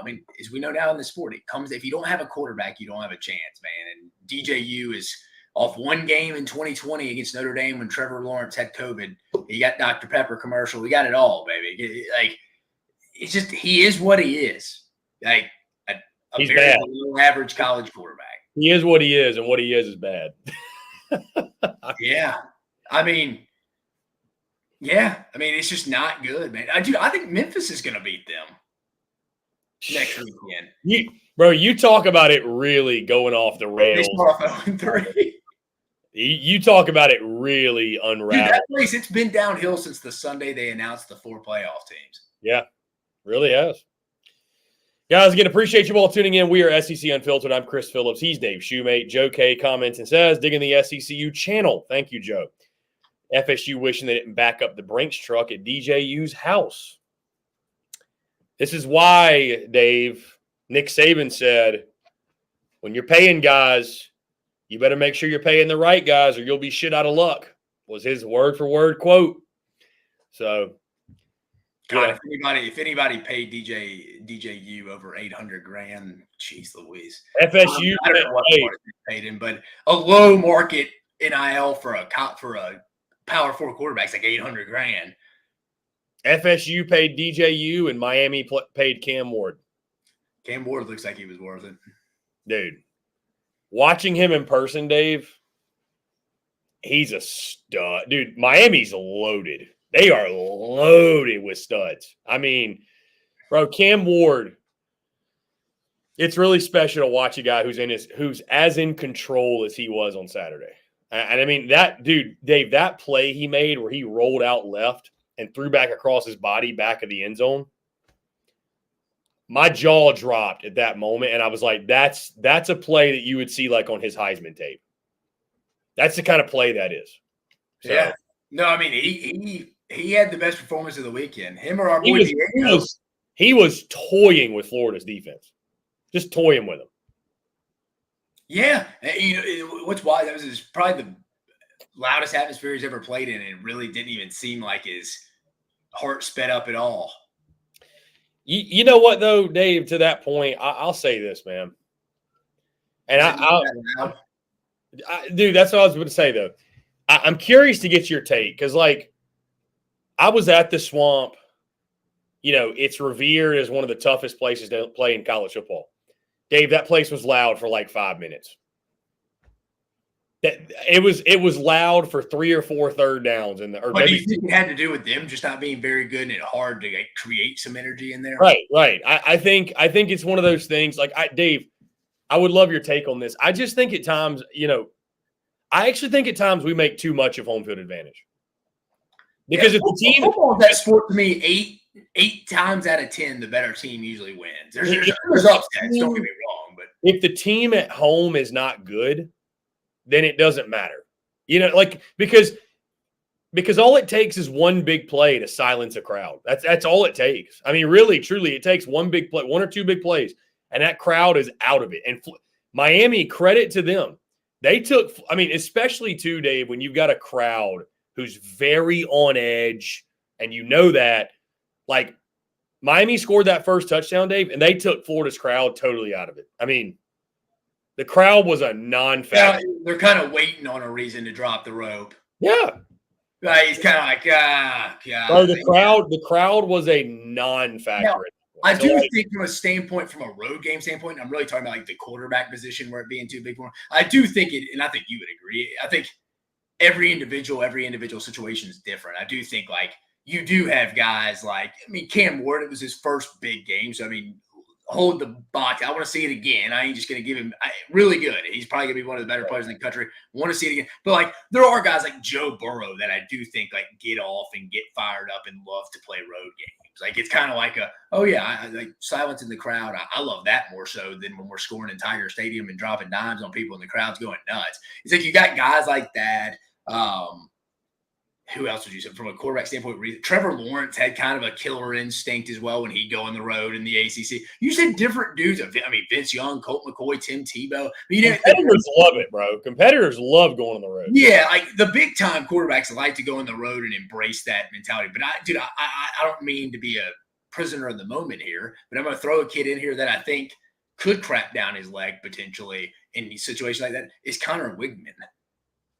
Speaker 7: mean, as we know now in the sport, it comes if you don't have a quarterback, you don't have a chance, man. And DJU is off one game in 2020 against Notre Dame when Trevor Lawrence had COVID. He got Dr. Pepper commercial. We got it all, baby. Like, it's just he is what he is. Like a very below average college quarterback.
Speaker 1: He is what he is, and what he is bad.
Speaker 7: Yeah. I mean, it's just not good, man. I think Memphis is going to beat them next weekend.
Speaker 1: You talk about it really going off the rails.
Speaker 7: They start off 0-3.
Speaker 1: You talk about it really unraveling.
Speaker 7: Dude, that place, it's been downhill since the Sunday they announced the 4 playoff teams.
Speaker 1: Yeah, really has. Guys, again, appreciate you all tuning in. We are SEC Unfiltered. I'm Chris Phillips. He's Dave Shoemate. Joe K comments and says, digging the SECU channel. Thank you, Joe. FSU wishing they didn't back up the Brinks truck at DJU's house. This is why, Dave, Nick Saban said, when you're paying guys, you better make sure you're paying the right guys or you'll be shit out of luck, was his word-for-word quote. So,
Speaker 7: God, if anybody paid DJU over $800,000, jeez Louise.
Speaker 1: FSU
Speaker 7: I don't know what paid him, but a low market NIL for a Power 4 quarterback's like $800,000.
Speaker 1: FSU paid DJU and Miami paid Cam Ward.
Speaker 7: Cam Ward looks like he was worth it.
Speaker 1: Dude, watching him in person, Dave, he's a stud. Dude, Miami's loaded. They are loaded with studs. I mean, bro, Cam Ward, it's really special to watch a guy who's as in control as he was on Saturday. And I mean, that dude, Dave, that play he made where he rolled out left and threw back across his body back of the end zone, my jaw dropped at that moment. And I was like, that's a play that you would see like on his Heisman tape. That's the kind of play that is. So,
Speaker 7: yeah. No, I mean, he had the best performance of the weekend. Him or our boy Diego.
Speaker 1: He was toying with Florida's defense. Just toying with them.
Speaker 7: Yeah. You know, what's wild, that was probably the loudest atmosphere he's ever played in. It really didn't even seem like his heart sped up at all.
Speaker 1: You know what, though, Dave, to that point, I'll say this, man. And dude, that's what I was going to say, though. I'm curious to get your take because, like, I was at the Swamp. You know, it's revered as one of the toughest places to play in college football. Dave, that place was loud for like 5 minutes. It was loud for 3 or 4 third downs.
Speaker 7: Do you think it had to do with them just not being very good and it hard to create some energy in there?
Speaker 1: Right. I think it's one of those things. Like, Dave, I would love your take on this. I just think at times, I actually think at times we make too much of home field advantage. Because if the team
Speaker 7: football is that sport to me, eight times out of 10, the better team usually wins. There's upsets, don't get me wrong, but
Speaker 1: if the team at home is not good, then it doesn't matter. Because all it takes is one big play to silence a crowd. That's all it takes. I mean, really, truly, it takes one big play, one or two big plays, and that crowd is out of it. And Miami, credit to them. They took, especially too, Dave, when you've got a crowd who's very on edge, and that, like, Miami scored that first touchdown, Dave, and they took Florida's crowd totally out of it. I mean, the crowd was a non-factor.
Speaker 7: Yeah, they're kind of waiting on a reason to drop the rope.
Speaker 1: Yeah.
Speaker 7: He's kind of like, God.
Speaker 1: Bro, the crowd was a non-factor.
Speaker 7: Now, I do think from a road game standpoint, and I'm really talking about like the quarterback position where it being too big for him. I do think it, and I think you would agree. I think every individual situation is different. I do think like you do have guys like, Cam Ward, it was his first big game. So, hold the box. I want to see it again. I ain't just going to give him really good. He's probably going to be one of the better players in the country. Want to see it again. But like, there are guys like Joe Burrow that I do think like get off and get fired up and love to play road games. Like, it's kind of like I like silence in the crowd. I love that more so than when we're scoring in Tiger Stadium and dropping dimes on people and the crowd's going nuts. It's like you got guys like that. Who else would you say from a quarterback standpoint? Trevor Lawrence had kind of a killer instinct as well when he'd go on the road in the ACC. You said different dudes. Vince Young, Colt McCoy, Tim Tebow.
Speaker 1: Competitors love it, bro. Competitors love going on the road.
Speaker 7: Yeah, like the big time quarterbacks like to go on the road and embrace that mentality. But I don't mean to be a prisoner of the moment here, but I'm going to throw a kid in here that I think could crack down his leg potentially in a situation like that. Is Connor Wigman.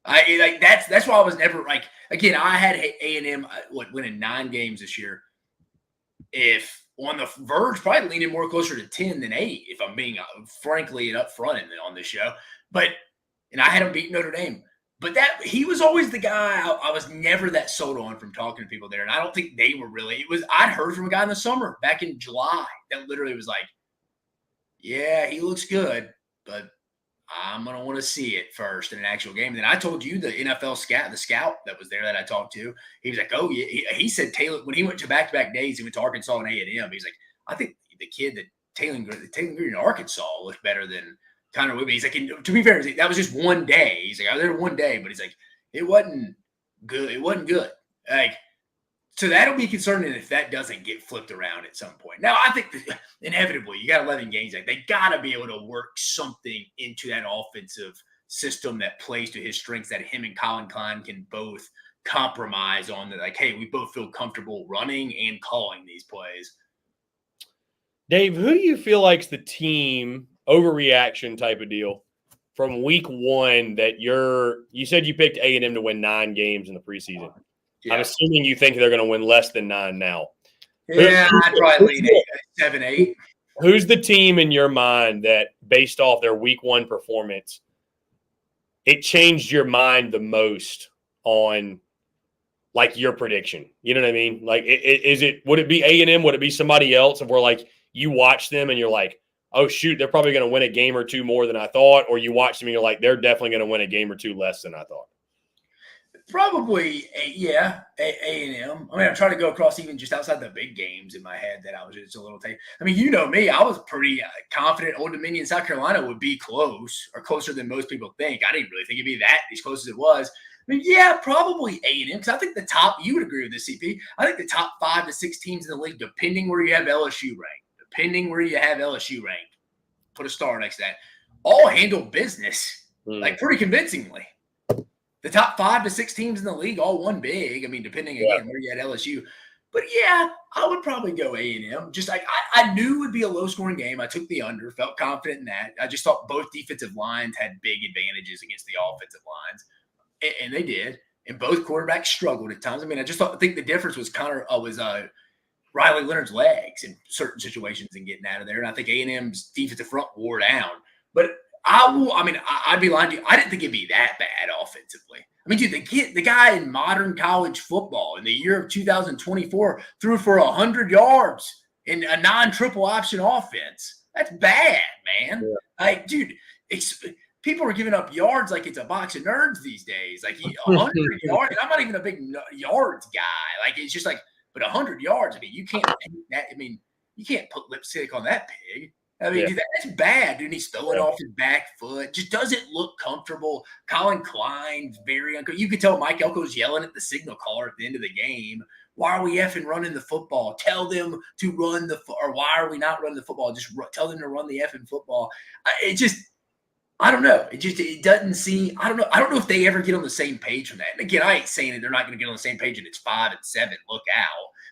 Speaker 7: That's why I was never like, again, I had A&M winning 9 games this year. If on the verge, probably leaning more closer to 10 than 8, if I'm being frankly and upfront on this show. And I had him beat Notre Dame. But he was always the guy I was never that sold on from talking to people there. And I don't think they were really. I'd heard from a guy in the summer back in July that literally was like, yeah, he looks good, but I'm going to want to see it first in an actual game. And then I told you the NFL scout that was there that I talked to, he was like, oh, yeah. He said Taylor, when he went to back-to-back days, he went to Arkansas and A&M. He's like, I think the kid that Taylor Green in Arkansas looked better than Connor Wigman. He's like, to be fair, that was just one day. He's like, I was there one day, but he's like, it wasn't good. It wasn't good. Like, so that'll be concerning if that doesn't get flipped around at some point. Now, I think that inevitably you got 11 games. Like, they got to be able to work something into that offensive system that plays to his strengths that him and Colin Klein can both compromise on. Like, hey, we both feel comfortable running and calling these plays.
Speaker 1: Dave, who do you feel like's the team overreaction type of deal from week 1 that you said you picked A&M to win 9 games in the preseason? Yeah. I'm assuming you think they're going to win less than 9 now.
Speaker 7: Yeah, I'd probably lean 7, 8.
Speaker 1: Who's the team in your mind that, based off their week 1 performance, it changed your mind the most on, like, your prediction? You know what I mean? Like, would it be A&M? Would it be somebody else? If we're like, you watch them and you're like, oh, shoot, they're probably going to win a game or 2 more than I thought. Or you watch them and you're like, they're definitely going to win a game or 2 less than I thought.
Speaker 7: Probably, A&M. I'm trying to go across even just outside the big games in my head that I was just a little tape. You know me. I was pretty confident Old Dominion, South Carolina would be close or closer than most people think. I didn't really think it'd be that as close as it was. Yeah, probably A&M because I think the top – you would agree with this, CP. I think the top 5 to 6 teams in the league, depending where you have LSU ranked, put a star next to that, all handle business, like pretty convincingly. The top 5 to 6 teams in the league all won big. Depending again where you had LSU. But yeah, I would probably go A&M. Just like I knew it would be a low-scoring game. I took the under, felt confident in that. I just thought both defensive lines had big advantages against the offensive lines, and they did. And both quarterbacks struggled at times. I think the difference was Riley Leonard's legs in certain situations and getting out of there. And I think A&M's defensive front wore down. But I'd be lying to you. I didn't think it'd be that bad offensively. Dude, the guy in modern college football in the year of 2024 threw for 100 yards in a non-triple option offense. That's bad, man. Dude, people are giving up yards like it's a box of nerds these days. Like 100 yards, and I'm not even a big yards guy. Like it's just like, but 100 yards. I mean, you can't paint that. I mean, you can't put lipstick on that pig. I mean, dude, that's bad, dude. He's throwing off his back foot. Just doesn't look comfortable. Colin Klein's very uncomfortable. You could tell Mike Elko's yelling at the signal caller at the end of the game. Why are we effing running the football? Tell them to run or why are we not running the football? Just tell them to run the effing football. I don't know. It doesn't seem. I don't know. I don't know if they ever get on the same page from that. And again, I ain't saying that they're not going to get on the same page and it's 5-7. Look out.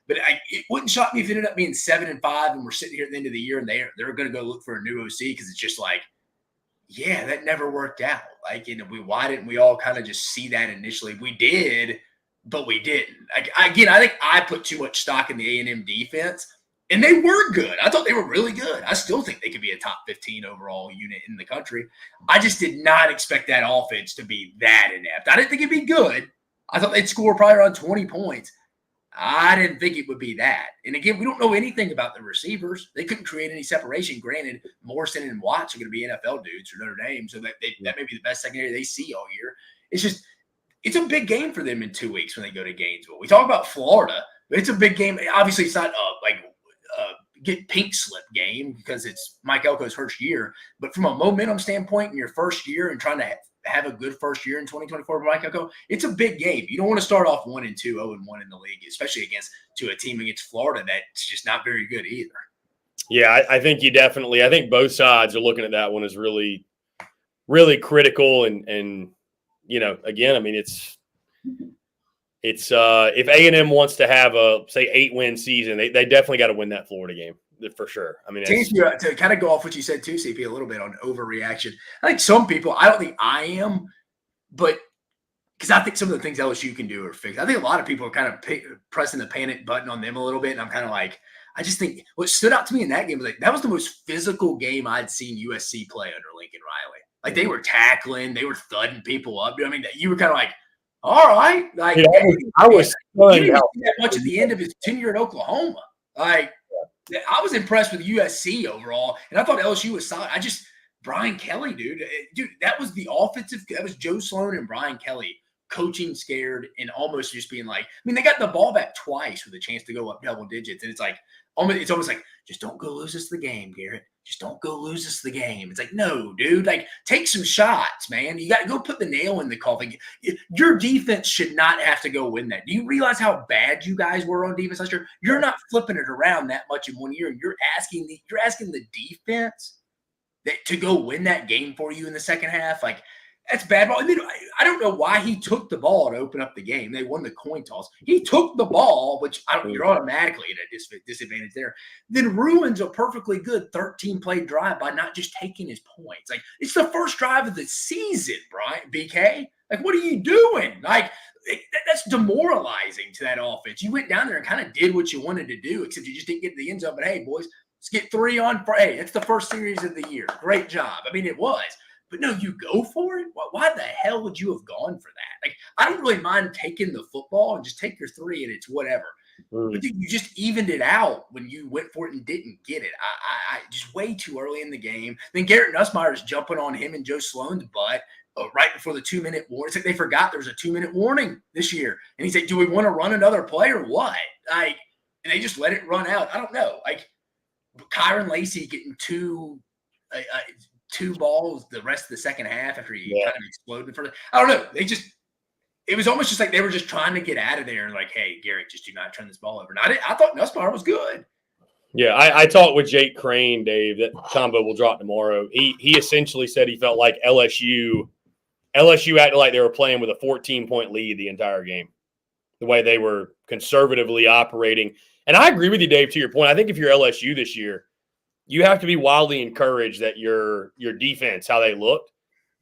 Speaker 7: But it wouldn't shock me if it ended up being 7-5 and we're sitting here at the end of the year and they're going to go look for a new OC because it's just like, yeah, that never worked out. Like, why didn't we all kind of just see that initially? We did, but we didn't. I think I put too much stock in the A&M defense, and they were good. I thought they were really good. I still think they could be a top 15 overall unit in the country. I just did not expect that offense to be that inept. I didn't think it'd be good. I thought they'd score probably around 20 points. I didn't think it would be that. And again, we don't know anything about the receivers. They couldn't create any separation. Granted, Morrison and Watts are going to be NFL dudes for Notre Dame, so that may be the best secondary they see all year. It's a big game for them in 2 weeks when they go to Gainesville. We talk about Florida, but it's a big game. Obviously, it's not get pink slip game because it's Mike Elko's first year. But from a momentum standpoint in your first year and trying to have a good first year in 2024 for Mike Elko, it's a big game. You don't want to start off 1-2, 0-1 in the league, especially against a team against Florida that's just not very good either. Yeah, I think I think both sides are looking at that one as really, really critical. And again, I mean, it's if A&M wants to have a, say, 8-win season, they definitely got to win that Florida game for sure. I mean, to kind of go off what you said too, CP, a little bit on overreaction. I think some people, I don't think I am, but because I think some of the things LSU can do are fixed. I think a lot of people are kind of pressing the panic button on them a little bit, and I'm kind of like, I just think what stood out to me in that game was like that was the most physical game I'd seen USC play under Lincoln Riley. Like they were tackling, they were thudding people up. I mean, you were kind of like, all right, like I was you didn't see that much at the end of his tenure at Oklahoma. Like I was impressed with USC overall, and I thought LSU was solid. Brian Kelly, dude, that was the offensive. That was Joe Sloan and Brian Kelly coaching scared and almost just being like, I mean, they got the ball back twice with a chance to go up double digits, and it's almost like, just don't go lose us the game, Garrett. Just don't go lose us the game. It's like, no, dude, like take some shots, man. You got to go put the nail in the coffin. Your defense should not have to go win that. Do you realize how bad you guys were on defense last year? You're not flipping it around that much in 1 year. And you're asking the defense to go win that game for you in the second half. Like, that's bad ball. I mean, I don't know why he took the ball to open up the game. They won the coin toss. He took the ball, which you're automatically at a disadvantage there. Then ruins a perfectly good 13-play drive by not just taking his points. Like, it's the first drive of the season, Brian, BK. Like, what are you doing? Like, that's demoralizing to that offense. You went down there and kind of did what you wanted to do, except you just didn't get to the end zone. But, hey, boys, let's get 3 on. Hey, it's the first series of the year. Great job. I mean, it was. But no, you go for it? Why the hell would you have gone for that? Like, I don't really mind taking the football and just take your 3 and it's whatever. But dude, you just evened it out when you went for it and didn't get it. I just way too early in the game. Then Garrett Nussmeier is jumping on him and Joe Sloan's butt right before the 2-minute warning. It's like they forgot there was a 2-minute warning this year. And he's like, do we want to run another play or what? Like, and they just let it run out. I don't know. Like, Kyron Lacey getting two balls the rest of the second half after he kind of exploded for I don't know. It was almost just like they were just trying to get out of there and like, hey, Garrett, just do not turn this ball over. And I thought Nussmeier was good. Yeah, I talked with Jake Crane, Dave. That combo will drop tomorrow. He essentially said he felt like LSU acted like they were playing with a 14-point lead the entire game, the way they were conservatively operating. And I agree with you, Dave, to your point. I think if you're LSU this year, you have to be wildly encouraged that your defense, how they looked,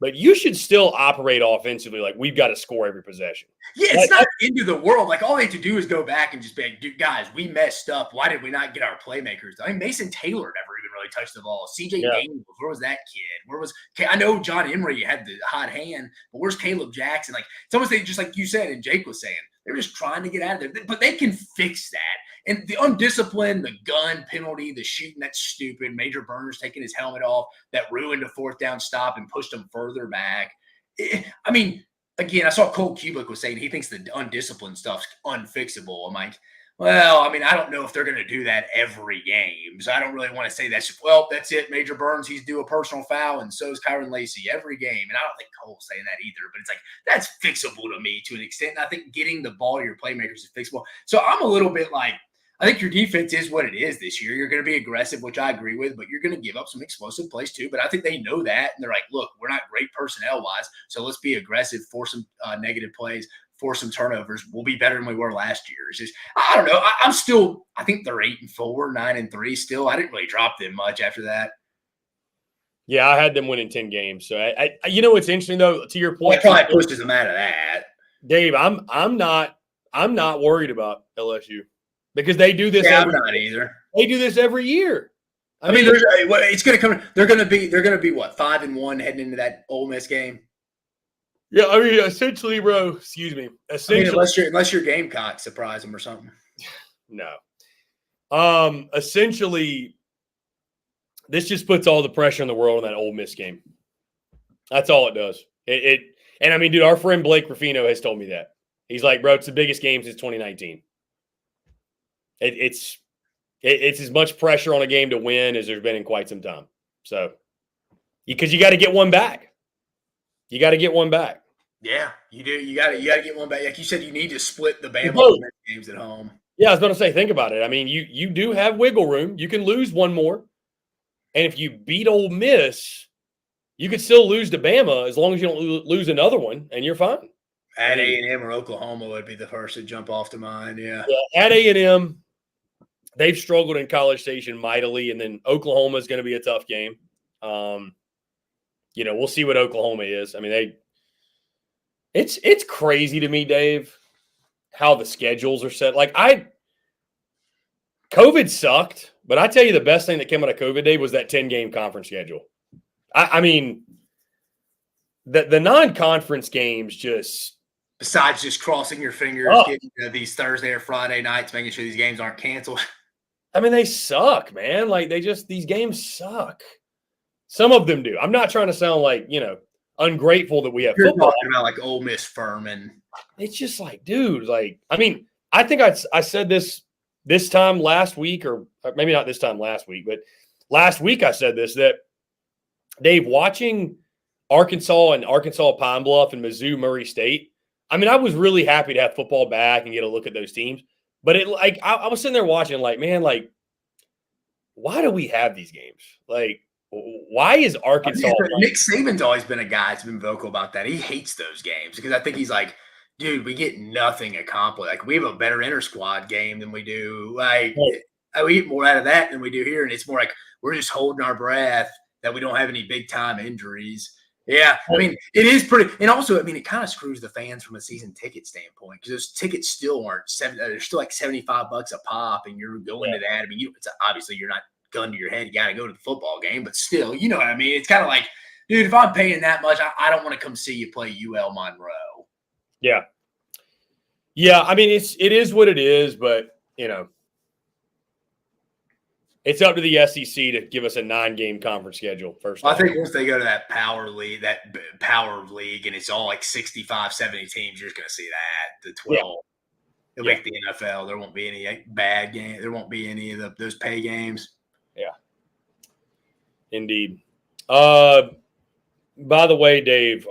Speaker 7: but you should still operate offensively like we've got to score every possession. Yeah, it's not into the world. Like all they have to do is go back and just be like, dude, guys, we messed up. Why did we not get our playmakers? I mean, Mason Taylor never even really touched the ball. CJ Daniels, where was that kid? I know John Emery had the hot hand, but where's Caleb Jackson? Like it's almost just like you said and Jake was saying, they're just trying to get out of there, but they can fix that. And the undisciplined, the gun penalty, the shooting, that's stupid. Major Burns taking his helmet off, that ruined a fourth down stop and pushed him further back. I mean, again, I saw Cole Kubick was saying he thinks the undisciplined stuff's unfixable. I'm like, well, I mean, I don't know if they're going to do that every game. So I don't really want to say that's it. Major Burns, he's due a personal foul, and so is Kyron Lacey every game. And I don't think Cole's saying that either, but it's like, that's fixable to me to an extent. And I think getting the ball to your playmakers is fixable. So I'm a little bit like, I think your defense is what it is this year. You're going to be aggressive, which I agree with, but you're going to give up some explosive plays too. But I think they know that, and they're like, look, we're not great personnel-wise, so let's be aggressive, force some negative plays, force some turnovers. We'll be better than we were last year. It's just, I don't know. I think they're 8-4, 9-3 still. I didn't really drop them much after that.
Speaker 1: Yeah, I had them winning 10 games. So I you know what's interesting though, to your point,
Speaker 7: That probably pushes them out of that.
Speaker 1: Dave, I'm not worried about LSU because they do this.
Speaker 7: Yeah, I'm not either.
Speaker 1: They do this every year.
Speaker 7: I mean, it's going to come. They're going to be what, 5-1 heading into that Ole Miss game.
Speaker 1: Yeah, I mean, essentially, bro. Excuse me. Essentially,
Speaker 7: unless your Gamecocks surprise them or something.
Speaker 1: No. Essentially, this just puts all the pressure in the world on that Ole Miss game. That's all it does. And I mean, dude, our friend Blake Ruffino has told me that. He's like, bro, it's the biggest game since 2019. It's as much pressure on a game to win as there's been in quite some time. So, because you got to get one back. You got to get one back.
Speaker 7: Yeah, you do. You got to get one back. Like you said, you need to split the Bama games at home.
Speaker 1: Yeah, I was going to say, think about it. I mean, you do have wiggle room. You can lose one more. And if you beat Ole Miss, you could still lose to Bama as long as you don't lose another one, and you're fine.
Speaker 7: At A&M or Oklahoma would be the first to jump off to mind, yeah.
Speaker 1: At A&M, they've struggled in College Station mightily, and then Oklahoma is going to be a tough game. We'll see what Oklahoma is. I mean, it's crazy to me, Dave, how the schedules are set. Like COVID sucked, but I tell you the best thing that came out of COVID, Dave, was that 10-game conference schedule. I mean, the non-conference games just –
Speaker 7: besides just crossing your fingers, getting these Thursday or Friday nights, making sure these games aren't canceled.
Speaker 1: I mean, they suck, man. Like, these games suck. Some of them do. I'm not trying to sound like, ungrateful that we have
Speaker 7: You're
Speaker 1: football.
Speaker 7: talking about like Ole Miss Furman.
Speaker 1: It's just like, dude, like, I mean, I think I said this time last week, or maybe not this time last week, but last week I said this, that Dave, watching Arkansas and Arkansas Pine Bluff and Mizzou Murray State, I mean, I was really happy to have football back and get a look at those teams. But I was sitting there watching, like, man, like, why do we have these games? Like, why is Arkansas?
Speaker 7: Nick Saban's always been a guy that's been vocal about that. He hates those games because I think he's like, dude, we get nothing accomplished. Like, we have a better inter-squad game than we do. Like, we get more out of that than we do here. And it's more like we're just holding our breath that we don't have any big-time injuries. Yeah, I mean, it is pretty – and also, I mean, it kind of screws the fans from a season ticket standpoint because those tickets still aren't – they're still like $75 a pop, and you're going to that. I mean, obviously you're not gun to your head. You got to go to the football game, but still, you know what I mean? It's kind of like, dude, if I'm paying that much, I don't want to come see you play UL Monroe.
Speaker 1: Yeah. Yeah, I mean, it is what it is, but, it's up to the SEC to give us a 9-game conference schedule first.
Speaker 7: I think once they go to that power league, and it's all like 65, 70 teams, you're just going to see that, the 12. Yeah. It'll make the NFL. There won't be any bad games. There won't be any of those pay games.
Speaker 1: Yeah. Indeed. By the way, Dave,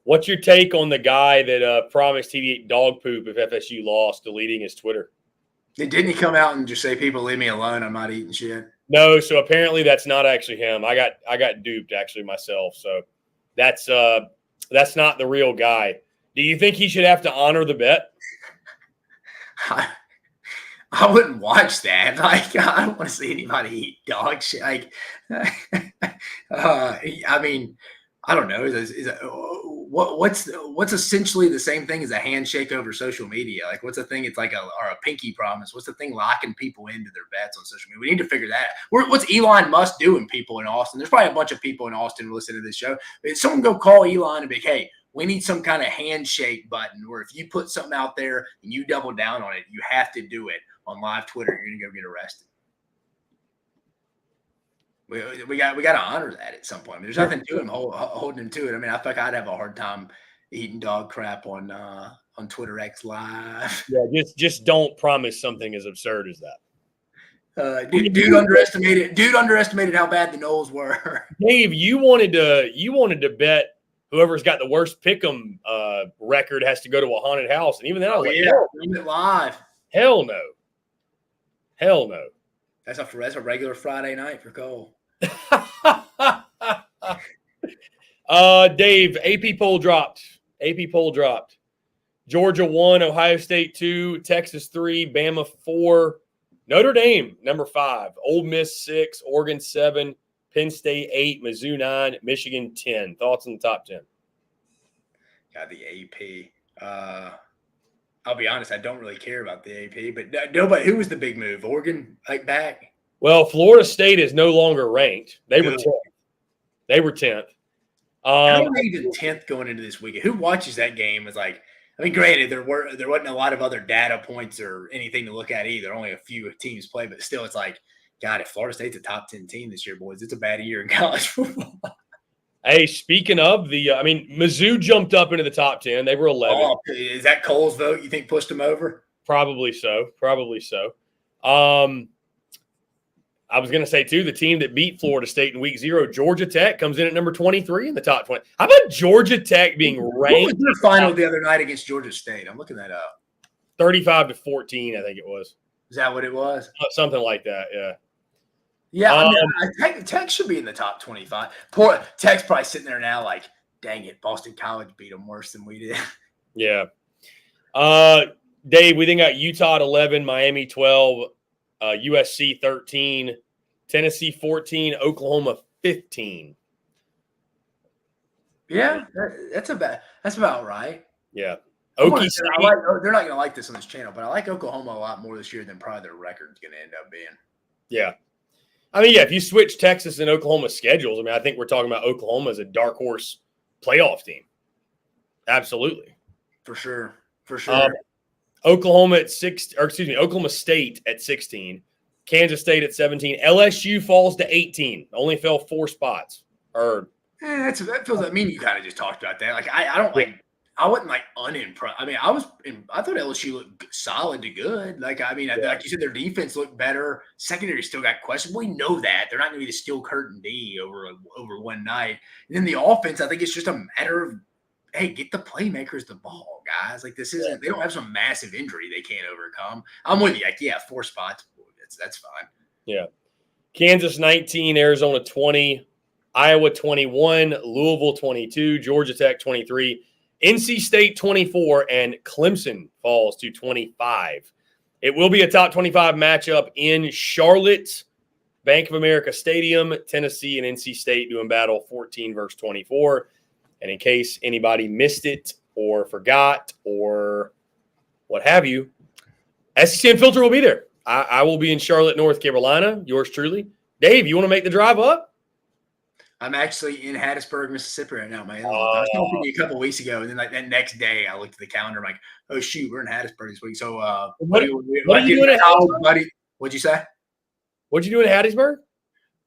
Speaker 1: what's your take on the guy that promised he'd eat dog poop if FSU lost, deleting his Twitter?
Speaker 7: Didn't he come out and just say, people leave me alone, I'm not eating shit?
Speaker 1: No, so apparently that's not actually him. I got duped actually myself. So that's not the real guy. Do you think he should have to honor the bet?
Speaker 7: I wouldn't watch that. Like, I don't want to see anybody eat dog shit. Like, I mean, I don't know. What's essentially the same thing as a handshake over social media? Like, what's the thing? It's like a pinky promise. What's the thing locking people into their bets on social media? We need to figure that out. What's Elon Musk doing people in Austin? There's probably a bunch of people in Austin listening to this show. Someone go call Elon and be like, hey, we need some kind of handshake button where if you put something out there and you double down on it, you have to do it on live Twitter. You're going to go get arrested. We got to honor that at some point. I mean, there's nothing to him holding him to it. I mean, I think I'd have a hard time eating dog crap on Twitter X Live.
Speaker 1: Yeah, just don't promise something as absurd as that.
Speaker 7: Dude underestimated how bad the Noles were.
Speaker 1: Dave, you wanted to bet whoever's got the worst pick'em record has to go to a haunted house, and even then I was
Speaker 7: bring it live.
Speaker 1: Hell no.
Speaker 7: That's a regular Friday night for Cole.
Speaker 1: Dave, AP poll dropped. Georgia 1, Ohio State 2, Texas 3, Bama 4, Notre Dame number 5, Ole Miss 6, Oregon 7, Penn State 8, Mizzou 9, Michigan 10. Thoughts on the top 10?
Speaker 7: Got the AP. I'll be honest, I don't really care about the AP, but nobody. Who was the big move? Oregon back?
Speaker 1: Well, Florida State is no longer ranked. They were 10th.
Speaker 7: How are they even 10th going into this weekend? Who watches that game? Is like, I mean, granted, there wasn't a lot of other data points or anything to look at either. Only a few teams play, but still, it's like, God, if Florida State's a top 10 team this year, boys, it's a bad year in college football.
Speaker 1: Hey, speaking of Mizzou jumped up into the top 10. They were 11.
Speaker 7: Oh, is that Cole's vote you think pushed them over?
Speaker 1: Probably so. I was going to say, too, the team that beat Florida State in week 0, Georgia Tech, comes in at number 23 in the top 20. How about Georgia Tech being ranked?
Speaker 7: What was their final the other night against Georgia State? I'm looking that up.
Speaker 1: 35-14, I think it was.
Speaker 7: Is that what it was?
Speaker 1: Something like that, yeah.
Speaker 7: Yeah, I mean, Tech should be in the top 25. Poor Tech's probably sitting there now like, dang it, Boston College beat them worse than we did.
Speaker 1: Yeah. Dave, we then got Utah at 11, Miami 12, USC 13, Tennessee 14, Oklahoma 15.
Speaker 7: Yeah, that's about right.
Speaker 1: Yeah.
Speaker 7: They're not going to like this on this channel, but I like Oklahoma a lot more this year than probably their record's going to end up being.
Speaker 1: Yeah. I mean, yeah, if you switch Texas and Oklahoma schedules, I mean, I think we're talking about Oklahoma as a dark horse playoff team. Absolutely.
Speaker 7: For sure.
Speaker 1: Oklahoma State at 16, Kansas State at 17, LSU falls to 18, only fell 4 spots.
Speaker 7: That feels like, I mean, you kind of just talked about that. Like, I wasn't like unimpressed. I mean, I thought LSU looked solid to good. Like, I mean, like you said, their defense looked better. Secondary still got questions. We know that they're not going to be the steel curtain D over one night. And then the offense, I think it's just a matter of, hey, get the playmakers the ball, guys. Like, this isn't. They don't have some massive injury they can't overcome. I'm with you. Like, yeah, 4 spots. That's fine.
Speaker 1: Yeah. Kansas 19, Arizona 20, Iowa 21, Louisville 22, Georgia Tech 23. NC State 24, and Clemson falls to 25. It will be a top 25 matchup in Charlotte, Bank of America Stadium. Tennessee and NC State doing battle 14 versus 24. And in case anybody missed it or forgot or what have you, SEC Unfiltered will be there. I will be in Charlotte, North Carolina. Yours truly. Dave, you want to make the drive up?
Speaker 7: I'm actually in Hattiesburg, Mississippi right now, man. I was talking to you a couple of weeks ago, and then like that next day, I looked at the calendar. I'm like, "Oh shoot, we're in Hattiesburg this week." So,
Speaker 1: what are you doing at Hattiesburg,
Speaker 7: buddy? What'd you say?
Speaker 1: What'd you do in Hattiesburg?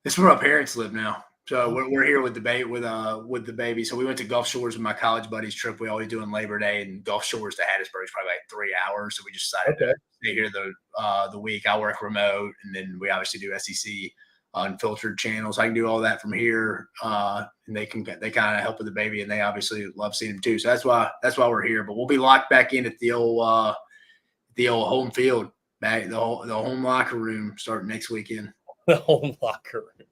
Speaker 7: This is where my parents live now. So we're here with the baby. So we went to Gulf Shores with my college buddies trip. We always do on Labor Day, and Gulf Shores to Hattiesburg is probably like 3 hours. So we just decided to stay here the week. I work remote, and then we obviously do SEC Unfiltered channels. I can do all that from here, and they kind of help with the baby, and they obviously love seeing him too. So that's why we're here. But we'll be locked back in at the old home field, back the home locker room starting next weekend.
Speaker 1: The home locker room.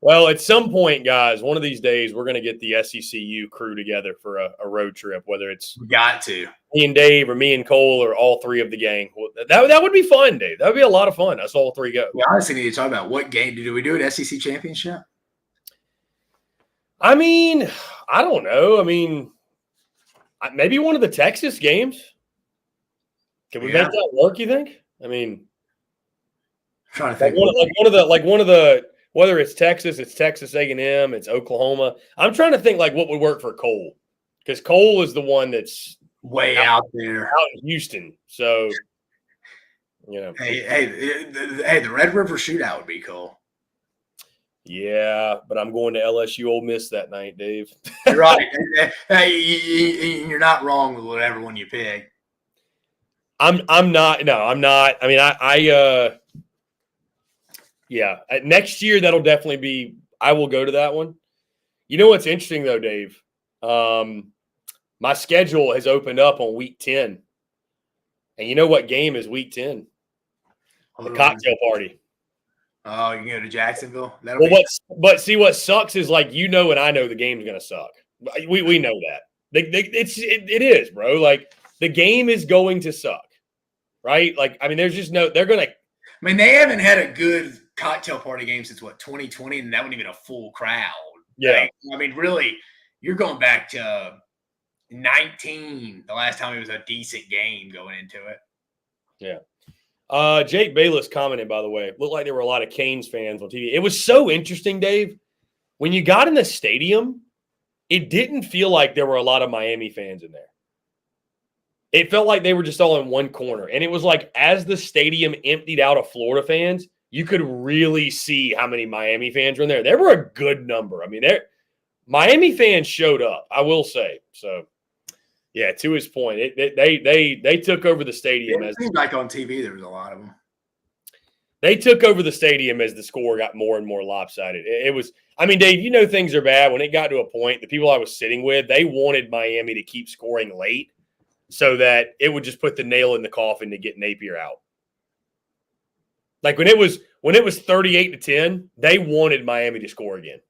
Speaker 1: Well, at some point, guys, one of these days, we're going to get the SECU crew together for a road trip, whether it's me and Dave or me and Cole or all 3 of the gang. That would be fun, Dave. That would be a lot of fun. Us all 3 go.
Speaker 7: We honestly need to talk about what game. Do we do an SEC championship?
Speaker 1: I mean, I don't know. I mean, maybe one of the Texas games. Can we make that work, you think? I mean,
Speaker 7: I'm trying to think.
Speaker 1: One of the whether it's Texas A&M, it's Oklahoma. I'm trying to think like what would work for Cole. because Cole is the one that's
Speaker 7: way out there,
Speaker 1: out in Houston. So,
Speaker 7: Hey, the Red River Shootout would be cool.
Speaker 1: Yeah, but I'm going to LSU Ole Miss that night, Dave.
Speaker 7: You're right. Hey, you're not wrong with whatever one you pick.
Speaker 1: I'm not. No, I'm not. I mean, yeah. Next year that'll definitely be. I will go to that one. You know what's interesting though, Dave? My schedule has opened up on week 10, and you know what game is week 10? The cocktail party.
Speaker 7: Oh, you go to Jacksonville?
Speaker 1: But see, what sucks is and I know the game's going to suck. We know that. It is, bro. Like, the game is going to suck, right? Like, I mean, there's just they're going to.
Speaker 7: I mean, they haven't had a good cocktail party game since, 2020, and that wasn't even a full crowd.
Speaker 1: Yeah.
Speaker 7: Like, I mean, really, you're going back to 19, the last time it was a decent game going into it.
Speaker 1: Yeah. Jake Bayless commented, by the way, looked like there were a lot of Canes fans on TV. It was so interesting, Dave. When you got in the stadium, it didn't feel like there were a lot of Miami fans in there. It felt like they were just all in one corner. And it was like as the stadium emptied out of Florida fans, you could really see how many Miami fans were in there. There were a good number. I mean, Miami fans showed up, I will say. So, yeah, to his point, they took over the stadium.
Speaker 7: It seemed like on TV there was a lot of them.
Speaker 1: They took over the stadium as the score got more and more lopsided. It was, I mean, Dave, things are bad. When it got to a point, the people I was sitting with, they wanted Miami to keep scoring late so that it would just put the nail in the coffin to get Napier out. Like when it was 38-10, they wanted Miami to score again.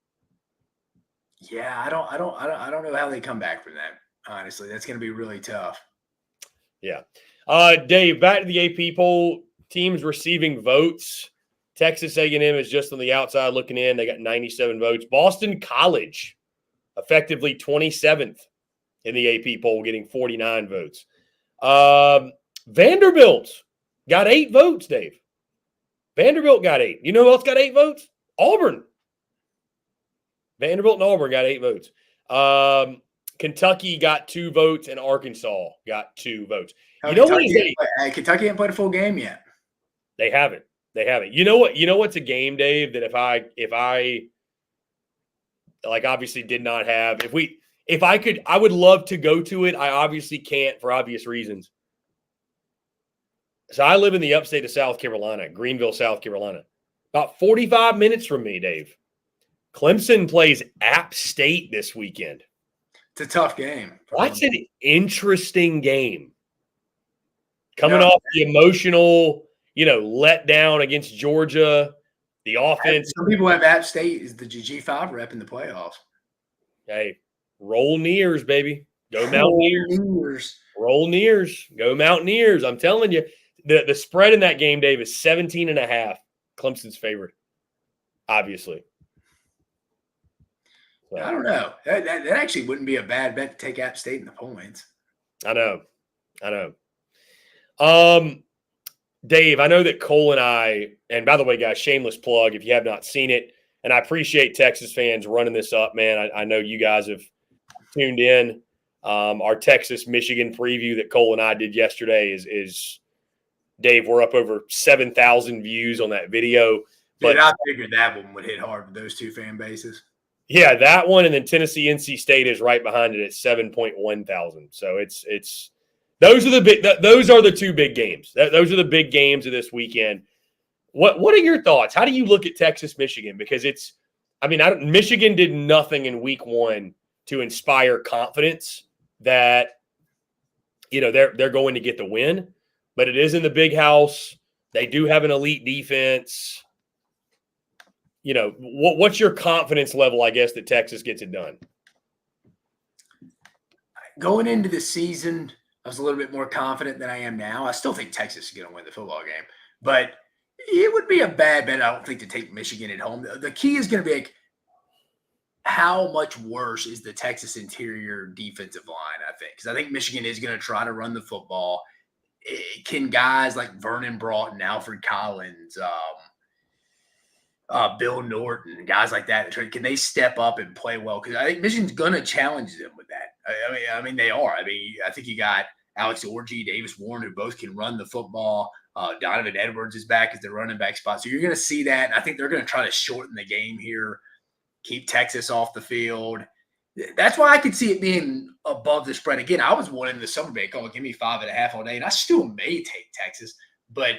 Speaker 7: Yeah, I don't know how they come back from that. Honestly, that's going to be really tough.
Speaker 1: Yeah. Dave, back to the AP poll. Teams receiving votes. Texas A&M is just on the outside looking in. They got 97 votes. Boston College, effectively 27th in the AP poll, getting 49 votes. Vanderbilt got 8 votes, Dave. Vanderbilt got 8. You know who else got 8 votes? Auburn. Vanderbilt and Auburn got 8 votes. Kentucky got 2 votes, and Arkansas got 2 votes.
Speaker 7: Kentucky hasn't played a full game yet.
Speaker 1: They haven't. You know what? You know what's a game, Dave, that if I obviously did not have. If I could, I would love to go to it. I obviously can't for obvious reasons. So I live in the upstate of South Carolina, Greenville, South Carolina. About 45 minutes from me, Dave. Clemson plays App State this weekend.
Speaker 7: It's a tough game.
Speaker 1: That's an interesting game. Coming off the emotional, letdown against Georgia, the offense.
Speaker 7: Some people have App State as the G5 rep in the playoffs.
Speaker 1: Hey, roll Nears, baby. Go Mountaineers. Roll Nears. Go Mountaineers. I'm telling you, the spread in that game, Dave, is 17.5. Clemson's favorite, obviously.
Speaker 7: I don't know. That actually wouldn't be a bad bet to take App State in the points.
Speaker 1: I know. Dave, I know that Cole and I, and by the way, guys, shameless plug if you have not seen it, and I appreciate Texas fans running this up, man. I know you guys have tuned in. Our Texas-Michigan preview that Cole and I did yesterday is Dave, we're up over 7,000 views on that video.
Speaker 7: But I figured that one would hit hard with those two fan bases.
Speaker 1: Yeah, that one, and then Tennessee, NC State is right behind it at 7.1 thousand. So it's those are the 2 big games. Those are the big games of this weekend. What are your thoughts? How do you look at Texas, Michigan? Because Michigan did nothing in week 1 to inspire confidence that they're going to get the win, but it is in the big house. They do have an elite defense. What's your confidence level, I guess, that Texas gets it done?
Speaker 7: Going into the season, I was a little bit more confident than I am now. I still think Texas is going to win the football game, but it would be a bad bet, I don't think, to take Michigan at home. The key is going to be how much worse is the Texas interior defensive line, I think. Because I think Michigan is going to try to run the football. Can guys like Vernon Broughton, Alfred Collins, Bill Norton, guys like that, can they step up and play well? Because I think Michigan's going to challenge them with that. I mean, they are. I mean, I think you got Alex Orji, Davis Warren, who both can run the football. Donovan Edwards is back as the running back spot. So you're going to see that. And I think they're going to try to shorten the game here, keep Texas off the field. That's why I could see it being above the spread. Again, I was wanting the summer break. Oh, give me 5.5 all day. And I still may take Texas, but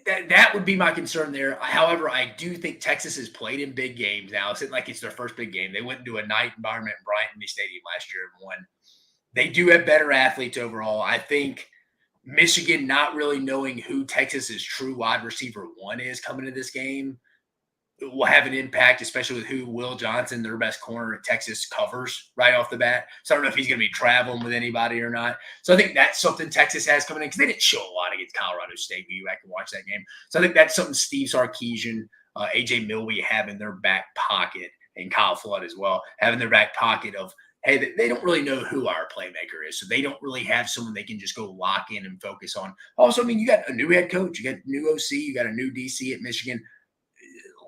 Speaker 7: that would be my concern there. However, I do think Texas has played in big games now. It's like it's their first big game. They went into a night environment in Bryant Stadium last year and won. They do have better athletes overall. I think Michigan not really knowing who Texas's true wide receiver one is coming into this game will have an impact, especially with who Will Johnson, their best corner at Texas, covers right off the bat. So I don't know if he's going to be traveling with anybody or not. So I think that's something Texas has coming in because they didn't show a lot against Colorado State. You back and watch that game. So I think that's something Steve Sarkeesian, AJ Milwee have in their back pocket, and Kyle Flood as well, have in their back pocket of, hey, they don't really know who our playmaker is. So they don't really have someone they can just go lock in and focus on. Also, I mean, you got a new head coach, you got a new OC, you got a new DC at Michigan.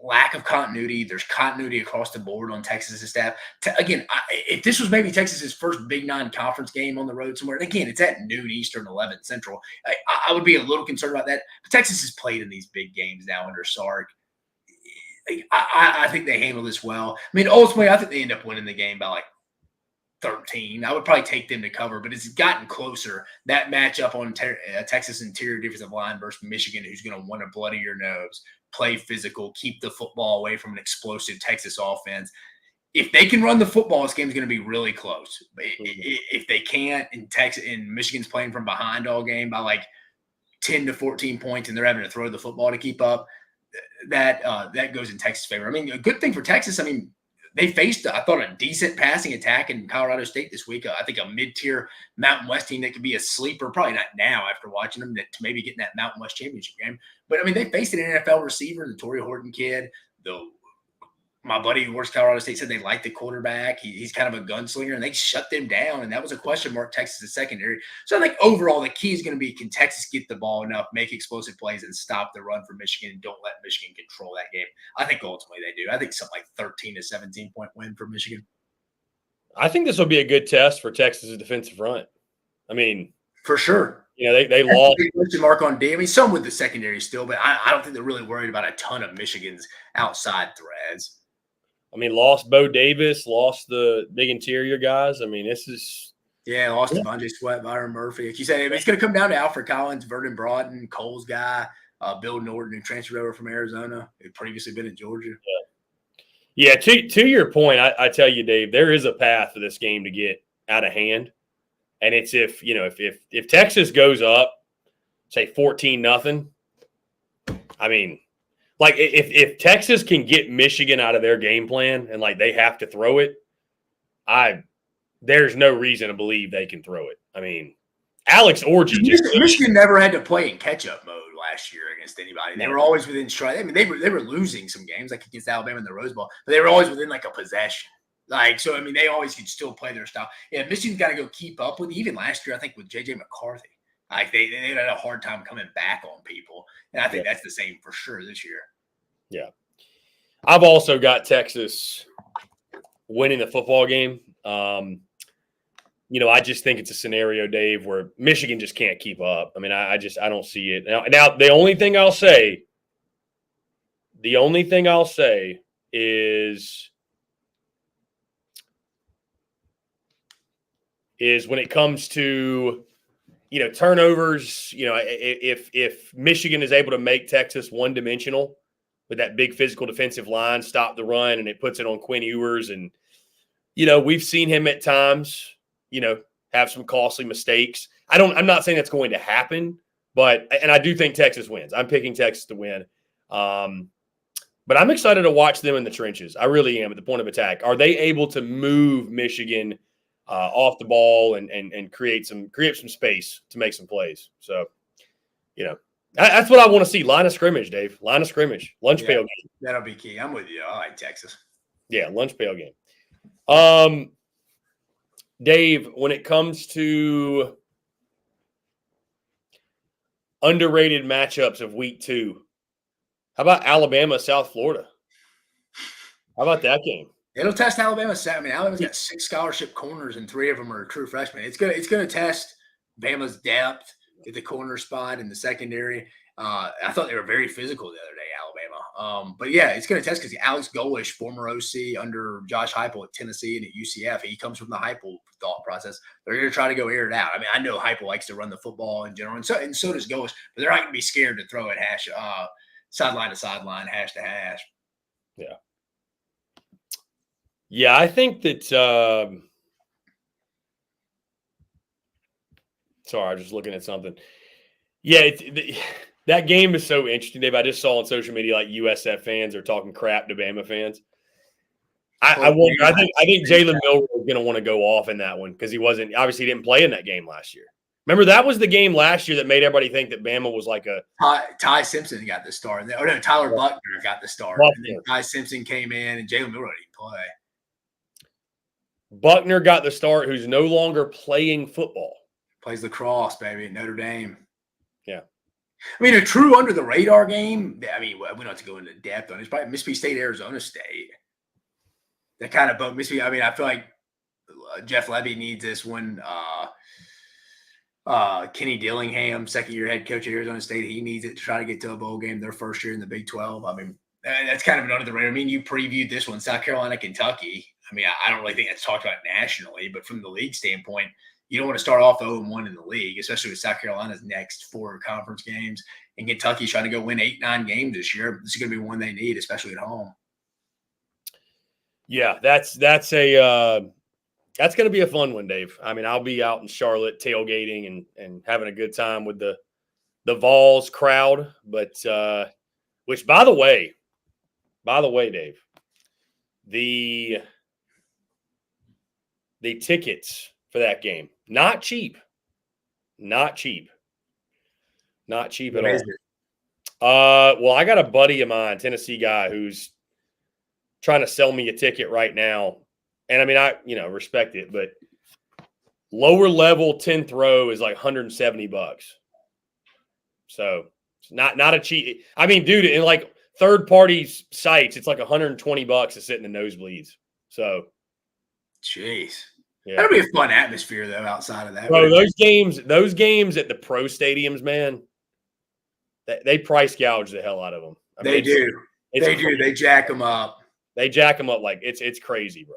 Speaker 7: Lack of continuity. There's continuity across the board on Texas' staff. Again, if this was maybe Texas's first Big non-conference game on the road somewhere, and again, it's at noon Eastern, 11 Central, I would be a little concerned about that. But Texas has played in these big games now under Sark. I think they handle this well. I mean, ultimately, I think they end up winning the game by like 13. I would probably take them to cover, but it's gotten closer. That matchup on Texas interior defensive line versus Michigan, who's going to want to bloody your nose, play physical, keep the football away from an explosive Texas offense. If they can run the football, this game's going to be really close. If they can't, and Michigan's playing from behind all game by like 10 to 14 points, and they're having to throw the football to keep up, that goes in Texas' favor. I mean, a good thing for Texas, I mean, they faced, I thought, a decent passing attack in Colorado State this week. I think a mid-tier Mountain West team that could be a sleeper, probably not now after watching them, to maybe get in that Mountain West championship game. But, I mean, they faced an NFL receiver, the Torrey Horton kid. My buddy who works Colorado State said they like the quarterback. He's kind of a gunslinger, and they shut them down, and that was a question mark Texas' secondary. So I think overall the key is going to be, can Texas get the ball enough, make explosive plays, and stop the run for Michigan, and don't let Michigan control that game. I think ultimately they do. I think something like 13 to 17-point win for Michigan.
Speaker 1: I think this will be a good test for Texas' defensive front. I mean,
Speaker 7: for sure.
Speaker 1: You know, they lost.
Speaker 7: Question mark on D. I mean, some with the secondary still, but I don't think they're really worried about a ton of Michigan's outside threads.
Speaker 1: I mean, lost Bo Davis, lost the big interior guys. I mean, this is –
Speaker 7: lost Devontae Sweat, Byron Murphy. Like you said, it's going to come down to Alfred Collins, Vernon Broughton, Cole's guy, Bill Norton, who transferred over from Arizona, who'd previously been in Georgia.
Speaker 1: Yeah, to your point, I tell you, Dave, there is a path for this game to get out of hand. And it's if Texas goes up, say 14-0, I mean – like if Texas can get Michigan out of their game plan and like they have to throw it, there's no reason to believe they can throw it. I mean, Alex Orji
Speaker 7: Michigan never had to play in catch-up mode last year against anybody. They were always within stride. I mean, they were losing some games like against Alabama in the Rose Bowl, but they were always within like a possession. Like, so I mean, they always could still play their style. Yeah, Michigan's got to go keep up with. Even last year, I think with JJ McCarthy, like they had a hard time coming back on people, and I think that's the same for sure this year.
Speaker 1: Yeah. I've also got Texas winning the football game. I just think it's a scenario, Dave, where Michigan just can't keep up. I mean, I don't see it. Now the only thing I'll say is when it comes to turnovers, if Michigan is able to make Texas one-dimensional with that big physical defensive line, stop the run, and it puts it on Quinn Ewers. And, we've seen him at times, have some costly mistakes. I'm not saying that's going to happen, but I do think Texas wins. I'm picking Texas to win. But I'm excited to watch them in the trenches. I really am at the point of attack. Are they able to move Michigan off the ball and create some space to make some plays? So, that's what I want to see. Line of scrimmage, Dave. Line of scrimmage. Lunch pail game.
Speaker 7: That'll be key. I'm with you. I like Texas.
Speaker 1: Yeah, lunch pail game. Dave, when it comes to underrated matchups of week 2, how about Alabama, South Florida? How about that game?
Speaker 7: It'll test Alabama's. I mean, Alabama's got 6 scholarship corners, and 3 of them are true freshmen. It's gonna test Bama's depth at the corner spot in the secondary. I thought they were very physical the other day, Alabama. But yeah, it's going to test because Alex Golish, former OC under Josh Heupel at Tennessee and at UCF, he comes from the Heupel thought process. They're going to try to go air it out. I mean, I know Heupel likes to run the football in general, and so does Golish, but they're not going to be scared to throw it sideline to sideline, hash to hash.
Speaker 1: Yeah. Yeah, I think that sorry, I was just looking at something. Yeah, that game is so interesting, Dave. I just saw on social media like USF fans are talking crap to Bama fans. I wonder. I think Jalen Milroe is going to want to go off in that one because he didn't play in that game last year. Remember, that was the game last year that made everybody think that Bama was like a
Speaker 7: Ty Simpson got the start. Oh no, Tyler Buckner got the start. And then Ty Simpson came in, and Jalen Milroe didn't play.
Speaker 1: Buckner got the start, who's no longer playing football.
Speaker 7: Plays lacrosse, baby, at Notre Dame.
Speaker 1: Yeah.
Speaker 7: I mean, a true under the radar game. I mean, we don't have to go into depth on it. It's probably Mississippi State, Arizona State. That kind of both Mississippi. I mean, I feel like Jeff Lebby needs this one. Kenny Dillingham, second-year head coach at Arizona State, he needs it to try to get to a bowl game their first year in the Big 12. I mean, that's kind of an under the radar. I mean, you previewed this one, South Carolina, Kentucky. I mean, I don't really think that's talked about nationally, but from the league standpoint, you don't want to start off 0-1 in the league, especially with South Carolina's next 4 conference games. And Kentucky's trying to go win 8-9 games this year. This is going to be one they need, especially at home.
Speaker 1: Yeah, that's going to be a fun one, Dave. I mean, I'll be out in Charlotte tailgating and having a good time with the Vols crowd. But which, by the way, Dave, the tickets for that game, not cheap at all. Well, I got a buddy of mine, Tennessee guy, who's trying to sell me a ticket right now. And I mean, I respect it, but lower level 10th row is like $170. So it's not a cheap. I mean, dude, in like third party sites, it's like $120 to sit in the nosebleeds. So,
Speaker 7: jeez.
Speaker 1: Yeah.
Speaker 7: That'll be a fun atmosphere, though, outside of that.
Speaker 1: Bro, those games at the pro stadiums, man, they price gouge the hell out of them. I mean,
Speaker 7: they do. They jack them up.
Speaker 1: They jack them up like it's crazy, bro.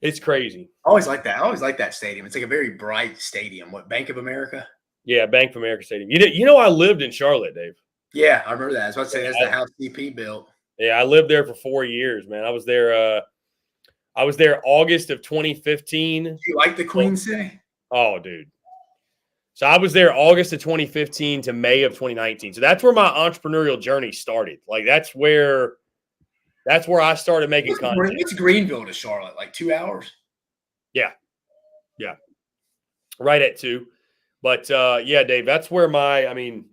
Speaker 1: It's crazy.
Speaker 7: I always like that. I always like that stadium. It's like a very bright stadium. What, Bank of America?
Speaker 1: Yeah, Bank of America Stadium. You know, I lived in Charlotte, Dave.
Speaker 7: Yeah, I remember that. I was about to say that's the house CP built.
Speaker 1: Yeah, I lived there for 4 years, man. I was there August of 2015.
Speaker 7: Do you like the Queen City?
Speaker 1: Oh, dude. So I was there August of 2015 to May of 2019. So that's where my entrepreneurial journey started. Like that's where I started making content.
Speaker 7: It's Greenville to Charlotte, like 2 hours.
Speaker 1: Yeah. Right at 2. But yeah, Dave, that's where I mean,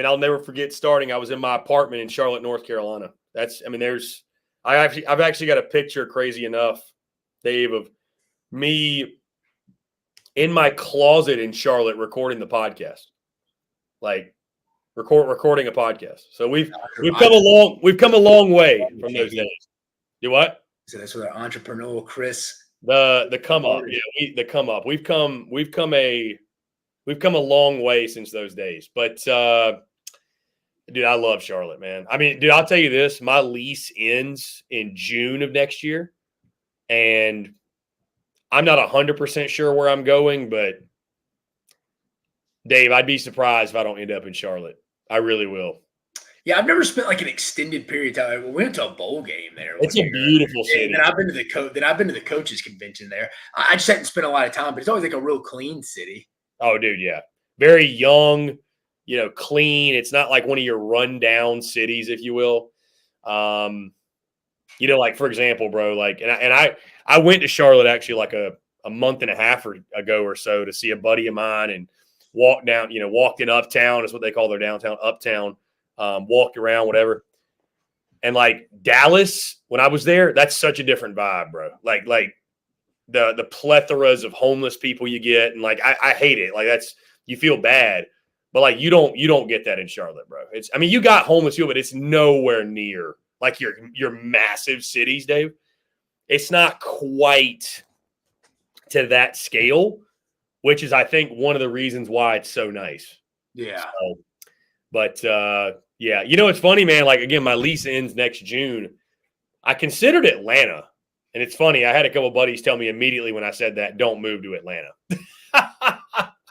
Speaker 1: I'll never forget starting. I was in my apartment in Charlotte, North Carolina. I've actually got a picture, crazy enough, Dave, of me in my closet in Charlotte recording the podcast. Like recording a podcast. So we've come a long way from those days. Do what?
Speaker 7: So that's where the entrepreneurial Chris.
Speaker 1: The come up. Yeah, the come up. We've come a long way since those days. But dude, I love Charlotte, man. I mean, dude, I'll tell you this. My lease ends in June of next year. And I'm not 100% sure where I'm going, but Dave, I'd be surprised if I don't end up in Charlotte. I really will.
Speaker 7: Yeah, I've never spent like an extended period of time. We went to a bowl game there.
Speaker 1: It's a beautiful city.
Speaker 7: And then I've been to the coaches convention there. I just hadn't spent a lot of time, but it's always like a real clean city.
Speaker 1: Oh, dude, yeah. Very young, clean. It's not like one of your rundown cities, if you will. Like for example, bro, like, and I went to Charlotte actually like a month and a half ago or so to see a buddy of mine and walked in Uptown is what they call their downtown, Uptown, walked around, whatever. And like Dallas, when I was there, that's such a different vibe, bro. Like the plethoras of homeless people you get. And like, I hate it. Like you feel bad, but like, you don't get that in Charlotte, bro. You got homeless people, but it's nowhere near like your massive cities, Dave. it's not quite to that scale, which is, I think, one of the reasons why it's so nice.
Speaker 7: Yeah.
Speaker 1: So, but yeah, it's funny, man. Like, again, my lease ends next June. I considered Atlanta, and it's funny. I had a couple of buddies tell me immediately when I said that, don't move to Atlanta.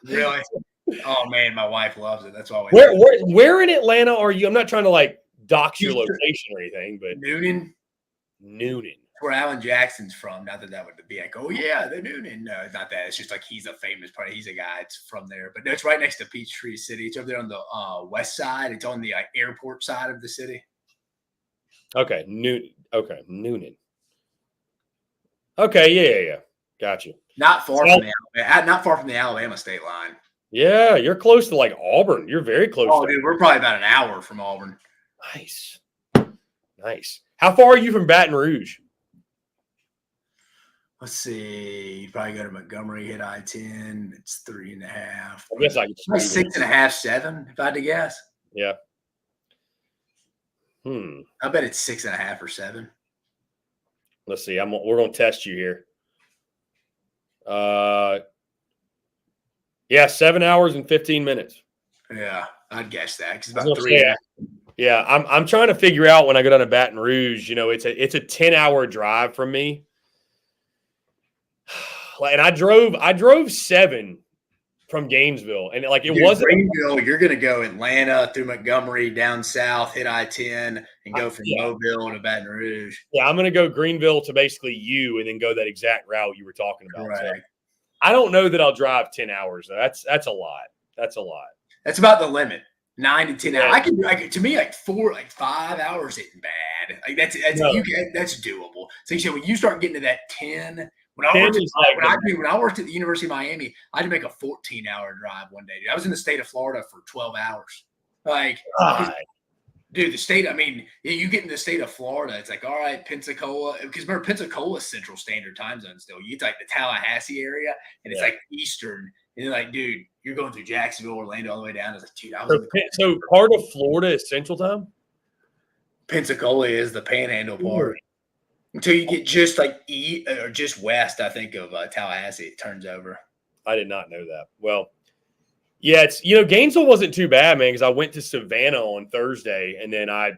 Speaker 7: Really? Oh man, my wife loves it. That's why.
Speaker 1: Where in Atlanta are you? I'm not trying to like dox your location or anything, but
Speaker 7: Noonan.
Speaker 1: That's
Speaker 7: where Alan Jackson's from. Not that would be like, oh yeah, the Noonan. No, it's not that. It's just like he's a famous part. He's a guy. It's from there, but no, it's right next to Peachtree City. It's over there on the west side. It's on the airport side of the city.
Speaker 1: Okay, Noonan. Okay, yeah. Got you.
Speaker 7: Not far from the Alabama state line.
Speaker 1: Yeah, you're close to like Auburn. You're very close.
Speaker 7: Oh, dude, we're probably about an hour from Auburn.
Speaker 1: Nice. How far are you from Baton Rouge?
Speaker 7: Let's see. You probably go to Montgomery, hit I-10. It's 3.5.
Speaker 1: I guess I could
Speaker 7: 6.5, 7, if I had to guess.
Speaker 1: Yeah.
Speaker 7: I bet it's 6.5 or 7.
Speaker 1: Let's see. We're gonna test you here. Yeah, 7 hours and 15 minutes.
Speaker 7: Yeah, I'd guess that because about 3.
Speaker 1: Yeah, I'm trying to figure out when I go down to Baton Rouge. It's a 10-hour drive from me, and I drove 7 from Gainesville, and like it wasn't
Speaker 7: Greenville. You're gonna go Atlanta through Montgomery down south, hit I-10, and go from Mobile to Baton Rouge.
Speaker 1: Yeah, I'm gonna go Greenville to basically you, and then go that exact route you were talking about.
Speaker 7: Right.
Speaker 1: So I don't know that I'll drive 10 hours. Though. That's a lot. That's a lot.
Speaker 7: That's about the limit. 9 to 10 hours. I can to me like 5 hours isn't bad. Like that's doable. So you said when you start getting to that 10. When I worked at the University of Miami, I had to make a 14-hour drive one day. Dude. I was in the state of Florida for 12 hours. Like, dude, the state. I mean, you get in the state of Florida, it's like, all right, Pensacola, because remember Pensacola's Central Standard Time Zone still. You get to like the Tallahassee area, and it's like Eastern. And you're like, dude, you're going through Jacksonville, Orlando, all the way down. It's like, dude, I was
Speaker 1: so part of Florida is Central Time?
Speaker 7: Pensacola is the panhandle part. Until you get just like east or just west, I think, of Tallahassee, it turns over.
Speaker 1: I did not know that. Well, yeah, it's Gainesville wasn't too bad, man, because I went to Savannah on Thursday, and then I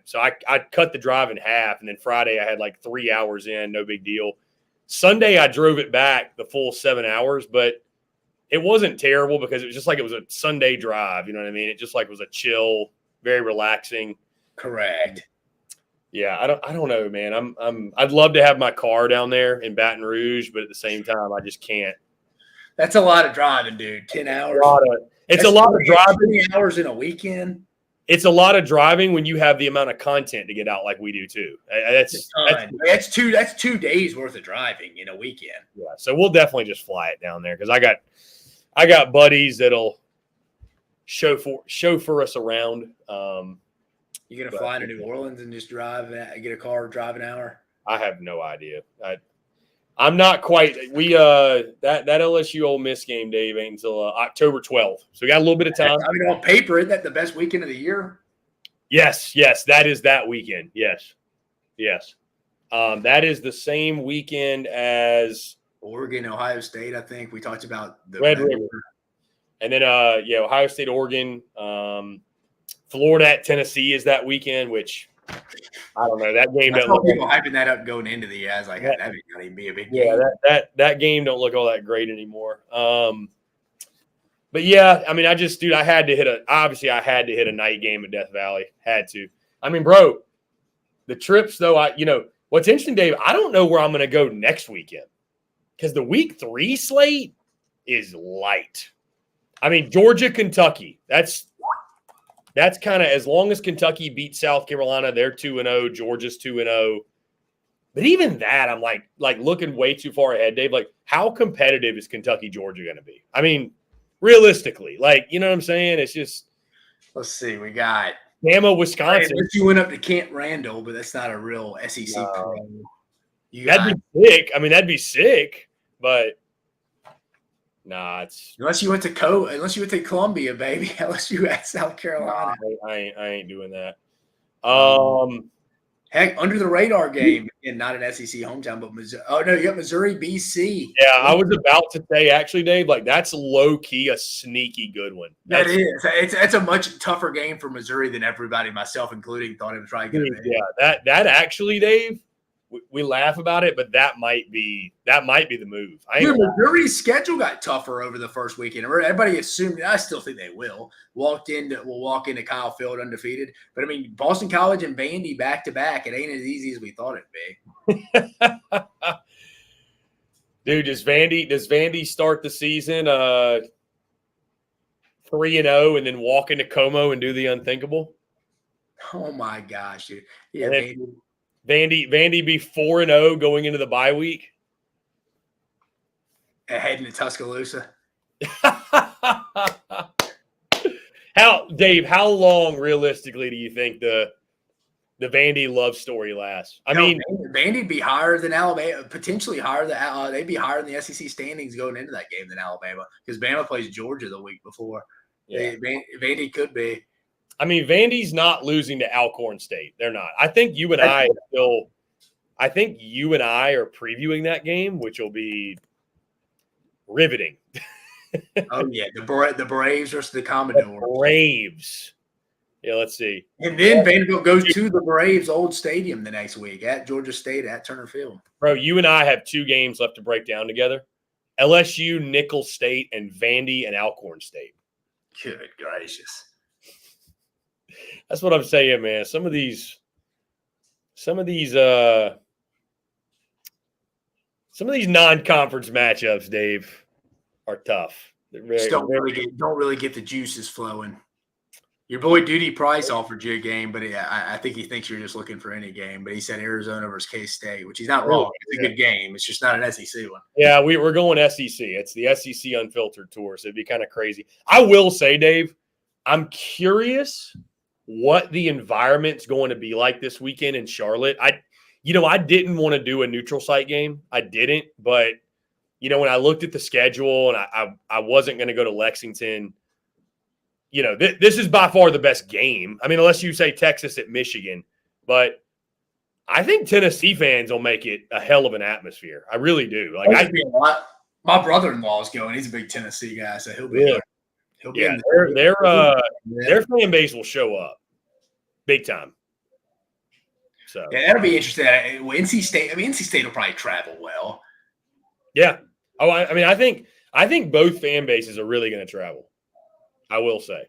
Speaker 1: cut the drive in half, and then Friday I had like 3 hours in, no big deal. Sunday I drove it back the full 7 hours, but it wasn't terrible because it was just like it was a Sunday drive. You know what I mean? It just like was a chill, very relaxing.
Speaker 7: Correct.
Speaker 1: Yeah, I don't know, man. I'd love to have my car down there in Baton Rouge, but at the same time, I just can't.
Speaker 7: That's a lot of driving, dude. 10 hours.
Speaker 1: It's a lot of driving.
Speaker 7: 20 hours in a weekend.
Speaker 1: It's a lot of driving when you have the amount of content to get out like we do too.
Speaker 7: That's 2 days worth of driving in a weekend.
Speaker 1: Yeah, so we'll definitely just fly it down there because I got buddies that'll chauffeur us around.
Speaker 7: You gonna fly to New Orleans and just get a car, drive an hour?
Speaker 1: I have no idea. I'm not quite. That LSU Ole Miss game, Dave, ain't until October 12th. So we got a little bit of time.
Speaker 7: I mean, on paper, isn't that the best weekend of the year?
Speaker 1: Yes, that is that weekend. Yes. That is the same weekend as
Speaker 7: Oregon, Ohio State. I think we talked about the
Speaker 1: Red River, and then Ohio State, Oregon. Florida at Tennessee is that weekend, which I don't know. That game doesn't look
Speaker 7: people hyping that up going into the year. I was like, that would not even be a big game.
Speaker 1: Yeah, that game don't look all that great anymore. But yeah, I mean, I had to hit a night game at Death Valley. Had to. I mean, bro, the trips though, what's interesting, Dave, I don't know where I'm gonna go next weekend. Because the week 3 slate is light. I mean, Georgia, Kentucky. That's kind of, as long as Kentucky beats South Carolina, they're 2-0. Georgia's 2-0. But even that, I'm like looking way too far ahead, Dave. Like, how competitive is Kentucky, Georgia going to be? I mean, realistically, like, you know what I'm saying? It's just.
Speaker 7: Let's see. We got
Speaker 1: Bama, Wisconsin.
Speaker 7: You went up to Kent Randall, but that's not a real SEC pro.
Speaker 1: That'd be sick. I mean, that'd be sick, but. Nah, it's
Speaker 7: unless you went to Columbia, baby. Unless you at South Carolina.
Speaker 1: I ain't doing that.
Speaker 7: Heck, under the radar game, and not an SEC hometown, but Missouri. Oh no, you got Missouri, BC.
Speaker 1: Yeah, I was about to say actually, Dave, like that's low key a sneaky good one.
Speaker 7: That is. It's a much tougher game for Missouri than everybody, myself including, thought it was probably going to be.
Speaker 1: Yeah, that actually, Dave, we laugh about it, but that might be the move.
Speaker 7: Missouri's schedule got tougher over the first weekend. Everybody assumed. I still think they will walk into Kyle Field undefeated. But I mean, Boston College and Vandy back to back. It ain't as easy as we thought it'd be.
Speaker 1: Dude, does Vandy start the season 3-0 and then walk into Como and do the unthinkable?
Speaker 7: Oh my gosh, dude! Yeah,
Speaker 1: Vandy be 4-0 going into the bye week.
Speaker 7: Heading to Tuscaloosa.
Speaker 1: How long realistically do you think the Vandy love story lasts? I mean,
Speaker 7: Vandy'd be higher than Alabama, potentially higher than they'd be higher in the SEC standings going into that game than Alabama because Bama plays Georgia the week before. Yeah. Vandy could be.
Speaker 1: I mean, Vandy's not losing to Alcorn State. They're not. I think you and I are previewing that game, which will be riveting.
Speaker 7: Oh yeah, the Braves versus the Commodores.
Speaker 1: The Braves. Yeah, let's see.
Speaker 7: And then Vanderbilt goes to the Braves' old stadium the next week at Georgia State at Turner Field.
Speaker 1: Bro, you and I have 2 games left to break down together. LSU, Nicholls State, and Vandy and Alcorn State.
Speaker 7: Good gracious.
Speaker 1: That's what I'm saying, man. Some of these non-conference matchups, Dave, are tough.
Speaker 7: Don't really get the juices flowing. Your boy Duty Price offered you a game, but I think he thinks you're just looking for any game. But he said Arizona versus K-State, which he's not wrong. It's a good game. It's just not an SEC one.
Speaker 1: Yeah, we're going SEC. It's the SEC Unfiltered Tour, so it'd be kind of crazy. I will say, Dave, I'm curious what the environment's going to be like this weekend in Charlotte. I didn't want to do a neutral site game. I didn't, but when I looked at the schedule and I wasn't going to go to Lexington, this is by far the best game. I mean, unless you say Texas at Michigan, but I think Tennessee fans will make it a hell of an atmosphere. I really do.
Speaker 7: My brother-in-law is going. He's a big Tennessee guy, so he'll be there.
Speaker 1: Yeah, their fan base will show up big time. So
Speaker 7: yeah, that'll be interesting. NC State will probably travel well.
Speaker 1: Yeah. Oh, I mean, I think both fan bases are really going to travel. I will say.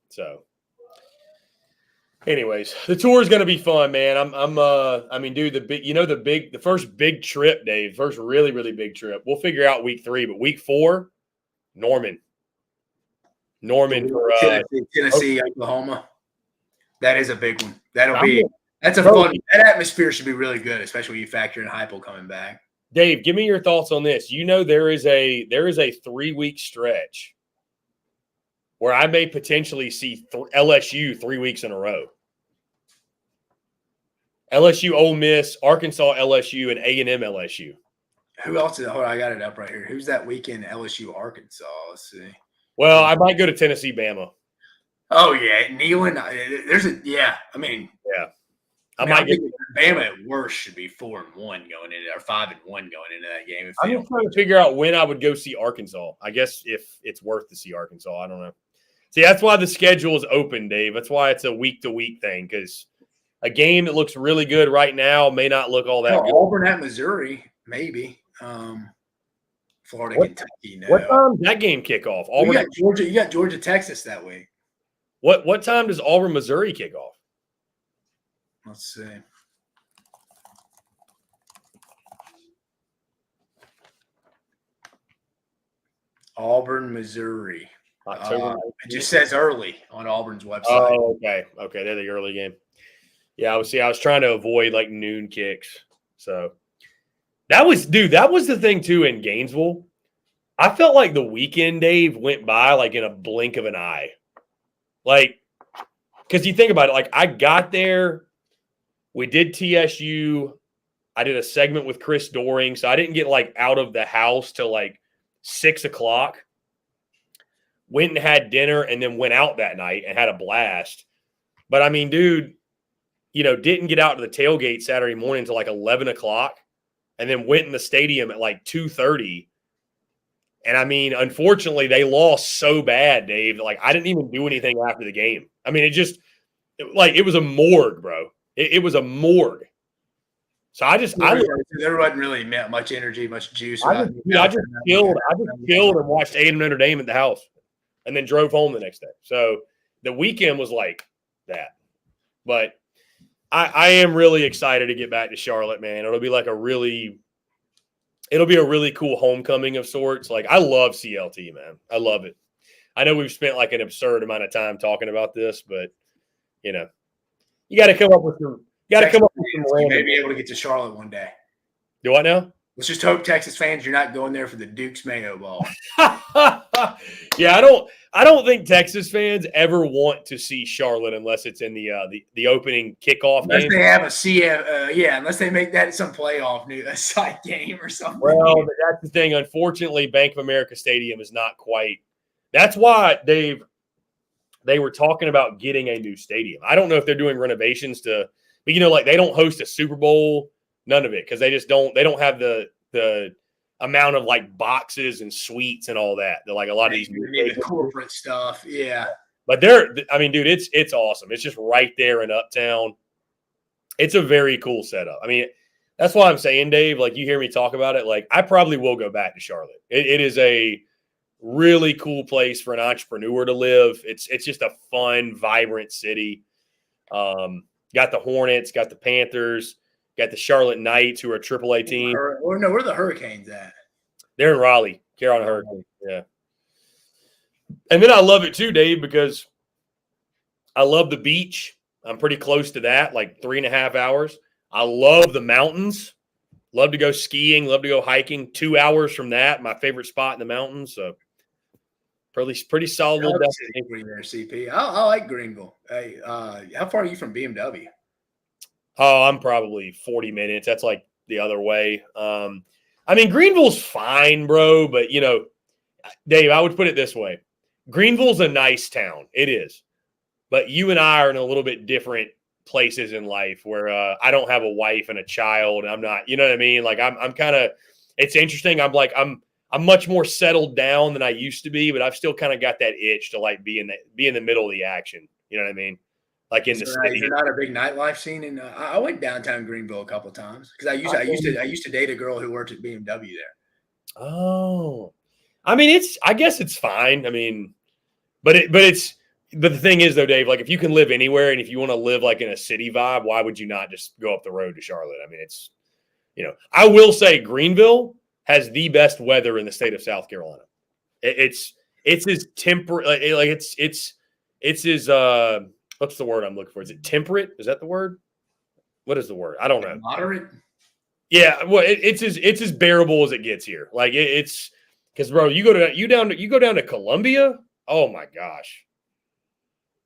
Speaker 1: So, anyways, the tour is going to be fun, man. The first big trip, Dave, first really, really big trip. We'll figure out week 3, but week 4, Norman for
Speaker 7: Tennessee, Oklahoma. That is a big one. That's a fun. That atmosphere should be really good, especially when you factor in Hypo coming back.
Speaker 1: Dave, give me your thoughts on this. There is a 3-week stretch where I may potentially see LSU 3 weeks in a row. LSU, Ole Miss, Arkansas, LSU, and A&M LSU.
Speaker 7: Who else is? Hold on, I got it up right here. Who's that weekend? LSU, Arkansas. Let's see.
Speaker 1: Well, I might go to Tennessee, Bama.
Speaker 7: Oh yeah, Neyland. I might get Bama at worst should be 4-1 going into or 5-1 going into that game.
Speaker 1: I'm just trying to figure out when I would go see Arkansas. I guess if it's worth to see Arkansas, I don't know. See, that's why the schedule is open, Dave. That's why it's a week-to-week thing because a game that looks really good right now may not look all that good.
Speaker 7: Auburn at Missouri, maybe. Florida, Kentucky. No.
Speaker 1: What time does that game kick off?
Speaker 7: Auburn, you got Georgia, Texas that week.
Speaker 1: What time does Auburn, Missouri kick off?
Speaker 7: Let's see. Auburn, Missouri. It just says early on Auburn's website.
Speaker 1: Oh, okay. Okay, they're the early game. Yeah, I was trying to avoid like noon kicks. So that was the thing too in Gainesville. I felt like the weekend, Dave, went by like in a blink of an eye. Like, because you think about it, like I got there, we did TSU. I did a segment with Chris Doring, so I didn't get like out of the house till like 6 o'clock. Went and had dinner and then went out that night and had a blast. But I mean, dude, didn't get out to the tailgate Saturday morning until like 11 o'clock and then went in the stadium at like 2:30. And I mean, unfortunately, they lost so bad, Dave. Like, I didn't even do anything after the game. I mean, it was a morgue, bro. It was a morgue. So
Speaker 7: there wasn't really much energy, much juice.
Speaker 1: I just chilled and watched A&M Notre Dame at the house and then drove home the next day. So the weekend was like that. But I am really excited to get back to Charlotte, man. It'll be a really cool homecoming of sorts. Like, I love CLT, man. I love it. I know we've spent like an absurd amount of time talking about this, but you got to come up with some. You
Speaker 7: may be able to get to Charlotte one day.
Speaker 1: Do what now?
Speaker 7: Let's just hope Texas fans you're not going there for the Duke's Mayo Ball.
Speaker 1: Yeah, I don't think Texas fans ever want to see Charlotte unless it's in the opening kickoff
Speaker 7: unless
Speaker 1: game.
Speaker 7: They have a CF, unless they make that some playoff side game or something.
Speaker 1: Well, that's the thing. Unfortunately, Bank of America Stadium is not quite. That's why they were talking about getting a new stadium. I don't know if they're doing renovations to. But, like they don't host a Super Bowl, none of it, because they don't have the amount of like boxes and suites and all that. They're like a lot of these
Speaker 7: the corporate stuff. Yeah.
Speaker 1: But dude, it's awesome. It's just right there in Uptown. It's a very cool setup. I mean, that's why I'm saying, Dave, like you hear me talk about it, like I probably will go back to Charlotte. It is a really cool place for an entrepreneur to live. It's just a fun, vibrant city. Got the Hornets, got the Panthers, got the Charlotte Knights, who are a AAA team.
Speaker 7: Or no, where are the Hurricanes at?
Speaker 1: They're in Raleigh, Carolina Hurricanes. Yeah. And then I love it too, Dave, because I love the beach. I'm pretty close to that, like 3.5 hours. I love the mountains. Love to go skiing, love to go hiking. 2 hours from that, my favorite spot in the mountains. So pretty solid little
Speaker 7: destination there, CP. I like Greenville. Hey, how far are you from BMW?
Speaker 1: Oh, I'm probably 40 minutes. That's like the other way. I mean, Greenville's fine, bro. But, Dave, I would put it this way. Greenville's a nice town. It is. But you and I are in a little bit different places in life where I don't have a wife and a child. And I'm not, you know what I mean? Like, I'm kind of – it's interesting. I'm much more settled down than I used to be, but I've still kind of got that itch to like be in the middle of the action. You know what I mean? Like in the city.
Speaker 7: You're not a big nightlife scene, and I went downtown Greenville a couple of times because I used to date a girl who worked at BMW there.
Speaker 1: Oh, I mean, I guess it's fine. I mean, but the thing is though, Dave, like if you can live anywhere and if you want to live like in a city vibe, why would you not just go up the road to Charlotte? I mean, it's I will say Greenville has the best weather in the state of South Carolina. It's as temperate, like it's as what's the word I'm looking for? Is it temperate? Is that the word? What is the word? I don't know.
Speaker 7: Moderate.
Speaker 1: Yeah, well, it's as bearable as it gets here. Like it's because, bro, you go down to Columbia. Oh my gosh,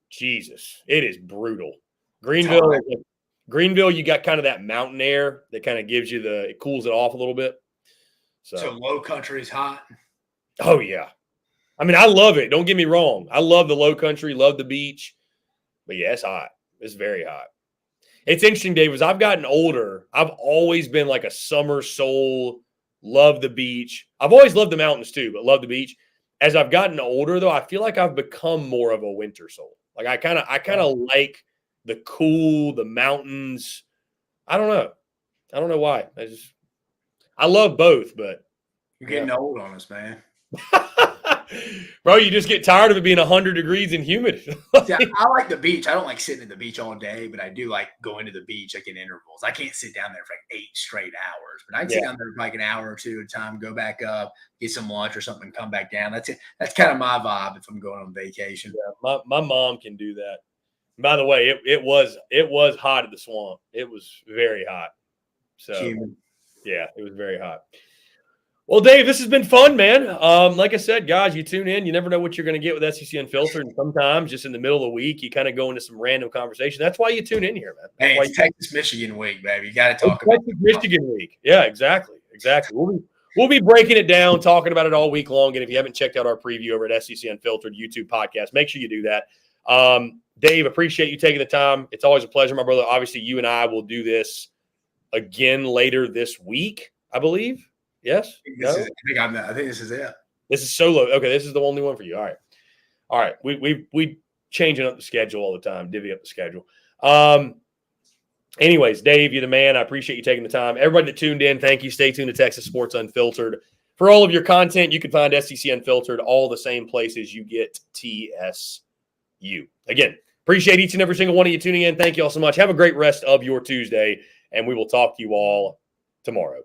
Speaker 1: Jesus, it is brutal. Greenville, you got kind of that mountain air that kind of gives you it cools it off a little bit.
Speaker 7: So low country is hot.
Speaker 1: Oh yeah, I mean I love it. Don't get me wrong. I love the low country, love the beach, but yeah, it's hot. It's very hot. It's interesting, Dave. As I've gotten older, I've always been like a summer soul. Love the beach. I've always loved the mountains too, but love the beach. As I've gotten older, though, I feel like I've become more of a winter soul. Like I kind of like the cool, the mountains. I don't know why. I love both, but
Speaker 7: you're getting old on us, man.
Speaker 1: Bro, you just get tired of it being 100 degrees and humid.
Speaker 7: See, I like the beach. I don't like sitting at the beach all day, but I do like going to the beach like in intervals. I can't sit down there for like 8 straight hours, but I can sit down there for like an hour or two at a time, go back up, get some lunch or something, come back down. That's it. That's kind of my vibe if I'm going on vacation.
Speaker 1: Yeah, my mom can do that. By the way, it was hot at the swamp. It was very hot. So yeah, it was very hot. Well, Dave, this has been fun, man. Like I said, guys, you tune in. You never know what you're going to get with SEC Unfiltered. And sometimes just in the middle of the week, you kind of go into some random conversation. That's why you tune in here, man.
Speaker 7: Hey, it's Texas-Michigan week, baby. You got to talk about
Speaker 1: Texas-Michigan week. Yeah, exactly. We'll be breaking it down, talking about it all week long. And if you haven't checked out our preview over at SEC Unfiltered YouTube podcast, make sure you do that. Dave, appreciate you taking the time. It's always a pleasure, my brother. Obviously, you and I will do this again later this week, I believe. Yes?
Speaker 7: I think this is it.
Speaker 1: This is solo. Okay, this is the only one for you. All right. We changing up the schedule all the time, divvy up the schedule. Anyways, Dave, you're the man. I appreciate you taking the time. Everybody that tuned in, thank you. Stay tuned to Texas Sports Unfiltered. For all of your content, you can find SEC Unfiltered all the same places you get TSU. Again, appreciate each and every single one of you tuning in. Thank you all so much. Have a great rest of your Tuesday, and we will talk to you all tomorrow.